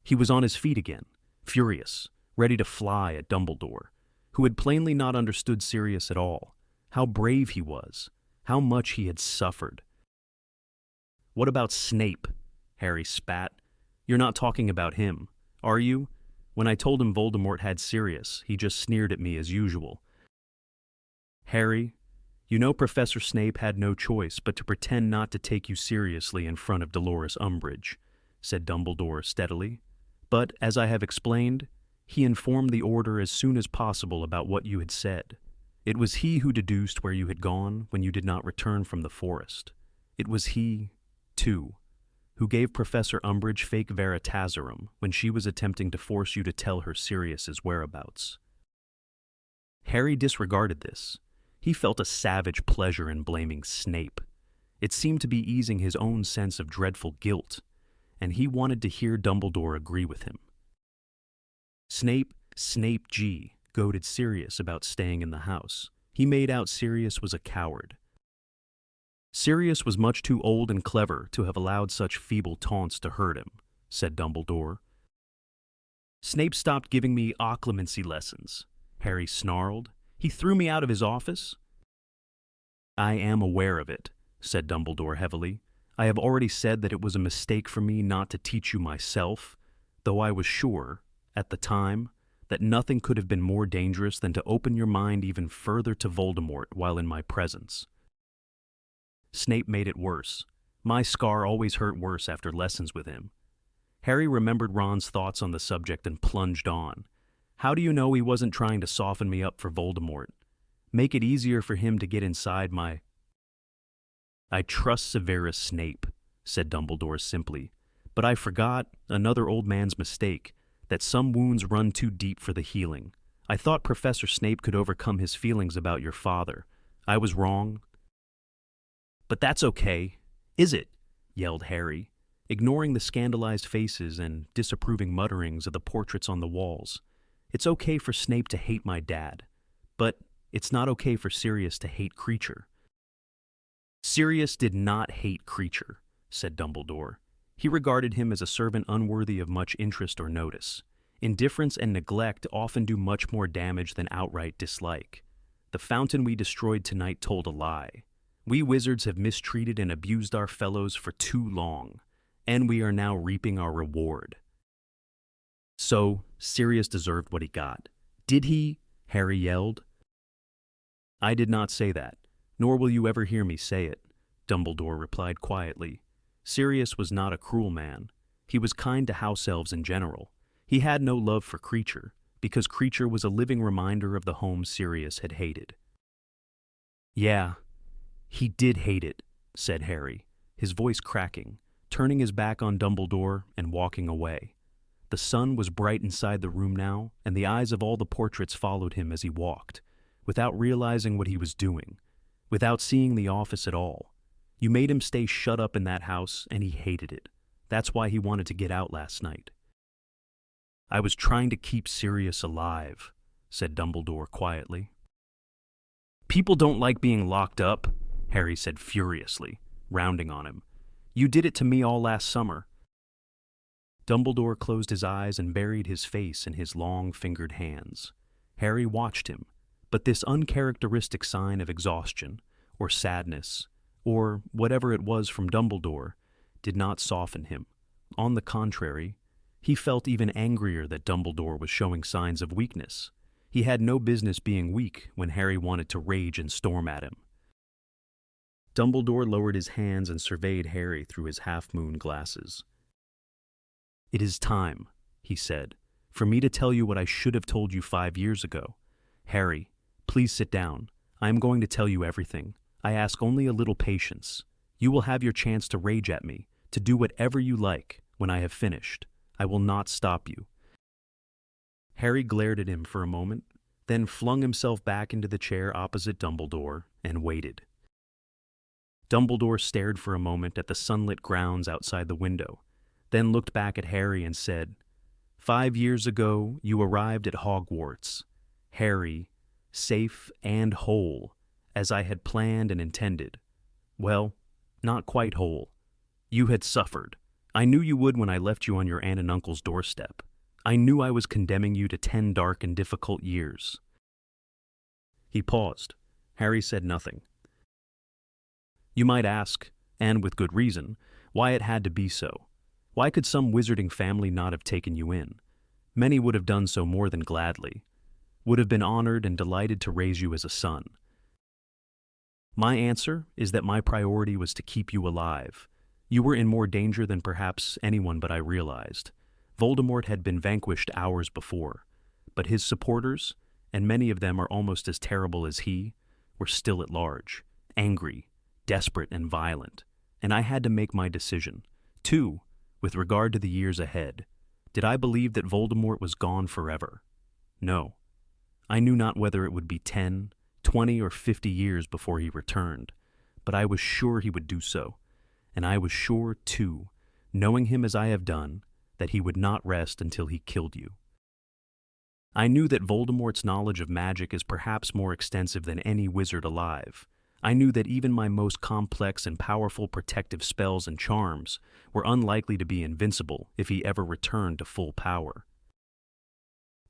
He was on his feet again, furious, ready to fly at Dumbledore, who had plainly not understood Sirius at all, how brave he was, how much he had suffered. "What about Snape?" Harry spat. "You're not talking about him, are you? When I told him Voldemort had Sirius, he just sneered at me as usual." "Harry, you know Professor Snape had no choice but to pretend not to take you seriously in front of Dolores Umbridge," said Dumbledore steadily. "But, as I have explained, he informed the Order as soon as possible about what you had said. It was he who deduced where you had gone when you did not return from the forest. It was he, too, who gave Professor Umbridge fake Veritaserum when she was attempting to force you to tell her Sirius's whereabouts." Harry disregarded this. He felt a savage pleasure in blaming Snape. It seemed to be easing his own sense of dreadful guilt, and he wanted to hear Dumbledore agree with him. Snape G. goaded Sirius about staying in the house. He made out Sirius was a coward. "Sirius was much too old and clever to have allowed such feeble taunts to hurt him," said Dumbledore. "Snape stopped giving me occlumency lessons," Harry snarled. "He threw me out of his office." "I am aware of it," said Dumbledore heavily. "I have already said that it was a mistake for me not to teach you myself, though I was sure, at the time, that nothing could have been more dangerous than to open your mind even further to Voldemort while in my presence. Snape made it worse. My scar always hurt worse after lessons with him." Harry remembered Ron's thoughts on the subject and plunged on. How do you know he wasn't trying to soften me up for Voldemort? Make it easier for him to get inside my... I trust Severus Snape, said Dumbledore simply, but I forgot, another old man's mistake, that some wounds run too deep for the healing. I thought Professor Snape could overcome his feelings about your father. I was wrong. But that's okay, is it? Yelled Harry, ignoring the scandalized faces and disapproving mutterings of the portraits on the walls. It's okay for Snape to hate my dad, but it's not okay for Sirius to hate Kreacher. Sirius did not hate Kreacher, said Dumbledore. He regarded him as a servant unworthy of much interest or notice. Indifference and neglect often do much more damage than outright dislike. The fountain we destroyed tonight told a lie. We wizards have mistreated and abused our fellows for too long, and we are now reaping our reward. So, Sirius deserved what he got. Did he? Harry yelled. I did not say that, nor will you ever hear me say it, Dumbledore replied quietly. Sirius was not a cruel man. He was kind to house elves in general. He had no love for Kreacher, because Kreacher was a living reminder of the home Sirius had hated. Yeah, he did hate it, said Harry, his voice cracking, turning his back on Dumbledore and walking away. The sun was bright inside the room now, and the eyes of all the portraits followed him as he walked, without realizing what he was doing, without seeing the office at all. You made him stay shut up in that house, and he hated it. That's why he wanted to get out last night. I was trying to keep Sirius alive, said Dumbledore quietly. People don't like being locked up, Harry said furiously, rounding on him. You did it to me all last summer. Dumbledore closed his eyes and buried his face in his long-fingered hands. Harry watched him, but this uncharacteristic sign of exhaustion, or sadness, or whatever it was from Dumbledore, did not soften him. On the contrary, he felt even angrier that Dumbledore was showing signs of weakness. He had no business being weak when Harry wanted to rage and storm at him. Dumbledore lowered his hands and surveyed Harry through his half-moon glasses. It is time, he said, for me to tell you what I should have told you 5 years ago. Harry, please sit down. I am going to tell you everything. I ask only a little patience. You will have your chance to rage at me, to do whatever you like when I have finished. I will not stop you. Harry glared at him for a moment, then flung himself back into the chair opposite Dumbledore and waited. Dumbledore stared for a moment at the sunlit grounds outside the window, then looked back at Harry and said, 5 years ago, you arrived at Hogwarts. Harry, safe and whole, as I had planned and intended. Well, not quite whole. You had suffered. I knew you would when I left you on your aunt and uncle's doorstep. I knew I was condemning you to 10 dark and difficult years. He paused. Harry said nothing. You might ask, and with good reason, why it had to be so. Why could some wizarding family not have taken you in? Many would have done so more than gladly, would have been honored and delighted to raise you as a son. My answer is that my priority was to keep you alive. You were in more danger than perhaps anyone but I realized. Voldemort had been vanquished hours before, but his supporters, and many of them are almost as terrible as he, were still at large, angry, desperate, and violent, and I had to make my decision. 2. With regard to the years ahead, did I believe that Voldemort was gone forever? No. I knew not whether it would be 10, 20, or 50 years before he returned, but I was sure he would do so, and I was sure, too, knowing him as I have done, that he would not rest until he killed you. I knew that Voldemort's knowledge of magic is perhaps more extensive than any wizard alive. I knew that even my most complex and powerful protective spells and charms were unlikely to be invincible if he ever returned to full power.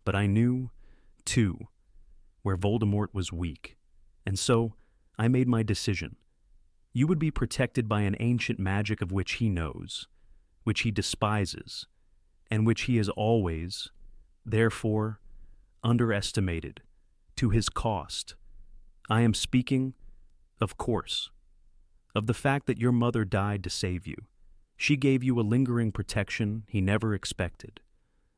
But I knew, too, where Voldemort was weak, and so I made my decision. You would be protected by an ancient magic of which he knows, which he despises, and which he has always, therefore, underestimated, to his cost. I am speaking, of course, of the fact that your mother died to save you. She gave you a lingering protection he never expected,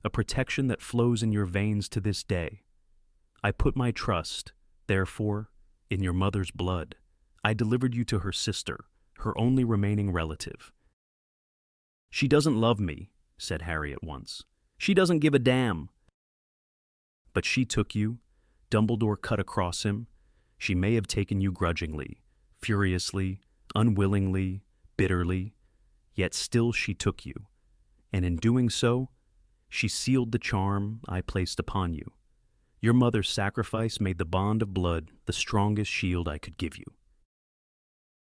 a protection that flows in your veins to this day. I put my trust, therefore, in your mother's blood. I delivered you to her sister, her only remaining relative. She doesn't love me, said Harry at once. She doesn't give a damn. But she took you, Dumbledore cut across him. She may have taken you grudgingly, furiously, unwillingly, bitterly, yet still she took you, and in doing so, she sealed the charm I placed upon you. Your mother's sacrifice made the bond of blood the strongest shield I could give you.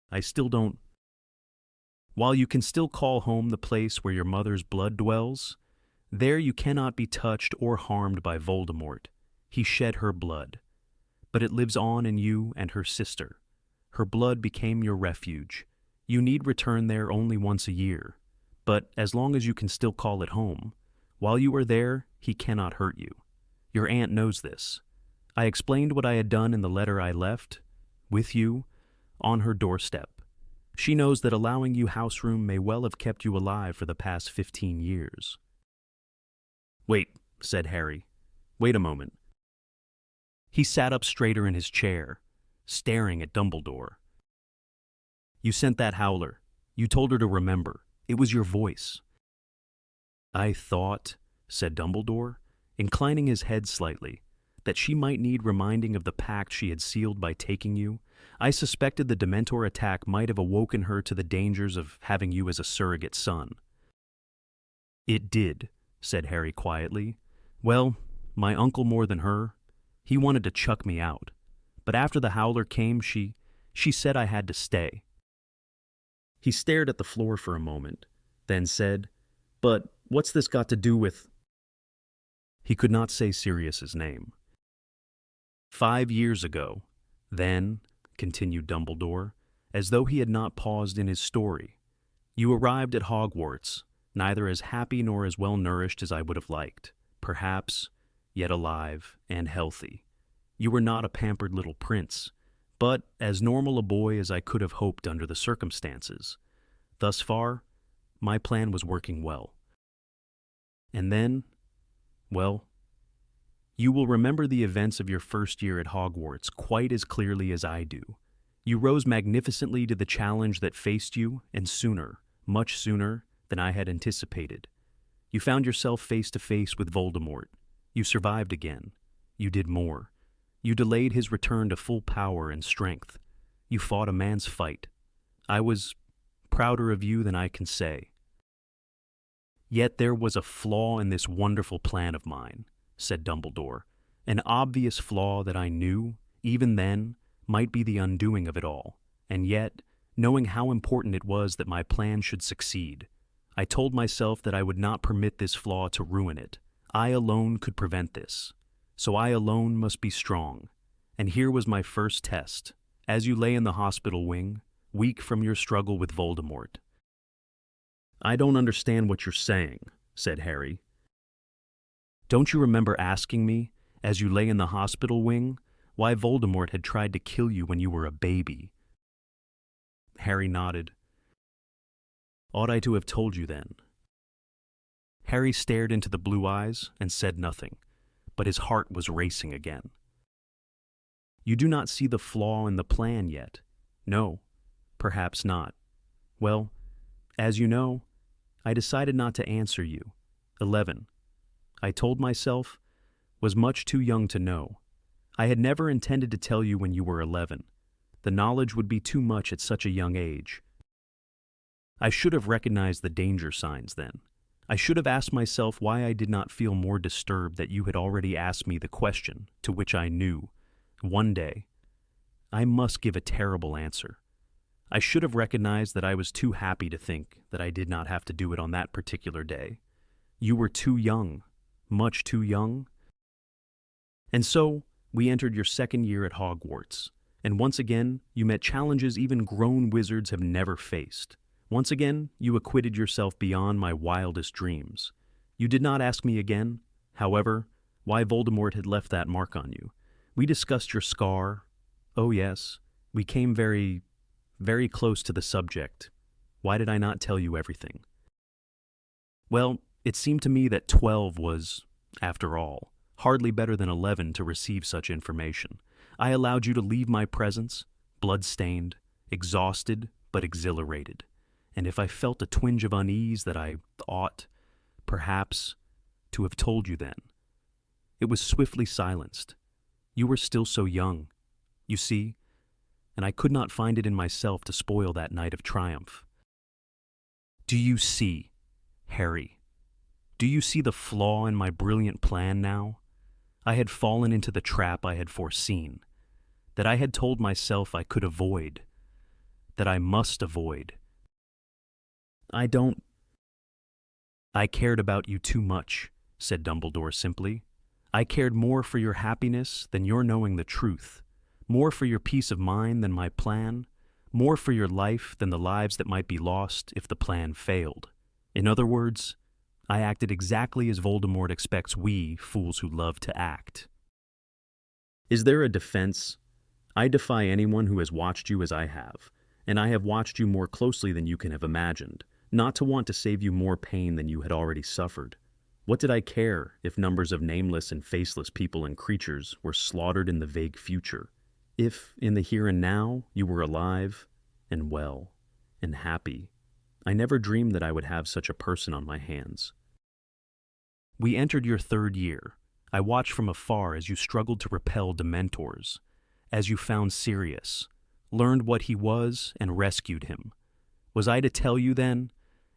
I still don't. While you can still call home the place where your mother's blood dwells, there you cannot be touched or harmed by Voldemort. He shed her blood, but it lives on in you and her sister. Her blood became your refuge. You need return there only once a year, but as long as you can still call it home, while you are there, he cannot hurt you. Your aunt knows this. I explained what I had done in the letter I left, with you, on her doorstep. She knows that allowing you house room may well have kept you alive for the past 15 years. Wait, said Harry. Wait a moment. He sat up straighter in his chair, staring at Dumbledore. You sent that howler. You told her to remember. It was your voice. I thought, said Dumbledore, inclining his head slightly, that she might need reminding of the pact she had sealed by taking you. I suspected the Dementor attack might have awoken her to the dangers of having you as a surrogate son. It did, said Harry quietly. Well, my uncle more than her. He wanted to chuck me out. But after the howler came, she said I had to stay. He stared at the floor for a moment, then said, But what's this got to do with... He could not say Sirius's name. 5 years ago, then, continued Dumbledore, as though he had not paused in his story, you arrived at Hogwarts, neither as happy nor as well-nourished as I would have liked, perhaps, yet alive and healthy. You were not a pampered little prince, but as normal a boy as I could have hoped under the circumstances. Thus far, my plan was working well. And then, well, you will remember the events of your first year at Hogwarts quite as clearly as I do. You rose magnificently to the challenge that faced you, and sooner, much sooner, than I had anticipated. You found yourself face to face with Voldemort. You survived again. You did more. You delayed his return to full power and strength. You fought a man's fight. I was prouder of you than I can say. Yet there was a flaw in this wonderful plan of mine, said Dumbledore, an obvious flaw that I knew, even then, might be the undoing of it all, and yet, knowing how important it was that my plan should succeed, I told myself that I would not permit this flaw to ruin it. I alone could prevent this. So I alone must be strong. And here was my first test, as you lay in the hospital wing, weak from your struggle with Voldemort. I don't understand what you're saying, said Harry. Don't you remember asking me, as you lay in the hospital wing, why Voldemort had tried to kill you when you were a baby? Harry nodded. Ought I to have told you then? Harry stared into the blue eyes and said nothing, but his heart was racing again. You do not see the flaw in the plan yet. No, perhaps not. Well, as you know, I decided not to answer you. 11. I told myself, was much too young to know. I had never intended to tell you when you were 11. The knowledge would be too much at such a young age. I should have recognized the danger signs then. I should have asked myself why I did not feel more disturbed that you had already asked me the question, to which I knew, one day, I must give a terrible answer. I should have recognized that I was too happy to think that I did not have to do it on that particular day. You were too young, much too young. And so, we entered your second year at Hogwarts, and once again, you met challenges even grown wizards have never faced. Once again, you acquitted yourself beyond my wildest dreams. You did not ask me again, however, why Voldemort had left that mark on you. We discussed your scar. Oh yes, we came very close to the subject. Why did I not tell you everything? Well, It seemed to me that 12 was, after all, hardly better than 11 to receive such information. I allowed you to leave my presence, blood-stained, exhausted but exhilarated. And if I felt a twinge of unease that I ought, perhaps, to have told you then, it was swiftly silenced. You were still so young, you see, and I could not find it in myself to spoil that night of triumph. Do you see, Harry? Do you see the flaw in my brilliant plan now? I had fallen into the trap I had foreseen, that I had told myself I could avoid, that I must avoid. I cared about you too much, said Dumbledore simply. I cared more for your happiness than your knowing the truth, more for your peace of mind than my plan, more for your life than the lives that might be lost if the plan failed. In other words, I acted exactly as Voldemort expects we, fools who love to act. Is there a defense? I defy anyone who has watched you as I have, and I have watched you more closely than you can have imagined, not to want to save you more pain than you had already suffered. What did I care if numbers of nameless and faceless people and creatures were slaughtered in the vague future? If, in the here and now, you were alive, and well, and happy, I never dreamed that I would have such a person on my hands. We entered your third year. I watched from afar as you struggled to repel Dementors, as you found Sirius, learned what he was, and rescued him. Was I to tell you then,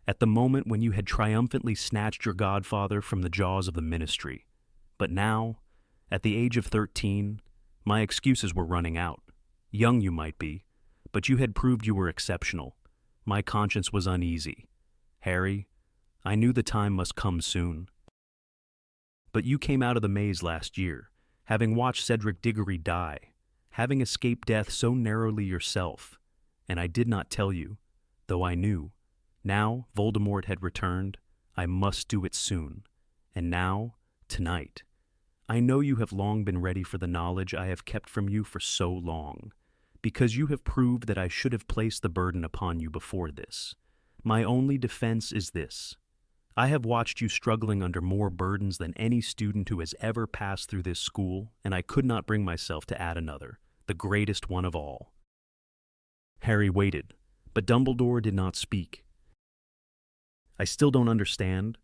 at the moment when you had triumphantly snatched your godfather from the jaws of the Ministry? But now, at the age of 13, my excuses were running out. Young you might be, but you had proved you were exceptional. My conscience was uneasy. Harry, I knew the time must come soon. But you came out of the maze last year, having watched Cedric Diggory die, having escaped death so narrowly yourself, and I did not tell you, though I knew. Now Voldemort had returned. I must do it soon. And now, tonight. I know you have long been ready for the knowledge I have kept from you for so long, because you have proved that I should have placed the burden upon you before this. My only defense is this. I have watched you struggling under more burdens than any student who has ever passed through this school, and I could not bring myself to add another, the greatest one of all. Harry waited, but Dumbledore did not speak. I still don't understand.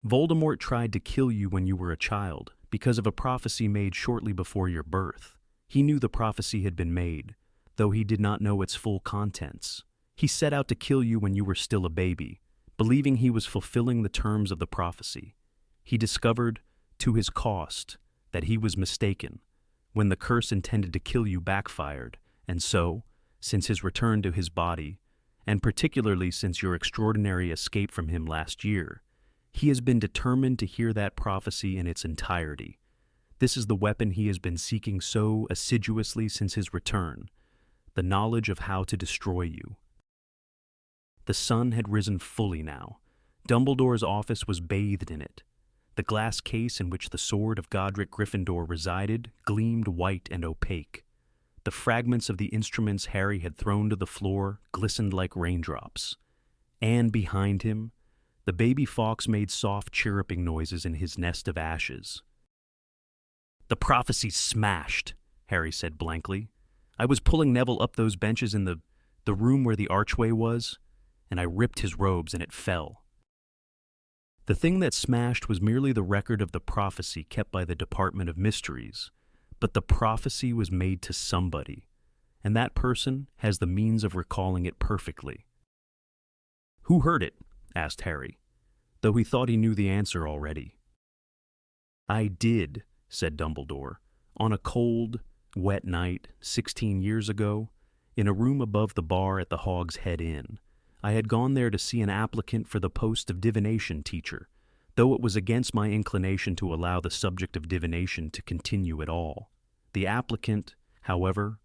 Voldemort tried to kill you when you were a child, because of a prophecy made shortly before your birth. He knew the prophecy had been made, though he did not know its full contents. He set out to kill you when you were still a baby, believing he was fulfilling the terms of the prophecy. He discovered, to his cost, that he was mistaken, when the curse intended to kill you backfired, and so, since his return to his body, and particularly since your extraordinary escape from him last year, he has been determined to hear that prophecy in its entirety. This is the weapon he has been seeking so assiduously since his return, the knowledge of how to destroy you. The sun had risen fully now. Dumbledore's office was bathed in it. The glass case in which the sword of Godric Gryffindor resided gleamed white and opaque. The fragments of the instruments Harry had thrown to the floor glistened like raindrops. And behind him, the baby fox made soft chirruping noises in his nest of ashes. "The prophecy's smashed," Harry said blankly. "I was pulling Neville up those benches in the room where the archway was, and I ripped his robes and it fell. The thing that smashed was merely the record of the prophecy kept by the Department of Mysteries, but the prophecy was made to somebody, and that person has the means of recalling it perfectly." "Who heard it?" asked Harry, though he thought he knew the answer already. "I did," said Dumbledore, "on a cold, wet night 16 years ago, in a room above the bar at the Hog's Head Inn. I had gone there to see an applicant for the post of divination teacher, though it was against my inclination to allow the subject of divination to continue at all. The applicant, however,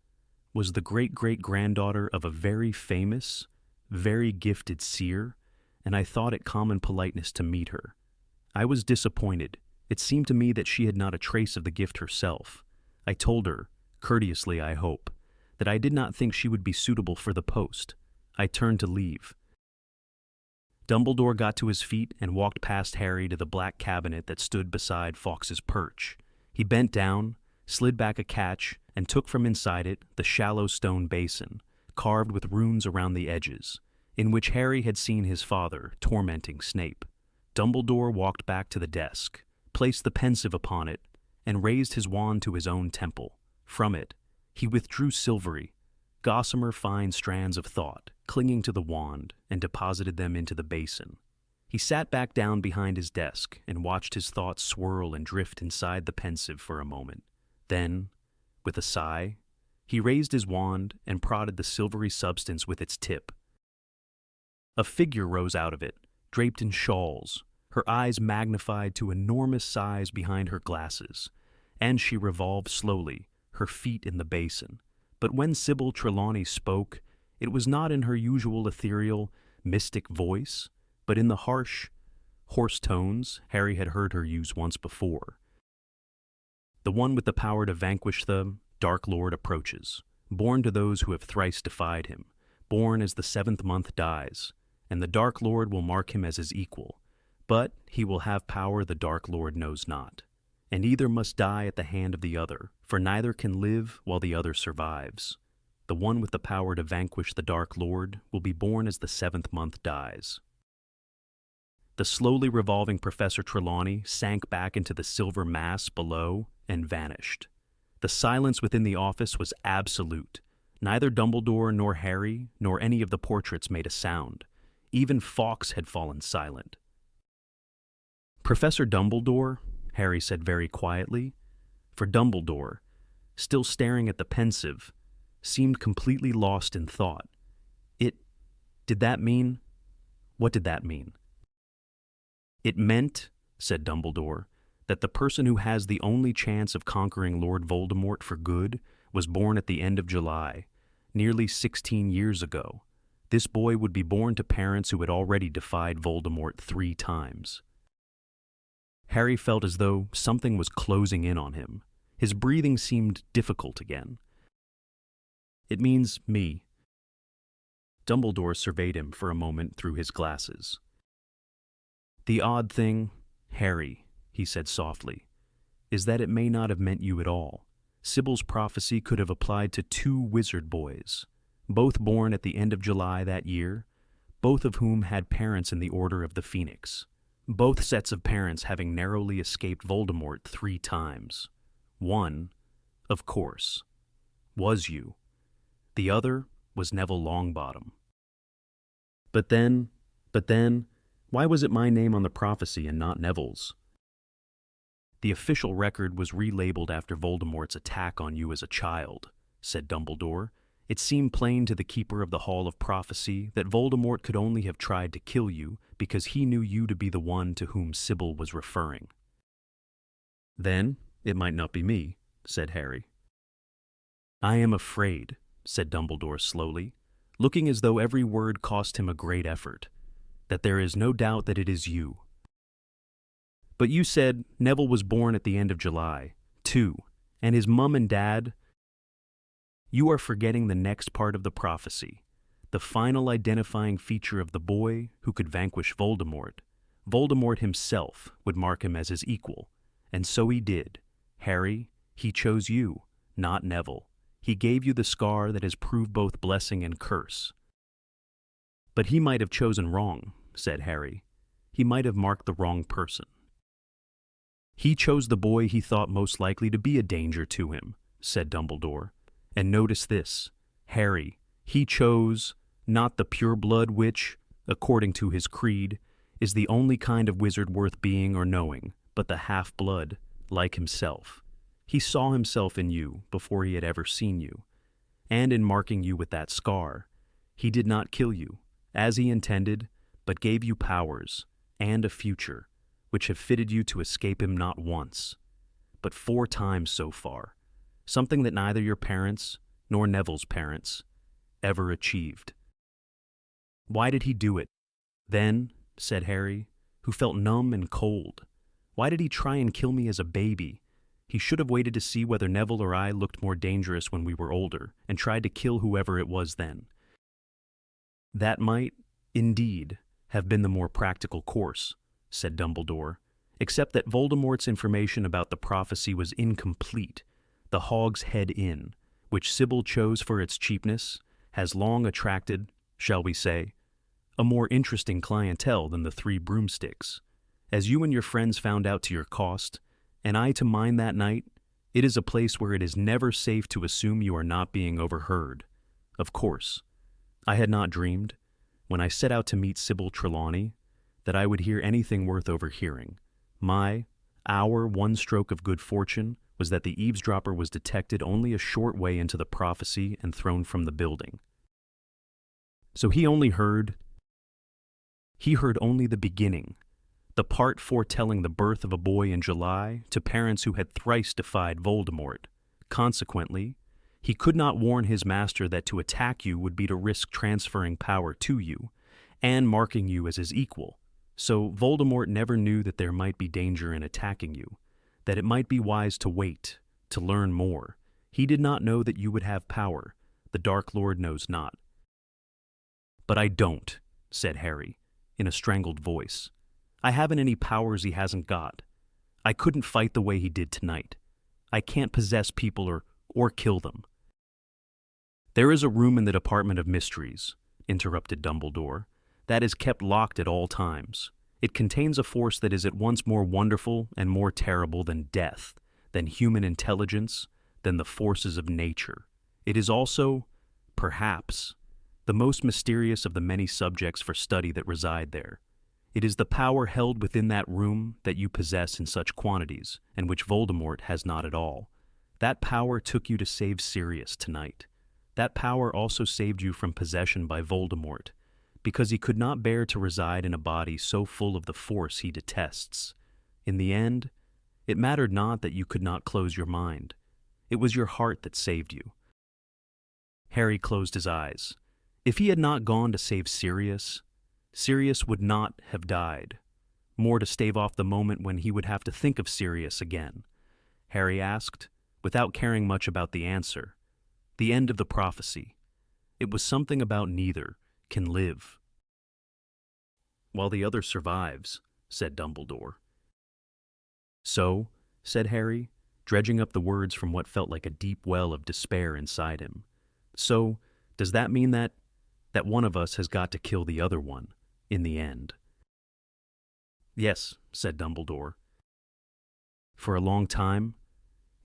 was the great-great-granddaughter of a very famous, very gifted seer, and I thought it common politeness to meet her. I was disappointed. It seemed to me that she had not a trace of the gift herself. I told her, courteously I hope, that I did not think she would be suitable for the post. I turned to leave. Dumbledore got to his feet and walked past Harry to the black cabinet that stood beside Fawkes's perch. He bent down, slid back a catch, and took from inside it the shallow stone basin, carved with runes around the edges, in which Harry had seen his father tormenting Snape. Dumbledore walked back to the desk, placed the pensive upon it, and raised his wand to his own temple. From it, he withdrew silvery, gossamer fine strands of thought, clinging to the wand, and deposited them into the basin. He sat back down behind his desk and watched his thoughts swirl and drift inside the pensive for a moment. Then, with a sigh, he raised his wand and prodded the silvery substance with its tip. A figure rose out of it, draped in shawls, her eyes magnified to enormous size behind her glasses, and she revolved slowly, her feet in the basin. But when Sybil Trelawney spoke, it was not in her usual ethereal, mystic voice, but in the harsh, hoarse tones Harry had heard her use once before. The one with the power to vanquish the Dark Lord approaches, born to those who have thrice defied him, born as the 7th month dies, and the Dark Lord will mark him as his equal, but he will have power the Dark Lord knows not, and either must die at the hand of the other, for neither can live while the other survives. The one with the power to vanquish the Dark Lord will be born as the 7th month dies. The slowly revolving Professor Trelawney sank back into the silver mass below and vanished. The silence within the office was absolute. Neither Dumbledore nor Harry nor any of the portraits made a sound. Even Fawkes had fallen silent. "Professor Dumbledore," Harry said very quietly, for Dumbledore, still staring at the pensive, seemed completely lost in thought. Did that mean? What did that mean? "It meant," said Dumbledore, "that the person who has the only chance of conquering Lord Voldemort for good was born at the end of July, nearly 16 years ago. This boy would be born to parents who had already defied Voldemort 3 times. Harry felt as though something was closing in on him. His breathing seemed difficult again. "It means me." Dumbledore surveyed him for a moment through his glasses. "The odd thing, Harry," he said softly, "is that it may not have meant you at all. Sybil's prophecy could have applied to 2 wizard boys, both born at the end of July that year, both of whom had parents in the Order of the Phoenix, both sets of parents having narrowly escaped Voldemort 3 times. One, of course, was you. The other was Neville Longbottom. But then, why was it my name on the prophecy and not Neville's?" "The official record was relabeled after Voldemort's attack on you as a child," said Dumbledore. "It seemed plain to the Keeper of the Hall of Prophecy that Voldemort could only have tried to kill you because he knew you to be the one to whom Sybil was referring." "Then it might not be me," said Harry. "I am afraid," said Dumbledore slowly, looking as though every word cost him a great effort, "that there is no doubt that it is you. But you said Neville was born at the end of July, too, and his mum and dad. You are forgetting the next part of the prophecy, the final identifying feature of the boy who could vanquish Voldemort. Voldemort himself would mark him as his equal, and so he did. Harry, he chose you, not Neville. He gave you the scar that has proved both blessing and curse." "But he might have chosen wrong," said Harry. "He might have marked the wrong person." "He chose the boy he thought most likely to be a danger to him," said Dumbledore. "And notice this, Harry, he chose not the pure blood which, according to his creed, is the only kind of wizard worth being or knowing, but the half-blood, like himself. He saw himself in you before he had ever seen you, and in marking you with that scar, he did not kill you, as he intended, but gave you powers and a future, which have fitted you to escape him not once, but 4 times so far, something that neither your parents nor Neville's parents ever achieved." "Why did he do it, then?" said Harry, who felt numb and cold. "Why did he try and kill me as a baby? He should have waited to see whether Neville or I looked more dangerous when we were older, and tried to kill whoever it was then." "That might, indeed, have been the more practical course, said Dumbledore, except that Voldemort's information about the prophecy was incomplete. The Hog's Head Inn, which Sybil chose for its cheapness, has long attracted, shall we say, a more interesting clientele than the Three Broomsticks. As you and your friends found out to your cost, and I to mine that night, it is a place where it is never safe to assume you are not being overheard. Of course, I had not dreamed, when I set out to meet Sybil Trelawney, that I would hear anything worth overhearing. Our one stroke of good fortune was that the eavesdropper was detected only a short way into the prophecy and thrown from the building. So he heard only the beginning, the part foretelling the birth of a boy in July to parents who had thrice defied Voldemort. Consequently, he could not warn his master that to attack you would be to risk transferring power to you and marking you as his equal. So Voldemort never knew that there might be danger in attacking you, that it might be wise to wait, to learn more. He did not know that you would have power. The Dark Lord knows not. But I don't, said Harry, in a strangled voice. I haven't any powers he hasn't got. I couldn't fight the way he did tonight. I can't possess people or kill them. There is a room in the Department of Mysteries, interrupted Dumbledore, that is kept locked at all times. It contains a force that is at once more wonderful and more terrible than death, than human intelligence, than the forces of nature. It is also, perhaps, the most mysterious of the many subjects for study that reside there. It is the power held within that room that you possess in such quantities, and which Voldemort has not at all. That power took you to save Sirius tonight. That power also saved you from possession by Voldemort, because he could not bear to reside in a body so full of the force he detests. In the end, it mattered not that you could not close your mind. It was your heart that saved you. Harry closed his eyes. If he had not gone to save Sirius, Sirius would not have died. More to stave off the moment when he would have to think of Sirius again. Harry asked, without caring much about the answer. The end of the prophecy. It was something about neither can live, while the other survives, said Dumbledore. So, said Harry, dredging up the words from what felt like a deep well of despair inside him. So, does that mean that one of us has got to kill the other one, in the end? Yes, said Dumbledore. For a long time,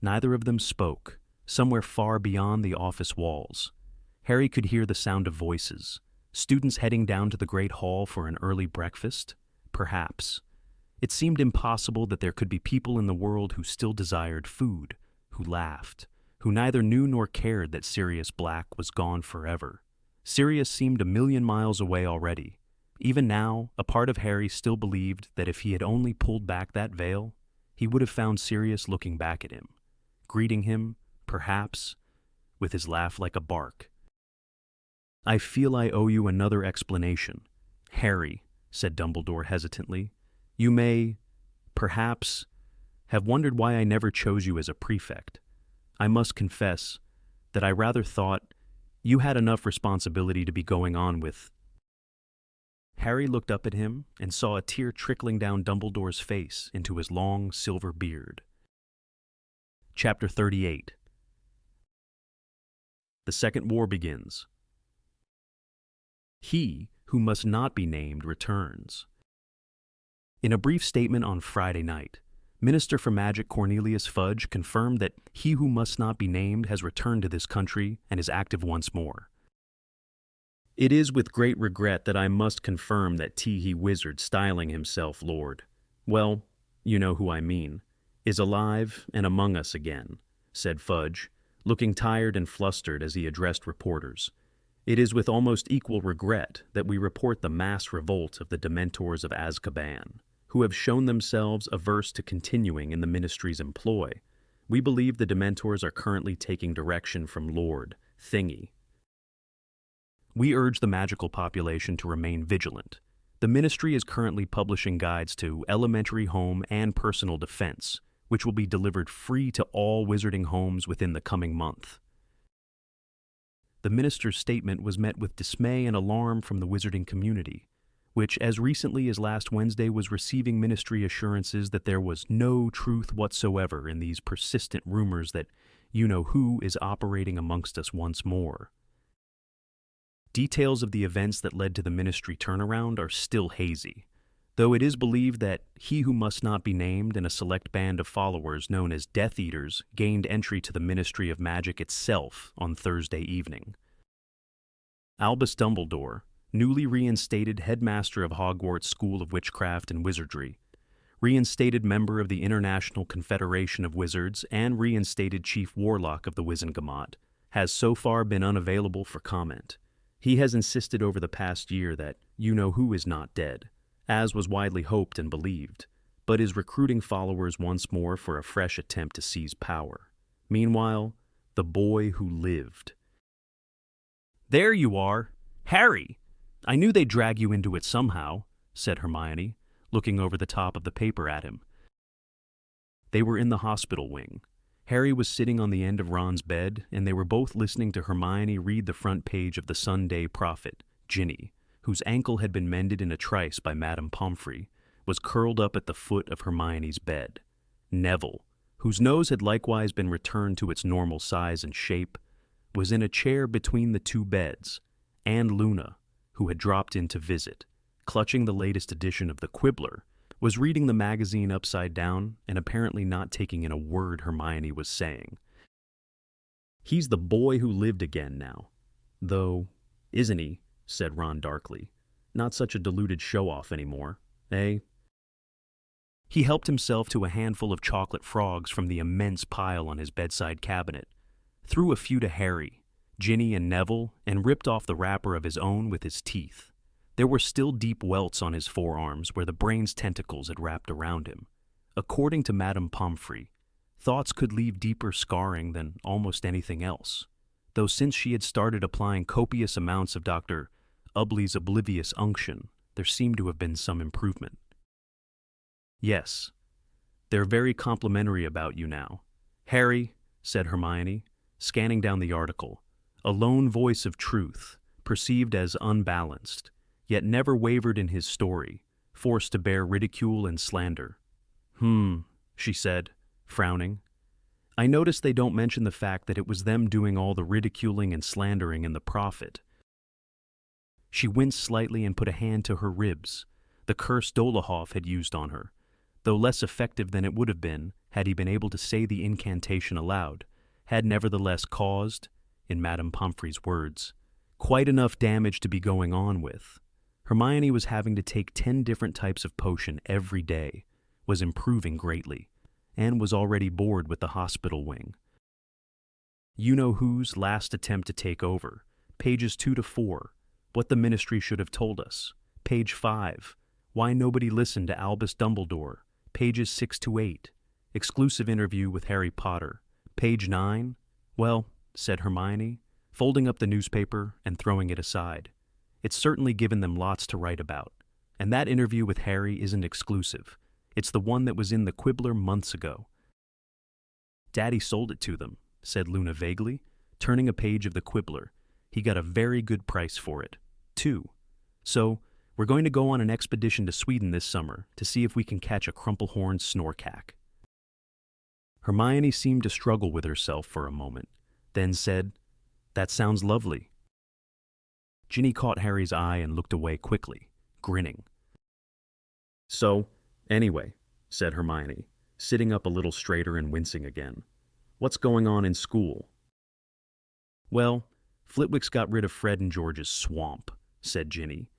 neither of them spoke. Somewhere far beyond the office walls, Harry could hear the sound of voices. Students heading down to the great hall for an early breakfast? Perhaps. It seemed impossible that there could be people in the world who still desired food, who laughed, who neither knew nor cared that Sirius Black was gone forever. Sirius seemed 1,000,000 miles away already. Even now, a part of Harry still believed that if he had only pulled back that veil, he would have found Sirius looking back at him, greeting him, perhaps, with his laugh like a bark. I feel I owe you another explanation. Harry, said Dumbledore hesitantly, you may, perhaps, have wondered why I never chose you as a prefect. I must confess that I rather thought you had enough responsibility to be going on with. Harry looked up at him and saw a tear trickling down Dumbledore's face into his long silver beard. Chapter 38. The Second War begins. He who must not be named returns. In a brief statement on Friday night, Minister for Magic Cornelius Fudge confirmed that he who must not be named has returned to this country and is active once more. It is with great regret that I must confirm that Tee-Hee Wizard, styling himself Lord, well, you know who I mean, is alive and among us again, said Fudge, looking tired and flustered as he addressed reporters. It is with almost equal regret that we report the mass revolt of the Dementors of Azkaban, who have shown themselves averse to continuing in the Ministry's employ. We believe the Dementors are currently taking direction from Lord Thingy. We urge the magical population to remain vigilant. The Ministry is currently publishing guides to elementary home and personal defense, which will be delivered free to all wizarding homes within the coming month. The minister's statement was met with dismay and alarm from the wizarding community. which as recently as last Wednesday was receiving ministry assurances that there was no truth whatsoever in these persistent rumors that you-know-who is operating amongst us once more. Details of the events that led to the ministry turnaround are still hazy, though it is believed that he who must not be named and a select band of followers known as Death Eaters gained entry to the Ministry of Magic itself on Thursday evening. Albus Dumbledore, newly reinstated headmaster of Hogwarts School of Witchcraft and Wizardry, reinstated member of the International Confederation of Wizards, and reinstated chief warlock of the Wizengamot, has so far been unavailable for comment. He has insisted over the past year that you-know-who is not dead, as was widely hoped and believed, but is recruiting followers once more for a fresh attempt to seize power. Meanwhile, the boy who lived. "There you are! Harry! I knew they'd drag you into it somehow," said Hermione, looking over the top of the paper at him. They were in the hospital wing. Harry was sitting on the end of Ron's bed, and they were both listening to Hermione read the front page of the Sunday Prophet. Ginny, whose ankle had been mended in a trice by Madame Pomfrey, was curled up at the foot of Hermione's bed. Neville, whose nose had likewise been returned to its normal size and shape, was in a chair between the two beds, and Luna, who had dropped in to visit, clutching the latest edition of the Quibbler, was reading the magazine upside down and apparently not taking in a word Hermione was saying. "He's the boy who lived again now. Though, isn't he?" said Ron darkly. "Not such a deluded show-off anymore, eh?" He helped himself to a handful of chocolate frogs from the immense pile on his bedside cabinet, threw a few to Harry, Ginny, and Neville, and ripped off the wrapper of his own with his teeth. There were still deep welts on his forearms where the brain's tentacles had wrapped around him. According to Madame Pomfrey, thoughts could leave deeper scarring than almost anything else, though since she had started applying copious amounts of Dr. Ubley's oblivious unction, there seemed to have been some improvement. "Yes, they're very complimentary about you now. Harry," said Hermione, scanning down the article, a lone voice of truth, perceived as unbalanced, yet never wavered in his story, forced to bear ridicule and slander. She said, frowning. "I notice they don't mention the fact that it was them doing all the ridiculing and slandering in the Prophet." She winced slightly and put a hand to her ribs, the curse Dolohov had used on her, though less effective than it would have been had he been able to say the incantation aloud, had nevertheless caused, in Madame Pomfrey's words, quite enough damage to be going on with. Hermione was having to take 10 different types of potion every day, was improving greatly, and was already bored with the hospital wing. You-know-who's last attempt to take over, pages 2 to 4, what the ministry should have told us, page 5, why nobody listened to Albus Dumbledore, pages 6 to 8, exclusive interview with Harry Potter, page 9, "Well," said Hermione, folding up the newspaper and throwing it aside, "it's certainly given them lots to write about, and that interview with Harry isn't exclusive. It's the one that was in the Quibbler months ago." "Daddy sold it to them," said Luna vaguely, turning a page of the Quibbler. "He got a very good price for it, too. So, we're going to go on an expedition to Sweden this summer to see if we can catch a crumplehorn snorkack." Hermione seemed to struggle with herself for a moment, then said, "That sounds lovely." Ginny caught Harry's eye and looked away quickly, grinning. "So, anyway," said Hermione, sitting up a little straighter and wincing again, "what's going on in school?" "Well, Flitwick's got rid of Fred and George's swamp," said Ginny.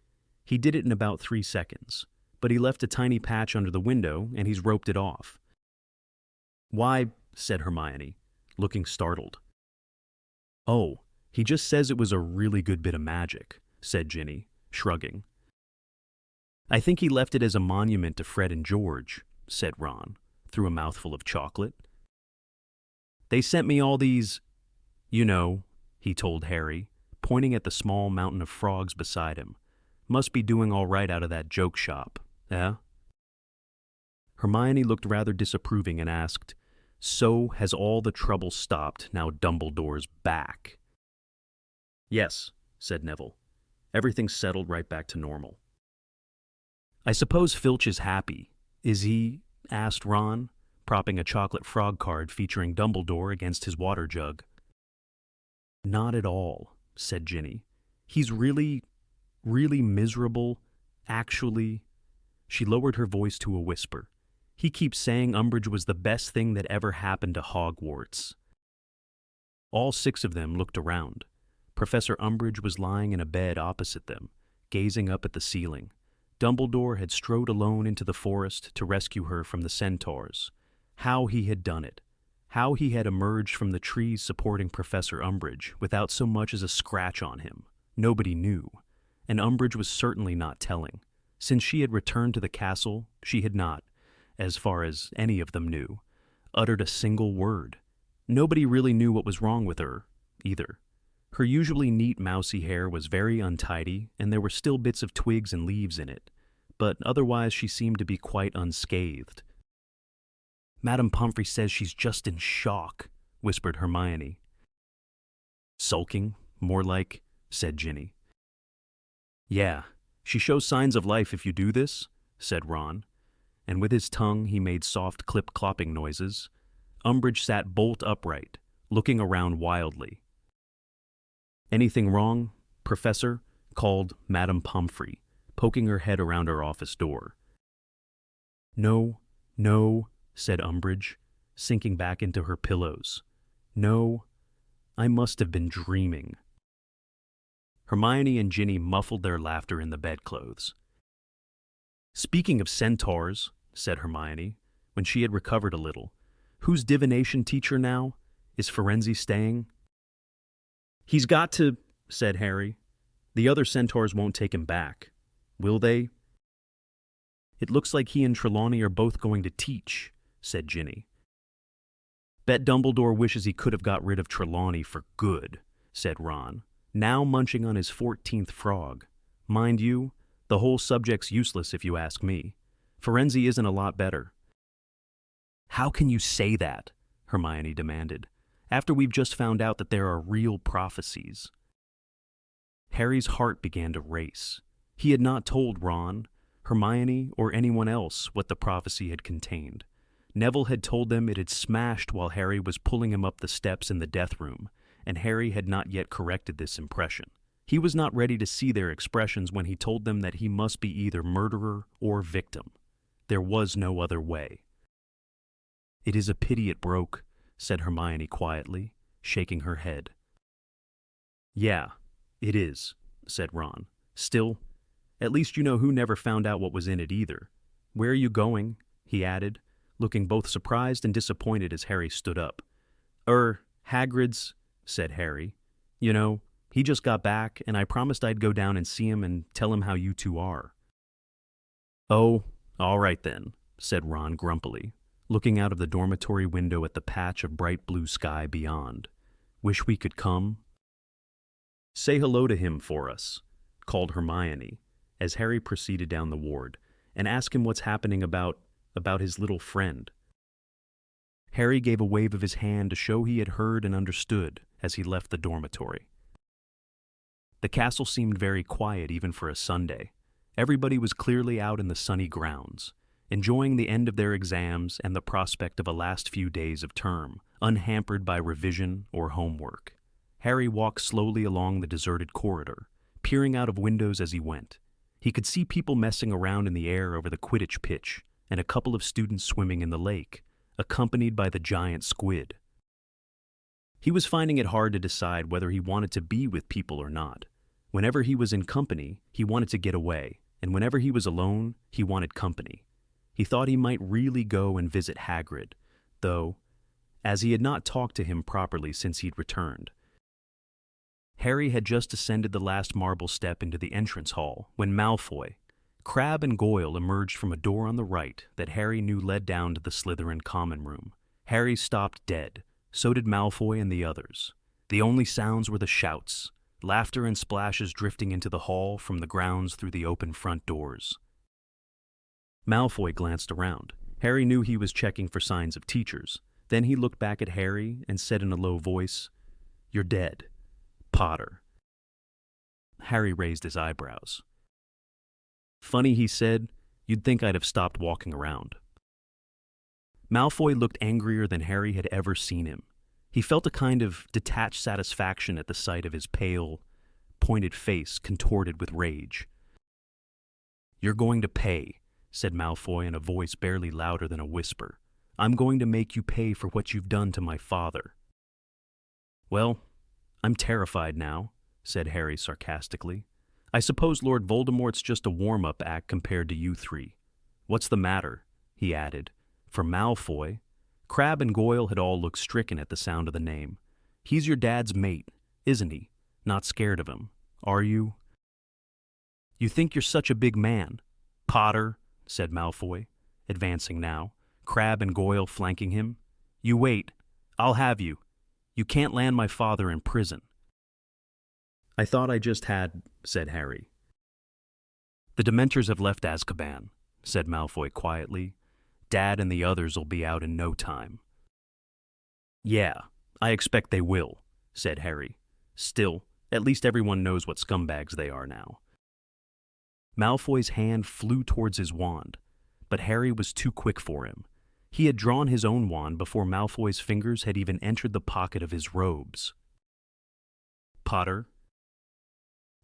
"He did it in about 3 seconds, but he left a tiny patch under the window and he's roped it off." "Why," said Hermione, looking startled. "Oh, he just says it was a really good bit of magic," said Ginny, shrugging. "I think he left it as a monument to Fred and George," said Ron, through a mouthful of chocolate. "They sent me all these, you know," he told Harry, pointing at the small mountain of frogs beside him. "Must be doing all right out of that joke shop, eh?" Hermione looked rather disapproving and asked, "So has all the trouble stopped now Dumbledore's back?" "Yes," said Neville. "Everything's settled right back to normal." I suppose Filch is happy. Is he? Asked Ron, propping a chocolate frog card featuring Dumbledore against his water jug. Not at all, said Ginny. He's really miserable, actually. She lowered her voice to a whisper. He keeps saying Umbridge was the best thing that ever happened to Hogwarts. All 6 of them looked around. Professor Umbridge was lying in a bed opposite them, gazing up at the ceiling. Dumbledore had strode alone into the forest to rescue her from the centaurs. How he had done it. How he had emerged from the trees supporting Professor Umbridge without so much as a scratch on him. Nobody knew. And Umbridge was certainly not telling. Since she had returned to the castle, she had not, as far as any of them knew, uttered a single word. Nobody really knew what was wrong with her, either. Her usually neat mousy hair was very untidy, and there were still bits of twigs and leaves in it, but otherwise she seemed to be quite unscathed. Madame Pomfrey says she's just in shock, whispered Hermione. Sulking, more like, said Ginny. Yeah, she shows signs of life if you do this, said Ron, and with his tongue he made soft clip-clopping noises. Umbridge sat bolt upright, looking around wildly. Anything wrong, Professor? Called Madame Pomfrey, poking her head around her office door. No, said Umbridge, sinking back into her pillows. No, I must have been dreaming. Hermione and Ginny muffled their laughter in the bedclothes. Speaking of centaurs, said Hermione, when she had recovered a little, who's divination teacher now? Is Firenze staying? He's got to, said Harry. The other centaurs won't take him back. Will they? It looks like he and Trelawney are both going to teach, said Ginny. Bet Dumbledore wishes he could have got rid of Trelawney for good, said Ron, now munching on his 14th frog. Mind you, the whole subject's useless if you ask me. Firenze isn't a lot better. How can you say that? Hermione demanded, after we've just found out that there are real prophecies. Harry's heart began to race. He had not told Ron, Hermione, or anyone else what the prophecy had contained. Neville had told them it had smashed while Harry was pulling him up the steps in the death room, and Harry had not yet corrected this impression. He was not ready to see their expressions when he told them that he must be either murderer or victim. There was no other way. It is a pity it broke, said Hermione quietly, shaking her head. Yeah, it is, said Ron. Still, at least you know who never found out what was in it either. Where are you going? He added, looking both surprised and disappointed as Harry stood up. Hagrid's, said Harry. You know, he just got back, and I promised I'd go down and see him and tell him how you two are. Oh, all right then, said Ron grumpily, looking out of the dormitory window at the patch of bright blue sky beyond. Wish we could come? Say hello to him for us, called Hermione, as Harry proceeded down the ward, and ask him what's happening about his little friend. Harry gave a wave of his hand to show he had heard and understood as he left the dormitory. The castle seemed very quiet even for a Sunday. Everybody was clearly out in the sunny grounds, enjoying the end of their exams and the prospect of a last few days of term, unhampered by revision or homework. Harry walked slowly along the deserted corridor, peering out of windows as he went. He could see people messing around in the air over the Quidditch pitch, and a couple of students swimming in the lake, accompanied by the giant squid. He was finding it hard to decide whether he wanted to be with people or not. Whenever he was in company, he wanted to get away, and whenever he was alone, he wanted company. He thought he might really go and visit Hagrid, though, as he had not talked to him properly since he'd returned. Harry had just ascended the last marble step into the entrance hall when Malfoy, Crabbe and Goyle emerged from a door on the right that Harry knew led down to the Slytherin common room. Harry stopped dead. So did Malfoy and the others. The only sounds were the shouts, laughter and splashes drifting into the hall from the grounds through the open front doors. Malfoy glanced around. Harry knew he was checking for signs of teachers. Then he looked back at Harry and said in a low voice, "You're dead, Potter." Harry raised his eyebrows. Funny, he said, You'd think I'd have stopped walking around." Malfoy looked angrier than Harry had ever seen him. He felt a kind of detached satisfaction at the sight of his pale, pointed face contorted with rage. "You're going to pay," said Malfoy in a voice barely louder than a whisper. "I'm going to make you pay for what you've done to my father." "Well, I'm terrified now," said Harry sarcastically. "I suppose Lord Voldemort's just a warm-up act compared to you three. What's the matter?" he added. For Malfoy, Crabbe and Goyle had all looked stricken at the sound of the name. "He's your dad's mate, isn't he? Not scared of him, are you?" "You think you're such a big man, Potter," said Malfoy, advancing now, Crabbe and Goyle flanking him. "You wait. I'll have you. You can't land my father in prison." "I thought I just had," said Harry. "The Dementors have left Azkaban," said Malfoy quietly. "Dad and the others'll be out in no time." "Yeah, I expect they will," said Harry. "Still, at least everyone knows what scumbags they are now." Malfoy's hand flew towards his wand, but Harry was too quick for him. He had drawn his own wand before Malfoy's fingers had even entered the pocket of his robes. "Potter."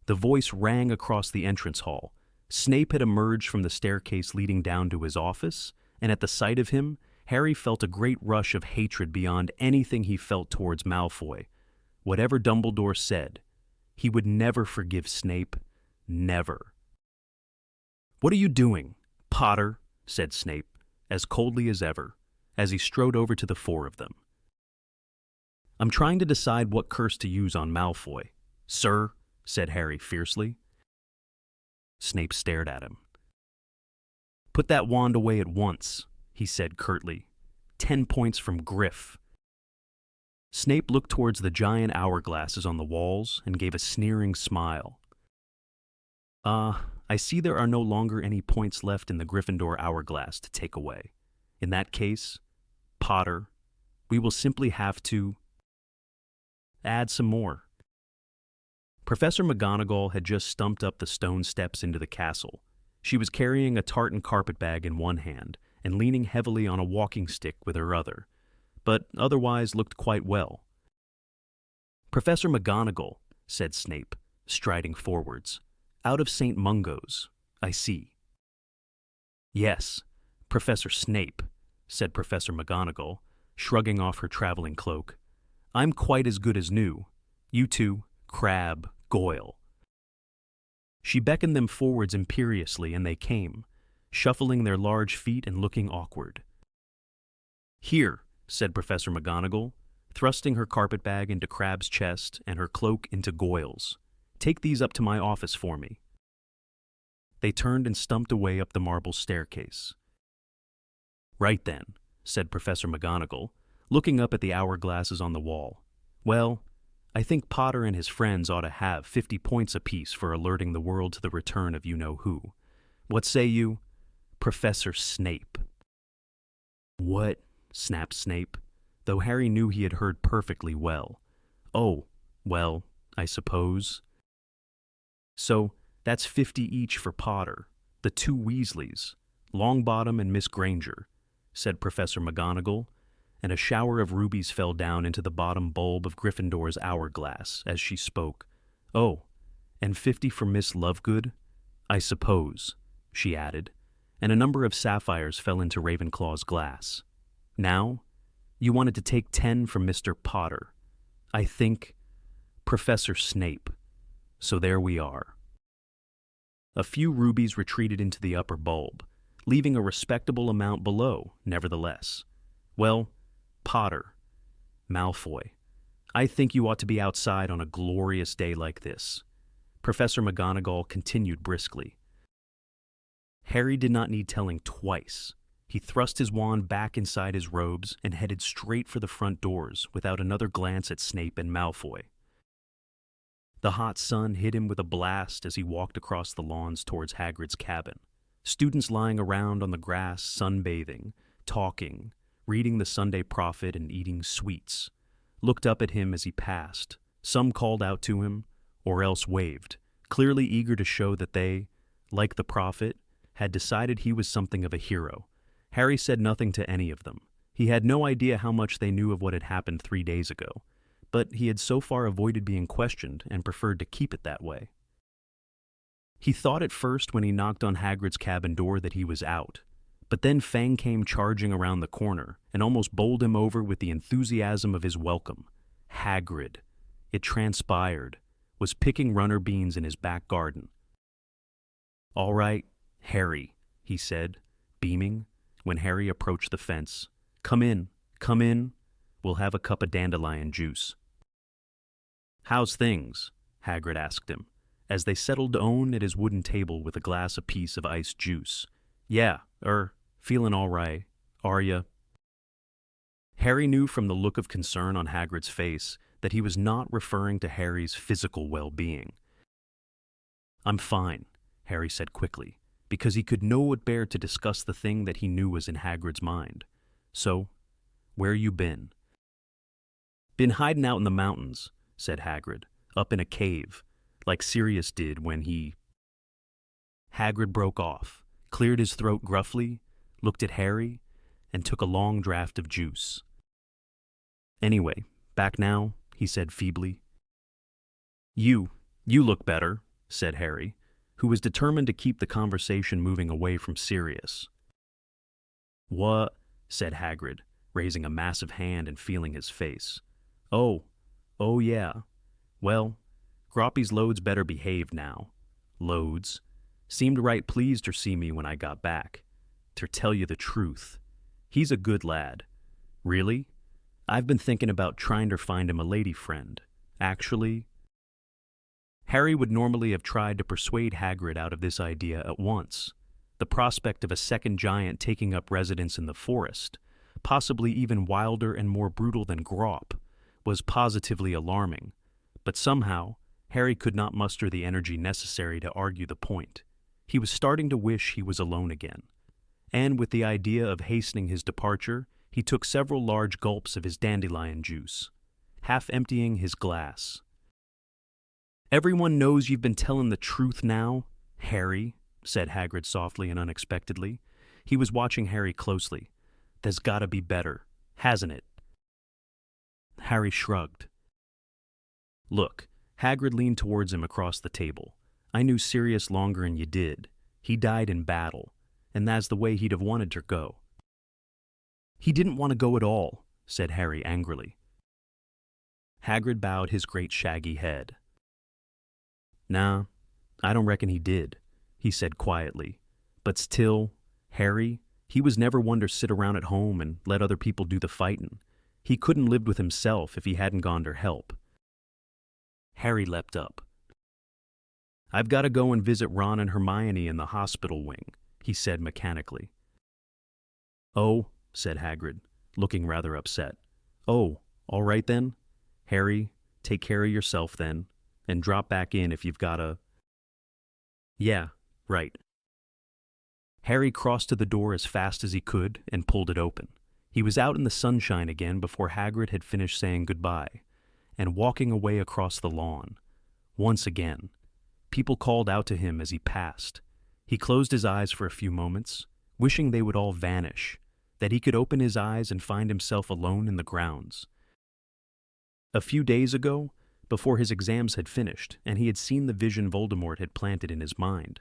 The voice rang across the entrance hall. Snape had emerged from the staircase leading down to his office, and at the sight of him, Harry felt a great rush of hatred beyond anything he felt towards Malfoy. Whatever Dumbledore said, he would never forgive Snape. Never. "What are you doing, Potter?" said Snape, as coldly as ever, as he strode over to the four of them. "I'm trying to decide what curse to use on Malfoy, sir," said Harry fiercely. Snape stared at him. "Put that wand away at once," he said curtly. 10 points from Griff." Snape looked towards the giant hourglasses on the walls and gave a sneering smile. I see there are no longer any points left in the Gryffindor hourglass to take away. In that case, Potter, we will simply have to add some more." Professor McGonagall had just stumped up the stone steps into the castle. She was carrying a tartan carpetbag in one hand and leaning heavily on a walking stick with her other, but otherwise looked quite well. "Professor McGonagall," said Snape, striding forwards, "out of St. Mungo's, I see." "Yes, Professor Snape," said Professor McGonagall, shrugging off her traveling cloak. "I'm quite as good as new. You two, Crabbe, Goyle." She beckoned them forwards imperiously, and they came, shuffling their large feet and looking awkward. "Here," said Professor McGonagall, thrusting her carpetbag into Crabbe's chest and her cloak into Goyle's. "Take these up to my office for me." They turned and stumped away up the marble staircase. "Right then," said Professor McGonagall, looking up at the hourglasses on the wall. "Well, I think Potter and his friends ought to have 50 points apiece for alerting the world to the return of you-know-who. What say you, Professor Snape?" "What?" snapped Snape, though Harry knew he had heard perfectly well. "Oh, well, I suppose." "So that's 50 each for Potter, the two Weasleys, Longbottom and Miss Granger," said Professor McGonagall, and a shower of rubies fell down into the bottom bulb of Gryffindor's hourglass as she spoke. "Oh, and 50 for Miss Lovegood, I suppose," she added, and a number of sapphires fell into Ravenclaw's glass. "Now, you wanted to take 10 from Mr. Potter. I think Professor Snape. So there we are." A few rubies retreated into the upper bulb, leaving a respectable amount below, nevertheless. "Well, Potter, Malfoy, I think you ought to be outside on a glorious day like this," Professor McGonagall continued briskly. Harry did not need telling twice. He thrust his wand back inside his robes and headed straight for the front doors without another glance at Snape and Malfoy. The hot sun hit him with a blast as he walked across the lawns towards Hagrid's cabin. Students lying around on the grass, sunbathing, talking, reading the Sunday Prophet and eating sweets, looked up at him as he passed. Some called out to him, or else waved, clearly eager to show that they, like the Prophet, had decided he was something of a hero. Harry said nothing to any of them. He had no idea how much they knew of what had happened 3 days ago, but he had so far avoided being questioned and preferred to keep it that way. He thought at first when he knocked on Hagrid's cabin door that he was out, but then Fang came charging around the corner and almost bowled him over with the enthusiasm of his welcome. Hagrid, it transpired, was picking runner beans in his back garden. "All right, Harry," he said, beaming, when Harry approached the fence. Come in. We'll have a cup of dandelion juice." "How's things?" Hagrid asked him, as they settled down at his wooden table with a glass apiece of iced juice. "Yeah, feeling all right. Are ya?" Harry knew from the look of concern on Hagrid's face that he was not referring to Harry's physical well-being. "I'm fine," Harry said quickly, because he could not bear to discuss the thing that he knew was in Hagrid's mind. "So, where you been?" "Been hiding out in the mountains," said Hagrid, "up in a cave, like Sirius did when he—" Hagrid broke off, cleared his throat gruffly, looked at Harry, and took a long draught of juice. "Anyway, back now," he said feebly. You look better," said Harry, who was determined to keep the conversation moving away from Sirius. "What?" said Hagrid, raising a massive hand and feeling his face. Oh, yeah. Well, Groppy's loads better behaved now. Loads. Seemed right pleased to see me when I got back. To tell you the truth, he's a good lad. Really? I've been thinking about trying to find him a lady friend. Actually..." Harry would normally have tried to persuade Hagrid out of this idea at once. The prospect of a second giant taking up residence in the forest, possibly even wilder and more brutal than Gropp, was positively alarming, but somehow Harry could not muster the energy necessary to argue the point. He was starting to wish he was alone again, and with the idea of hastening his departure, he took several large gulps of his dandelion juice, half emptying his glass. "Everyone knows you've been telling the truth now, Harry," said Hagrid softly and unexpectedly. He was watching Harry closely. "There's gotta be better, hasn't it?" Harry shrugged. "Look," Hagrid leaned towards him across the table. "I knew Sirius longer'n you did. He died in battle, and that's the way he'd have wanted to go." "He didn't want to go at all," said Harry angrily. Hagrid bowed his great shaggy head. "Nah, I don't reckon he did," he said quietly. "But still, Harry, he was never one to sit around at home and let other people do the fightin'. He couldn't lived with himself if he hadn't gone to help." Harry leapt up. "I've got to go and visit Ron and Hermione in the hospital wing," he said mechanically. "Oh," said Hagrid, looking rather upset. "Oh, all right then. Harry, take care of yourself then, and drop back in if you've got a..." "Yeah, right." Harry crossed to the door as fast as he could and pulled it open. He was out in the sunshine again before Hagrid had finished saying goodbye, and walking away across the lawn. Once again, people called out to him as he passed. He closed his eyes for a few moments, wishing they would all vanish, that he could open his eyes and find himself alone in the grounds. A few days ago, before his exams had finished and he had seen the vision Voldemort had planted in his mind,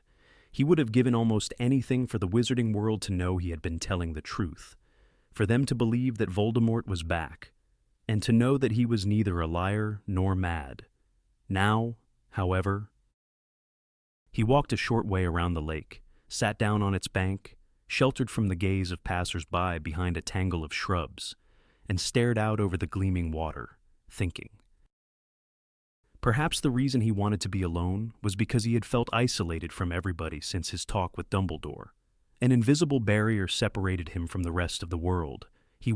he would have given almost anything for the wizarding world to know he had been telling the truth, for them to believe that Voldemort was back, and to know that he was neither a liar nor mad. Now, however... He walked a short way around the lake, sat down on its bank, sheltered from the gaze of passers-by behind a tangle of shrubs, and stared out over the gleaming water, thinking. Perhaps the reason he wanted to be alone was because he had felt isolated from everybody since his talk with Dumbledore. An invisible barrier separated him from the rest of the world. He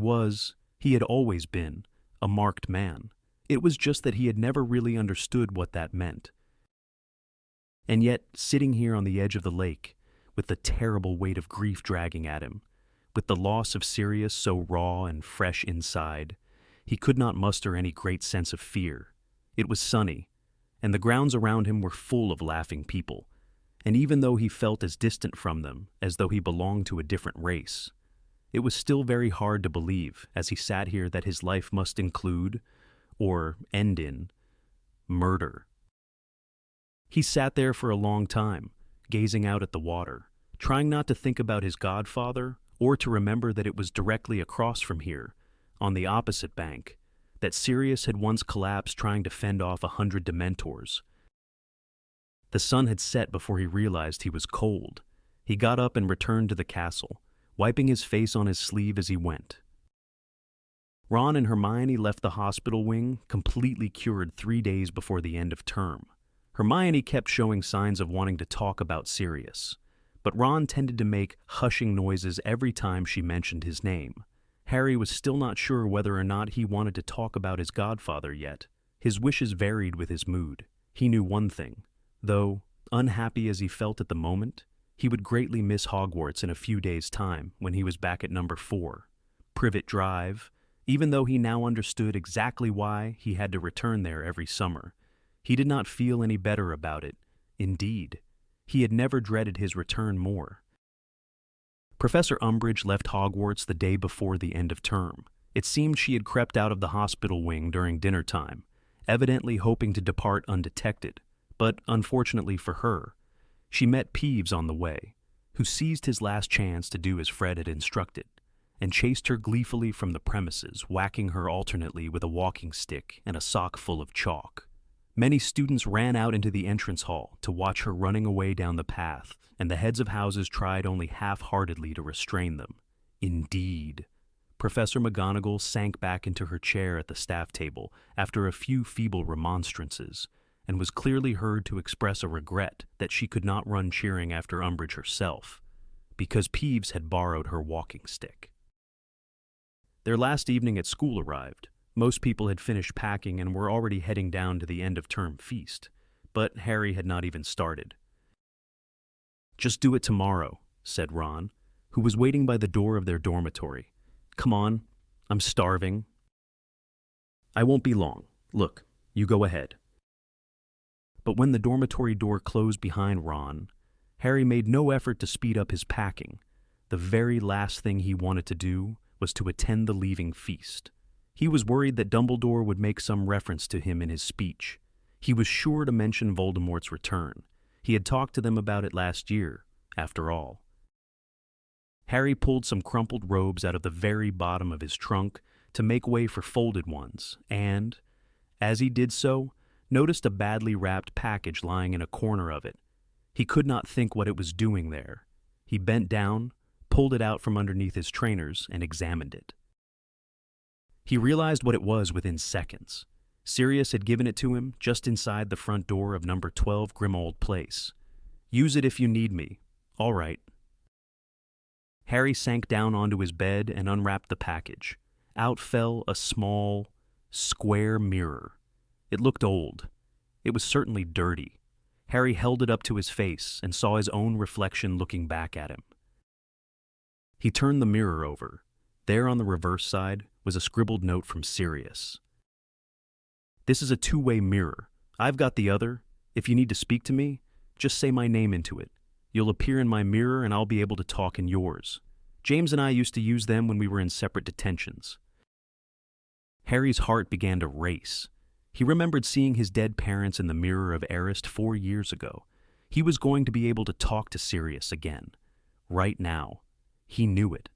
had always been, a marked man. It was just that he had never really understood what that meant. And yet, sitting here on the edge of the lake, with the terrible weight of grief dragging at him, with the loss of Sirius so raw and fresh inside, he could not muster any great sense of fear. It was sunny, and the grounds around him were full of laughing people, and even though he felt as distant from them as though he belonged to a different race, it was still very hard to believe as he sat here that his life must include, or end in, murder. He sat there for a long time, gazing out at the water, trying not to think about his godfather or to remember that it was directly across from here, on the opposite bank, that Sirius had once collapsed trying to fend off 100 Dementors. The sun had set before he realized he was cold. He got up and returned to the castle, wiping his face on his sleeve as he went. Ron and Hermione left the hospital wing completely cured 3 days before the end of term. Hermione kept showing signs of wanting to talk about Sirius, but Ron tended to make hushing noises every time she mentioned his name. Harry was still not sure whether or not he wanted to talk about his godfather yet. His wishes varied with his mood. He knew one thing, though, unhappy as he felt at the moment, he would greatly miss Hogwarts in a few days' time when he was back at number 4, Privet Drive, even though he now understood exactly why he had to return there every summer. He did not feel any better about it. Indeed, he had never dreaded his return more. Professor Umbridge left Hogwarts the day before the end of term. It seemed she had crept out of the hospital wing during dinner time, evidently hoping to depart undetected. But unfortunately for her, she met Peeves on the way, who seized his last chance to do as Fred had instructed, and chased her gleefully from the premises, whacking her alternately with a walking stick and a sock full of chalk. Many students ran out into the entrance hall to watch her running away down the path, and the heads of houses tried only half-heartedly to restrain them. Indeed. Professor McGonagall sank back into her chair at the staff table after a few feeble remonstrances, and was clearly heard to express a regret that she could not run cheering after Umbridge herself, because Peeves had borrowed her walking stick. Their last evening at school arrived. Most people had finished packing and were already heading down to the end-of-term feast, but Harry had not even started. "Just do it tomorrow," said Ron, who was waiting by the door of their dormitory. "Come on, I'm starving." "I won't be long. Look, you go ahead." But when the dormitory door closed behind Ron, Harry made no effort to speed up his packing. The very last thing he wanted to do was to attend the leaving feast. He was worried that Dumbledore would make some reference to him in his speech. He was sure to mention Voldemort's return. He had talked to them about it last year, after all. Harry pulled some crumpled robes out of the very bottom of his trunk to make way for folded ones, and, as he did so, noticed a badly wrapped package lying in a corner of it. He could not think what it was doing there. He bent down, pulled it out from underneath his trainers, and examined it. He realized what it was within seconds. Sirius had given it to him just inside the front door of number 12 Grimmauld Place. "Use it if you need me. All right." Harry sank down onto his bed and unwrapped the package. Out fell a small, square mirror. It looked old. It was certainly dirty. Harry held it up to his face and saw his own reflection looking back at him. He turned the mirror over. There on the reverse side was a scribbled note from Sirius. "This is a two-way mirror. I've got the other. If you need to speak to me, just say my name into it. You'll appear in my mirror and I'll be able to talk in yours. James and I used to use them when we were in separate detentions." Harry's heart began to race. He remembered seeing his dead parents in the mirror of Erist 4 years ago. He was going to be able to talk to Sirius again. Right now. He knew it.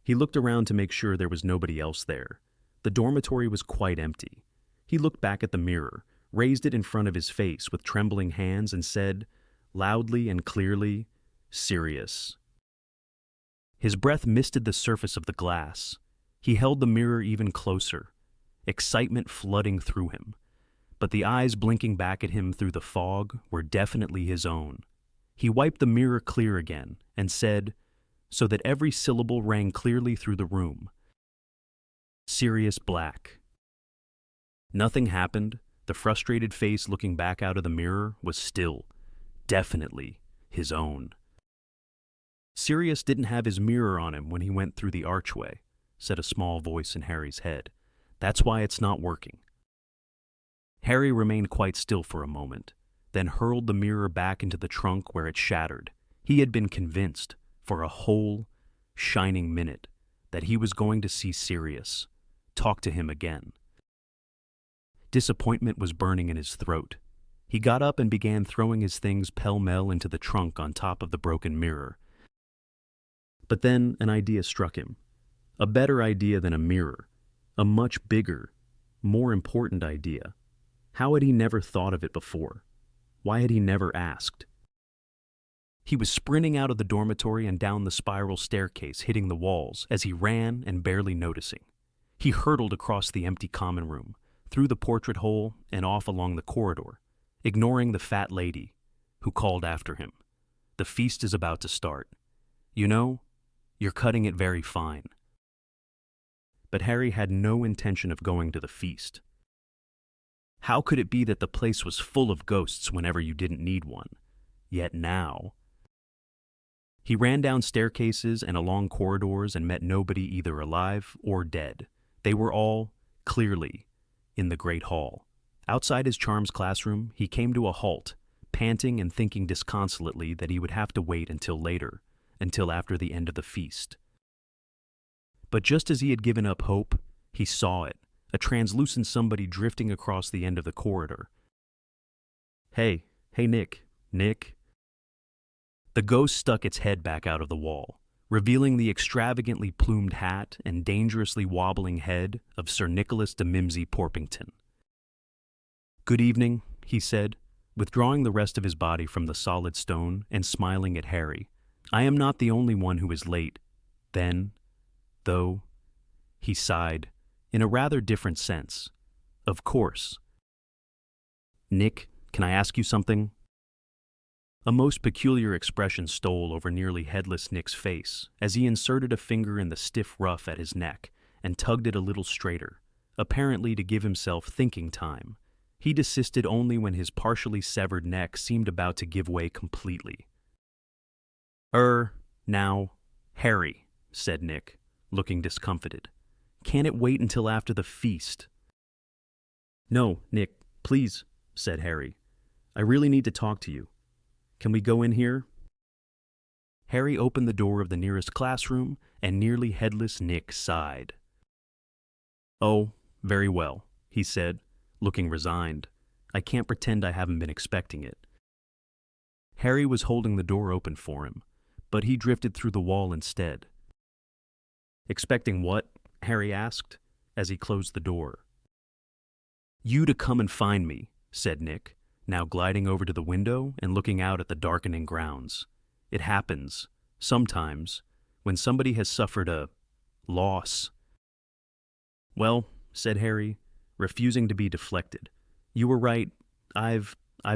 He looked around to make sure there was nobody else there. The dormitory was quite empty. He looked back at the mirror, raised it in front of his face with trembling hands, and said, loudly and clearly, "Sirius." His breath misted the surface of the glass. He held the mirror even closer, excitement flooding through him. But the eyes blinking back at him through the fog were definitely his own. He wiped the mirror clear again and said, so that every syllable rang clearly through the room, "Sirius Black." Nothing happened. The frustrated face looking back out of the mirror was still, definitely, his own. "Sirius didn't have his mirror on him when he went through the archway," said a small voice in Harry's head. "That's why it's not working." Harry remained quite still for a moment. then hurled the mirror back into the trunk where it shattered. He had been convinced, for a whole, shining minute, that he was going to see Sirius, talk to him again. Disappointment was burning in his throat. He got up and began throwing his things pell-mell into the trunk on top of the broken mirror. But then an idea struck him. A better idea than a mirror. A much bigger, more important idea. How had he never thought of it before? Why had he never asked? He was sprinting out of the dormitory and down the spiral staircase, hitting the walls as he ran and barely noticing. He hurtled across the empty common room, through the portrait hole and off along the corridor, ignoring the fat lady, who called after him. The feast is about to start. You know, you're cutting it very fine. But Harry had no intention of going to the feast. How could it be that the place was full of ghosts whenever you didn't need one? Yet now... He ran down staircases and along corridors and met nobody either alive or dead. They were all, clearly, in the Great Hall. Outside his charms classroom, he came to a halt, panting and thinking disconsolately that he would have to wait until later, until after the end of the feast. But just as he had given up hope, he saw it, a translucent somebody drifting across the end of the corridor. Hey, Nick. The ghost stuck its head back out of the wall, revealing the extravagantly plumed hat and dangerously wobbling head of Sir Nicholas de Mimsy Porpington. Good evening, he said, withdrawing the rest of his body from the solid stone and smiling at Harry. I am not the only one who is late. Then, though, he sighed, in a rather different sense. Of course. Nick, can I ask you something? A most peculiar expression stole over nearly headless Nick's face as he inserted a finger in the stiff ruff at his neck and tugged it a little straighter, apparently to give himself thinking time. He desisted only when his partially severed neck seemed about to give way completely. Now, Harry, said Nick, looking discomfited. Can't it wait until after the feast? No, Nick, please, said Harry. I really need to talk to you. Can we go in here? Harry opened the door of the nearest classroom, and nearly headless Nick sighed. Oh, very well, he said, looking resigned. I can't pretend I haven't been expecting it. Harry was holding the door open for him, but he drifted through the wall instead. Expecting what? Harry asked, as he closed the door. You to come and find me, said Nick, now gliding over to the window and looking out at the darkening grounds. It happens, sometimes, when somebody has suffered a loss. Well, said Harry, refusing to be deflected. You were right. I've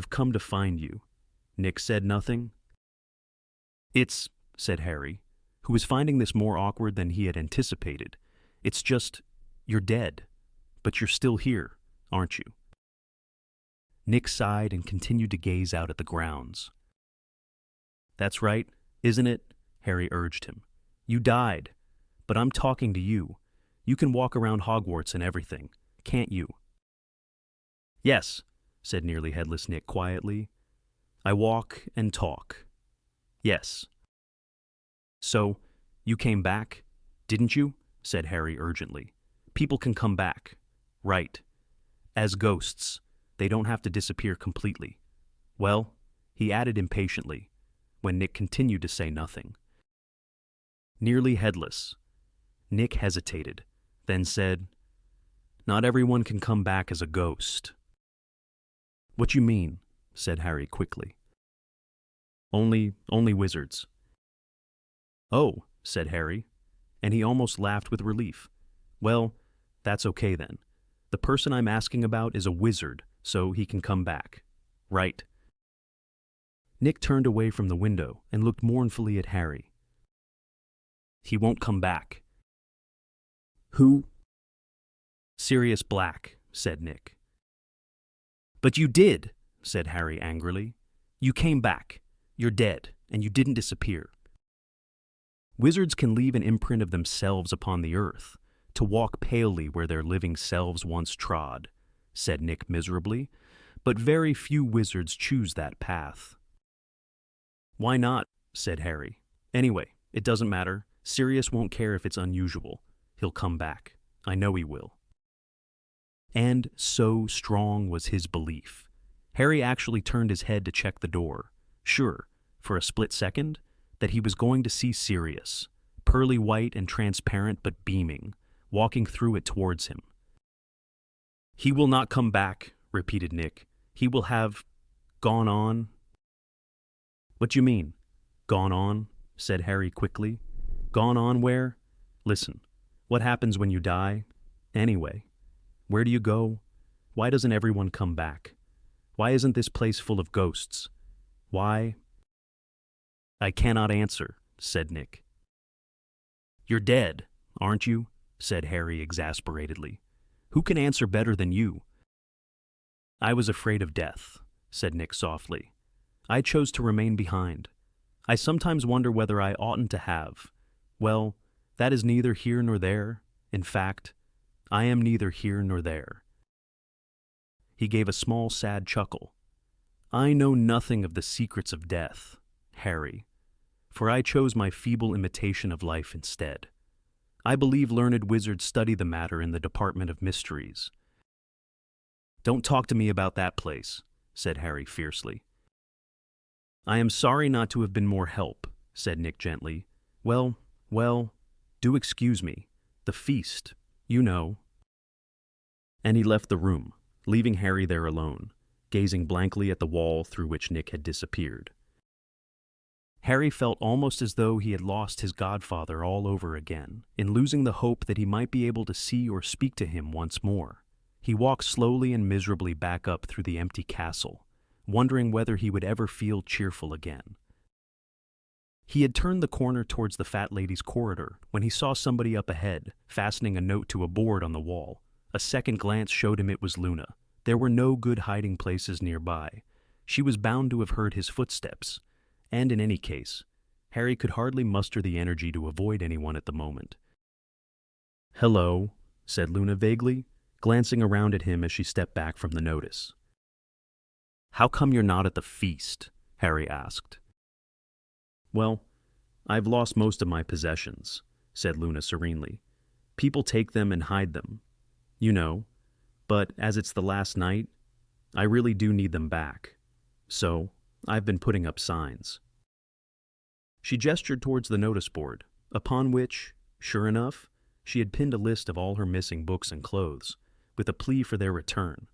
come to find you. Nick said nothing. It's, said Harry, who was finding this more awkward than he had anticipated. It's just, you're dead, but you're still here, aren't you? Nick sighed and continued to gaze out at the grounds. That's right, isn't it? Harry urged him. You died, but I'm talking to you. You can walk around Hogwarts and everything, can't you? Yes, said nearly headless Nick quietly. I walk and talk. Yes. So, you came back, didn't you? Said Harry urgently. People can come back. Right. As ghosts. They don't have to disappear completely. Well, he added impatiently, when Nick continued to say nothing. Nearly headless. Nick hesitated, then said, Not everyone can come back as a ghost. What you mean? Said Harry quickly. Only wizards. Oh, said Harry, and he almost laughed with relief. Well, that's okay then. The person I'm asking about is a wizard, so he can come back. Right. Nick turned away from the window and looked mournfully at Harry. He won't come back. Who? Sirius Black, said Nick. But you did, said Harry angrily. You came back. You're dead, and you didn't disappear. Wizards can leave an imprint of themselves upon the earth, to walk palely where their living selves once trod, said Nick miserably, but very few wizards choose that path. Why not? Said Harry. Anyway, it doesn't matter. Sirius won't care if it's unusual. He'll come back. I know he will. And so strong was his belief. Harry actually turned his head to check the door, sure, for a split second, that he was going to see Sirius, pearly white and transparent but beaming, walking through it towards him. He will not come back, repeated Nick. He will have gone on. What do you mean, gone on? Said Harry quickly. Gone on where? Listen, what happens when you die? Anyway, where do you go? Why doesn't everyone come back? Why isn't this place full of ghosts? Why? I cannot answer, said Nick. You're dead, aren't you? Said Harry exasperatedly. Who can answer better than you? I was afraid of death, said Nick softly. I chose to remain behind. I sometimes wonder whether I oughtn't to have. Well, that is neither here nor there. In fact, I am neither here nor there. He gave a small, sad chuckle. I know nothing of the secrets of death, Harry, for I chose my feeble imitation of life instead. I believe learned wizards study the matter in the Department of Mysteries. Don't talk to me about that place, said Harry fiercely. I am sorry not to have been more help, said Nick gently. Well, do excuse me. The feast, you know. And he left the room, leaving Harry there alone, gazing blankly at the wall through which Nick had disappeared. Harry felt almost as though he had lost his godfather all over again, in losing the hope that he might be able to see or speak to him once more. He walked slowly and miserably back up through the empty castle, wondering whether he would ever feel cheerful again. He had turned the corner towards the fat lady's corridor when he saw somebody up ahead, fastening a note to a board on the wall. A second glance showed him it was Luna. There were no good hiding places nearby. She was bound to have heard his footsteps, and in any case, Harry could hardly muster the energy to avoid anyone at the moment. Hello, said Luna vaguely, glancing around at him as she stepped back from the notice. How come you're not at the feast? Harry asked. Well, I've lost most of my possessions, said Luna serenely. People take them and hide them, you know, but as it's the last night, I really do need them back. So, I've been putting up signs. She gestured towards the notice board, upon which, sure enough, she had pinned a list of all her missing books and clothes, with a plea for their return.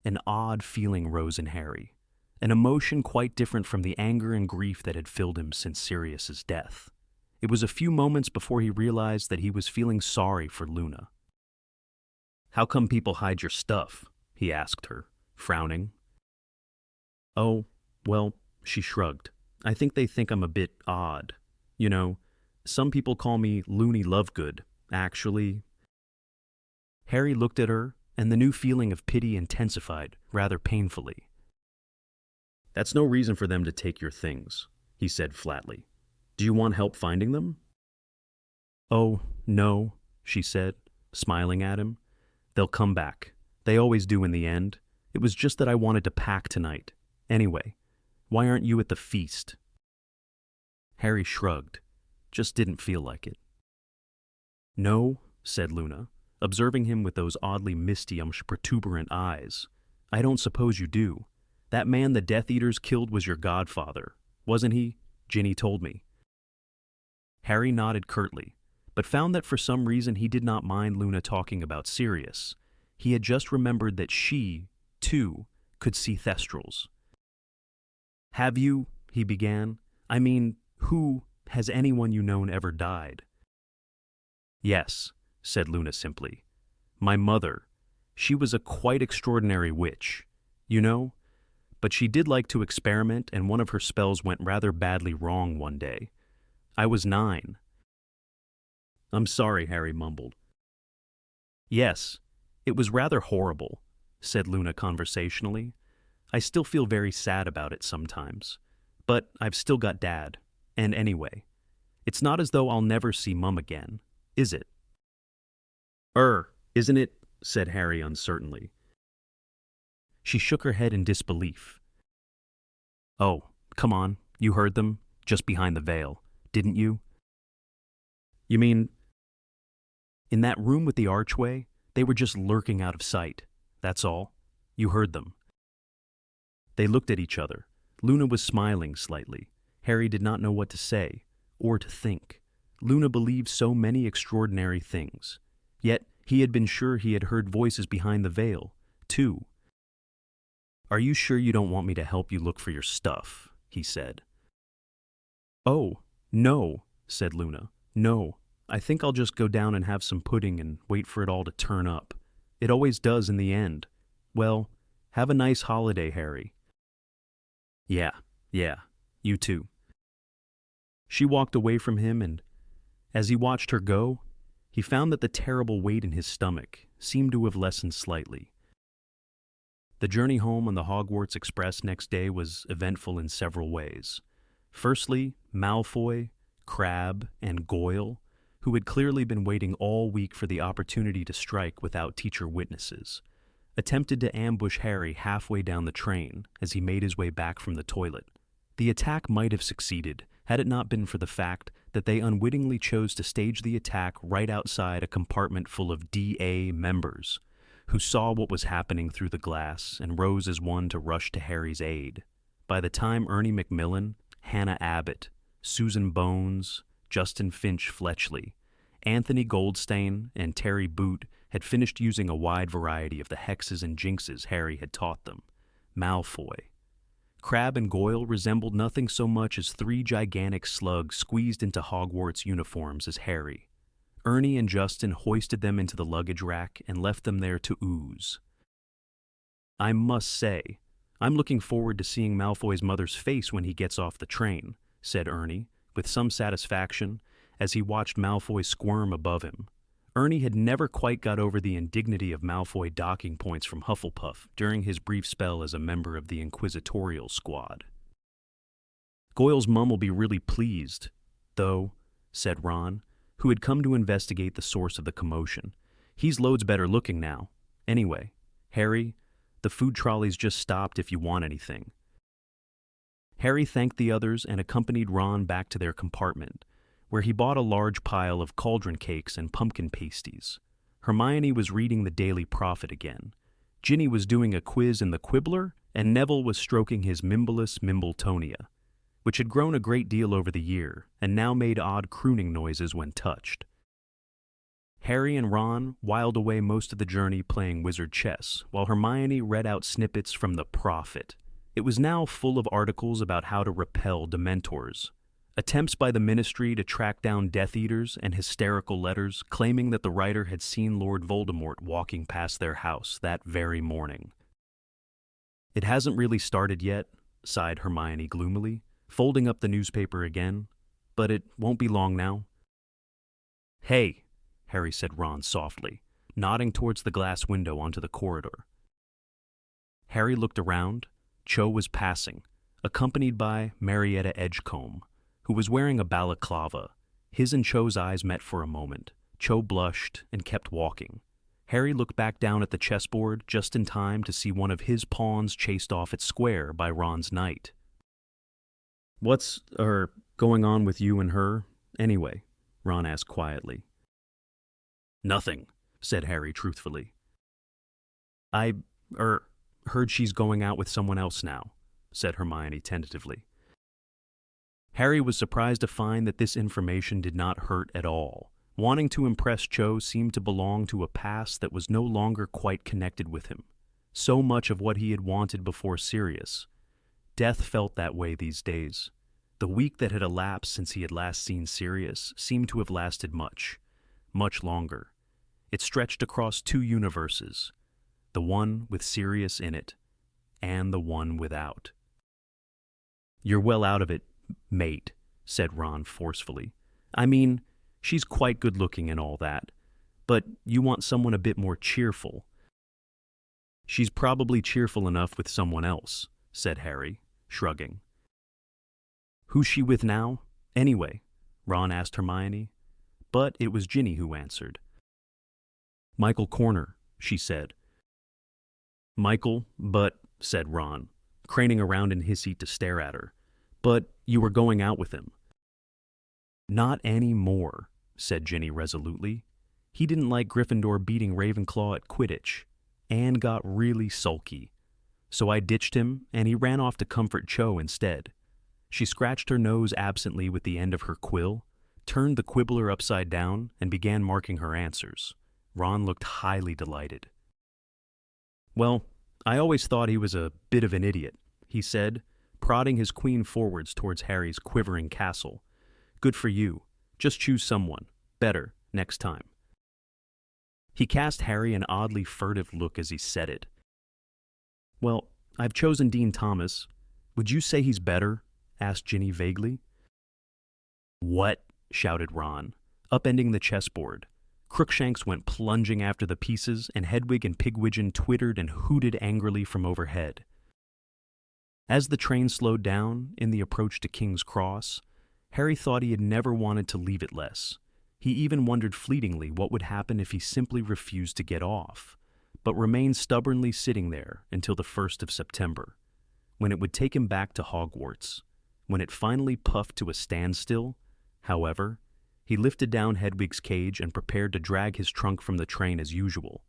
An odd feeling rose in Harry, an emotion quite different from the anger and grief that had filled him since Sirius's death. It was a few moments before he realized that he was feeling sorry for Luna. How come people hide your stuff? He asked her, frowning. Oh, well, she shrugged. I think they think I'm a bit odd. You know, some people call me Loony Lovegood, actually. Harry looked at her, and the new feeling of pity intensified, rather painfully. That's no reason for them to take your things, he said flatly. Do you want help finding them? Oh, no, she said, smiling at him. They'll come back. They always do in the end. It was just that I wanted to pack tonight. Anyway, why aren't you at the feast? Harry shrugged. Just didn't feel like it. No, said Luna, observing him with those oddly misty, protuberant eyes. I don't suppose you do. That man the Death Eaters killed was your godfather, wasn't he? Ginny told me. Harry nodded curtly, but found that for some reason he did not mind Luna talking about Sirius. He had just remembered that she, too, could see Thestrals. Have you, he began, I mean, has anyone you known ever died? Yes, said Luna simply. My mother. She was a quite extraordinary witch, you know? But she did like to experiment, and one of her spells went rather badly wrong one day. I was 9. I'm sorry, Harry mumbled. Yes, it was rather horrible, said Luna conversationally. I still feel very sad about it sometimes. But I've still got Dad. And anyway, it's not as though I'll never see Mum again, is it? Isn't it? Said Harry uncertainly. She shook her head in disbelief. "Oh, come on, you heard them, just behind the veil, didn't you?" "You mean, in that room with the archway, they were just lurking out of sight, that's all. You heard them." They looked at each other. Luna was smiling slightly. Harry did not know what to say, or to think. Luna believed so many extraordinary things. Yet he had been sure he had heard voices behind the veil, too. "Are you sure you don't want me to help you look for your stuff?" he said. "Oh, no," said Luna. "No, I think I'll just go down and have some pudding and wait for it all to turn up. It always does in the end. Well, have a nice holiday, Harry." Yeah, you too." She walked away from him, and as he watched her go, he found that the terrible weight in his stomach seemed to have lessened slightly. The journey home on the Hogwarts Express next day was eventful in several ways. Firstly, Malfoy, Crabbe, and Goyle, who had clearly been waiting all week for the opportunity to strike without teacher witnesses, attempted to ambush Harry halfway down the train as he made his way back from the toilet. The attack might have succeeded had it not been for the fact that they unwittingly chose to stage the attack right outside a compartment full of DA members, who saw what was happening through the glass and rose as one to rush to Harry's aid. By the time Ernie Macmillan, Hannah Abbott, Susan Bones, Justin Finch Fletchley, Anthony Goldstein, and Terry Boot had finished using a wide variety of the hexes and jinxes Harry had taught them, Malfoy, Crabbe and Goyle resembled nothing so much as 3 gigantic slugs squeezed into Hogwarts uniforms as Harry. Ernie and Justin hoisted them into the luggage rack and left them there to ooze. "I must say, I'm looking forward to seeing Malfoy's mother's face when he gets off the train," said Ernie, with some satisfaction, as he watched Malfoy squirm above him. Ernie had never quite got over the indignity of Malfoy docking points from Hufflepuff during his brief spell as a member of the Inquisitorial Squad. "Goyle's mum will be really pleased, though," said Ron, who had come to investigate the source of the commotion. "He's loads better looking now. Anyway, Harry, the food trolley's just stopped if you want anything." Harry thanked the others and accompanied Ron back to their compartment, where he bought a large pile of cauldron cakes and pumpkin pasties. Hermione was reading the Daily Prophet again. Ginny was doing a quiz in the Quibbler, and Neville was stroking his Mimblus Mimbletonia, which had grown a great deal over the year and now made odd crooning noises when touched. Harry and Ron whiled away most of the journey playing wizard chess, while Hermione read out snippets from the Prophet. It was now full of articles about how to repel Dementors, attempts by the Ministry to track down Death Eaters, and hysterical letters claiming that the writer had seen Lord Voldemort walking past their house that very morning. "It hasn't really started yet," sighed Hermione gloomily, folding up the newspaper again, "but it won't be long now." "Hey," Harry said Ron softly, nodding towards the glass window onto the corridor. Harry looked around. Cho was passing, accompanied by Marietta Edgecombe, who was wearing a balaclava. His and Cho's eyes met for a moment. Cho blushed and kept walking. Harry looked back down at the chessboard just in time to see one of his pawns chased off its square by Ron's knight. "What's, going on with you and her, anyway?" Ron asked quietly. "Nothing," said Harry truthfully. "I, heard she's going out with someone else now," said Hermione tentatively. Harry was surprised to find that this information did not hurt at all. Wanting to impress Cho seemed to belong to a past that was no longer quite connected with him. So much of what he had wanted before Sirius. Death felt that way these days. The week that had elapsed since he had last seen Sirius seemed to have lasted much longer. It stretched across 2 universes, the one with Sirius in it, and the one without. "You're well out of it, mate," said Ron forcefully. "I mean, she's quite good-looking and all that, but you want someone a bit more cheerful." "She's probably cheerful enough with someone else," said Harry, shrugging. "Who's she with now, anyway?" Ron asked Hermione, but it was Ginny who answered. "Michael Corner," she said. Michael, but, said Ron, craning around in his seat to stare at her. But you were going out with him. Not anymore, said Ginny resolutely. He didn't like Gryffindor beating Ravenclaw at Quidditch. Anne got really sulky. So I ditched him, and he ran off to comfort Cho instead. She scratched her nose absently with the end of her quill, turned the quibbler upside down, and began marking her answers. Ron looked highly delighted. Well, I always thought he was a bit of an idiot, he said, prodding his queen forwards towards Harry's quivering castle. Good for you. Just choose someone. Better, next time. He cast Harry an oddly furtive look as he said it. Well, I've chosen Dean Thomas. Would you say he's better? Asked Ginny vaguely. What? Shouted Ron, upending the chessboard. Crookshanks went plunging after the pieces, and Hedwig and Pigwidgeon twittered and hooted angrily from overhead. As the train slowed down in the approach to King's Cross, Harry thought he had never wanted to leave it less. He even wondered fleetingly what would happen if he simply refused to get off, but remained stubbornly sitting there until the 1st of September, when it would take him back to Hogwarts. When it finally puffed to a standstill, however, he lifted down Hedwig's cage and prepared to drag his trunk from the train as usual.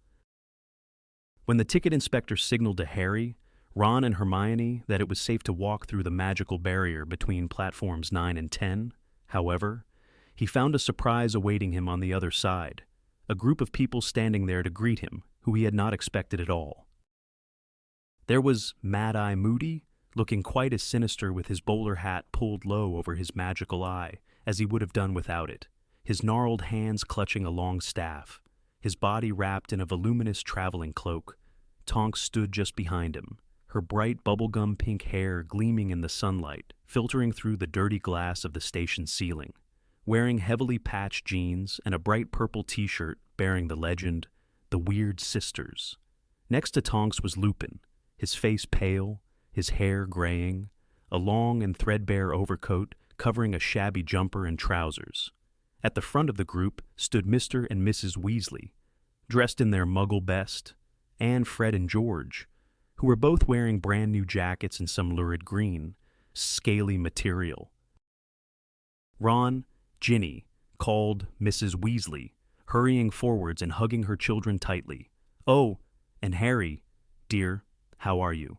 When the ticket inspector signaled to Harry, Ron and Hermione that it was safe to walk through the magical barrier between platforms 9 and 10, however, he found a surprise awaiting him on the other side, a group of people standing there to greet him who he had not expected at all. There was Mad-Eye Moody, looking quite as sinister with his bowler hat pulled low over his magical eye as he would have done without it, his gnarled hands clutching a long staff, his body wrapped in a voluminous traveling cloak. Tonks stood just behind him, her bright bubblegum pink hair gleaming in the sunlight, filtering through the dirty glass of the station ceiling, wearing heavily patched jeans and a bright purple t-shirt bearing the legend, The Weird Sisters. Next to Tonks was Lupin, his face pale, his hair graying, a long and threadbare overcoat covering a shabby jumper and trousers. At the front of the group stood Mr. and Mrs. Weasley, dressed in their muggle best, and Fred and George, who were both wearing brand new jackets in some lurid green, scaly material. Ron, Ginny, called Mrs. Weasley, hurrying forwards and hugging her children tightly. Oh, and Harry, dear, how are you?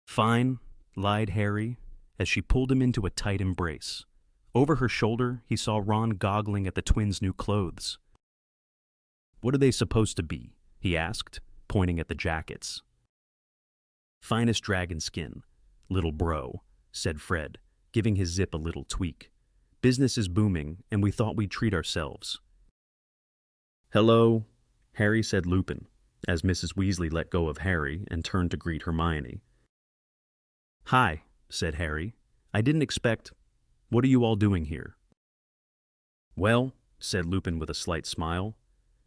Fine, lied Harry, as she pulled him into a tight embrace. Over her shoulder, he saw Ron goggling at the twins' new clothes. What are they supposed to be? He asked, pointing at the jackets. Finest dragon skin, little bro, said Fred, giving his zip a little tweak. Business is booming, and we thought we'd treat ourselves. Hello, Harry said Lupin, as Mrs. Weasley let go of Harry and turned to greet Hermione. Hi, said Harry. I didn't expect... What are you all doing here? Well, said Lupin with a slight smile,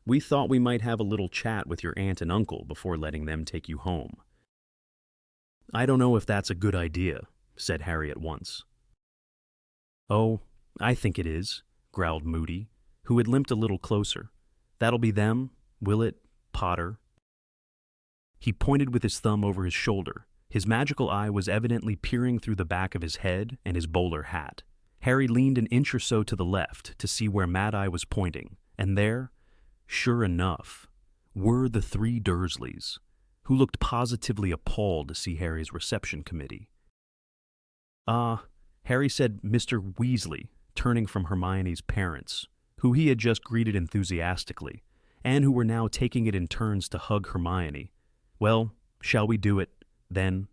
we thought we might have a little chat with your aunt and uncle before letting them take you home. I don't know if that's a good idea, said Harry at once. Oh, I think it is, growled Moody, who had limped a little closer. That'll be them, will it, Potter? He pointed with his thumb over his shoulder. His magical eye was evidently peering through the back of his head and his bowler hat. Harry leaned an inch or so to the left to see where Mad-Eye was pointing, and there, sure enough, were the 3 Dursleys, who looked positively appalled to see Harry's reception committee. Harry said Mr. Weasley, turning from Hermione's parents, who he had just greeted enthusiastically, and who were now taking it in turns to hug Hermione. Well, shall we do it, then?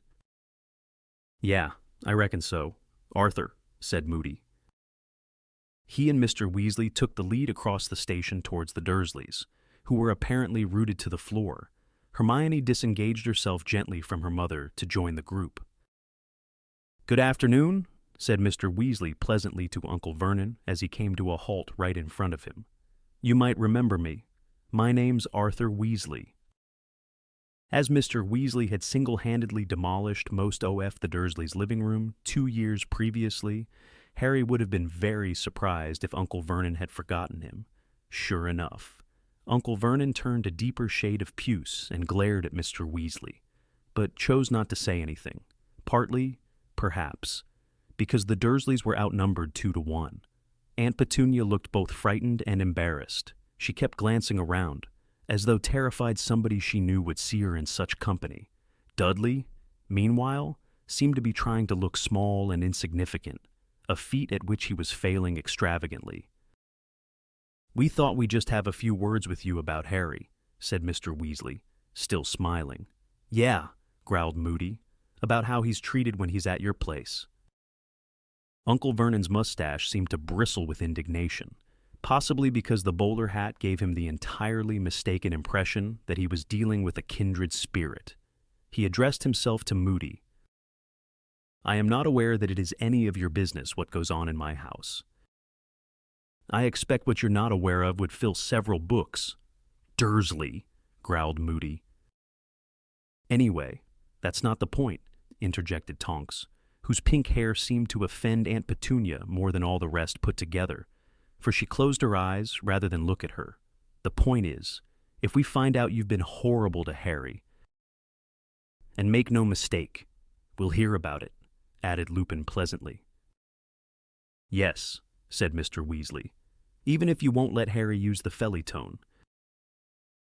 Yeah, I reckon so. Arthur, said Moody. He and Mr. Weasley took the lead across the station towards the Dursleys, who were apparently rooted to the floor. Hermione disengaged herself gently from her mother to join the group. Good afternoon, said Mr. Weasley pleasantly to Uncle Vernon as he came to a halt right in front of him. You might remember me. My name's Arthur Weasley. As Mr. Weasley had single-handedly demolished most O.F. the Dursleys' living room 2 years previously, Harry would have been very surprised if Uncle Vernon had forgotten him. Sure enough, Uncle Vernon turned a deeper shade of puce and glared at Mr. Weasley, but chose not to say anything, partly, perhaps, because the Dursleys were outnumbered 2-1. Aunt Petunia looked both frightened and embarrassed. She kept glancing around, as though terrified somebody she knew would see her in such company. Dudley, meanwhile, seemed to be trying to look small and insignificant, a feat at which he was failing extravagantly. "We thought we'd just have a few words with you about Harry," said Mr. Weasley, still smiling. "Yeah," growled Moody, "about how he's treated when he's at your place." Uncle Vernon's mustache seemed to bristle with indignation, possibly because the bowler hat gave him the entirely mistaken impression that he was dealing with a kindred spirit. He addressed himself to Moody. "I am not aware that it is any of your business what goes on in my house. I expect what you're not aware of would fill several books." "Dursley," growled Moody. "Anyway, that's not the point," interjected Tonks, whose pink hair seemed to offend Aunt Petunia more than all the rest put together, for she closed her eyes rather than look at her. "The point is, if we find out you've been horrible to Harry, and make no mistake, we'll hear about it," added Lupin pleasantly. "Yes," said Mr. Weasley, "even if you won't let Harry use the Felitone."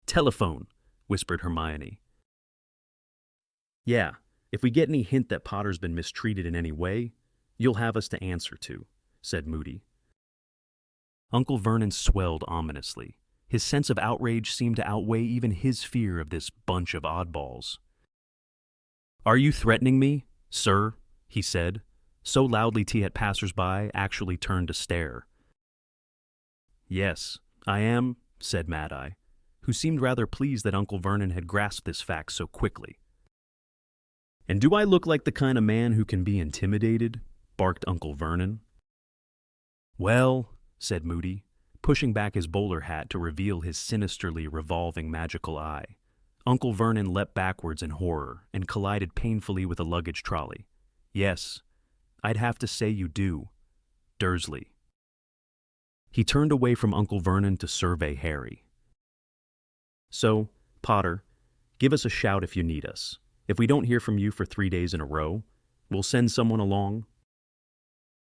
"Telephone," whispered Hermione. "Yeah, if we get any hint that Potter's been mistreated in any way, you'll have us to answer to," said Moody. Uncle Vernon swelled ominously. His sense of outrage seemed to outweigh even his fear of this bunch of oddballs. "Are you threatening me, sir?" he said, so loudly T.at passers-by actually turned to stare. "Yes, I am," said Mad-Eye, who seemed rather pleased that Uncle Vernon had grasped this fact so quickly. "And do I look like the kind of man who can be intimidated?" barked Uncle Vernon. "Well," said Moody, pushing back his bowler hat to reveal his sinisterly revolving magical eye. Uncle Vernon leapt backwards in horror and collided painfully with a luggage trolley. "Yes, I'd have to say you do. Dursley." He turned away from Uncle Vernon to survey Harry. "So, Potter, give us a shout if you need us. If we don't hear from you for 3 days in a row, we'll send someone along."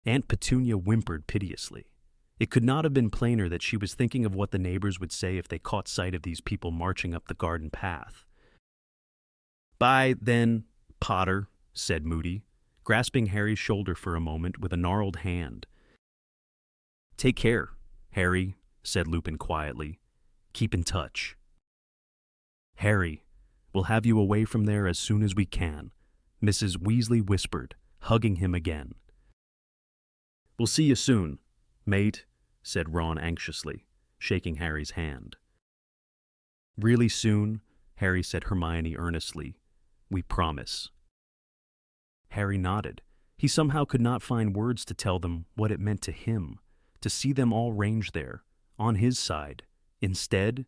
Aunt Petunia whimpered piteously. It could not have been plainer that she was thinking of what the neighbors would say if they caught sight of these people marching up the garden path. "Bye, then, Potter," said Moody, grasping Harry's shoulder for a moment with a gnarled hand. "Take care, Harry," said Lupin quietly. "Keep in touch." "Harry, we'll have you away from there as soon as we can," Mrs. Weasley whispered, hugging him again. "We'll see you soon, mate," said Ron anxiously, shaking Harry's hand. "Really soon," Harry said Hermione earnestly. "We promise." Harry nodded. He somehow could not find words to tell them what it meant to him, to see them all ranged there, on his side. Instead,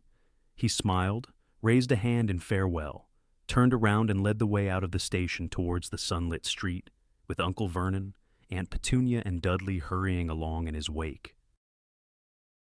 he smiled, raised a hand in farewell, turned around and led the way out of the station towards the sunlit street, with Uncle Vernon, Aunt Petunia, and Dudley hurrying along in his wake.